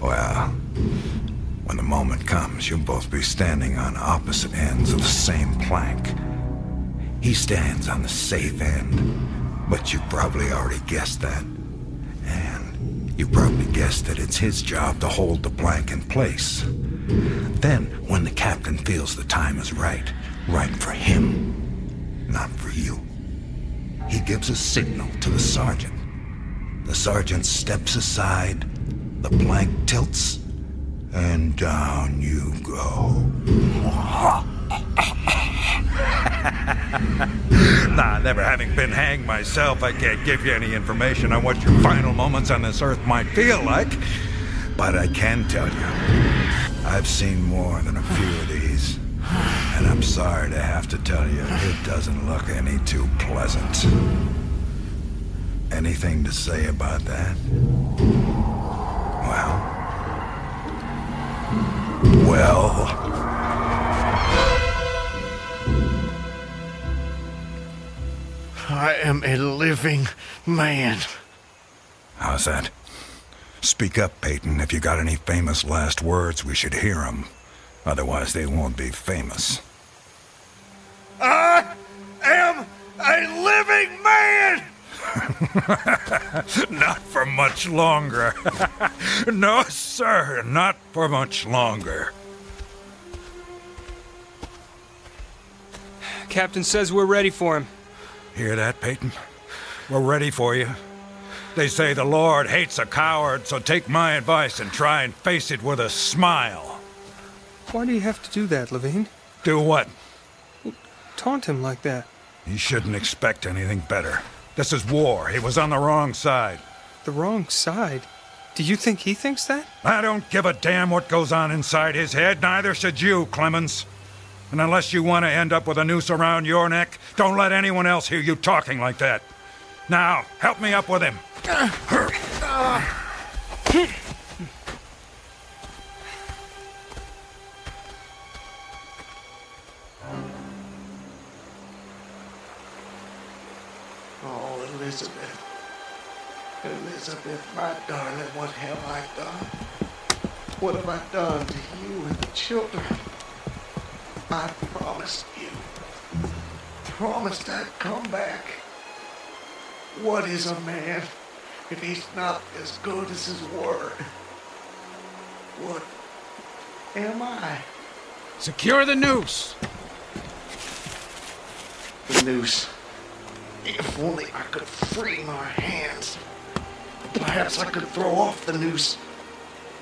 Speaker 23: Well, when the moment comes, you'll both be standing on opposite ends of the same plank. He stands on the safe end, but you probably already guessed that. And you probably guessed that it's his job to hold the plank in place. Then, when the captain feels the time is right for him, not for you, he gives a signal to the sergeant. The sergeant steps aside, the plank tilts, and down you go. Nah, never having been hanged myself, I can't give you any information on what your final moments on this earth might feel like. But I can tell you, I've seen more than a few of these. And I'm sorry to have to tell you, it doesn't look any too pleasant. Anything to say about that? Well...
Speaker 4: I am a living man.
Speaker 23: How's that? Speak up, Peyton. If you got any famous last words, we should hear them. Otherwise, they won't be famous.
Speaker 4: I am a living man!
Speaker 23: Not for much longer. No, sir, not for much longer.
Speaker 20: Captain says we're ready for him.
Speaker 23: Hear that, Peyton? We're ready for you. They say the Lord hates a coward, so take my advice and try and face it with a smile.
Speaker 20: Why do you have to do that, Levine?
Speaker 23: Do what?
Speaker 20: Taunt him like that.
Speaker 23: You shouldn't expect anything better. This is war. He was on the wrong side.
Speaker 20: The wrong side? Do you think he thinks that?
Speaker 23: I don't give a damn what goes on inside his head, neither should you, Clemens. And unless you want to end up with a noose around your neck, don't let anyone else hear you talking like that. Now, help me up with him.
Speaker 4: Oh, Elizabeth. Elizabeth, my darling, what have I done? What have I done to you and the children? I promised you. Promised I'd come back. What is a man if he's not as good as his word? What am I?
Speaker 11: Secure the noose.
Speaker 4: The noose. If only I could free my hands. Perhaps I could throw off the noose.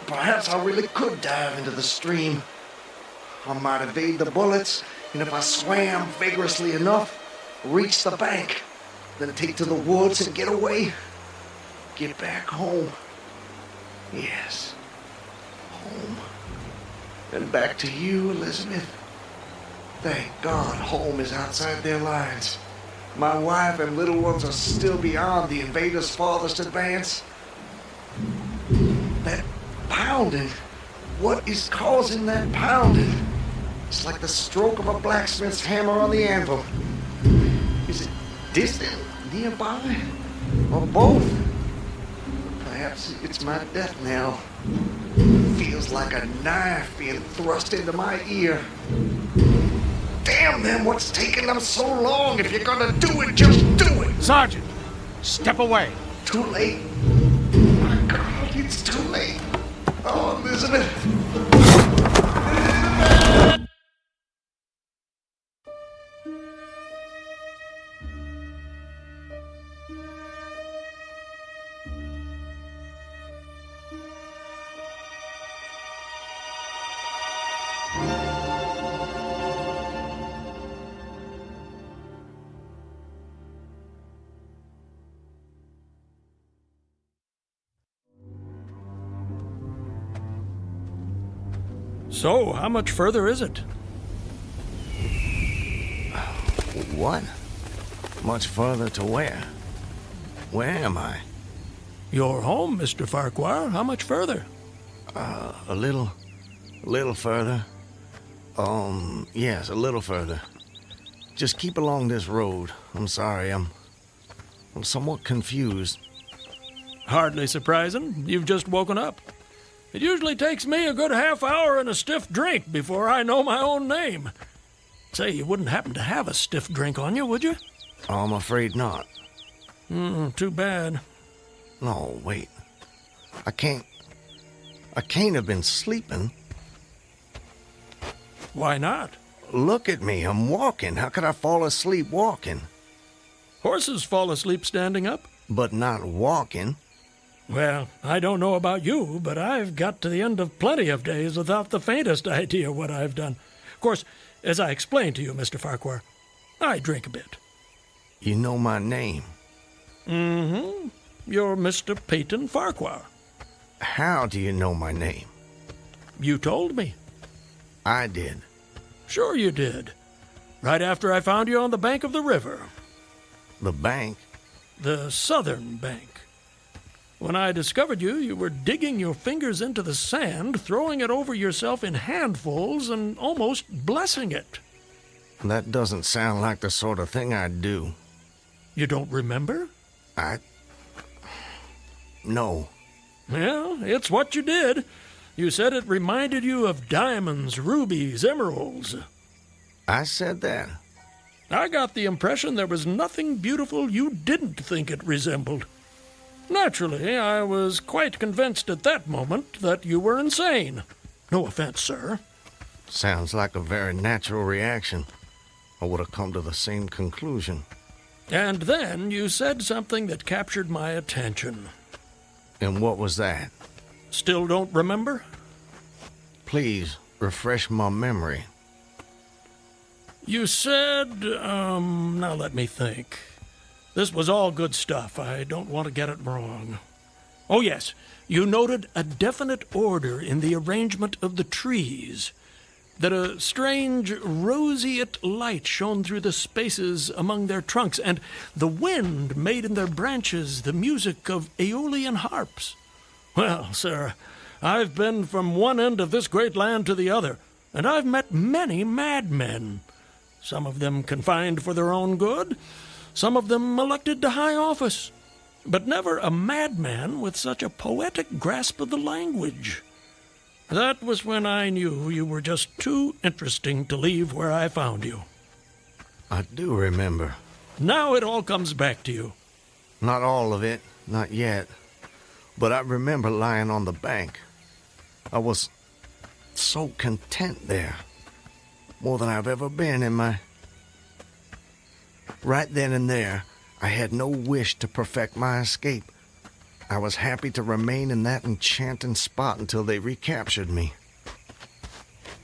Speaker 4: Perhaps I really could dive into the stream. I might evade the bullets, and if I swam vigorously enough, reach the bank, then take to the woods and get away. Get back home. Yes, home. And back to you, Elizabeth. Thank God home is outside their lines. My wife and little ones are still beyond the invaders' farthest advance. That pounding. What is causing that pounding? It's like the stroke of a blacksmith's hammer on the anvil. Is it distant, nearby, or both? Perhaps it's my death knell. Feels like a knife being thrust into my ear. Damn them, what's taking them so long? If you're gonna do it, just do it!
Speaker 11: Sergeant, step away.
Speaker 4: Too late. My God, it's too late. Oh, Elizabeth.
Speaker 12: So, how much further is it?
Speaker 4: What? Much further to where? Where am I?
Speaker 12: You're home, Mr. Farquhar. How much further?
Speaker 4: A little further. Yes, a little further. Just keep along this road. I'm sorry, I'm somewhat confused.
Speaker 12: Hardly surprising. You've just woken up. It usually takes me a good half hour and a stiff drink before I know my own name. Say, you wouldn't happen to have a stiff drink on you, would you?
Speaker 4: I'm afraid not.
Speaker 12: Too bad.
Speaker 4: No, wait. I can't have been sleeping.
Speaker 12: Why not?
Speaker 4: Look at me, I'm walking. How could I fall asleep walking?
Speaker 12: Horses fall asleep standing up.
Speaker 4: But not walking.
Speaker 12: Well, I don't know about you, but I've got to the end of plenty of days without the faintest idea what I've done. Of course, as I explained to you, Mr. Farquhar, I drink a bit.
Speaker 4: You know my name?
Speaker 12: Mm-hmm. You're Mr. Peyton Farquhar.
Speaker 4: How do you know my name?
Speaker 12: You told me.
Speaker 4: I did.
Speaker 12: Sure you did. Right after I found you on the bank of the river.
Speaker 4: The bank?
Speaker 12: The southern bank. When I discovered you, you were digging your fingers into the sand, throwing it over yourself in handfuls, and almost blessing it.
Speaker 4: That doesn't sound like the sort of thing I'd do.
Speaker 12: You don't remember?
Speaker 4: No.
Speaker 12: Well, it's what you did. You said it reminded you of diamonds, rubies, emeralds.
Speaker 4: I said that?
Speaker 12: I got the impression there was nothing beautiful you didn't think it resembled. Naturally, I was quite convinced at that moment that you were insane. No offense, sir.
Speaker 4: Sounds like a very natural reaction. I would have come to the same conclusion.
Speaker 12: And then you said something that captured my attention.
Speaker 4: And what was that?
Speaker 12: Still don't remember?
Speaker 4: Please, refresh my memory.
Speaker 12: You said, now let me think. This was all good stuff. I don't want to get it wrong. Oh, yes. You noted a definite order in the arrangement of the trees, that a strange roseate light shone through the spaces among their trunks, and the wind made in their branches the music of Aeolian harps. Well, sir, I've been from one end of this great land to the other, and I've met many madmen. Some of them confined for their own good, some of them elected to high office, but never a madman with such a poetic grasp of the language. That was when I knew you were just too interesting to leave where I found you.
Speaker 4: I do remember.
Speaker 12: Now it all comes back to you.
Speaker 4: Not all of it, not yet. But I remember lying on the bank. I was so content there. More than I've ever been in my... Right then and there, I had no wish to perfect my escape. I was happy to remain in that enchanting spot until they recaptured me.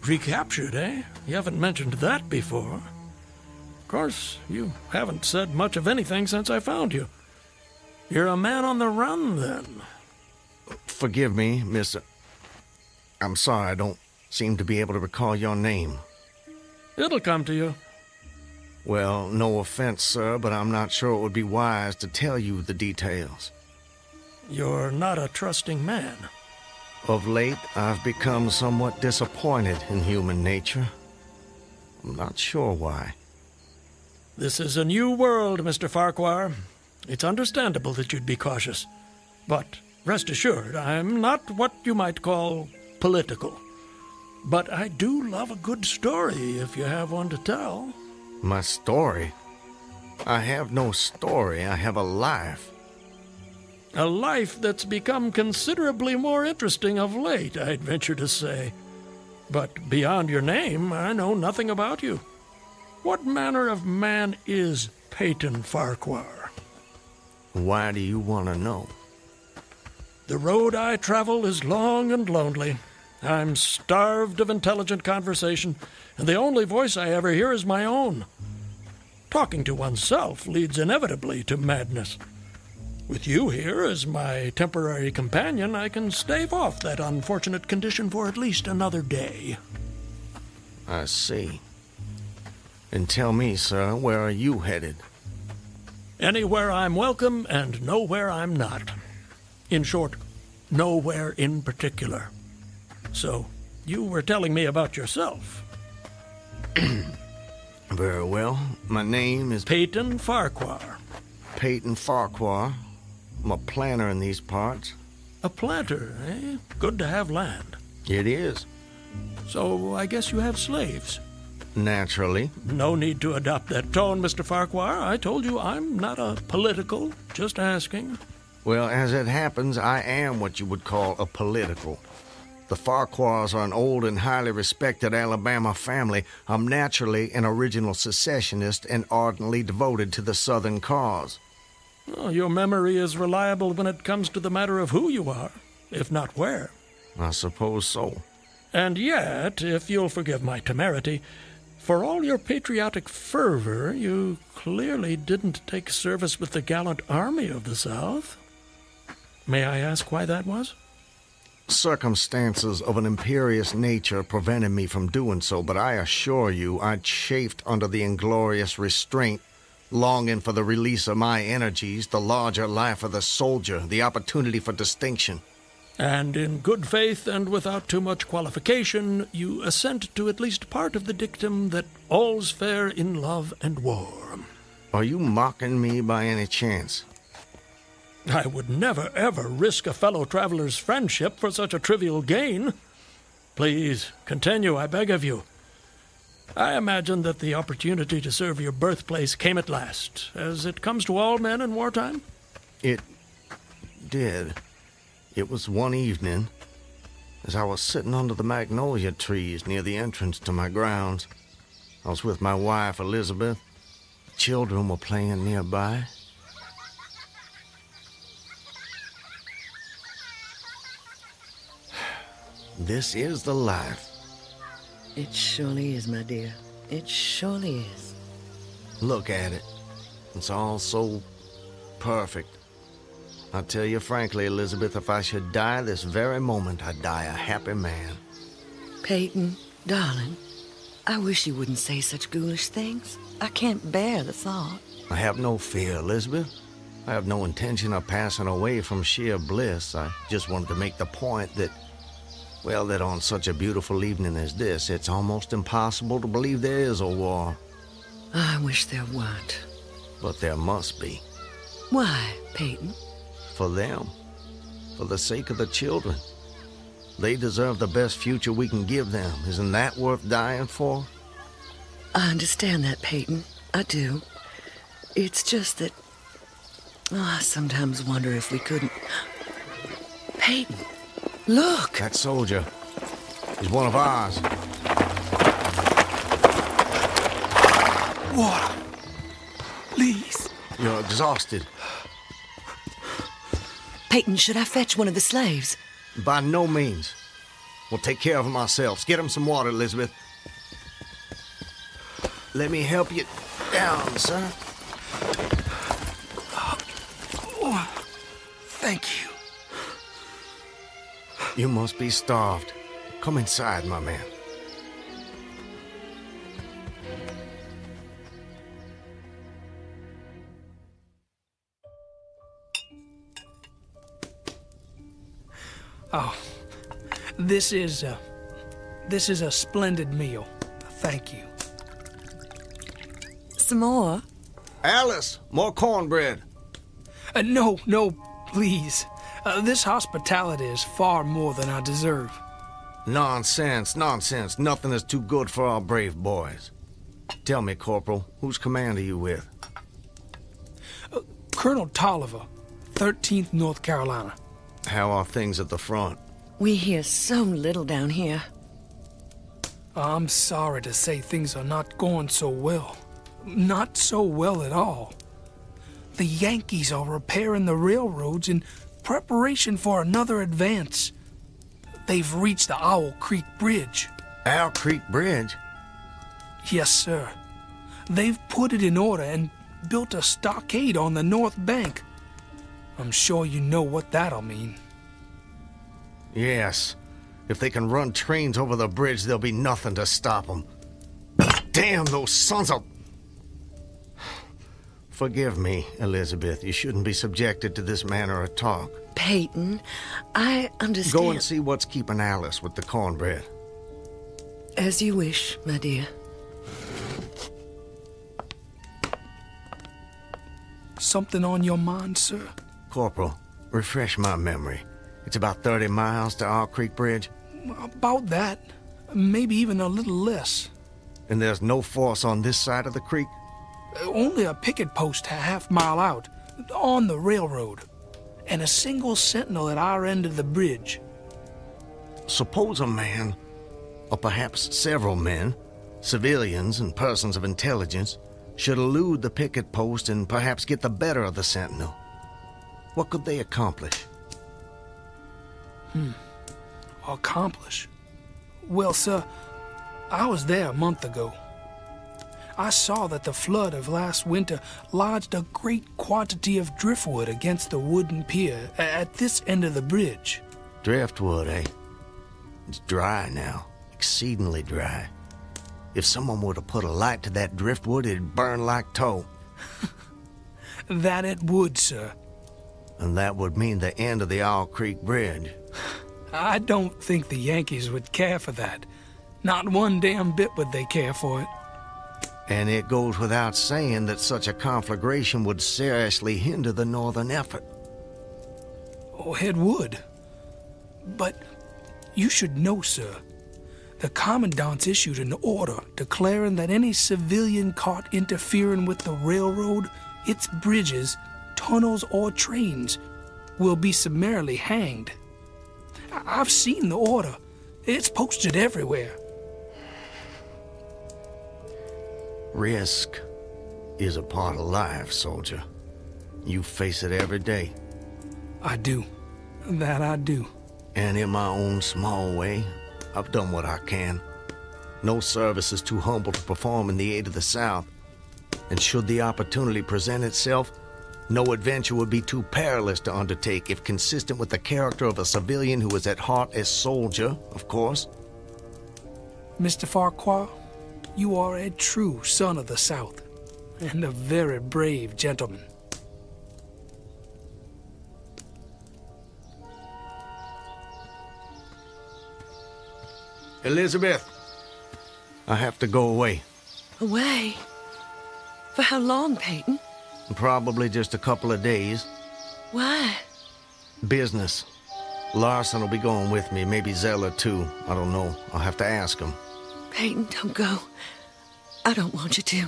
Speaker 12: Recaptured, eh? You haven't mentioned that before. Of course, you haven't said much of anything since I found you. You're a man on the run, then.
Speaker 4: Forgive me, Mr. I'm sorry, I don't seem to be able to recall your name.
Speaker 12: It'll come to you.
Speaker 4: Well, no offense, sir, but I'm not sure it would be wise to tell you the details.
Speaker 12: You're not a trusting man.
Speaker 4: Of late, I've become somewhat disappointed in human nature. I'm not sure why.
Speaker 12: This is a new world, Mr. Farquhar. It's understandable that you'd be cautious. But rest assured, I'm not what you might call political. But I do love a good story if you have one to tell.
Speaker 4: My story? I have no story. I have a life.
Speaker 12: A life that's become considerably more interesting of late, I'd venture to say. But beyond your name, I know nothing about you. What manner of man is Peyton Farquhar?
Speaker 4: Why do you want to know?
Speaker 12: The road I travel is long and lonely. I'm starved of intelligent conversation, and the only voice I ever hear is my own. Talking to oneself leads inevitably to madness. With you here as my temporary companion, I can stave off that unfortunate condition for at least another day.
Speaker 4: I see. And tell me, sir, where are you headed?
Speaker 12: Anywhere I'm welcome and nowhere I'm not. In short, nowhere in particular. So, you were telling me about yourself.
Speaker 4: Very well. My name is...
Speaker 12: Peyton Farquhar.
Speaker 4: Peyton Farquhar. I'm a planter in these parts.
Speaker 12: A planter, eh? Good to have land.
Speaker 4: It is.
Speaker 12: So, I guess you have slaves.
Speaker 4: Naturally.
Speaker 12: No need to adopt that tone, Mr. Farquhar. I told you I'm not a political, just asking.
Speaker 4: Well, as it happens, I am what you would call a political. The Farquhars are an old and highly respected Alabama family. I'm naturally an original secessionist and ardently devoted to the Southern cause.
Speaker 12: Well, your memory is reliable when it comes to the matter of who you are, if not where.
Speaker 4: I suppose so.
Speaker 12: And yet, if you'll forgive my temerity, for all your patriotic fervor, you clearly didn't take service with the gallant army of the South. May I ask why that was?
Speaker 4: Circumstances of an imperious nature prevented me from doing so, but I assure you I chafed under the inglorious restraint, longing for the release of my energies, the larger life of the soldier, the opportunity for distinction.
Speaker 12: And in good faith and without too much qualification, you assent to at least part of the dictum that all's fair in love and war.
Speaker 4: Are you mocking me by any chance?
Speaker 12: I would never, ever risk a fellow traveler's friendship for such a trivial gain. Please, continue, I beg of you. I imagine that the opportunity to serve your birthplace came at last, as it comes to all men in wartime.
Speaker 4: It did. It was one evening, as I was sitting under the magnolia trees near the entrance to my grounds. I was with my wife, Elizabeth. The children were playing nearby. This is the life.
Speaker 9: It surely is, my dear. It surely is.
Speaker 4: Look at it. It's all so perfect. I tell you frankly, Elizabeth, if I should die this very moment, I'd die a happy man.
Speaker 9: Peyton, darling, I wish you wouldn't say such ghoulish things. I can't bear the thought.
Speaker 4: I have no fear, Elizabeth. I have no intention of passing away from sheer bliss. I just wanted to make the point that, well, that on such a beautiful evening as this, it's almost impossible to believe there is a war.
Speaker 9: I wish there weren't.
Speaker 4: But there must be.
Speaker 9: Why, Peyton?
Speaker 4: For them. For the sake of the children. They deserve the best future we can give them. Isn't that worth dying for?
Speaker 9: I understand that, Peyton. I do. It's just that... I sometimes wonder if we couldn't... Peyton, look!
Speaker 4: That soldier. He's one of ours.
Speaker 11: Water. Please.
Speaker 4: You're exhausted.
Speaker 9: Peyton, should I fetch one of the slaves?
Speaker 4: By no means. We'll take care of him ourselves. Get him some water, Elizabeth. Let me help you down, sir.
Speaker 11: Oh, thank you.
Speaker 4: You must be starved. Come inside, my man.
Speaker 11: Oh, this is a splendid meal. Thank you.
Speaker 9: Some more?
Speaker 4: Alice, more cornbread.
Speaker 11: No, please. This hospitality is far more than I deserve.
Speaker 4: Nonsense. Nothing is too good for our brave boys. Tell me, Corporal, whose command are you with?
Speaker 11: Colonel Tolliver, 13th North Carolina.
Speaker 4: How are things at the front?
Speaker 9: We hear so little down here.
Speaker 11: I'm sorry to say things are not going so well. Not so well at all. The Yankees are repairing the railroads in preparation for another advance. They've reached the Owl Creek Bridge.
Speaker 4: Owl Creek Bridge?
Speaker 11: Yes, sir. They've put it in order and built a stockade on the north bank. I'm sure you know what that'll mean.
Speaker 4: Yes. If they can run trains over the bridge, there'll be nothing to stop them. Damn those sons of... Forgive me, Elizabeth. You shouldn't be subjected to this manner of talk.
Speaker 9: Peyton, I understand...
Speaker 4: Go and see what's keeping Alice with the cornbread.
Speaker 9: As you wish, my dear.
Speaker 11: Something on your mind, sir?
Speaker 4: Corporal, refresh my memory. It's about 30 miles to Owl Creek Bridge?
Speaker 11: About that. Maybe even a little less.
Speaker 4: And there's no force on this side of the creek?
Speaker 11: Only a picket post a half-mile out, on the railroad, and a single sentinel at our end of the bridge.
Speaker 4: Suppose a man, or perhaps several men, civilians and persons of intelligence, should elude the picket post and perhaps get the better of the sentinel. What could they accomplish?
Speaker 11: Accomplish? Well, sir, I was there a month ago. I saw that the flood of last winter lodged a great quantity of driftwood against the wooden pier at this end of the bridge.
Speaker 4: Driftwood, eh? It's dry now, exceedingly dry. If someone were to put a light to that driftwood, it'd burn like tow.
Speaker 11: That it would, sir.
Speaker 4: And that would mean the end of the Owl Creek Bridge.
Speaker 11: I don't think the Yankees would care for that. Not one damn bit would they care for it.
Speaker 4: And it goes without saying that such a conflagration would seriously hinder the northern effort.
Speaker 11: Oh, it would. But you should know, sir, the commandant's issued an order declaring that any civilian caught interfering with the railroad, its bridges, tunnels, or trains will be summarily hanged. I've seen the order. It's posted everywhere.
Speaker 4: Risk is a part of life, soldier. You face it every day.
Speaker 11: I do. That I do.
Speaker 4: And in my own small way, I've done what I can. No service is too humble to perform in the aid of the South. And should the opportunity present itself, No adventure would be too perilous to undertake if consistent with the character of a civilian who is at heart a soldier, of course.
Speaker 11: Mr. Farquhar, you are a true son of the South, and a very brave gentleman.
Speaker 4: Elizabeth, I have to go away.
Speaker 9: Away? For how long, Peyton?
Speaker 4: Probably just a couple of days.
Speaker 9: Why?
Speaker 4: Business. Larson will be going with me, maybe Zeller too. I don't know. I'll have to ask him.
Speaker 9: Peyton, don't go. I don't want you to.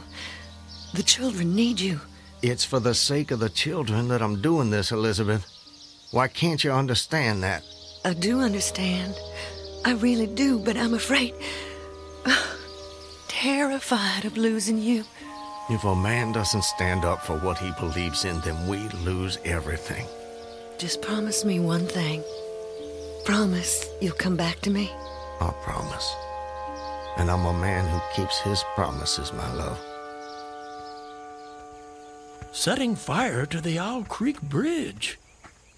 Speaker 9: The children need you.
Speaker 4: It's for the sake of the children that I'm doing this, Elizabeth. Why can't you understand that?
Speaker 9: I do understand. I really do, but I'm afraid... terrified of losing you.
Speaker 4: If a man doesn't stand up for what he believes in, then we lose everything.
Speaker 9: Just promise me one thing. Promise you'll come back to me.
Speaker 4: I promise. And I'm a man who keeps his promises, my love.
Speaker 12: Setting fire to the Owl Creek Bridge.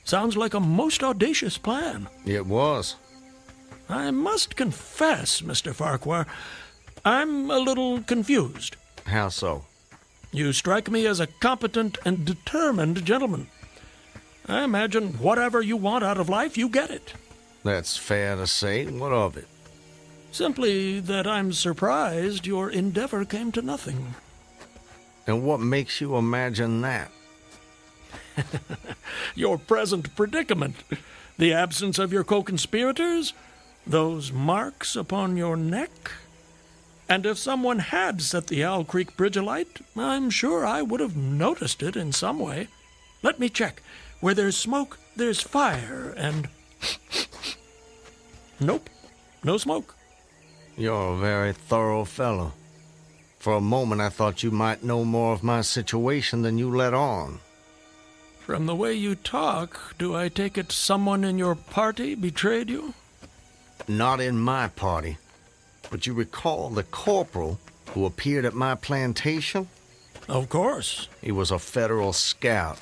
Speaker 12: Sounds like a most audacious plan.
Speaker 4: It was.
Speaker 12: I must confess, Mr. Farquhar, I'm a little confused.
Speaker 4: How so?
Speaker 12: You strike me as a competent and determined gentleman. I imagine whatever you want out of life, you get it.
Speaker 4: That's fair to say. What of it?
Speaker 12: Simply that I'm surprised your endeavor came to nothing.
Speaker 4: And what makes you imagine that?
Speaker 12: Your present predicament. The absence of your co-conspirators, those marks upon your neck. And if someone had set the Owl Creek Bridge alight, I'm sure I would have noticed it in some way. Let me check. Where there's smoke, there's fire, and... Nope, no smoke.
Speaker 4: You're a very thorough fellow. For a moment I thought you might know more of my situation than you let on.
Speaker 12: From the way you talk, do I take it someone in your party betrayed you?
Speaker 4: Not in my party. But you recall the corporal who appeared at my plantation?
Speaker 12: Of course.
Speaker 4: He was a federal scout.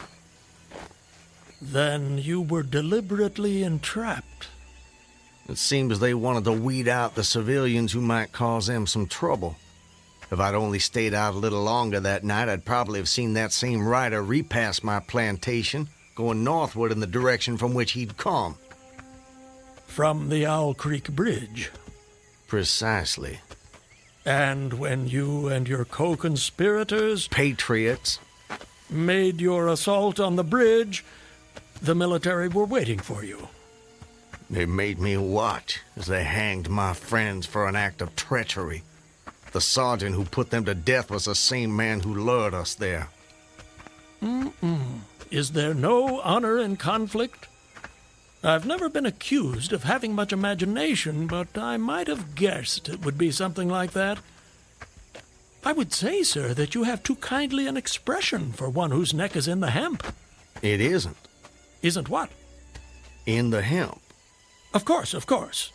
Speaker 12: Then you were deliberately entrapped.
Speaker 4: It seems they wanted to weed out the civilians who might cause them some trouble. If I'd only stayed out a little longer that night, I'd probably have seen that same rider repass my plantation, going northward in the direction from which he'd come.
Speaker 12: From the Owl Creek Bridge.
Speaker 4: Precisely.
Speaker 12: And when you and your co-conspirators...
Speaker 4: Patriots.
Speaker 12: ...made your assault on the bridge, the military were waiting for you.
Speaker 4: They made me watch as they hanged my friends for an act of treachery. The sergeant who put them to death was the same man who lured us there.
Speaker 12: Is there no honor in conflict? I've never been accused of having much imagination, but I might have guessed it would be something like that. I would say, sir, that you have too kindly an expression for one whose neck is in the hemp.
Speaker 4: It isn't.
Speaker 12: Isn't what?
Speaker 4: In the hemp.
Speaker 12: Of course, of course.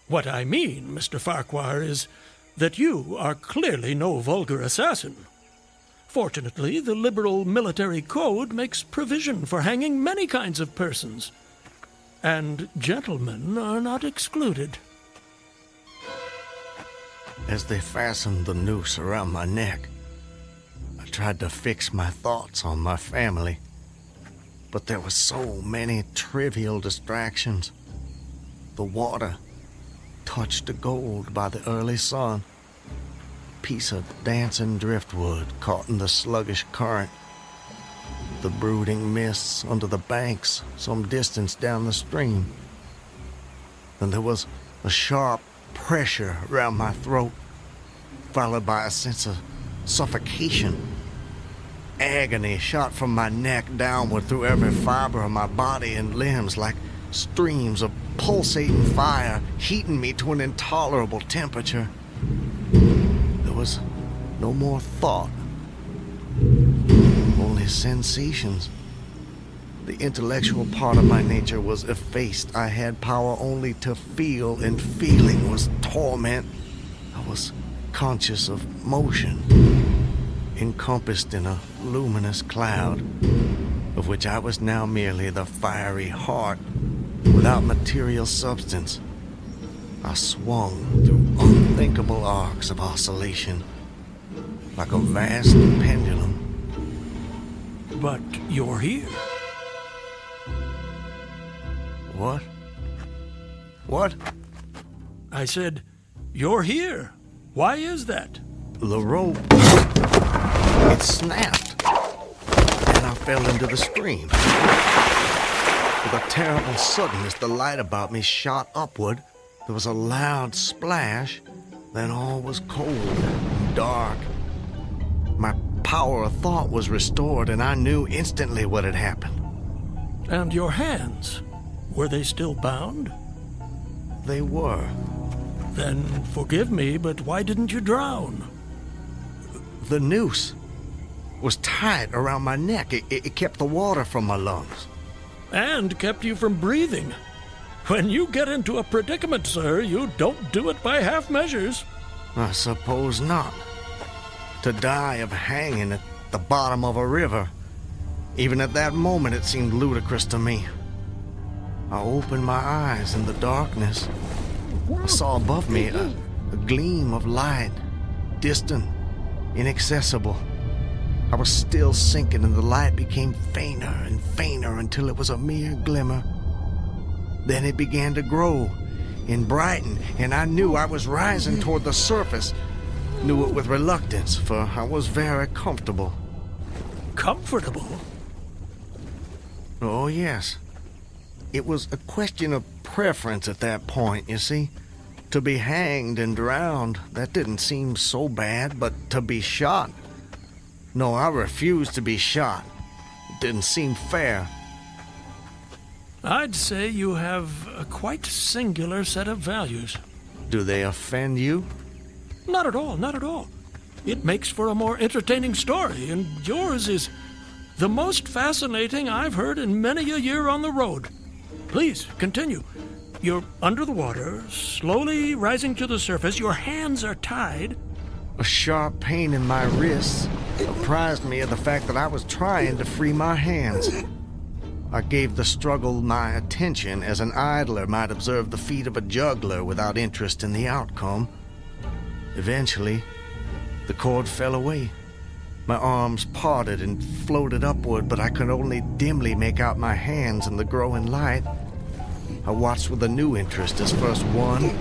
Speaker 12: What I mean, Mr. Farquhar, is that you are clearly no vulgar assassin. Fortunately, the liberal military code makes provision for hanging many kinds of persons. And gentlemen are not excluded.
Speaker 4: As they fastened the noose around my neck, I tried to fix my thoughts on my family. But there were so many trivial distractions. The water, touched to gold by the early sun. A piece of dancing driftwood caught in the sluggish current. The brooding mists under the banks some distance down the stream. Then there was a sharp pressure around my throat, followed by a sense of suffocation. Agony shot from my neck downward through every fiber of my body and limbs like streams of pulsating fire, heating me to an intolerable temperature. There was no more thought, only sensations. The intellectual part of my nature was effaced. I had power only to feel, and feeling was torment. I was conscious of motion. encompassed in a luminous cloud, of which I was now merely the fiery heart without material substance. I swung through unthinkable arcs of oscillation, like a vast pendulum.
Speaker 12: But you're here.
Speaker 4: What? What?
Speaker 12: I said, you're here. Why is that?
Speaker 4: The rope, it snapped, and I fell into the stream. With a terrible suddenness, the light about me shot upward. There was a loud splash, then all was cold and dark. My power of thought was restored, and I knew instantly what had happened.
Speaker 12: And your hands, were they still bound?
Speaker 4: They were.
Speaker 12: Then forgive me, but why didn't you drown?
Speaker 4: The noose was tight around my neck. It kept the water from my lungs.
Speaker 12: And kept you from breathing. When you get into a predicament, sir, you don't do it by half measures.
Speaker 4: I suppose not. To die of hanging at the bottom of a river. Even at that moment, it seemed ludicrous to me. I opened my eyes in the darkness. I saw above me a gleam of light, distant, inaccessible. I was still sinking, and the light became fainter and fainter until it was a mere glimmer. Then it began to grow and brighten, and I knew I was rising toward the surface. Knew it with reluctance, for I was very comfortable.
Speaker 12: Comfortable?
Speaker 4: Oh, yes. It was a question of preference at that point, you see. To be hanged and drowned, that didn't seem so bad, but to be shot? No, I refused to be shot. It didn't seem fair.
Speaker 12: I'd say you have a quite singular set of values.
Speaker 4: Do they offend you?
Speaker 12: Not at all, not at all. It makes for a more entertaining story, and yours is the most fascinating I've heard in many a year on the road. Please, continue. You're under the water, slowly rising to the surface. Your hands are tied.
Speaker 4: A sharp pain in my wrists apprised me of the fact that I was trying to free my hands. I gave the struggle my attention as an idler might observe the feat of a juggler without interest in the outcome. Eventually, the cord fell away. My arms parted and floated upward, but I could only dimly make out my hands in the growing light. I watched with a new interest as first one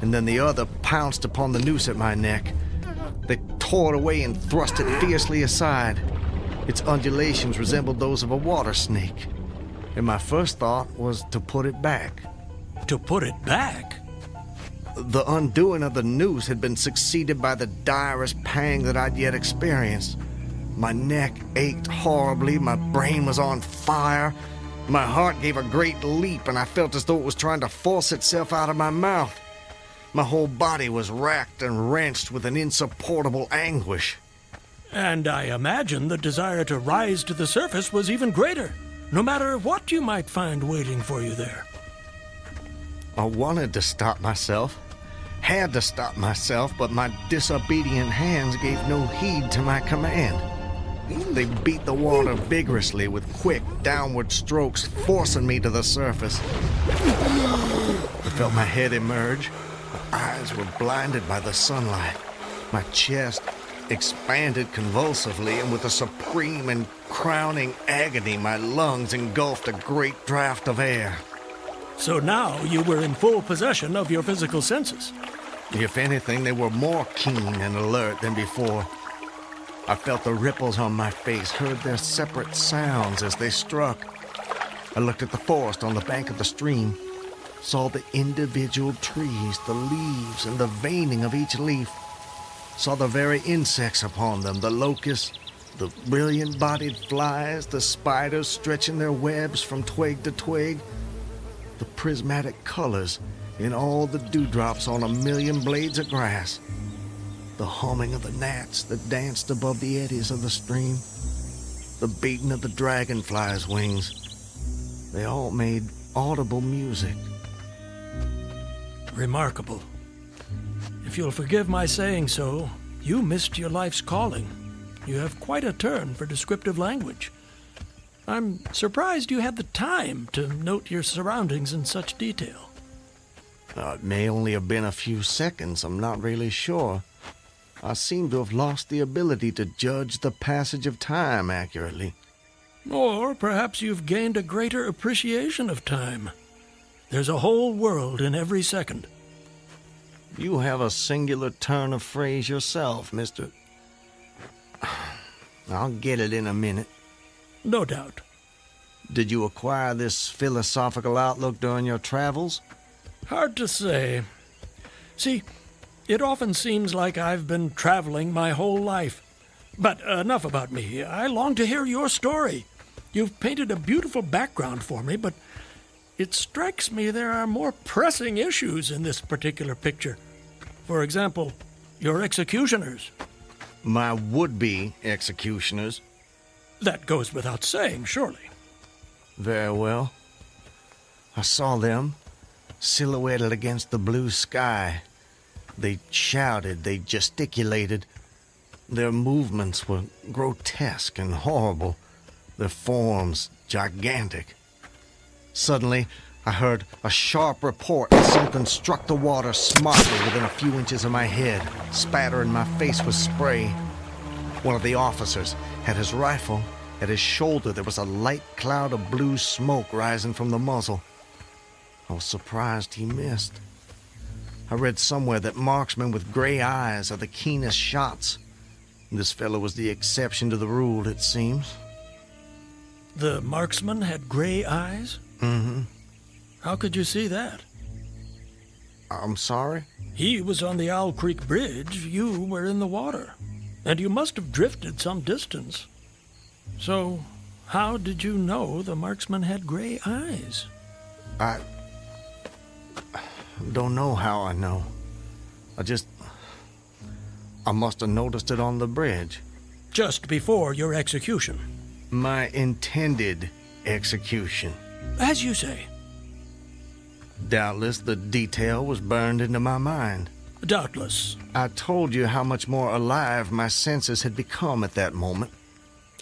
Speaker 4: and then the other pounced upon the noose at my neck. They tore it away and thrust it fiercely aside. Its undulations resembled those of a water snake, and my first thought was to put it back.
Speaker 12: To put it back?
Speaker 4: The undoing of the noose had been succeeded by the direst pang that I'd yet experienced. My neck ached horribly, my brain was on fire, my heart gave a great leap, and I felt as though it was trying to force itself out of my mouth. My whole body was racked and wrenched with an insupportable anguish.
Speaker 12: And I imagine the desire to rise to the surface was even greater, no matter what you might find waiting for you there.
Speaker 4: I wanted to stop myself, had to stop myself, but my disobedient hands gave no heed to my command. They beat the water vigorously with quick, downward strokes, forcing me to the surface. I felt my head emerge. My eyes were blinded by the sunlight. My chest expanded convulsively, and with a supreme and crowning agony, my lungs engulfed a great draught of air.
Speaker 12: So now you were in full possession of your physical senses.
Speaker 4: If anything, they were more keen and alert than before. I felt the ripples on my face, heard their separate sounds as they struck. I looked at the forest on the bank of the stream, saw the individual trees, the leaves, and the veining of each leaf, saw the very insects upon them, the locusts, the brilliant-bodied flies, the spiders stretching their webs from twig to twig, the prismatic colors in all the dewdrops on a million blades of grass, the humming of the gnats that danced above the eddies of the stream, the beating of the dragonflies' wings. They all made audible music.
Speaker 12: Remarkable. If you'll forgive my saying so, you missed your life's calling. You have quite a turn for descriptive language. I'm surprised you had the time to note your surroundings in such detail.
Speaker 4: It may only have been a few seconds, I'm not really sure. I seem to have lost the ability to judge the passage of time accurately.
Speaker 12: Or perhaps you've gained a greater appreciation of time. There's a whole world in every second.
Speaker 4: You have a singular turn of phrase yourself, Mr. I'll get it in a minute.
Speaker 12: No doubt.
Speaker 4: Did you acquire this philosophical outlook during your travels?
Speaker 12: Hard to say. See, it often seems like I've been traveling my whole life. But enough about me. I long to hear your story. You've painted a beautiful background for me, but it strikes me there are more pressing issues in this particular picture. For example, your executioners.
Speaker 4: My would-be executioners?
Speaker 12: That goes without saying, surely.
Speaker 4: Very well. I saw them, silhouetted against the blue sky. They shouted, they gesticulated. Their movements were grotesque and horrible, their forms gigantic. Suddenly, I heard a sharp report and something struck the water smartly within a few inches of my head, spattering my face with spray. One of the officers had his rifle. At his shoulder, there was a light cloud of blue smoke rising from the muzzle. I was surprised he missed. I read somewhere that marksmen with gray eyes are the keenest shots. This fellow was the exception to the rule, it seems.
Speaker 12: The marksman had gray eyes?
Speaker 4: Mm-hmm.
Speaker 12: How could you see that?
Speaker 4: I'm sorry?
Speaker 12: He was on the Owl Creek Bridge. You were in the water. And you must have drifted some distance. So, how did you know the marksman had gray eyes?
Speaker 4: I don't know how I know. I must have noticed it on the bridge.
Speaker 12: Just before your execution?
Speaker 4: My intended execution.
Speaker 12: As you say.
Speaker 4: Doubtless the detail was burned into my mind.
Speaker 12: Doubtless.
Speaker 4: I told you how much more alive my senses had become at that moment.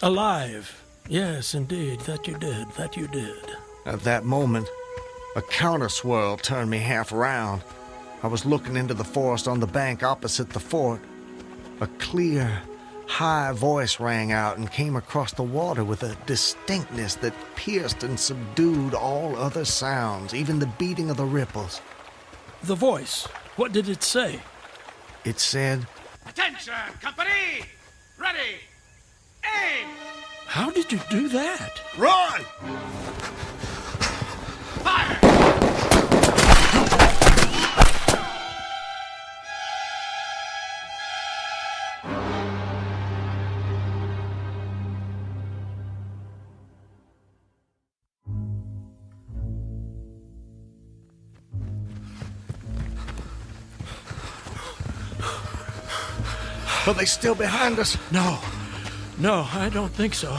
Speaker 12: Alive. Yes, indeed. That you did.
Speaker 4: At that moment, a counter-swirl turned me half around. I was looking into the forest on the bank opposite the fort. A clear, high voice rang out and came across the water with a distinctness that pierced and subdued all other sounds, even the beating of the ripples.
Speaker 12: The voice, what did it say?
Speaker 4: It said,
Speaker 14: "Attention, company! Ready! Aim!"
Speaker 12: How did you do that?
Speaker 14: Run! Fire!
Speaker 4: Are they still behind us?
Speaker 12: No, I don't think so.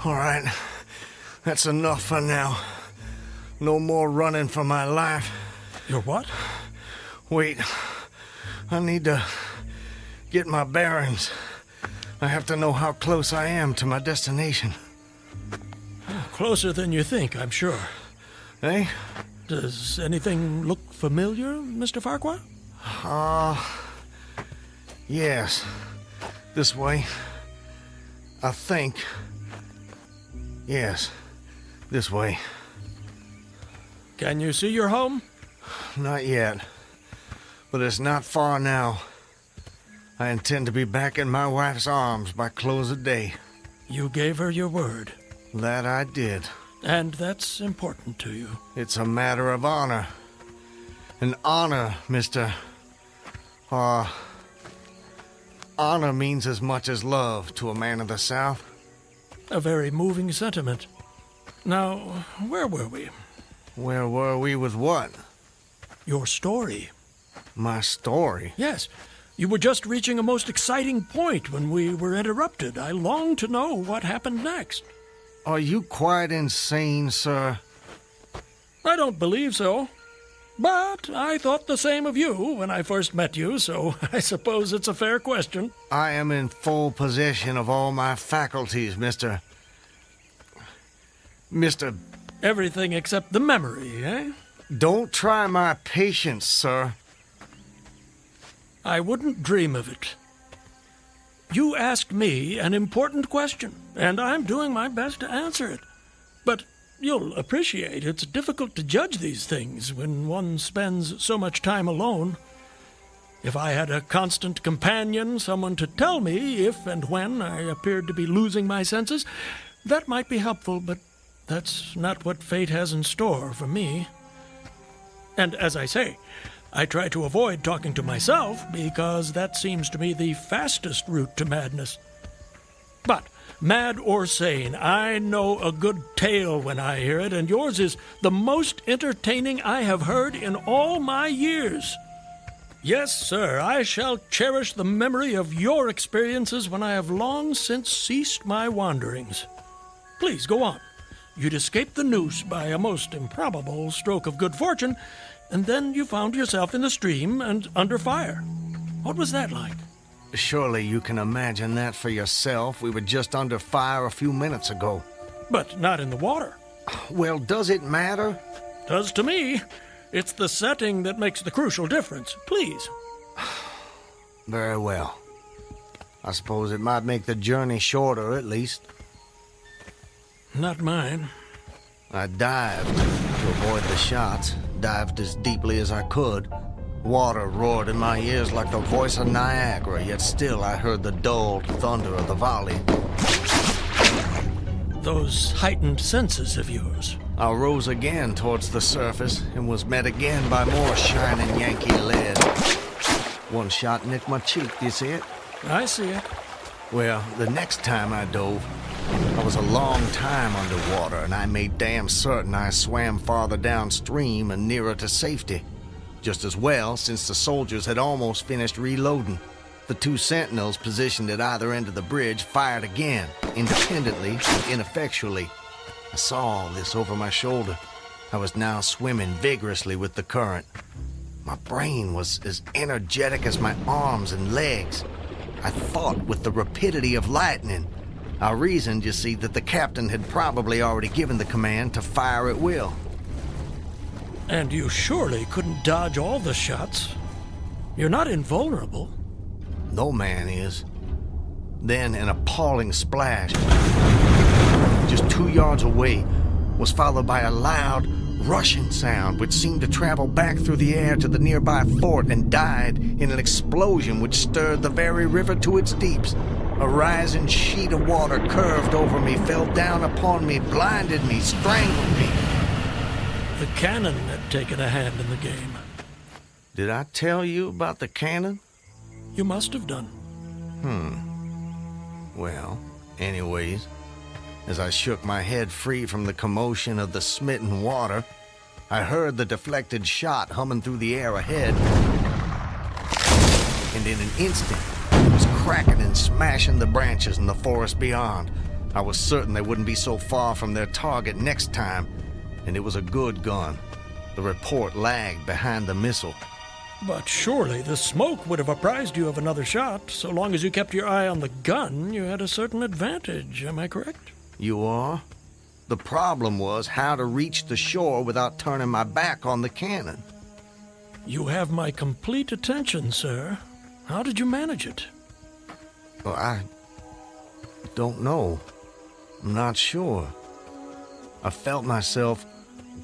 Speaker 4: All right, that's enough for now. No more running for my life.
Speaker 12: Your what?
Speaker 4: Wait, I need to get my bearings. I have to know how close I am to my destination.
Speaker 12: Closer than you think, I'm sure.
Speaker 4: Eh?
Speaker 12: Does anything look familiar, Mr. Farquhar?
Speaker 4: Yes. This way. I think. Yes, this way.
Speaker 12: Can you see your home?
Speaker 4: Not yet. But it's not far now. I intend to be back in my wife's arms by close of day.
Speaker 12: You gave her your word.
Speaker 4: That I did.
Speaker 12: And that's important to you.
Speaker 4: It's a matter of honor. And honor, Mr. Honor means as much as love to a man of the South.
Speaker 12: A very moving sentiment. Now, where were we?
Speaker 4: Where were we with what?
Speaker 12: Your story.
Speaker 4: My story?
Speaker 12: Yes. You were just reaching a most exciting point when we were interrupted. I long to know what happened next.
Speaker 4: Are you quite insane, sir?
Speaker 12: I don't believe so. But I thought the same of you when I first met you, so I suppose it's a fair question.
Speaker 4: I am in full possession of all my faculties, Mr.
Speaker 12: Everything except the memory, eh?
Speaker 4: Don't try my patience, sir.
Speaker 12: I wouldn't dream of it. You asked me an important question, and I'm doing my best to answer it. But you'll appreciate it's difficult to judge these things when one spends so much time alone. If I had a constant companion, someone to tell me if and when I appeared to be losing my senses, that might be helpful, but that's not what fate has in store for me. And as I say, I try to avoid talking to myself because that seems to me the fastest route to madness. But, mad or sane, I know a good tale when I hear it, and yours is the most entertaining I have heard in all my years. Yes, sir, I shall cherish the memory of your experiences when I have long since ceased my wanderings. Please, go on. You'd escaped the noose by a most improbable stroke of good fortune, and then you found yourself in the stream and under fire. What was that like?
Speaker 4: Surely you can imagine that for yourself. We were just under fire a few minutes ago.
Speaker 12: But not in the water.
Speaker 4: Well, does it matter?
Speaker 12: Does to me. It's the setting that makes the crucial difference. Please.
Speaker 4: Very well. I suppose it might make the journey shorter, at least.
Speaker 12: Not mine.
Speaker 4: I dived to avoid the shots, dived as deeply as I could. Water roared in my ears like the voice of Niagara, yet still I heard the dulled thunder of the volley.
Speaker 12: Those heightened senses of yours.
Speaker 4: I rose again towards the surface and was met again by more shining Yankee lead. One shot nicked my cheek, do you see it?
Speaker 12: I see it.
Speaker 4: Well, the next time I dove, I was a long time underwater, and I made damn certain I swam farther downstream and nearer to safety. Just as well, since the soldiers had almost finished reloading. The two sentinels positioned at either end of the bridge fired again, independently and ineffectually. I saw all this over my shoulder. I was now swimming vigorously with the current. My brain was as energetic as my arms and legs. I thought with the rapidity of lightning. I reasoned, you see, that the captain had probably already given the command to fire at will.
Speaker 12: And you surely couldn't dodge all the shots. You're not invulnerable.
Speaker 4: No man is. Then an appalling splash, just 2 yards away, was followed by a loud, rushing sound which seemed to travel back through the air to the nearby fort and died in an explosion which stirred the very river to its deeps. A rising sheet of water curved over me, fell down upon me, blinded me, strangled me.
Speaker 12: The cannon had taken a hand in the game.
Speaker 4: Did I tell you about the cannon?
Speaker 12: You must have done.
Speaker 4: Well, anyways, as I shook my head free from the commotion of the smitten water, I heard the deflected shot humming through the air ahead. And in an instant, it was cracking and smashing the branches in the forest beyond. I was certain they wouldn't be so far from their target next time, and it was a good gun. The report lagged behind the missile.
Speaker 12: But surely the smoke would have apprised you of another shot. So long as you kept your eye on the gun, you had a certain advantage. Am I correct?
Speaker 4: You are? The problem was how to reach the shore without turning my back on the cannon.
Speaker 12: You have my complete attention, sir. How did you manage it?
Speaker 4: Well, I don't know. I'm not sure. I felt myself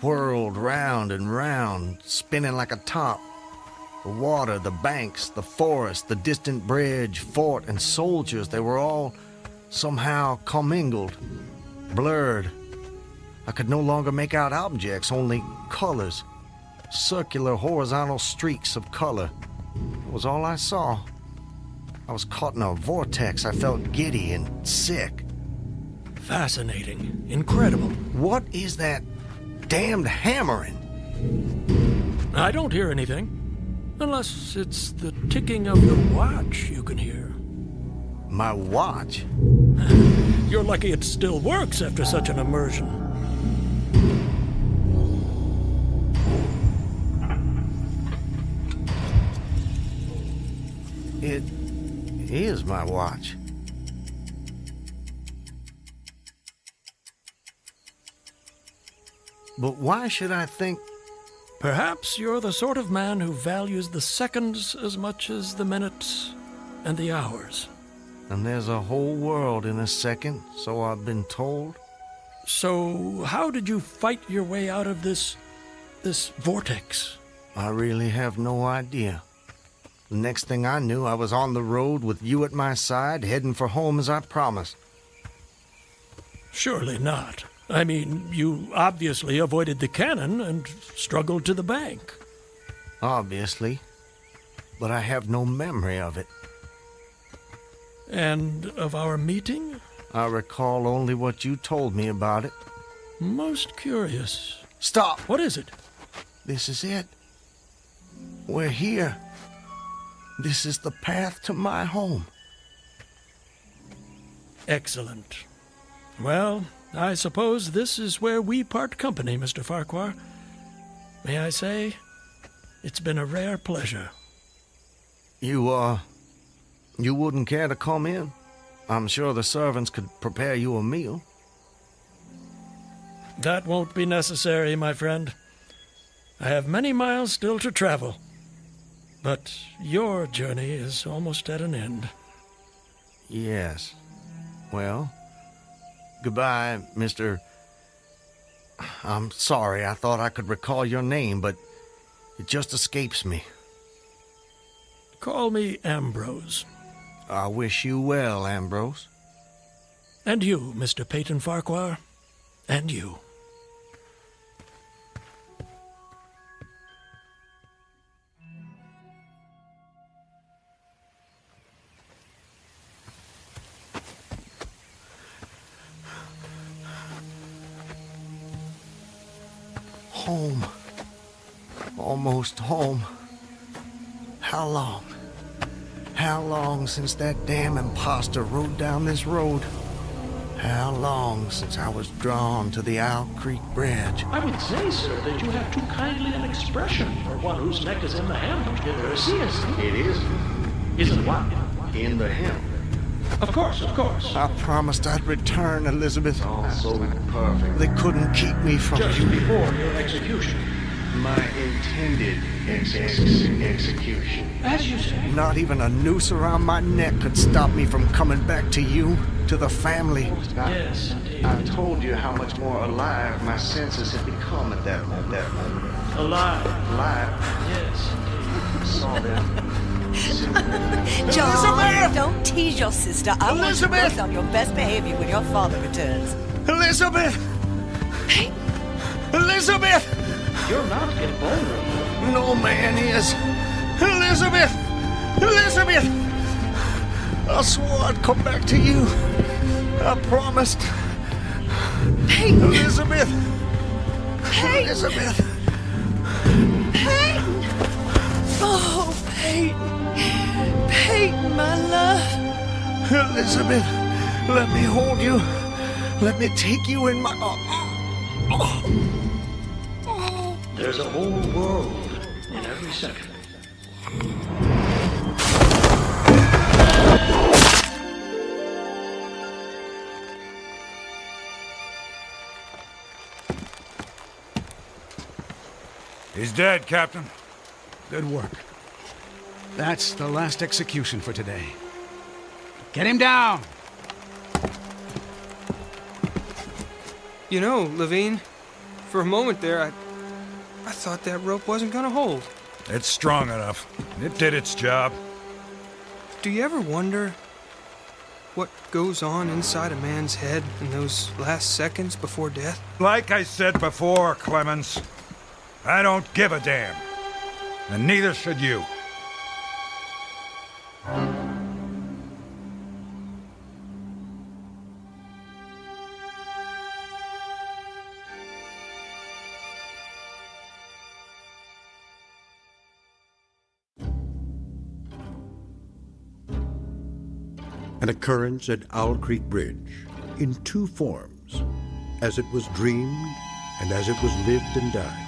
Speaker 4: whirled round and round, spinning like a top. The water, the banks, the forest, the distant bridge, fort, and soldiers, they were all somehow commingled, blurred. I could no longer make out objects, only colors. Circular, horizontal streaks of color. It was all I saw. I was caught in a vortex. I felt giddy and sick.
Speaker 12: Fascinating. Incredible.
Speaker 4: What is that damned hammering?
Speaker 12: I don't hear anything. Unless it's the ticking of your watch you can hear.
Speaker 4: My watch?
Speaker 12: You're lucky it still works after such an immersion.
Speaker 4: It is my watch. But why should I think...
Speaker 12: Perhaps you're the sort of man who values the seconds as much as the minutes and the hours.
Speaker 4: And there's a whole world in a second, so I've been told.
Speaker 12: So how did you fight your way out of this vortex?
Speaker 4: I really have no idea. The next thing I knew, I was on the road with you at my side, heading for home as I promised.
Speaker 12: Surely not. I mean, you obviously avoided the cannon and struggled to the bank.
Speaker 4: Obviously. But I have no memory of it.
Speaker 12: And of our meeting?
Speaker 4: I recall only what you told me about it.
Speaker 12: Most curious.
Speaker 4: Stop!
Speaker 12: What is it?
Speaker 4: This is it. We're here. This is the path to my home.
Speaker 12: Excellent. Well, I suppose this is where we part company, Mr. Farquhar. May I say, it's been a rare pleasure.
Speaker 4: You wouldn't care to come in? I'm sure the servants could prepare you a meal.
Speaker 12: That won't be necessary, my friend. I have many miles still to travel. But your journey is almost at an end.
Speaker 4: Yes. Well, goodbye, Mr. I'm sorry, I thought I could recall your name, but it just escapes me.
Speaker 12: Call me Ambrose.
Speaker 4: I wish you well, Ambrose.
Speaker 12: And you, Mr. Peyton Farquhar. And you.
Speaker 4: Home. Almost home. How long? How long since that damn imposter rode down this road? How long since I was drawn to the Owl Creek Bridge?
Speaker 12: I would say, sir, that you have too kindly an expression for one whose neck is in the hem.
Speaker 4: It is.
Speaker 12: Isn't what?
Speaker 4: In the hem.
Speaker 12: Of course, of course.
Speaker 4: I promised I'd return, Elizabeth. All so perfect. They couldn't keep me from
Speaker 12: Just
Speaker 4: you.
Speaker 12: before your execution.
Speaker 4: My intended execution.
Speaker 12: As you say.
Speaker 4: Not even a noose around my neck could stop me from coming back to you, to the family.
Speaker 12: Yes, indeed.
Speaker 4: I told you how much more alive my senses had become at that moment.
Speaker 12: Alive.
Speaker 4: Yes, indeed. Saw them.
Speaker 9: John, don't tease your sister. I want you
Speaker 4: Elizabeth!
Speaker 9: both on your best behavior when your father returns.
Speaker 4: Elizabeth! Elizabeth!
Speaker 12: You're not invulnerable.
Speaker 4: No man is. Elizabeth! Elizabeth! I swore I'd come back to you. I promised.
Speaker 9: Peyton!
Speaker 4: Elizabeth!
Speaker 9: Peyton!
Speaker 4: Elizabeth!
Speaker 9: Peyton! Oh, Peyton! Peyton, my love!
Speaker 4: Elizabeth, let me hold you. Let me take you in my...
Speaker 12: There's a whole world in every second.
Speaker 23: He's dead, Captain.
Speaker 3: Good work. That's the last execution for today. Get him down!
Speaker 20: You know, Levine, for a moment there, I thought that rope wasn't gonna hold.
Speaker 23: It's strong enough. It did its job.
Speaker 20: Do you ever wonder what goes on inside a man's head in those last seconds before death?
Speaker 23: Like I said before, Clemens, I don't give a damn. And neither should you.
Speaker 2: An occurrence at Owl Creek Bridge in two forms, as it was dreamed and as it was lived and died.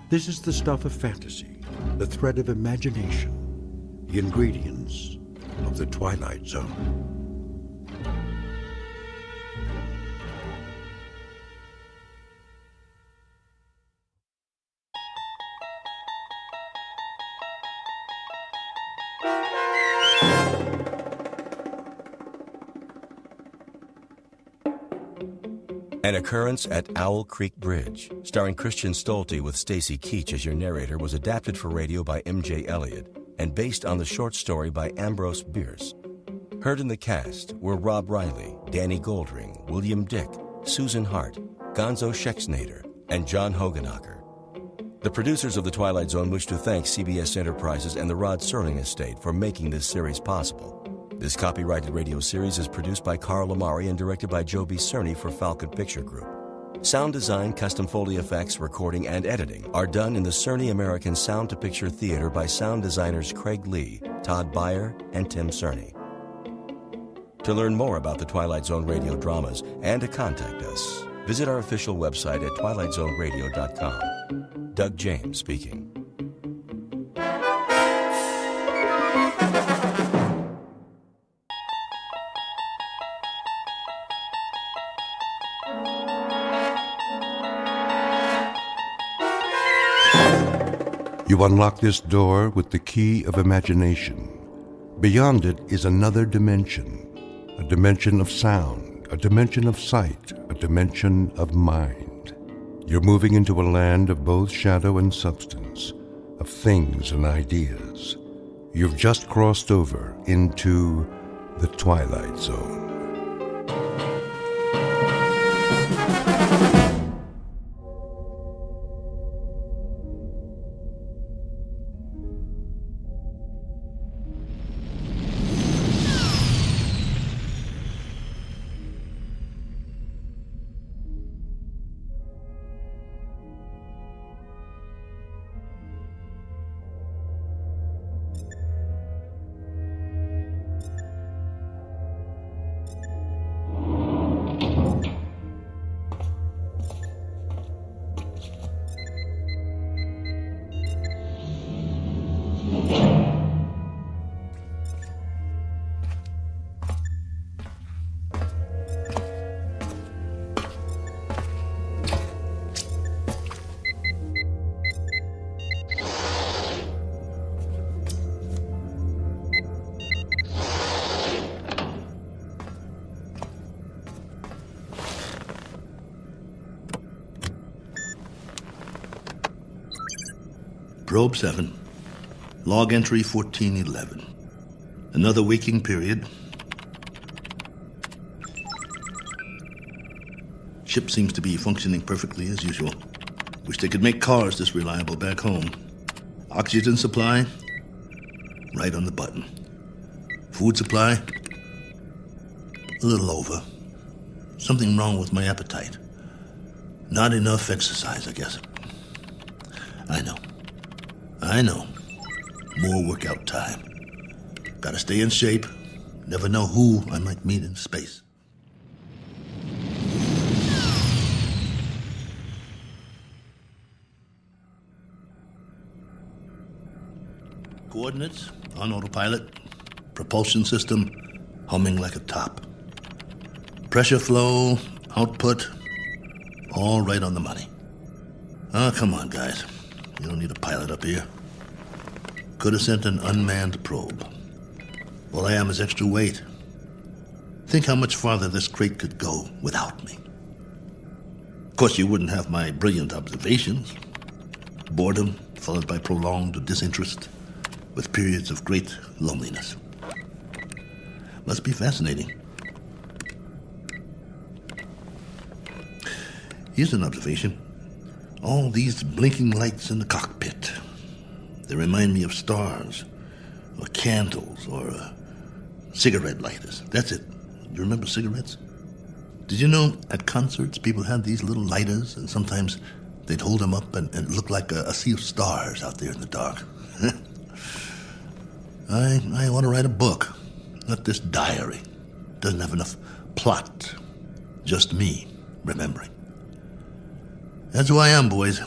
Speaker 2: This is the stuff of fantasy, the thread of imagination.
Speaker 5: the ingredients of the Twilight Zone.
Speaker 1: An Occurrence at Owl Creek Bridge, starring Christian Stolte with Stacy Keach as your narrator, was adapted for radio by M.J. Elliott and based on the short story by Ambrose Bierce. Heard in the cast were Rob Riley, Danny Goldring, William Dick, Susan Hart, Gonzo Schexnader, and John Hogenacker. The producers of The Twilight Zone wish to thank CBS Enterprises and the Rod Serling Estate for making this series possible. This copyrighted radio series is produced by Carl Amari and directed by Joe B. Cerny for Falcon Picture Group. Sound design, custom Foley effects, recording, and editing are done in the Cerny American Sound to Picture Theater by sound designers Craig Lee, Todd Beyer, and Tim Cerny. To learn more about the Twilight Zone radio dramas and to contact us, visit our official website at twilightzoneradio.com. Doug James speaking.
Speaker 2: You unlock this door with the key of imagination. Beyond it is another dimension, a dimension of sound, a dimension of sight, a dimension of mind. You're moving into a land of both shadow and substance, of things and ideas. You've just crossed over into the Twilight Zone.
Speaker 10: Probe 7, log entry 1411. Another waking period. Ship seems to be functioning perfectly as usual. Wish they could make cars this reliable back home. Oxygen supply, right on the button. Food supply, a little over. Something wrong with my appetite. Not enough exercise, I guess. I know. More workout time. Gotta stay in shape. Never know who I might meet in space. Coordinates on autopilot. Propulsion system humming like a top. Pressure flow, output, all right on the money. Oh, come on, guys. You don't need a pilot up here. Could have sent an unmanned probe. All I am is extra weight. Think how much farther this crate could go without me. Of course, you wouldn't have my brilliant observations. Boredom followed by prolonged disinterest, with periods of great loneliness. Must be fascinating. Here's an observation. All these blinking lights in the cockpit. They remind me of stars, or candles, or cigarette lighters. That's it. Do you remember cigarettes? Did you know at concerts people had these little lighters, and sometimes they'd hold them up and it looked like a sea of stars out there in the dark? I want to write a book, not this diary. Doesn't have enough plot. Just me remembering. That's who I am, boys.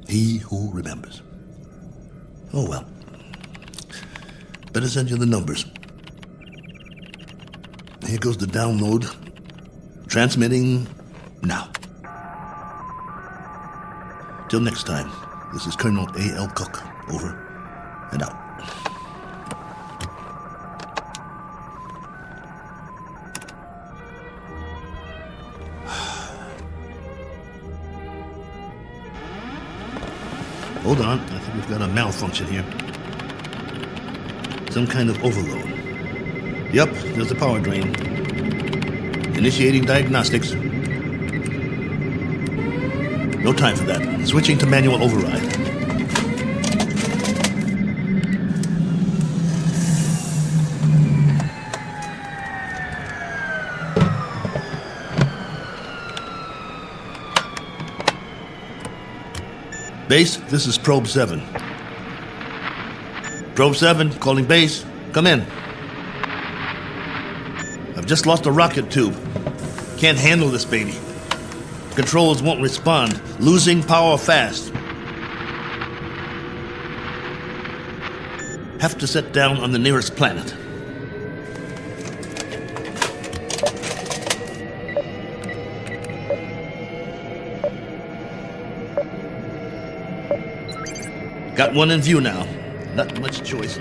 Speaker 10: He who remembers. Oh, well. Better send you the numbers. Here goes the download. Transmitting now. Till next time, this is Colonel A.L. Cook. Over and out. Hold on, I think we've got a malfunction here. Some kind of overload. Yep, there's a power drain. Initiating diagnostics. No time for that. Switching to manual override. Base, this is Probe 7. Probe 7, calling base. Come in. I've just lost a rocket tube. Can't handle this baby. Controls won't respond. Losing power fast. Have to set down on the nearest planet. Got one in view now. Not much choice.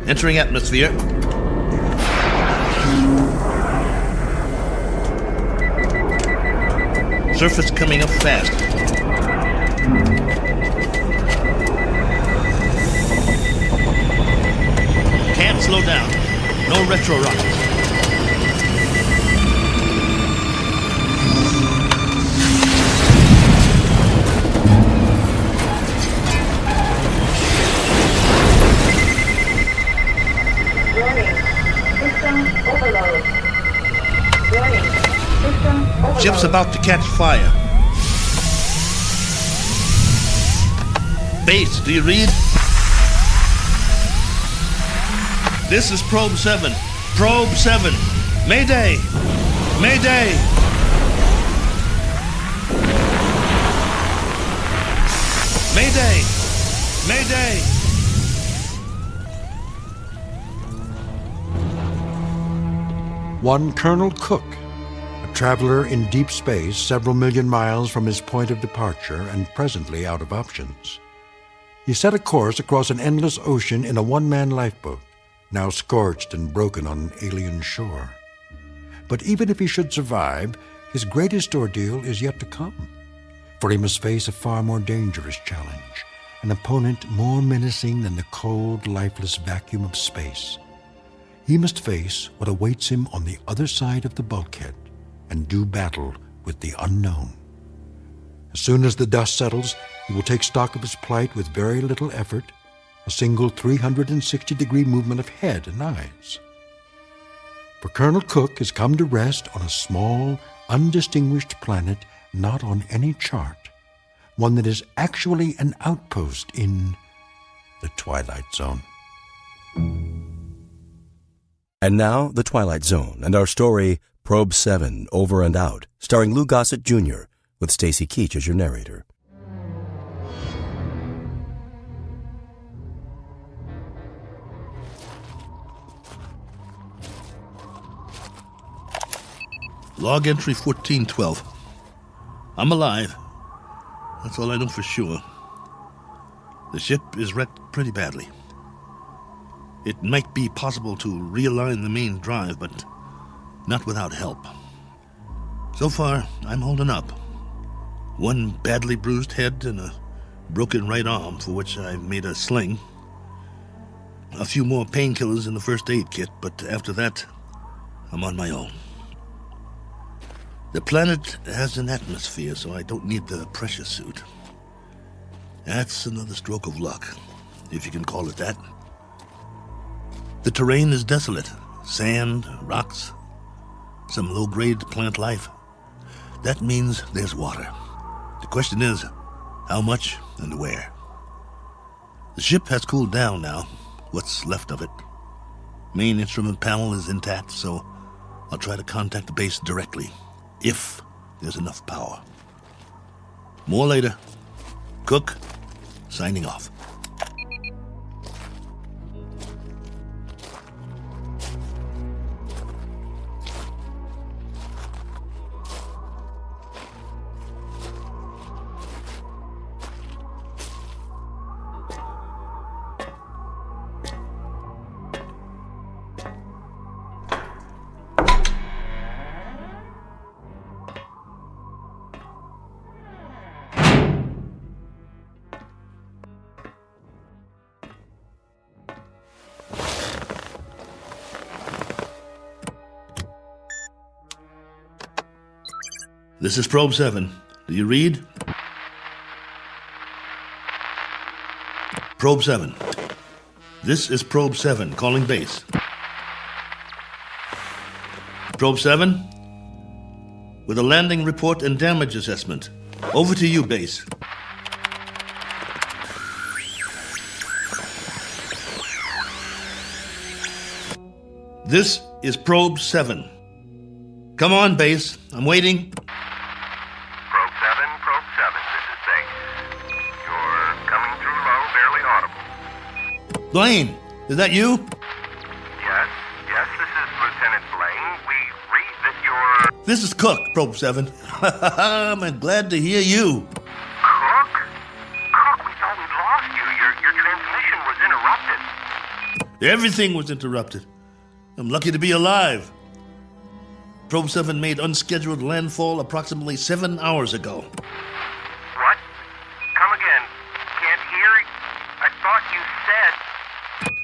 Speaker 10: Entering atmosphere. Surface coming up fast. Can't slow down. No retro rockets. Ship's about to catch fire. Base, do you read? This is Probe 7. Probe 7. Mayday! Mayday! Mayday! Mayday!
Speaker 5: One Colonel Cook, traveler in deep space several million miles from his point of departure and presently out of options. He set a course across an endless ocean in a one-man lifeboat, now scorched and broken on an alien shore. But even if he should survive, his greatest ordeal is yet to come, for he must face a far more dangerous challenge, an opponent more menacing than the cold, lifeless vacuum of space. He must face what awaits him on the other side of the bulkhead, and do battle with the unknown. As soon as the dust settles, he will take stock of his plight with very little effort, a single 360-degree movement of head and eyes. For Colonel Cook has come to rest on a small, undistinguished planet not on any chart, one that is actually an outpost in the Twilight Zone.
Speaker 1: And now, the Twilight Zone and our story, Probe 7, Over and Out, starring Lou Gossett Jr., with Stacy Keach as your narrator.
Speaker 10: Log entry 1412. I'm alive. That's all I know for sure. The ship is wrecked pretty badly. It might be possible to realign the main drive, but not without help. So far, I'm holding up. One badly bruised head and a broken right arm for which I've made a sling. A few more painkillers in the first aid kit, but after that, I'm on my own. The planet has an atmosphere, so I don't need the pressure suit. That's another stroke of luck, if you can call it that. The terrain is desolate. Sand, rocks, some low-grade plant life. That means there's water. The question is, How much and where? The ship has cooled down now, what's left of it. Main instrument panel is intact, so I'll try to contact the base directly, if there's enough power. More later. Cook, signing off. This is Probe 7. Do you read? Probe 7. This is Probe 7, calling base. Probe 7, with a landing report and damage assessment. Over to you, base. This is Probe 7. Come on, base. I'm waiting.
Speaker 13: Probe 7, this is Base. You're coming through low, barely audible.
Speaker 10: Blaine, is that you?
Speaker 13: Yes, this is Lieutenant Blaine. We read that you're...
Speaker 10: This is Cook, Probe 7. I'm glad to hear you.
Speaker 13: Cook? Cook, we thought we'd lost you. Your transmission was interrupted.
Speaker 10: Everything was interrupted. I'm lucky to be alive. Probe 7 made unscheduled landfall approximately 7 hours ago.
Speaker 13: What? Come again. Can't hear. I thought you said...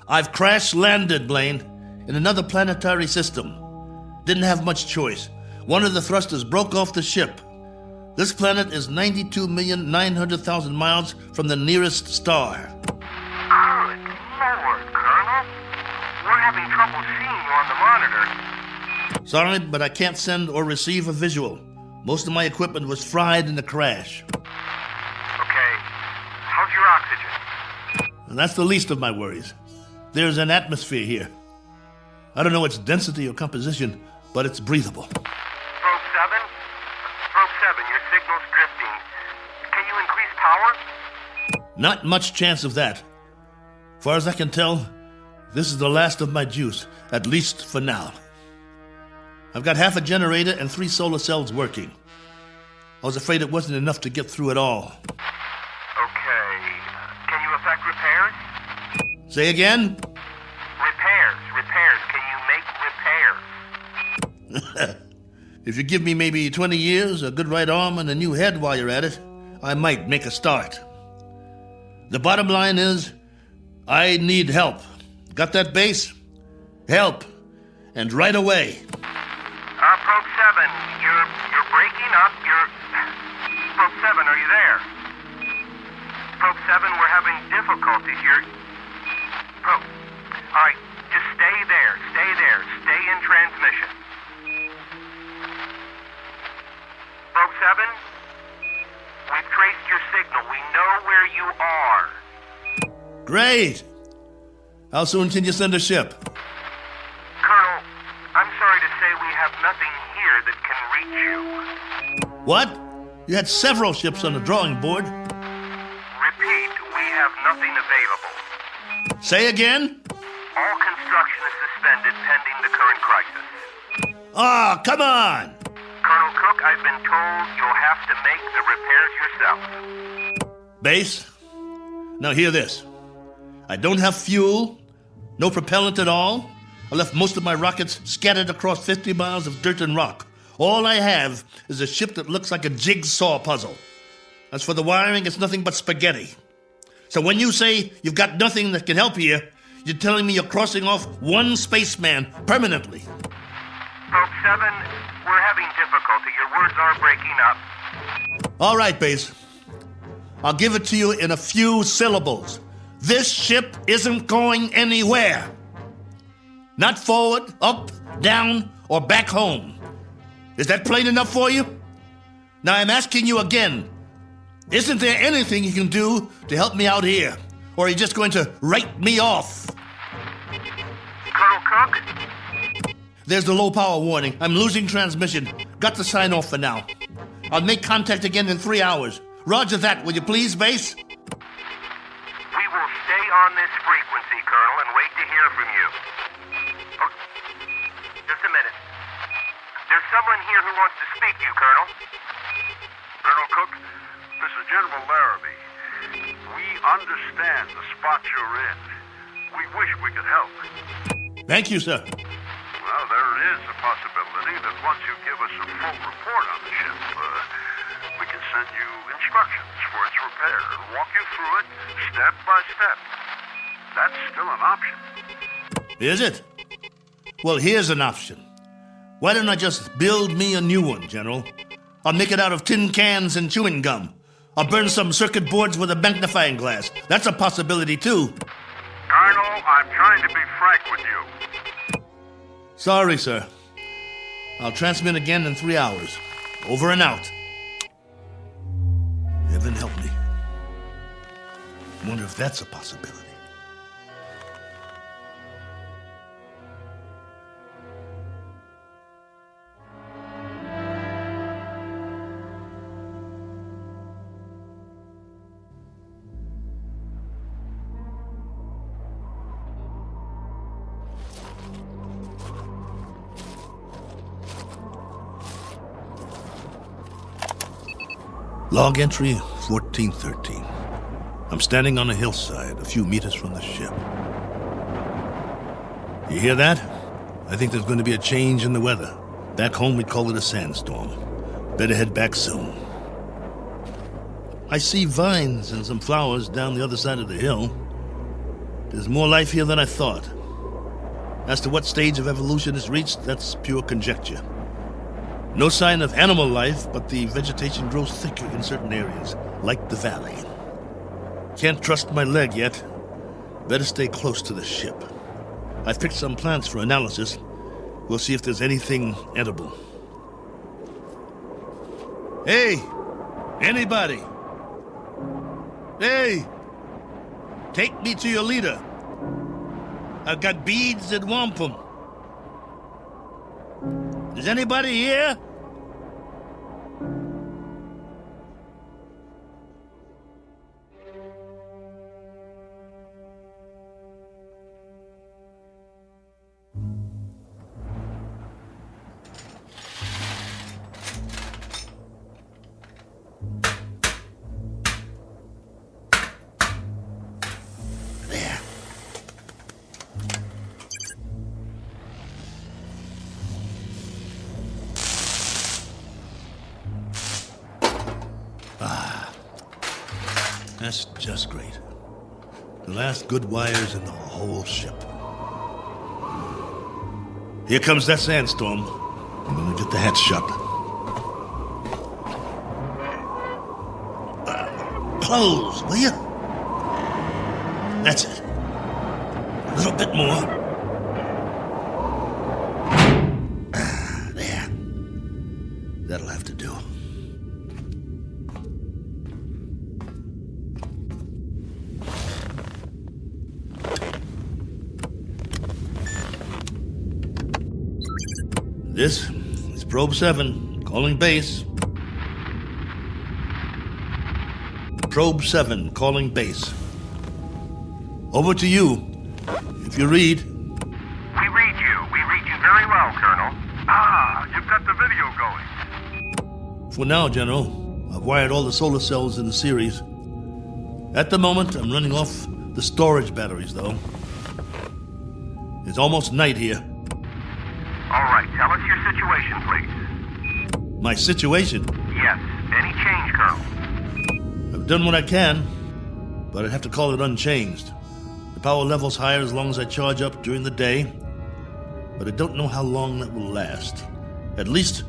Speaker 10: I've crash-landed, Blaine, in another planetary system. Didn't have much choice. One of the thrusters broke off the ship. This planet is 92,900,000 miles from the nearest star.
Speaker 13: Good Lord, Colonel. We're having trouble seeing you on the monitor.
Speaker 10: Sorry, but I can't send or receive a visual. Most of my equipment was fried in the crash.
Speaker 13: Okay. How's your oxygen?
Speaker 10: And that's the least of my worries. There's an atmosphere here. I don't know its density or composition, but it's breathable.
Speaker 13: Probe 7? Probe 7, your signal's drifting. Can you increase power?
Speaker 10: Not much chance of that. Far as I can tell, this is the last of my juice, at least for now. I've got half a generator and 3 solar cells working. I was afraid it wasn't enough to get through it all.
Speaker 13: Okay. Can you effect repairs?
Speaker 10: Say again?
Speaker 13: Repairs. Can you make repairs?
Speaker 10: If you give me maybe 20 years, a good right arm, and a new head while you're at it, I might make a start. The bottom line is, I need help. Got that, base? Help. And right away.
Speaker 13: Probe 7, you're breaking up. Probe 7, are you there? Probe 7, we're having difficulties. All right, just stay there. Stay in transmission. Probe 7, we've traced your signal. We know where you are.
Speaker 10: Great. How soon can you send a ship?
Speaker 13: Colonel, I'm sorry to say we have nothing here that can reach you.
Speaker 10: What? You had several ships on the drawing board.
Speaker 13: Repeat, we have nothing available.
Speaker 10: Say again?
Speaker 13: All construction is suspended pending the current crisis.
Speaker 10: Ah, come on!
Speaker 13: Colonel Cook, I've been told you'll have to make the repairs yourself.
Speaker 10: Base, now hear this. I don't have fuel, no propellant at all. I left most of my rockets scattered across 50 miles of dirt and rock. All I have is a ship that looks like a jigsaw puzzle. As for the wiring, it's nothing but spaghetti. So when you say you've got nothing that can help here, you're telling me you're crossing off one spaceman permanently.
Speaker 13: Probe 7, we're having difficulty. Your words are breaking up.
Speaker 10: All right, Base. I'll give it to you in a few syllables. This ship isn't going anywhere. Not forward, up, down, or back home. Is that plain enough for you? Now I'm asking you again. Isn't there anything you can do to help me out here? Or are you just going to write me off?
Speaker 13: Colonel Cook?
Speaker 10: There's the low power warning. I'm losing transmission. Got to sign off for now. I'll make contact again in 3 hours. Roger that, will you please, base?
Speaker 13: We will stay on this frequency, Colonel, and wait to hear from you. Oh, just a minute. There's someone here who wants to speak to you, Colonel.
Speaker 6: Colonel Cook, this is General Larrabee. We understand the spot you're in. We wish we could help.
Speaker 10: Thank you, sir.
Speaker 6: Well, there is a possibility that once you give us a full report on the ship, we can send you instructions for its repair and walk you through it step by step. That's still an option.
Speaker 10: Is it? Well, here's an option. Why don't I just build me a new one, General? I'll make it out of tin cans and chewing gum. I'll burn some circuit boards with a magnifying glass. That's a possibility, too.
Speaker 6: Colonel, I'm trying to be frank with you.
Speaker 10: Sorry, sir. I'll transmit again in 3 hours. Over and out. Heaven help me. Wonder if that's a possibility. Log entry 1413. I'm standing on a hillside a few meters from the ship. You hear that? I think there's going to be a change in the weather. Back home we'd call it a sandstorm. Better head back soon. I see vines and some flowers down the other side of the hill. There's more life here than I thought. As to what stage of evolution is reached, that's pure conjecture. No sign of animal life, but the vegetation grows thicker in certain areas, like the valley. Can't trust my leg yet. Better stay close to the ship. I've picked some plants for analysis. We'll see if there's anything edible. Hey! Anybody! Hey! Take me to your leader. I've got beads and wampum. Is anybody here? That's just great. The last good wires in the whole ship. Here comes that sandstorm. I'm gonna get the hatch shut. Close, will you? That's it. A little bit more. There. That'll have to do. This is Probe 7, calling base. Probe 7, calling base. Over to you, if you read.
Speaker 13: We read you. We read you very well, Colonel.
Speaker 6: Ah, you've got the video going.
Speaker 10: For now, General, I've wired all the solar cells in the series. At the moment, I'm running off the storage batteries, though. It's almost night here.
Speaker 13: All right, tell us your situation, please.
Speaker 10: My situation?
Speaker 13: Yes. Any change, Colonel?
Speaker 10: I've done what I can, but I'd have to call it unchanged. The power level's higher as long as I charge up during the day, but I don't know how long that will last. At least,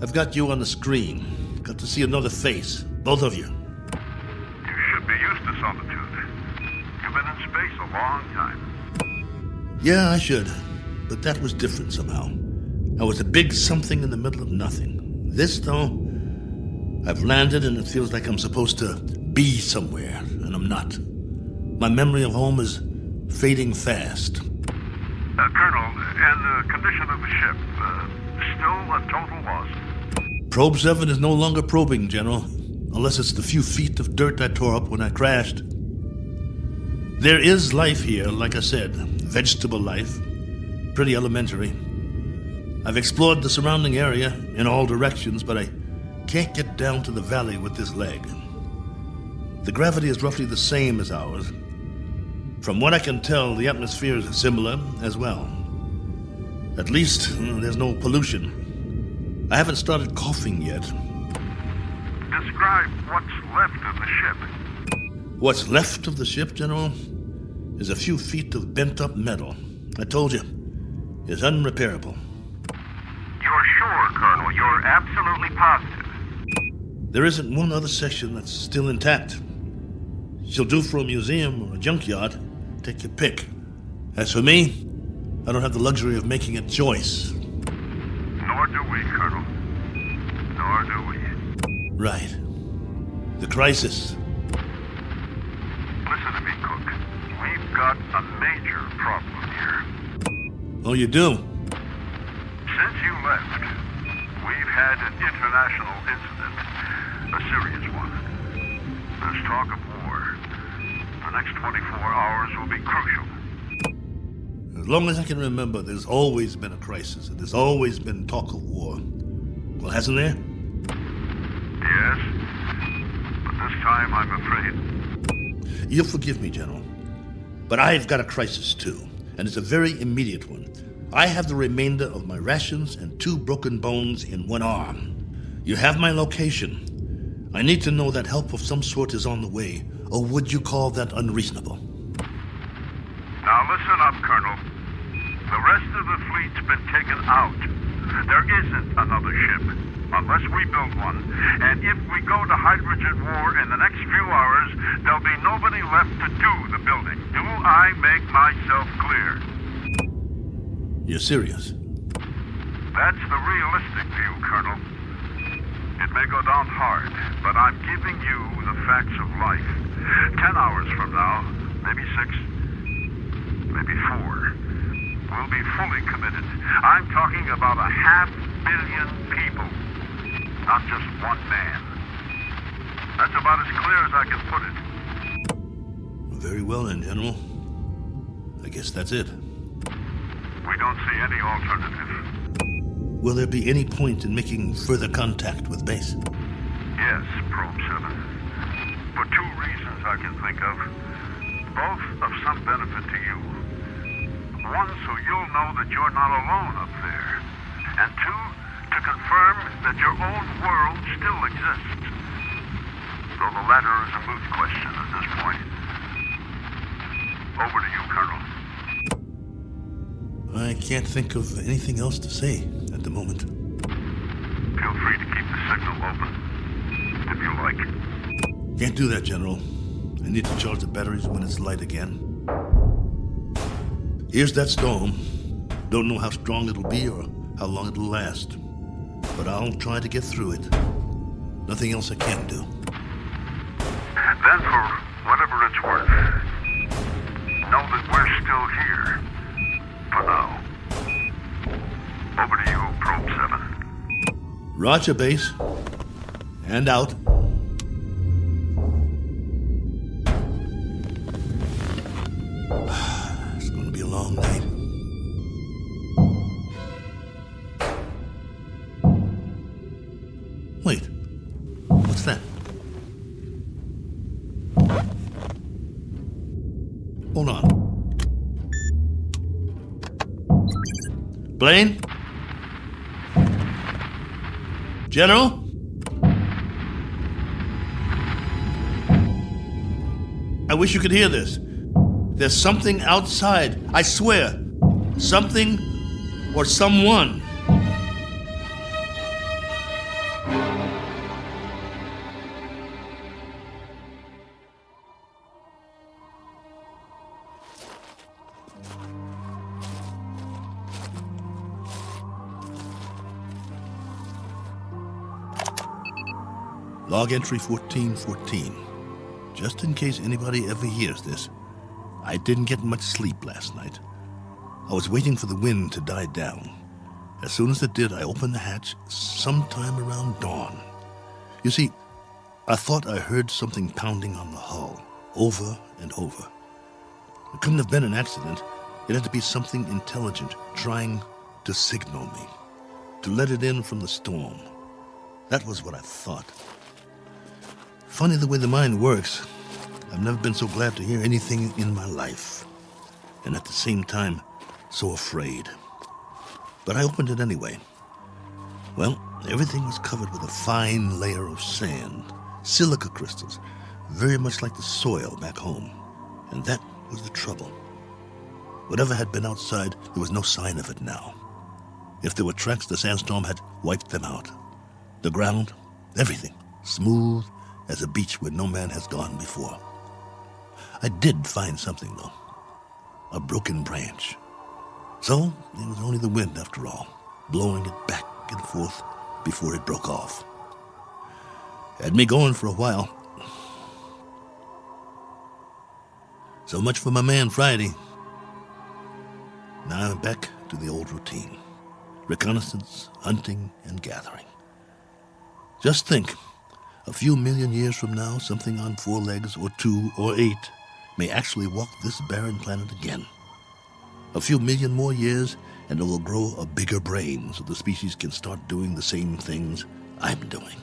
Speaker 10: I've got you on the screen. Got to see another face, both of you.
Speaker 6: You should be used to solitude. You've been in space a long time.
Speaker 10: Yeah, I should, but that was different somehow. I was a big something in the middle of nothing. This, though, I've landed and it feels like I'm supposed to be somewhere, and I'm not. My memory of home is fading fast.
Speaker 6: Colonel, and the condition of the ship, still a total loss?
Speaker 10: Probe 7 is no longer probing, General, unless it's the few feet of dirt I tore up when I crashed. There is life here, like I said, vegetable life, pretty elementary. I've explored the surrounding area in all directions, but I can't get down to the valley with this leg. The gravity is roughly the same as ours. From what I can tell, the atmosphere is similar as well. At least, there's no pollution. I haven't started coughing yet.
Speaker 6: Describe what's left of the ship.
Speaker 10: What's left of the ship, General, is a few feet of bent-up metal. I told you, it's unrepairable.
Speaker 6: You're sure, Colonel? You're absolutely positive?
Speaker 10: There isn't one other section that's still intact. She'll do for a museum or a junkyard. Take your pick. As for me, I don't have the luxury of making a choice.
Speaker 6: Nor do we, Colonel. Nor do we.
Speaker 10: Right. The crisis.
Speaker 6: Listen to me, Cook. We've got a major problem here.
Speaker 10: Oh, you do?
Speaker 6: Since you left, we've had an international incident. A serious one. There's talk of war. The next 24 hours will be crucial.
Speaker 10: As long as I can remember, there's always been a crisis, and there's always been talk of war. Well, hasn't there?
Speaker 6: Yes, but this time I'm afraid.
Speaker 10: You'll forgive me, General, but I've got a crisis too, and it's a very immediate one. I have the remainder of my rations and 2 broken bones in one arm. You have my location. I need to know that help of some sort is on the way, or would you call that unreasonable?
Speaker 6: Now listen up, Colonel. The rest of the fleet's been taken out. There isn't another ship, unless we build one. And if we go to hydrogen war in the next few hours, there'll be nobody left to do the building. Do I make myself clear?
Speaker 10: You're serious?
Speaker 6: That's the realistic view, Colonel. It may go down hard, but I'm giving you the facts of life. 10 hours from now, maybe 6, maybe 4, we'll be fully committed. I'm talking about 500 million people, not just one man. That's about as clear as I can put it.
Speaker 10: Very well then, General. I guess that's it.
Speaker 6: We don't see any alternative.
Speaker 10: Will there be any point in making further contact with base?
Speaker 6: Yes, Probe 7. For 2 reasons I can think of. Both of some benefit to you. One, so you'll know that you're not alone up there. And 2, to confirm that your own world still exists. Though the latter is a moot question at this point. Over to you, Colonel.
Speaker 10: I can't think of anything else to say at the moment.
Speaker 6: Feel free to keep the signal open, if you like.
Speaker 10: Can't do that, General. I need to charge the batteries when it's light again. Here's that storm. Don't know how strong it'll be or how long it'll last. But I'll try to get through it. Nothing else I can do.
Speaker 6: Then for whatever it's worth, know that we're still here. For now. Over to you, Probe 7.
Speaker 10: Roger, base. And out. It's going to be a long night. Wait. What's that? Hold on. Blaine? General? I wish you could hear this. There's something outside, I swear. Something or someone. Log entry 1414. Just in case anybody ever hears this, I didn't get much sleep last night. I was waiting for the wind to die down. As soon as it did, I opened the hatch sometime around dawn. You see, I thought I heard something pounding on the hull, over and over. It couldn't have been an accident. It had to be something intelligent trying to signal me, to let it in from the storm. That was what I thought. Funny the way the mind works. I've never been so glad to hear anything in my life, and at the same time, so afraid. But I opened it anyway. Well, everything was covered with a fine layer of sand, silica crystals, very much like the soil back home. And that was the trouble. Whatever had been outside, there was no sign of it now. If there were tracks, the sandstorm had wiped them out. The ground, everything, smooth as a beach where no man has gone before. I did find something, though. A broken branch. So, it was only the wind, after all, blowing it back and forth before it broke off. Had me going for a while. So much for my man Friday. Now I'm back to the old routine. Reconnaissance, hunting, and gathering. Just think, a few million years from now, something on 4 legs, or 2, or 8, may actually walk this barren planet again. A few million more years, and it will grow a bigger brain so the species can start doing the same things I'm doing.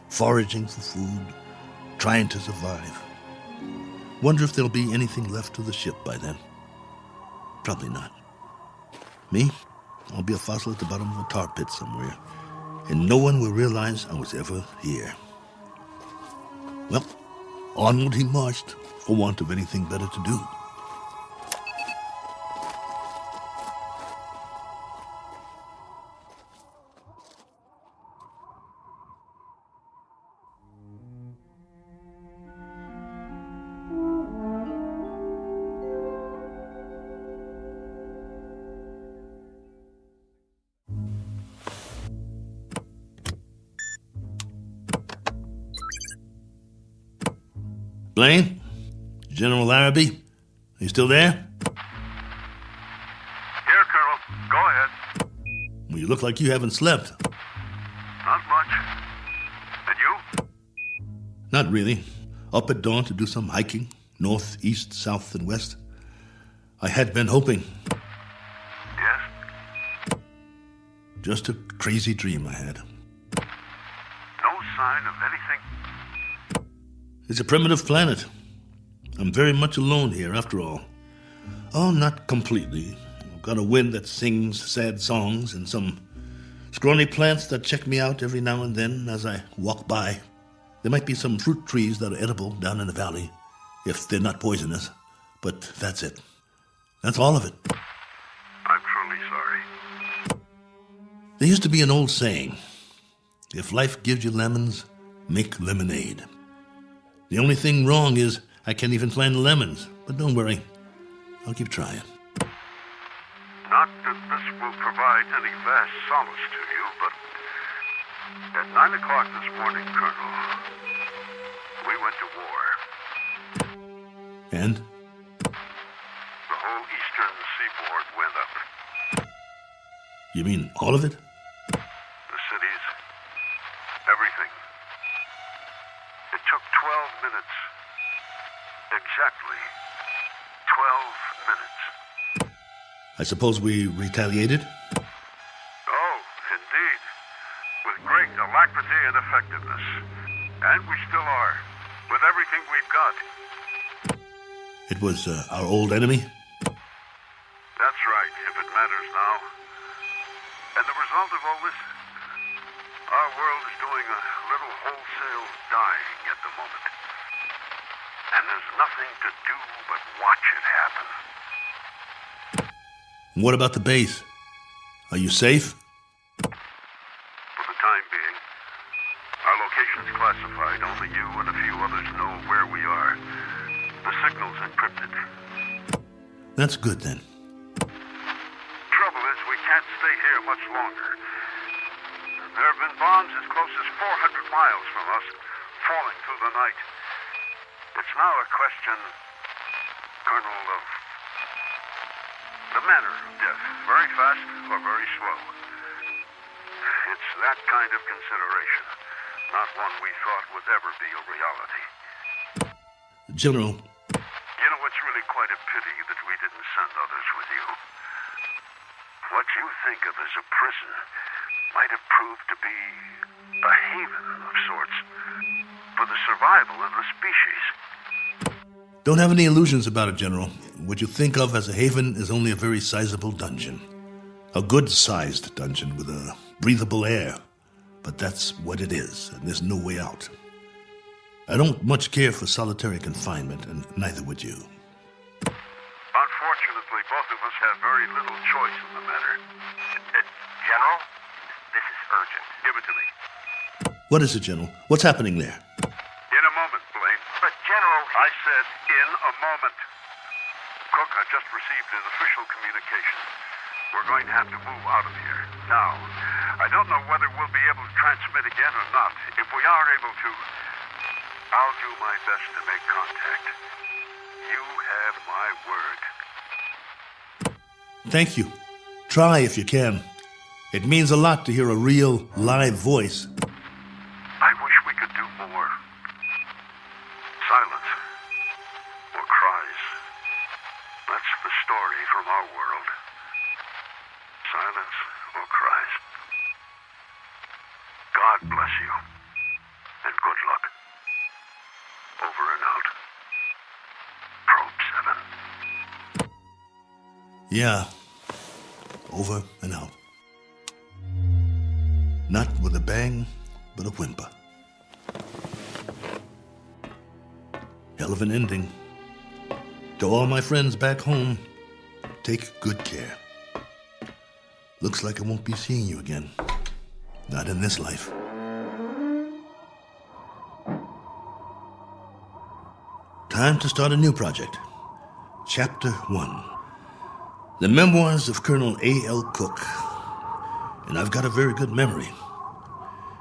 Speaker 10: Foraging for food, trying to survive. Wonder if there'll be anything left of the ship by then. Probably not. Me? I'll be a fossil at the bottom of a tar pit somewhere, and no one will realize I was ever here. Well, onward he marched, for want of anything better to do. Blaine? General Larrabee? Are you still there?
Speaker 6: Here, Colonel. Go ahead.
Speaker 10: Well, you look like you haven't slept.
Speaker 6: Not much. And you?
Speaker 10: Not really. Up at dawn to do some hiking, north, east, south, and west. I had been hoping.
Speaker 6: Yes?
Speaker 10: Just a crazy dream I had.
Speaker 6: No sign of anything?
Speaker 10: It's a primitive planet. I'm very much alone here, after all. Oh, not completely. I've got a wind that sings sad songs and some scrawny plants that check me out every now and then as I walk by. There might be some fruit trees that are edible down in the valley, if they're not poisonous. But that's it. That's all of it.
Speaker 6: I'm truly sorry.
Speaker 10: There used to be an old saying, if life gives you lemons, make lemonade. The only thing wrong is I can't even find the lemons. But don't worry. I'll keep trying.
Speaker 6: Not that this will provide any vast solace to you, but at 9 o'clock this morning, Colonel, we went to war.
Speaker 10: And?
Speaker 6: The whole eastern seaboard went up.
Speaker 10: You mean all of it?
Speaker 6: The cities, everything. It took 12 minutes. Exactly 12 minutes.
Speaker 10: I suppose we retaliated?
Speaker 6: Oh, indeed. With great alacrity and effectiveness. And we still are. With everything we've got.
Speaker 10: It was our old enemy?
Speaker 6: That's right, if it matters now. And the result of all this? Our world is doing a little wholesale dying at the moment. And there's nothing to do but watch it happen.
Speaker 10: What about the base? Are you safe?
Speaker 6: For the time being. Our location's classified. Only you and a few others know where we are. The signal's encrypted.
Speaker 10: That's good, then.
Speaker 6: Trouble is, we can't stay here much longer. There have been bombs as close as 400 miles from us, question, Colonel, of the manner of death, very fast or very slow. It's that kind of consideration, not one we thought would ever be a reality.
Speaker 10: General.
Speaker 6: You know, it's really quite a pity that we didn't send others with you. What you think of as a prison might have proved to be a haven of sorts for the survival of the species.
Speaker 10: Don't have any illusions about it, General. What you think of as a haven is only a very sizable dungeon. A good-sized dungeon with a breathable air. But that's what it is, and there's no way out. I don't much care for solitary confinement, and neither would you.
Speaker 6: Unfortunately, both of us have very little choice in the matter.
Speaker 13: General, this is urgent.
Speaker 6: Give it to me.
Speaker 10: What is it, General? What's happening there?
Speaker 6: In a moment, Blaine.
Speaker 13: But, General...
Speaker 6: I said in a moment. Cook, I just received an official communication. We're going to have to move out of here. Now, I don't know whether we'll be able to transmit again or not. If we are able to, I'll do my best to make contact. You have my word.
Speaker 10: Thank you. Try if you can. It means a lot to hear a real, live voice.
Speaker 6: I wish we could do more. Silence. Or cries. That's the story from our world. Silence or cries. God bless you. And good luck. Over and out. Probe 7.
Speaker 10: Yeah. Over and out. Not with a bang, but a whimper. Hell of an ending. To all my friends back home, take good care. Looks like I won't be seeing you again. Not in this life. Time to start a new project. Chapter 1. The Memoirs of Colonel A.L. Cook. And I've got a very good memory.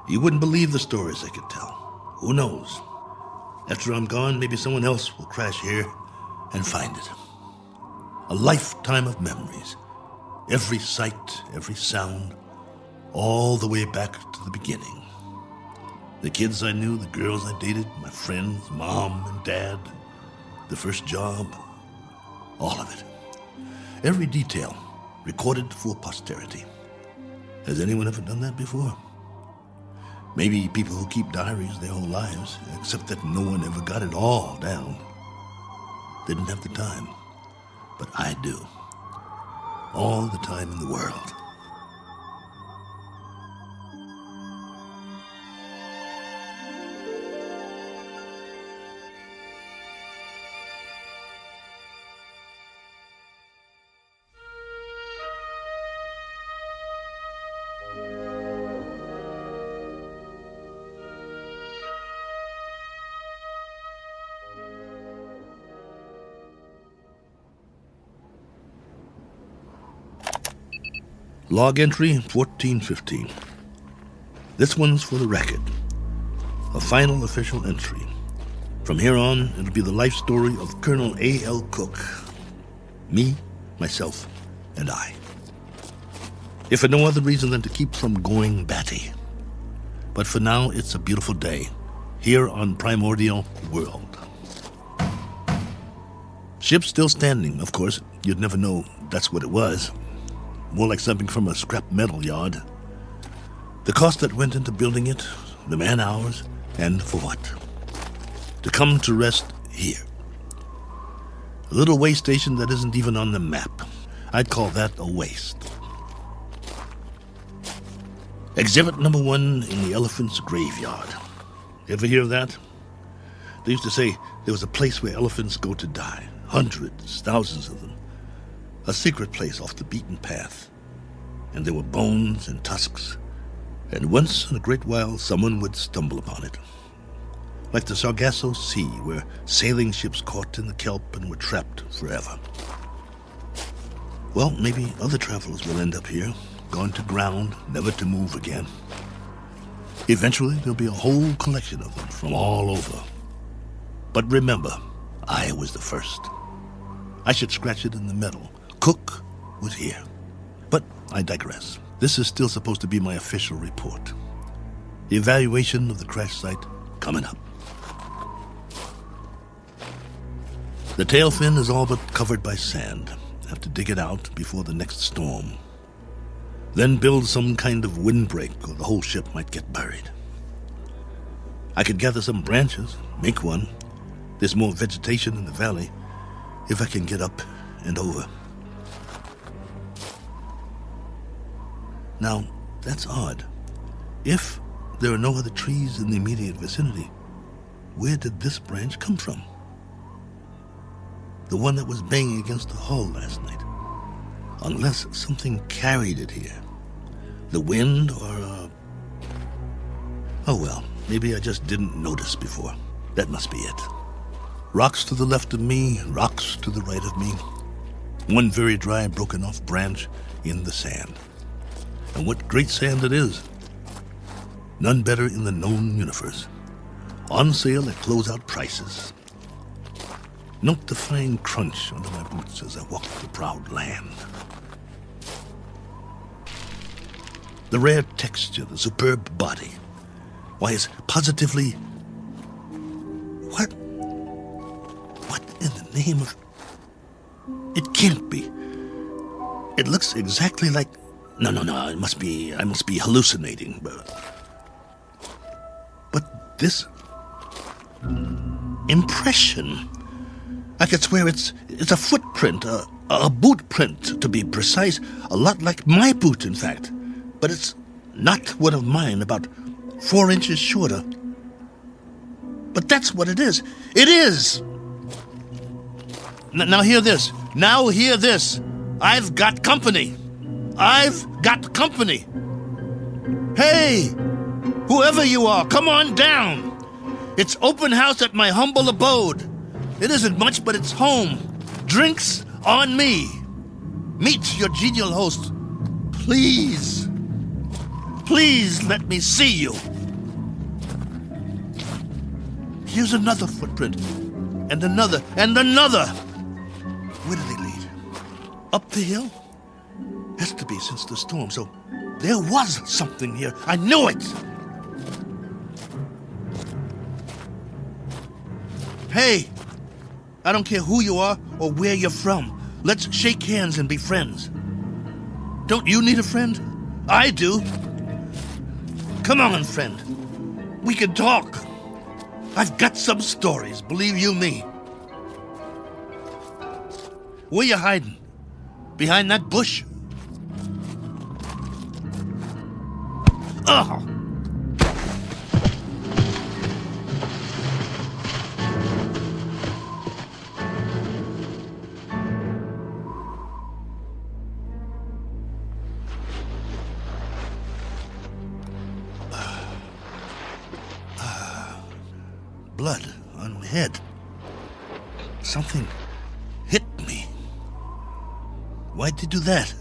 Speaker 10: You wouldn't believe the stories I could tell. Who knows? After I'm gone, maybe someone else will crash here and find it. A lifetime of memories. Every sight, every sound, all the way back to the beginning. The kids I knew, the girls I dated, my friends, mom and dad, the first job, all of it. Every detail recorded for posterity. Has anyone ever done that before? Maybe people who keep diaries their whole lives, except that no one ever got it all down. Didn't have the time, but I do. All the time in the world. Log entry 1415. This one's for the record. A final official entry. From here on, it'll be the life story of Colonel A.L. Cook. Me, myself, and I. If for no other reason than to keep from going batty. But for now, it's a beautiful day, here on Primordial World. Ship's still standing, of course. You'd never know that's what it was. More like something from a scrap metal yard. The cost that went into building it, the man-hours, and for what? To come to rest here. A little way station that isn't even on the map. I'd call that a waste. Exhibit number 1 in the elephant's graveyard. Ever hear of that? They used to say there was a place where elephants go to die. Hundreds, thousands of them. A secret place off the beaten path. And there were bones and tusks. And once in a great while, someone would stumble upon it. Like the Sargasso Sea, where sailing ships caught in the kelp and were trapped forever. Well, maybe other travelers will end up here, gone to ground, never to move again. Eventually, there'll be a whole collection of them from all over. But remember, I was the first. I should scratch it in the middle. Cook was here. But I digress. This is still supposed to be my official report. The evaluation of the crash site coming up. The tail fin is all but covered by sand. Have to dig it out before the next storm. Then build some kind of windbreak or the whole ship might get buried. I could gather some branches, make one. There's more vegetation in the valley if I can get up and over. Now, that's odd. If there are no other trees in the immediate vicinity, where did this branch come from? The one that was banging against the hull last night. Unless something carried it here. The wind or oh well, maybe I just didn't notice before. That must be it. Rocks to the left of me, rocks to the right of me. One very dry, broken off branch in the sand. And what great sand it is. None better in the known universe. On sale at closeout prices. Note the fine crunch under my boots as I walk the proud land. The rare texture, the superb body. Why, it's positively... What in the name of... It can't be. It looks exactly like... No, I must be hallucinating. But this... impression... I could swear it's a footprint, a boot print, to be precise. A lot like my boot, in fact. But it's not one of mine, about 4 inches shorter. But that's what it is. It is! Now hear this. Now hear this. I've got company. I've got company. Hey! Whoever you are, come on down. It's open house at my humble abode. It isn't much, but it's home. Drinks on me. Meet your genial host. Please. Please let me see you. Here's another footprint. And another. And another. Where do they lead? Up the hill? Has to be since the storm, so there was something here. I knew it! Hey! I don't care who you are or where you're from. Let's shake hands and be friends. Don't you need a friend? I do. Come on, friend. We can talk. I've got some stories, believe you me. Where you hiding? Behind that bush? Ugh! Blood on my head. Something hit me. Why'd they do that?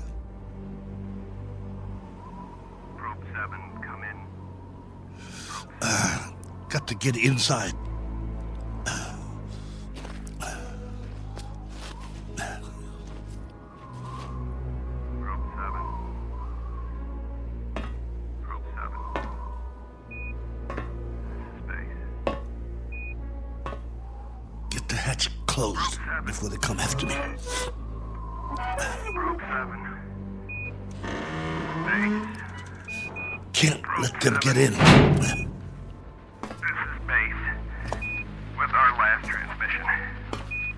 Speaker 13: Probe 7, come in.
Speaker 10: Got to get inside. Closed before they come after me.
Speaker 13: Probe 7.
Speaker 10: Can't let them get in.
Speaker 13: This is Base. With our last transmission,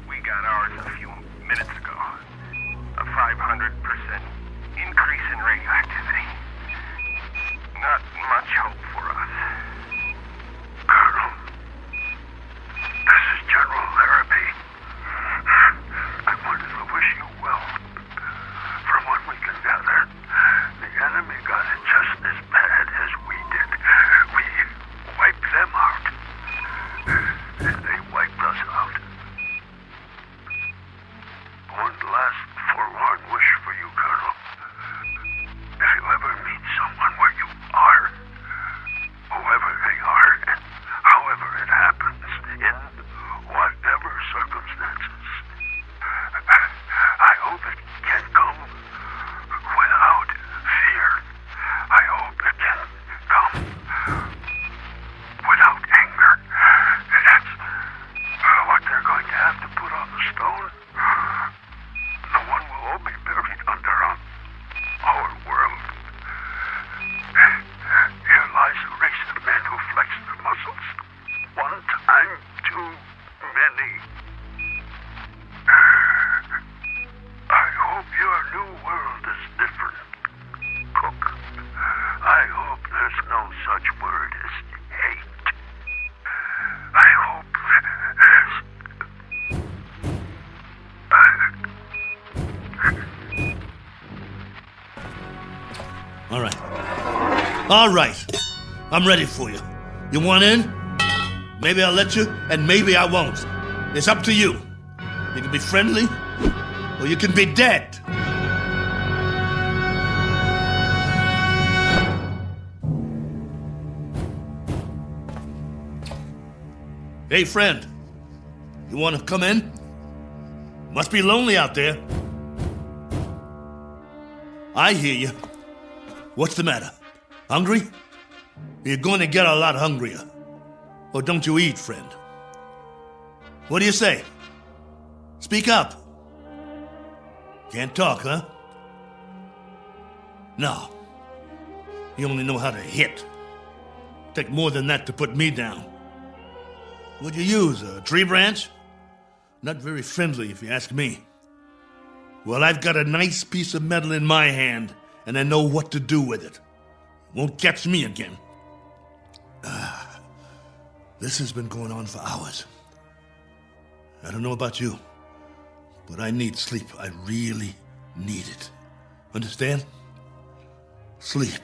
Speaker 13: we got ours a few minutes ago. A 500% increase in radioactivity. Not much hope for us. Colonel, this is General Larrabee. I wanted to wish you well. From what we can gather, the enemy got it just as bad as we did.
Speaker 6: consequences. I hope it can come without fear. I hope it can come without anger. That's what they're going to have to put on the stone. The one we'll all be buried under on our world. Here lies a race of men who flex their muscles one time too many. I hope your new world is different, Cook. I hope there's no such word as hate. I hope
Speaker 10: All right. All right. I'm ready for you. You want in? Maybe I'll let you, and maybe I won't. It's up to you. You can be friendly, or you can be dead. Hey, friend. You want to come in? Must be lonely out there. I hear you. What's the matter? Hungry? You're going to get a lot hungrier. Or don't you eat, friend? What do you say? Speak up. Can't talk, huh? No. You only know how to hit. Take more than that to put me down. What'd you use, a tree branch? Not very friendly, if you ask me. Well, I've got a nice piece of metal in my hand, and I know what to do with it. Won't catch me again. This has been going on for hours. I don't know about you, but I need sleep. I really need it. Understand? Sleep.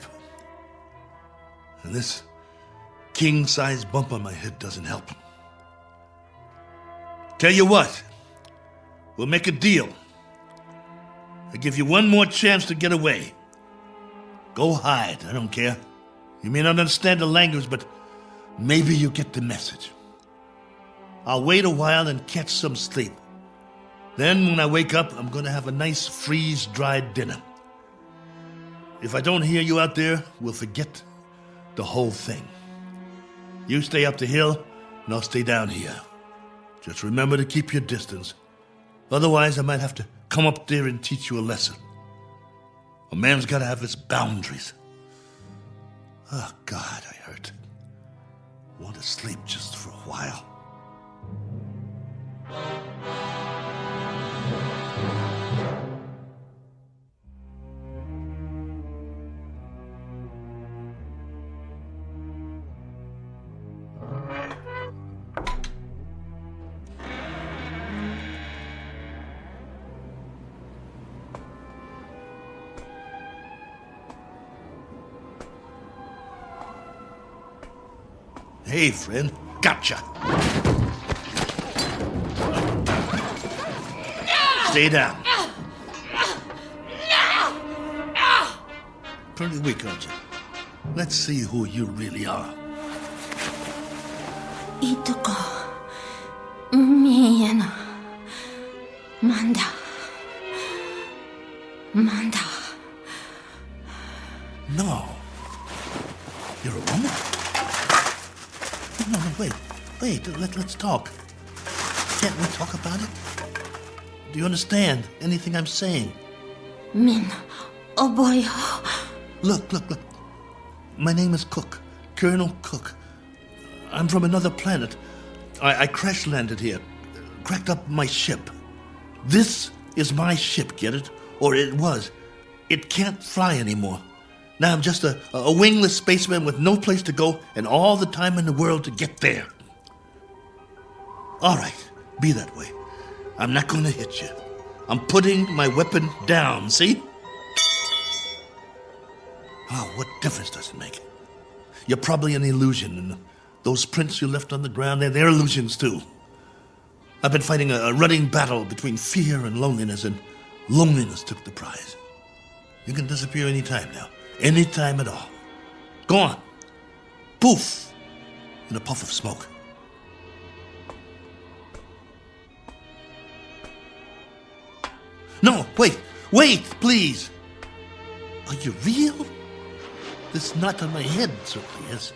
Speaker 10: And this king-size bump on my head doesn't help. Tell you what, we'll make a deal. I give you one more chance to get away. Go hide, I don't care. You may not understand the language, but maybe you get the message. I'll wait a while and catch some sleep. Then when I wake up, I'm going to have a nice freeze-dried dinner. If I don't hear you out there, we'll forget the whole thing. You stay up the hill, and I'll stay down here. Just remember to keep your distance. Otherwise, I might have to come up there and teach you a lesson. A man's got to have his boundaries. Oh, God, I hurt. I want to sleep just for a while. Hey, friend. Gotcha. Stay down. Pretty weak, aren't you? Let's see who you really are.
Speaker 7: Ituko. Miena. Manda. Manda.
Speaker 10: No. You're a woman? No, wait. Let's talk. Can't we talk about it? Do you understand anything I'm saying?
Speaker 7: Min. Oh boy.
Speaker 10: Look. My name is Cook. Colonel Cook. I'm from another planet. I crash-landed here. Cracked up my ship. This is my ship, get it? Or it was. It can't fly anymore. Now I'm just a wingless spaceman with no place to go and all the time in the world to get there. All right, be that way. I'm not going to hit you. I'm putting my weapon down, see? Oh, what difference does it make? You're probably an illusion, and those prints you left on the ground, they're illusions too. I've been fighting a running battle between fear and loneliness took the prize. You can disappear any time now. Any time at all. Go on. Poof! In a puff of smoke. No, wait, please. Are you real? This knot on my head certainly is.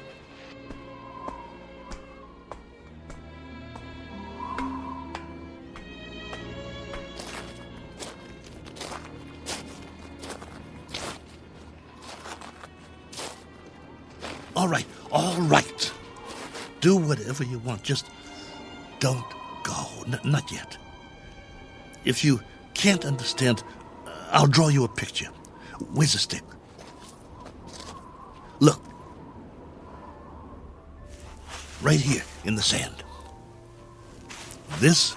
Speaker 10: All right. Do whatever you want. Just don't go. Not yet. If you can't understand, I'll draw you a picture. Where's the stick? Look. Right here in the sand. This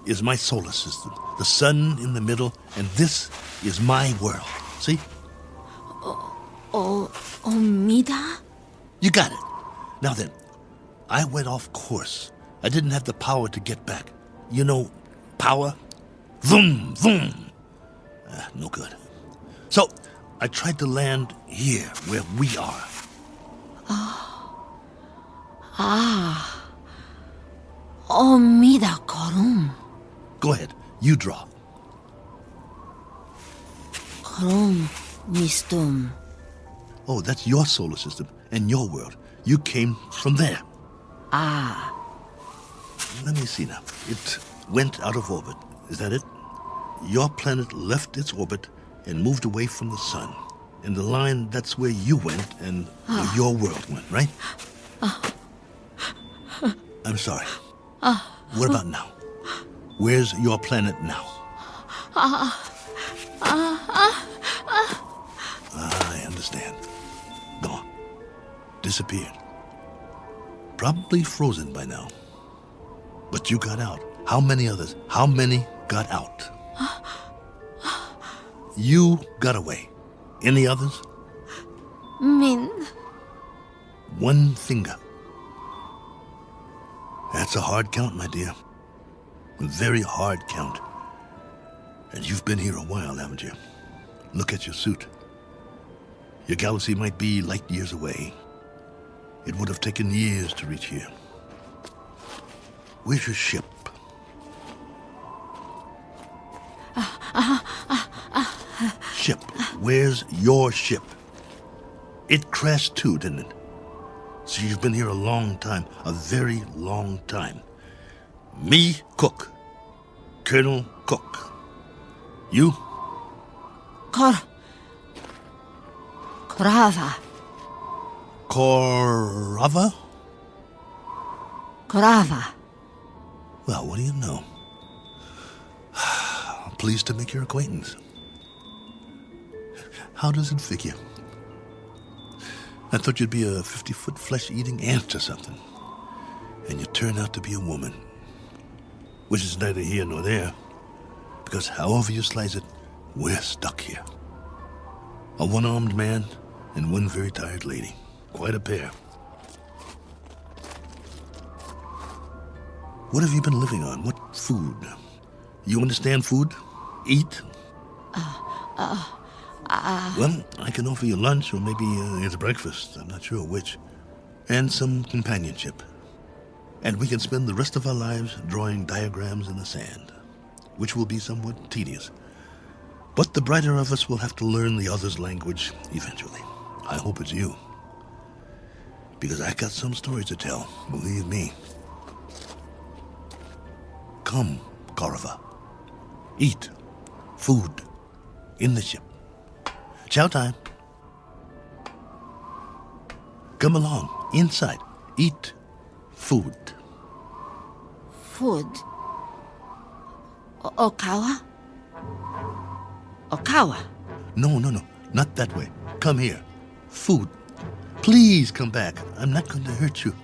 Speaker 10: is my solar system. The sun in the middle, and this is my world. See?
Speaker 7: Omida?
Speaker 10: You got it. Now then, I went off course. I didn't have the power to get back. You know, power? Vroom, vroom. No good. So, I tried to land here, where we are.
Speaker 7: Omida korum.
Speaker 10: Go ahead, you draw.
Speaker 7: Korum mistum.
Speaker 10: Oh, that's your solar system and your world. You came from there. Let me see now. It went out of orbit. Is that it? Your planet left its orbit and moved away from the sun. And the line, that's where you went and where your world went, right? I'm sorry. What about now? Where's your planet now? I understand. Gone. Disappeared. Probably frozen by now. But you got out. How many others? How many got out? You got away. Any others?
Speaker 7: Min.
Speaker 10: One finger. That's a hard count, my dear. A very hard count. And you've been here a while, haven't you? Look at your suit. Your galaxy might be light years away. It would have taken years to reach here. Where's your ship? Ship. Where's your ship? It crashed too, didn't it? So you've been here a long time. A very long time. Me, Cook. Colonel Cook. You?
Speaker 7: Korava.
Speaker 10: Korava?
Speaker 7: Korava.
Speaker 10: Well, what do you know? I'm pleased to make your acquaintance. How does it figure? I thought you'd be a 50-foot flesh-eating ant or something. And you turn out to be a woman. Which is neither here nor there. Because however you slice it, we're stuck here. A one-armed man and one very tired lady. Quite a pair. What have you been living on? What food? You understand food? Eat? Well, I can offer you lunch or maybe it's breakfast. I'm not sure which. And some companionship. And we can spend the rest of our lives drawing diagrams in the sand, which will be somewhat tedious. But the brighter of us will have to learn the other's language eventually. I hope it's you. Because I got some stories to tell, believe me. Come, Korova. Eat. Food. In the ship. Chow time. Come along. Inside. Eat. Food.
Speaker 7: Food. Okawa? Okawa?
Speaker 10: No. Not that way. Come here. Food. Please come back. I'm not going to hurt you.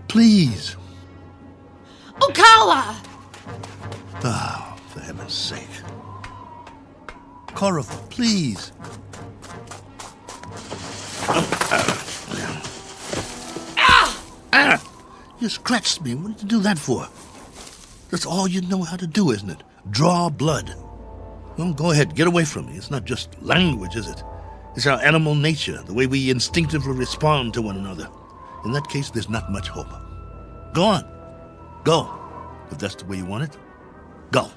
Speaker 10: Please.
Speaker 7: Okawa!
Speaker 10: Oh, for heaven's sake. Korova, please. You scratched me. What did you do that for? That's all you know how to do, isn't it? Draw blood. Well, go ahead. Get away from me. It's not just language, is it? It's our animal nature, the way we instinctively respond to one another. In that case, there's not much hope. Go on. Go. If that's the way you want it, go.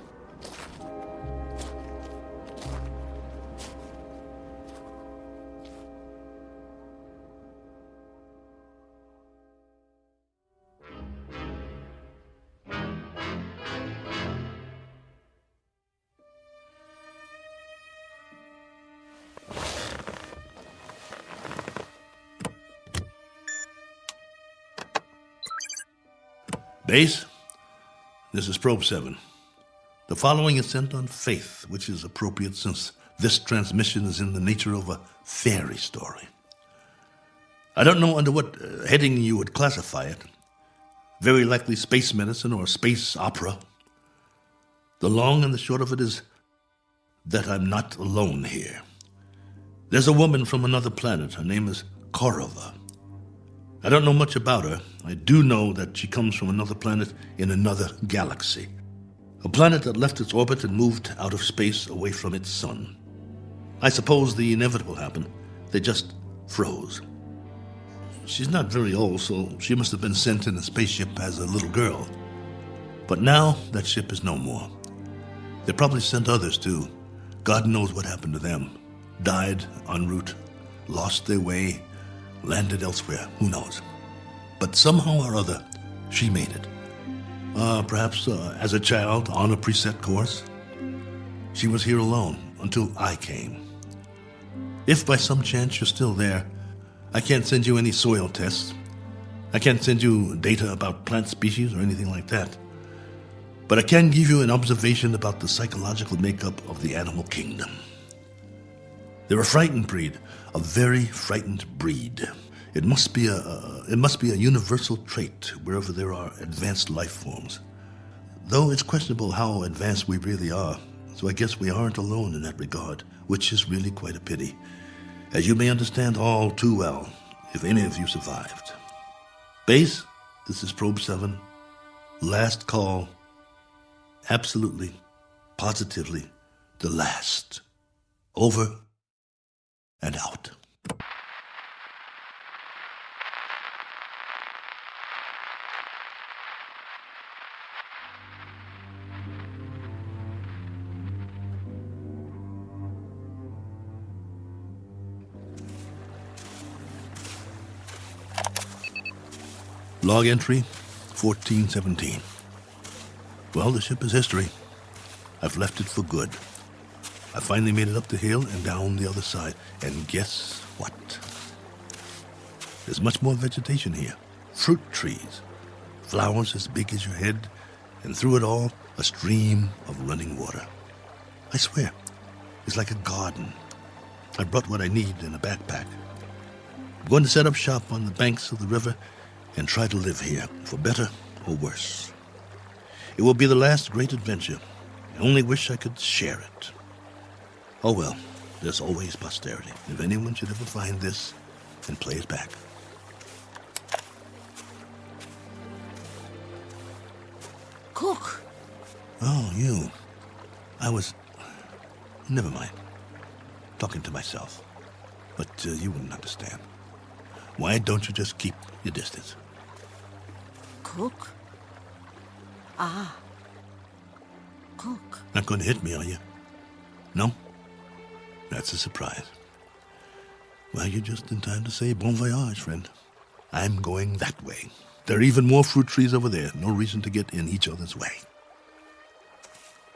Speaker 10: Base, this is Probe 7. The following is sent on faith, which is appropriate since this transmission is in the nature of a fairy story. I don't know under what heading you would classify it. Very likely space medicine or space opera. The long and the short of it is that I'm not alone here. There's a woman from another planet. Her name is Korova. I don't know much about her. I do know that she comes from another planet in another galaxy. A planet that left its orbit and moved out of space away from its sun. I suppose the inevitable happened. They just froze. She's not very old, so she must have been sent in a spaceship as a little girl. But now that ship is no more. They probably sent others too. God knows what happened to them. Died en route, lost their way, landed elsewhere, who knows. But somehow or other, she made it. Perhaps as a child on a preset course. She was here alone until I came. If by some chance you're still there, I can't send you any soil tests. I can't send you data about plant species or anything like that. But I can give you an observation about the psychological makeup of the animal kingdom. They're a frightened breed, a very frightened breed. It must be a universal trait wherever there are advanced life forms. Though it's questionable how advanced we really are, so I guess we aren't alone in that regard, which is really quite a pity. As you may understand all too well, if any of you survived. Base, this is Probe 7. Last call. Absolutely, positively, the last. Over and out. Log entry 1417. Well, the ship is history. I've left it for good. I finally made it up the hill and down the other side. And guess what? There's much more vegetation here. Fruit trees. Flowers as big as your head. And through it all, a stream of running water. I swear, it's like a garden. I brought what I need in a backpack. I'm going to set up shop on the banks of the river and try to live here, for better or worse. It will be the last great adventure. I only wish I could share it. Oh well, there's always posterity. If anyone should ever find this and play it back.
Speaker 7: Cook!
Speaker 10: Oh, you. Never mind. Talking to myself. But you wouldn't understand. Why don't you just keep your distance?
Speaker 7: Cook? Ah. Cook.
Speaker 10: Not going to hit me, are you? No? That's a surprise. Well, you're just in time to say bon voyage, friend. I'm going that way. There are even more fruit trees over there. No reason to get in each other's way.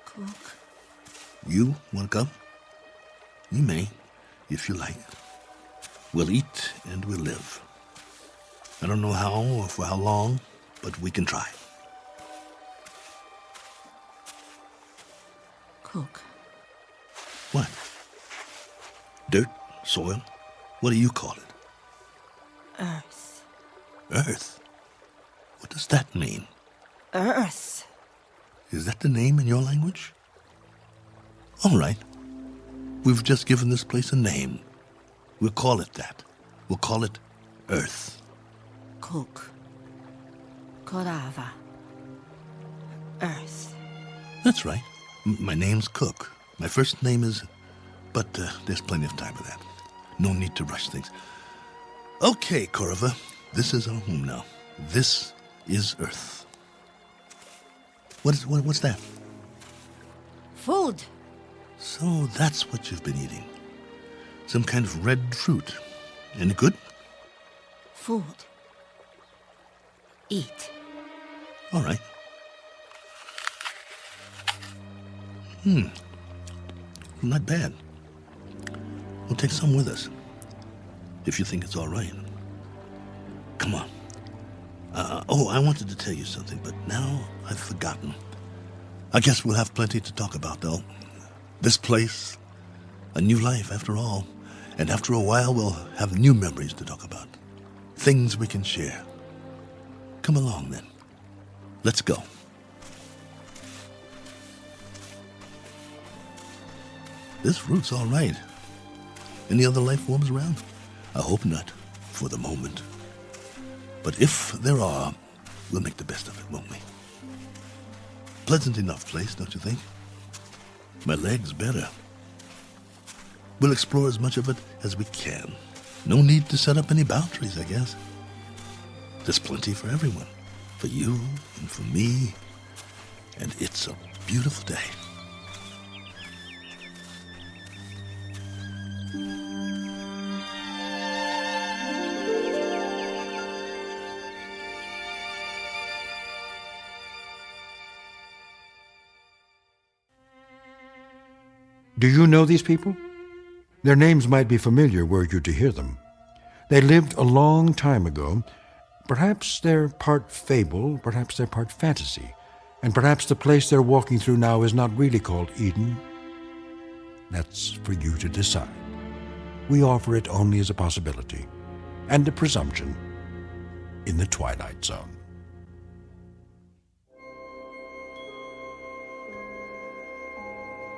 Speaker 7: Cook.
Speaker 10: You want to come? You may, if you like. We'll eat and we'll live. I don't know how or for how long, but we can try.
Speaker 7: Cook.
Speaker 10: What? Dirt? Soil? What do you call it?
Speaker 7: Earth.
Speaker 10: Earth? What does that mean?
Speaker 7: Earth.
Speaker 10: Is that the name in your language? All right. We've just given this place a name. We'll call it that. We'll call it Earth.
Speaker 7: Cook. Korava. Earth.
Speaker 10: That's right. My name's Cook. My first name is... But there's plenty of time for that. No need to rush things. Okay, Korova. This is our home now. This is Earth. What's that?
Speaker 7: Food.
Speaker 10: So that's what you've been eating. Some kind of red fruit. Any good?
Speaker 7: Food. Eat.
Speaker 10: All right. Not bad. We'll take some with us. If you think it's all right. Come on. I wanted to tell you something, but now I've forgotten. I guess we'll have plenty to talk about, though. This place, a new life after all. And after a while, we'll have new memories to talk about. Things we can share. Come along, then. Let's go. This route's all right. Any other life forms around? I hope not, for the moment. But if there are, we'll make the best of it, won't we? Pleasant enough place, don't you think? My leg's better. We'll explore as much of it as we can. No need to set up any boundaries, I guess. There's plenty for everyone. For you and for me. And it's a beautiful day.
Speaker 5: Do you know these people? Their names might be familiar were you to hear them. They lived a long time ago. Perhaps they're part fable, perhaps they're part fantasy, and perhaps the place they're walking through now is not really called Eden. That's for you to decide. We offer it only as a possibility and a presumption in the Twilight Zone.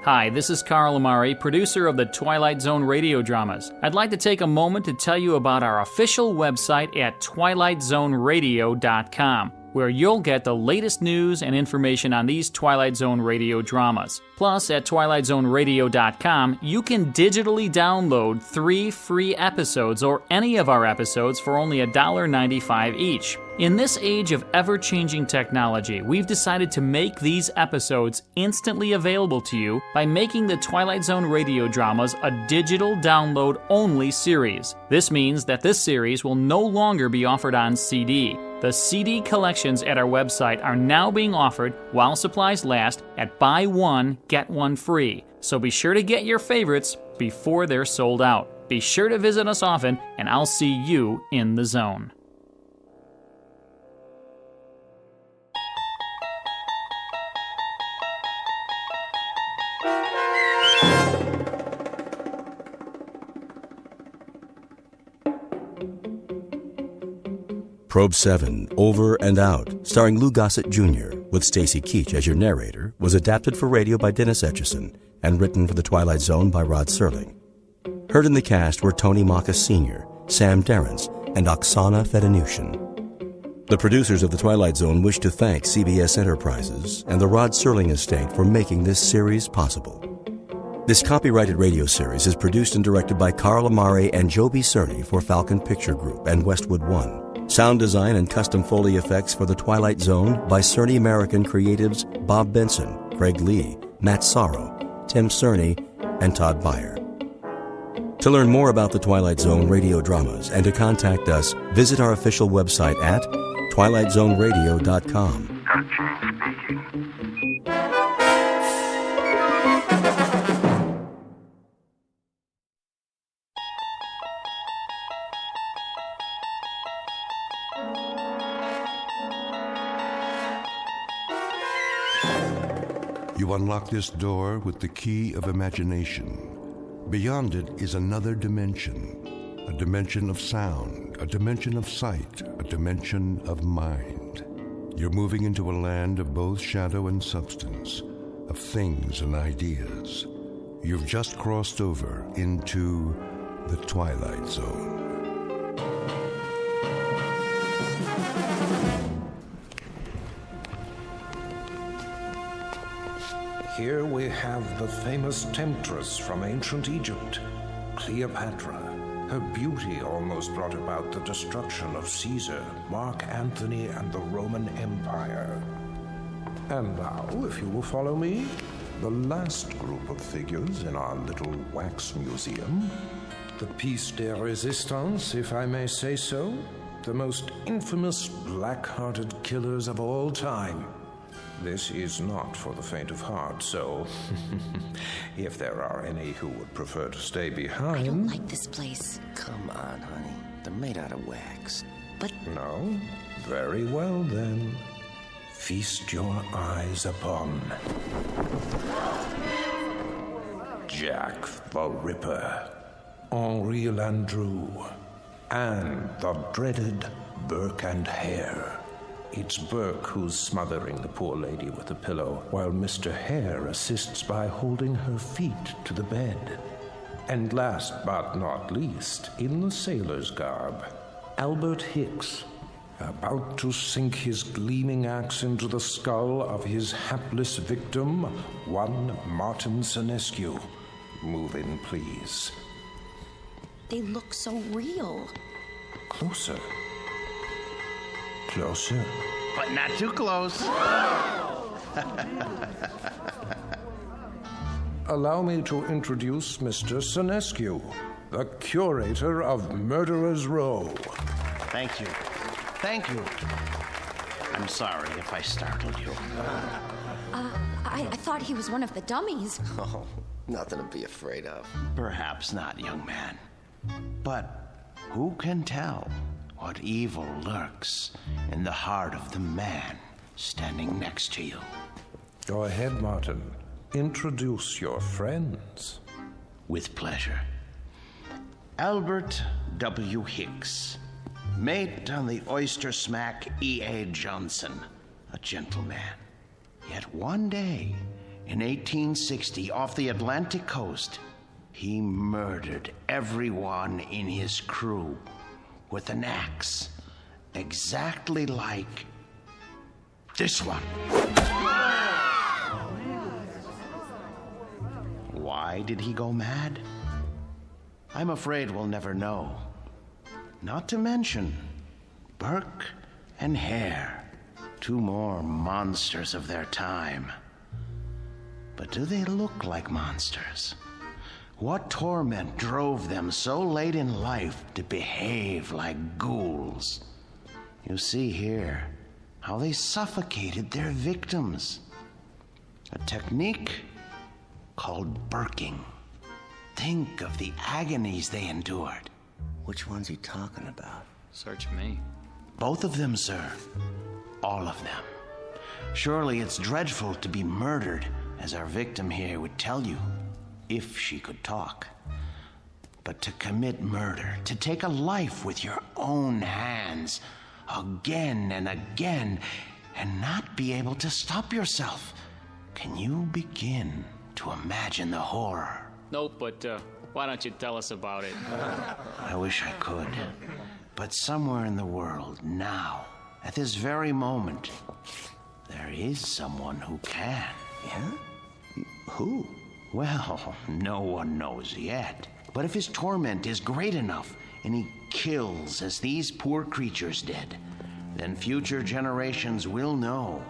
Speaker 18: Hi, this is Carl Amari, producer of the Twilight Zone Radio Dramas. I'd like to take a moment to tell you about our official website at twilightzoneradio.com, where you'll get the latest news and information on these Twilight Zone radio dramas. Plus, at twilightzoneradio.com, you can digitally download 3 free episodes or any of our episodes for only $1.95 each. In this age of ever-changing technology, we've decided to make these episodes instantly available to you by making the Twilight Zone radio dramas a digital download-only series. This means that this series will no longer be offered on CD. The CD collections at our website are now being offered while supplies last at buy one, get one free. So be sure to get your favorites before they're sold out. Be sure to visit us often, and I'll see you in the zone.
Speaker 1: Probe 7, Over and Out, starring Lou Gossett Jr., with Stacy Keach as your narrator, was adapted for radio by Dennis Etchison and written for The Twilight Zone by Rod Serling. Heard in the cast were Tony Maka Sr., Sam Derrence, and Oksana Fedanushin. The producers of The Twilight Zone wish to thank CBS Enterprises and the Rod Serling estate for making this series possible. This copyrighted radio series is produced and directed by Carl Amari and Joe B. Cerny for Falcon Picture Group and Westwood One. Sound design and custom Foley effects for The Twilight Zone by Cerny American creatives Bob Benson, Craig Lee, Matt Sorrow, Tim Cerny, and Todd Beyer. To learn more about The Twilight Zone radio dramas and to contact us, visit our official website at twilightzoneradio.com.
Speaker 6: James speaking.
Speaker 2: You unlock this door with the key of imagination. Beyond it is another dimension, a dimension of sound, a dimension of sight, a dimension of mind. You're moving into a land of both shadow and substance, of things and ideas. You've just crossed over into the Twilight Zone.
Speaker 21: Here we have the famous temptress from ancient Egypt, Cleopatra. Her beauty almost brought about the destruction of Caesar, Mark Antony, and the Roman Empire. And now, if you will follow me, the last group of figures in our little wax museum. The piece de resistance, if I may say so. The most infamous black-hearted killers of all time. This is not for the faint of heart, so if there are any who would prefer to stay behind...
Speaker 22: I don't like this place.
Speaker 24: Come on, honey. They're made out of wax.
Speaker 7: but...
Speaker 21: No? Very well, then. Feast your eyes upon Jack the Ripper, Henri Landru, and the dreaded Burke and Hare. It's Burke who's smothering the poor lady with a pillow, while Mr. Hare assists by holding her feet to the bed. And last but not least, in the sailor's garb, Albert Hicks, about to sink his gleaming axe into the skull of his hapless victim, one Martin Senescu. Move in, please.
Speaker 7: They look so real.
Speaker 21: Closer. Closer.
Speaker 4: But not too close.
Speaker 21: Allow me to introduce Mr. Senescu, the curator of Murderer's Row.
Speaker 4: Thank you. Thank you. I'm sorry if I startled you.
Speaker 8: I thought he was one of the dummies.
Speaker 19: Oh, nothing to be afraid of.
Speaker 4: Perhaps not, young man. But who can tell what evil lurks in the heart of the man standing next to you?
Speaker 21: Go ahead, Martin. Introduce your friends.
Speaker 4: With pleasure. Albert W. Hicks, mate on the oyster smack E.A. Johnson, a gentleman. Yet one day, in 1860, off the Atlantic coast, he murdered everyone in his crew with an axe, exactly like this one. Why did he go mad? I'm afraid we'll never know. Not to mention Burke and Hare, two more monsters of their time. But do they look like monsters? What torment drove them so late in life to behave like ghouls? You see here how they suffocated their victims. A technique called burking. Think of the agonies they endured.
Speaker 19: Which one's he talking about?
Speaker 18: Search me.
Speaker 4: Both of them, sir. All of them. Surely it's dreadful to be murdered, as our victim here would tell you, if she could talk. But to commit murder, to take a life with your own hands, again and again, and not be able to stop yourself. Can you begin to imagine the horror?
Speaker 18: Nope, but why don't you tell us about it?
Speaker 4: I wish I could. But somewhere in the world, now, at this very moment, there is someone who can.
Speaker 19: Yeah? Who?
Speaker 4: Well, no one knows yet. But if his torment is great enough, and he kills as these poor creatures did, then future generations will know,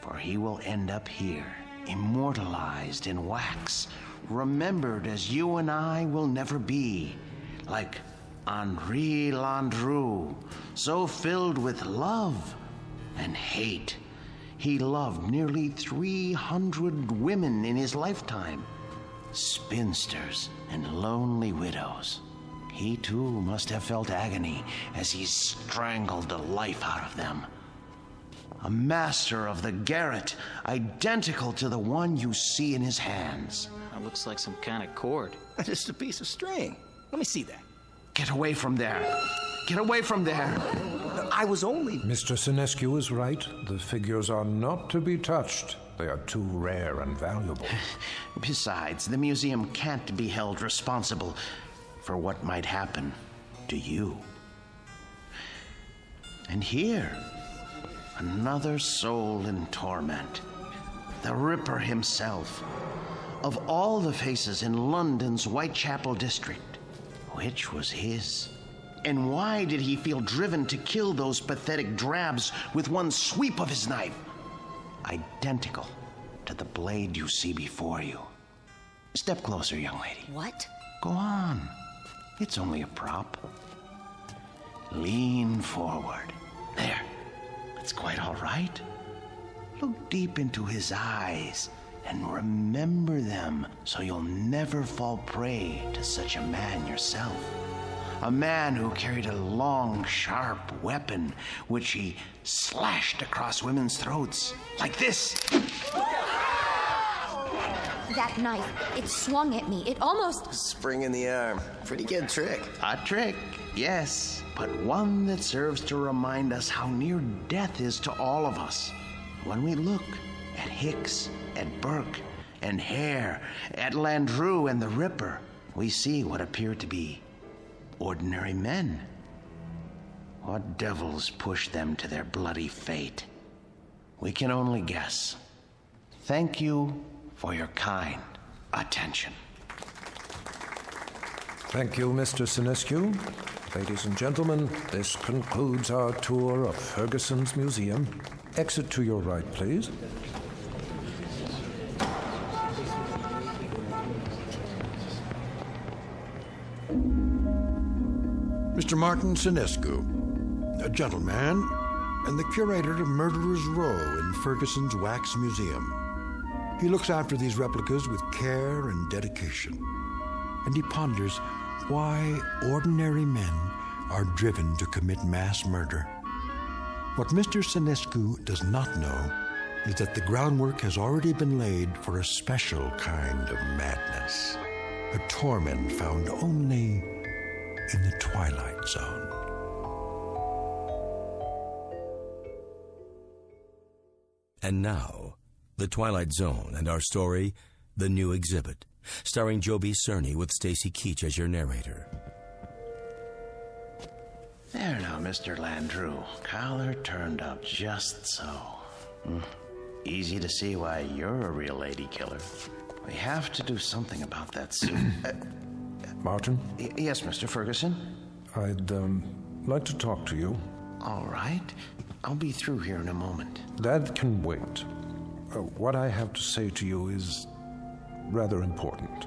Speaker 4: for he will end up here, immortalized in wax, remembered as you and I will never be, like Henri Landru, so filled with love and hate. He loved nearly 300 women in his lifetime, spinsters and lonely widows. He too must have felt agony as he strangled the life out of them. A master of the garret, identical to the one you see in his hands.
Speaker 18: That looks like some kind of cord.
Speaker 19: Just a piece of string. Let me see that.
Speaker 4: Get away from there. Get away from there.
Speaker 19: I was only...
Speaker 21: Mr. Senescu is right. The figures are not to be touched. They are too rare and valuable.
Speaker 4: Besides, the museum can't be held responsible for what might happen to you. And here, another soul in torment. The Ripper himself. Of all the faces in London's Whitechapel district, which was his? And why did he feel driven to kill those pathetic drabs with one sweep of his knife? Identical to the blade you see before you. Step closer, young lady.
Speaker 8: What?
Speaker 4: Go on. It's only a prop. Lean forward. There. It's quite all right. Look deep into his eyes and remember them so you'll never fall prey to such a man yourself. A man who carried a long, sharp weapon, which he slashed across women's throats. Like this.
Speaker 8: That knife, it swung at me. It almost...
Speaker 19: Spring in the arm. Pretty good trick.
Speaker 4: A trick, yes, but one that serves to remind us how near death is to all of us. When we look at Hicks, at Burke, and Hare, at Landru and the Ripper, we see what appear to be ordinary men. What devils pushed them to their bloody fate? We can only guess. Thank you for your kind attention.
Speaker 21: Thank you, Mr. Sinescu. Ladies and gentlemen, this concludes our tour of Ferguson's Museum. Exit to your right, please.
Speaker 5: Mr. Martin Sinescu, a gentleman and the curator of Murderer's Row in Ferguson's Wax Museum. He looks after these replicas with care and dedication, and he ponders why ordinary men are driven to commit mass murder. What Mr. Sinescu does not know is that the groundwork has already been laid for a special kind of madness, a torment found only in the Twilight Zone.
Speaker 1: And now, The Twilight Zone and our story, The New Exhibit, starring Joby Cerny with Stacy Keach as your narrator.
Speaker 4: There now, Mr. Landru. Collar turned up just so. Easy to see why you're a real lady killer. We have to do something about that suit.
Speaker 21: Martin?
Speaker 4: Yes, Mr. Ferguson?
Speaker 21: I'd like to talk to you.
Speaker 4: All right. I'll be through here in a moment.
Speaker 21: That can wait. What I have to say to you is rather important.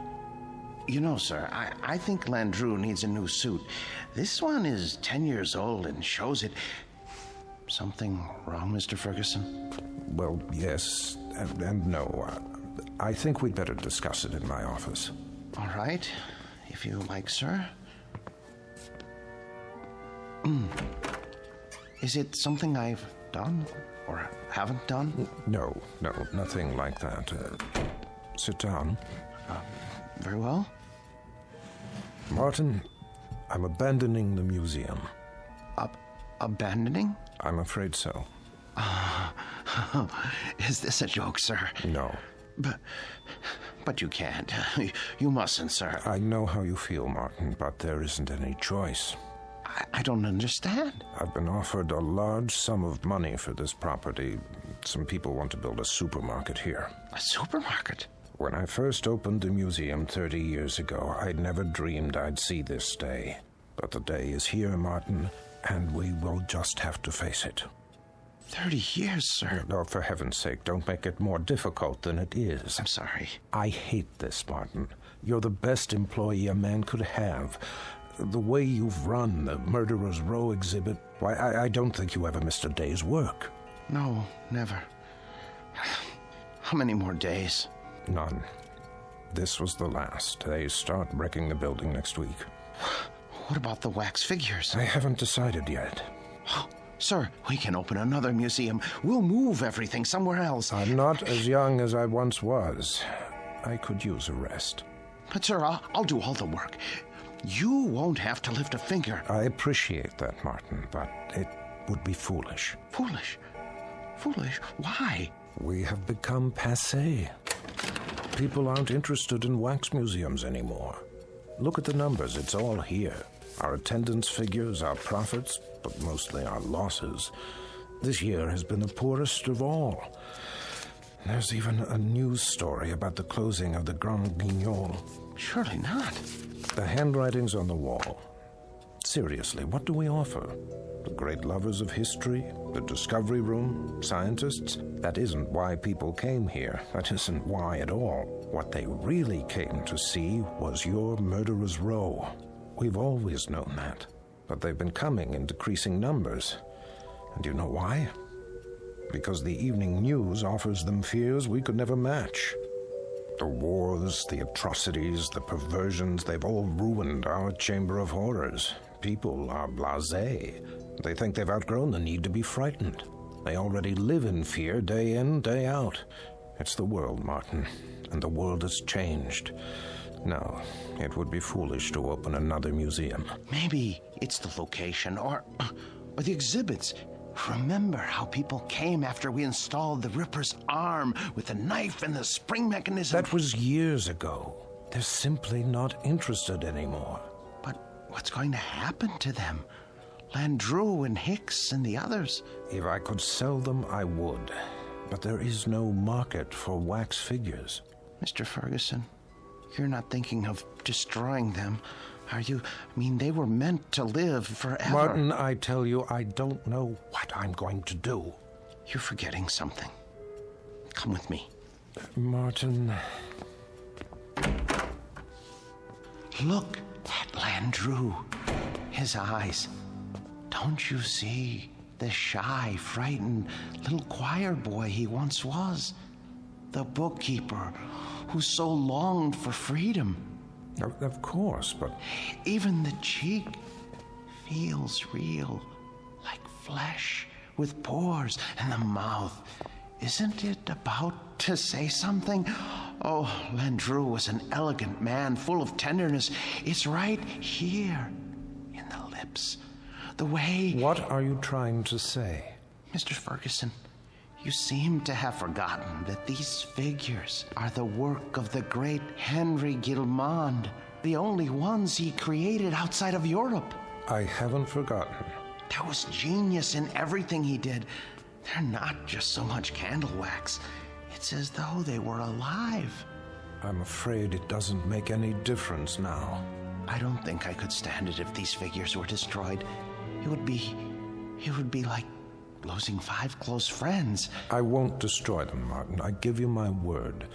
Speaker 4: You know, sir, I think Landru needs a new suit. This one is 10 years old and shows it. Something wrong, Mr. Ferguson?
Speaker 21: Well, yes and no. I think we'd better discuss it in my office.
Speaker 4: All right, if you like, sir. Is it something I've done or haven't done?
Speaker 21: No, nothing like that. Sit down.
Speaker 4: Very well.
Speaker 21: Martin, I'm abandoning the museum.
Speaker 4: Abandoning?
Speaker 21: I'm afraid so.
Speaker 4: Is this a joke, sir?
Speaker 21: No.
Speaker 4: But you can't. You mustn't, sir.
Speaker 21: I know how you feel, Martin, but there isn't any choice.
Speaker 4: I don't understand.
Speaker 21: I've been offered a large sum of money for this property. Some people want to build a supermarket here.
Speaker 4: A supermarket?
Speaker 21: When I first opened the museum 30 years ago, I'd never dreamed I'd see this day. But the day is here, Martin, and we will just have to face it.
Speaker 4: 30 years, sir.
Speaker 21: No, for heaven's sake, don't make it more difficult than it is.
Speaker 4: I'm sorry.
Speaker 21: I hate this, Martin. You're the best employee a man could have. The way you've run the Murderer's Row exhibit, why, I don't think you ever missed a day's work.
Speaker 4: No, never. How many more days?
Speaker 21: None. This was the last. They start wrecking the building next week.
Speaker 4: What about the wax figures?
Speaker 21: I haven't decided yet.
Speaker 4: Sir, we can open another museum. We'll move everything somewhere else.
Speaker 21: I'm not as young as I once was. I could use a rest.
Speaker 4: But, sir, I'll do all the work. You won't have to lift a finger.
Speaker 21: I appreciate that, Martin, but it would be foolish.
Speaker 4: Foolish? Foolish? Why?
Speaker 21: We have become passé. People aren't interested in wax museums anymore. Look at the numbers, it's all here. Our attendance figures, our profits, but mostly our losses. This year has been the poorest of all. There's even a news story about the closing of the Grand Guignol.
Speaker 4: Surely not.
Speaker 21: The handwriting's on the wall. Seriously, what do we offer? The great lovers of history? The discovery room? Scientists? That isn't why people came here. That isn't why at all. What they really came to see was your Murderer's Row. We've always known that. But they've been coming in decreasing numbers. And you know why? Because the evening news offers them fears we could never match. The wars, the atrocities, the perversions, they've all ruined our Chamber of Horrors. People are blasé. They think they've outgrown the need to be frightened. They already live in fear day in, day out. It's the world, Martin, and the world has changed. No, it would be foolish to open another museum.
Speaker 4: Maybe it's the location or the exhibits. Remember how people came after we installed the Ripper's arm with the knife and the spring mechanism?
Speaker 21: That was years ago. They're simply not interested anymore.
Speaker 4: But what's going to happen to them? Landru and Hicks and the others.
Speaker 21: If I could sell them, I would. But there is no market for wax figures.
Speaker 4: Mr. Ferguson, you're not thinking of destroying them, are you? I mean, they were meant to live forever.
Speaker 21: Martin, I tell you, I don't know what I'm going to do.
Speaker 4: You're forgetting something. Come with me.
Speaker 21: Martin...
Speaker 4: Look at Landru. His eyes. Don't you see the shy, frightened little choir boy he once was? The bookkeeper who so longed for freedom.
Speaker 21: Of course, but...
Speaker 4: Even the cheek feels real, like flesh with pores, and the mouth. Isn't it about to say something? Oh, Landru was an elegant man, full of tenderness. It's right here, in the lips. The way...
Speaker 21: What are you trying to say?
Speaker 4: Mr. Ferguson, you seem to have forgotten that these figures are the work of the great Henry Guillemond, the only ones he created outside of Europe.
Speaker 21: I haven't forgotten.
Speaker 4: There was genius in everything he did. They're not just so much candle wax. It's as though they were alive.
Speaker 21: I'm afraid it doesn't make any difference now.
Speaker 4: I don't think I could stand it if these figures were destroyed. It would be like losing 5 close friends.
Speaker 21: I won't destroy them, Martin. I give you my word.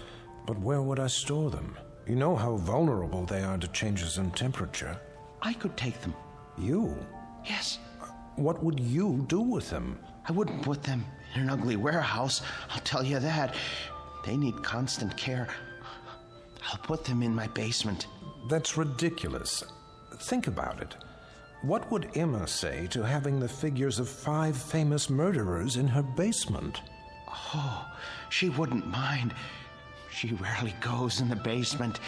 Speaker 21: But where would I store them? You know how vulnerable they are to changes in temperature.
Speaker 4: I could take them.
Speaker 21: You?
Speaker 4: Yes.
Speaker 21: What would you do with them?
Speaker 4: I wouldn't put them in an ugly warehouse, I'll tell you that. They need constant care. I'll put them in my basement.
Speaker 21: That's ridiculous. Think about it. What would Emma say to having the figures of 5 famous murderers in her basement?
Speaker 4: Oh, she wouldn't mind. She rarely goes in the basement.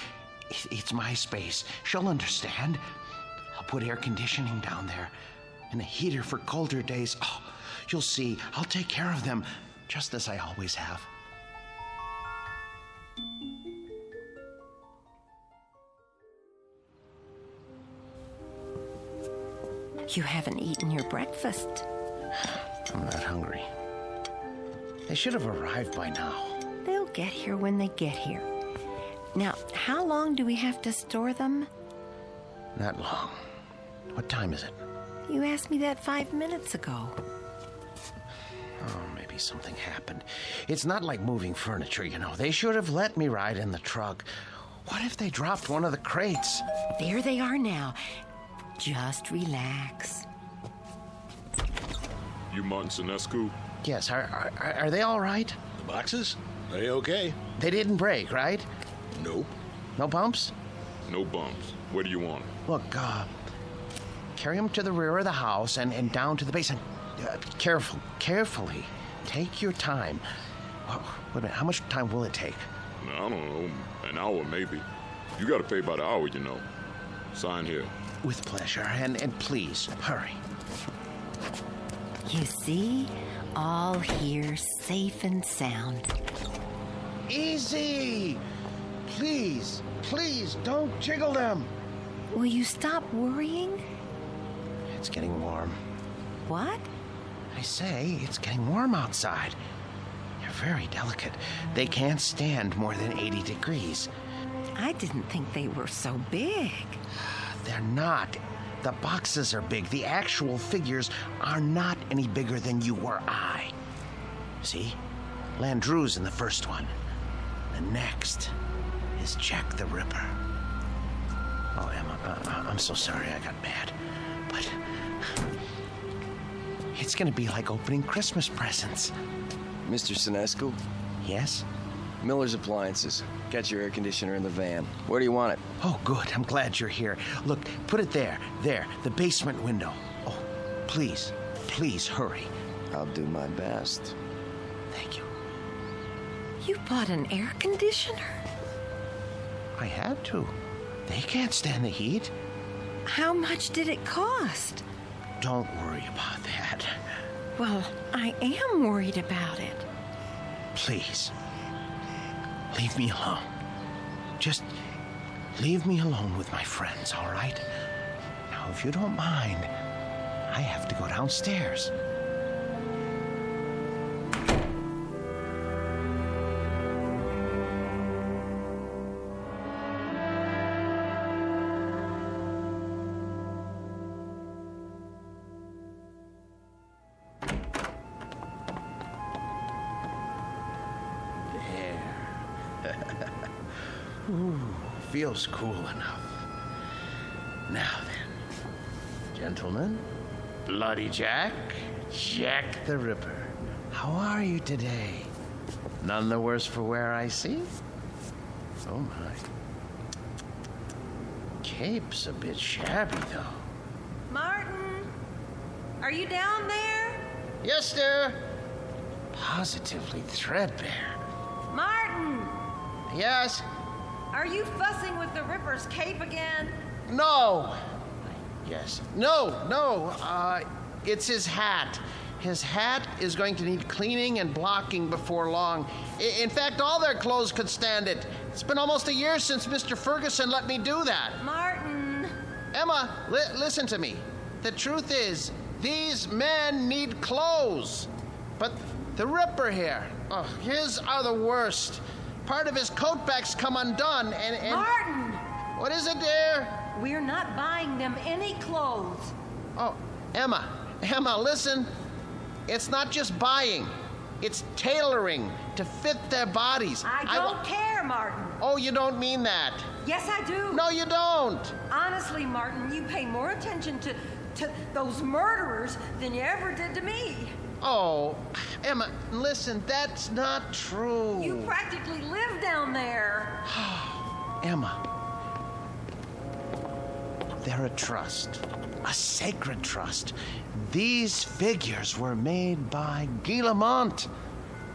Speaker 4: It's my space. She'll understand. I'll put air conditioning down there and a heater for colder days. Oh, you'll see. I'll take care of them, just as I always have.
Speaker 15: You haven't eaten your breakfast.
Speaker 4: I'm not hungry. They should have arrived by now.
Speaker 15: They'll get here when they get here. Now, how long do we have to store them?
Speaker 4: Not long. What time is it?
Speaker 15: You asked me that 5 minutes ago.
Speaker 4: Oh, maybe something happened. It's not like moving furniture, you know. They should have let me ride in the truck. What if they dropped one of the crates?
Speaker 15: There they are now. Just relax.
Speaker 16: You Martin Sinescu?
Speaker 4: Yes, are they all right?
Speaker 10: The boxes? They okay?
Speaker 4: They didn't break, right?
Speaker 10: Nope.
Speaker 4: No bumps?
Speaker 16: No bumps. Where do you want them?
Speaker 4: Look, carry them to the rear of the house and down to the basement. Carefully. Take your time. Wait a minute, how much time will it take?
Speaker 16: I don't know, an hour maybe. You gotta pay by the hour, you know. Sign here.
Speaker 4: With pleasure, and please, hurry.
Speaker 15: You see? All here safe and sound.
Speaker 4: Easy! Please, don't jiggle them.
Speaker 15: Will you stop worrying?
Speaker 4: It's getting warm.
Speaker 15: What?
Speaker 4: I say, it's getting warm outside. They're very delicate. They can't stand more than 80 degrees.
Speaker 15: I didn't think they were so big.
Speaker 4: They're not. The boxes are big. The actual figures are not any bigger than you or I. See? Landru's in the first one. The next is Jack the Ripper. Oh, Emma, I'm so sorry I got mad. But it's going to be like opening Christmas presents.
Speaker 19: Mr. Sinescu?
Speaker 4: Yes?
Speaker 19: Miller's Appliances. Got your air conditioner in the van. Where do you want it?
Speaker 4: Oh, good. I'm glad you're here. Look, put it there. There, the basement window. Oh, please, please hurry.
Speaker 19: I'll do my best.
Speaker 4: Thank you.
Speaker 15: You bought an air conditioner?
Speaker 4: I had to. They can't stand the heat.
Speaker 15: How much did it cost?
Speaker 4: Don't worry about that.
Speaker 15: Well, I am worried about it.
Speaker 4: Please, leave me alone. Just leave me alone with my friends, all right? Now, if you don't mind, I have to go downstairs. Ooh, feels cool enough. Now then, gentlemen, Bloody Jack, Jack the Ripper, how are you today? None the worse for wear, I see? Oh my. Cape's a bit shabby, though.
Speaker 15: Martin, are you down there?
Speaker 4: Yes, sir. Positively threadbare.
Speaker 15: Martin!
Speaker 4: Yes?
Speaker 15: Are you fussing with the Ripper's cape again?
Speaker 4: No. Yes. No. It's his hat. His hat is going to need cleaning and blocking before long. In fact, all their clothes could stand it. It's been almost a year since Mr. Ferguson let me do that.
Speaker 15: Martin!
Speaker 4: Emma, listen to me. The truth is, these men need clothes. But the Ripper here, his are the worst. Part of his coat backs come undone and...
Speaker 15: Martin!
Speaker 4: What is it, dear?
Speaker 15: We're not buying them any clothes.
Speaker 4: Oh, Emma, listen. It's not just buying. It's tailoring to fit their bodies.
Speaker 15: I don't care, Martin.
Speaker 4: Oh, you don't mean that.
Speaker 15: Yes, I do.
Speaker 4: No, you don't.
Speaker 15: Honestly, Martin, you pay more attention to those murderers than you ever did to me.
Speaker 4: Oh, Emma, listen, that's not true.
Speaker 15: You practically live down there.
Speaker 4: Emma, they're a trust, a sacred trust. These figures were made by Guillemont.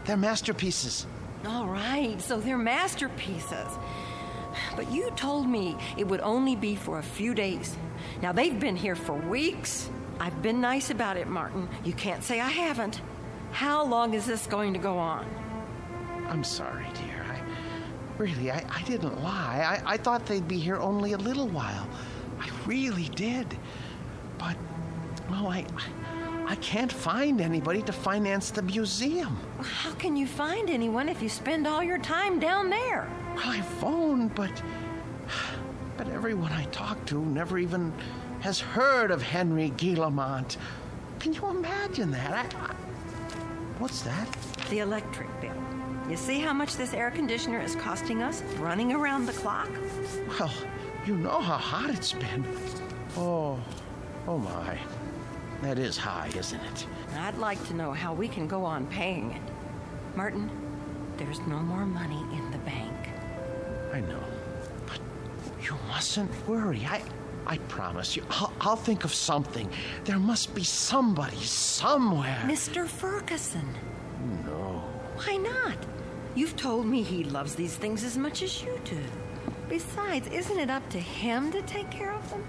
Speaker 4: They're masterpieces.
Speaker 15: All right, so they're masterpieces. But you told me it would only be for a few days. Now, they've been here for weeks. I've been nice about it, Martin. You can't say I haven't. How long is this going to go on?
Speaker 4: I'm sorry, dear. I didn't lie. I thought they'd be here only a little while. I really did. But, well, I can't find anybody to finance the museum.
Speaker 15: How can you find anyone if you spend all your time down there?
Speaker 4: Well, I phoned, but everyone I talked to never even has heard of Henry Guillemont. Can you imagine that? What's that?
Speaker 15: The electric bill. You see how much this air conditioner is costing us running around the clock?
Speaker 4: Well, you know how hot it's been. Oh my. That is high, isn't it?
Speaker 15: I'd like to know how we can go on paying it. Martin, there's no more money in the bank.
Speaker 4: I know. But you mustn't worry. I promise you, I'll think of something. There must be somebody somewhere.
Speaker 15: Mr. Ferguson.
Speaker 4: No.
Speaker 15: Why not? You've told me he loves these things as much as you do. Besides, isn't it up to him to take care of them?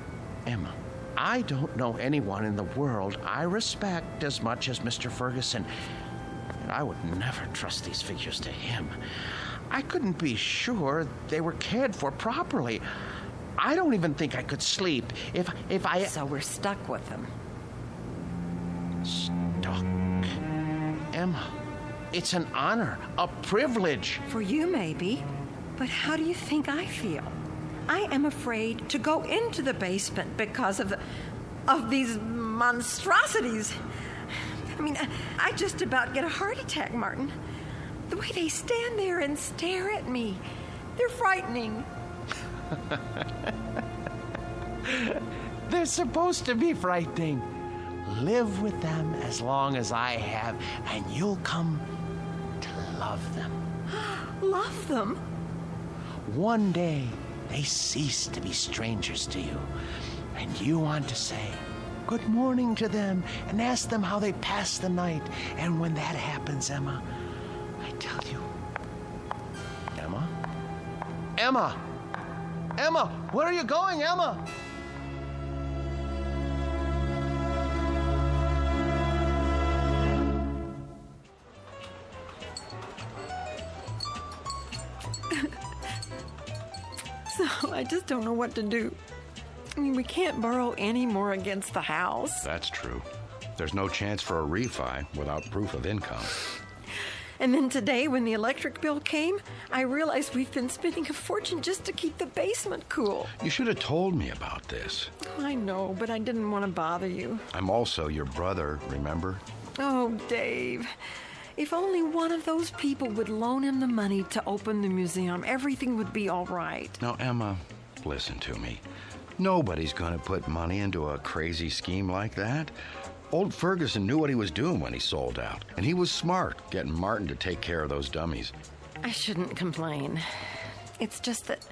Speaker 4: Emma, I don't know anyone in the world I respect as much as Mr. Ferguson. And I would never trust these figures to him. I couldn't be sure they were cared for properly. I don't even think I could sleep if I...
Speaker 15: So we're stuck with them.
Speaker 4: Stuck? Emma, it's an honor, a privilege.
Speaker 15: For you, maybe. But how do you think I feel? I am afraid to go into the basement because of these monstrosities. I mean, I just about get a heart attack, Martin. The way they stand there and stare at me, they're frightening.
Speaker 4: They're supposed to be frightening. Live with them as long as I have, and you'll come to love them.
Speaker 15: love them.
Speaker 11: One day, they cease to be strangers to you, and you want to say good morning to them and ask them how they passed the night. And when that happens, Emma, I tell you, Emma, where are you going, Emma?
Speaker 15: So I just don't know what to do. I mean, we can't borrow any more against the house.
Speaker 17: That's true. There's no chance for a refi without proof of income.
Speaker 15: And then today, when the electric bill came, I realized we've been spending a fortune just to keep the basement cool.
Speaker 17: You should have told me about this.
Speaker 15: I know, but I didn't want to bother you.
Speaker 17: I'm also your brother, remember?
Speaker 15: Oh, Dave. If only one of those people would loan him the money to open the museum, everything would be all right.
Speaker 17: Now, Emma, listen to me. Nobody's going to put money into a crazy scheme like that. Old Ferguson knew what he was doing when he sold out, and he was smart, getting Martin to take care of those dummies.
Speaker 15: I shouldn't complain. It's just that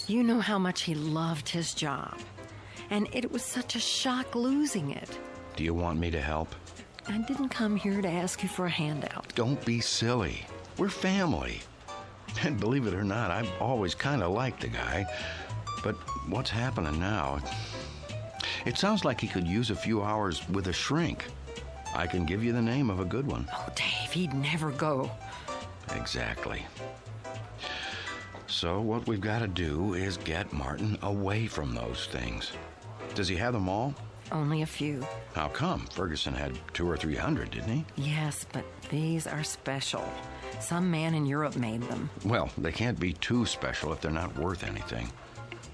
Speaker 15: you know how much he loved his job, and it was such a shock losing it.
Speaker 17: Do you want me to help?
Speaker 15: I didn't come here to ask you for a handout.
Speaker 17: Don't be silly. We're family. And believe it or not, I've always kind of liked the guy. But what's happening now? It sounds like he could use a few hours with a shrink. I can give you the name of a good one.
Speaker 15: Oh, Dave, he'd never go.
Speaker 17: Exactly. So what we've got to do is get Martin away from those things. Does he have them all?
Speaker 15: Only a few.
Speaker 17: How come? Ferguson had 200 or 300, didn't he?
Speaker 15: Yes, but these are special. Some man in Europe made them.
Speaker 17: Well, they can't be too special if they're not worth anything.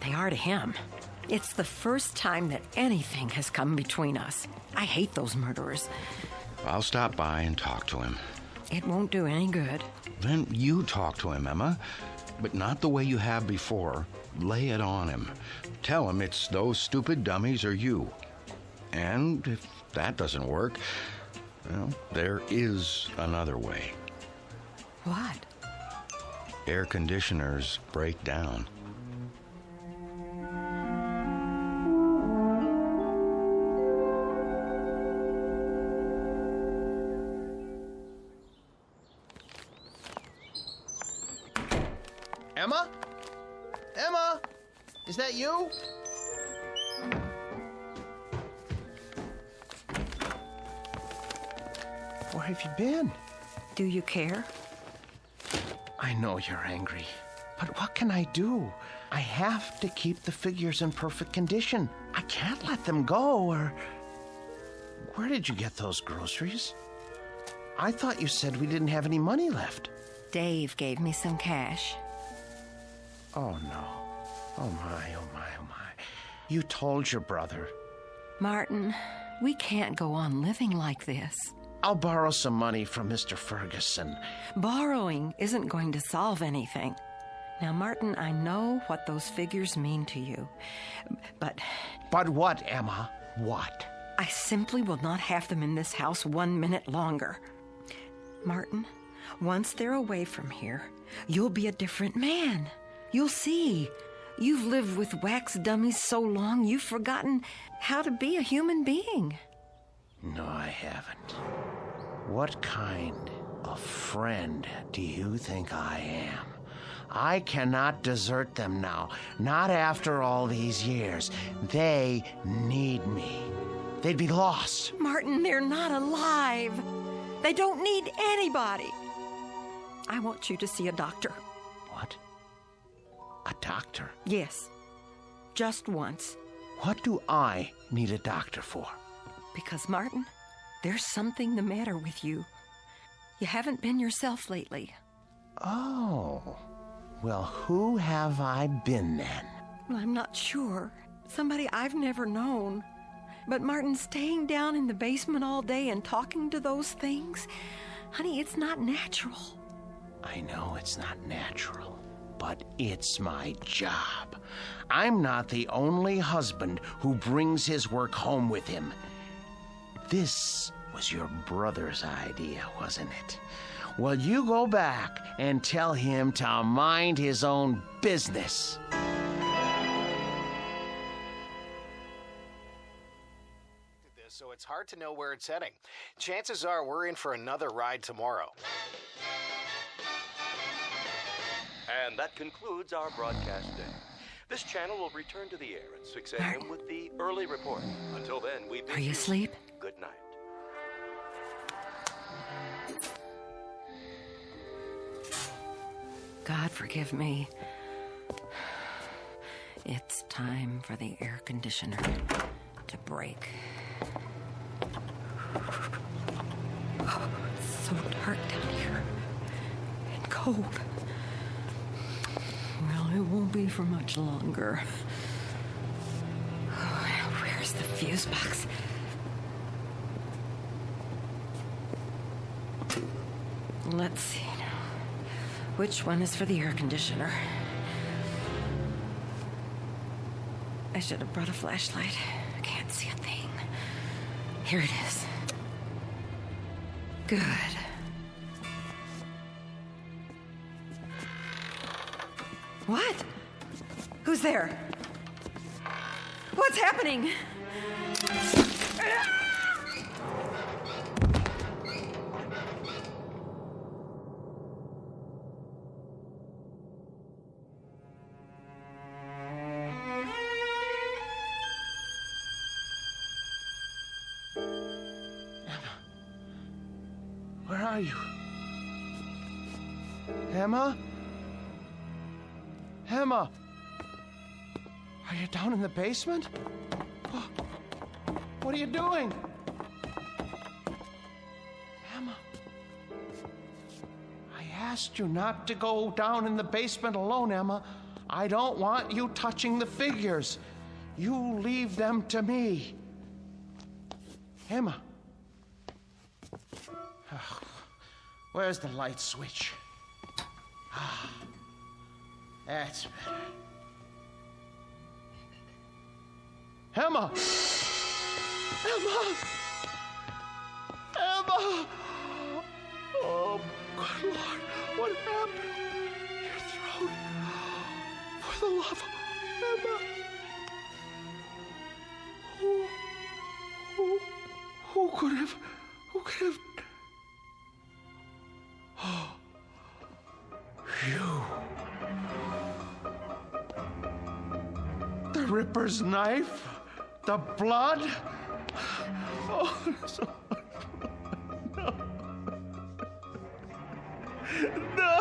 Speaker 15: They are to him. It's the first time that anything has come between us. I hate those murderers.
Speaker 17: I'll stop by and talk to him.
Speaker 15: It won't do any good.
Speaker 17: Then you talk to him, Emma. But not the way you have before. Lay it on him. Tell him it's those stupid dummies or you. And if that doesn't work, well, there is another way.
Speaker 15: What?
Speaker 17: Air conditioners break down.
Speaker 11: Emma? Emma? Is that you? Where have you been?
Speaker 15: Do you care?
Speaker 11: I know you're angry, but what can I do? I have to keep the figures in perfect condition. I can't let them go, or... Where did you get those groceries? I thought you said we didn't have any money left.
Speaker 15: Dave gave me some cash.
Speaker 11: Oh, no. Oh, my, oh, my, oh, my. You told your brother.
Speaker 15: Martin, we can't go on living like this.
Speaker 11: I'll borrow some money from Mr. Ferguson.
Speaker 15: Borrowing isn't going to solve anything. Now, Martin, I know what those figures mean to you, but...
Speaker 11: But what, Emma? What?
Speaker 15: I simply will not have them in this house 1 minute longer. Martin, once they're away from here, you'll be a different man. You'll see. You've lived with wax dummies so long, you've forgotten how to be a human being.
Speaker 11: No, I haven't. What kind of friend do you think I am? I cannot desert them now, not after all these years. They need me. They'd be lost.
Speaker 15: Martin, they're not alive. They don't need anybody. I want you to see a doctor.
Speaker 11: What? A doctor?
Speaker 15: Yes. Just once.
Speaker 11: What do I need a doctor for?
Speaker 15: Because, Martin, there's something the matter with you. You haven't been yourself lately.
Speaker 11: Oh. Well, who have I been then?
Speaker 15: Well, I'm not sure. Somebody I've never known. But, Martin, staying down in the basement all day and talking to those things, honey, it's not natural.
Speaker 11: I know it's not natural, but it's my job. I'm not the only husband who brings his work home with him. This was your brother's idea, wasn't it? Well, you go back and tell him to mind his own business.
Speaker 9: So it's hard to know where it's heading. Chances are we're in for another ride tomorrow.
Speaker 14: And that concludes our broadcast day. This channel will return to the air at 6 a.m. with the early report. Until then, we bid
Speaker 15: Are you asleep?
Speaker 14: good night.
Speaker 15: God forgive me. It's time for the air conditioner to break. Oh, it's so dark down here and cold. Well, it won't be for much longer. Oh, where's the fuse box? Let's see now. Which one is for the air conditioner? I should have brought a flashlight. I can't see a thing. Here it is. Good. What? Who's there? What's happening?
Speaker 11: Where are you? Emma? Emma? Are you down in the basement? What are you doing? Emma? I asked you not to go down in the basement alone, Emma. I don't want you touching the figures. You leave them to me. Emma? Where's the light switch? Ah, that's better. Emma! Emma! Emma! Oh, good Lord, what happened? Your throat. For the love of Emma. Who could have... Oh, you. The Ripper's knife? The blood? Oh, so much blood. No. No.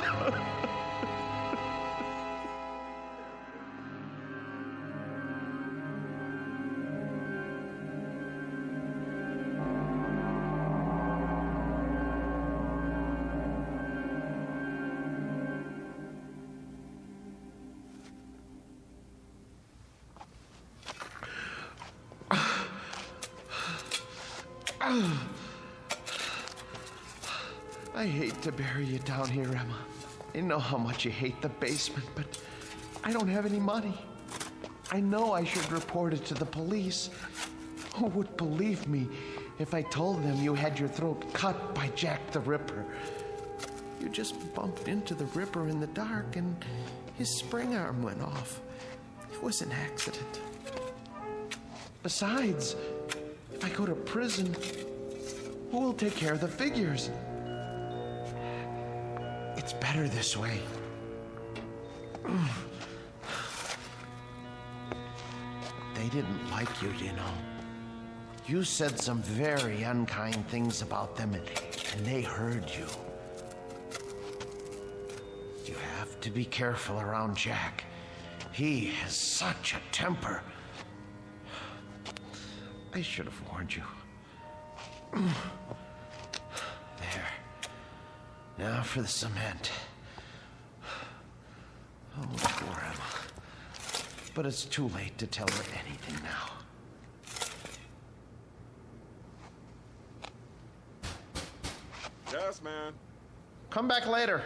Speaker 11: I hate to bury you down here, Emma. I know how much you hate the basement, but I don't have any money. I know I should report it to the police. Who would believe me if I told them you had your throat cut by Jack the Ripper? You just bumped into the Ripper in the dark and his spring arm went off. It was an accident. Besides, if I go to prison, who will take care of the figures? It's better this way. They didn't like you, you know. You said some very unkind things about them, and they heard you. You have to be careful around Jack. He has such a temper. I should have warned you. There. Now for the cement. Oh, poor Emma. But it's too late to tell her anything now.
Speaker 16: Yes, man.
Speaker 11: Come back later.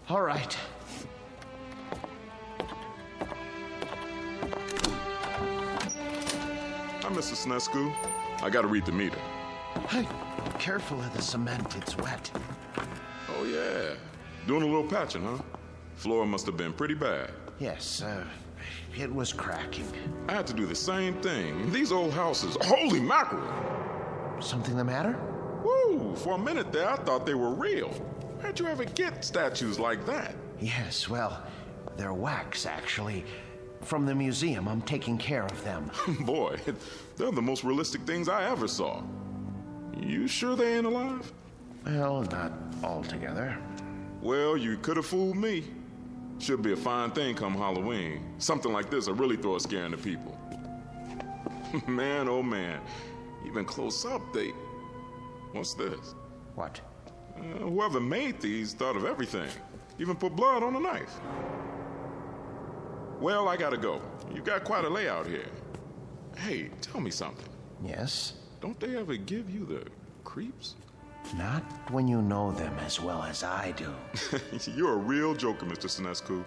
Speaker 11: All right.
Speaker 16: Hi, Mr. Snesku. I gotta read the meter.
Speaker 11: Hey, careful of the cement, it's wet.
Speaker 16: Oh, yeah. Doing a little patching, huh? Floor must have been pretty bad.
Speaker 11: Yes, it was cracking.
Speaker 16: I had to do the same thing. These old houses, holy mackerel!
Speaker 11: Something the matter?
Speaker 16: Woo! For a minute there, I thought they were real. How'd you ever get statues like that?
Speaker 11: Yes, well, they're wax, actually. From the museum, I'm taking care of them.
Speaker 16: Boy, they're the most realistic things I ever saw. You sure they ain't alive?
Speaker 11: Well, not altogether.
Speaker 16: Well, you could have fooled me. Should be a fine thing come Halloween. Something like this will really throw a scare into people. Man, oh man. Even close up, they... What's this?
Speaker 11: What?
Speaker 16: Whoever made these thought of everything. Even put blood on a knife. Well, I gotta go. You've got quite a layout here. Hey, tell me something.
Speaker 11: Yes?
Speaker 16: Don't they ever give you the creeps?
Speaker 11: Not when you know them as well as I do.
Speaker 16: You're a real joker, Mr. Sinescu.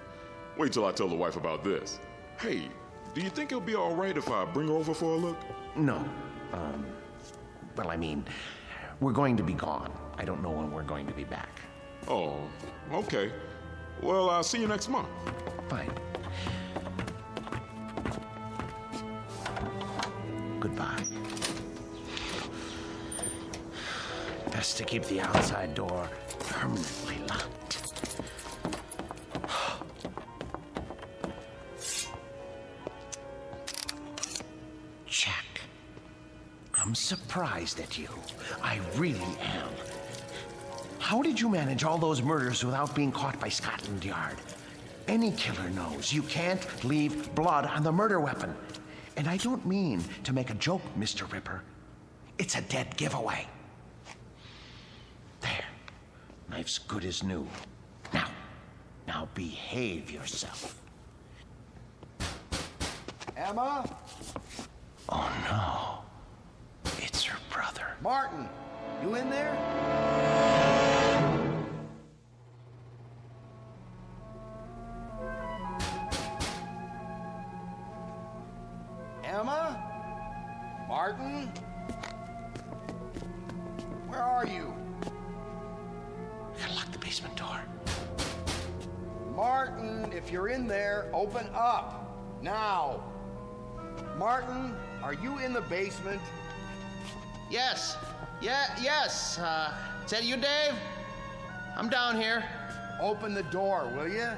Speaker 16: Wait till I tell the wife about this. Hey, do you think it'll be all right if I bring her over for a look?
Speaker 11: No. Well, I mean, we're going to be gone. I don't know when we're going to be back.
Speaker 16: Oh, okay. Well, I'll see you next month.
Speaker 11: Fine. Goodbye. Best to keep the outside door permanently locked. Jack, I'm surprised at you. I really am. How did you manage all those murders without being caught by Scotland Yard? Any killer knows you can't leave blood on the murder weapon. And I don't mean to make a joke, Mr. Ripper. It's a dead giveaway. There. Knife's good as new. Now behave yourself.
Speaker 4: Emma?
Speaker 11: Oh, no. It's her brother.
Speaker 4: Martin, you in there? Emma? Martin? Where are you?
Speaker 11: Gotta lock the basement door.
Speaker 4: Martin, if you're in there, open up. Now. Martin, are you in the basement?
Speaker 11: Yes. Yes. Is that you, Dave? I'm down here.
Speaker 4: Open the door, will you?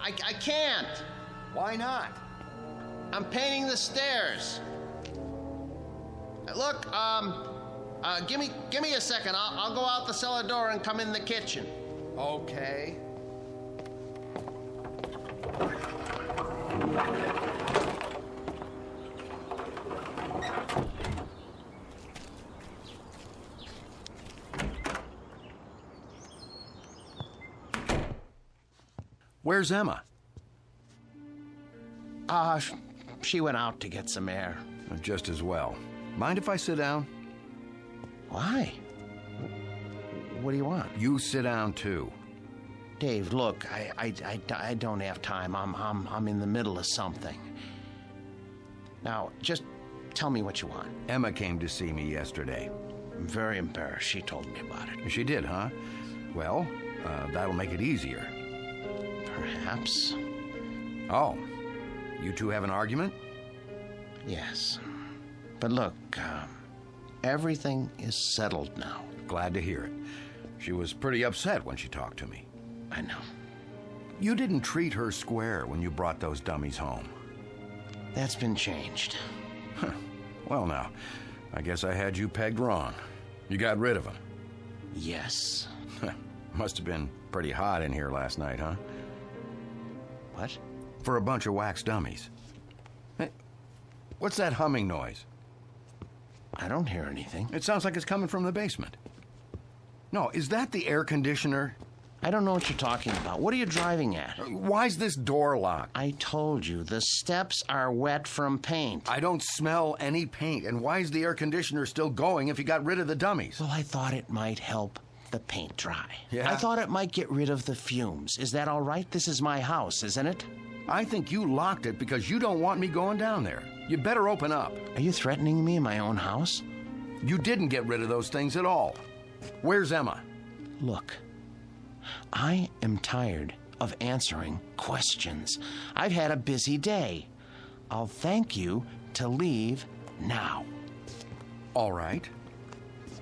Speaker 11: I can't.
Speaker 4: Why not?
Speaker 11: I'm painting the stairs. Look, give me a second. I'll go out the cellar door and come in the kitchen.
Speaker 4: Okay.
Speaker 17: Where's Emma?
Speaker 11: She went out to get some air.
Speaker 17: Just as well. Mind if I sit down?
Speaker 11: Why? What do you want?
Speaker 17: You sit down, too.
Speaker 11: Dave, look, I don't have time. I'm in the middle of something. Now, just tell me what you want.
Speaker 17: Emma came to see me yesterday.
Speaker 11: I'm very embarrassed. She told me about it.
Speaker 17: She did, huh? Well, that'll make it easier.
Speaker 11: Perhaps.
Speaker 17: Oh, you two have an argument?
Speaker 11: Yes. But look, everything is settled now.
Speaker 17: Glad to hear it. She was pretty upset when she talked to me.
Speaker 11: I know.
Speaker 17: You didn't treat her square when you brought those dummies home.
Speaker 11: That's been changed.
Speaker 17: Huh. Well, now, I guess I had you pegged wrong. You got rid of them.
Speaker 11: Yes.
Speaker 17: Must have been pretty hot in here last night, huh?
Speaker 11: What?
Speaker 17: For a bunch of wax dummies. Hey, what's that humming noise?
Speaker 11: I don't hear anything.
Speaker 17: It sounds like it's coming from the basement. No, is that the air conditioner?
Speaker 11: I don't know what you're talking about. What are you driving at?
Speaker 17: Why's this door locked?
Speaker 11: I told you, the steps are wet from paint.
Speaker 17: I don't smell any paint. And why's the air conditioner still going if you got rid of the dummies?
Speaker 11: Well, I thought it might help the paint dry.
Speaker 17: Yeah?
Speaker 11: I thought it might get rid of the fumes. Is that all right? This is my house, isn't it?
Speaker 17: I think you locked it because you don't want me going down there. You'd better open up.
Speaker 11: Are you threatening me in my own house?
Speaker 17: You didn't get rid of those things at all. Where's Emma?
Speaker 11: Look, I am tired of answering questions. I've had a busy day. I'll thank you to leave now.
Speaker 17: All right.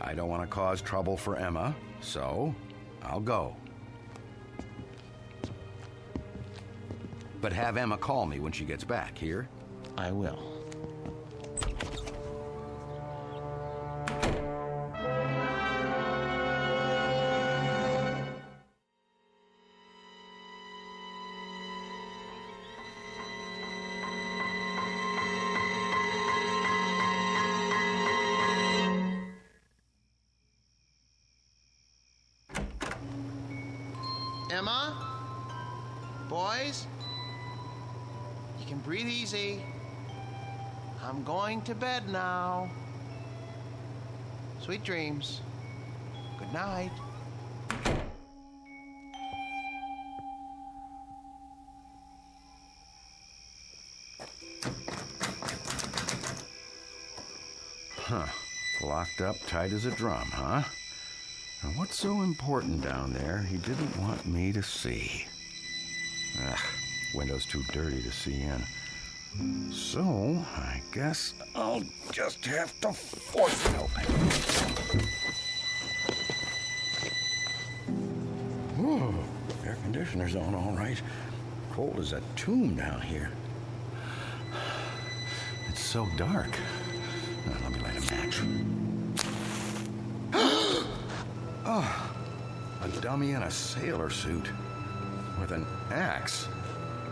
Speaker 17: I don't want to cause trouble for Emma, so I'll go. But have Emma call me when she gets back, here?
Speaker 11: I will. Emma? Boys? You can breathe easy. I'm going to bed now. Sweet dreams. Good night.
Speaker 17: Huh. Locked up tight as a drum, huh? Now, what's so important down there he didn't want me to see? Ugh, window's too dirty to see in. So, I guess I'll just have to force it open. Whoa, air conditioner's on all right. Cold as a tomb down here. It's so dark. Now, let me light a match. Oh, a dummy in a sailor suit with an axe.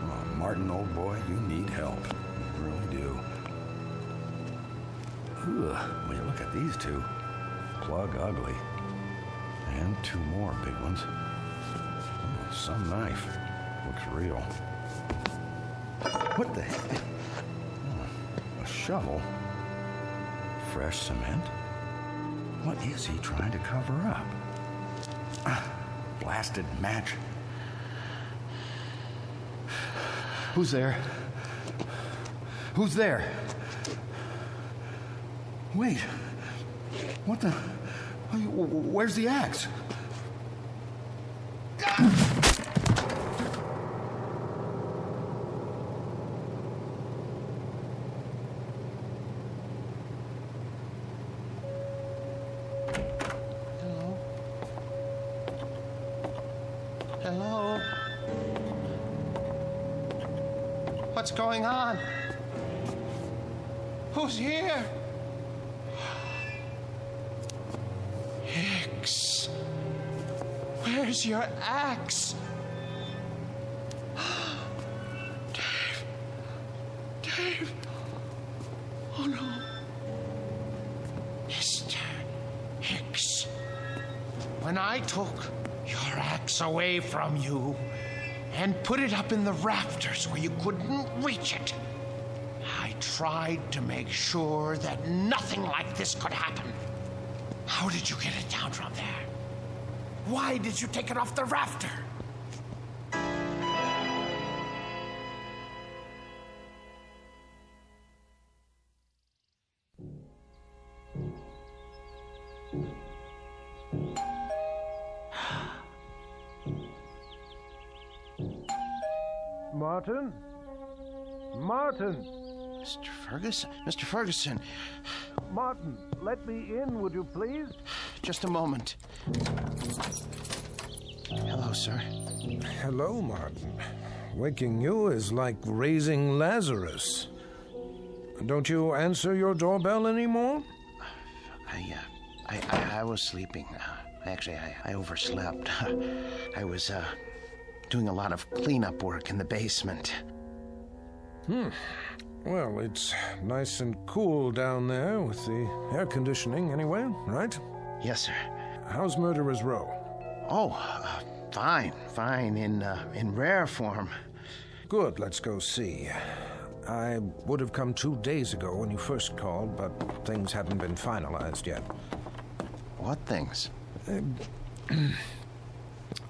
Speaker 17: Oh, Martin, old boy, you need help. You really do. Ugh, when you look at these two, plug ugly. And two more big ones. Oh, some knife. Looks real. What the heck? Oh, a shovel. Fresh cement. What is he trying to cover up? Blasted match. Who's there? Who's there? Wait. What the? Where's the axe?
Speaker 11: Hello? What's going on? Who's here? Hicks. Where's your axe? Dave. Dave. Oh no. Mr. Hicks. When I took your axe away from you and put it up in the rafters where you couldn't reach it, I tried to make sure that nothing like this could happen. How did you get it down from there? Why did you take it off the rafter?
Speaker 3: Martin? Martin!
Speaker 11: Mr. Ferguson? Mr. Ferguson!
Speaker 3: Martin, let me in, would you please?
Speaker 11: Just a moment. Hello, sir.
Speaker 3: Hello, Martin. Waking you is like raising Lazarus. Don't you answer your doorbell anymore?
Speaker 11: I was sleeping. Actually, I overslept. I was, doing a lot of cleanup work in the basement.
Speaker 3: Well, it's nice and cool down there with the air conditioning anyway, right?
Speaker 11: Yes, sir.
Speaker 3: How's Murderer's Row?
Speaker 11: Oh, fine, in rare form.
Speaker 3: Good, let's go see. I would have come 2 days ago when you first called, but things hadn't been finalized yet.
Speaker 11: What things?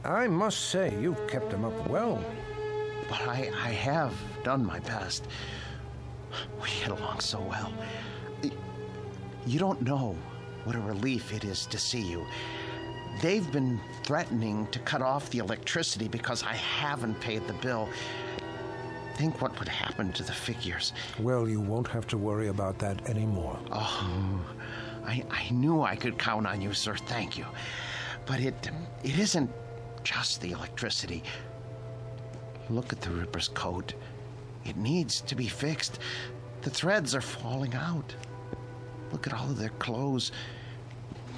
Speaker 3: I must say, you've kept them up well.
Speaker 11: But I have done my best. We get along so well. You don't know what a relief it is to see you. They've been threatening to cut off the electricity because I haven't paid the bill. Think what would happen to the figures.
Speaker 3: Well, you won't have to worry about that anymore.
Speaker 11: Oh, I knew I could count on you, sir. Thank you. But it isn't just the electricity. Look at the Ripper's coat. It needs to be fixed. The threads are falling out. Look at all of their clothes.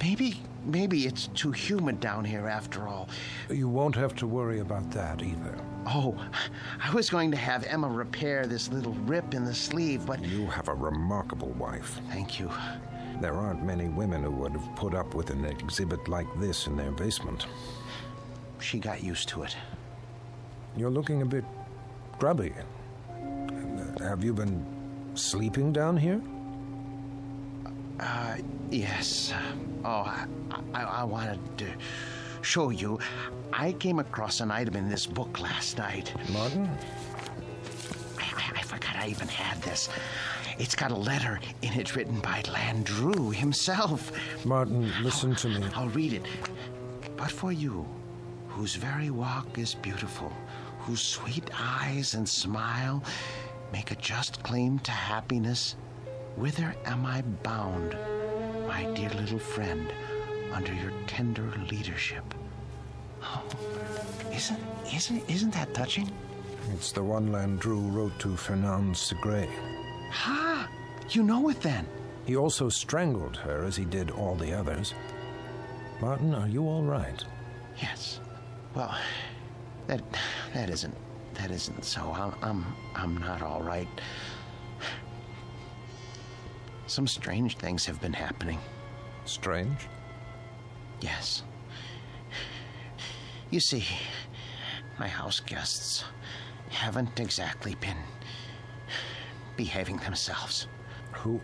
Speaker 11: Maybe it's too humid down here after all.
Speaker 3: You won't have to worry about that either.
Speaker 11: Oh, I was going to have Emma repair this little rip in the sleeve, but...
Speaker 3: You have a remarkable wife.
Speaker 11: Thank you.
Speaker 3: There aren't many women who would have put up with an exhibit like this in their basement.
Speaker 11: She got used to it.
Speaker 3: You're looking a bit grubby. Have you been sleeping down here?
Speaker 11: Yes. I wanted to show you. I came across an item in this book last night.
Speaker 3: Martin?
Speaker 11: I forgot I even had this. It's got a letter in it written by Landru himself.
Speaker 3: Martin, listen to me.
Speaker 11: I'll read it. But for you, whose very walk is beautiful, whose sweet eyes and smile make a just claim to happiness, whither am I bound, my dear little friend, under your tender leadership? Oh, isn't that touching?
Speaker 3: It's the one Landru wrote to Fernand Segret.
Speaker 11: Ha! You know it then.
Speaker 3: He also strangled her as he did all the others. Martin, are you all right?
Speaker 11: Yes. Well, that isn't so. I'm not all right. Some strange things have been happening.
Speaker 3: Strange?
Speaker 11: Yes. You see, my house guests haven't exactly been behaving themselves.
Speaker 3: Who?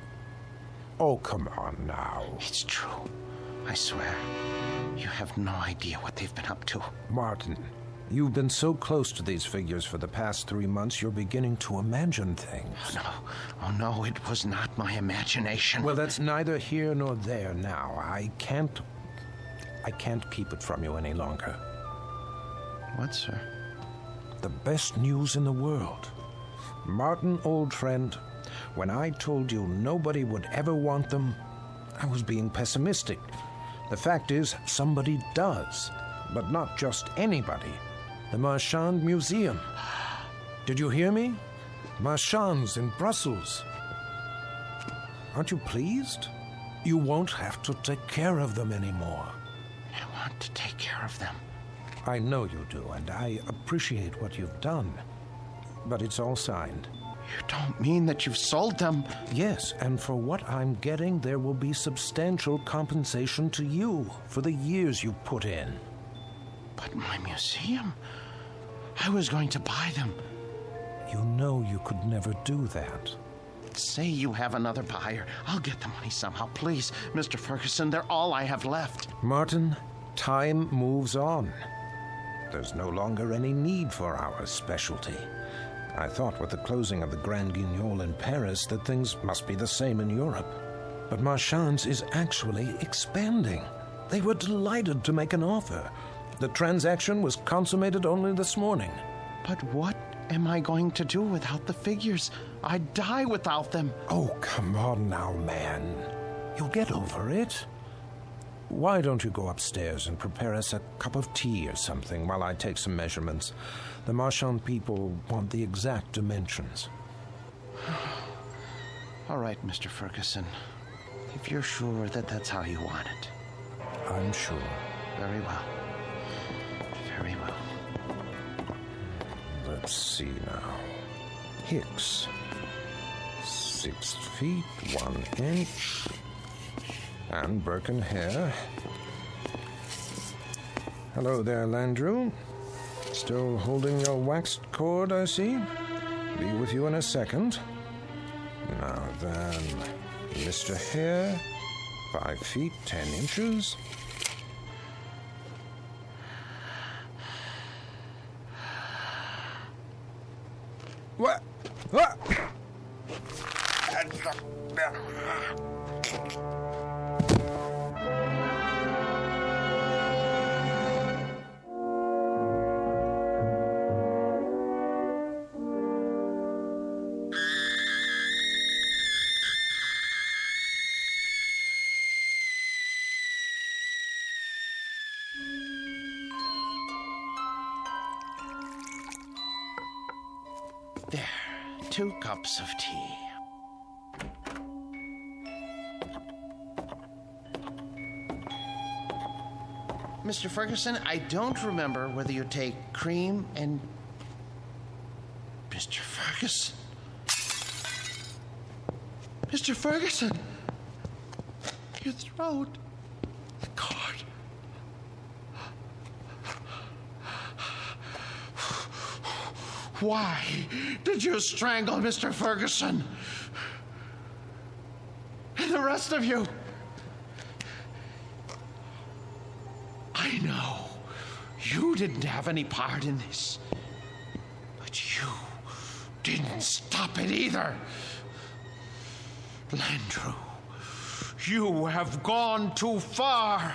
Speaker 3: Oh, come on now.
Speaker 11: It's true. I swear. You have no idea what they've been up to.
Speaker 3: Martin, you've been so close to these figures for the past 3 months, you're beginning to imagine things.
Speaker 11: Oh, no, it was not my imagination.
Speaker 3: Well, that's neither here nor there now. I can't keep it from you any longer.
Speaker 11: What, sir?
Speaker 3: The best news in the world. Martin, old friend, when I told you nobody would ever want them, I was being pessimistic. The fact is, somebody does, but not just anybody. The Marchand Museum. Did you hear me? Marchands in Brussels. Aren't you pleased? You won't have to take care of them anymore.
Speaker 11: I want to take care of them.
Speaker 3: I know you do, and I appreciate what you've done. But it's all signed.
Speaker 11: You don't mean that you've sold them?
Speaker 3: Yes, and for what I'm getting, there will be substantial compensation to you for the years you put in.
Speaker 11: But my museum? I was going to buy them.
Speaker 3: You know you could never do that.
Speaker 11: Say you have another buyer. I'll get the money somehow. Please, Mr. Ferguson, they're all I have left.
Speaker 3: Martin, time moves on. There's no longer any need for our specialty. I thought with the closing of the Grand Guignol in Paris that things must be the same in Europe. But Marchand's is actually expanding. They were delighted to make an offer. The transaction was consummated only this morning.
Speaker 11: But what am I going to do without the figures? I'd die without them.
Speaker 3: Oh, come on now, man. You'll get over it. Why don't you go upstairs and prepare us a cup of tea or something while I take some measurements? The Marchand people want the exact dimensions.
Speaker 11: All right, Mr. Ferguson. If you're sure that that's how you want it.
Speaker 3: I'm sure.
Speaker 11: Very well. Very well.
Speaker 3: Let's see now. Hicks. 6 feet, 1 inch. And Birken hair. Hello there, Landru. Still holding your waxed cord, I see. Be with you in a second. Now then, Mr. Hare, 5 feet, 10 inches. What?
Speaker 11: There, 2 cups of tea. Mr. Ferguson, I don't remember whether you take cream and... Mr. Ferguson? Mr. Ferguson! Your throat. The cord. Why did you strangle Mr. Ferguson? And the rest of you? I know you didn't have any part in this, but you didn't stop it either. Landru, you have gone too far.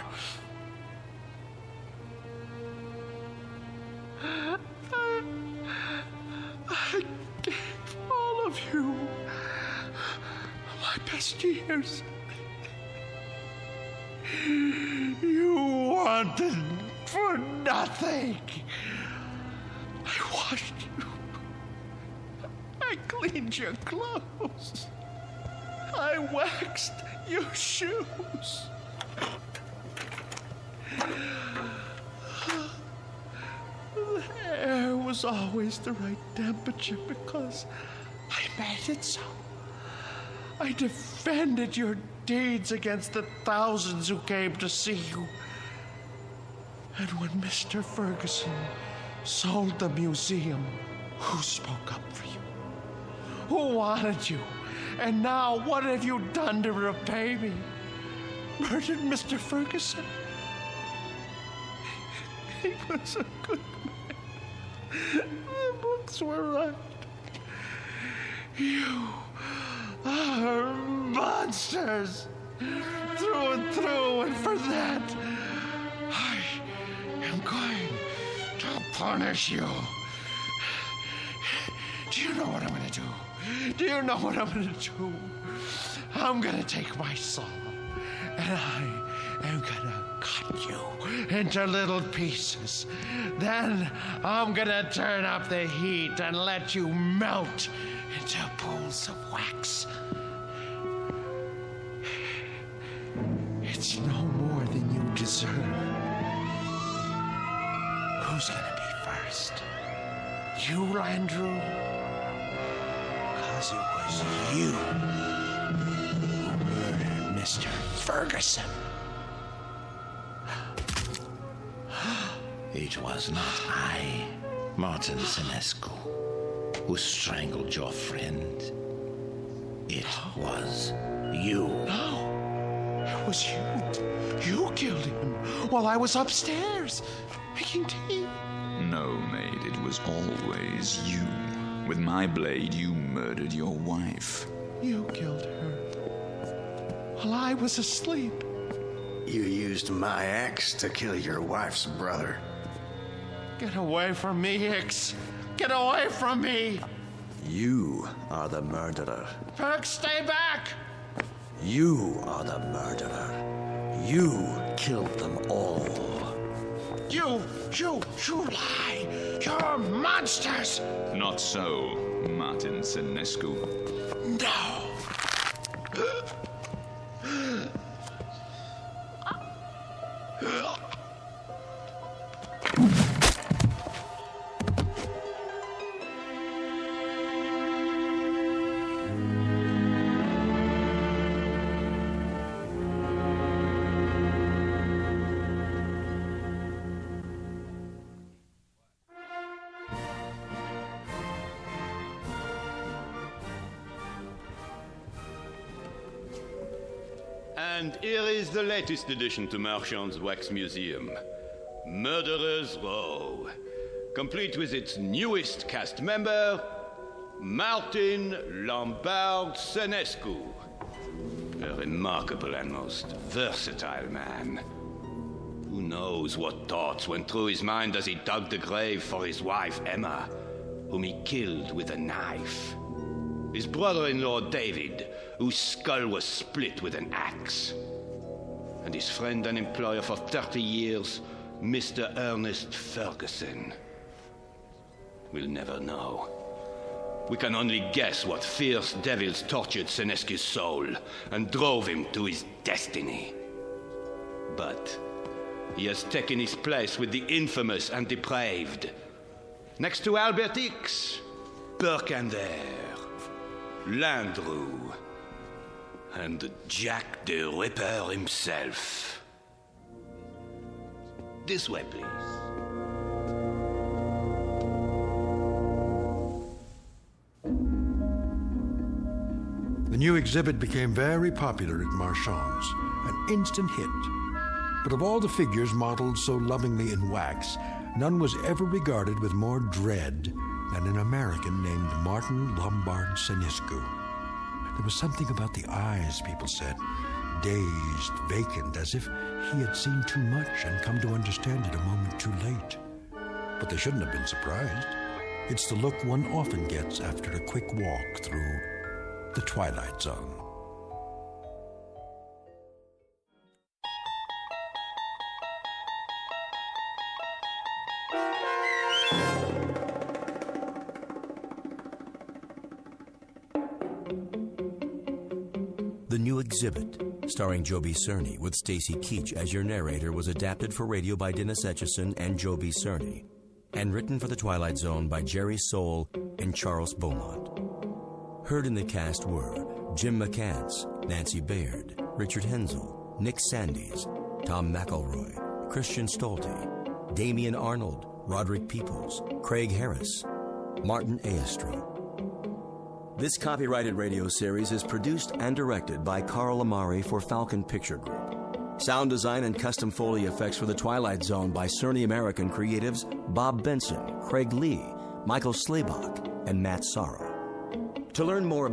Speaker 11: I gave all of you my best years. You wanted for nothing. I washed you. I cleaned your clothes. I waxed your shoes. The air was always the right temperature because I made it so. I defended your deeds against the thousands who came to see you. And when Mr. Ferguson sold the museum, who spoke up for you? Who wanted you? And now what have you done to repay me? Murdered Mr. Ferguson? He was a good man. The books were right. You are monsters through and through, and for that, I am going to punish you. Do you know what I'm going to do? Do you know what I'm going to do? I'm going to take my saw, and I am going to cut you into little pieces. Then I'm going to turn up the heat and let you melt into pools of wax. It's no more than you deserve. Who's going to be first? You, Landru? Because it was you who murdered Mr. Ferguson. It was not I, Martin Senescu, who strangled your friend. It was you. No, it was you. You killed him while I was upstairs making tea.
Speaker 12: No, maid, it was always you. With my blade, you murdered your wife.
Speaker 11: You killed her while I was asleep.
Speaker 4: You used my axe to kill your wife's brother.
Speaker 11: Get away from me, Hicks. Get away from me.
Speaker 4: You are the murderer.
Speaker 11: Perk, stay back.
Speaker 4: You are the murderer. You killed them all.
Speaker 11: You lie. You're monsters.
Speaker 12: Not so, Martin Senescu.
Speaker 11: No.
Speaker 20: And here is the latest addition to Marchand's Wax Museum, Murderer's Row, complete with its newest cast member, Martin Lombard Senescu. A remarkable and most versatile man. Who knows what thoughts went through his mind as he dug the grave for his wife, Emma, whom he killed with a knife. His brother-in-law, David, whose skull was split with an axe. And his friend and employer for 30 years, Mr. Ernest Ferguson. We'll never know. We can only guess what fierce devils tortured Senescu's soul and drove him to his destiny. But he has taken his place with the infamous and depraved. Next to Albert X, Burkander, Landru, and Jack the Ripper himself. This way, please.
Speaker 5: The new exhibit became very popular at Marchand's, an instant hit. But of all the figures modeled so lovingly in wax, none was ever regarded with more dread than an American named Martin Lombard Senescu. There was something about the eyes, people said, dazed, vacant, as if he had seen too much and come to understand it a moment too late. But they shouldn't have been surprised. It's the look one often gets after a quick walk through the Twilight Zone.
Speaker 1: The new exhibit, starring Joby Cerny with Stacy Keach as your narrator, was adapted for radio by Dennis Etchison and Joby Cerny, and written for the Twilight Zone by Jerry Soule and Charles Beaumont. Heard in the cast were Jim McCants, Nancy Baird, Richard Hensel, Nick Sandys, Tom McElroy, Christian Stolte, Damian Arnold, Roderick Peoples, Craig Harris, Martin Aestro. This copyrighted radio series is produced and directed by Carl Amari for Falcon Picture Group. Sound design and custom Foley effects for The Twilight Zone by Cerny American creatives Bob Benson, Craig Lee, Michael Slaybach, and Matt Sorrow. To learn more about